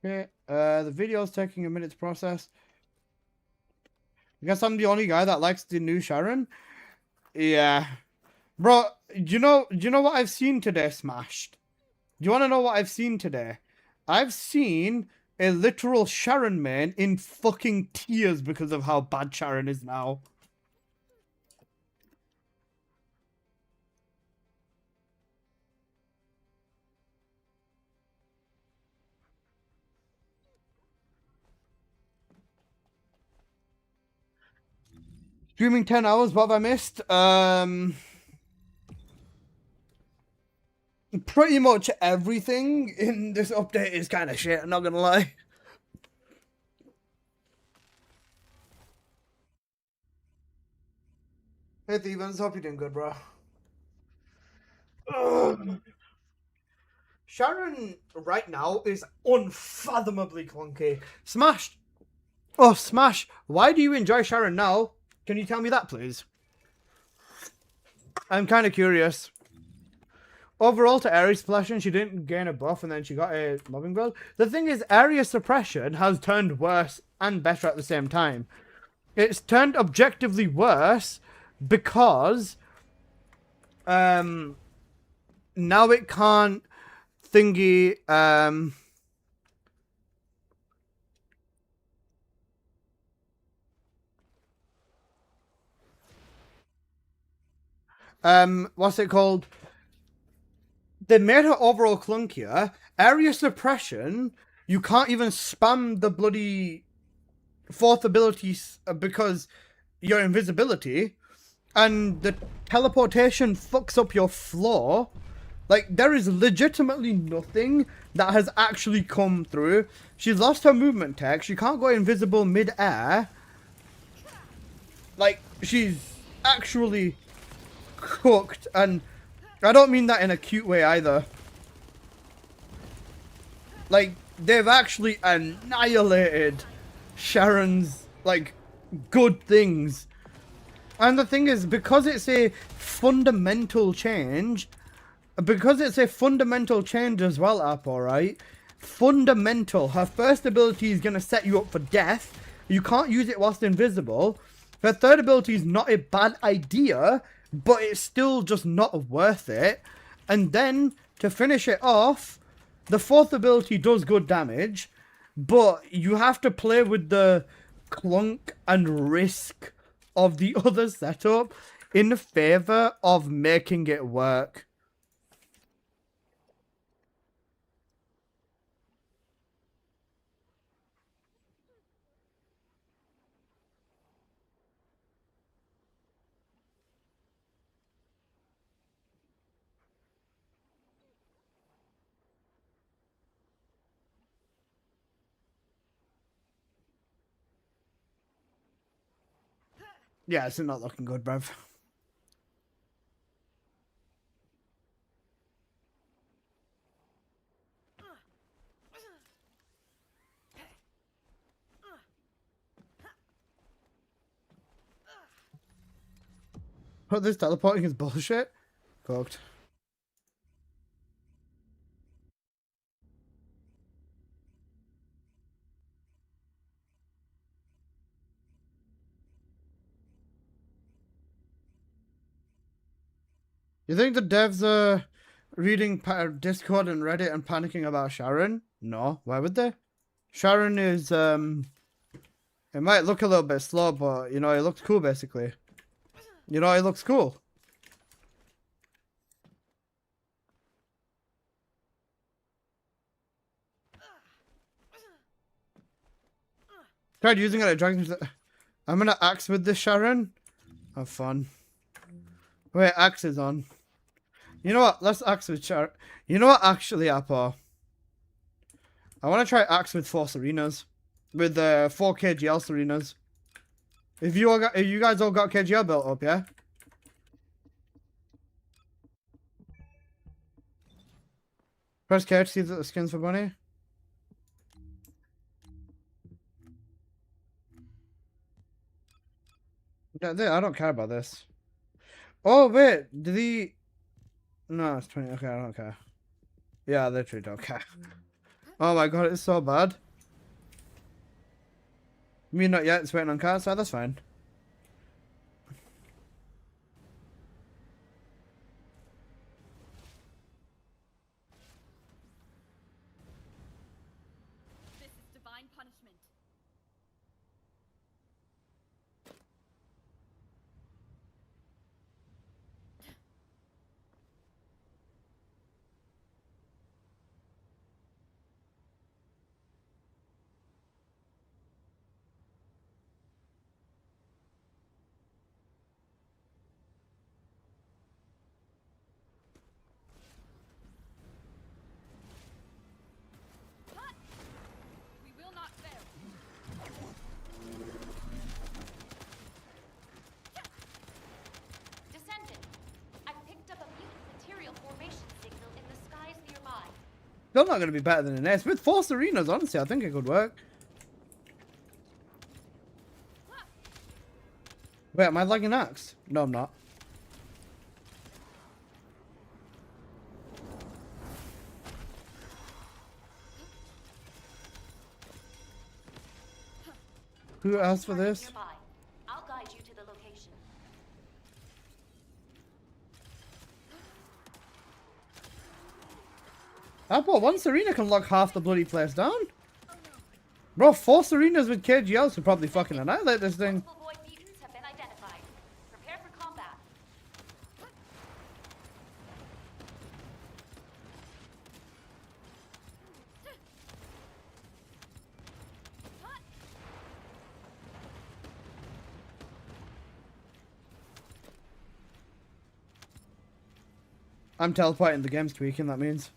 Okay, the video's taking a minute to process. I guess I'm the only guy that likes the new Sharon. Yeah. Bro, do you know what I've seen today, Smashed? Do you want to know what I've seen today? I've seen a literal Sharon man in fucking tears because of how bad Sharon is now. Streaming 10 hours, what have I missed? Pretty much everything in this update is kind of shit, I'm not gonna lie. Hey Thevens, hope you're doing good, bro. Ugh. Sharon right now is unfathomably clunky. Smashed! Oh, Smash, why do you enjoy Sharon now? Can you tell me that, please? I'm kind of curious. Overall, to area suppression, she didn't gain a buff and then she got a mobbing build. The thing is, area suppression has turned worse and better at the same time. It's turned objectively worse because now it can't thingy what's it called? They made her overall clunkier. Area suppression, you can't even spam the bloody fourth ability because your invisibility, and the teleportation fucks up your floor. Like, there is legitimately nothing that has actually come through. She's lost her movement tech. She can't go invisible mid-air. Like, she's actually cooked, and I don't mean that in a cute way either. Like, they've actually annihilated Sharon's, like, good things. And the thing is, because it's a fundamental change, as well, Apple, right? Fundamental. Her first ability is going to set you up for death. You can't use it whilst invisible. Her third ability is not a bad idea, but it's still just not worth it. And then, to finish it off, the fourth ability does good damage, but you have to play with the clunk and risk of the other setup in favor of making it work. Yeah, it's not looking good, bruv. What, this teleporting is bullshit? Cooked. You think the devs are reading Discord and Reddit and panicking about Sharon? No, why would they? Sharon is, it might look a little bit slow, but, you know, it looks cool, basically. You know, it looks cool. Tried using it at Dragon's... I'm gonna axe with this Sharon. Have fun. Wait, axe is on. You know what? Let's axe with Sharon. You know what? Actually, Apple. I want to try axe with 4 Serenas. With 4 KGL Serenas. If you guys all got KGL built up, yeah? Press K to see the skins for Bunny. I don't care about this. Oh, wait. Did he... No, it's 20. Okay, I don't care. Yeah, I literally don't care. Oh my god, it's so bad. Me not yet. It's waiting on cards, so that's fine. Still not going to be better than an ace. With 4 Serenas, honestly, I think it could work. Wait, am I lagging axe? No, I'm not. Who asked for this? Nearby. I'll guide you to the location. Apple, 1 Serena can lock half the bloody place down. Bro, 4 Serenas with KGLs could probably fucking annihilate this thing. Multiple void mutants have been identified. Prepare for combat. I'm teleporting, the game's tweaking, that means.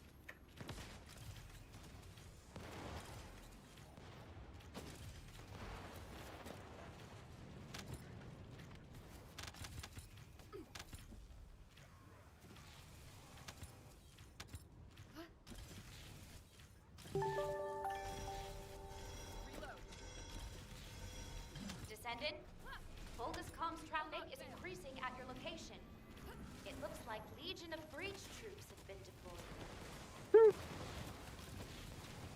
Descendant, bogus comms traffic is increasing at your location. It looks like Legion of Breach troops have been deployed.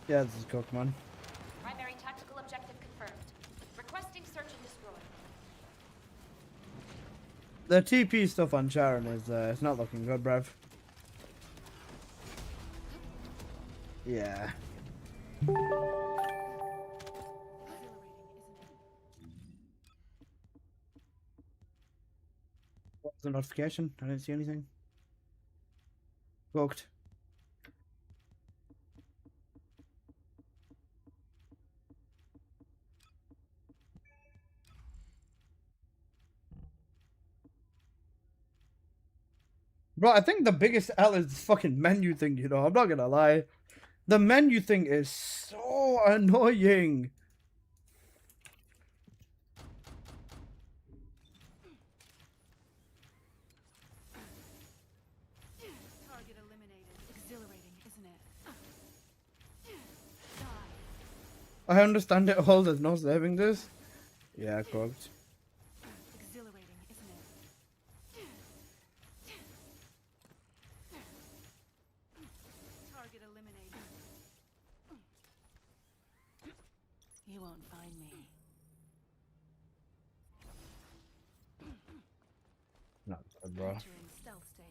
Yeah, this is cooked, man. Primary tactical objective confirmed. Requesting search and destroy. The TP stuff on Sharon is, it's not looking good, bruv. Yeah. What was the notification? I didn't see anything. Booked. Bro, I think the biggest L is this fucking menu thing, you know, I'm not gonna lie. The menu thing is so annoying. Target eliminated. Exhilarating, isn't it? I understand it all, there's no saving this. Yeah, cooked. Exhilarating, isn't it? Target eliminated. You won't find me. Not good, bro. Entering stealth state.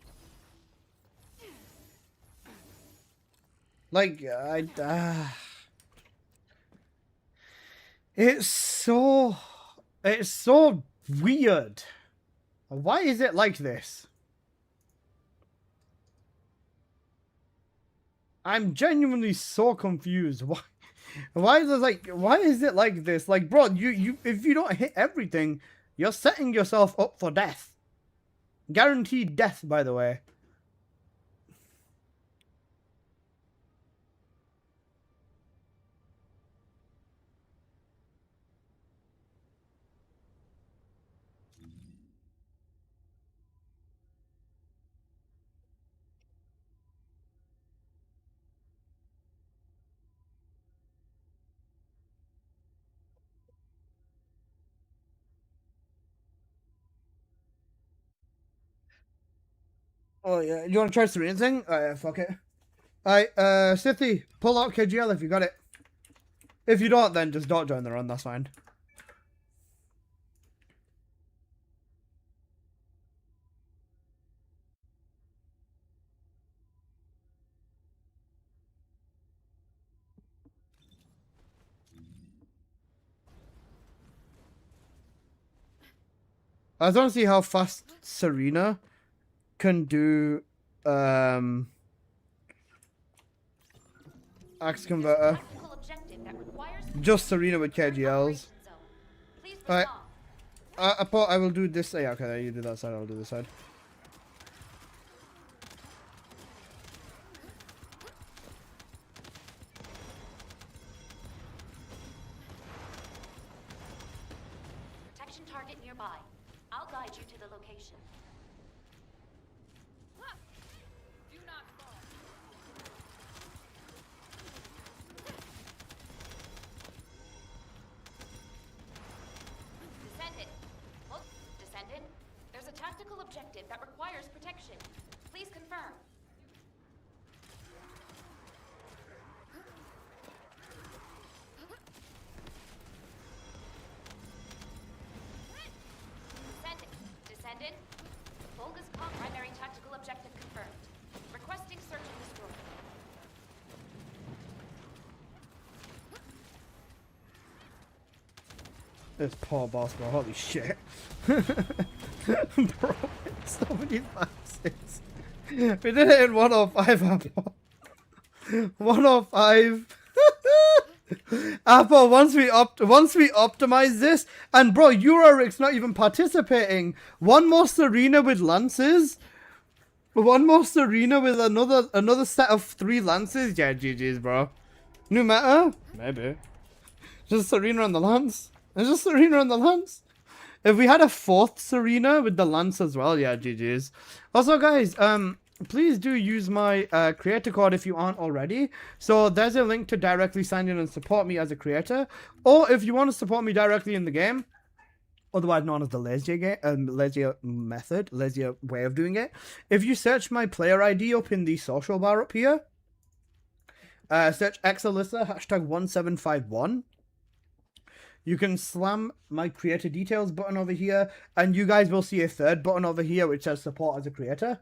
Like, it's so weird. Why is it like this? I'm genuinely so confused. Why is it like this? Like, bro, you if you don't hit everything, you're setting yourself up for death. Guaranteed death, by the way. Oh yeah, you want to try Serene thing? Alright, fuck it. Alright, Sithy, pull out KGL if you got it. If you don't, then just don't join the run, that's fine. I just want to see how fast Serena can do Axe Converter. Tactical objective that requires Just Serena with KGLs. operation zone. Please Alright. respond. I will do this. Yeah, okay, you do that side, I'll do this side. Protection target nearby. I'll guide you to the location. Do not fall. objective that requires protection. Please confirm. Descendant. Volga's primary tactical objective confirmed. Requesting search and destroy. This poor boss, bro. Holy shit. Bro, so many passes. We did it in 105, Apple. 105. Apple, once we optimize this, and bro, Euroric's not even participating. One more Serena with lances. One more Serena with another set of 3 lances. Yeah, GG's, bro. New meta? Maybe. Just Serena on the lance. It's just Serena on the lance. If we had a 4th Serena with the lance as well, yeah, GG's. Also, guys, please do use my creator code if you aren't already. So there's a link to directly sign in and support me as a creator. Or if you want to support me directly in the game, otherwise known as the lazier way of doing it. If you search my player ID up in the social bar up here, search xalyssa #1751. You can slam my creator details button over here, and you guys will see a 3rd button over here which says support as a creator.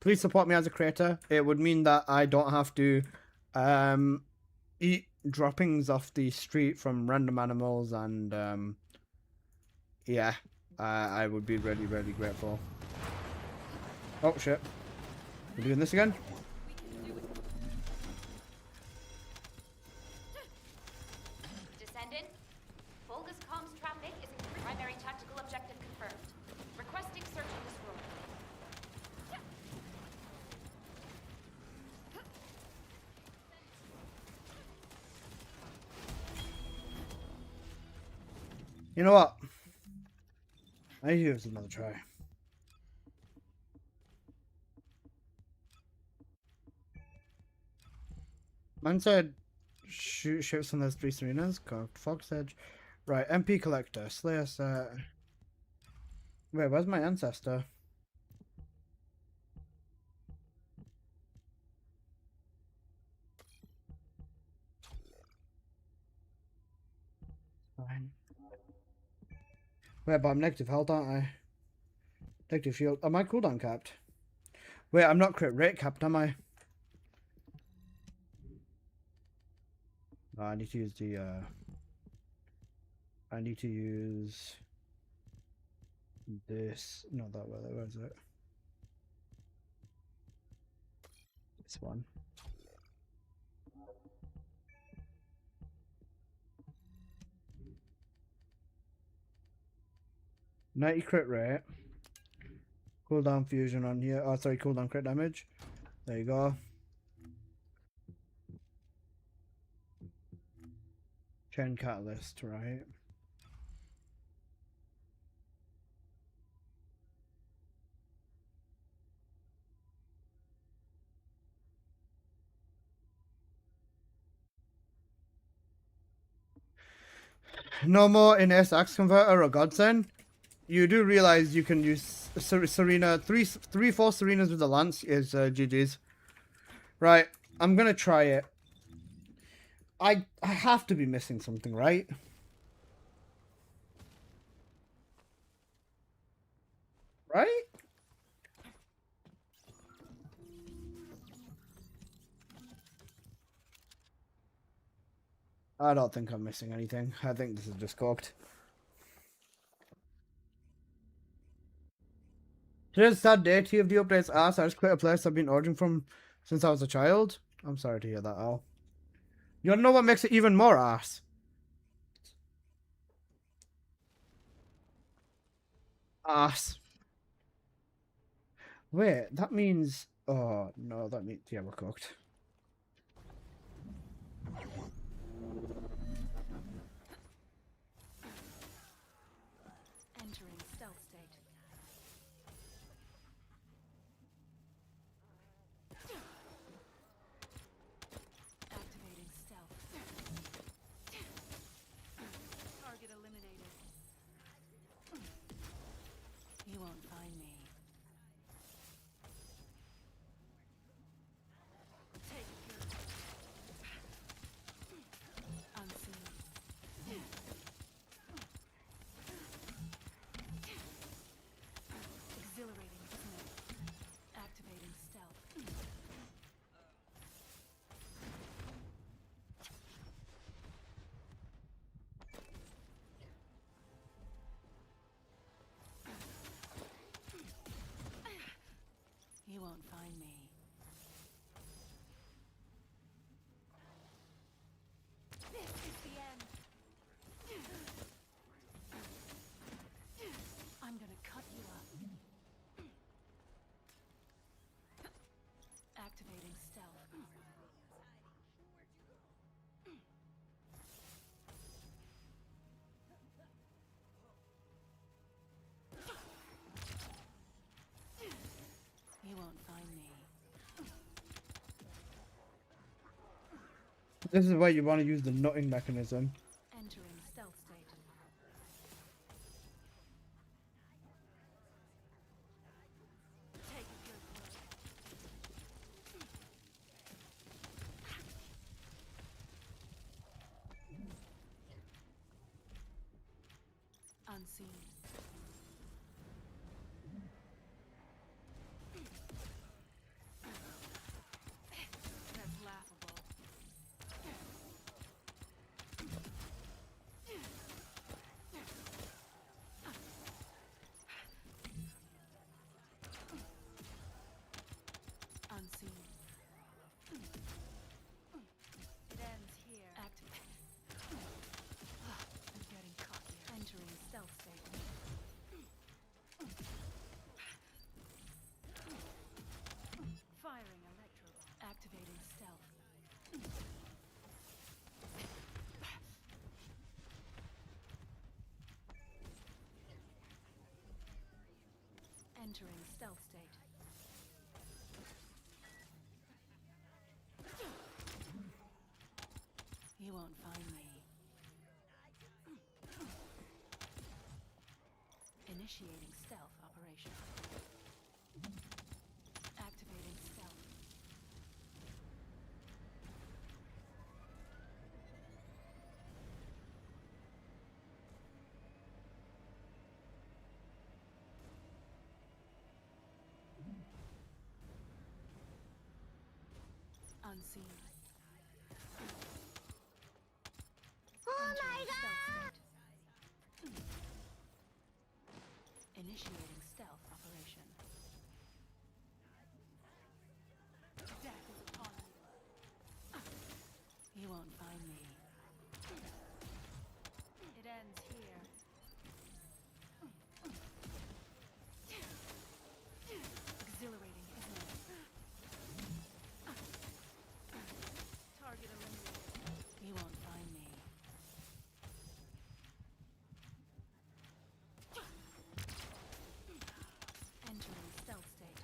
Please support me as a creator. It would mean that I don't have to eat droppings off the street from random animals, and yeah, I would be really, really grateful. Oh shit. We're doing this again? Descendant. Volga's comms traffic is primary tactical objective confirmed. Requesting search and destroy. You know what? I use another try. Man said shoots on those 3 Serenas. Cocked Fox Edge. Right, MP Collector. Slayer set. Wait, where's my ancestor? Fine. Wait, but I'm negative health, aren't I? Negative shield. Am I cooldown capped? Wait, I'm not crit rate capped, am I? No, I need to use the, I need to use this. Not that way, where is it? This one. $90 crit rate. Cooldown fusion on here. Oh, sorry, cooldown crit damage. There you go. Chain catalyst, right? No more in S-Axe converter or godsend. You do realize you can use Serena, 3-4 Serenas with the lance is GG's. Right, I'm gonna try it. I have to be missing something, right? Right? I don't think I'm missing anything. I think this is just cooked. Today's a sad day. Two of the updates asked. I just quit a place I've been ordering from since I was a child. I'm sorry to hear that, Al. You wanna know what makes it even more ass? Ass. Wait, that means... Oh, no, that means... Yeah, we're cooked. Entering stealth state. Activating stealth. Target eliminated. You won't find me. won't find me. This is the end. I'm gonna cut you up. Activating stealth. You won't find me. This is where you want to use the nutting mechanism. Entering stealth state. Take a good look. Unseen. That's laughable. Unseen. It ends here. I'm getting cocky. Entering stealth state. Firing electro. Activating stealth. Entering stealth state. You won't find me. Initiating stealth operation. Activating stealth. Unseen. Oh my god! Initiating stealth operation. Death is upon you. You won't find me. It ends here. Exhilarating, isn't it? Target eliminated. You won't find me. Entering stealth state.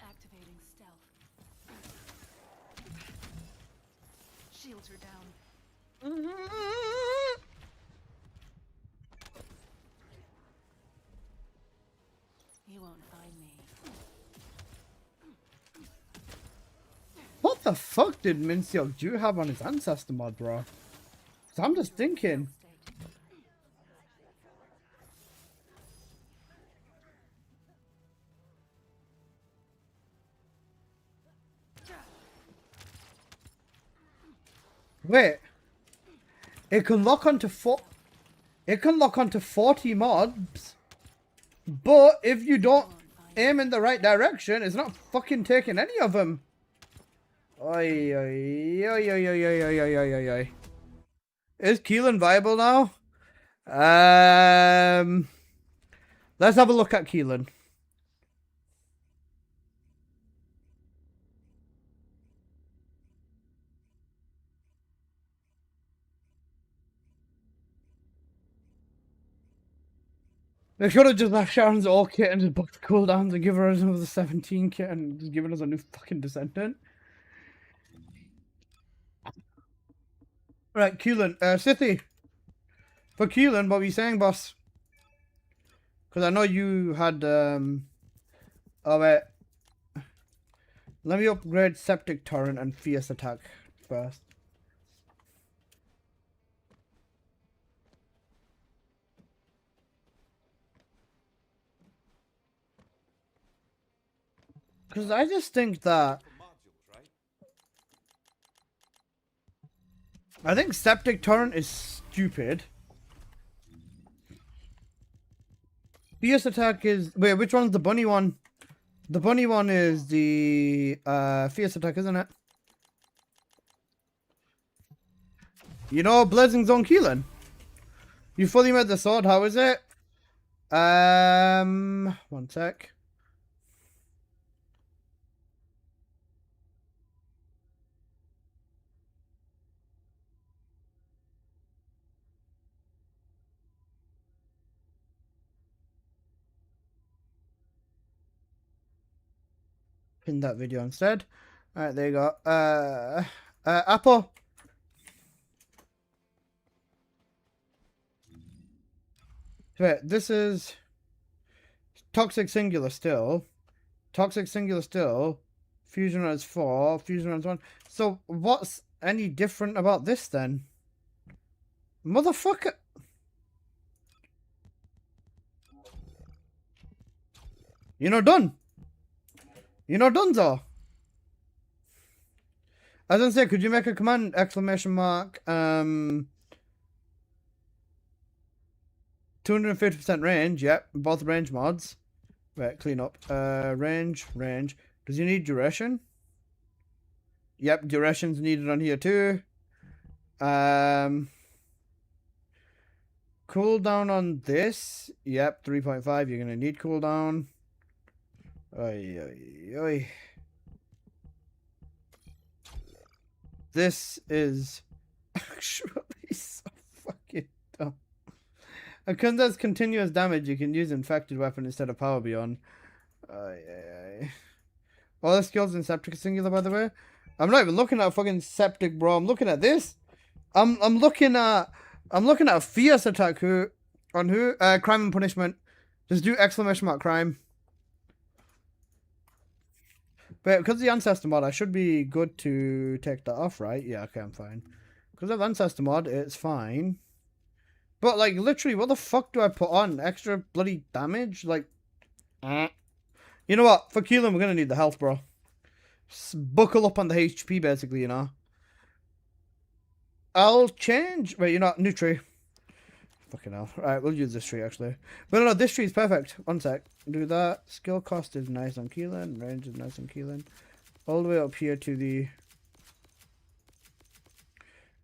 Activating stealth. Shields are down. You won't find me. What the fuck did Minseok Ju have on his ancestor mod, bro? 'Cause I'm just thinking. Wait. It can lock onto It can lock onto 40 mobs. But if you don't aim in the right direction, it's not fucking taking any of them. Oi, oi, oi, oi, oi, oi, oi, oi, oi, oi. Is Keelan viable now? Let's have a look at Keelan. They should have just left Sharon's all kit and just booked the cooldowns and give her another 17 kit and just given us a new fucking Descendant. Right, Keelan. Sithy. For Keelan, what were you saying, boss? Because I know you had, Oh, wait. Let me upgrade Septic Torrent and Fierce Attack first. Because I just think that I think Septic Torrent is stupid. Fierce Attack is... Wait, which one's the bunny one? The bunny one is the Fierce Attack, isn't it? You know Blazing Zone Keelan? You fully made the sword, how is it? One sec. Pin that video instead. Alright, there you go. Apple. Wait, this is Toxic Singular still. Toxic Singular still. Fusion rounds 4. Fusion rounds 1. So, what's any different about this then? Motherfucker. You're not done. You're not done, though. I was gonna say, could you make a command exclamation mark 250% range, yep, both range mods. Right, clean up. Range. Does he need duration? Yep, duration's needed on here too. Cooldown on this. Yep, 3.5. You're gonna need cooldown. Oi. This is actually so fucking dumb. Because there's continuous damage, you can use infected weapon instead of power beyond. All the skills in Septic Singular, by the way. I'm not even looking at fucking Septic, bro. I'm looking at this. I'm looking at a Fierce Attack. Crime and Punishment. Just do exclamation mark crime. But because of the ancestor mod, I should be good to take that off, right? Yeah, okay, I'm fine. Because of ancestor mod, it's fine. But, like, literally, what the fuck do I put on? Extra bloody damage? Like, You know what? For Keelan, we're going to need the health, bro. Just buckle up on the HP, basically, you know. I'll change... Wait, you're not... New tree. Fucking hell. Alright, we'll use this tree, actually. But no, this tree is perfect. One sec. Do that. Skill cost is nice on Keelan. Range is nice on Keelan. All the way up here to the...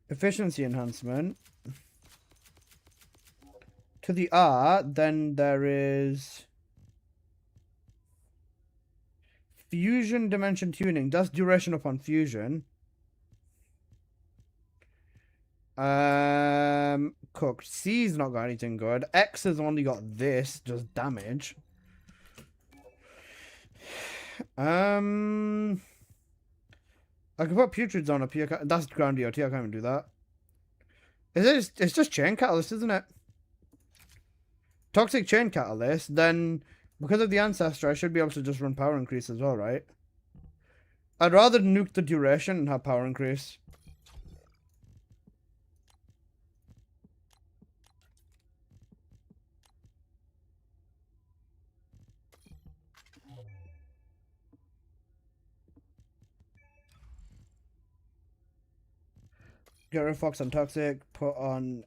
Efficiency enhancement. To the R, then there is... Fusion Dimension Tuning. That's duration up on Fusion. Cooked. C's not got anything good. X has only got this, just damage. I can put Putrid Zone up here. That's ground DOT. I can't even do that. It's just Chain Catalyst, isn't it? Toxic Chain Catalyst. Then, because of the Ancestor, I should be able to just run Power Increase as well, right? I'd rather nuke the duration and have Power Increase. Get rid of Fox on Toxic, put on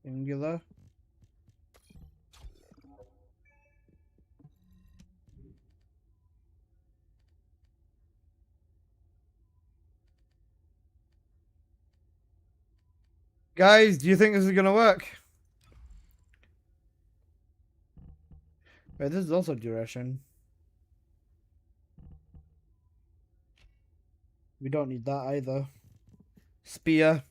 Singular. Guys, do you think this is gonna work? Wait, this is also duration. We don't need that either. Spear.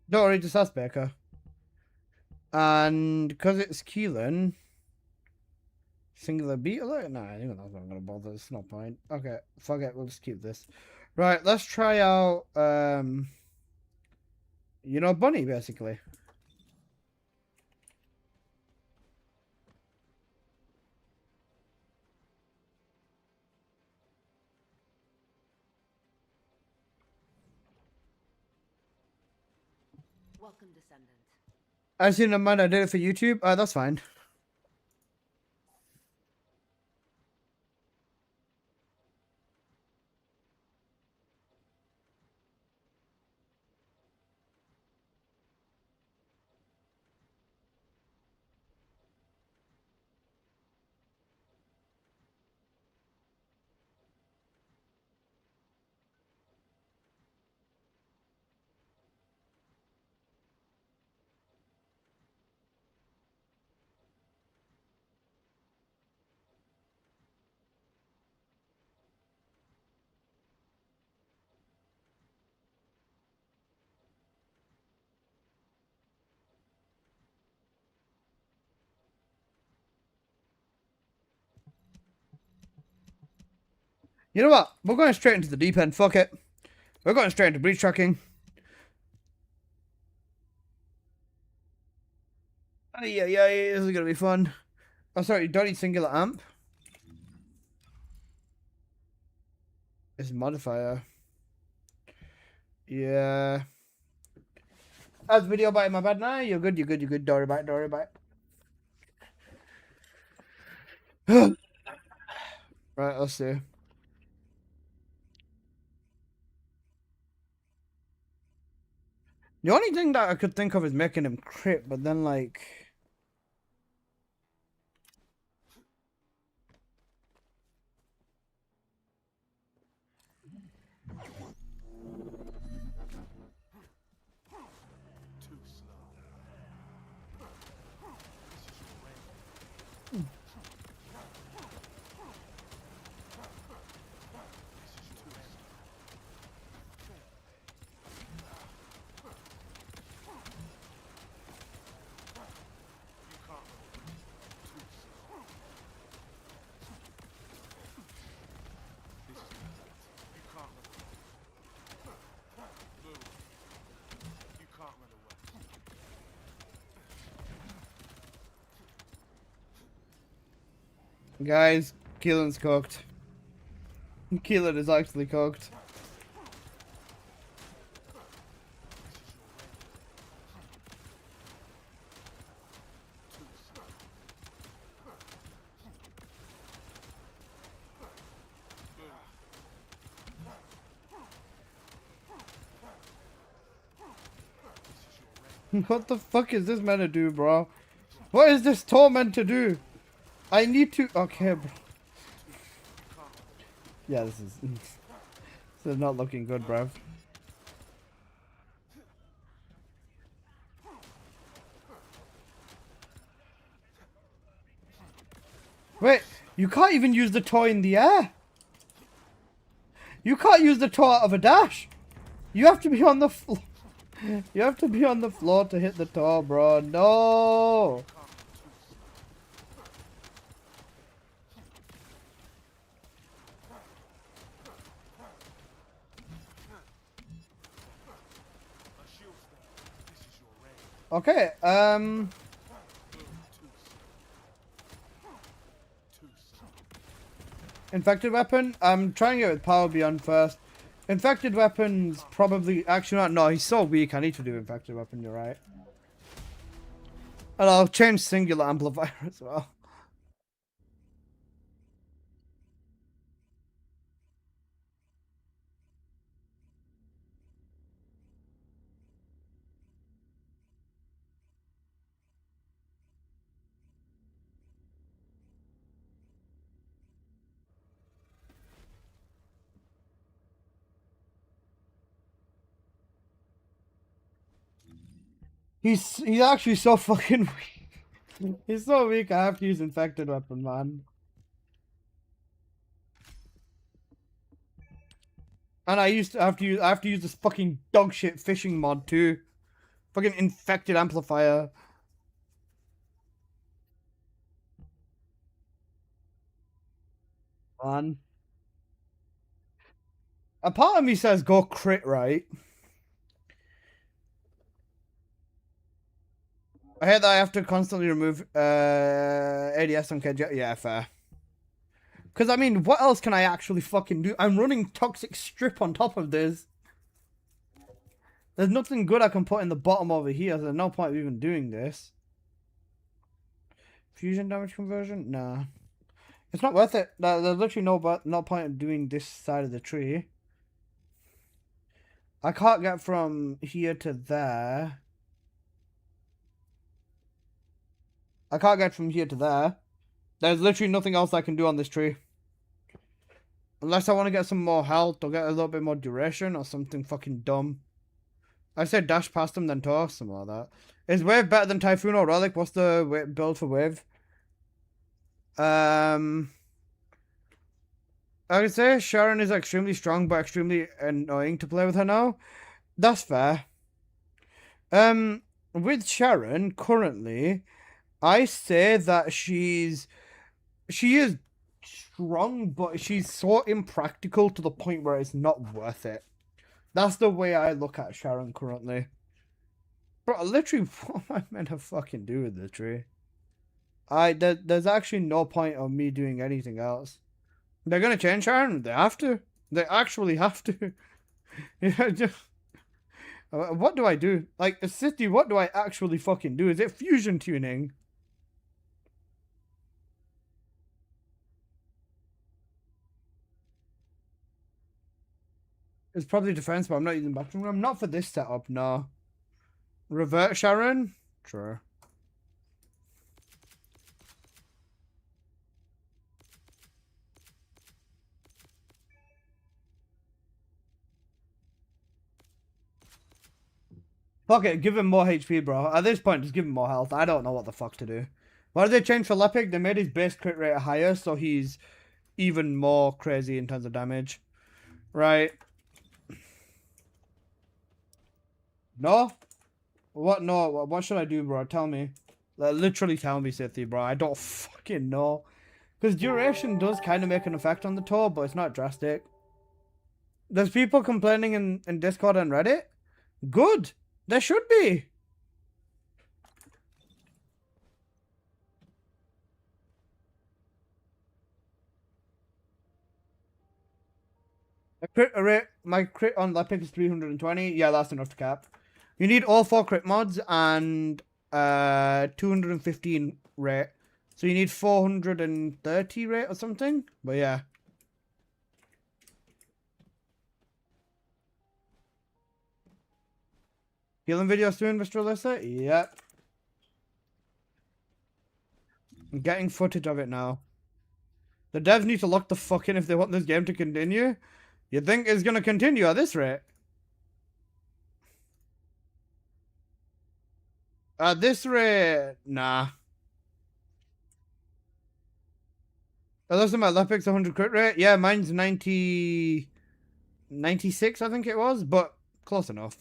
Don't worry, just ask Baker. And because it's Keelan, singular beat alert? Nah, I think that's not gonna bother. It's no point. Okay, fuck it. We'll just keep this. Right, let's try out. You know, Bunny basically. Welcome, Descendant. I seen a man. I did it for YouTube. That's fine. You know what? We're going straight into the deep end. Fuck it. We're going straight into breach tracking. Yeah, this is gonna be fun. Oh, sorry, you don't need singular amp. It's modifier. Yeah. That's video by my bad. Nah, you're good. Don't worry about it. Right, let's see. The only thing that I could think of is making him crit, but then like... Guys, Keelan's cooked. Keelan is actually cooked. What the fuck is this meant to do, bro? What is this tour meant to do? I need to... Okay, bro. Yeah, this is not looking good, bro. Wait, you can't even use the toy in the air. You can't use the toy out of a dash. You have to be on the floor. You have to be on the floor to hit the toy, bro. No. Okay, infected weapon. I'm trying it with power beyond first. Infected weapons probably actually not. No, he's so weak. I need to do infected weapon. You're right. And I'll change singular amplifier as well. He's actually so fucking weak. He's so weak. I have to use infected weapon, man. And I have to use this fucking dog shit fishing mod too. Fucking infected amplifier. Man. A part of me says go crit, right? I hate that I have to constantly remove ADS on KJ. Yeah, fair. Because, I mean, what else can I actually fucking do? I'm running Toxic Strip on top of this. There's nothing good I can put in the bottom over here. So there's no point of even doing this. Fusion damage conversion? Nah. It's not worth it. There's literally no point in doing this side of the tree. I can't get from here to there. I can't get from here to there. There's literally nothing else I can do on this tree. Unless I want to get some more health or get a little bit more duration or something fucking dumb. I said dash past them then toss, something like that. Is Wave better than Typhoon or Relic? What's the build for Wave? I would say Sharon is extremely strong but extremely annoying to play with her now. That's fair. With Sharon, currently, I say that she is strong, but she's so impractical to the point where it's not worth it. That's the way I look at Sharon currently. Bro, literally, what am I meant to fucking do with the tree? There's actually no point of me doing anything else. They're gonna change Sharon. They have to. They actually have to. Yeah, just. What do I do? Like, a city, what do I actually fucking do? Is it fusion tuning? It's probably defense, but I'm not using bathroom room. Not for this setup, no. Revert Sharon? Sure. Fuck it, give him more HP, bro. At this point, just give him more health. I don't know what the fuck to do. Why did they change for Lepic? They made his base crit rate higher, so he's even more crazy in terms of damage. Right. No? What? No. What should I do, bro? Tell me. Literally tell me, Sithy, bro. I don't fucking know. Because duration does kind of make an effect on the toll, but it's not drastic. There's people complaining in Discord and Reddit? Good. There should be. My crit on Lepic is 320. Yeah, that's enough to cap. You need all 4 crit mods and 215 rate. So you need 430 rate or something. But yeah. Healing video soon, Mr. Alyssa? Yep. I'm getting footage of it now. The devs need to lock the fuck in if they want this game to continue. You think it's gonna continue at this rate? At this rate, nah. Unless my Lepic's 100 crit rate. Yeah, mine's 90... 96, I think it was, but close enough.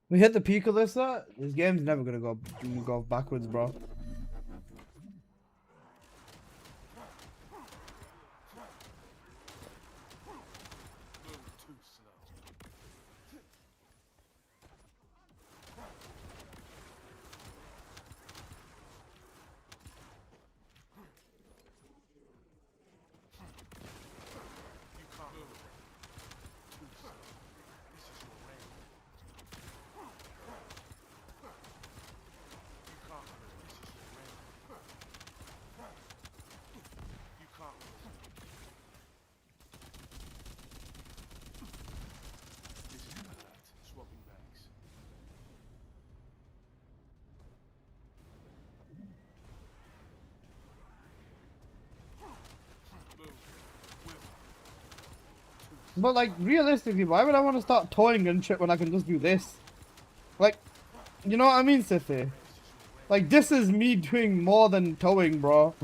We hit the peak, Alyssa. This game's never gonna go backwards, bro. But like, realistically, why would I want to start towing and shit when I can just do this? Like, you know what I mean, Sify? Like, this is me doing more than towing, bro.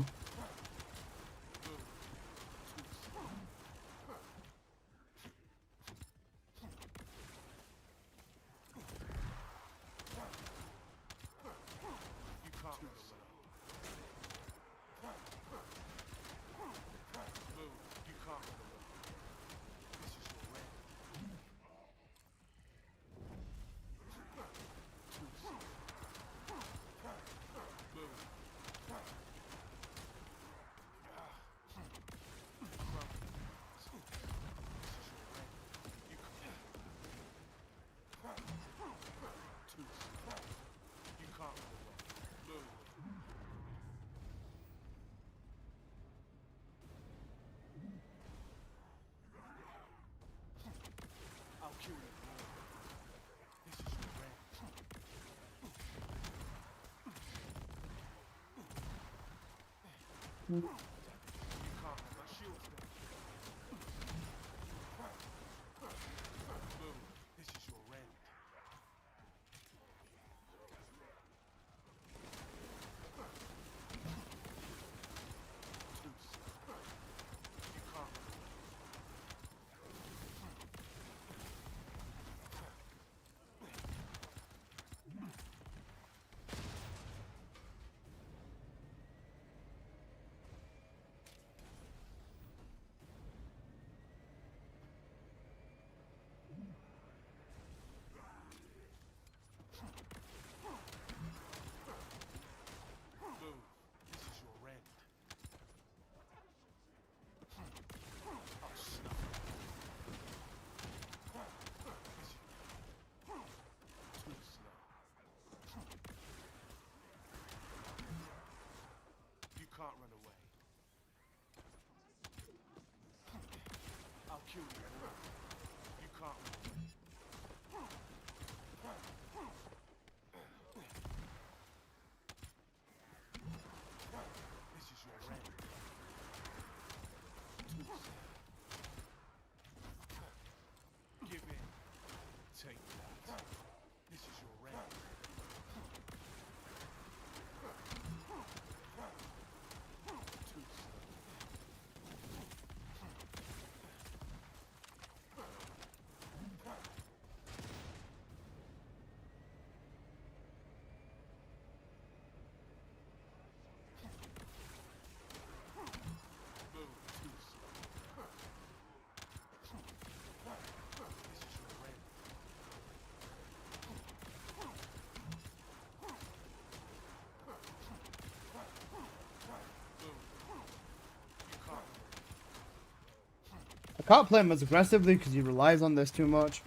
I can't play him as aggressively because he relies on this too much.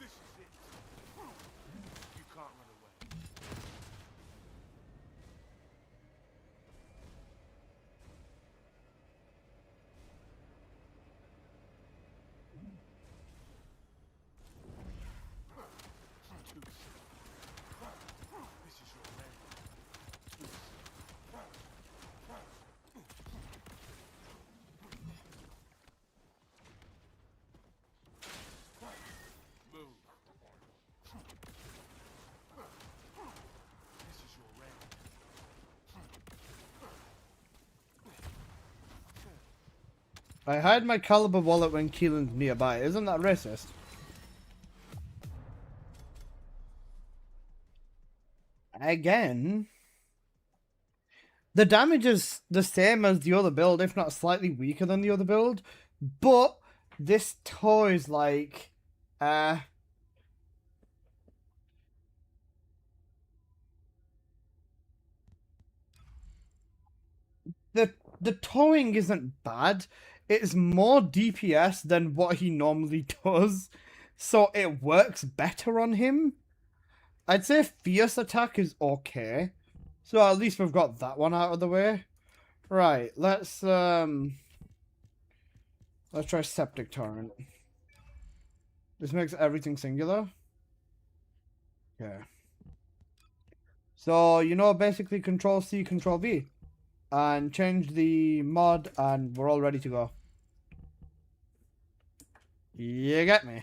This is it. You can't run away. This is your land. Move. This is your land. I hide my caliber wallet when Keelan's nearby. Isn't that racist? Again, the damage is the same as the other build, if not slightly weaker than the other build. But this toy is like, the towing isn't bad. It's more DPS than what he normally does, so it works better on him. I'd say fierce attack is okay, so at least we've got that one out of the way. Right, let's try Septic Torrent. This makes everything singular. Okay. So, you know, basically Control C, Control V. And change the mod, and we're all ready to go. You get me?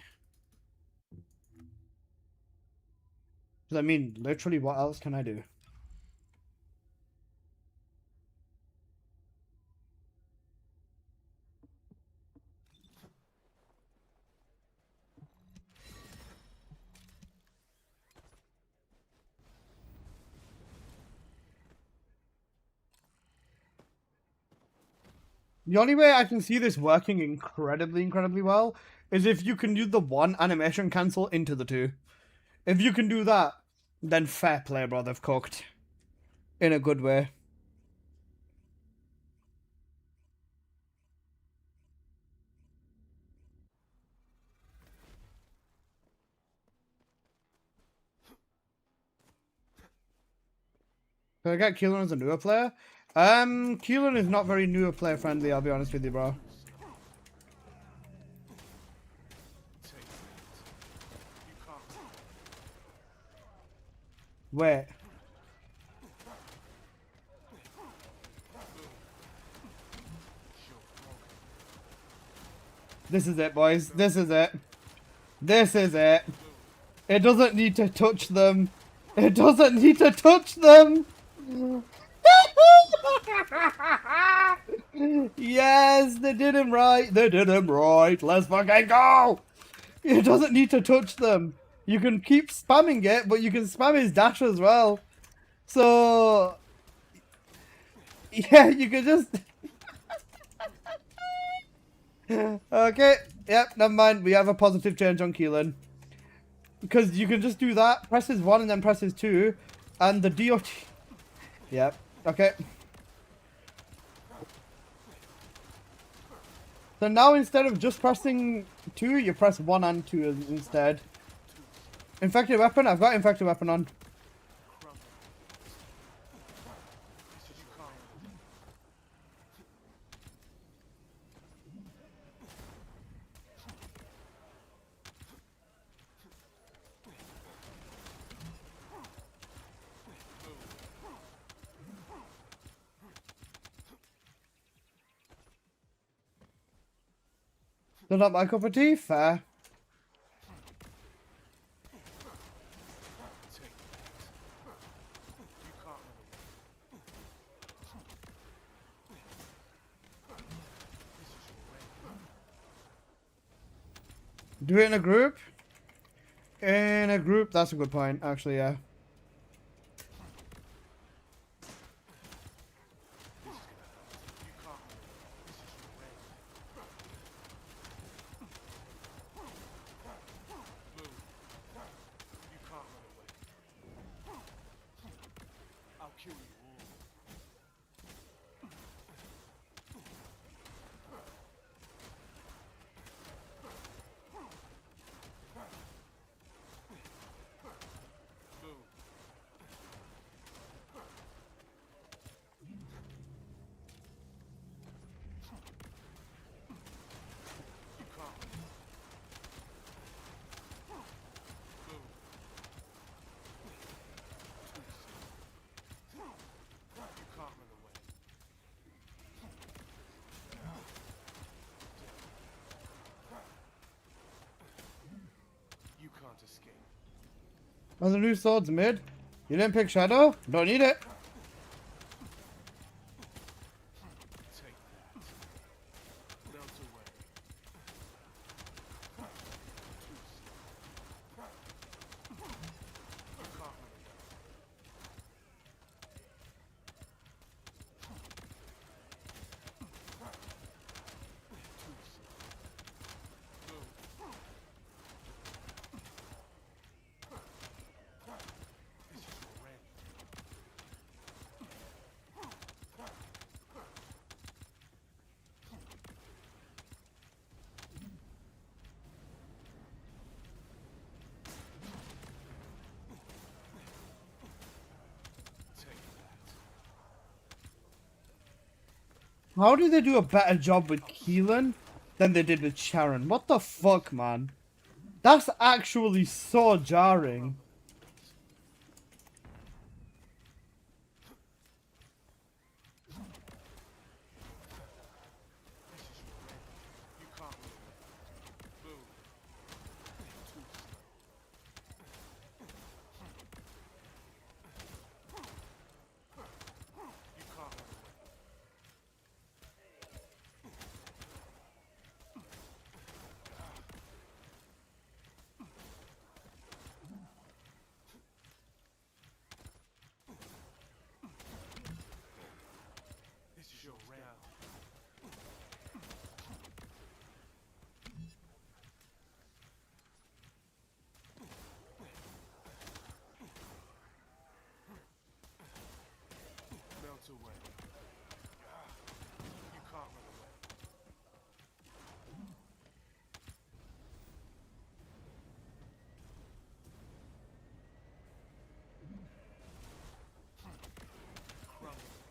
'Cause I mean, literally, what else can I do? The only way I can see this working incredibly well is if you can do the one animation cancel into the two. If you can do that, then fair play, bro. They've cooked. In a good way. Can I get Keelan as a newer player? Keelan is not very newer player friendly, I'll be honest with you, bro. Wait. This is it, boys. This is it. This is it. It doesn't need to touch them. It doesn't need to touch them. Yes, they did him right. They did him right. Let's fucking go. It doesn't need to touch them. You can keep spamming it, but you can spam his dash as well. So, yeah, you can just... Okay, yep, never mind. We have a positive change on Keelan. Because you can just do that, press his 1 and then press his 2, and the DOT... Yep, okay. So now instead of just pressing 2, you press 1 and 2 instead. Infected weapon? I've got infected weapon on. They're not my cup of tea? Fair. Do it in a group? In a group, that's a good point, actually, yeah. I'll kill you. Are the new swords mid? You didn't pick Shadow? Don't need it. Take that. Melt away. How did they do a better job with Keelan than they did with Sharon? What the fuck, man? That's actually so jarring.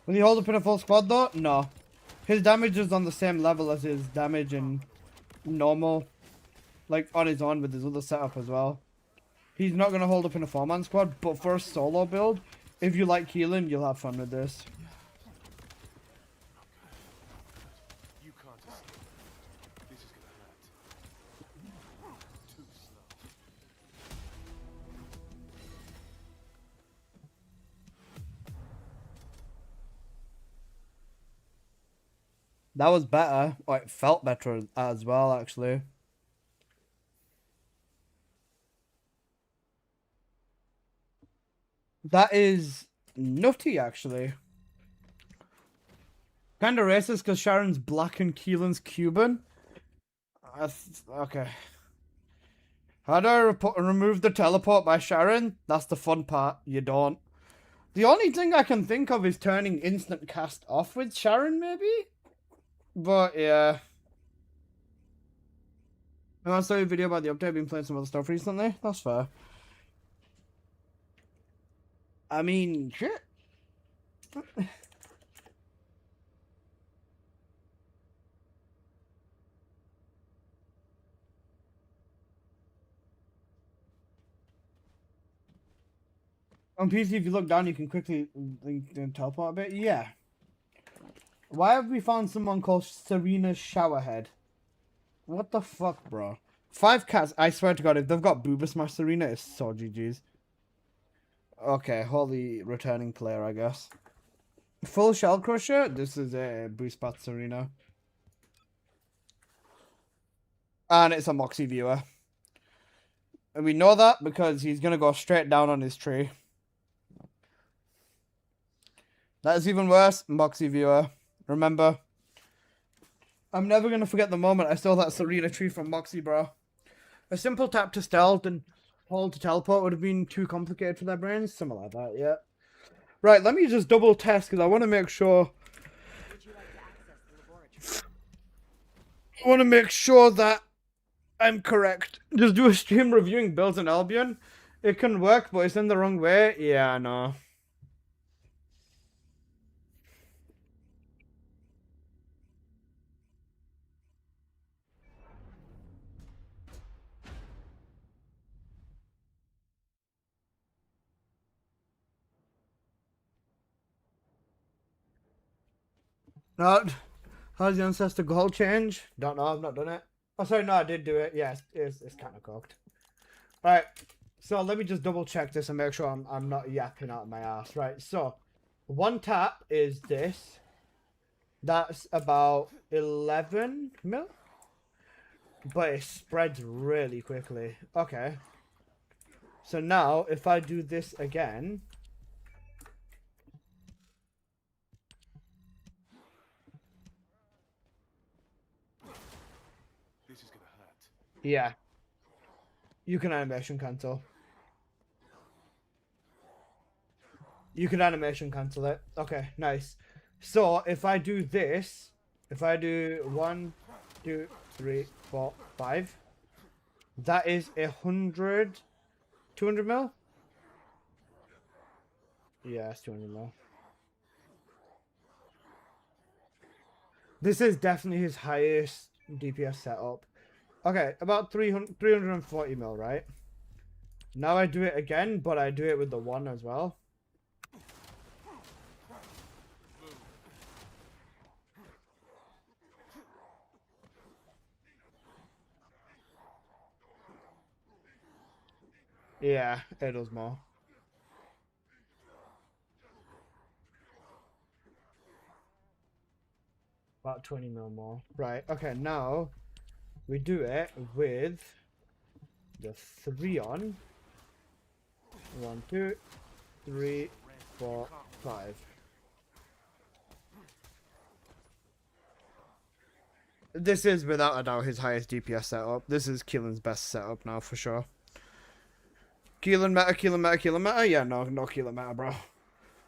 Will he hold up in a full squad though? No. His damage is on the same level as his damage in normal. Like on his own with his other setup as well. He's not going to hold up in a 4-man squad, but for a solo build, if you like Keelan, you'll have fun with this. You can't escape. This is gonna hurt. Too slow. That was better. Or it felt better as well, actually. That is nutty, actually. Kinda racist because Sharon's black and Keelan's Cuban. Okay. How do I remove the teleport by Sharon? That's the fun part. You don't. The only thing I can think of is turning instant cast off with Sharon, maybe? But, yeah. And I saw a video about the update. I've been playing some other stuff recently. That's fair. I mean, shit. On PC, if you look down, you can quickly teleport a bit. Yeah. Why have we found someone called Serena Showerhead? What the fuck, bro? 5 cats. I swear to God, if they've got Booba Smash Serena, it's so GG's. Okay, holy returning player, I guess. Full Shell Crusher. This is a Boost Path Serena. And it's a Moxie viewer. And we know that because he's going to go straight down on his tree. That is even worse. Moxie viewer. Remember. I'm never going to forget the moment I saw that Serena tree from Moxie, bro. A simple tap to stealth and hold to teleport would have been too complicated for their brains. Something like that, yeah. Right, let me just double test because I want to make sure. I want to make sure that I'm correct. Just do a stream reviewing builds in Albion. It can work, but it's in the wrong way. Yeah, I know. How's the ancestor goal change? Don't know, I've not done it. Oh, sorry, no, I did do it. Yeah, it's kind of cocked. Right, So let me just double check this and make sure I'm not yapping out of my ass. Right, so one tap is this. That's about 11 mil. But it spreads really quickly. Okay. So now, if I do this again... This is gonna hurt. Yeah. You can animation cancel. You can animation cancel it. Okay, nice. So, if I do this... If I do 1, 2, 3, 4, 5... That is 100... 200 mil? Yeah, it's 200 mil. This is definitely his highest DPS setup. Okay, about 340 mil, right? Now I do it again, but I do it with the 1 as well. Yeah, it does more. About 20 mil more. Right, okay, now we do it with the 3 on. 1, 2, 3, 4, 5. This is without a doubt his highest DPS setup. This is Keelan's best setup now for sure. Keelan meta, Keelan meta, Keelan meta? Yeah, no Keelan meta, bro.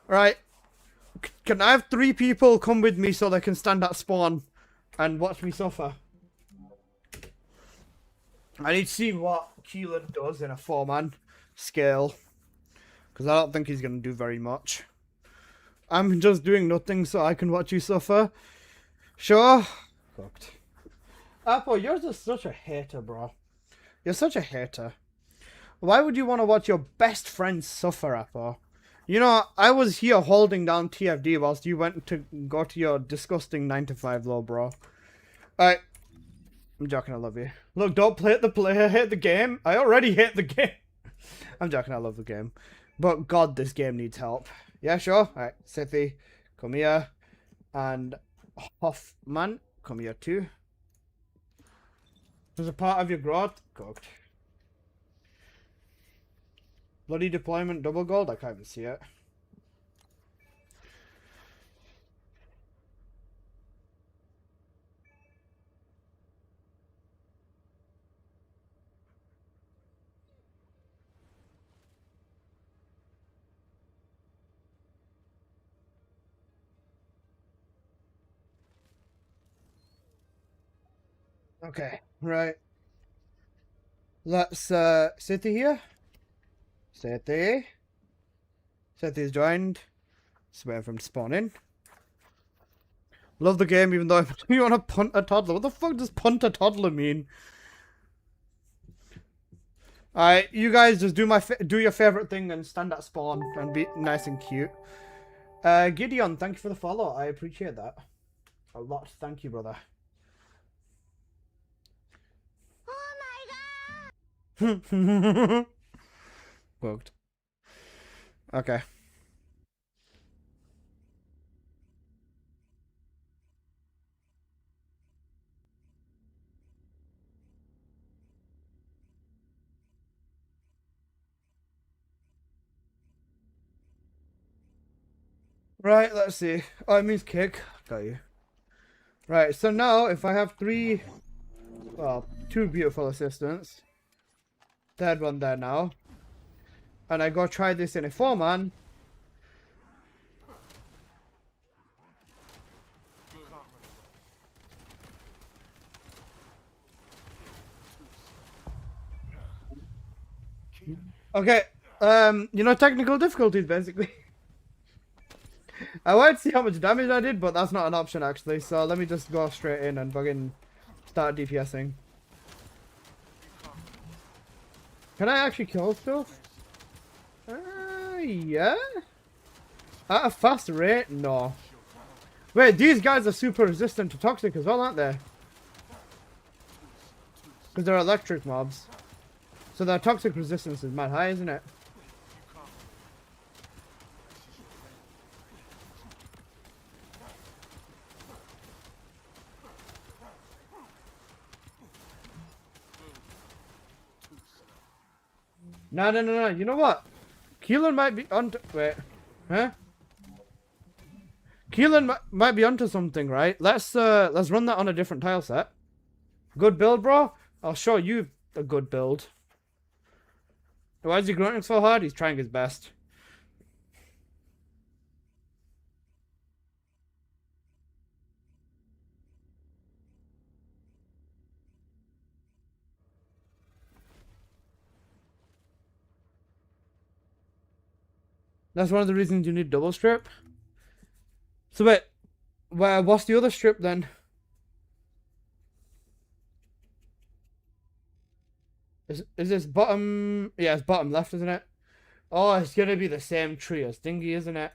Alright. Can I have 3 people come with me so they can stand at spawn and watch me suffer? I need to see what Keelan does in a 4-man scale. Because I don't think he's going to do very much. I'm just doing nothing so I can watch you suffer. Sure. Fucked. Apple, you're just such a hater, bro. You're such a hater. Why would you want to watch your best friend suffer, Apple? You know, I was here holding down TFD whilst you went to go to your disgusting 9 to 5 low, bro. Alright. I'm joking, I love you. Look, don't play the player, hate the game. I already hate the game. I'm joking, I love the game. But God, this game needs help. Yeah, sure. Alright, Sithy, come here. And Hoffman, come here too. As a part of your growth, cooked. Bloody deployment double gold? I can't even see it. Okay, right. Let's sit here. Sethy. Sethy's joined. Swear from spawning. Love the game even though you want to punt a toddler. What the fuck does punt a toddler mean? Alright, you guys just do your favorite thing and stand at spawn and be nice and cute. Gideon, thank you for the follow. I appreciate that a lot. Thank you, brother. Oh my god. Booked. Okay. Right, let's see. Oh, it means kick. Got you. Right, so now if I have 2 beautiful assistants. Third one there now. And I go try this in a 4-man. Okay, you know, technical difficulties basically. I wanted to see how much damage I did, but that's not an option actually. So let me just go straight in and fucking start DPSing. Can I actually kill stuff? Yeah? At a fast rate? No. Wait, these guys are super resistant to toxic as well, aren't they? Because they're electric mobs. So their toxic resistance is mad high, isn't it? No. You know what? Keelan might be onto. Wait. Huh? Keelan might be onto something, right? Let's run that on a different tile set. Good build, bro. I'll show you a good build. Why is he grunting so hard? He's trying his best. That's one of the reasons you need double strip. So wait, what's the other strip then? Is this bottom? Yeah, it's bottom left, isn't it? Oh, it's gonna be the same tree as Thingy, isn't it?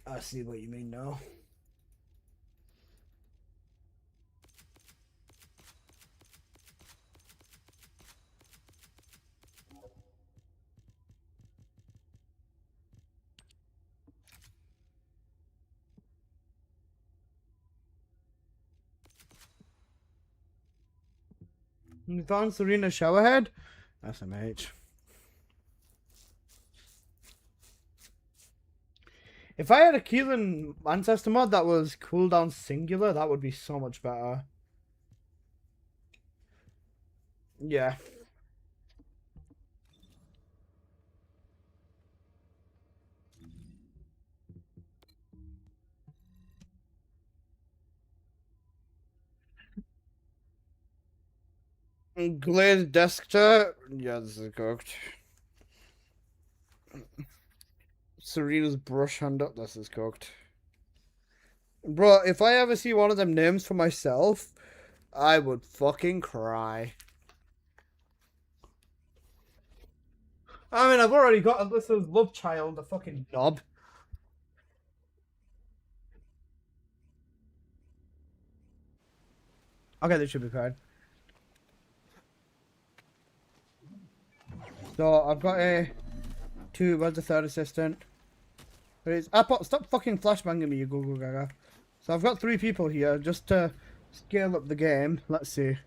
I see what you mean now. You found Serena's showerhead? That's a mage. If I had a Keelan ancestor mod that was cooldown singular, that would be so much better. Yeah. Glazed desktop. Yeah, this is cooked. Serena's brush hand up. This is cooked. Bro, if I ever see one of them names for myself, I would fucking cry. I mean, I've already got Alyssa's love child, a fucking knob. Okay, this should be fine. So I've got where's the third assistant? There is stop fucking flashbanging me, you Google Gaga. So I've got 3 people here just to scale up the game. Let's see.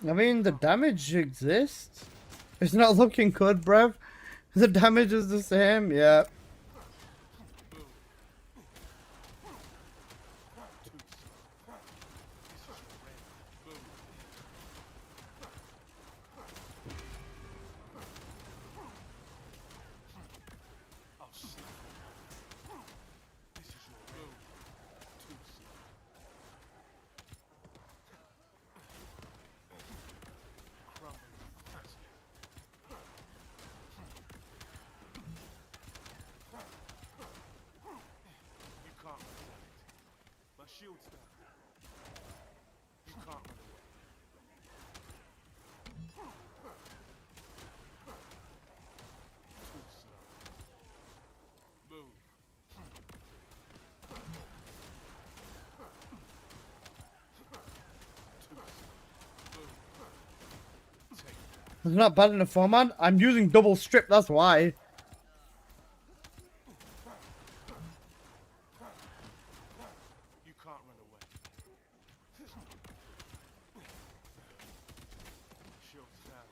I mean, the damage exists. It's not looking good, bruv. The damage is the same, yeah. It's not bad enough for man. I'm using double strip, that's why. You can't run away. Shield's down.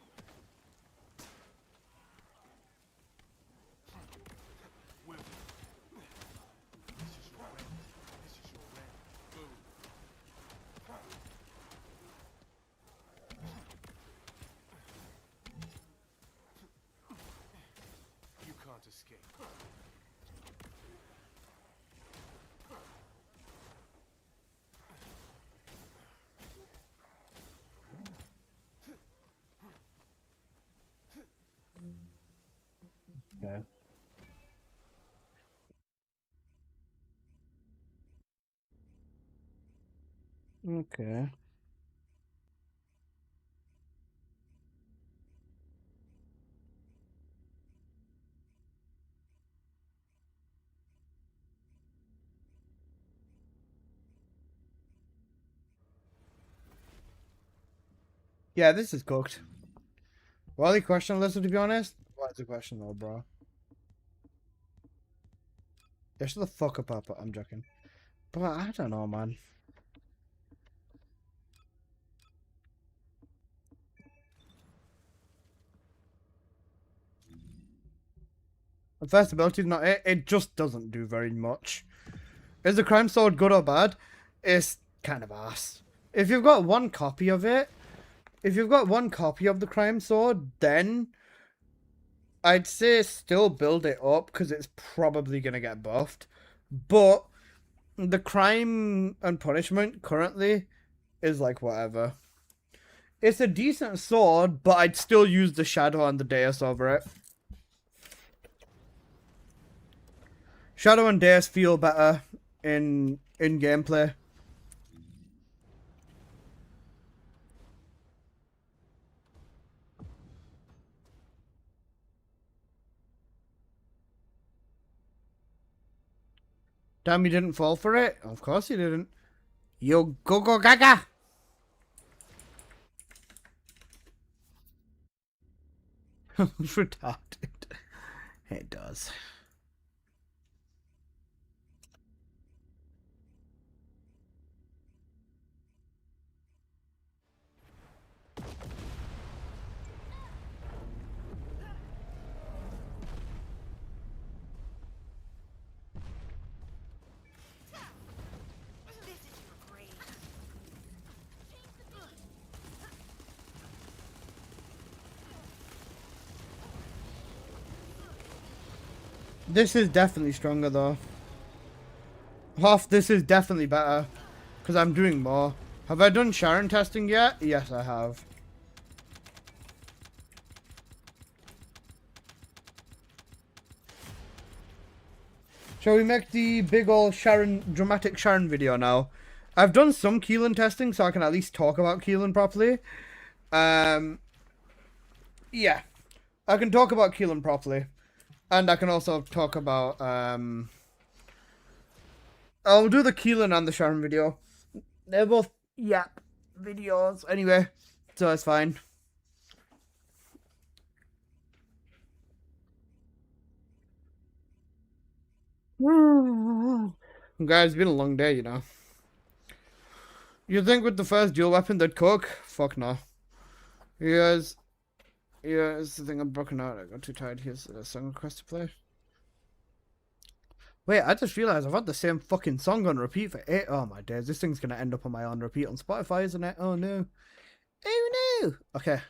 escape. Okay. Okay. Yeah, this is cooked. Well, the question list, to be honest. What's the question though, bro? Yeah, shut the fuck up, Papa. I'm joking. But I don't know, man. The first ability is not it. It just doesn't do very much. Is the crime sword good or bad? It's kind of ass. If you've got one copy of it, if you've got one copy of the crime sword, then I'd say still build it up because it's probably going to get buffed. But the crime and punishment currently is like whatever. It's a decent sword, but I'd still use the shadow and the deus over it. Shadow and deus feel better in gameplay. Damn, you didn't fall for it? Of course you didn't. Yo go go gaga! Retarded. It does. This is definitely stronger though. Half this is definitely better. Because I'm doing more. Have I done Sharon testing yet? Yes, I have. Shall we make the big ol' Sharon, dramatic Sharon video now? I've done some Keelan testing, so I can at least talk about Keelan properly. Yeah. I can talk about Keelan properly. And I can also talk about, I'll do the Keelan and the Sharon video. They're both yap videos anyway, so it's fine. Guys, it's been a long day, you know. You think with the first dual weapon they'd cook? Fuck no. Here's the thing, I'm broken out. I got too tired. Here's a song request to play. Wait, I just realized I've had the same fucking song on repeat for 8. Oh my days, this thing's gonna end up on my on repeat on Spotify, isn't it? Oh no. Oh no. Okay.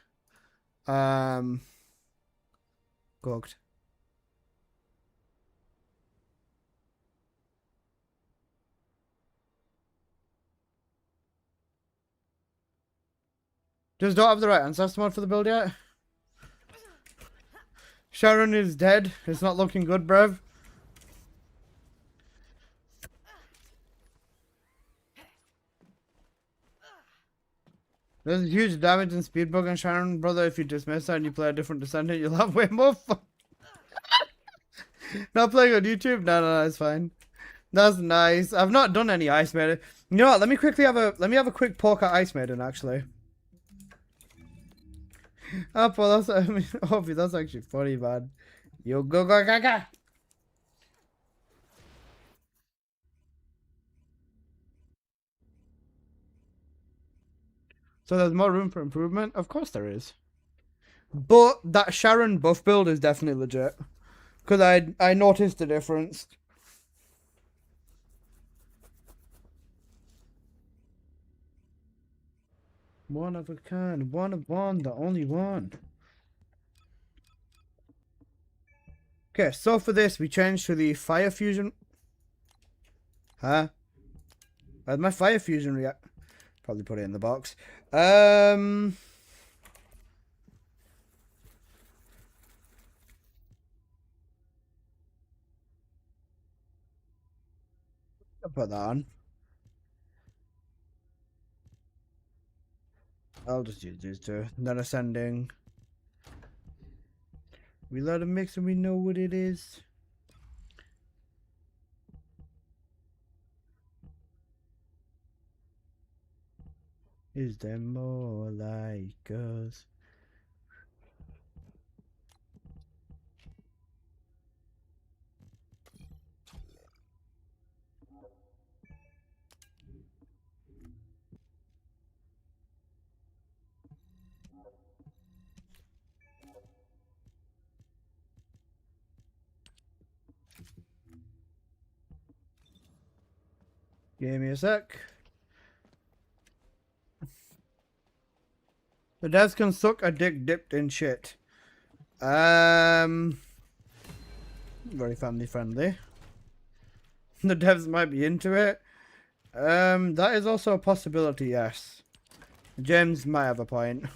Cooked. Just don't have the right ancestor mod for the build yet. Sharon is dead. It's not looking good, bruv. There's a huge damage and speed bug on Sharon, brother. If you dismiss that and you play a different Descendant, you'll have way more fun. Not playing on YouTube? No, it's fine. That's nice. I've not done any Ice Maiden. You know what? Let me have a quick poke at Ice Maiden, actually. Oh, well, that's actually funny, man. Yo, go, go, gaga. So there's more room for improvement? Of course there is. But that Sharon buff build is definitely legit. Because I noticed the difference. One of a kind, one of one, the only one. Okay, so for this, we change to the fire fusion. Huh? Where's my fire fusion react? Probably put it in the box. I'll put that on. I'll just use these two. Then ascending. We let it mix and we know what it is. Is there more like us? Give me a sec. The devs can suck a dick dipped in shit. Very family friendly. The devs might be into it. That is also a possibility, yes. James might have a point.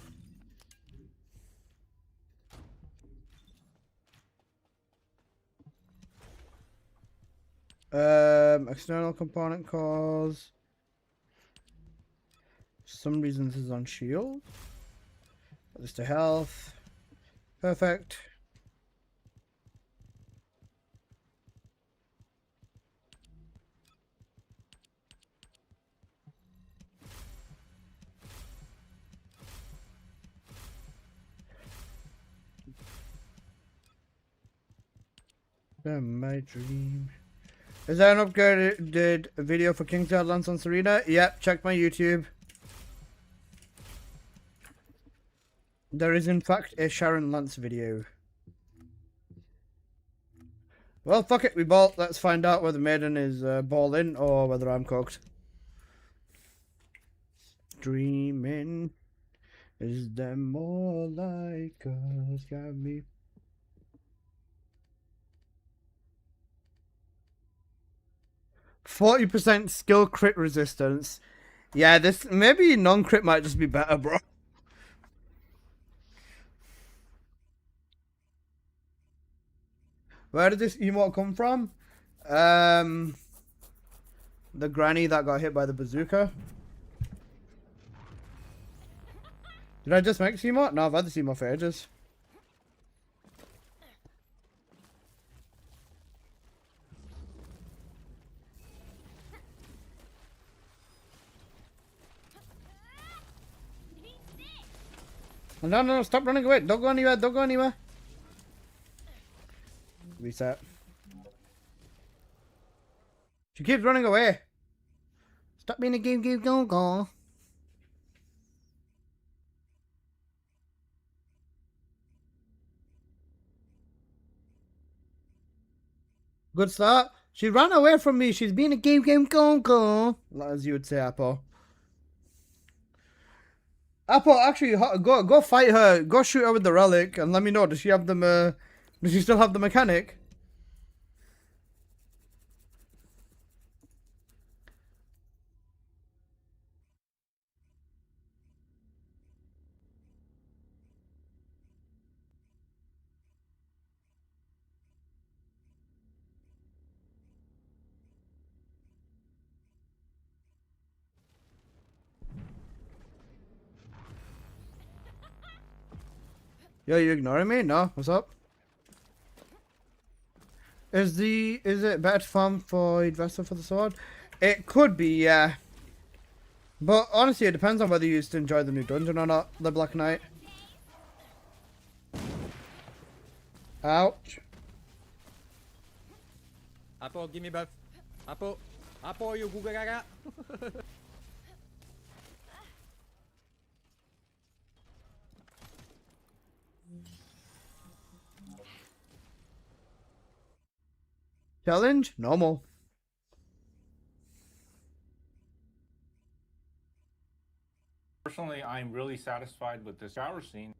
External component cause. For some reason this is on shield. Put this to health. Perfect. My dream. Is there an upgraded video for Kingsguard Lance on Serena? Yep, check my YouTube. There is in fact a Sharon Lance video. Well, fuck it, we ball. Let's find out whether Maiden is balling or whether I'm cooked. Dreaming. Is there more like us? Got me. %40 skill crit resistance. Yeah, this maybe non-crit might just be better, bro. Where did this emote come from? The granny that got hit by the bazooka. Did I just make this emote? No, I've had this emote for ages. No, no, stop running away. Don't go anywhere. Don't go anywhere. Reset. She keeps running away. Stop being a game, go. Good start. She ran away from me. She's being a game, go. As you would say, Apple. Apple, actually, go fight her. Go shoot her with the relic and let me know. Does she have them? Does she still have the mechanic? Yo, you ignoring me? No. What's up? Is it better to farm for investor for the sword? It could be, yeah. But honestly, it depends on whether you used to enjoy the new dungeon or not. The Black Knight. Ouch. Apo, give me buff. Apo, you Google Gaga. Challenge? Normal. Personally, I'm really satisfied with this shower scene.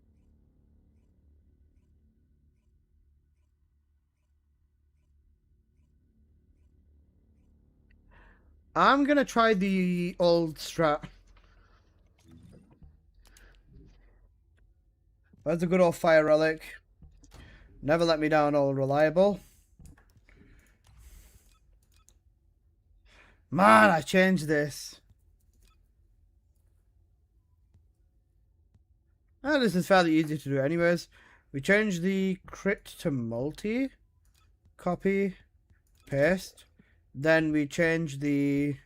I'm gonna try the old strat. That's a good old fire relic. Never let me down, old reliable. Man, I changed this. This is fairly easy to do anyways. We change the crit to multi. Copy. Paste. Then we change the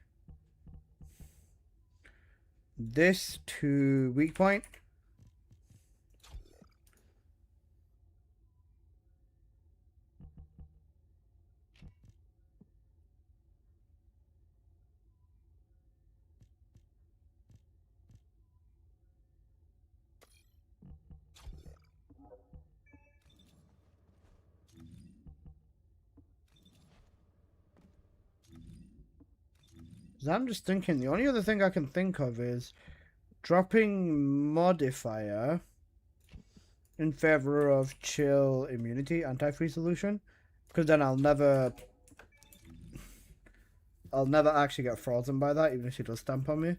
this to weak point. I'm just thinking, the only other thing I can think of is dropping modifier in favor of chill immunity anti-freeze solution, because then I'll never actually get frozen by that, even if she does stamp on me.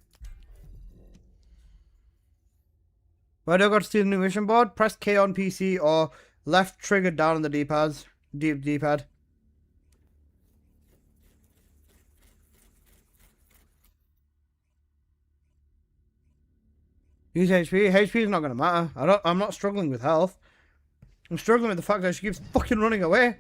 Where do I go to see the new mission board? Press K on PC or left trigger down on the D-pad. Use HP. HP is not going to matter. I'm not struggling with health. I'm struggling with the fact that she keeps fucking running away.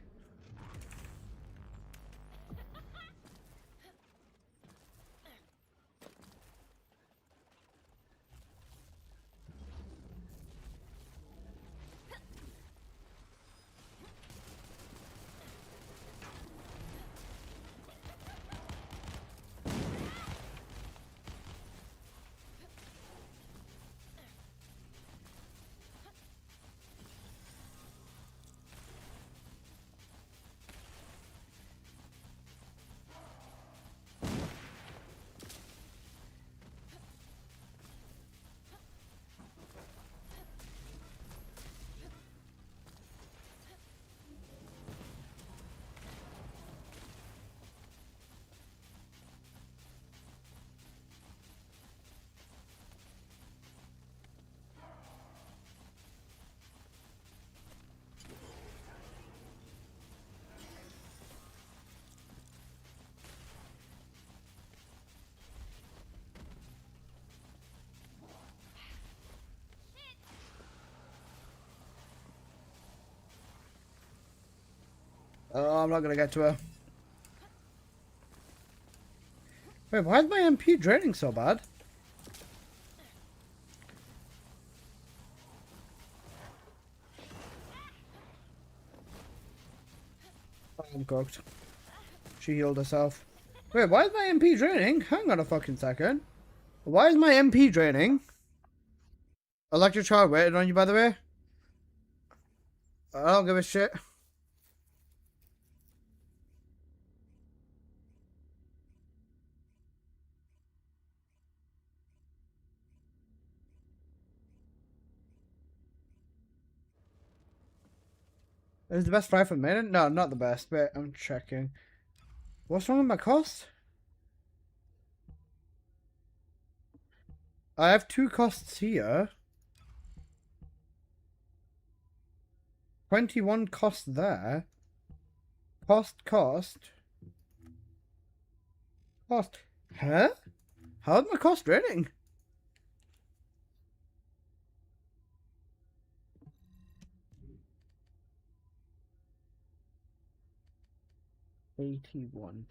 Oh, I'm not gonna get to her. Wait, why is my MP draining so bad? Oh, I'm cooked. She healed herself. Wait, why is my MP draining? Hang on a fucking second. Why is my MP draining? Electric Child waiting on you, by the way. I don't give a shit. Is the best fry for minute? No, not the best. Wait, I'm checking. What's wrong with my cost? I have 2 costs here. 21 cost there. Cost. Huh? How's my cost rating? $81%.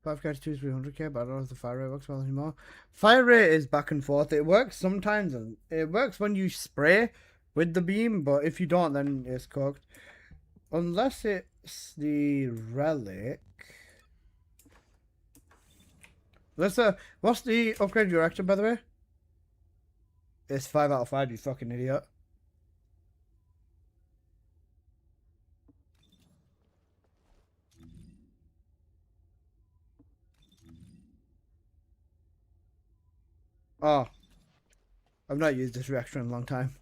5k to 300k, but I don't know if the fire rate works well anymore. Fire rate is back and forth. It works sometimes, and it works when you spray with the beam, but if you don't, then it's cooked. Unless it's the relic. What's the upgrade director, by the way? It's 5 out of 5, you fucking idiot. Oh, I've not used this reactor in a long time.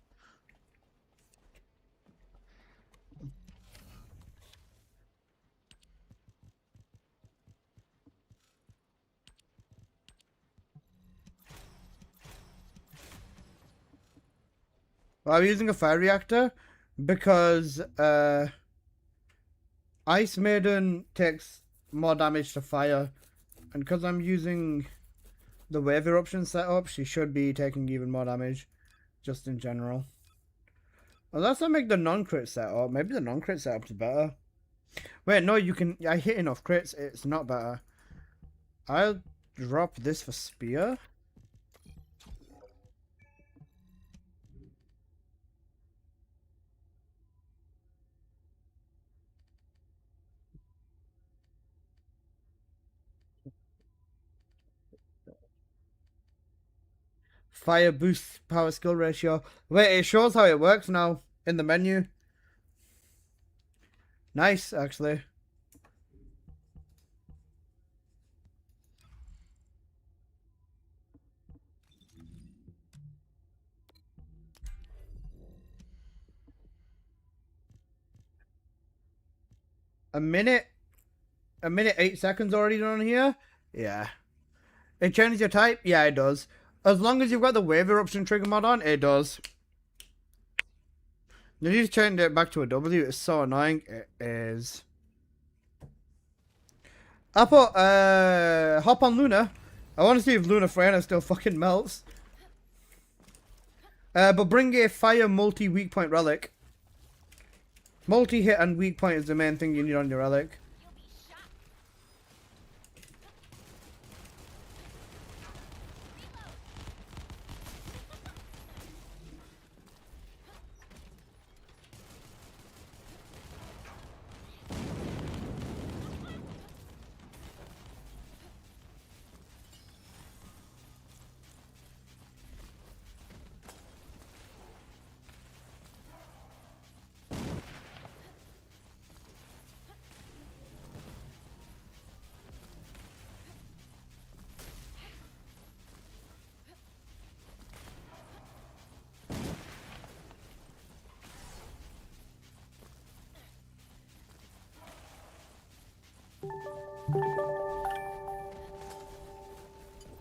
Well, I'm using a fire reactor because Ice Maiden takes more damage to fire, and because I'm using the wave eruption setup, she should be taking even more damage, just in general. Unless I make the non-crit setup, maybe the non-crit setup's better. Wait, no, you can. I hit enough crits. It's not better. I'll drop this for spear. Fire boost power skill ratio. Wait, it shows how it works now in the menu. Nice, actually. A minute 8 seconds already done here? Yeah. It changes your type? Yeah, it does. As long as you've got the wave eruption trigger mod on, it does. You need to change it back to a W. It's so annoying. It is. Apple, hop on Luna. I want to see if Luna Freyna still fucking melts. But bring a fire multi weak point relic. Multi hit and weak point is the main thing you need on your relic.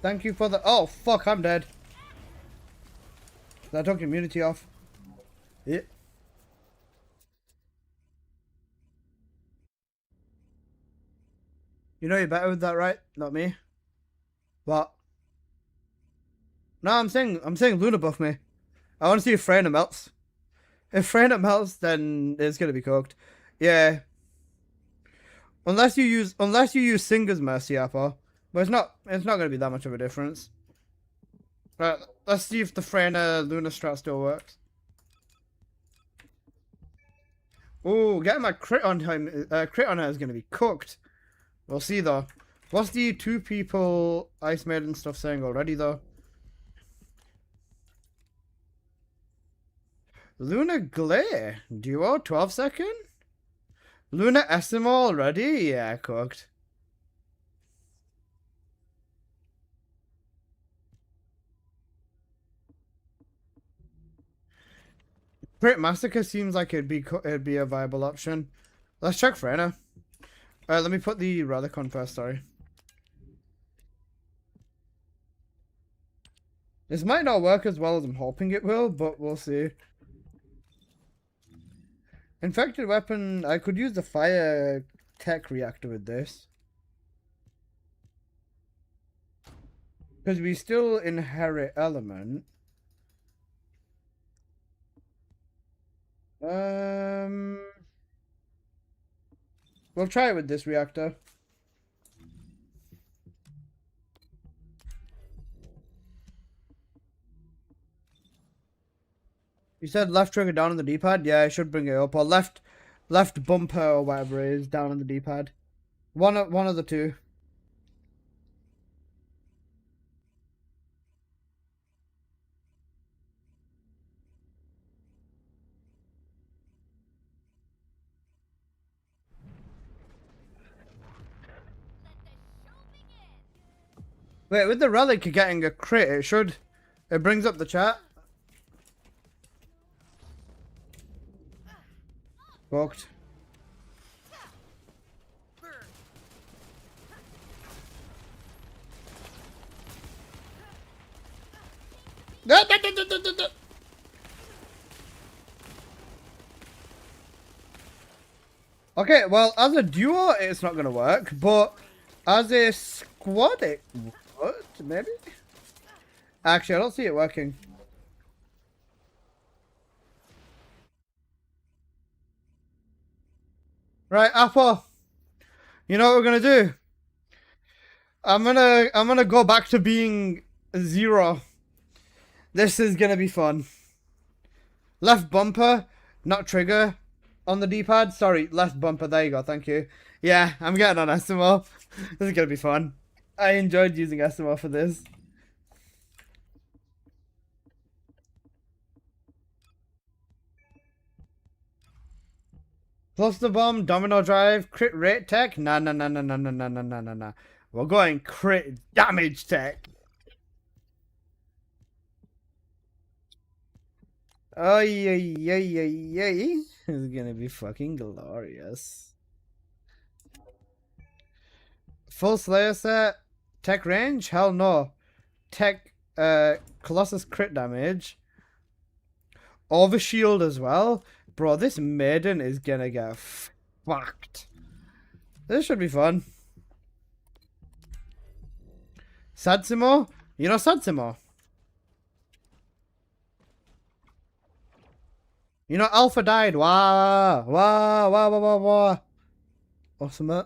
Thank you for the... Oh, fuck, I'm dead. I took immunity off. Yeah. You know you're better with that, right? Not me. What? No, I'm saying Luna buff me. I want to see if Freyna melts. If Freyna melts, then it's gonna be cooked. Yeah. Unless you use Singer's Mercy Apple. But it's not going to be that much of a difference. Right, let's see if the Freyna Luna strat still works. Ooh, getting my crit on her is going to be cooked. We'll see though. What's the 2 people Ice Maiden stuff saying already though? Luna Glare duo 12 second. Luna SM already? Yeah, cooked. Crit Massacre seems like it'd be a viable option. Let's check Freyna. Let me put the relic on first, sorry. This might not work as well as I'm hoping it will, but we'll see. Infected weapon, I could use the fire tech reactor with this. Because we still inherit element. We'll try it with this reactor. You said left trigger down on the D-pad? Yeah, I should bring it up. Or left bumper or whatever it is down on the D-pad. One of the two. Wait, with the relic you're getting a crit, it brings up the chat. Fucked. Okay, well, as a duo, it's not gonna work, but as a squad, it would, maybe? Actually, I don't see it working. Right, Apple. You know what we're gonna do? I'm gonna go back to being 0. This is gonna be fun. Left bumper, not trigger on the D-pad. Sorry, left bumper. There you go. Thank you. Yeah, I'm getting on SMO. This is gonna be fun. I enjoyed using SMO for this. Cluster bomb, domino drive, crit rate tech. Nah. We're going crit damage tech. Oh yeah. This is gonna be fucking glorious. Full Slayer set. Tech range? Hell no. Tech Colossus crit damage. Overshield as well. Bro, this maiden is gonna get fucked. This should be fun. Satsimo? You know Satsimo? You know Alpha died. Wah. Awesome, mate.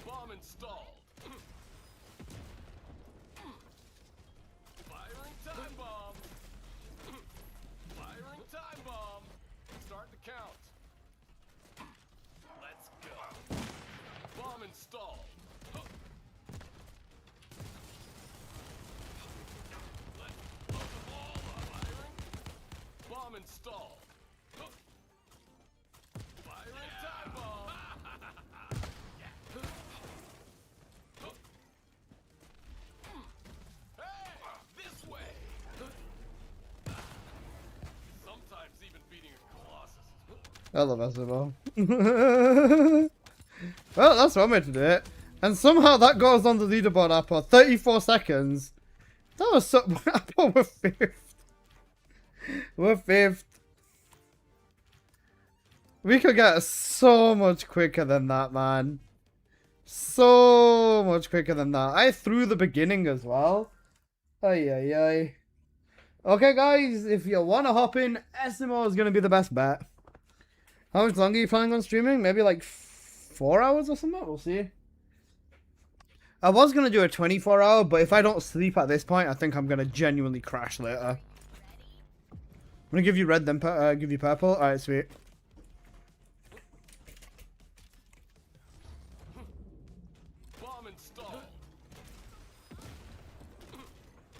Bomb installed. Firing time bomb. Firing time bomb. Start the count. Let's go. Bomb installed. Let's blow them all up. Firing. Bomb installed. Firing time bomb. Hey, this way. Sometimes even beating a colossus. I love SMO. Well, that's one way to do it. And somehow that goes on the leaderboard, Apple. 34 seconds. That was so... Apple, we're 5th. We're 5th. We could get so much quicker than that, man. So much quicker than that. I threw the beginning as well. Ay. Okay, guys, if you want to hop in, SMO is going to be the best bet. How much longer are you planning on streaming? Maybe like 4 hours or something? We'll see. I was going to do a 24-hour, but if I don't sleep at this point, I think I'm going to genuinely crash later. I'm going to give you red, then give you purple. Alright, sweet. Bomb installed.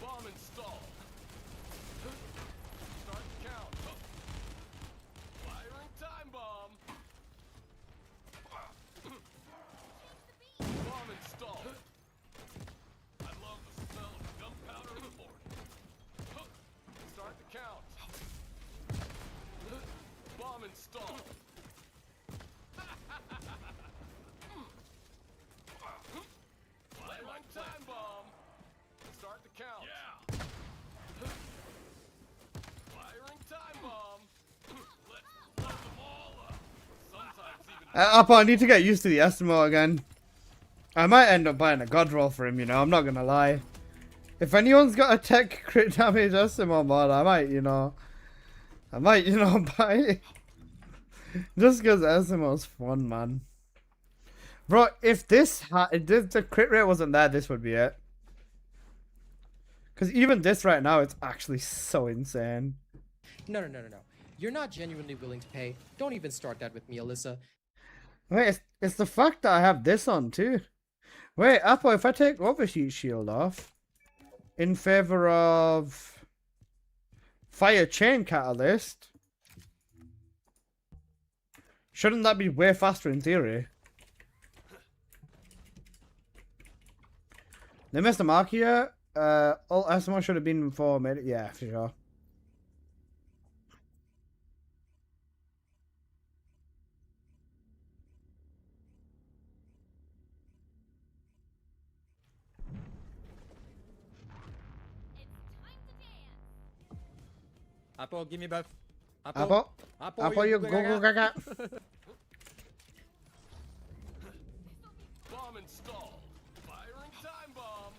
Bomb installed. Start the count. Firing time bomb. Bomb installed. I love the smell of gunpowder in the morning. Start the count. Bomb installed. Firing time bomb. Start the count. Yeah. Firing time bomb. Let's blow them all up. Sometimes even. Apple, I need to get used to the SMO again. I might end up buying a god roll for him, you know, I'm not gonna lie. If anyone's got a tech crit damage SMO mod, I might, you know, buy it. Just because SMO's fun, man. Bro, if the crit rate wasn't there, this would be it. Because even this right now, it's actually so insane. No. You're not genuinely willing to pay. Don't even start that with me, Alyssa. Wait, it's the fact that I have this on too. Wait, Apple, if I take Overshoot Shield off in favor of Fire Chain Catalyst, shouldn't that be way faster in theory? They missed the mark here. Alt SMO should have been before I made it. Yeah, for sure. Apple, give me both. Apple? Apple, you go go gaga. Bomb installed. Firing time bomb.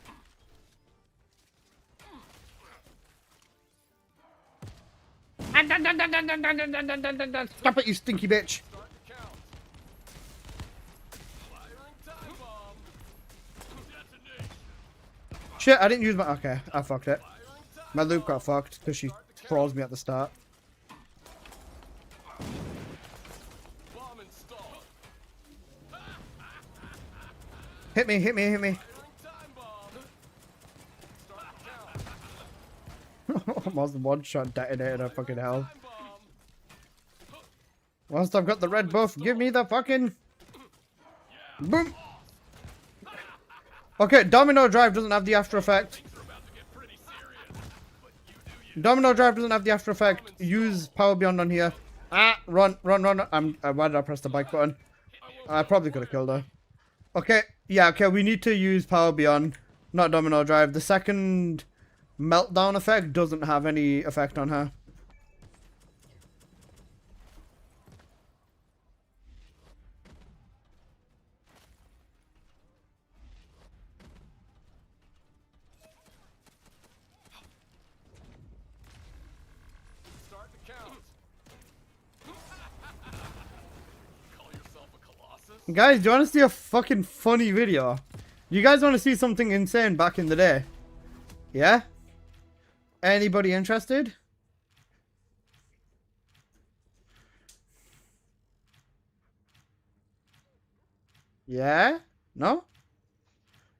Stop it, you stinky bitch. Start the count. Firing time bomb. Detonation. Shit, I didn't use my. Okay, I fucked it. Firing time My loop got fucked because she froze me at the start. bomb installed. Hit me, hit me, hit me. Firing time bomb. Start the count. Almost one shot detonator, fucking hell. Time bomb. Whilst I've got the red buff, give me the fucking. Boom! Okay, Domino Drive doesn't have the after effect. Things are about to get pretty serious. But you do you. Domino Drive doesn't have the after effect. Use Power Beyond on here. Ah, run, run, run. Why did I press the bike button? I probably could have killed her. Okay, yeah, okay, we need to use Power Beyond, not Domino Drive. The second meltdown effect doesn't have any effect on her. Start the count. Call yourself a colossus? Guys, do you want to see a fucking funny video? You guys want to see something insane back in the day? Yeah? Anybody interested? Yeah? No?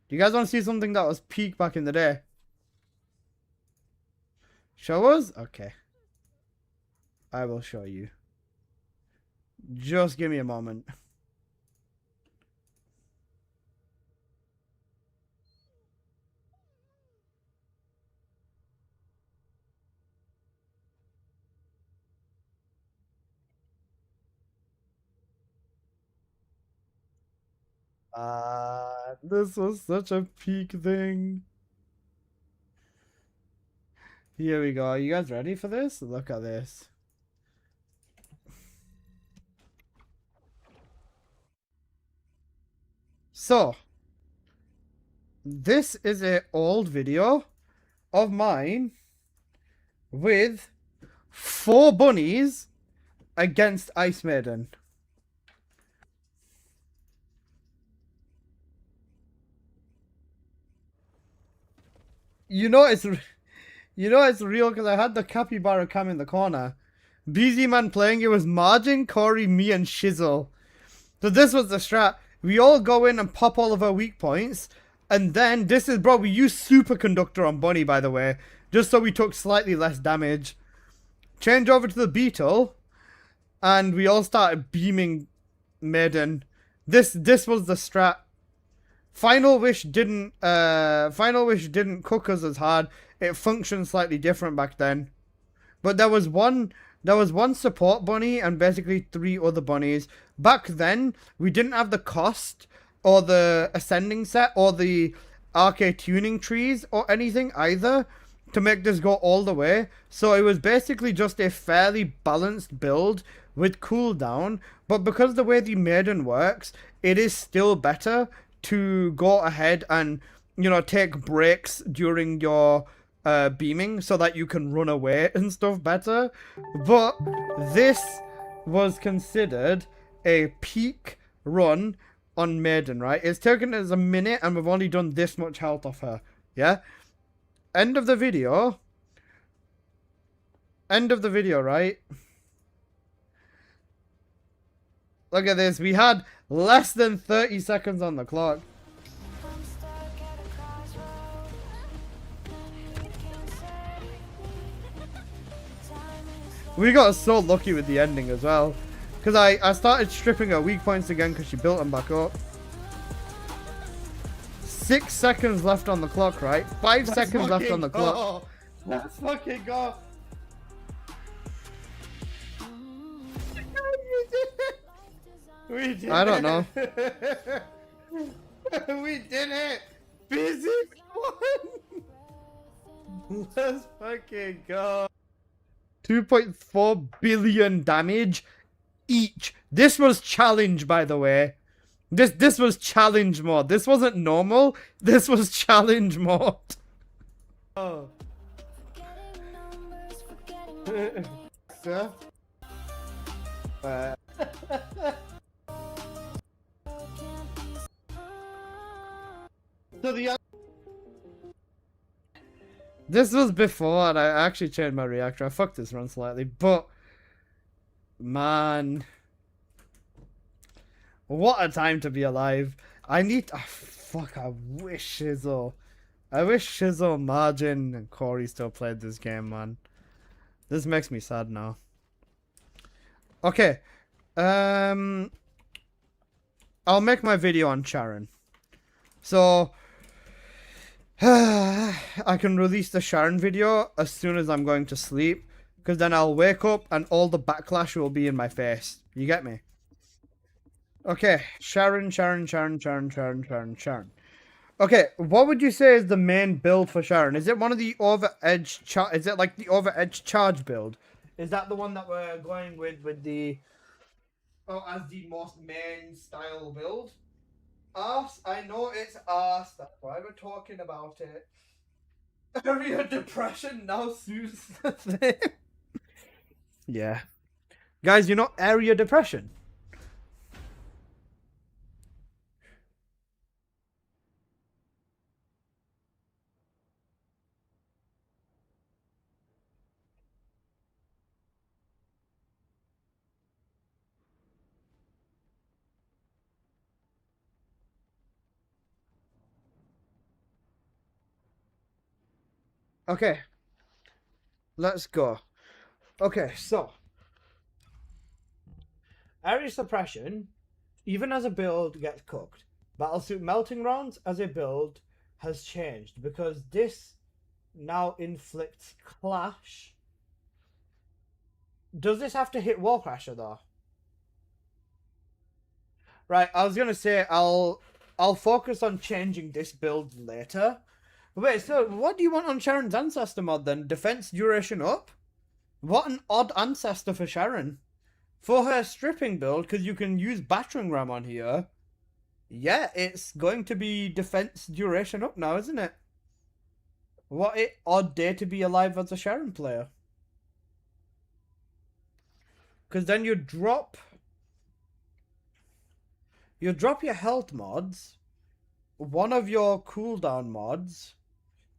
Do you guys want to see something that was peak back in the day? Show us? Okay. I will show you. Just give me a moment. This was such a peak thing. Here we go. Are you guys ready for this? Look at this. So, this is an old video of mine with 4 bunnies against Ice Maiden. You know it's real because I had the capybara cam in the corner. BZ Man playing it was Margin, Corey, me, and Shizzle. So this was the strat. We all go in and pop all of our weak points. And then, this is, bro, we used Superconductor on Bunny, by the way. Just so we took slightly less damage. Change over to the Beetle. And we all started beaming Maiden. This was the strat. Final Wish didn't cook us as hard. It functioned slightly different back then. But there was one support bunny and basically 3 other bunnies. Back then, we didn't have the cost or the ascending set or the RK tuning trees or anything either to make this go all the way. So it was basically just a fairly balanced build with cooldown. But because the way the Maiden works, it is still better to go ahead and, you know, take breaks during your beaming so that you can run away and stuff better. But this was considered a peak run on Maiden, right? It's taken us a minute and we've only done this much health off her. Yeah? End of the video, right? Look at this. We had less than 30 seconds on the clock. I'm stuck at a crossroad. Can't say. Time is We got so lucky with the ending as well. Because I started stripping her weak points again because she built them back up. 6 seconds left on the clock, right? 5 seconds left on the clock. Let's fucking go. We did it. I don't know. We did it. Physics won. Let's fucking go. 2.4 billion damage each. This was challenge, by the way. This was challenge mode. This wasn't normal. This was challenge mode. Oh. Sir? So this was before, and I actually changed my reactor. I fucked this run slightly, but man, what a time to be alive. I need. Oh, fuck, I wish Shizzo. I wish Shizzo, Margin, and Corey still played this game, man. This makes me sad now. Okay. I'll make my video on Sharon. So, I can release the Sharon video as soon as I'm going to sleep. Because then I'll wake up and all the backlash will be in my face. You get me? Okay, Sharon. Okay, what would you say is the main build for Sharon? Is it one of the over-edge is it like the over-edge charge build? Is that the one that we're going with the as the most main style build? Arse, I know it's arse, that's why we're talking about it. Area depression now suits the thing. Yeah. Guys, you know area depression? Okay. Let's go. Okay, so area suppression, even as a build, gets cooked. Battlesuit melting rounds as a build has changed because this now inflicts clash. Does this have to hit Wall Crasher though? Right, I was gonna say I'll focus on changing this build later. Wait, so what do you want on Sharon's ancestor mod then? Defense duration up? What an odd ancestor for Sharon. For her stripping build, because you can use battering ram on here. Yeah, it's going to be defense duration up now, isn't it? What an odd day to be alive as a Sharon player. Because then you drop your health mods, one of your cooldown mods,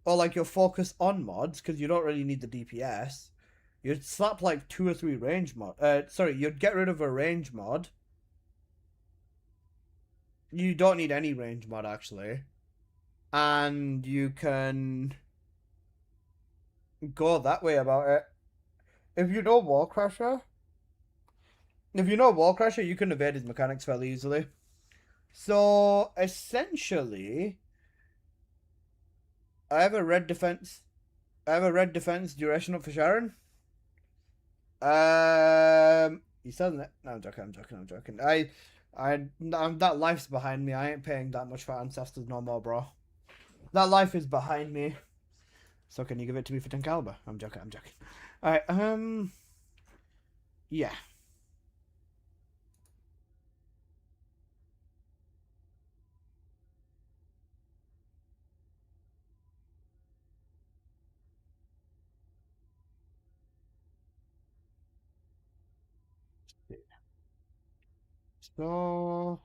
or like your focus on mods, because you don't really need the DPS. You'd slap like 2 or 3 range mod. Sorry, you'd get rid of a range mod. You don't need any range mod actually, and you can go that way about it. If you know Wall Crasher, you can evade his mechanics fairly easily. So essentially, I have a red defense duration up for Sharon. He says it. No, I'm joking. That life's behind me. I ain't paying that much for ancestors no more, bro. That life is behind me. So can you give it to me for 10 caliber? I'm joking. Alright, yeah. So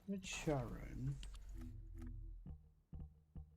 with Sharon.